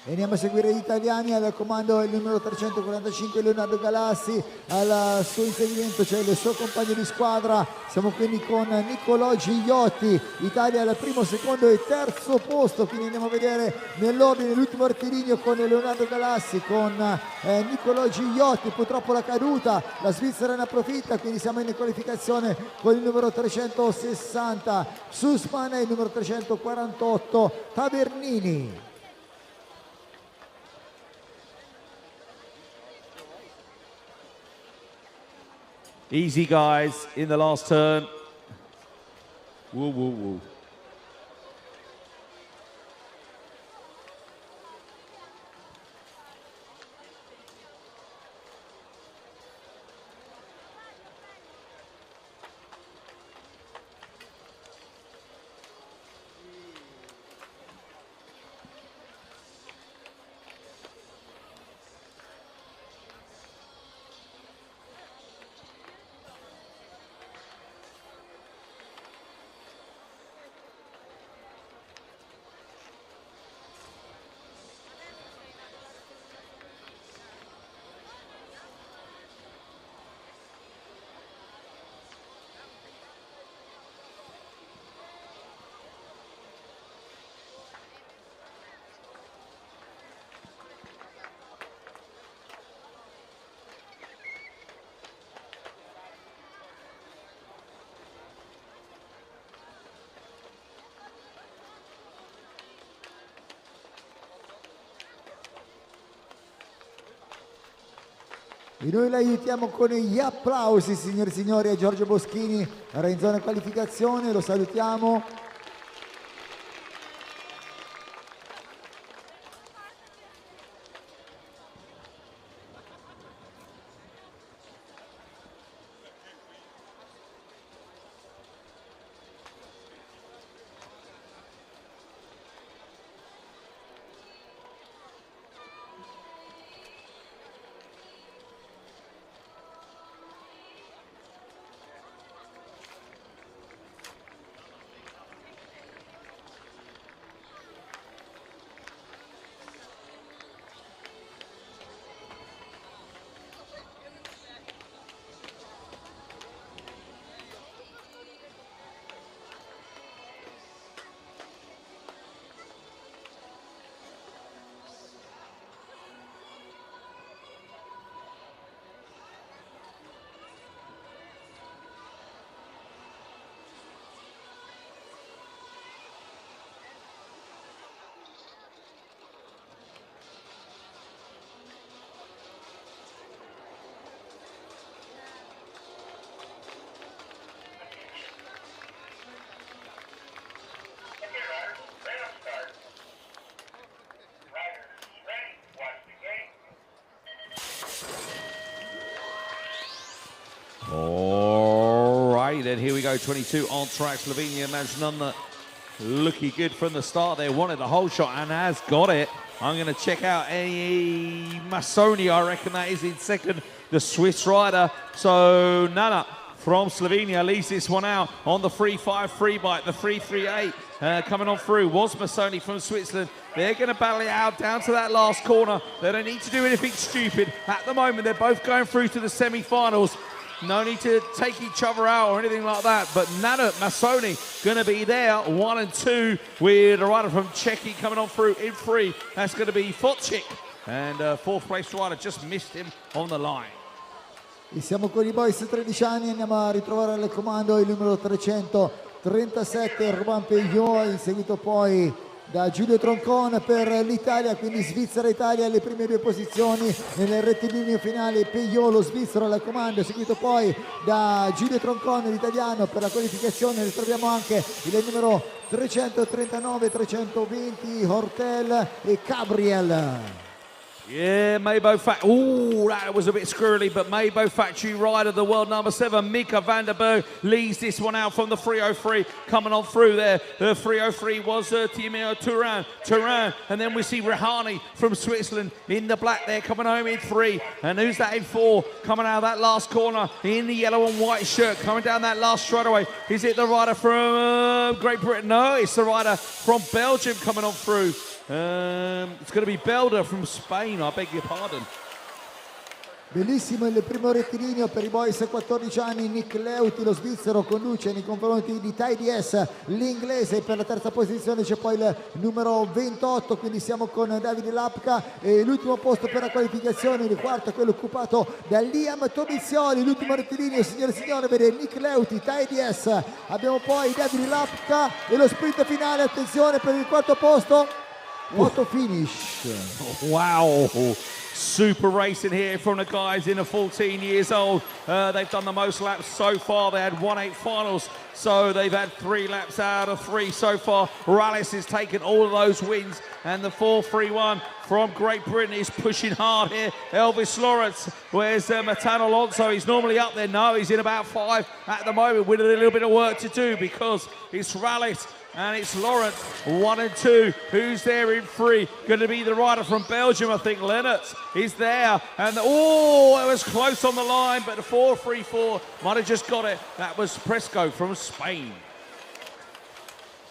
E andiamo a seguire gli italiani. Al comando il numero 345 Leonardo Galassi, al suo inseguimento c'è il suo compagno di squadra. Siamo quindi con Nicolò Gigliotti, Italia al primo, secondo e terzo posto. Quindi andiamo a vedere nell'ordine l'ultimo rettilineo con Leonardo Galassi, con Nicolò Gigliotti. Purtroppo la caduta, la Svizzera ne approfitta, quindi siamo in qualificazione con il numero 360 Sussman e il numero 348 Tavernini. Easy, guys, in the last turn. Woo, woo, woo. E noi la aiutiamo con gli applausi, signori e signori, a Giorgio Boschini, era in zona qualificazione, lo salutiamo. All right, and here we go, 22 on track. Slovenia Majnun looking good from the start there. Wanted the whole shot and has got it. I'm going to check out a Masoni, I reckon that is in second, the Swiss rider. So Nana from Slovenia leads this one out on the 3.5 free bike, the 3.38 coming on through was Masoni from Switzerland. They're going to battle it out down to that last corner. They don't need to do anything stupid. At the moment, they're both going through to the semi-finals. No need to take each other out or anything like that. But Nana Masoni going to be there, 1 and 2, with a rider from Czechia coming on through in 3. That's going to be Fotchik. And fourth place rider just missed him on the line. E siamo con i boys 13 anni, andiamo a ritrovare al comando il numero 337 Robin Peillot, in seguito poi da Giulio Troncon per l'Italia, quindi Svizzera-Italia alle prime due posizioni. Nel rettilineo finale Peillot, lo svizzero, al comando, seguito poi da Giulio Troncon, l'italiano. Per la qualificazione ritroviamo anche il numero 339, 320 Hortel e Gabriel. Yeah, Maybo Factory. Oh, that was a bit squirrely, but Maybo Factory rider, the world number 7, Mika van der Berg, leads this one out from the 303. Coming on through there, the 303 was Timeo Turan, and then we see Rehani from Switzerland in the black there, coming home in 3. And who's that in 4? Coming out of that last corner in the yellow and white shirt, coming down that last straightaway. Is it the rider from Great Britain? No, it's the rider from Belgium coming on through. It's going to be Belder from Spain, I beg your pardon. Bellissimo il primo rettilineo per i boys a 14 anni. Nick Leuti, lo svizzero, conduce nei confronti di TDS, l'inglese. Per la terza posizione c'è poi il numero 28, quindi siamo con Davide Lapka, e l'ultimo posto per la qualificazione, il quarto è quello occupato da Liam Tomizioli. L'ultimo rettilineo, signore e signori, vede Nick Leuti, TDS, abbiamo poi Davide Lapka e lo sprint finale, attenzione per il quarto posto, photo finish. Wow. Super racing here from the guys in the 14 years old. They've done the most laps so far. They had 1-8 finals, so they've had 3 laps out of 3 so far. Rallis has taken all of those wins, and the 4-3-1 from Great Britain is pushing hard here. Elvis Lawrence, where's Matan Alonso? He's normally up there. No, he's in about 5 at the moment with a little bit of work to do because it's Rallis and it's Lawrence, 1 and 2. Who's there in 3? Going to be the rider from Belgium, I think. Lennart is there. And oh, it was close on the line, but the 4-3-4 might have just got it. That was Presco from Spain.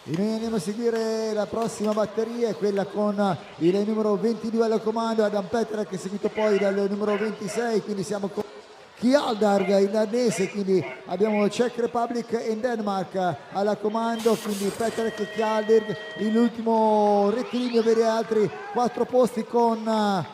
E noi andiamo a seguire la prossima batteria, quella con il numero 22 al comando, Adam Petra, che è seguito poi dal numero 26, quindi siamo con Kjaldarg, il danese, quindi abbiamo Czech Republic e Denmark alla comando, quindi Petrek e Kjaldarg. L'ultimo rettilineo vede altri 4 posti con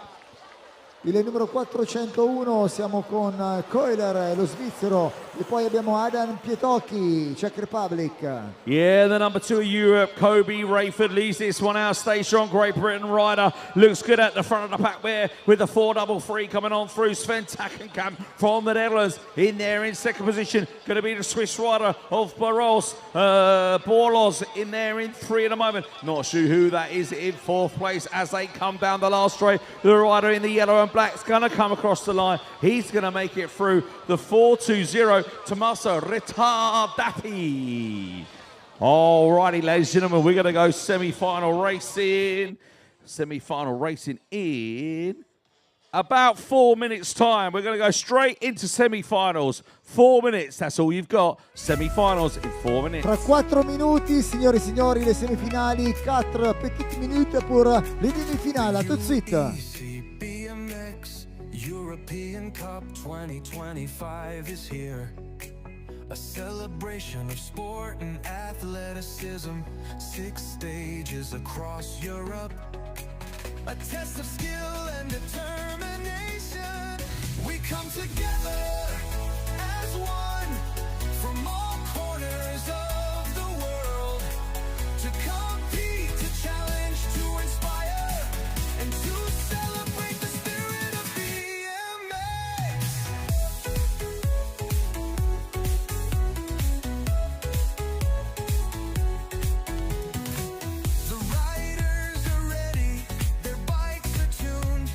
il numero 401, siamo con Keuler, lo svizzero, e poi abbiamo Adam Pietocchi, Czech Republic. Yeah, the number 2 Europe, Kobe Rayford, leads this one out. Stay strong, Great Britain rider. Looks good at the front of the pack there with the 4-3 coming on through. Sven Takkenkamp from the Netherlands in there in second position. Going to be the Swiss rider of Borlos in there in 3 at the moment. Not sure who that is in 4th place as they come down the last straight. The rider in the yellow and black is going to come across the line. He's going to make it through the 4-2-0. Tommaso Retardati. Alrighty, ladies and gentlemen, we're going to go semi-final racing. Semi-final racing in about 4 minutes' time. We're going to go straight into semi-finals. 4 minutes, that's all you've got. Semi-finals in 4 minutes. Tra 4 minuti, signore e signori, le semifinali. 4 petites minutes pour les demi-finales. À tout de suite. BMX European Cup 2025 is here. A celebration of sport and athleticism. 6 stages across Europe. A test of skill and determination. We come together as one from all corners of the world to compete, to challenge, to inspire, and to celebrate the spirit of BMX. The riders are ready, their bikes are tuned.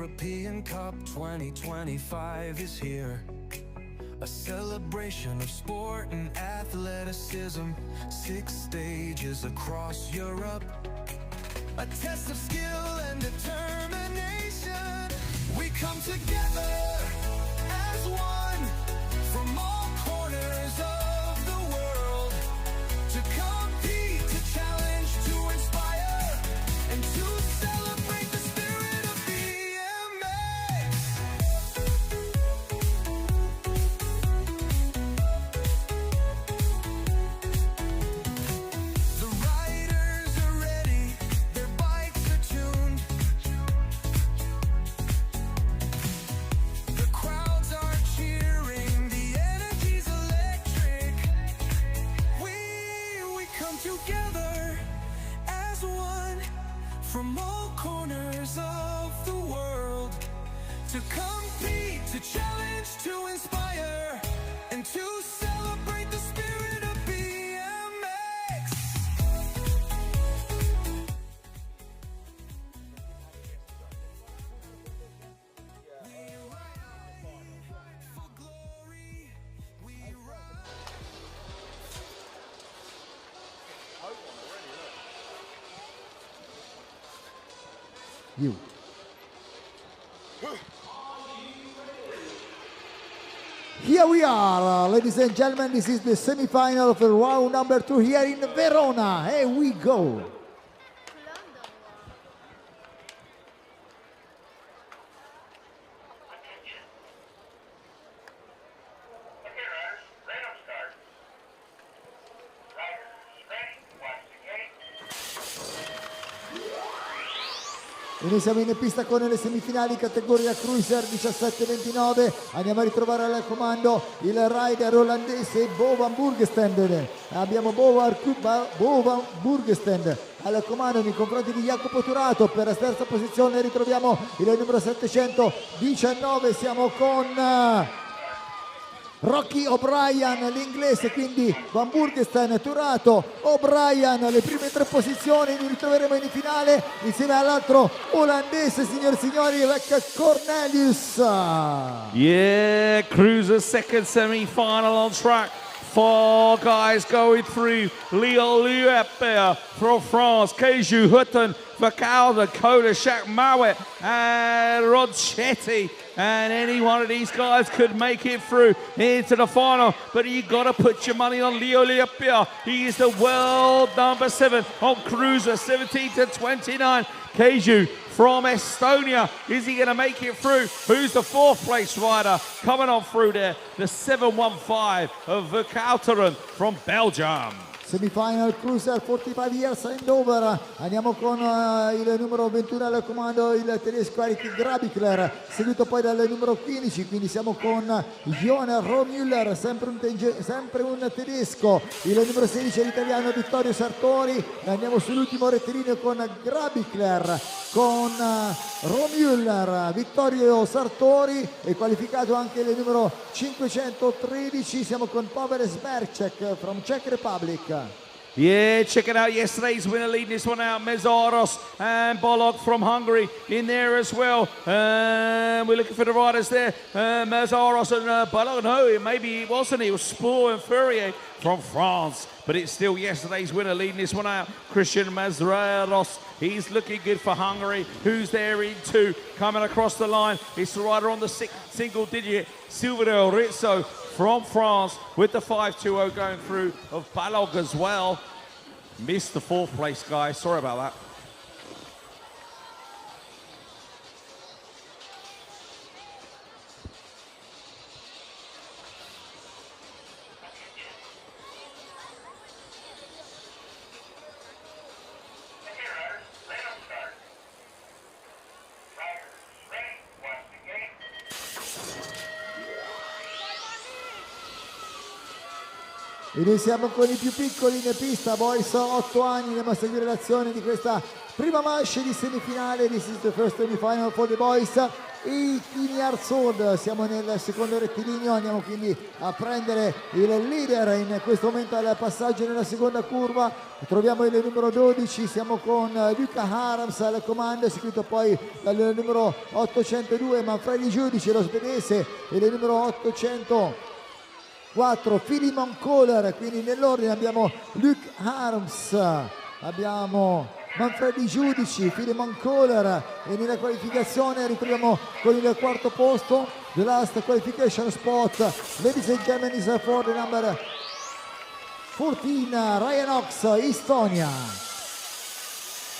European Cup 2025 is here. A celebration of sport and athleticism. 6 stages across Europe. A test of skill and determination. We come together as one from all corners of the world to compete, to challenge, to inspire, and to celebrate the spirit of BMX. The riders are ready, their bikes are tuned. The crowds are cheering, the energy's electric. We come together as one from all corners of the world to compete, to challenge, to inspire, and to celebrate the spirit of BMX. You. Here we are, ladies and gentlemen. This is the semi-final of the round number 2 here in Verona. Here we go. Iniziamo in pista con le semifinali categoria Cruiser 17-29. Andiamo a ritrovare al comando il rider olandese Bovan Burgestend. Abbiamo Bovan Burgestend al comando nei confronti di Jacopo Turato. Per la terza posizione ritroviamo il numero 719. Siamo con Rocky O'Brien, l'inglese, quindi Van Burgesten, Turato, O'Brien, le prime 3 posizioni. Li ritroveremo in finale insieme all'altro olandese, signori e signori, Rick Cornelius. Yeah, Cruiser second semi-final on track. 4 guys going through. Leo Luepper from France, Keju Hutton, Vakal, Dakota, Shaq Mowat, and Rod Chetty. And any one of these guys could make it through into the final. But you got to put your money on Leo Luepper. He is the world number 7 on Cruiser 17-29. Keju from Estonia. Is he going to make it through? Who's the 4th place rider coming on through there? The 715 of Verkouteren from Belgium. Semifinal Cruiser 45 years and over. Andiamo con il numero 21 al comando, il tedesco Erik Grabikler, seguito poi dal numero 15, quindi siamo con Jon Romüller, sempre un tedesco, il numero 16 l'italiano Vittorio Sartori. Andiamo sull'ultimo rettilineo con Grabikler, con Romüller, Vittorio Sartori, e qualificato anche il numero 513. Siamo con Pavel Smerček from Czech Republic. Yeah, check it out. Yesterday's winner leading this one out. Mezaros and Bolog from Hungary in there as well. We're looking for the riders there. Mezaros and Bolog. No, maybe it wasn't. It was Spoor and Fourier from France. But it's still yesterday's winner leading this one out. Christian Mezaros. He's looking good for Hungary. Who's there in 2? Coming across the line. It's the rider on the single digit. Silvio Rizzo from France with the 5-2-0 going through of Balog as well. Missed the 4th place, guys. Sorry about that. Iniziamo con i più piccoli in pista, boys 8 anni. Andiamo a seguire l'azione di questa prima manche di semifinale. This is the first semifinal for the boys. 18 years old. Siamo nel secondo rettilineo, andiamo quindi a prendere il leader in questo momento al passaggio nella seconda curva. Troviamo il numero 12, siamo con Luca Harams al comando, seguito poi dal numero 802 Manfredi Giudice, lo svedese, e il numero 804 Philemon Kohler. Quindi nell'ordine abbiamo Luke Harms, abbiamo Manfredi Giudici, Philemon Kohler, e nella qualificazione ritroviamo con il quarto posto, the last qualification spot, ladies and gentlemen, is for the number 14, Ryan Ox, Estonia.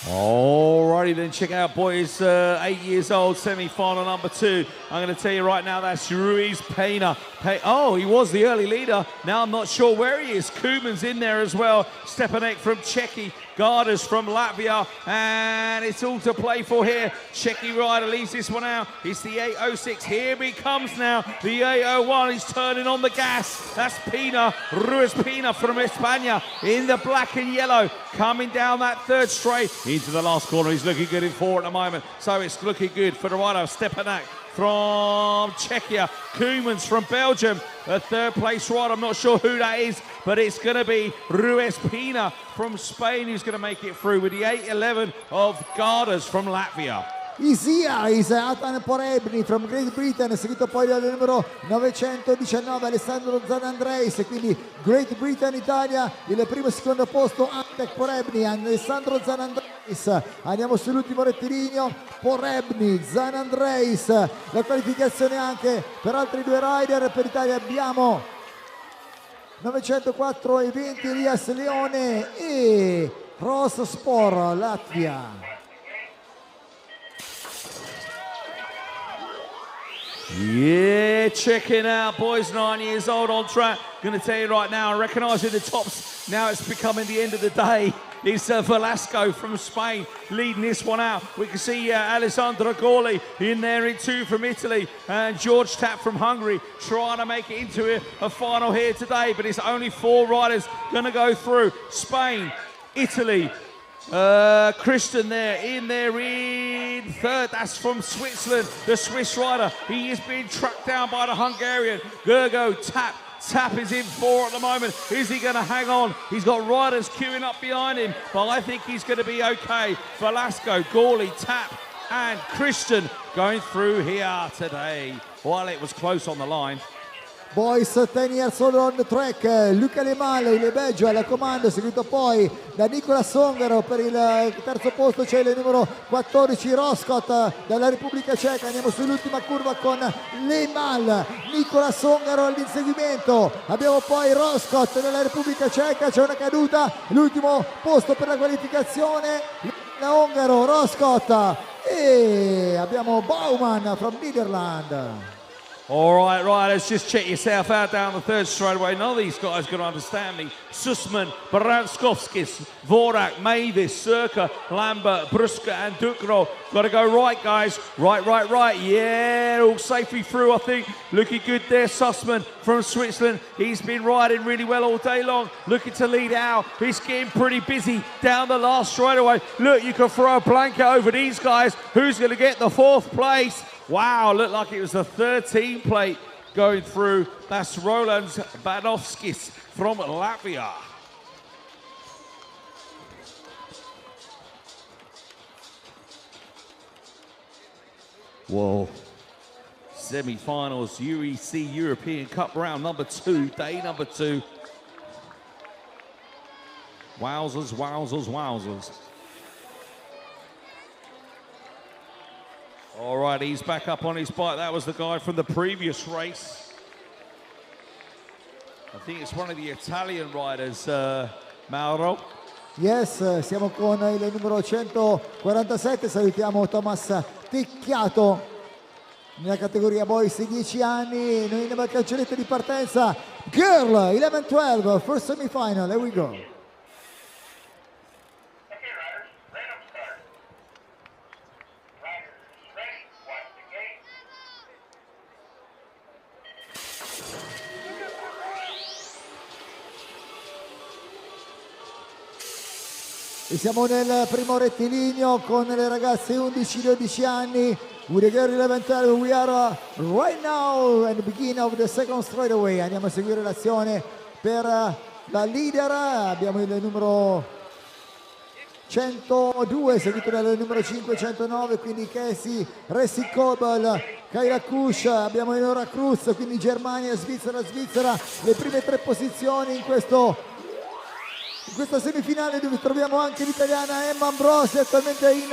Alrighty then, check out boys, 8 years old, semi-final number 2. I'm going to tell you right now, that's Ruiz Pena. Oh, he was the early leader. Now I'm not sure where he is. Kuman's in there as well. Stepanek from Czechia. Garders from Latvia, and it's all to play for here. Czechia rider leads this one out. It's the 806. Here he comes now. The 801 is turning on the gas. That's Pina, Ruiz Pina from España in the black and yellow, coming down that third straight into the last corner. He's looking good in 4 at the moment, so it's looking good for the rider Stepanek from Czechia. Koemans from Belgium, a third place rider. I'm not sure who that is, but it's going to be Ruiz Pina from Spain who's going to make it through with the 811 of Garders from Latvia. Isia is Atan Porebni from Great Britain, seguito poi dal numero 919 Alessandro Zanandreis, quindi Great Britain Italia, il primo e secondo posto Antek Porebni, Alessandro Zanandreis. Andiamo sull'ultimo rettilineo, Porebni, Zanandreis, la qualificazione anche per altri 2 rider. Per l'Italia abbiamo 904 e 20 Elias Leone e Ross Spor, Latvia. Yeah, check it out, boys, 9 years old on track. Going to tell you right now, recognising the tops, now it's becoming the end of the day. It's Velasco from Spain leading this one out. We can see Alessandro Goli in there in 2 from Italy, and George Tapp from Hungary trying to make it into a final here today, but it's only 4 riders going to go through. Spain, Italy, Christian there in 3rd. That's from Switzerland, the Swiss rider. He is being tracked down by the Hungarian Gergo Tapp. Tapp is in 4 at the moment. Is he going to hang on? He's got riders queuing up behind him, but I think he's going to be okay. Velasco, Gawley, Tapp and Christian going through here today. While it was close on the line. Boys 10 years old on the track, Luca Lemale, il Belgio al comando, seguito poi da Nicola Songaro. Per il terzo posto c'è il numero 14 Roscott dalla Repubblica Ceca. Andiamo sull'ultima curva con Lemal, Nicola Songaro all'inseguimento. Abbiamo poi Roscott dalla Repubblica Ceca, c'è una caduta, l'ultimo posto per la qualificazione, la Ungaro, Roscott, e abbiamo Baumann from Netherlands. All right, let's just check yourself out down the 3rd straight away. None of these guys are going to understand me. Sussman, Baranskowskis, Vorak, Mavis, Circa, Lambert, Bruska and Dukro. Got to go right, guys. Right. Yeah, all safely through, I think. Looking good there, Sussman from Switzerland. He's been riding really well all day long. Looking to lead out. He's getting pretty busy down the last straightaway. Look, you can throw a blanket over these guys. Who's going to get the 4th place? Wow, looked like it was the 13 plate going through. That's Roland Banovskis from Latvia. Whoa. Semi-finals, UEC European Cup round number 2, day number 2. Wowzers. All right, he's back up on his bike. That was the guy from the previous race. I think it's one of the Italian riders, Mauro. Yes, siamo con il numero 147, salutiamo Thomas Tecchiato nella categoria boys 10 anni. Noi andiamo al cancelletto di partenza. Girl 11-12, first semi-final, here we go. E siamo nel primo rettilineo con le ragazze 11-12 anni. with the girl 11-12, we are right now at the beginning of the second straightaway. Andiamo a seguire l'azione per la leader. Abbiamo il numero 102 seguito dal numero 5, 109, quindi Casey, Ressi Kobel, Kayla Kush, abbiamo Eleonora Cruz, quindi Germania, Svizzera, le prime 3 posizioni in questa semifinale, dove troviamo anche l'italiana Emma Ambrosi attualmente in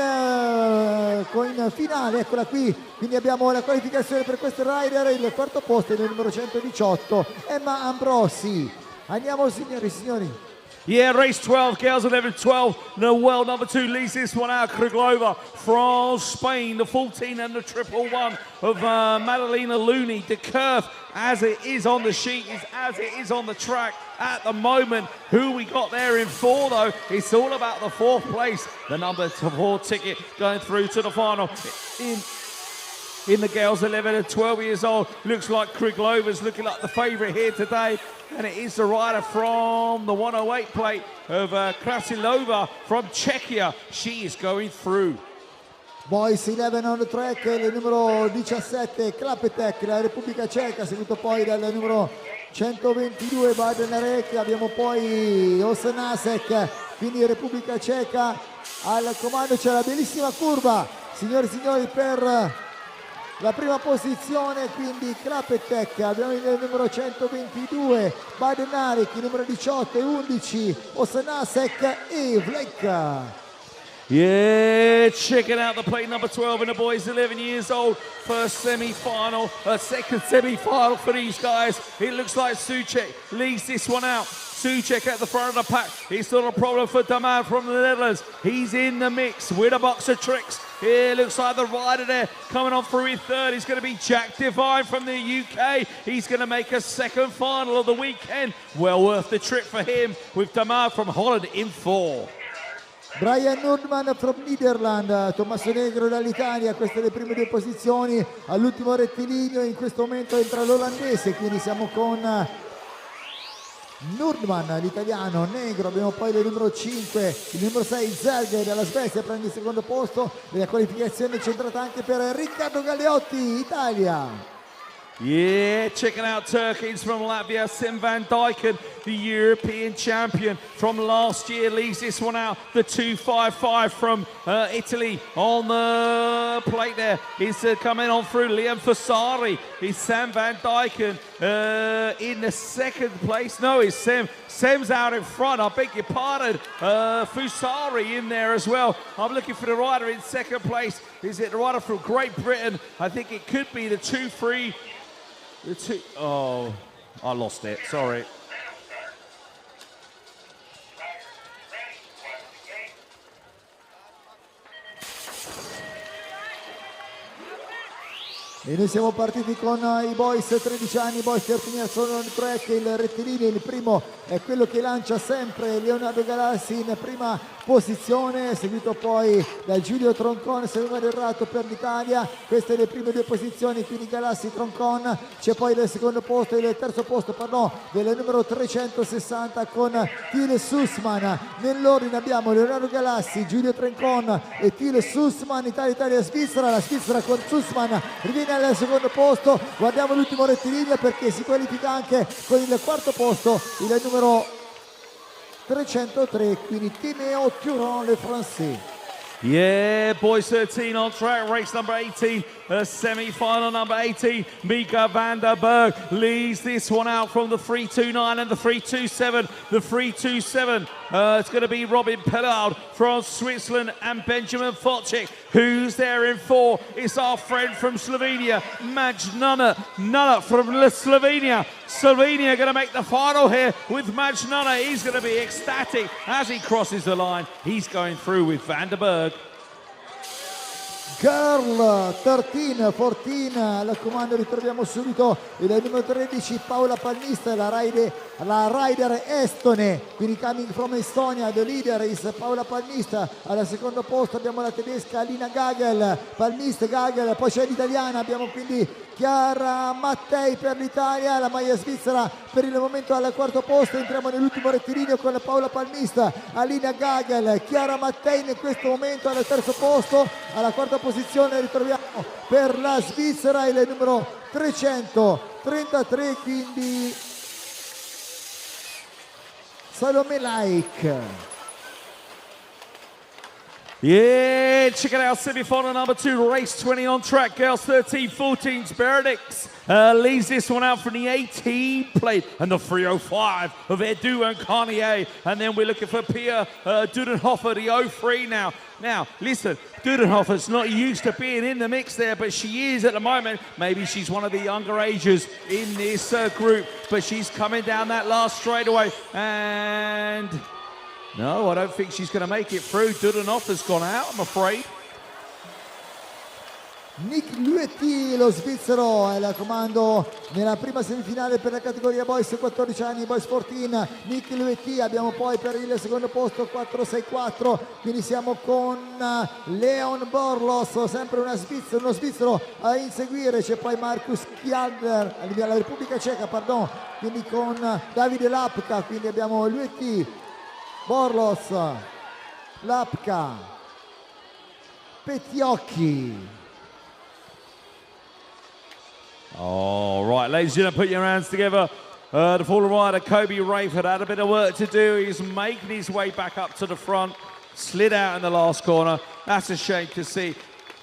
finale, eccola qui, quindi abbiamo la qualificazione per questo rider, il quarto posto è il numero 118, Emma Ambrosi. Andiamo signori e signori. Yeah, race 12, girls 11-12. The world number 2 leads this one out. Kriglova from Spain, the 14 and the 111 of Madalena Looney. The curve, as it is on the sheet, is as it is on the track at the moment. Who we got there in 4, though, it's all about the 4th place. The number 4 ticket going through to the final. In the girls 11 and 12 years old, looks like Kriglova's looking like the favourite here today. And it is the rider from the 108 plate of Krasilova from Czechia. She is going through. Boys 11 on the track, il numero 17 Klapetek, la Repubblica Ceca, seguito poi dal numero 122 Badenarek. Abbiamo poi Osenasek, quindi Repubblica Ceca al comando. C'è la bellissima curva, signori e signori, per la prima posizione, quindi Klapetek, abbiamo il numero 122 Badenarek, il numero 18 e 11 Osenasek e Vleka. Yeah, checking out the plate number 12 in the boys 11 years old. First semi-final, second semi-final for these guys. It looks like Suchek leads this one out. Suchek at the front of the pack. It's not a problem for Daman from the Netherlands. He's in the mix with a box of tricks. Here looks like the rider there coming on through in 3rd. He's going to be Jack Devine from the UK. He's going to make a second final of the weekend. Well worth the trip for him with Daman from Holland in 4. Brian Nordman from Netherlands, Tommaso Negro dall'Italia, queste le prime 2 posizioni. All'ultimo rettilineo in questo momento entra l'olandese, quindi siamo con Nordman, l'italiano, Negro, abbiamo poi il numero 5, il numero 6 Zerg dalla Svezia prende il secondo posto, e la qualificazione è centrata anche per Riccardo Galeotti, Italia. Yeah, checking out Turkins from Latvia. Sim van Dijken, the European champion from last year, leads this one out. The 255 from Italy on the plate there is coming on through. Liam Fossari is Sam van Dijken in the 2nd place. No, it's Sam. Sam's out in front, I beg your pardon. Fusari in there as well. I'm looking for the rider in 2nd place. Is it the rider from Great Britain? I think it could be the 2-3. Oh, I lost it, sorry. E noi siamo partiti con i boys 13 anni, boys 13 years on track, il rettilineo, il primo è quello che lancia sempre Leonardo Galassi in prima posizione, seguito poi da Giulio Troncon, se non vado errato, per l'Italia. Queste le prime 2 posizioni, quindi Galassi, Troncon. C'è poi il secondo posto, il terzo posto, pardon, del numero 360 con Thiele Sussman. Nell'ordine abbiamo Leonardo Galassi, Giulio Troncon e Thiele Sussman. Italia, Svizzera, la Svizzera con Sussman riviene al secondo posto. Guardiamo l'ultimo rettilineo perché si qualifica anche con il quarto posto il numero 303, quindi Timéo Turon, le Français. Yeah, boys 13 on track, race number 18, semi-final number 18. Mika van der Berg leads this one out from the 329 and the 327. The 327, it's going to be Robin Pellard from Switzerland and Benjamin Focek. Who's there in 4? It's our friend from Slovenia, Maj Nunna from Slovenia. Slovenia going to make the final here with Maj Nunna. He's going to be ecstatic as he crosses the line. He's going through with Van der Berg. Girl 13, 14, al comando ritroviamo subito il numero 13 Paola Palmista, la rider estone, quindi coming from Estonia. The leader is Paola Palmista. Al secondo posto abbiamo la tedesca Alina Gagel, Palmista, Gagel, poi c'è l'italiana, abbiamo quindi Chiara Mattei per l'Italia, la maglia svizzera per il momento al quarto posto. Entriamo nell'ultimo rettilineo con Paola Palmista, Alina Gagel, Chiara Mattei in questo momento al terzo posto. Alla quarta posizione posizione ritroviamo per la Svizzera il numero 333, quindi Salome Laik. Yeah, check it out, semi-final number 2, race 20 on track, girls 13, 14's Beredix leads this one out from the 18 plate and the 305 of Edu and Carnier, and then we're looking for Pia Dudenhofer, the 03 now. Now, listen, Dudenhofer's not used to being in the mix there, but she is at the moment. Maybe she's one of the younger ages in this group, but she's coming down that last straightaway, and no, I don't think she's going to make it through. Dudenhofer's gone out, I'm afraid. Nick Luetti, lo svizzero, è al comando nella prima semifinale per la categoria Boys 14 anni, Boys 14. Nick Luetti, abbiamo poi per il secondo posto 464, quindi siamo con Leon Borlos, sempre uno svizzero a inseguire, c'è poi Markus Kjadler, la Repubblica Ceca, pardon, quindi con Davide Lapka, quindi abbiamo Luetti, Borlos, Lapka, Pettiocchi. All right, ladies and gentlemen, put your hands together. The fallen rider, Kobe Rayford, had a bit of work to do. He's making his way back up to the front, slid out in the last corner. That's a shame to see.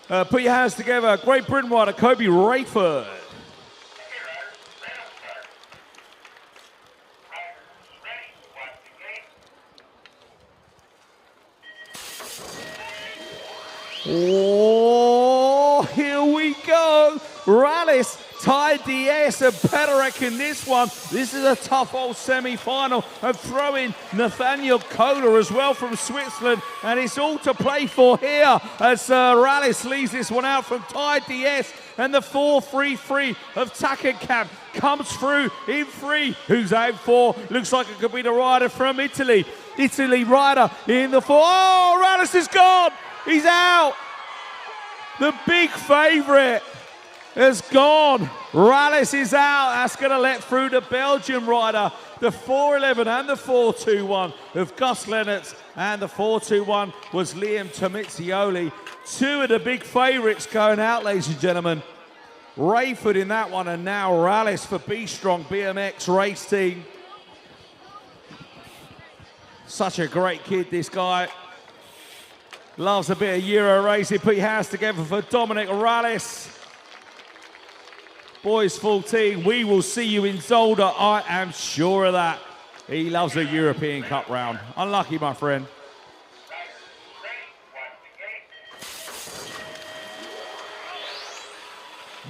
Put your hands together. Great Britain rider, Kobe Rayford. Oh, here we go. Rallis tied DS and Pederek in this one. This is a tough old semi-final. And throw in Nathaniel Kohler as well from Switzerland. And it's all to play for here as Rallis leads this one out from Ty DS. And the 4-3-3 of Takenkamp comes through in 3. Who's out 4? Looks like it could be the rider from Italy. Italy rider in the 4. Oh, Rallis is gone. He's out. The big favourite has gone. Rallis is out. That's going to let through the Belgian rider. The 411 and the 421 of Gus Lennertz. And the 421 was Liam Tomizioli. Two of the big favourites going out, ladies and gentlemen. Rayford in that one, and now Rallis for B-Strong BMX race team. Such a great kid, this guy. Loves a bit of Euro racing. Put your hands together for Dominic Rallis. Boys full team, we will see you in Zolder, I am sure of that. He loves a European Cup round. Unlucky, my friend.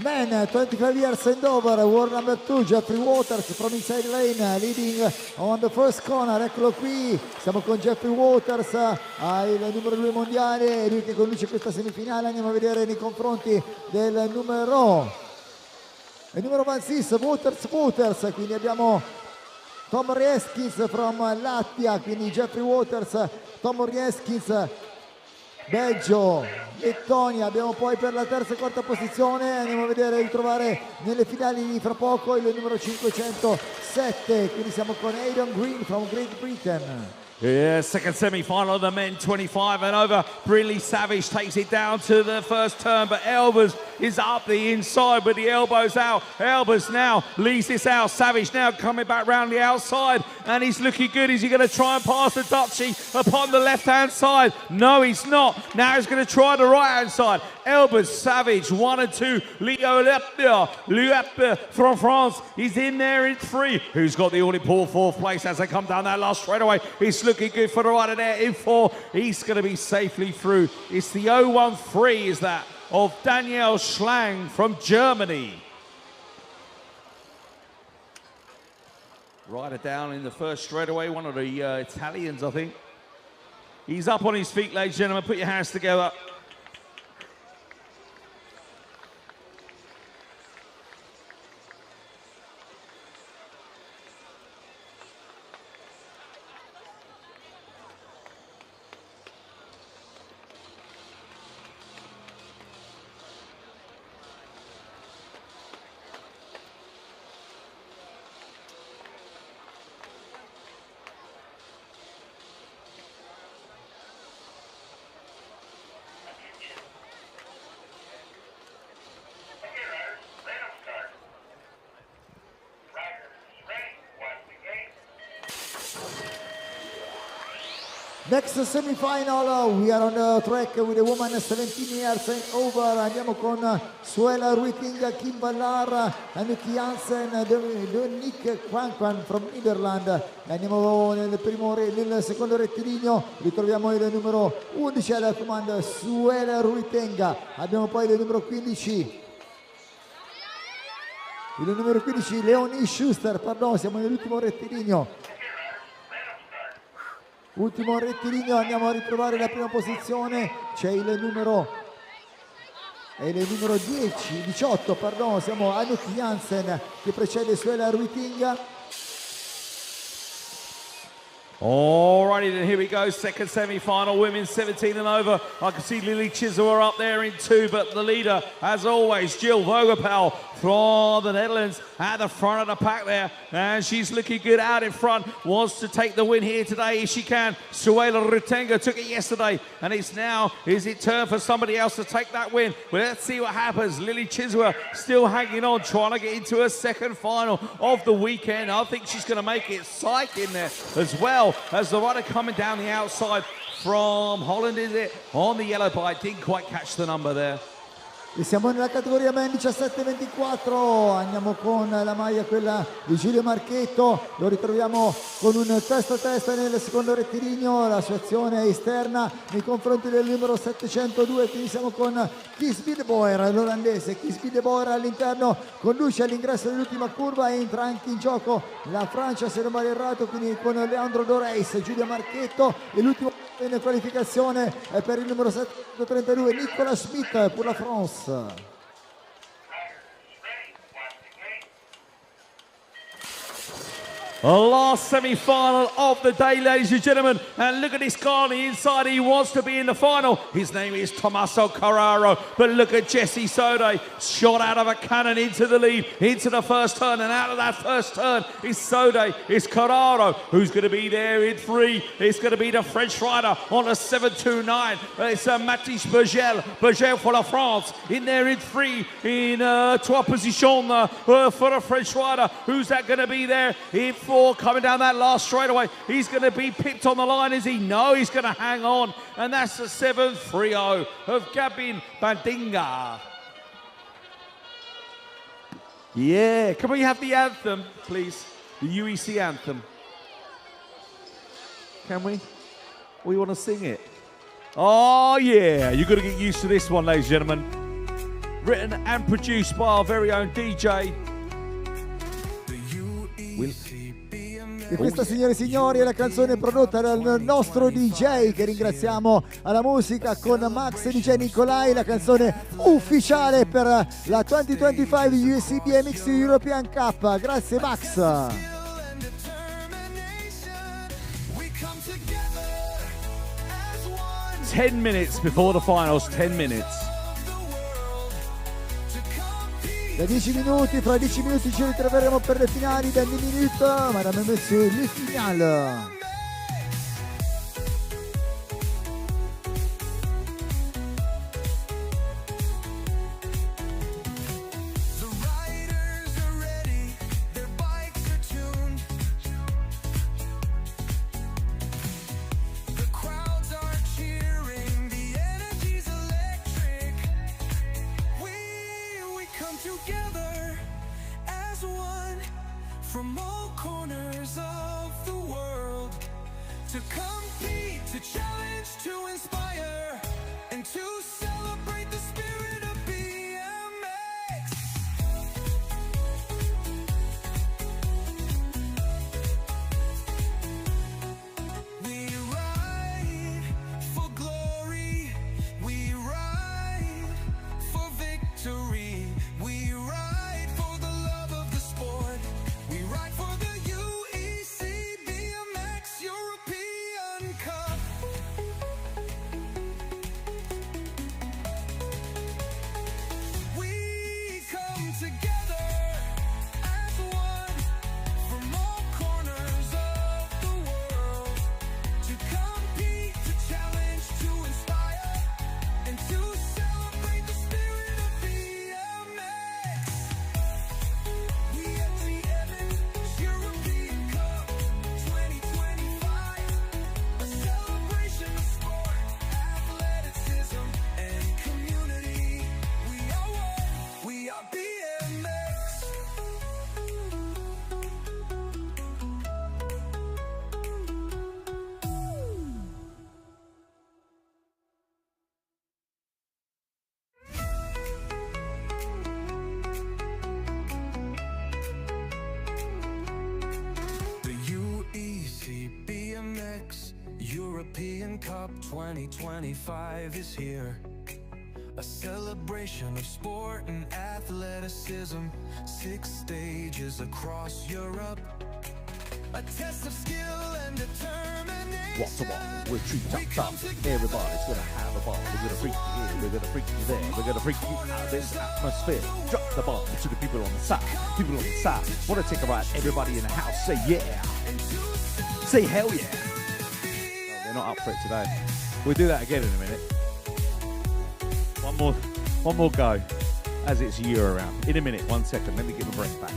Men, 25 years and over, world number 2, Jeffrey Waters from inside lane, leading on the first corner. Eccolo qui, siamo con Jeffrey Waters, il numero 2 mondiale, lui che conduce questa semifinale. Andiamo a vedere nei confronti del numero 26, Waters, quindi abbiamo Tom Rieskins from Latvia, quindi Jeffrey Waters, Tom Rieskins, Belgio, Lettonia. Abbiamo poi per la terza e quarta posizione, andiamo a vedere, ritrovare nelle finali di fra poco il numero 507, quindi siamo con Aidan Green from Great Britain. Yeah, second semi-final of the men, 25 and over. Briley Savage takes it down to the first turn, but Elbers is up the inside with the elbows out. Elbers now leads this out. Savage now coming back round the outside, and he's looking good. Is he going to try and pass the Dutchie upon the left-hand side? No, he's not. Now he's going to try the right-hand side. Elbers, Savage, 1 and 2. Leo Lepper from France. He's in there in 3. Who's got the all-important 4th place as they come down that last straightaway? He's looking good for the rider there in 4. He's going to be safely through. It's the 013, is that, of Daniel Schlang from Germany. Rider down in the first straightaway, one of the Italians, I think. He's up on his feet, ladies and gentlemen. Put your hands together. Next semi-final, we are on the track with a woman 17 years and over. Andiamo con Suela Ruitinga, Kim Ballar, Anuk Jansen, Nick Kwankwan from Netherlands. Andiamo nel secondo rettilineo, ritroviamo il numero 11 al comando, Suela Ruitinga. Abbiamo poi il numero 15. Il numero 15 Leonie Schuster, siamo nell'ultimo rettilineo. Ultimo rettilineo, andiamo a ritrovare la prima posizione, c'è il numero 18, siamo a Anuk Jansen che precede Suela Ruitinga. Alrighty then, here we go, second semi-final, women 17 and over. I can see Lily Chisholm up there in 2, but the leader, as always, Jill Vogelpal from the Netherlands at the front of the pack there, and she's looking good out in front, wants to take the win here today if she can. Suela Rutenga took it yesterday, and it's now, is it turn for somebody else to take that win? Well, let's see what happens. Lily Chisholm still hanging on, trying to get into her second final of the weekend. I think she's going to make it. Psych in there as well as the rider coming down the outside from Holland, is it? On the yellow bike, didn't quite catch the number there. E siamo nella categoria men 17-24, andiamo con la maglia quella di Giulio Marchetto, lo ritroviamo con un testa a testa nel secondo rettilineo, la sua azione è esterna nei confronti del numero 702, quindi siamo con Kees Biedeboer, l'olandese. Kees Biedeboer all'interno, conduce all'ingresso dell'ultima curva, entra anche in gioco la Francia se non vado errato, quindi con Leandro Doreis, Giulio Marchetto e l'ultimo in qualificazione è per il numero 732 Nicolas Schmidt per la France. Last semi-final of the day, ladies and gentlemen, and look at this guy on the inside. He wants to be in the final. His name is Tommaso Carraro, but look at Jesse Sode, shot out of a cannon into the lead, into the first turn, and out of that first turn is Sode, is Carraro, who's going to be there in 3. It's going to be the French rider on a 729. It's Mathis Bergel for la France, in there in 3, in 3 position for the French rider. Who's that going to be there in 4? Coming down that last straightaway, he's going to be pipped on the line, is he? No, he's going to hang on, and that's the 7-3-0 of Gabin Bandinga. Yeah, can we have the anthem, please? The UEC anthem. Can we? We want to sing it. Oh yeah, you've got to get used to this one, ladies and gentlemen. Written and produced by our very own DJ. E questa, signore e signori, è la canzone prodotta dal nostro DJ, che ringraziamo alla musica, con Max DJ Nicolai, la canzone ufficiale per la 2025 USC BMX European Cup. Grazie Max. 10 minutes before the finals, 10 minutes. Da 10 minuti, fra 10 minuti ci ritroveremo per le finali. Da 10 minuti, madame et messieurs, le finale. Together as one from all corners of the world, to compete, to challenge, to inspire, and to celebrate the spirit of BMX. We ride for glory, we ride for victory. We ride for the love of the sport. We ride for the UEC BMX European Cup. Cup 2025 is here. A celebration of sport and athleticism. 6 stages across Europe. A test of skill and determination. What's the ball? We're treat top. Everybody's gonna have a ball. We're gonna freak you here. We're gonna freak you there. We're gonna freak you out of this atmosphere. Drop the ball to the people on the side. People on the side. Wanna take a ride? Everybody in the house say yeah. Say hell yeah. Oh, they're not up for it today. We'll do that again in a minute. One more go, as it's year round. In a minute, 1 second. Let me get my breath back.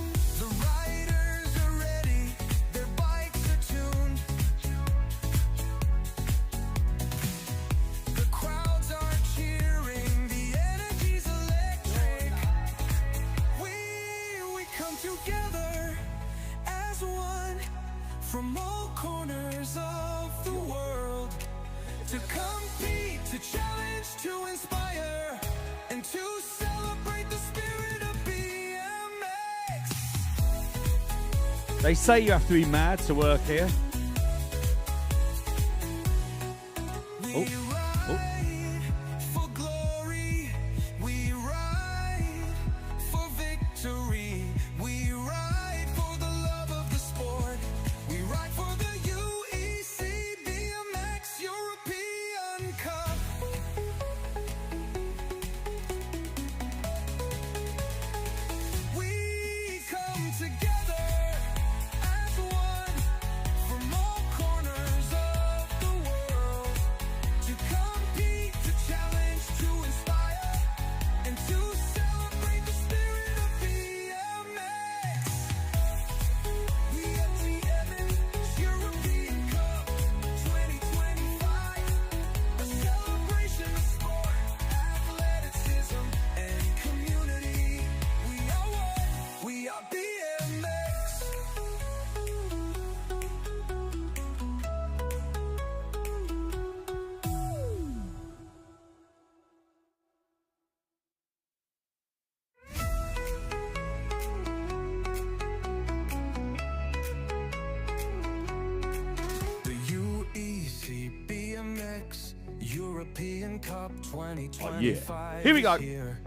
Together as one from all corners of the world to compete, to challenge, to inspire, and to celebrate the spirit of BMX. They say you have to be mad to work here. Oh. For glory, we ride for victory. We ride for the love of the sport. We ride for the UEC BMX European Cup. We come together as one from all corners of the world to compete, to challenge, to inspire, and to celebrate the spirit of BMX. We are BMX European Cup 2025, a celebration of sport, athleticism, and community. We are one, we are BMX. The UEC BMX European Cup 2025. Here we go. is here.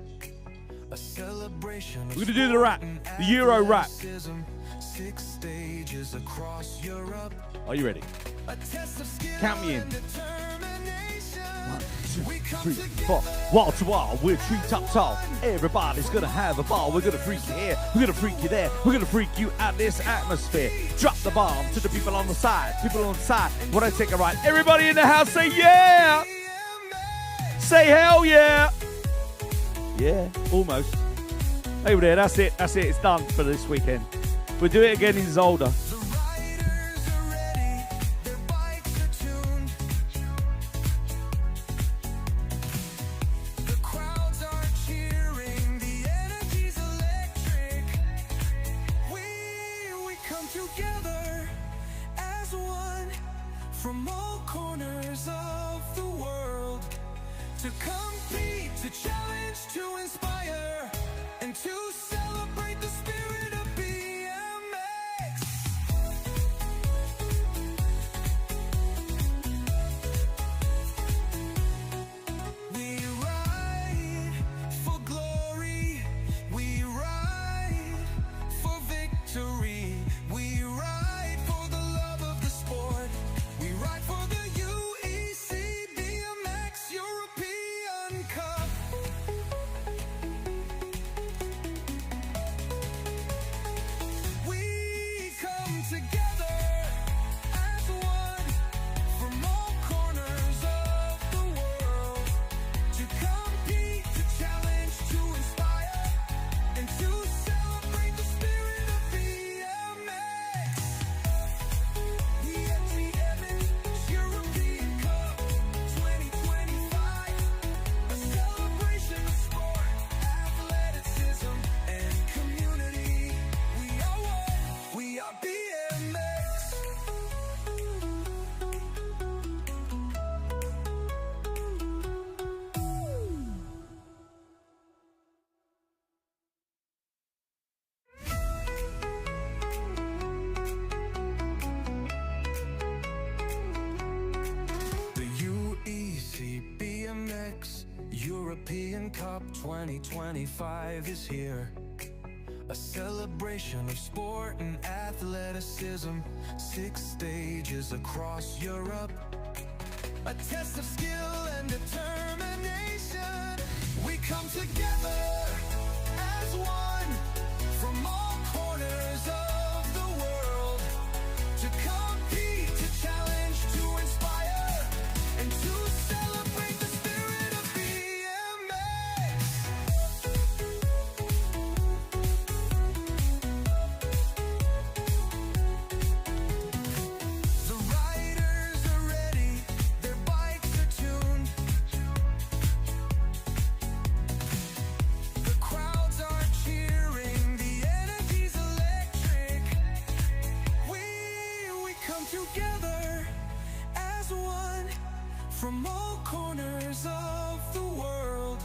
A celebration of We're gonna do the rap, the Euro rap. 6 stages across Europe. Are you ready? A test of skill Count me in. and determination. 1, 2, 3, 4. Wall to wall, we're treetop tall. Everybody's gonna have a ball. We're gonna freak you here. We're gonna freak you there. We're gonna freak you out this atmosphere. Drop the bomb to the people on the side. People on the side. When I take a ride, everybody in the house say yeah. Say hell yeah. Yeah, almost. Over there, that's it. That's it. It's done for this weekend. We'll do it again in Zolder. The crowds are cheering, the energy's electric. We come together as one from all corners of the world to compete, to challenge, to inspire, and to celebrate the spirit of BMX. We ride for glory, we ride for victory, we ride for the love of the sport, we ride for the UEC BMX European Cup. 2025 is here. A celebration of sport and athleticism. 6 stages across Europe. A test of skill and determination. We come together as one from all corners of the world to compete, to challenge, to inspire, and to celebrate the spirit of BMX. The riders are ready, their bikes are tuned. The crowds are cheering, the energy's electric. We come together as one from all corners of the world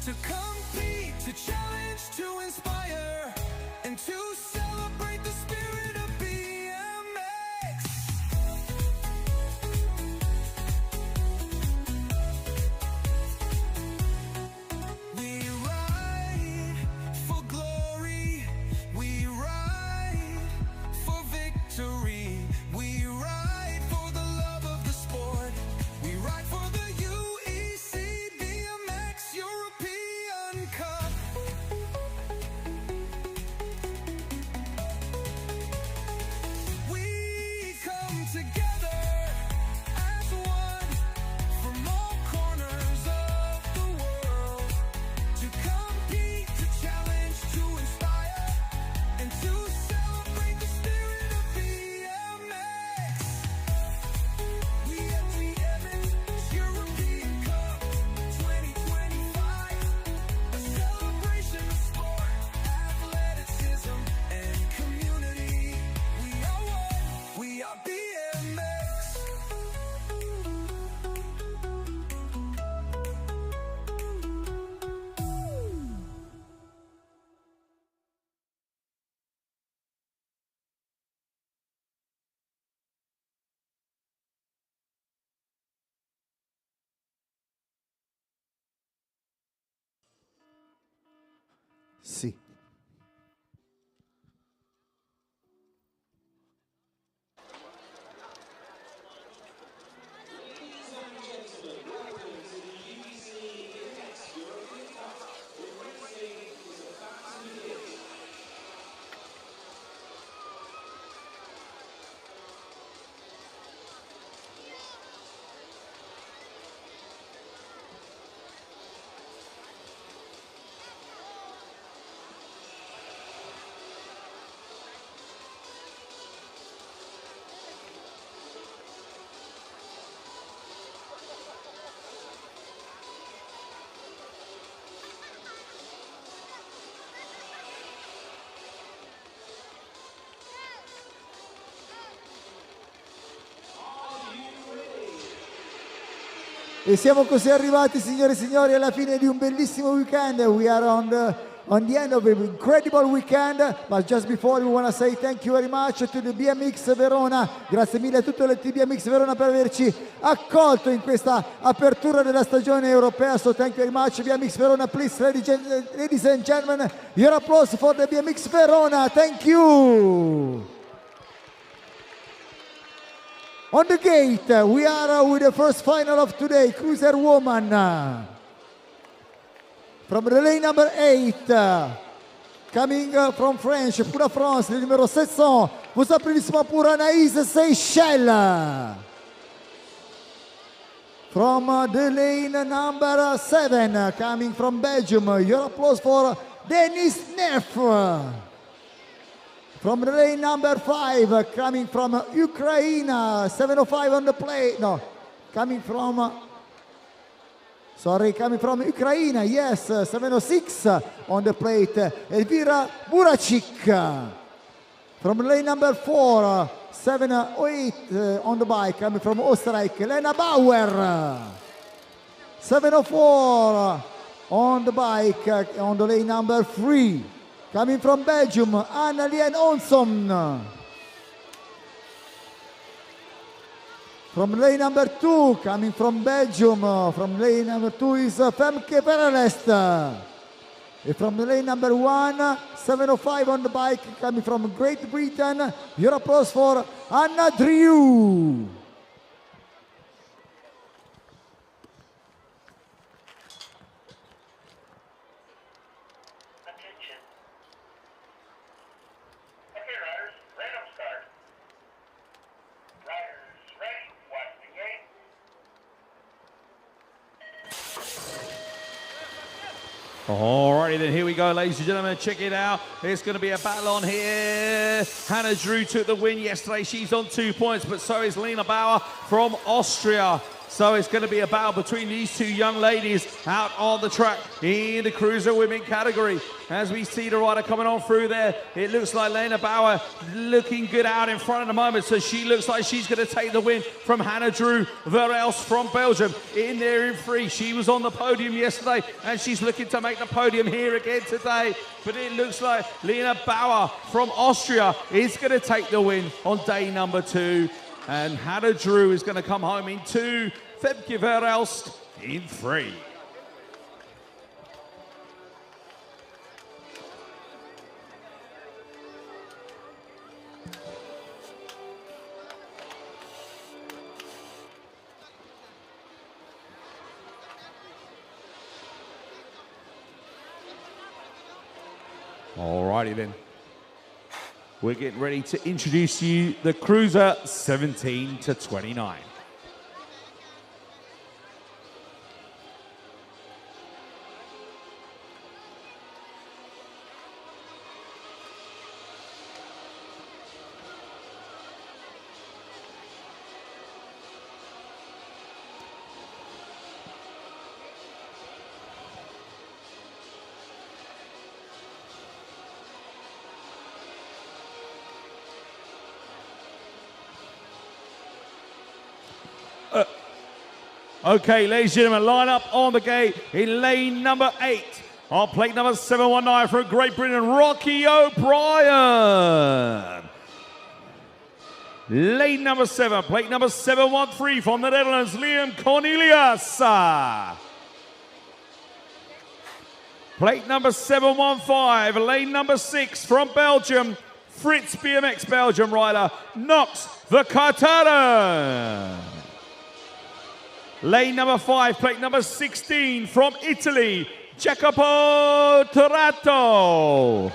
to compete, to challenge, to inspire, and to celebrate the spirit of BMX. We ride for glory, we ride for victory, we ride for the love of the sport, we ride for the UEC BMX European Cup. We come together as one from all corners of the world to compete, to challenge, to inspire, and to celebrate the spirit of BMX. We have the BMX European Cup 2025, a celebration of sport, athleticism, and community. We are one, we are BMX. Sì. E siamo così arrivati, signore e signori, alla fine di un bellissimo weekend. We are on the end of an incredible weekend, but just before we want to say thank you very much to the BMX Verona. Grazie mille a tutto il team BMX Verona per averci accolto in questa apertura della stagione europea. So thank you very much BMX Verona. Please, ladies and gentlemen, your applause for the BMX Verona. Thank you. On the gate, we are with the first final of today, Cruiser Woman. From the lane number 8, coming from France, pour la France, le numéro 700, vous applaudissements pour Anaïs Seychelles. From the lane number 7, coming from Belgium, your applause for Denis Neff. From the lane number 5, coming from Ukraine, 705 on the plate. No, coming from Ukraine, yes, 706 on the plate. Elvira Buracik. From lane number 4, 708 on the bike, coming from Österreich, Lena Bauer. 704 on the bike, on the lane number 3. Coming from Belgium, Anna-Lien Onson. From lane number 2, coming from Belgium, from lane number 2 is Femke Verelest. And from lane number 1, 705 on the bike, coming from Great Britain. Your applause for Anna Drew. Attention. Okay, riders, random start. Riders ready, watch the gate. Alrighty then, here we go, ladies and gentlemen. Check it out. It's going to be a battle on here. Hannah Drew took the win yesterday. She's on 2 points, but so is Lena Bauer from Austria. So it's going to be a battle between these two young ladies out on the track in the cruiser women category. As we see the rider coming on through there, it looks like Lena Bauer looking good out in front at the moment. So she looks like she's going to take the win from Hannah Drew Verels from Belgium. In there in free. She was on the podium yesterday and she's looking to make the podium here again today. But it looks like Lena Bauer from Austria is going to take the win on day number 2. And Hannah Drew is going to come home in 2. Femke Verelst in 3. Alrighty then. We're getting ready to introduce you the Cruiser 17 to 29. Okay, ladies and gentlemen, line up on the gate in lane number 8. On plate number 719 from Great Britain, Rocky O'Brien. Lane number 7, plate number 713 from the Netherlands, Liam Cornelius. Plate number 715, lane number 6 from Belgium, Fritz BMX Belgium rider, Knox the Cartara. Lane number 5, plate number 16 from Italy, Jacopo Torato.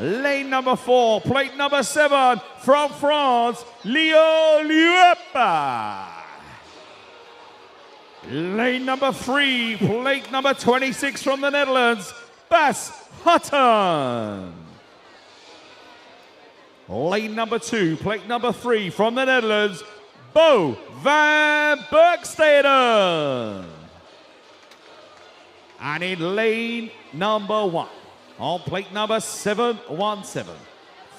Lane number 4, plate number 7 from France, Leo Luepa. Lane number 3, plate number 26 from the Netherlands, Bas Hutton. Lane number 2, plate number 3 from the Netherlands, Bo van Bergsteden. And in lane number 1, on plate number 717,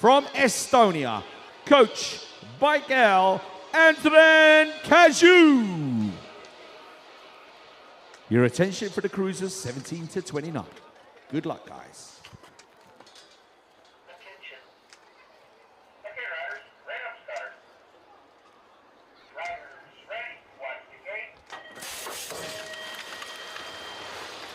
from Estonia, Coach Michael Andren Kaju. Your attention for the cruisers 17 to 29. Good luck, guys. Attention. Okay, riders, random start. Riders ready, watch the gate.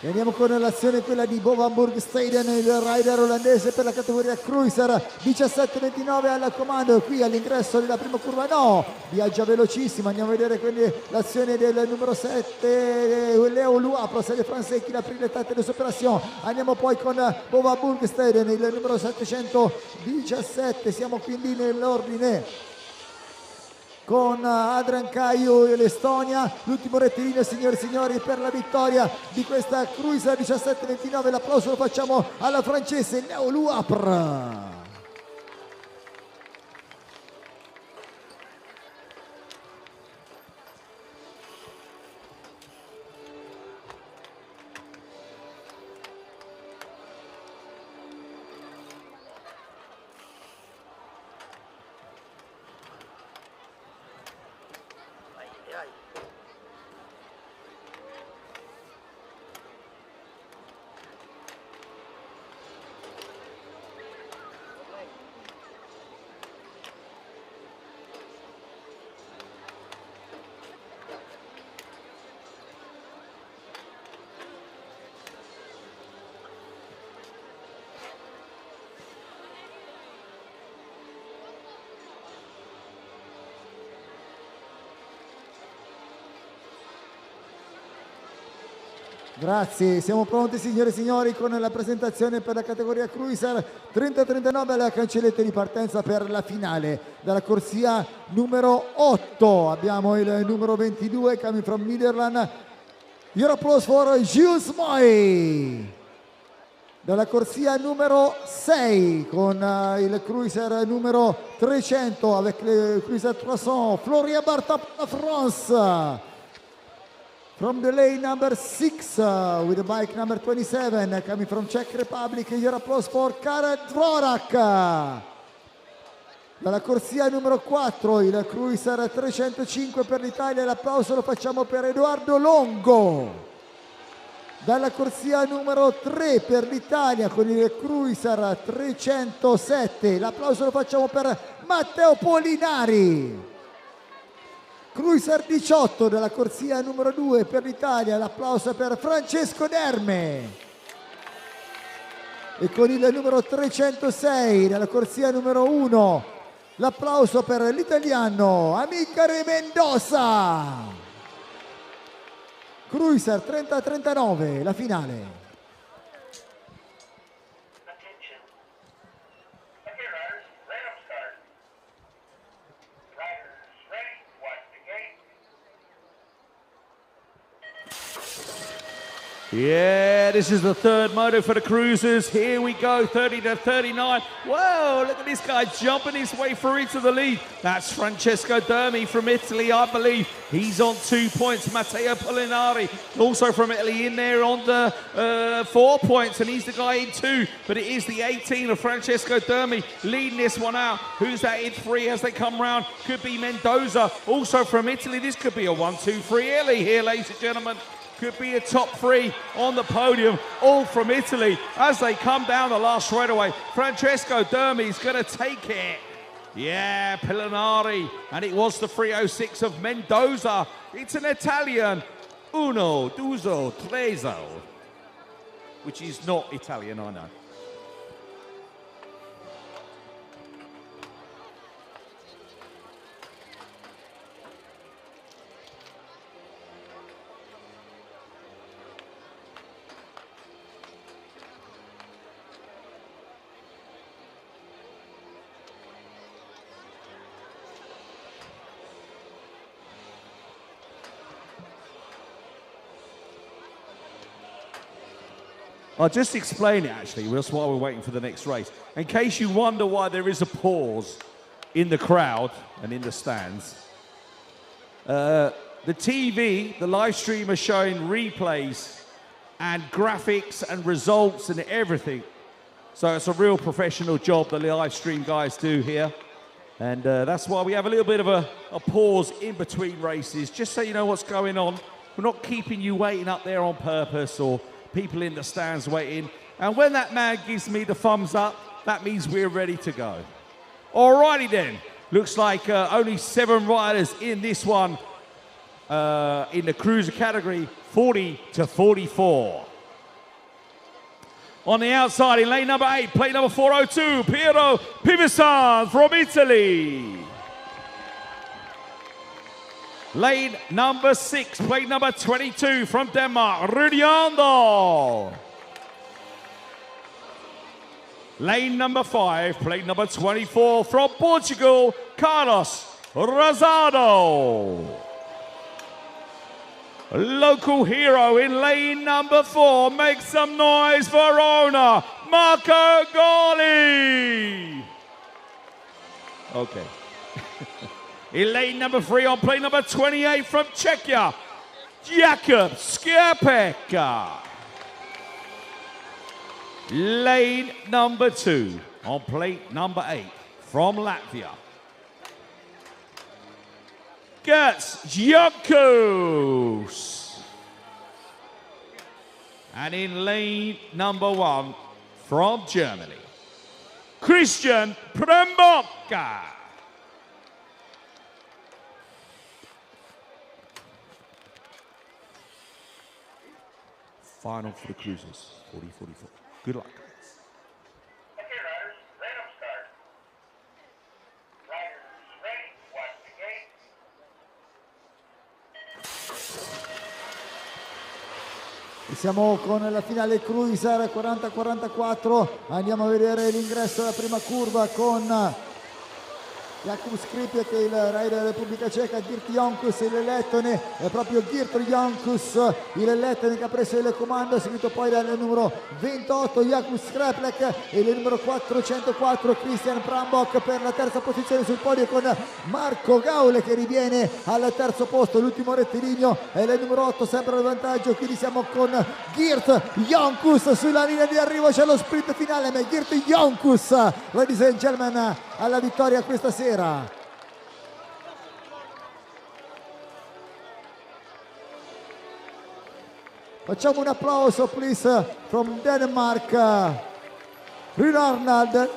E andiamo con l'azione quella di Bo van Burgsteden, il rider olandese per la categoria Cruiser, 17-29 al comando, qui all'ingresso della prima curva, no, viaggia velocissimo. Andiamo a vedere quindi l'azione del numero 7, Léo Luapro, c'est le Français qui a pris le tête de l'opération. Andiamo poi con Bo van Burgsteden, il numero 717, siamo quindi nell'ordine con Adrian Caio e l'Estonia, l'ultimo rettilineo, signore e signori, per la vittoria di questa Cruiser 17-29. L'applauso lo facciamo alla francese Léo Luapre. Grazie, siamo pronti signore e signori con la presentazione per la categoria Cruiser 30-39 alla cancelletto di partenza per la finale dalla corsia numero 8. Abbiamo il numero 22 coming from Netherlands. Your applause for Gilles Moy. Dalla corsia numero 6 con il Cruiser numero 300 avec le Cruiser 300 Florian Bartap la France. From the lane number 6 with the bike number 27 coming from Czech Republic, your applause for Karel Dvorak. Dalla corsia numero 4 il Cruiser 305 per l'Italia, l'applauso lo facciamo per Edoardo Longo. Dalla corsia numero 3 per l'Italia con il Cruiser 307, l'applauso lo facciamo per Matteo Polinari. Cruiser 18 della corsia numero 2 per l'Italia, l'applauso per Francesco Derme. E con il numero 306 della corsia numero 1, l'applauso per l'italiano Amicare Mendoza. Cruiser 30-39, la finale. Yeah, this is the third moto for the cruisers. Here we go, 30-39. Whoa, look at this guy jumping his way through into the lead. That's Francesco Dermi from Italy, I believe. He's on 2 points. Matteo Polinari, also from Italy, in there on the 4 points, and he's the guy in 2. But it is the 18 of Francesco Dermi leading this one out. Who's that in 3 as they come round? Could be Mendoza, also from Italy. This could be a 1-2-3 Italy here, ladies and gentlemen. Could be a top 3 on the podium, all from Italy. As they come down the last straightaway, Francesco Dermi's going to take it. Yeah, Polinari, and it was the 306 of Mendoza. It's an Italian, uno, duzo, trezo, which is not Italian, I know. I'll just explain it actually, that's why we're waiting for the next race. In case you wonder why there is a pause in the crowd and in the stands, the TV, the live stream, are showing replays and graphics and results and everything. So it's a real professional job the live stream guys do here. And that's why we have a little bit of a pause in between races, just so you know what's going on. We're not keeping you waiting up there on purpose or people in the stands waiting. And when that man gives me the thumbs up, that means we're ready to go. Alrighty then. Looks like only 7 riders in this one in the cruiser category, 40-44. On the outside in lane number 8, plate number 402, Piero Pivisan from Italy. Lane number 6, plate number 22 from Denmark, Rudiando. Lane number 5, plate number 24 from Portugal, Carlos Rosado. Local hero in lane number 4, make some noise, Verona, Marco Goli. Okay. In lane number 3 on plate number 28 from Czechia, Jakub Skierpek. Lane number 2 on plate number 8 from Latvia, Gertz Jankus. And in lane number 1 from Germany, Christian Prembocka. Final for the cruisers, 40-44. Good luck. Okay, riders, random start. Riders ready, watch the gate. Siamo con la finale cruiser 40-44, andiamo a vedere l'ingresso della prima curva con Jakub Skripek, che è il rider della Repubblica Ceca, Geert Jonkus il lettone, è proprio Geert Jonkus il lettone che ha preso il comando, seguito poi dal numero 28 Jakub Skripek e il numero 404 Christian Brambok per la terza posizione sul podio, con Marco Gaule che riviene al terzo posto. L'ultimo rettilineo è il numero 8 sempre al vantaggio, quindi siamo con Geert Jonkus sulla linea di arrivo, c'è lo sprint finale, ma Geert Jonkus, ladies and gentlemen, alla vittoria questa sera. Facciamo un applauso, please, from Denmark, Rune Arnold.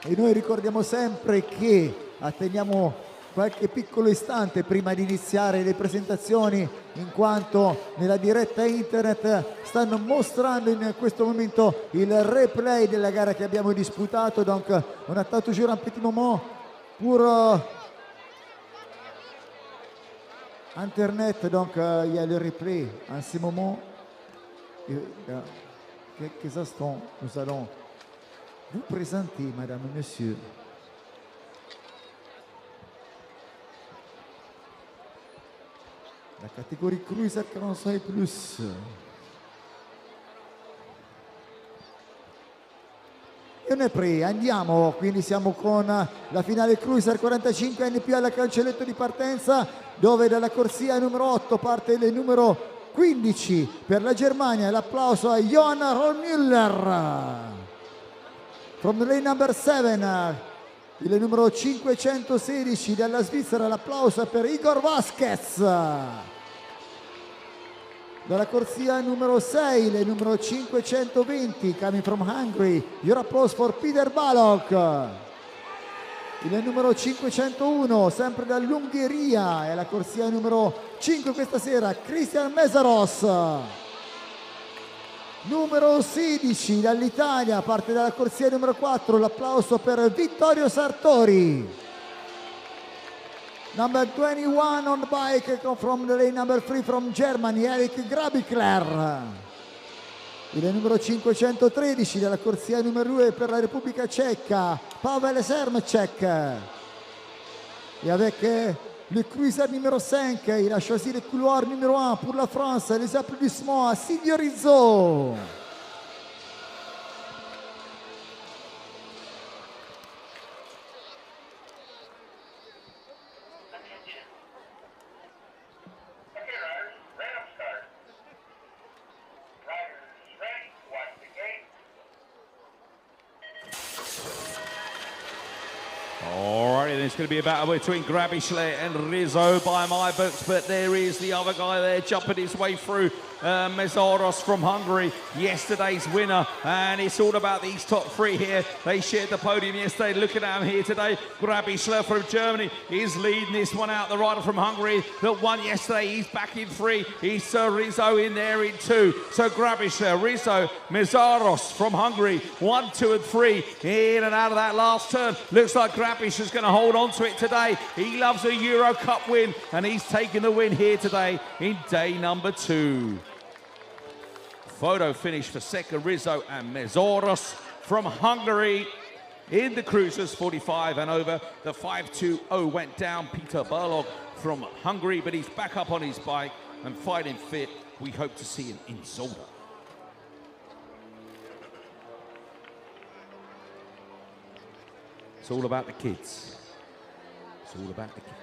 E noi ricordiamo sempre che attendiamo qualche piccolo istante prima di iniziare le presentazioni, in quanto nella diretta internet stanno mostrando in questo momento il replay della gara che abbiamo disputato. Donc on attend toujours un petit moment pour internet, donc il y a le replay en ce moment. Quelques instants, nous allons vous présenter, madame et monsieur, la categoria Cruiser 46 plus. E noi andiamo, quindi siamo con la finale Cruiser 45 anni più alla cancelletto di partenza, dove dalla corsia numero 8 parte il numero 15 per la Germania. L'applauso a Johann Rohrmüller. From the lane number 7, il numero 516 dalla Svizzera, l'applauso per Igor Vasquez. Dalla corsia numero 6, il numero 520, coming from Hungary, your applause for Peter Balog. Il numero 501, sempre dall'Ungheria, è la corsia numero 5 questa sera, Christian Mesaros. Numero 16 dall'Italia, parte dalla corsia numero 4, l'applauso per Vittorio Sartori. Number 21 on the bike from the lane number 3 from Germany, Eric Grabikler. Il numero 513 dalla corsia numero 2 per la Repubblica Ceca, Pavel Sermček. Et avec le cruiser numéro 5, il a choisi le couloir numéro 1 pour la France. Les applaudissements à Silvio Rizzo. It's going to be a battle between Grabishle and Rizzo by my books, but there is the other guy there jumping his way through, Mesaros from Hungary, yesterday's winner, and it's all about these top three here. They shared the podium yesterday. Looking at him here today, Grabishle from Germany is leading this one out. The rider from Hungary that won yesterday, he's back in 3. He's Rizzo in there in 2. So Grabishle, Rizzo, Mesaros from Hungary, 1, 2 and 3 in and out of that last turn. Looks like Grabish is going to hold on to it today. He loves a Euro Cup win, and he's taking the win here today in day number 2. Photo finish for Seka, Rizzo and Mesaros from Hungary in the cruisers 45 and over. The 5-2-0 went down. Peter Berlog from Hungary, but he's back up on his bike and fighting fit. We hope to see him in Zolder. It's all about the kids. It's all about the kids.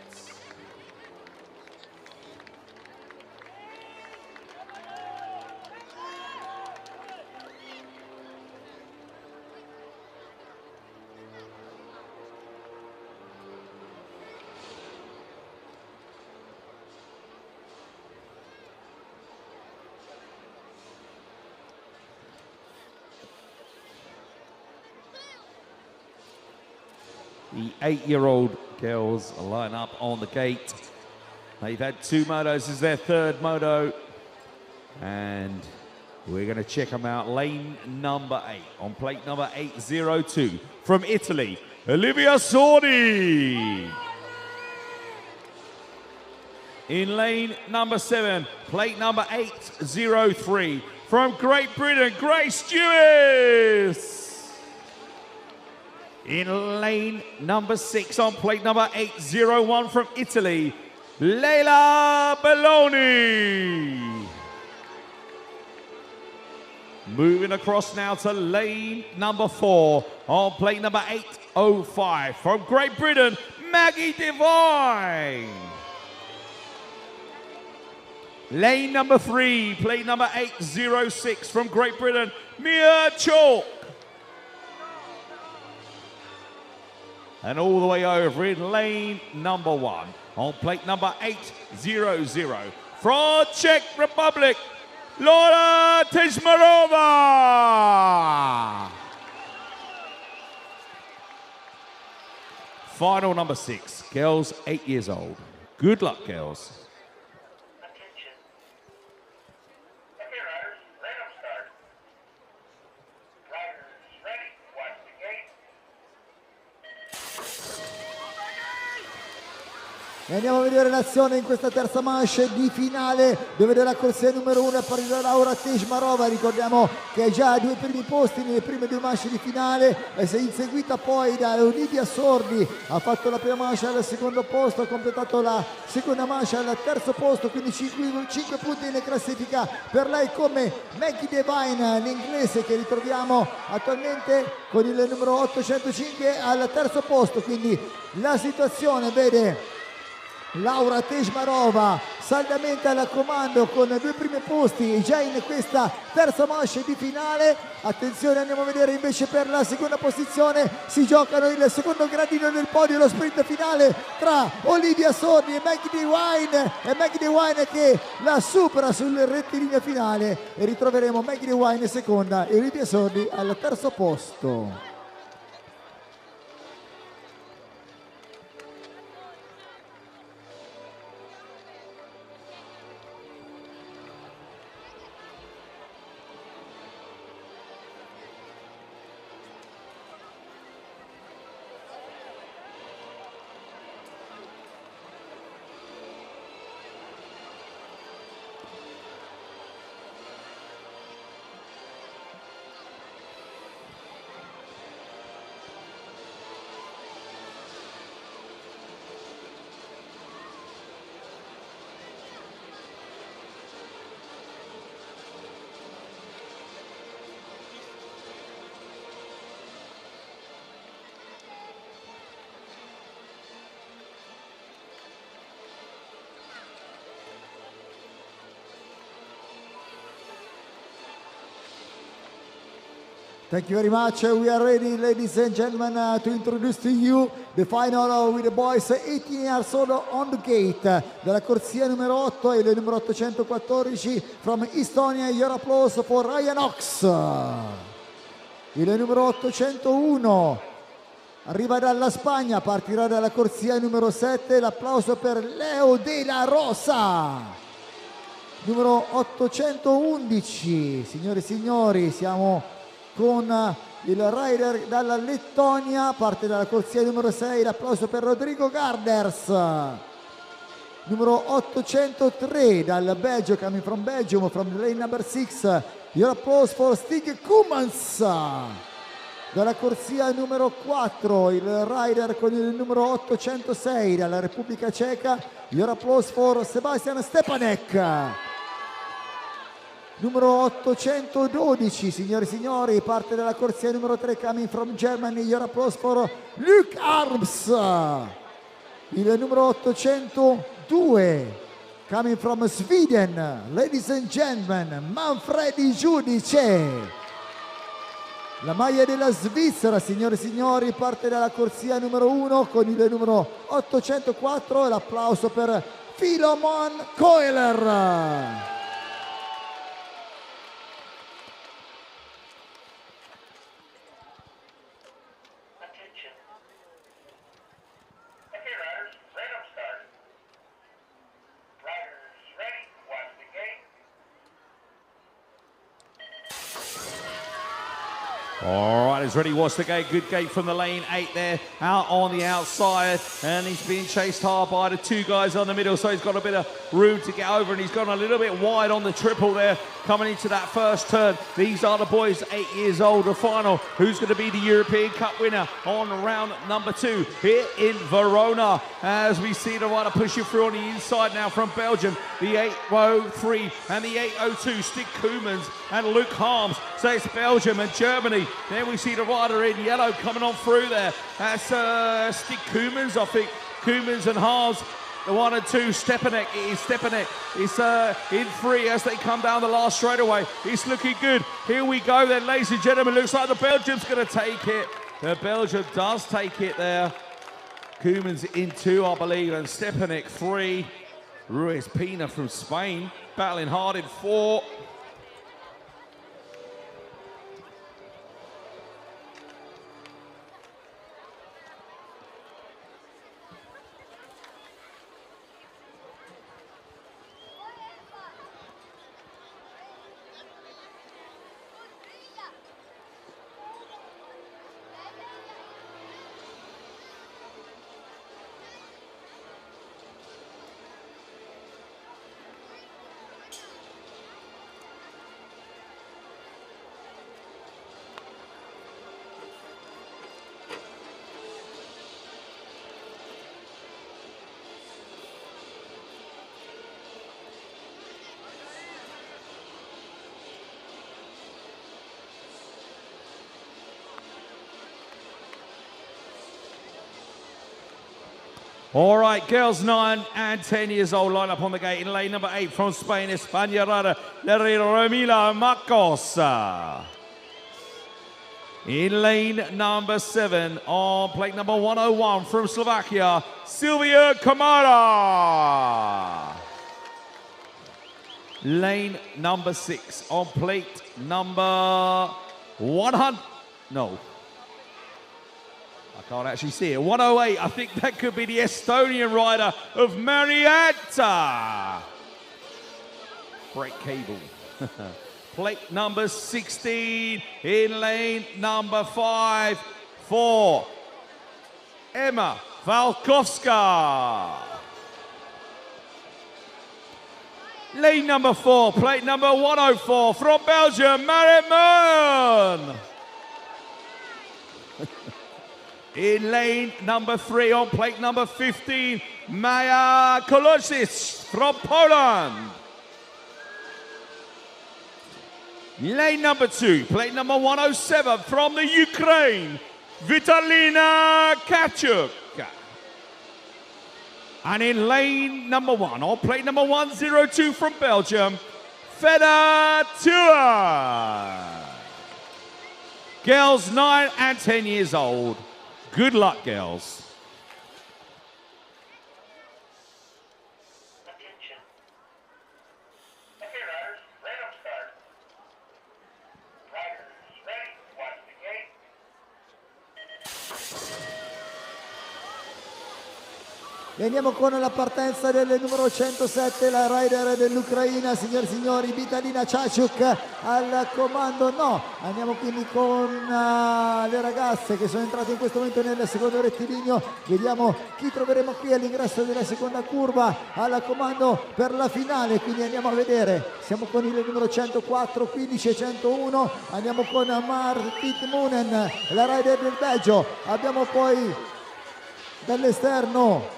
The 8-year-old girls line up on the gate. They've had 2 motos. This is their 3rd moto. And we're going to check them out. Lane number 8 on plate number 802 from Italy, Olivia Sordi. In lane number 7, plate number 803, from Great Britain, Grace Jewis. In lane number 6, on plate number 801, from Italy, Leila Belloni. Moving across now to lane number 4, on plate number 805, from Great Britain, Maggie Devine. Lane number 3, plate number 806, from Great Britain, Mia Chalk. And all the way over in lane number 1, on plate number 800, from Czech Republic, Laura Tizmarova. Final number 6, girls 8 years old. Good luck, girls. E andiamo a vedere l'azione in questa terza manche di finale, dove nella corsia numero 1 apparirà Laura Tejmarova. Ricordiamo che è già a 2 primi posti nelle prime 2 manche di finale, e si è inseguita poi da Olivia Sordi. Ha fatto la prima manche al secondo posto, ha completato la seconda manche al terzo posto, quindi 5 punti in classifica per lei, come Maggie Devine, l'inglese, che ritroviamo attualmente con il numero 805 al terzo posto. Quindi la situazione vede Laura Tejmarova saldamente al comando con 2 primi posti già in questa terza manche di finale. Attenzione, andiamo a vedere invece per la seconda posizione, si giocano il secondo gradino del podio, lo sprint finale tra Olivia Sordi e Maggie Devine che la supera sul rettilineo finale, e ritroveremo Maggie Devine seconda e Olivia Sordi al terzo posto. Thank you very much. We are ready, ladies and gentlemen, to introduce to you the final with the boys 18 years old on the gate. Dalla corsia numero 8 e il numero 814 from Estonia, your applause for Ryan Ox. Il numero 801 arriva dalla Spagna, partirà dalla corsia numero 7, l'applauso per Leo De La Rosa. Numero 811, signore e signori, siamo con il rider dalla Lettonia, parte dalla corsia numero 6, l'applauso per Rodrigo Garders. Numero 803 dal Belgio, coming from Belgium, from lane number 6, your applause for Stig Kumans. Dalla corsia numero 4 il rider con il numero 806 dalla Repubblica Ceca, your applause for Sebastian Stepanek. Numero 812, signore e signori, parte dalla corsia numero 3, coming from Germany, your applause for Luke Arms. Il numero 802, coming from Sweden, ladies and gentlemen, Manfredi Giudice. La maglia della Svizzera, signore e signori, parte dalla corsia numero 1 con il numero 804 e l'applauso per Philemon Koehler. All right, he's ready. What's the gate? Good gate from the lane 8 there, out on the outside, and he's being chased hard by the 2 guys on the middle, so he's got a bit of room to get over, and he's gone a little bit wide on the triple there, coming into that first turn. These are the boys 8 years old, the final. Who's going to be the European Cup winner on round number 2 here in Verona, as we see the rider pushing through on the inside now from Belgium, the 803 and the 802, Stig Koemans and Luke Harms. So it's Belgium and Germany. Then we see the rider in yellow coming on through there. That's Stig Koemans, I think. Koemans and Harms, the 1 and 2. Stepanek, it is Stepanek. It's in 3 as they come down the last straightaway. It's looking good. Here we go then, ladies and gentlemen. Looks like the Belgium's going to take it. The Belgium does take it there. Koemans in 2, I believe, and Stepanek 3. Ruiz Pina from Spain battling hard in 4. All right, girls 9 and 10 years old line up on the gate in lane number 8 from Spain, España rider Remila Marcos. In lane number 7 on plate number 101 from Slovakia, Silvia Kamara. Lane number 6 on plate number 100. No. I can't actually see it. 108, I think that could be the Estonian rider of Marietta. Break cable. Plate number 16 in lane number 5 for Emma Valkovska. Lane number 4, plate number 104 from Belgium, Marit Moon. In lane number 3 on plate number 15, Maja Kolosic from Poland. Lane number 2, plate number 107 from the Ukraine, Vitalina Kachuk. And in lane number 1, on plate number 102 from Belgium, Feda Tua. Girls 9 and 10 years old. Good luck, girls. Attention. Okay, riders, random start. Riders, ready, watch the gate. E andiamo con la partenza del numero 107, la rider dell'Ucraina, signori e signori, Vitalina Kachuk al comando. No, andiamo quindi con le ragazze che sono entrate in questo momento nel secondo rettilineo. Vediamo chi troveremo qui all'ingresso della seconda curva al comando per la finale, quindi andiamo a vedere. Siamo con il numero 104, 15 e 101, andiamo con Martit Moonen, la rider del Belgio. Abbiamo poi dall'esterno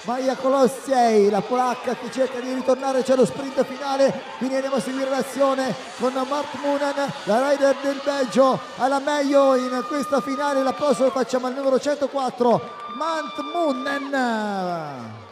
Maja Kolosic, la polacca che cerca di ritornare, c'è lo sprint finale, quindi andiamo a seguire l'azione con Mart Moonen, la rider del Belgio, alla meglio in questa finale. L'applauso lo facciamo al numero 104, Mart Moonen.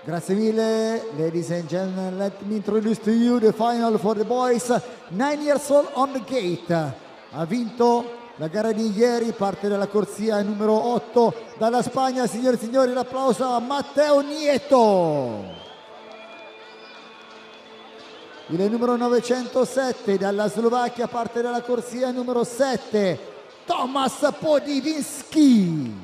Grazie mille, ladies and gentlemen. Let me introduce to you the final for the boys. 9 years old on the gate. Ha vinto la gara di ieri, parte dalla corsia numero 8 dalla Spagna. Signore e signori, l'applauso a Matteo Nieto. Il numero 907 dalla Slovacchia, parte dalla corsia numero 7, Tomasz Podivinski.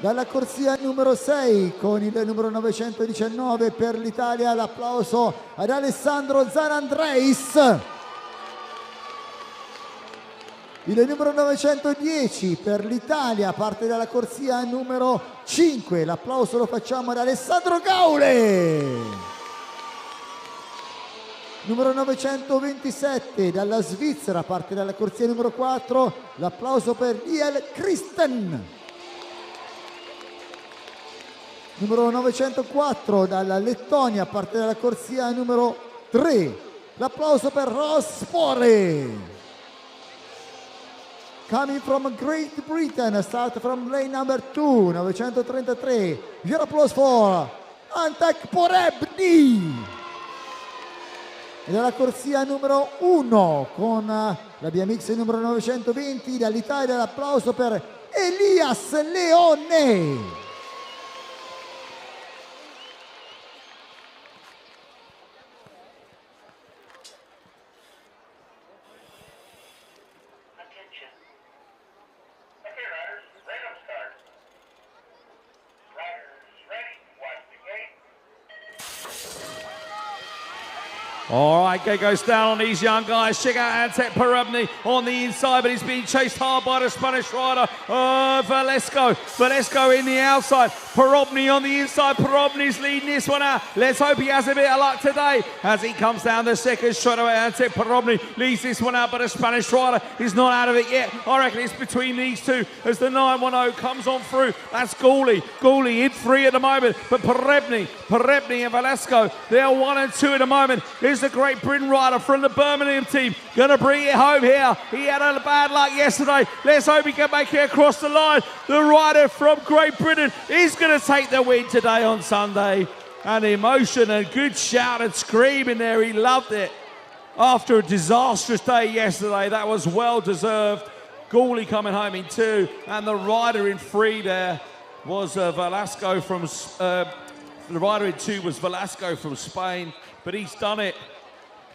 Dalla corsia numero 6 con il numero 919 per l'Italia, l'applauso ad Alessandro Zanandreis. Il numero 910 per l'Italia, parte dalla corsia numero 5, l'applauso lo facciamo ad Alessandro Gaule. Numero 927 dalla Svizzera, parte dalla corsia numero 4, l'applauso per Liel Christen. Numero 904 dalla Lettonia, parte dalla corsia numero 3, l'applauso per Ross Spore. Coming from Great Britain, start from lane number 2, 933, your applause for Antek Porebny. E dalla corsia numero 1 con la BMX numero 920 dall'Italia, l'applauso per Elias Leone. All right, gate goes down on these young guys. Check out Antek Porebny on the inside, but he's being chased hard by the Spanish rider, Valesco. Valesco in the outside. Porebny on the inside. Porebny's leading this one out. Let's hope he has a bit of luck today as he comes down the second straight away. Antek Porebny leads this one out, but the Spanish rider is not out of it yet. I reckon it's between these two as the 910 comes on through. That's Gooley. Gooley in 3 at the moment, but Porebny and Valesco, they're 1 and 2 at the moment. Here's the Great Britain rider from the Birmingham team. Going to bring it home here. He had a bad luck yesterday. Let's hope he can make it across the line. The rider from Great Britain is going to take the win today on Sunday. And emotion and good shout and scream in there. He loved it. After a disastrous day yesterday, that was well deserved. Gooley coming home in 2. And the rider in 3 there was Velasco from... the rider in 2 was Velasco from Spain. But he's done it.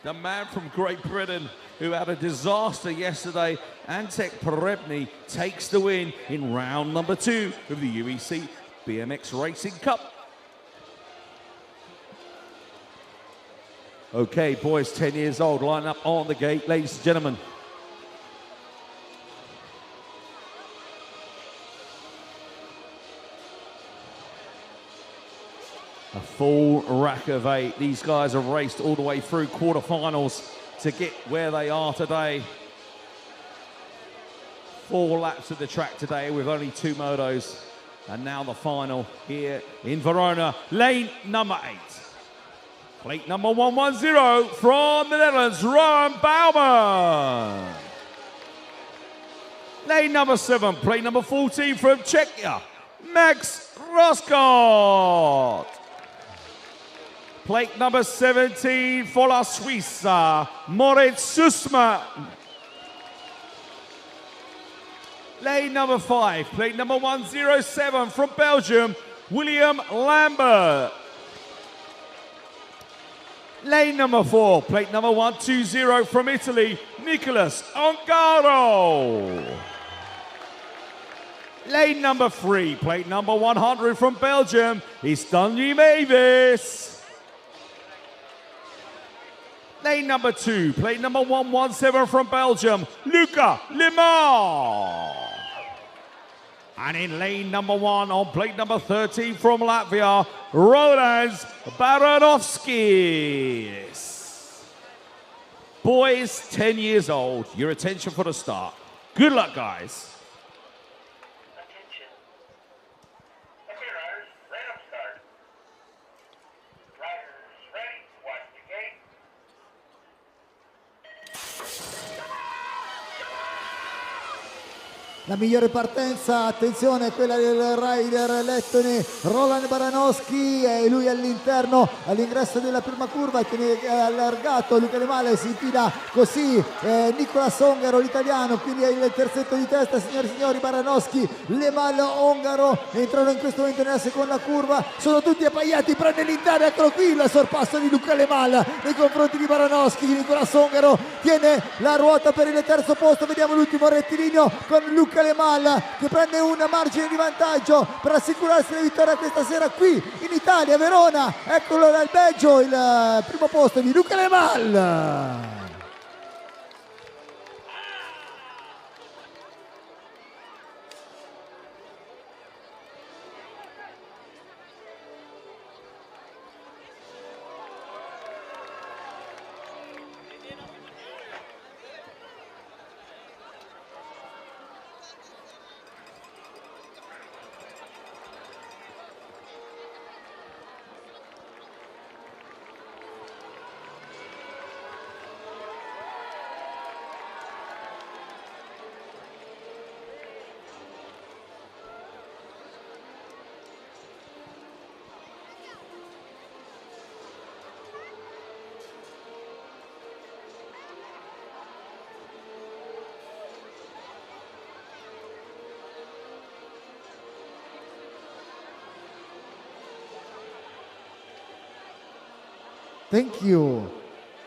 The man from Great Britain who had a disaster yesterday, Antek Porebny, takes the win in round number 2 of the UEC BMX Racing Cup. Okay, boys 10 years old, line up on the gate, ladies and gentlemen. A full rack of 8. These guys have raced all the way through quarterfinals to get where they are today. 4 laps of the track today with only 2 motos. And now the final here in Verona. Lane number 8. Plate number 110 from the Netherlands, Rowan Bouwman. Lane number 7, plate number 14 from Czechia, Max Roscott. Plate number 17 for La Suisse, Moritz Sussman. Lane number 5, plate number 107 from Belgium, William Lambert. Lane number 4, plate number 120 from Italy, Nicolas Ongaro. Lane number 3, plate number 100 from Belgium, is Stanley Mavis. Lane number 2, plate number 117 from Belgium, Luca Limar. And in lane number 1 on plate number 13 from Latvia, Roland Baranovskis. Boys 10 years old, your attention for the start. Good luck, guys. la migliore partenza, attenzione, quella del rider lettone Roland Baranowski, e lui all'interno, all'ingresso della prima curva, tiene allargato Luca Le Male, si infila così Nicolas Ongaro, l'italiano, quindi è il terzetto di testa, signori e signori. Baranowski, Le Male, Ongaro entrano in questo momento nella seconda curva, sono tutti appaiati, prende l'interno, eccolo qui il sorpasso di Luca Le Male nei confronti di Baranowski. Nicolas Ongaro tiene la ruota per il terzo posto, vediamo l'ultimo rettilineo con Luca Le Male che prende un margine di vantaggio per assicurarsi la vittoria questa sera qui in Italia, Verona. Eccolo dal Belgio, il primo posto di Luca Le Male. Thank you.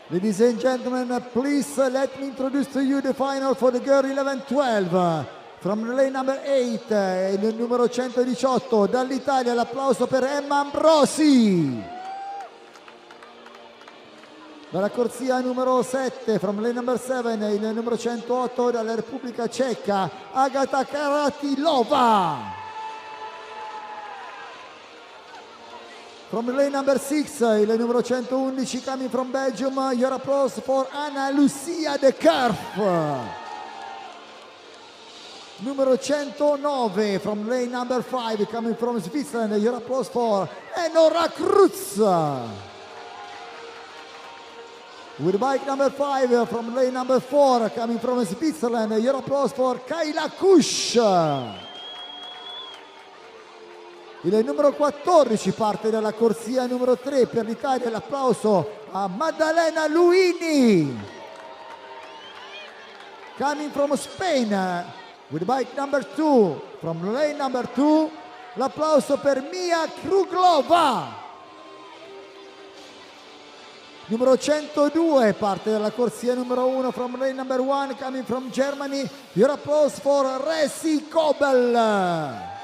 Ladies and gentlemen, please let me introduce to you the final for the girl 11-12. From lane number 8, il numero 118, dall'Italia l'applauso per Emma Ambrosi. Dalla corsia numero 7, from lane number 7, il numero 108, dalla Repubblica Ceca, Agata Karatilova. From lane number 6, il numero 111, coming from Belgium, your applause for Anna Lucia de Kerf. Numero 109, from lane number 5, coming from Switzerland, your applause for Enora Cruz. With bike number 5, from lane number 4, coming from Switzerland, your applause for Kayla Kush. Il numero 14 parte dalla corsia numero 3 per l'Italia, l'applauso a Maddalena Luini. Coming from Spain, with bike number 2, from lane number 2, l'applauso per Mia Kruglova. Numero 102 parte dalla corsia numero 1, from lane number 1, coming from Germany, your applause for Resi Kobel.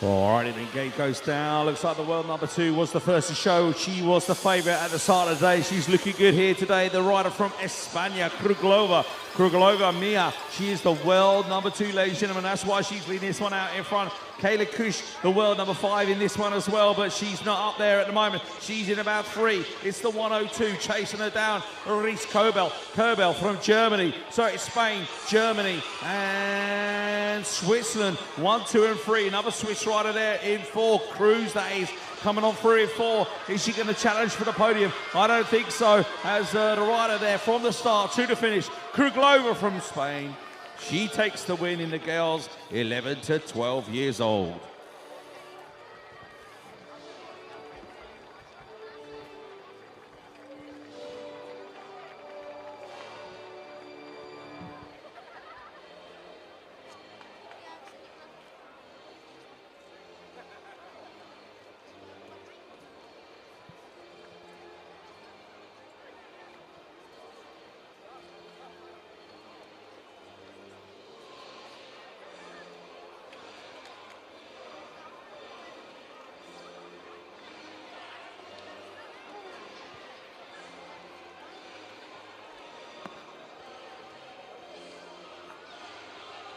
Alrighty, then gate goes down. Looks like the world number 2 was the first to show. She was the favourite at the start of the day. She's looking good here today. The rider from España, Kruglova. Kruglova, Mia. She is the world number 2, ladies and gentlemen. That's why she's leading this one out in front. Kayla Kush, the world number 5 in this one as well, but she's not up there at the moment. She's in about 3. It's the 102 chasing her down. Reese Kobel from Germany. Sorry, Spain, Germany, and Switzerland. 1, 2, and 3. Another Swiss rider there in 4. Cruz, that is, coming on through in 4. Is she going to challenge for the podium? I don't think so. As the rider there from the start to the finish, Kruglova from Spain. She takes the win in the girls 11 to 12 years old.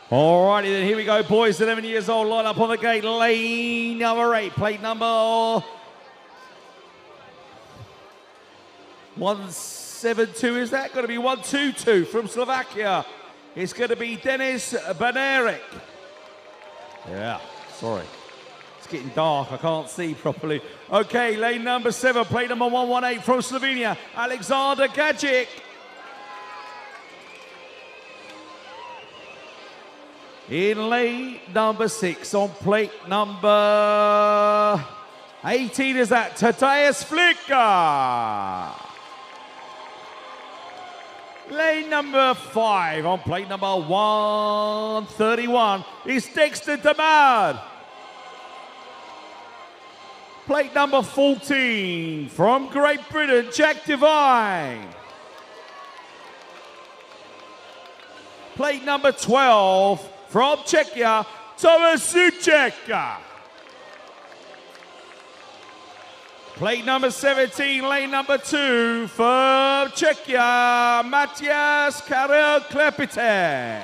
Alrighty then, here we go, boys. 11 years old, line up on the gate. Lane number 8, plate number 1. 1-7-2, is that? Going to be 1-2-2 from Slovakia. It's going to be Denis Baneric. Yeah, sorry. It's getting dark, I can't see properly. Okay, lane number 7, plate number 118 from Slovenia, Alexander Gajic. In lane number 6, on plate number 18, is that Tadeusz Flicker. Lane number 5, on plate number 131, is Dexter Damad. Plate number 14, from Great Britain, Jack Devine. Plate number 12, from Czechia, Thomas Suchek. Plate number 17, lane number 2, from Czechia, Matthias Karel Klepite.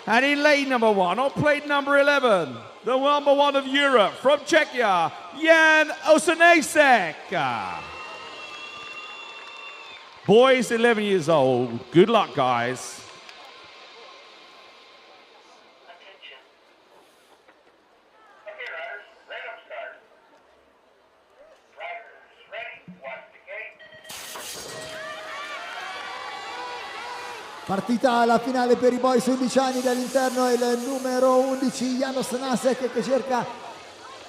And in lane number 1, on plate number 11, the number 1 of Europe, from Czechia, Jan Osenasek. Boys 11 years old, good luck, guys. Partita alla finale per i boys 11 anni, dall'interno il numero 11 Janos Nasek che cerca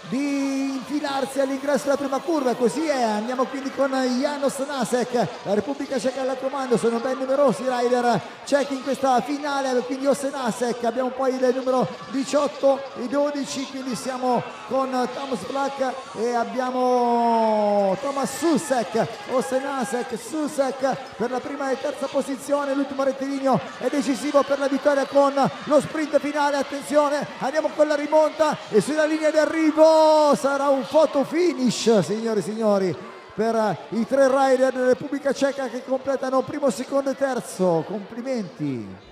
di infilarsi all'ingresso della prima curva, così è. Andiamo quindi con Janos Nasek, la Repubblica Ceca al comando, sono ben numerosi i rider cechi in questa finale, quindi Osenasek, abbiamo poi il numero 18 e 12, quindi siamo con Thomas Black e abbiamo Thomas Susek, Osenasek, Susek per la prima e terza posizione, l'ultimo rettilineo è decisivo per la vittoria con lo sprint finale. Attenzione, andiamo con la rimonta e sulla linea di arrivo sarà un photo finish, signore e signori, per i 3 rider della Repubblica Ceca che completano primo, secondo e terzo. Complimenti.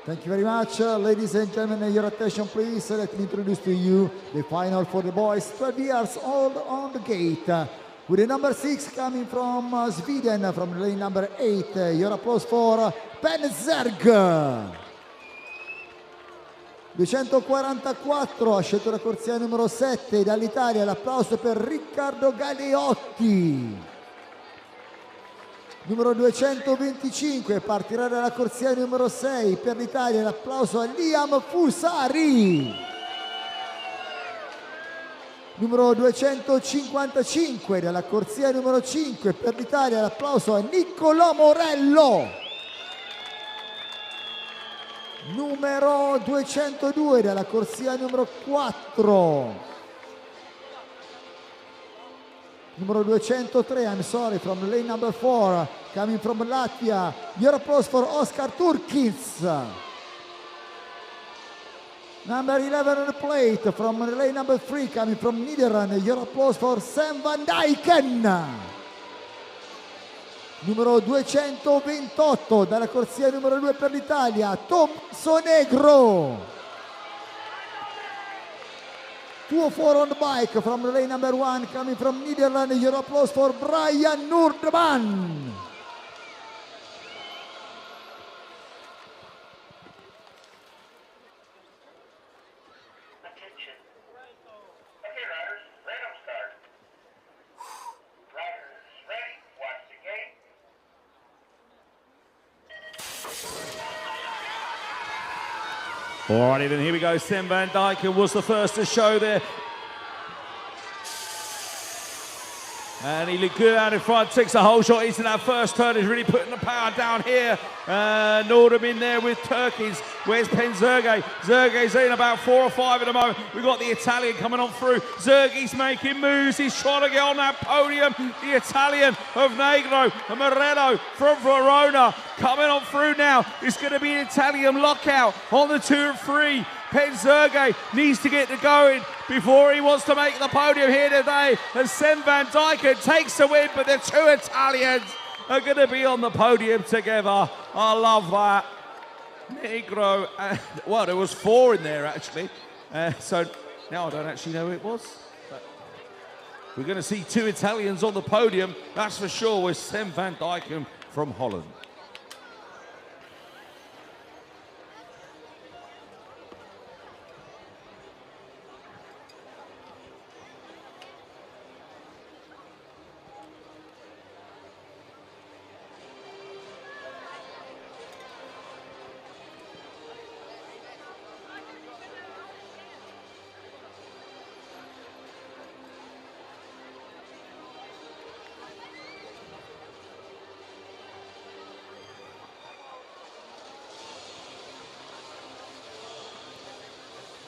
Thank you very much, ladies and gentlemen. Your attention, please. Let me introduce to you the final for the boys, 12 years old on the gate. With the number 6 coming from Sweden, from lane number 8. Your applause for Ben Zerg. 244 ha scelto la corsia numero 7 dall'Italia. L'applauso per Riccardo Galeotti. Numero 225 partirà dalla corsia numero 6 per l'Italia, l'applauso a Liam Fusari. Numero 255 dalla corsia numero 5 per l'Italia, l'applauso a Niccolò Morello. Numero 202 dalla corsia numero 4. Numero 203, I'm sorry, from lane number 4, coming from Latvia. Your applause for Oscar Turkins. Number 11 on the plate, from lane number 3, coming from Netherlands. Your applause for Sam van Dijken. Numero 228, dalla corsia numero 2 per l'Italia, Tom Sonegro. 204 on the bike from lane number 1, coming from Netherlands. Your applause for Brian Noordman. Attention. Okay, riders, random start. Riders, ready, watch the gate. Alrighty then, here we go. Sam van Dijken was the first to show there. And he looked good out in front, takes a whole shot into that first turn. He's really putting the power down here. Nordum in there with Turkeys. Where's Penzerge? Zerge's in about 4 or 5 at the moment. We've got the Italian coming on through. Zerge's making moves. He's trying to get on that podium. The Italian of Negro and Morello from Verona coming on through now. It's going to be an Italian lockout on the 2 and 3. Penzerge needs to get to going before he wants to make the podium here today. And Sven van Dijken takes the win, but the 2 Italians are going to be on the podium together. I love that. Negro, well, there was 4 in there actually. So now I don't actually know who it was. But we're going to see 2 Italians on the podium, that's for sure, with Sven van Dijken from Holland.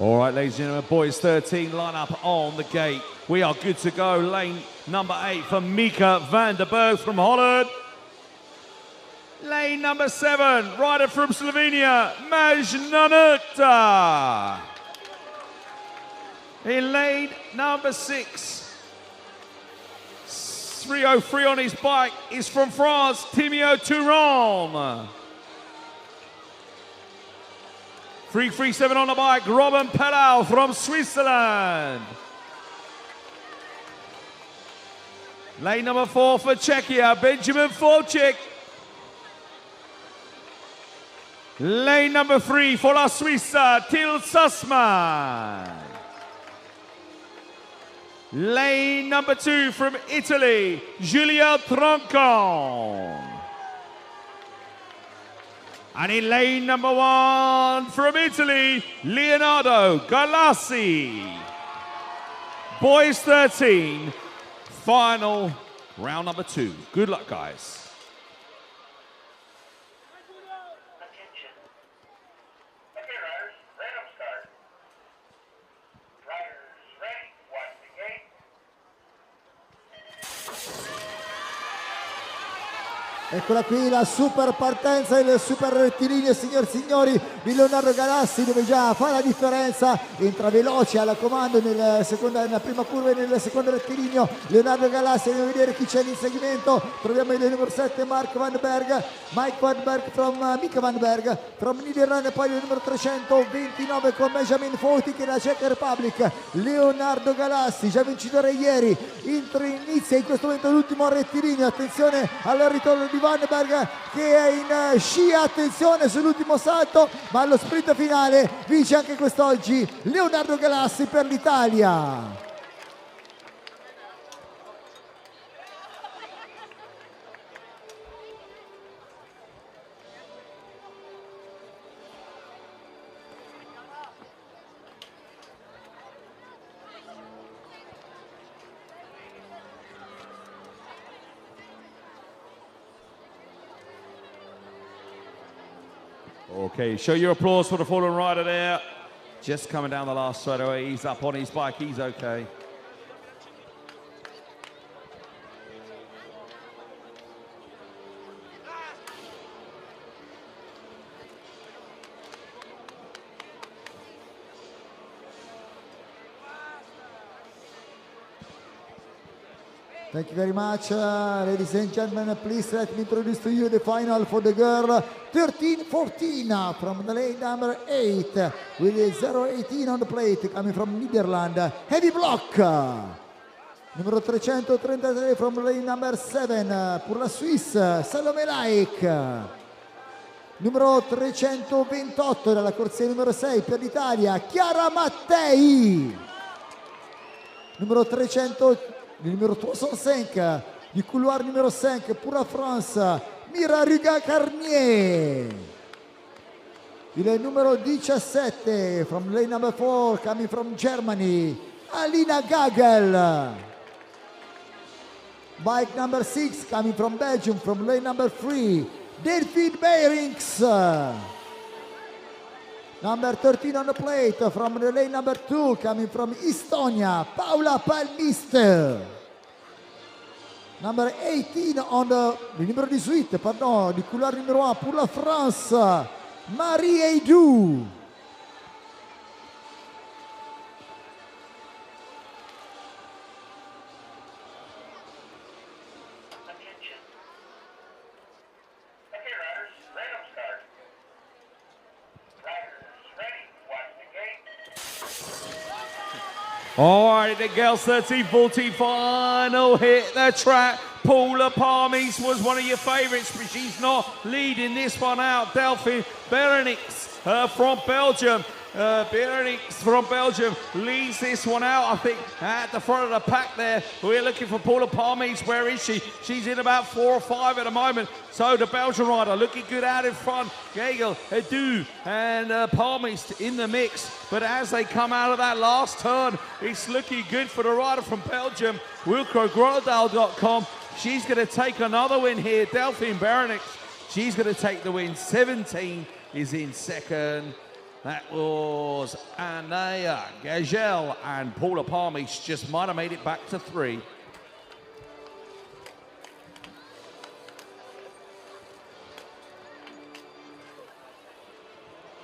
All right, ladies and gentlemen, boys 13 line up on the gate. We are good to go. Lane number 8 for Mika van der Berg from Holland. Lane number 7, rider from Slovenia, Maj Nanuta. In lane number 6, 303 on his bike is from France, Timio Touron. 337 on the bike, Robin Pellau from Switzerland. Lane number 4 for Czechia, Benjamin Forchik. Lane number 3 for La Suisse, Till Sussman. Lane number 2 from Italy, Giulio Troncon. And in lane number 1 from Italy, Leonardo Galassi. Boys 13, final round number 2. Good luck, guys. Attention. Okay, riders, random start. Riders ready, watch the gate. Eccola qui la super partenza, il super rettilineo, signor e signori, di Leonardo Galassi, dove già fa la differenza, entra veloce alla comando nella prima curva e nel secondo rettilineo. Leonardo Galassi, andiamo a vedere chi c'è in segmento. Troviamo il numero 7 Mike Van Berg from Netherlands, e poi il numero 329 con Benjamin Forchik della Czech Republic. Leonardo Galassi, già vincitore ieri, inizia in questo momento l'ultimo rettilineo. Attenzione al ritorno di Van Berg che è in scia, attenzione sull'ultimo salto, ma allo sprint finale vince anche quest'oggi Leonardo Galassi per l'Italia. Okay, show your applause for the fallen rider there. Just coming down the last straightaway. He's up on his bike. He's okay. Thank you very much, ladies and gentlemen. Please let me introduce to you the final for the girl 13-14 from the lane number 8 with a 018 on the plate coming from Netherlands. Heavy block. Numero 333 from lane number 7 pour la Suisse, Salome Laik. Numero 328 dalla corsia numero 6 per l'Italia, Chiara Mattei. Numero 365 du couloir numéro 5 pour la France, Mira Riga-Carnier. Il numero 17 from lane number 4 coming from Germany, Alina Gagel. Bike number 6 coming from Belgium, from lane number 3, Delphine Beirings. Number 13 on the plate from the lane number 2, coming from Estonia, Paula Palmiste. Number 18 on the numéro 18, pardon, du couloir numéro 1 pour la France, Marie Eidou. All right, the girls 13-14 final hit the track. Paula Palmis was one of your favourites, but she's not leading this one out. Delphine Beirings from Belgium. Leads this one out, I think, at the front of the pack there. We're looking for Paula Palmis. Where is she? She's in about 4 or 5 at the moment. So the Belgian rider looking good out in front. Gagel, Edu, and Palmis in the mix. But as they come out of that last turn, it's looking good for the rider from Belgium, WilcoGrodal.com. She's going to take another win here. Delphine Beirings, she's going to take the win. 17 is in second. That was Anaya Gagel, and Paula Palmis just might have made it back to 3.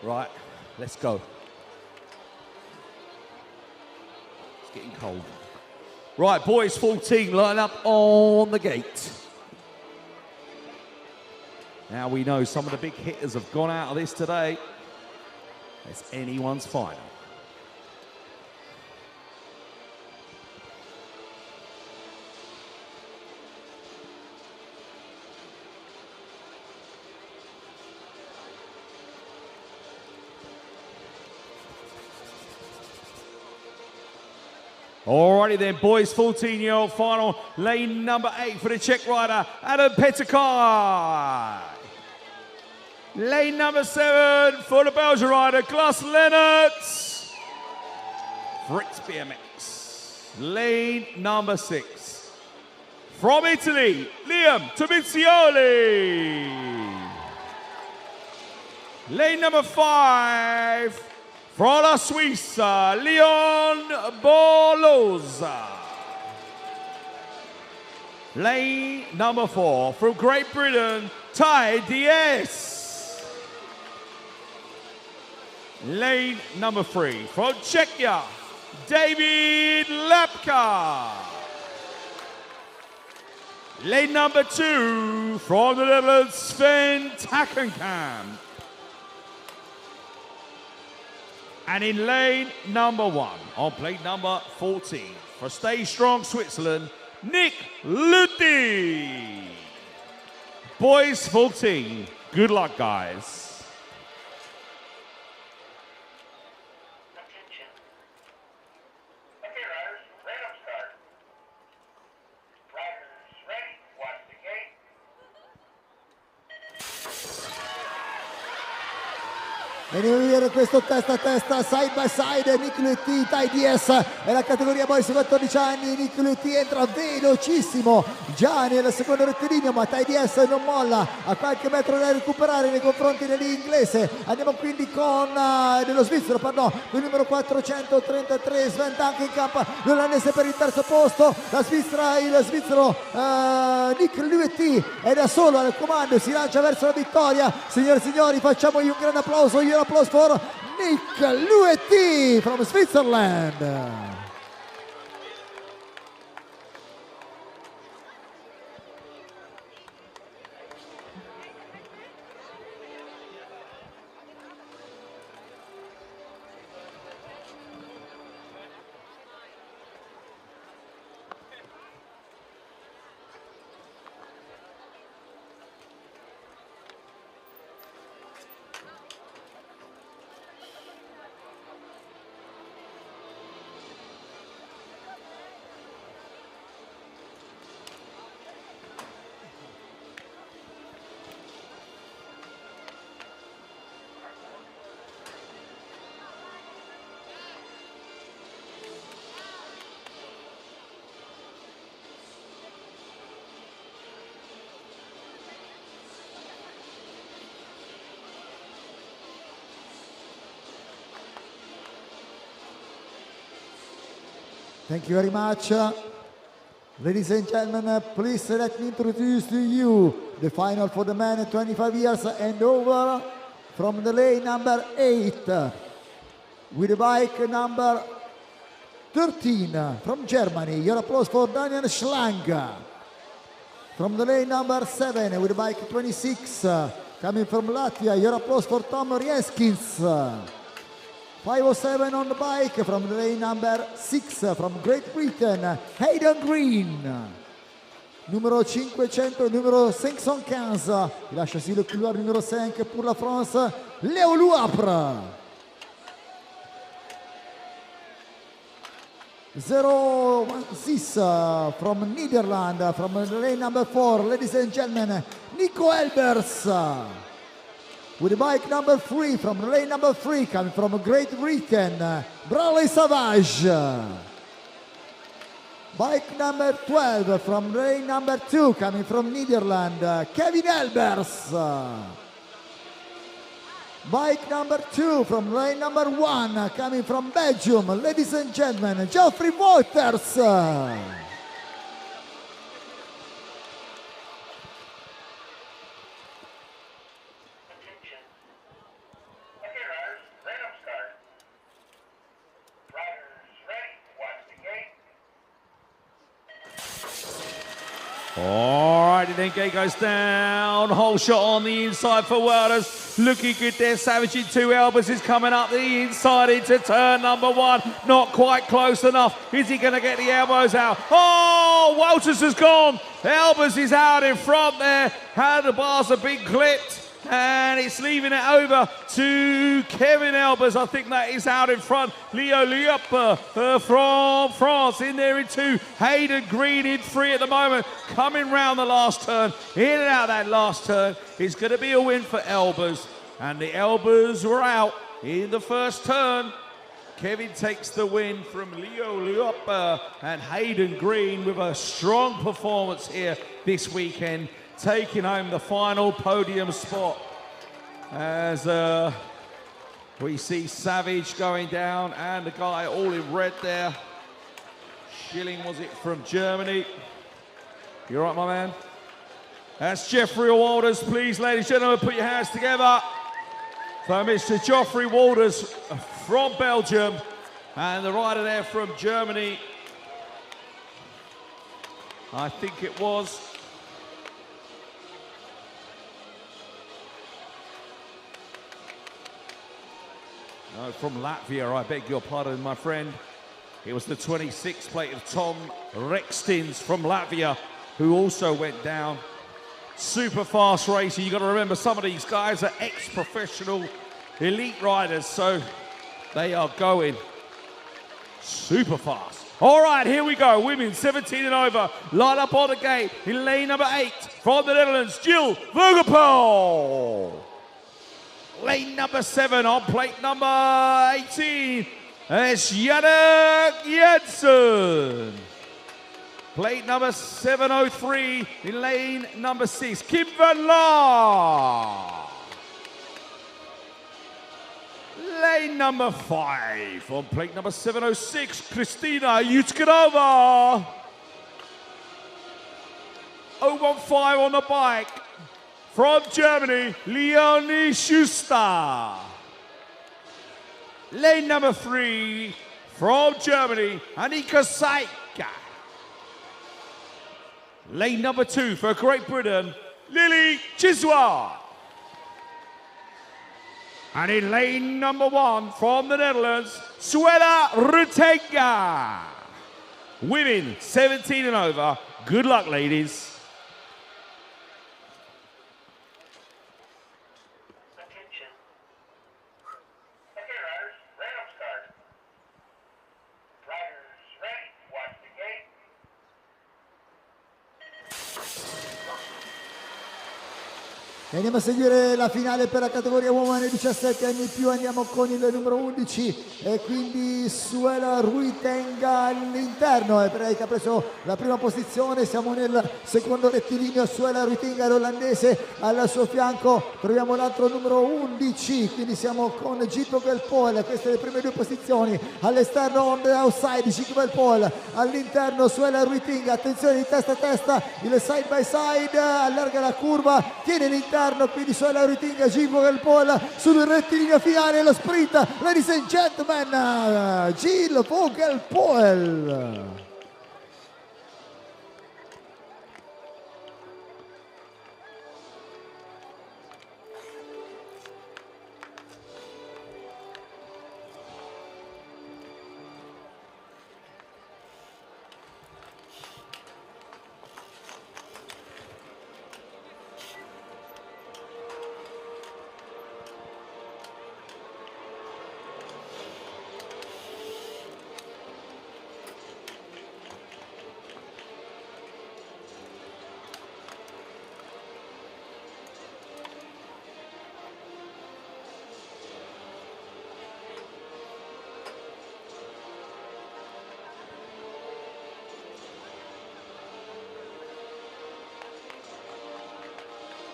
Right, let's go. It's getting cold. Right, boys 14 line up on the gate. Now we know some of the big hitters have gone out of this today. It's anyone's final. Alrighty then, boys, 14-year-old final, lane number 8 for the Czech rider, Adam Petekaj. Lane number 7 for the Belgian rider, Klaas Lennerts. Fritz BMX. Lane number 6. From Italy, Liam Tomizioli. Lane number 5, from la Suisse, Leon Boloza. Lane number 4, from Great Britain, Ty Diaz. Lane number 3, from Czechia, David Lepka. Lane number 2, from the Netherlands, Sven Takkenkamp. And in lane number 1, on plate number 14, for Stay Strong Switzerland, Nick Luthi. Boys 14, good luck, guys. Veniamo a vedere questo testa a testa, side by side, Nick Luthi, Ty DS, è la categoria boys 14 anni, Nick Luthi entra velocissimo già nel secondo rettilineo, ma Ty DS non molla, a qualche metro da recuperare nei confronti dell'inglese. Andiamo quindi con dello svizzero, pardon, il numero 433, Sven Takkenkamp, l'olandese per il terzo posto, il svizzero Nick Luthi è da solo al comando, si lancia verso la vittoria. Signore e signori, facciamogli un grande applauso, un applause for Nick Luthi from Switzerland. Thank you very much. Ladies and gentlemen, please let me introduce to you the final for the men 25 years and over from the lane number 8 with the bike number 13 from Germany. Your applause for Daniel Schlang. From the lane number 7 with the bike 26 coming from Latvia. Your applause for Tom Rieskins. 507 on the bike from the lane number 6 from Great Britain, Hayden Green. Numéro 500, numéro 515. Il lascia aussi le couloir numéro 5 pour la France, Léo Louapre. 016 from Netherlands, from the lane number 4, ladies and gentlemen, Nico Elbers. With the bike number 3 from the lane number 3 coming from Great Britain, Bradley Savage. Bike number 12 from lane number 2 coming from Netherlands, Kevin Elbers. Bike number 2 from lane number 1 coming from Belgium, ladies and gentlemen, Geoffrey Waters. All right, and then gate goes down. Whole shot on the inside for Welders. Looking good there. Savage in 2. Elbers is coming up the inside into turn number 1. Not quite close enough. Is he going to get the elbows out? Oh, Walters has gone. Elbers is out in front there. Handlebars have been clipped. And it's leaving it over to Kevin Elbers. I think that is out in front. Leo Liup from France in there in 2. Hayden Green in 3 at the moment. Coming round the last turn. In and out that last turn. It's going to be a win for Elbers. And the Elbers were out in the first turn. Kevin takes the win from Leo Liup and Hayden Green with a strong performance here this weekend, taking home the final podium spot as we see Savage going down and the guy all in red there. Schilling, was it, from Germany? You all right, my man? That's Geoffrey Waters, please, ladies and gentlemen, put your hands together for Mr. Geoffrey Waters from Belgium and the rider there from Germany. I think it was. No, from Latvia, I beg your pardon, my friend. It was the 26 plate of Tom Rekstins from Latvia, who also went down. Super fast racer. You got to remember, some of these guys are ex-professional elite riders, so they are going super fast. All right, here we go. Women 17 and over. Line up on the gate in lane number 8 from the Netherlands, Jill Vogelpool. Lane number 7 on plate number 18. It's Jannik Jensen. Plate number 703 in lane number 6, Kim van Laar. Lane number 5 on plate number 706, Kristina Yutskanova. 015 on the bike. From Germany, Leonie Schuster. Lane number 3, from Germany, Annika Saika. Lane number 2 for Great Britain, Lily Chiswa. And in lane number 1 from the Netherlands, Suella Rutenga. Women 17 and over. Good luck, ladies. E andiamo a seguire la finale per la categoria uomini 17 anni più, andiamo con il numero 11 e quindi Suela Ruitenga all'interno, è lei che ha preso la prima posizione, siamo nel secondo rettilineo, Suela Ruitenga l'olandese, al suo fianco troviamo l'altro numero 11, quindi siamo con Gito Gelpoel, queste le prime due posizioni, all'esterno on the outside Gito Gelpoel, all'interno Suela Ruitenga, attenzione di testa a testa, il side by side, allarga la curva, tiene l'interno, quindi Suela Ruitenga, Gito Gelpoel sul rettilineo finale, lo sprint, ladies and gentlemen, Gil Vogelpoel.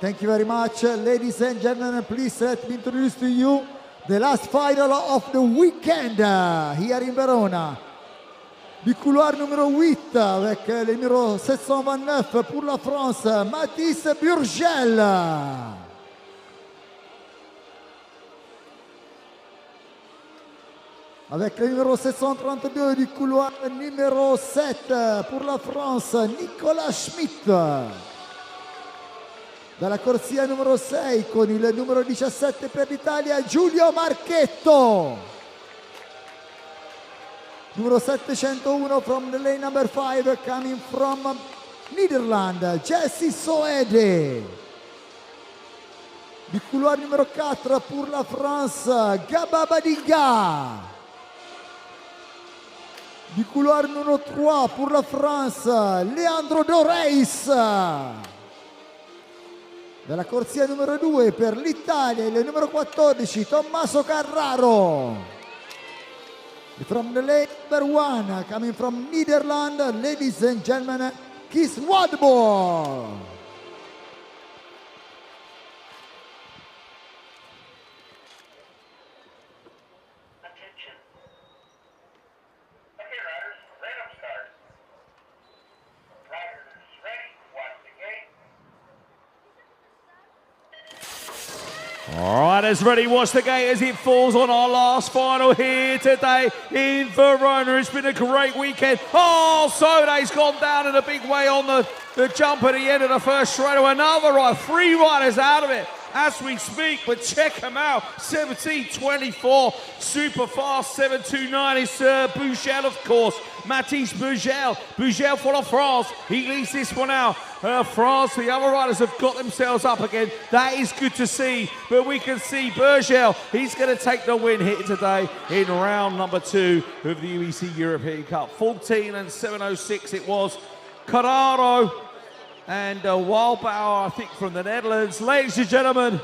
Thank you very much, ladies and gentlemen. Please let me introduce to you the last final of the weekend here in Verona. Du couloir numéro 8 avec le numéro 729 pour la France, Mathis Burgel. Avec le numéro 732 du couloir numéro 7 pour la France, Nicolas Schmidt. Dalla corsia numero 6 con il numero 17 per l'Italia, Giulio Marchetto. Numero 701 from the lane number 5 coming from Netherlands, Jesse Soede. Du couloir numéro 4 pour la France, Gaba Badiga. Du couloir numéro 3 pour la France, Leandro Doreis. Dalla corsia numero 2 per l'Italia il numero 14 Tommaso Carraro. From the lane number 1 coming from Netherlands, ladies and gentlemen, Keith Wadborn. Riders ready, watch the gate as it falls on our last final here today in Verona. It's been a great weekend. Oh, Sode's gone down in a big way on the jump at the end of the first straight. Another ride, 3 riders out of it as we speak, but check them out. 17:24, super fast. 7:29 is Burgel, of course. Mathis Burgel. Burgel for la France. He leads this one out. France, the other riders have got themselves up again. That is good to see, but we can see Burgel, he's going to take the win here today in round number 2 of the UEC European Cup. 14 and 7:06 it was. Carraro and Wildbauer, I think, from the Netherlands. Ladies and gentlemen,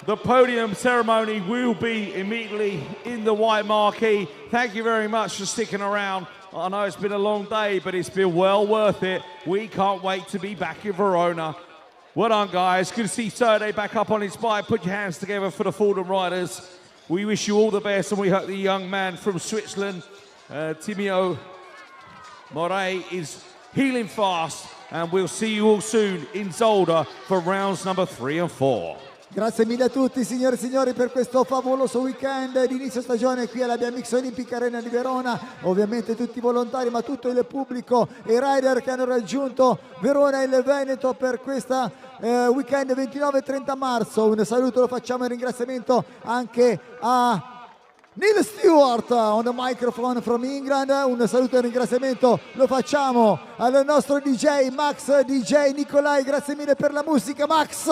the podium ceremony will be immediately in the white marquee. Thank you very much for sticking around. I know it's been a long day, but it's been well worth it. We can't wait to be back in Verona. Well done, guys. Good to see Serde back up on his bike. Put your hands together for the Fordham riders. We wish you all the best, and we hope the young man from Switzerland, Timio Moret, is healing fast, and we'll see you all soon in Zolder for rounds number 3 and 4. Grazie mille a tutti, signore e signori, per questo favoloso weekend di inizio stagione qui alla BMX Olympic Arena di Verona. Ovviamente tutti i volontari, ma tutto il pubblico e i rider che hanno raggiunto Verona e il Veneto per questa weekend 29 e 30 marzo. Un saluto lo facciamo e ringraziamento anche a Neil Stewart on the microphone from England. Un saluto e ringraziamento lo facciamo al nostro DJ Max DJ Nicolai. Grazie mille per la musica, Max.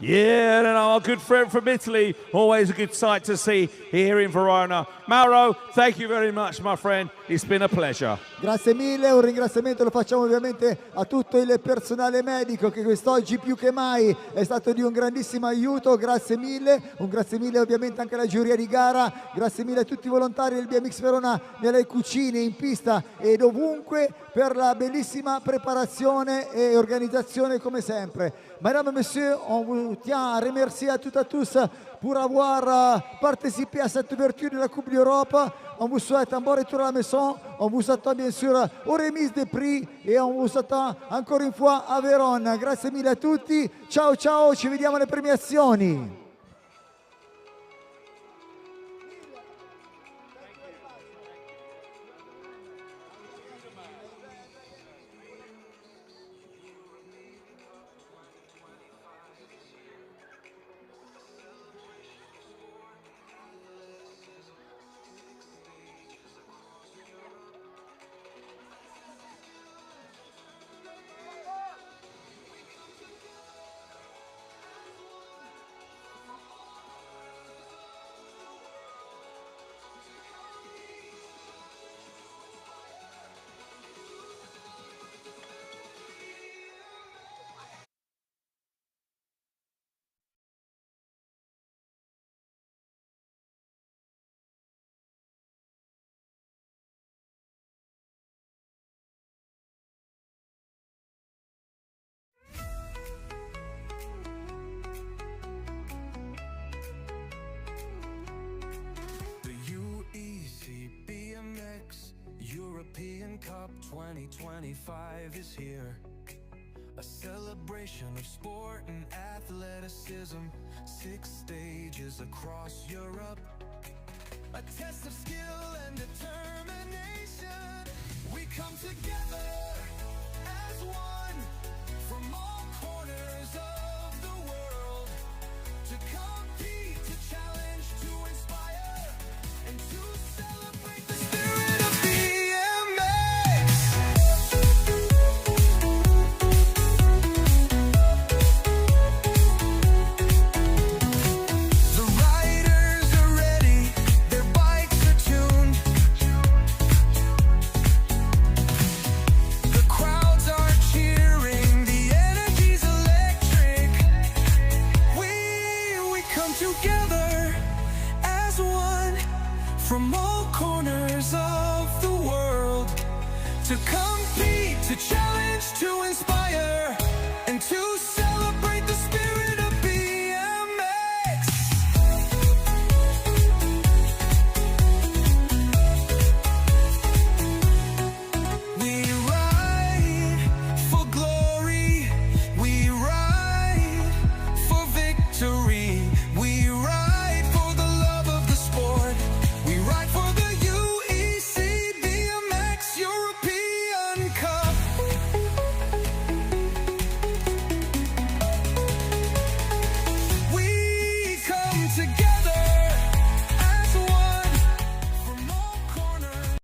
Yeah, and our good friend from Italy, always a good sight to see here in Verona. Mauro, thank you very much, my friend. It's been a pleasure. Grazie mille, un ringraziamento lo facciamo ovviamente a tutto il personale medico che quest'oggi più che mai è stato di un grandissimo aiuto, grazie mille, un grazie mille ovviamente anche alla giuria di gara, grazie mille a tutti i volontari del BMX Verona nelle cucine, in pista ed ovunque per la bellissima preparazione e organizzazione come sempre. Mesdames et messieurs, on vous tient à remercier à toutes et à tous pour avoir participé à cette ouverture de la Coupe d'Europe. On vous souhaite un bon retour à la maison. On vous attend bien sûr aux remises des prix et on vous attend encore une fois à Verona. Grazie mille a tutti. Ciao ciao, ci vediamo alle premiazioni. European Cup 2025 is here. A celebration of sport and athleticism. 6 stages across Europe. A test of skill and determination. We come together as one from all corners of the world to compete, to challenge, to inspire, and to celebrate the spirit of BMX. The riders are ready, their bikes are tuned. The crowds are cheering, the energy's electric. We come together as one from all corners of the world to compete, to challenge, to inspire, and to celebrate the spirit of BMX. We ride for glory, we ride for victory, we ride for the love of the sport, we ride for the UEC BMX European Cup. We come together as one from all corners.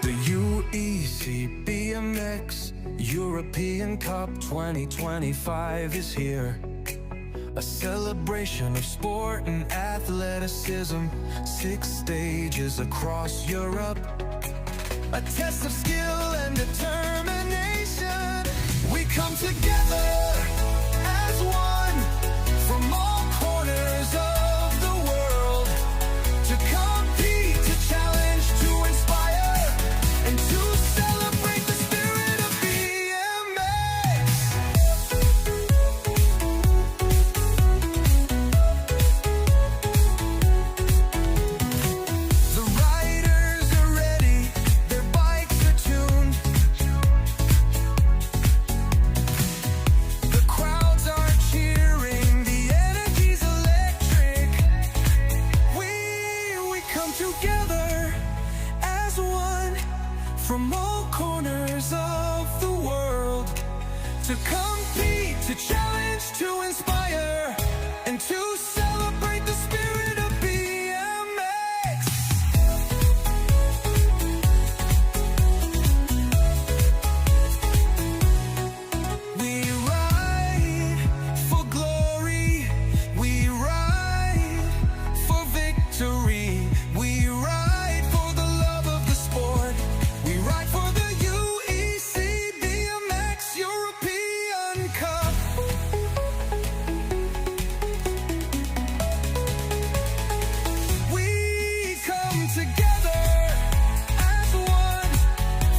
The UEC BMX European Cup 2025 is here. A celebration of sport and athleticism. 6 stages across Europe. A test of skill and determination. We come together as one from all corners of the world to compete, to challenge, to inspire. to compete, to challenge, to inspire, and to celebrate the spirit of BMX. We ride for glory, we ride for victory, we ride for the love of the sport, we ride for the UEC BMX European Cup. We come together as one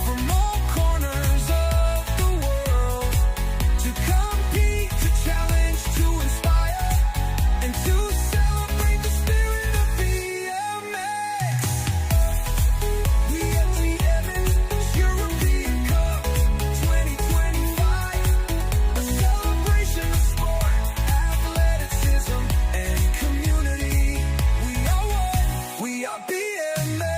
from all corners of the world to compete, to challenge, to inspire, and to celebrate the spirit of BMX. We at the Evans European Cup 2025, a celebration of sport, athleticism, and community. We are one, we are BMX.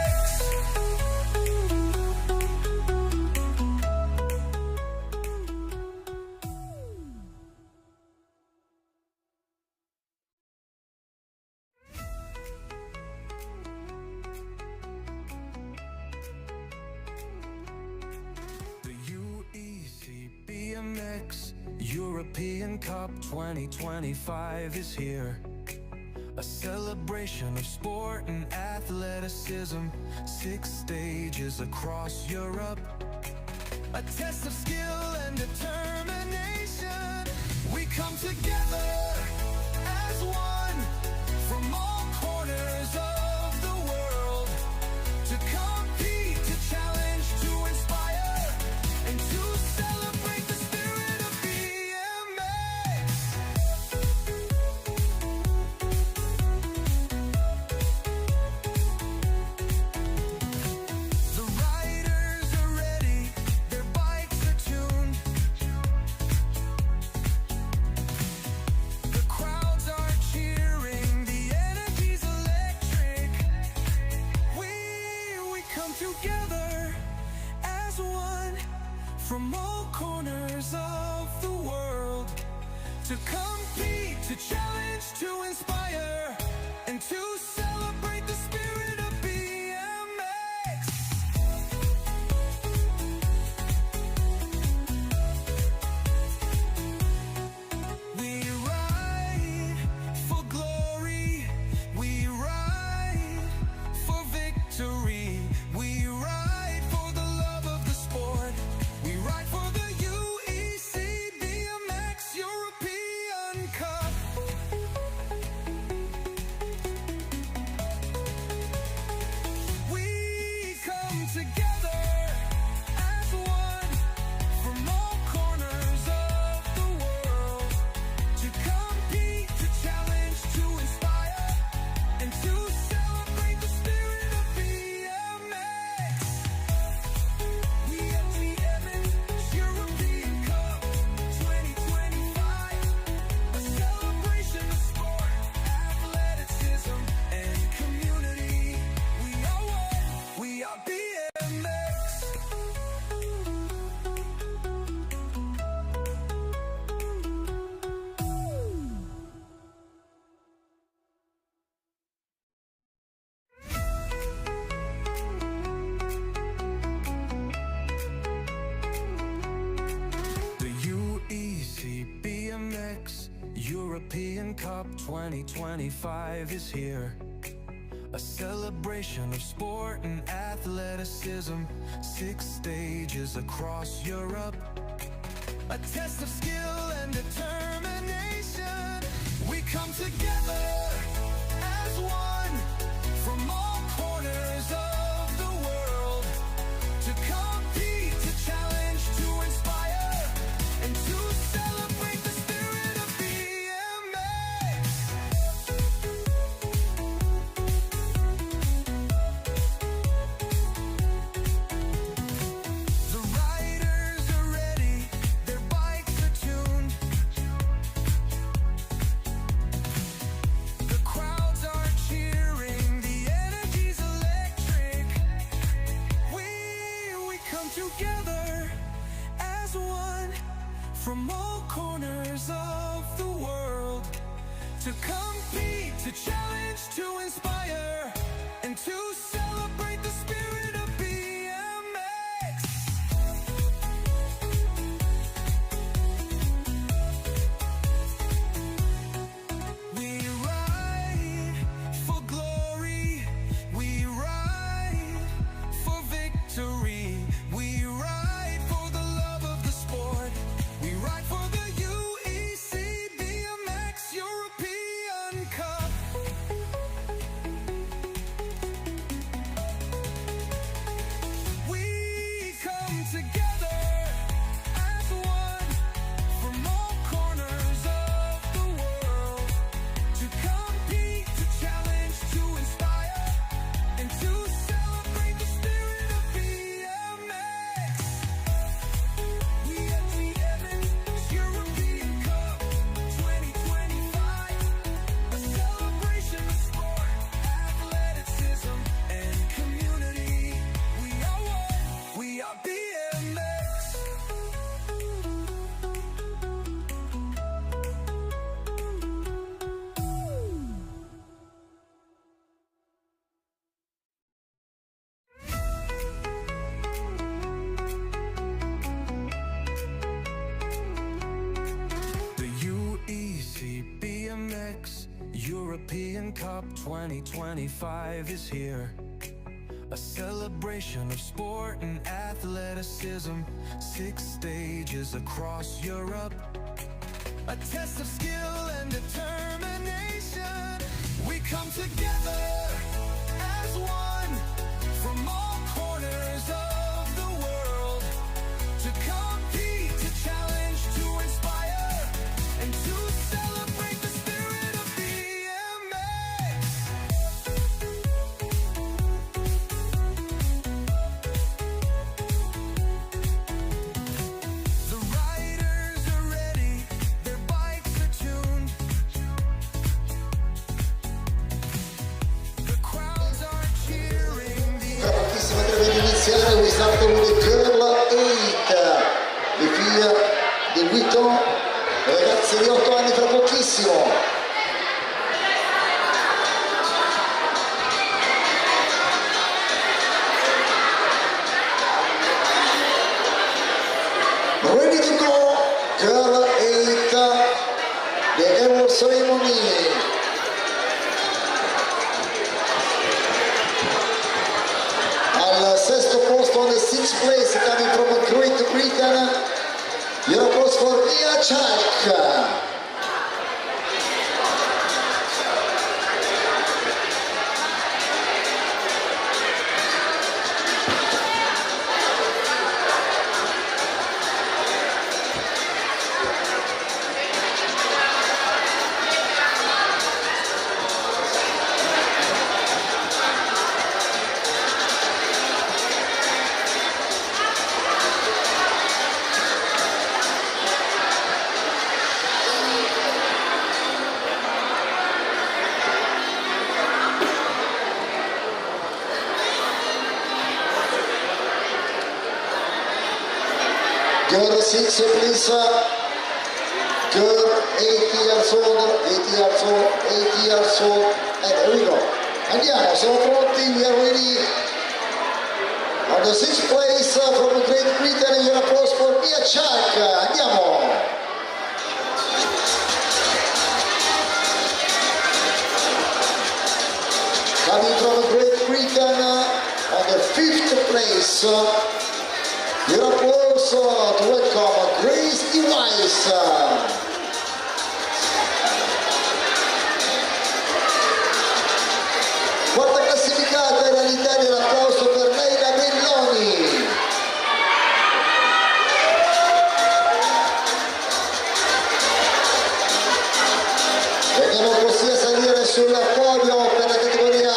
The UEC BMX European Cup 2025 is here. A celebration of sport and athleticism, 6 stages across Europe. A test of skill and determination. We come together as one from all corners of the world to compete, to challenge, to inspire, and to celebrate the spirit of BMX. The riders are ready, their bikes are tuned. The crowds are cheering, the energy's electric. We come together as one from all corners of the world to compete, to challenge, to inspire, and to celebrate the spirit of BMX. We ride for glory, we ride for victory, we ride for the love of the sport, we ride for the UEC BMX European Cup. We come together as one from all corners of the world to compete, to challenge, to inspire, and to celebrate the spirit of BMX. We at the Evans European Cup 2025, a celebration of sport, athleticism, and community. We are one, we are BMX. The UEC BMX European Cup 2025 is here. A celebration of sport and athleticism, 6 stages across Europe. A test of skill and determination. We come together as one from all corners of the world to compete, to challenge, to inspire, and to celebrate the spirit of BMX. The riders are ready, their bikes are tuned. from all corners of the world to compete, to challenge, to inspire, and to celebrate the spirit of BMX. We ride for glory, we ride for victory, we ride for the love of the sport, we ride for the UEC BMX European Cup. We come together as one from all corners of the world to compete, to challenge, to inspire, and to celebrate the spirit of BMX. We are BMX European Cup 2025, a celebration of sport, athleticism, and community. We are one, we are BMX. The UEC BMX European Cup 2025 is here. A celebration of sport and athleticism. 6 stages across Europe. A test of skill and determination. We come together as one from all corners of the world to compete, to challenge, to inspire, and to celebrate the spirit of BMX. The riders are ready, their bikes are tuned. The crowds are cheering. Tra pochissimo deve iniziare We Start with Girl 8, le figlie di Vuitton, ragazze di 8 anni fra pochissimo. Ready to go, Girl 8, the award ceremony. Al sesto posto, on the 6th place, coming from Great Britain, your applause for Mia Chuck. Girl 6, please. Girl 8 years old, 8 years old, 8 years old, and here we go. Andiamo, siamo pronti, we are ready. On the 6th place from Great Britain, your applause for Mia Chuck. Andiamo. Coming from Great Britain, on the 5th place, your applause to welcome Grace Device. Quarta classificata era l'Italia, l'applauso per Leila Belloni. Veniamo così a salire sul podio per la categoria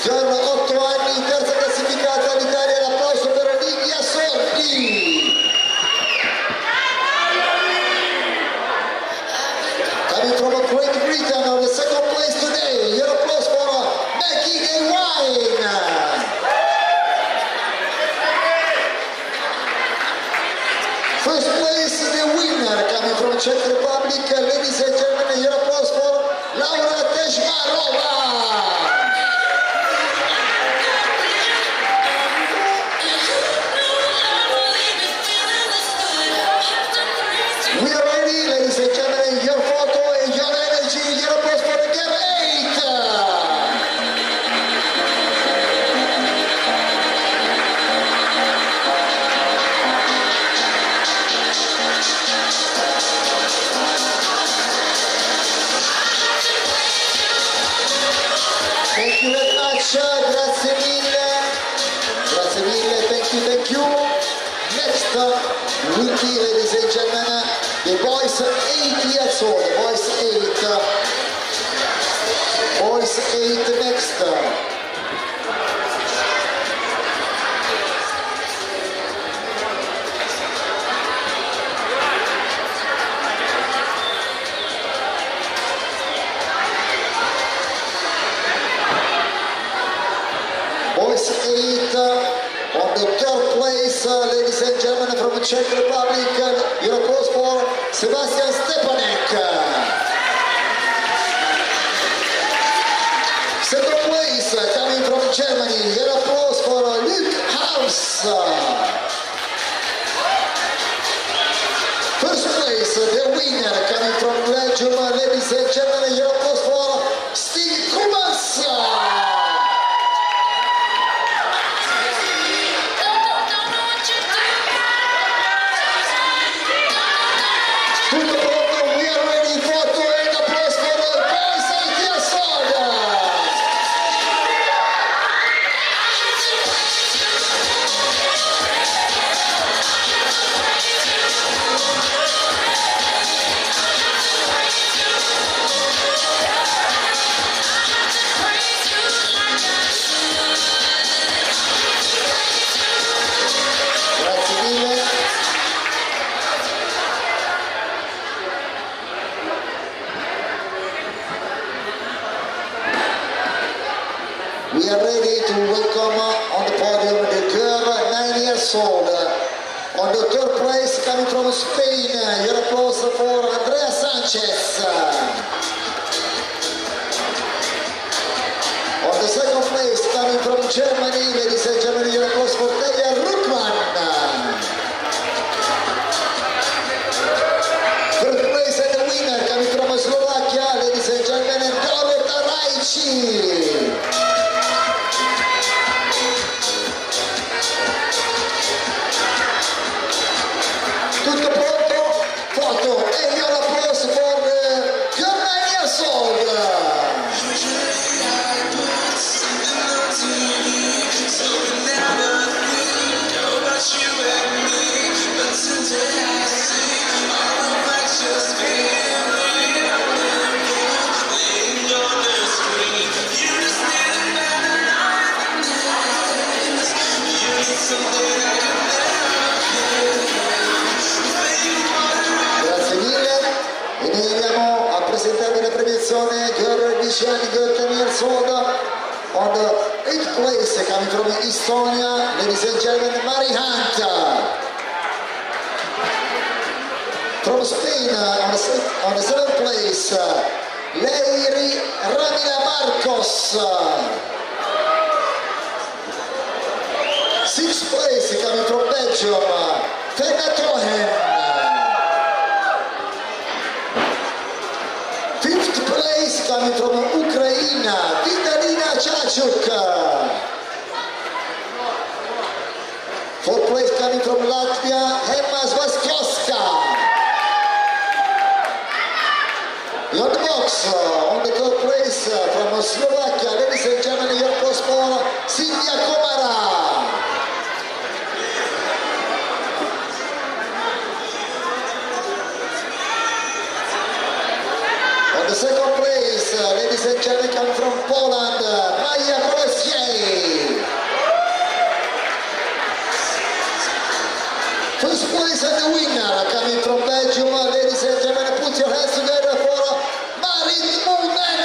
Girl 8 anni, terza classificata l'Italia, l'applauso per Livia Sordi. place, the winner coming from Czech Republic, ladies and gentlemen, your applause for Laura Težmarova. We are ready, ladies and gentlemen, your photo and your energy, your applause for the game 8. Thank you very much, grazie mille, thank you. Next will be, ladies and gentlemen, the boys 8 years old, boys 8 next. Boys 8 on the third place, ladies and gentlemen, from the Czech Republic, your applause for Sebastian Stepanek. Second place, coming from Germany, your applause for Luke House. First place, the winner, coming from Belgium, ladies and gentlemen, your applause for Steve Kubas. We are ready to welcome on the podium the girl 9 years old. On the third place, coming from Spain, your applause for Andrea Sanchez. On the second place, coming from Germany, ladies and gentlemen, your applause for Delia Ruckman. Third place and the winner, coming from Slovakia, ladies and gentlemen, Dorota Raici. Tutto pronto? Foto e io l'applauso for your 9 years old. Grazie mille e noi andiamo a presentarvi la premiazione Girl 10 anni, Girl 10 years old. On the 8th place, coming from Estonia, ladies and gentlemen, Mari Hunt. From Spain, on the 7th place, Leiri Ramila Marcos. 6th place, coming from Belgium, Fenna Tohen. 5th place, coming from Ukraine, Vitalina Chachuk. 4th place, coming from Latvia, Emma Svaskoska. On the box, on the 3rd place, from Slovakia, ladies and gentlemen, your applause for Silvia Komara. On the 2nd place, ladies and gentlemen, coming from Poland, Maja Kolesiej. First place and the winner, coming from Belgium, ladies and gentlemen, put your hands together for Marit Mulmen.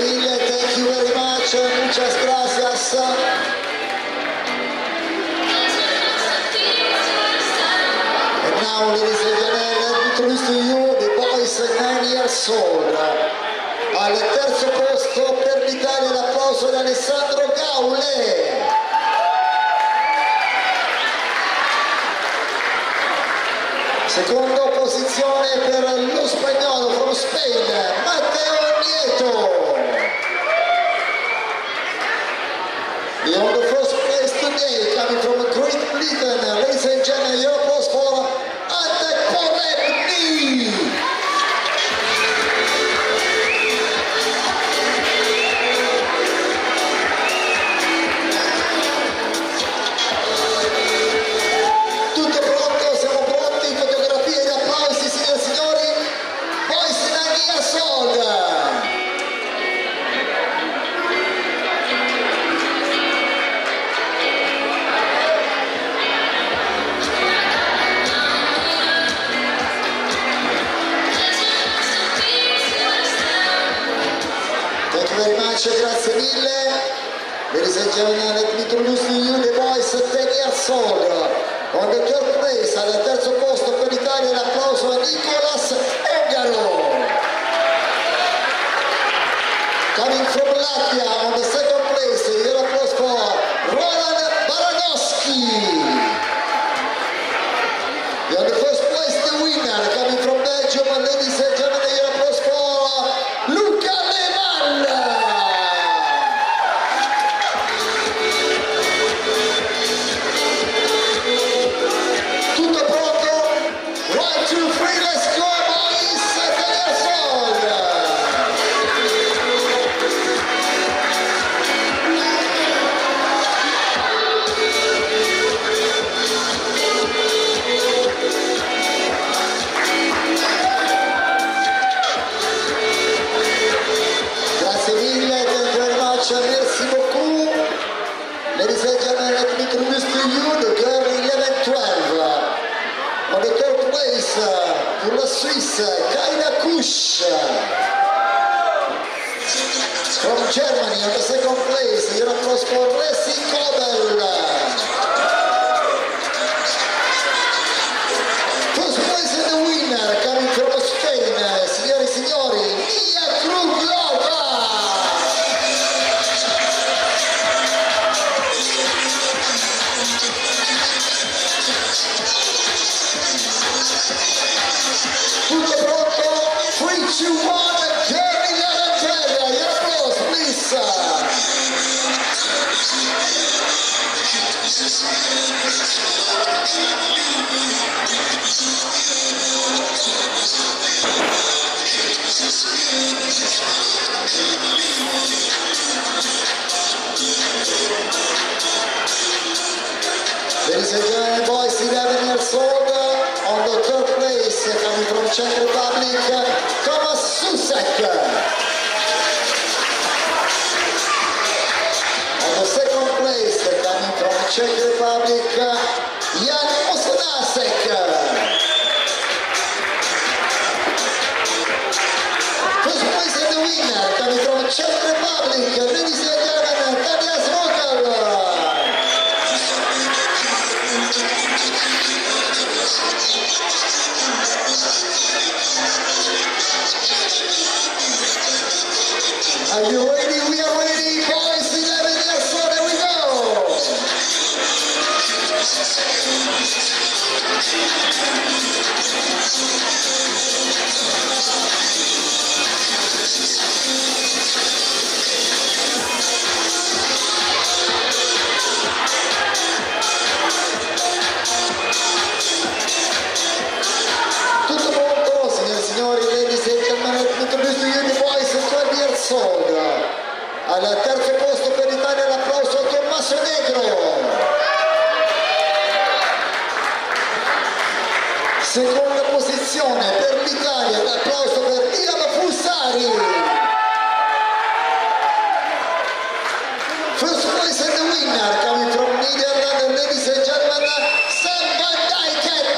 mille, thank you very much, muchas gracias. And now, ladies and gentlemen, let me introduce to you the boys 9 years old. Al terzo posto per l'Italia l'applauso ad Alessandro Gaule. Seconda posizione per lo spagnolo from Spain, Matteo Nieto. On the first place today, coming from Great Britain, ladies and gentlemen, your applause for Antek Porebny. Tutto pronto, siamo pronti, fotografie ed applausi, signore e signori. Boys 9 years old. Thank you very much, grazie mille. Ladies and gentlemen, let me introduce to you the boys 10 years old. On the third place, al terzo posto per l'Italia, l'applauso a Nicolas Ungaro. Coming from Latvia, on the second place, your applause for Roland Baranowski. On the first place, the winner, coming from Belgium, ladies and gentlemen, your applause for Luca Levan. Tutto pronto? 1, 2, 3, let's go, boys! 10 years old! Grazie mille, thank you very much, merci beaucoup. Ladies and gentlemen, let me introduce to you the girl 11-12. On the third place, pour la Suisse, Kaina Kusch. From Germany, on the second place, your applause for Resi Kobel. First place and the winner, coming from Spain, signori e signori, Mia Kruglova. Tutto pronto? 3, 2, 1, Jerry Laranjella, your applause, please. Ladies and gentlemen, boys 11 years old, on the third place, coming from Czech Republic, Thomas Susek. On the second place, coming from Czech Republic, Jan Osanasek. First place and the winner, coming from Czech Republic, ladies and gentlemen, Tanya Smokal. Are you ready? We are ready, boys. 11 years old, here we go. Tutto pronto, signore e signori, ladies and gentlemen, let me introduce to you the boys 12 years old. Al terzo posto per l'Italia l'applauso a Tommaso Negro. Seconda posizione per l'Italia, l'applauso per Liam Fussari. First place and the winner, coming from Netherlands, ladies and gentlemen, Sam van Dijken.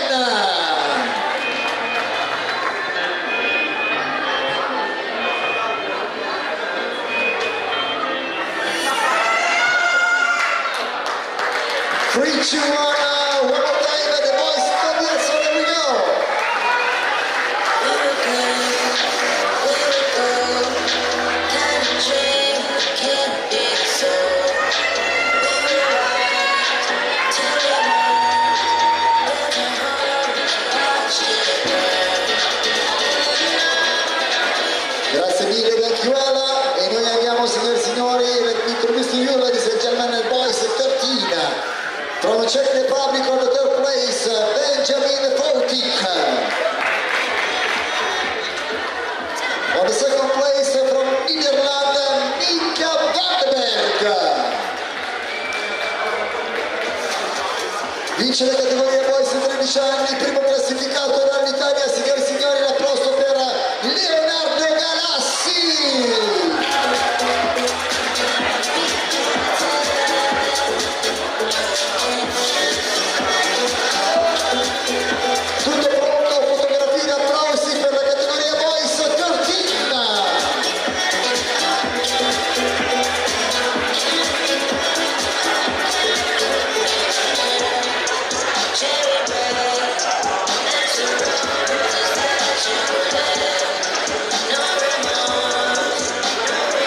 3, 2, 1, one more time, and the boys come here, so there we go. Grazie mille Vecchiuela e noi andiamo signore e signori, let me introduce to you ladies and gentlemen and boys 13 from Czech Republic on the third place Benjamin Fotik. On the second place from Netherlands Mika Vandenberg. Vince la categoria boys 13 anni, primo classificato dall'Italia, signore e signori, l'applauso per Leonardo Galassi. Tutto pronto, fotografie, applausi per la categoria boys 13.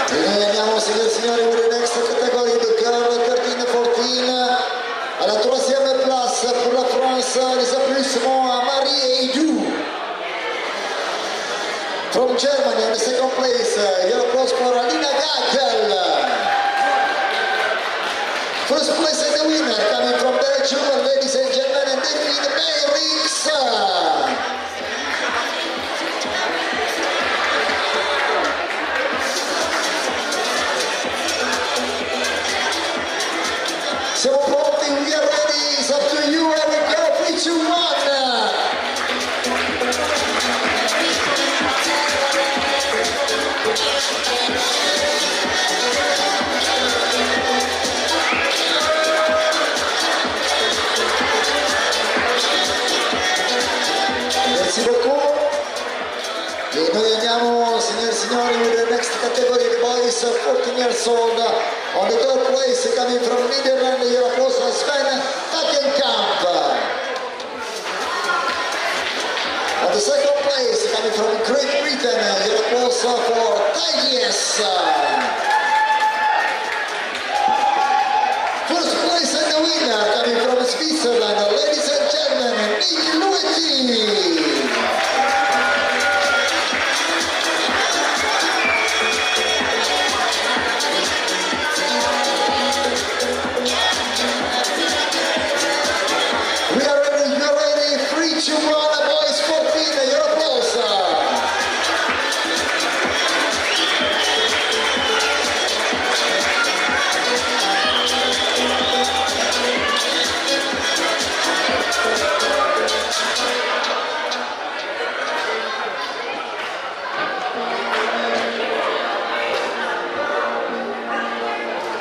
E noi andiamo signore e signori with the next category, the girl 13-14. À la troisième place pour la France, les applaudissements à Marie Eidou. From Germany, on the second place, your applause for Alina Gagel. First place and the winner, coming from Belgium, ladies and gentlemen, and David Meyrix. Siamo pronti, we are ready, it's up to you, here we go, 3, 2, 1. Merci beaucoup. E noi andiamo, signore e signori, with the next category, the boys 14 years old. On the third place, coming from Netherlands, your applause for Sven Takkenkamp. On the second place, coming from Great Britain, your applause for Thais. First place and the winner, coming from Switzerland, ladies and gentlemen, Nick Luetti. We are ready, you're ready, 3, 2, 1, boys 14, your applause.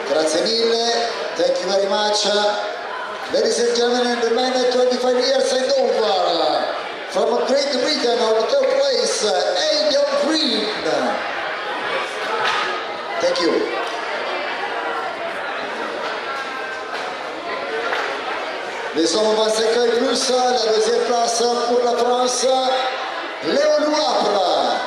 Grazie mille, thank you very much. Ladies and gentlemen, the man at 25 years and over, from Great Britain on the third place, Aidan Green. Thank you. Les hommes 25 ans et plus, la deuxième place pour la France, Léo Louapre.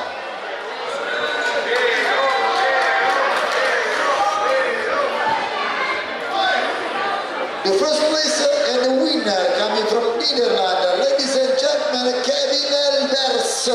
The first place and the winner coming from Netherlands, ladies and gentlemen, Kevin Elders.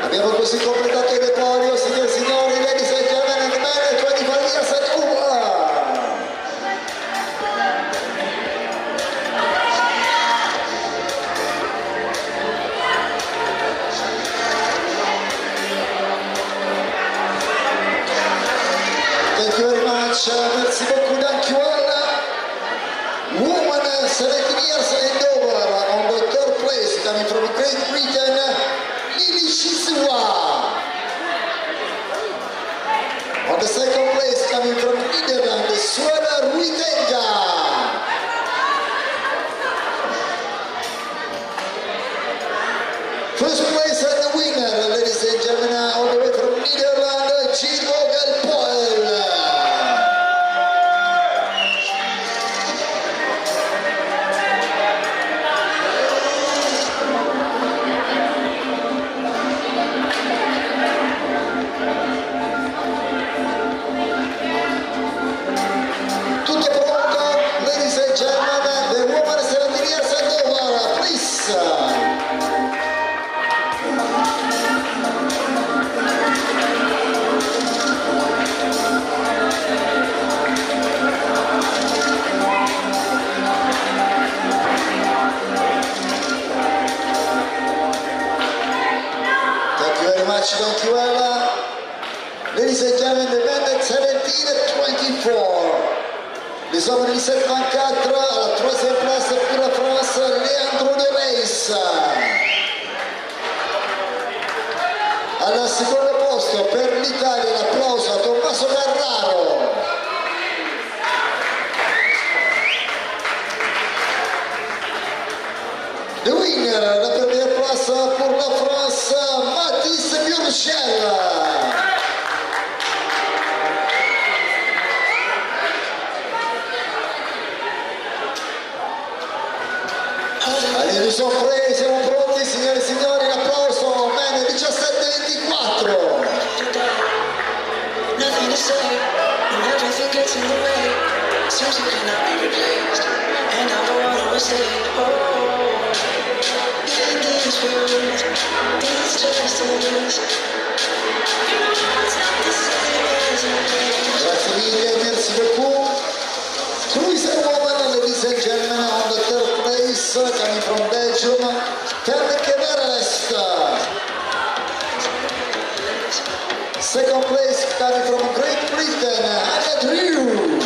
Abbiamo così completato il deporio, signore e signori, ladies and gentlemen, the man at 25 years and over. Thank you very much. Merci beaucoup, Dankuala. Woman 17 years and over on the third place, coming from Great Britain, Lili Shisua. On the second place, coming from Netherlands, Suela Witenga. First place and the winner, ladies and gentlemen, all the way from Netherlands, Giro Galpoel. Tutto pronto, ladies and gentlemen, the woman 17 years and over, please. Thank you very much, thank you Ella. Ladies and gentlemen, the event at 17-24. Les hommes de 7-24 à la troisième place pour la France, Leandro De Reis. Al secondo posto per l'Italia l'applauso a Tommaso Carraro. The winner, la première place pour la France, Mathis Burchel. Allez, nous sommes prêts, siamo pronti, signore e signori, un applauso, bene, 17-24. Nothing to say, when everything gets in the way. Seems you cannot be replaced, and I don't wanna mistake. Oh, in this world, it's just us. You know it's not the same as it Grazie mille, merci beaucoup. Cruiser woman, ladies and gentlemen, on the third place, coming from Belgium, Ferneke Verest. Second place, coming from Great Britain, Anna Drew.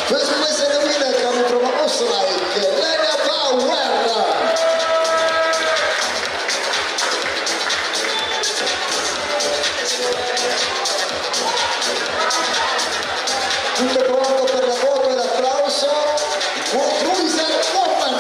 First place and the winner, coming from Oostenrijk, Lena Bauer. Tutto pronto per la foto e l'applauso. Buon cruiser woman.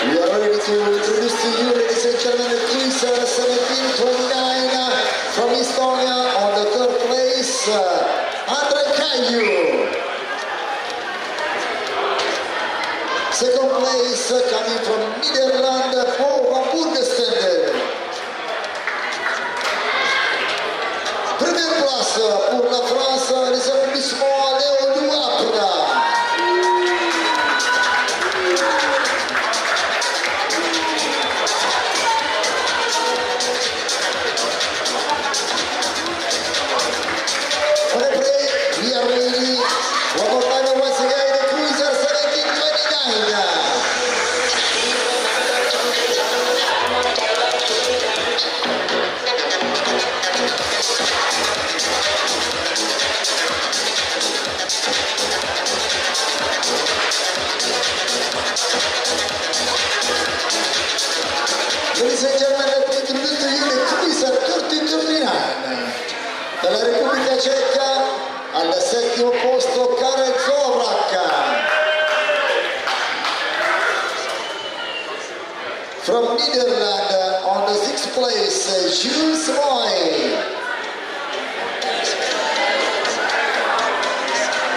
We are ready to introduce to you, ladies and gentlemen, the cruiser 1729 from Estonia on the third place, Andre Kaju. Second place coming from Netherlands, Paul van Burgestende. Première place pour la France, les applaudissements à Léo Duapra. We are ready. One more time, once again, the cruiser 1729. Ladies and gentlemen, let me introduce to you the cruiser 1339. Dalla Repubblica Ceca al settimo posto Karel Zovrak. From Netherlands on the sixth place, Jules Moy.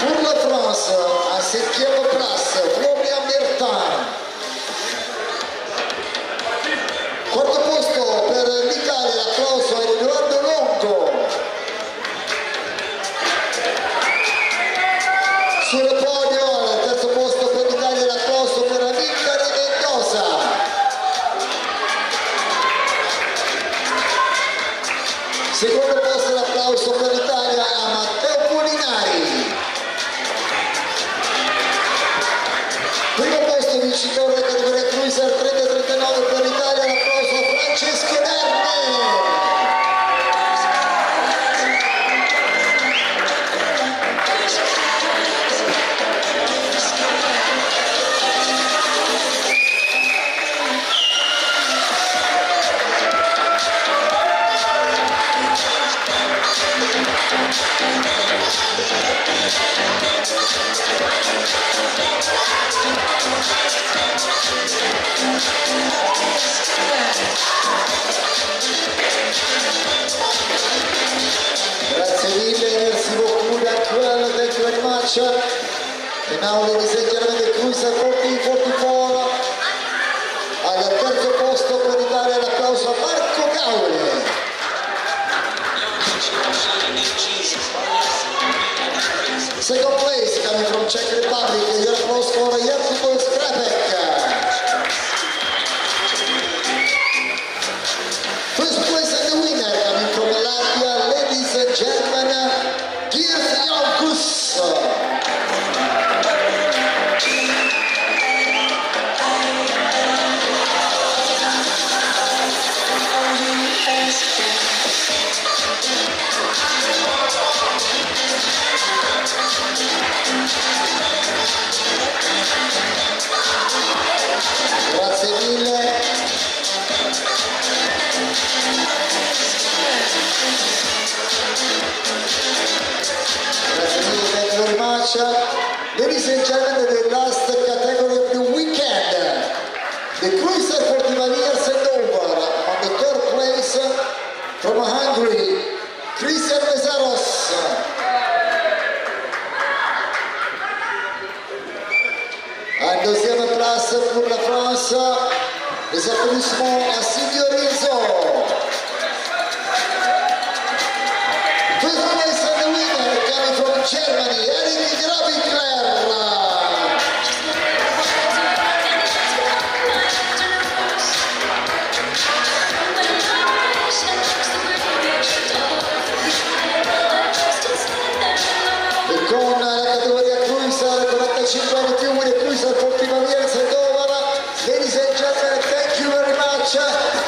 Pour la France, à septième place, Florian Bertin. Quarto posto per l'Italia, l'applauso a Edoardo Longo. Sul podio, al terzo posto per l'Italia, l'applauso per Amilcare Mendoza. Secondo posto l'applauso per l'Italia a Matteo Polinari. Primo posto vincitore categoria cruiser 30-39 per l'Italia, l'applauso a Francesco Dai. now ladies and gentlemen, the cruiser 1444. Al terzo posto per dare l'applauso a Marco Cauli. Second place coming from Czech Republic, your applause for Jakub Skrapek. First place and the winner coming from Latvia, ladies and gentlemen, Geert Jankus. Grazie mille. Grazie mille, thank you very much. Ladies and gentlemen, the last category of the weekend. The cruiser 41 years and over. On the third place from Hungary, Christian Mezaros. En deuxième place pour la France, les applaudissements à Silvio Rizzo. Fifth place and the winner coming from Germany, Eric Grabikler. E con la categoria cruiser 45 anni più, with cruiser 41 years and over. Ladies and gentlemen, thank you very much.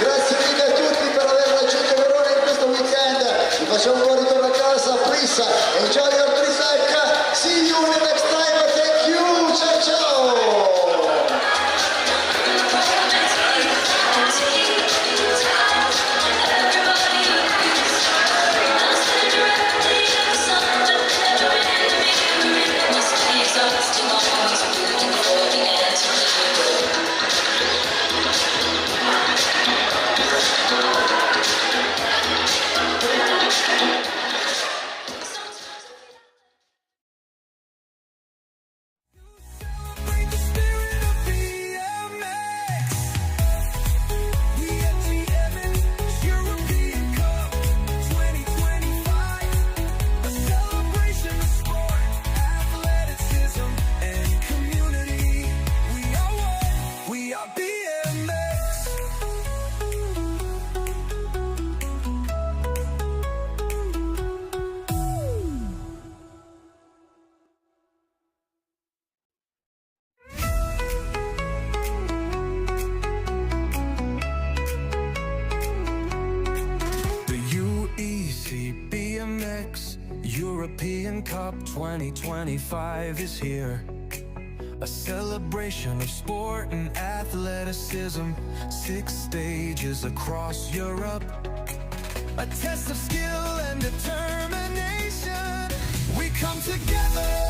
Grazie mille a tutti per aver raggiunto Verona in questo weekend. Vi facciamo un buon ritorno a casa. Please enjoy your trip back. See you the next time. Thank you. Ciao ciao. BMX European Cup 2025 is here. A celebration of sport and athleticism. 6 stages across Europe. A test of skill and determination. We come together.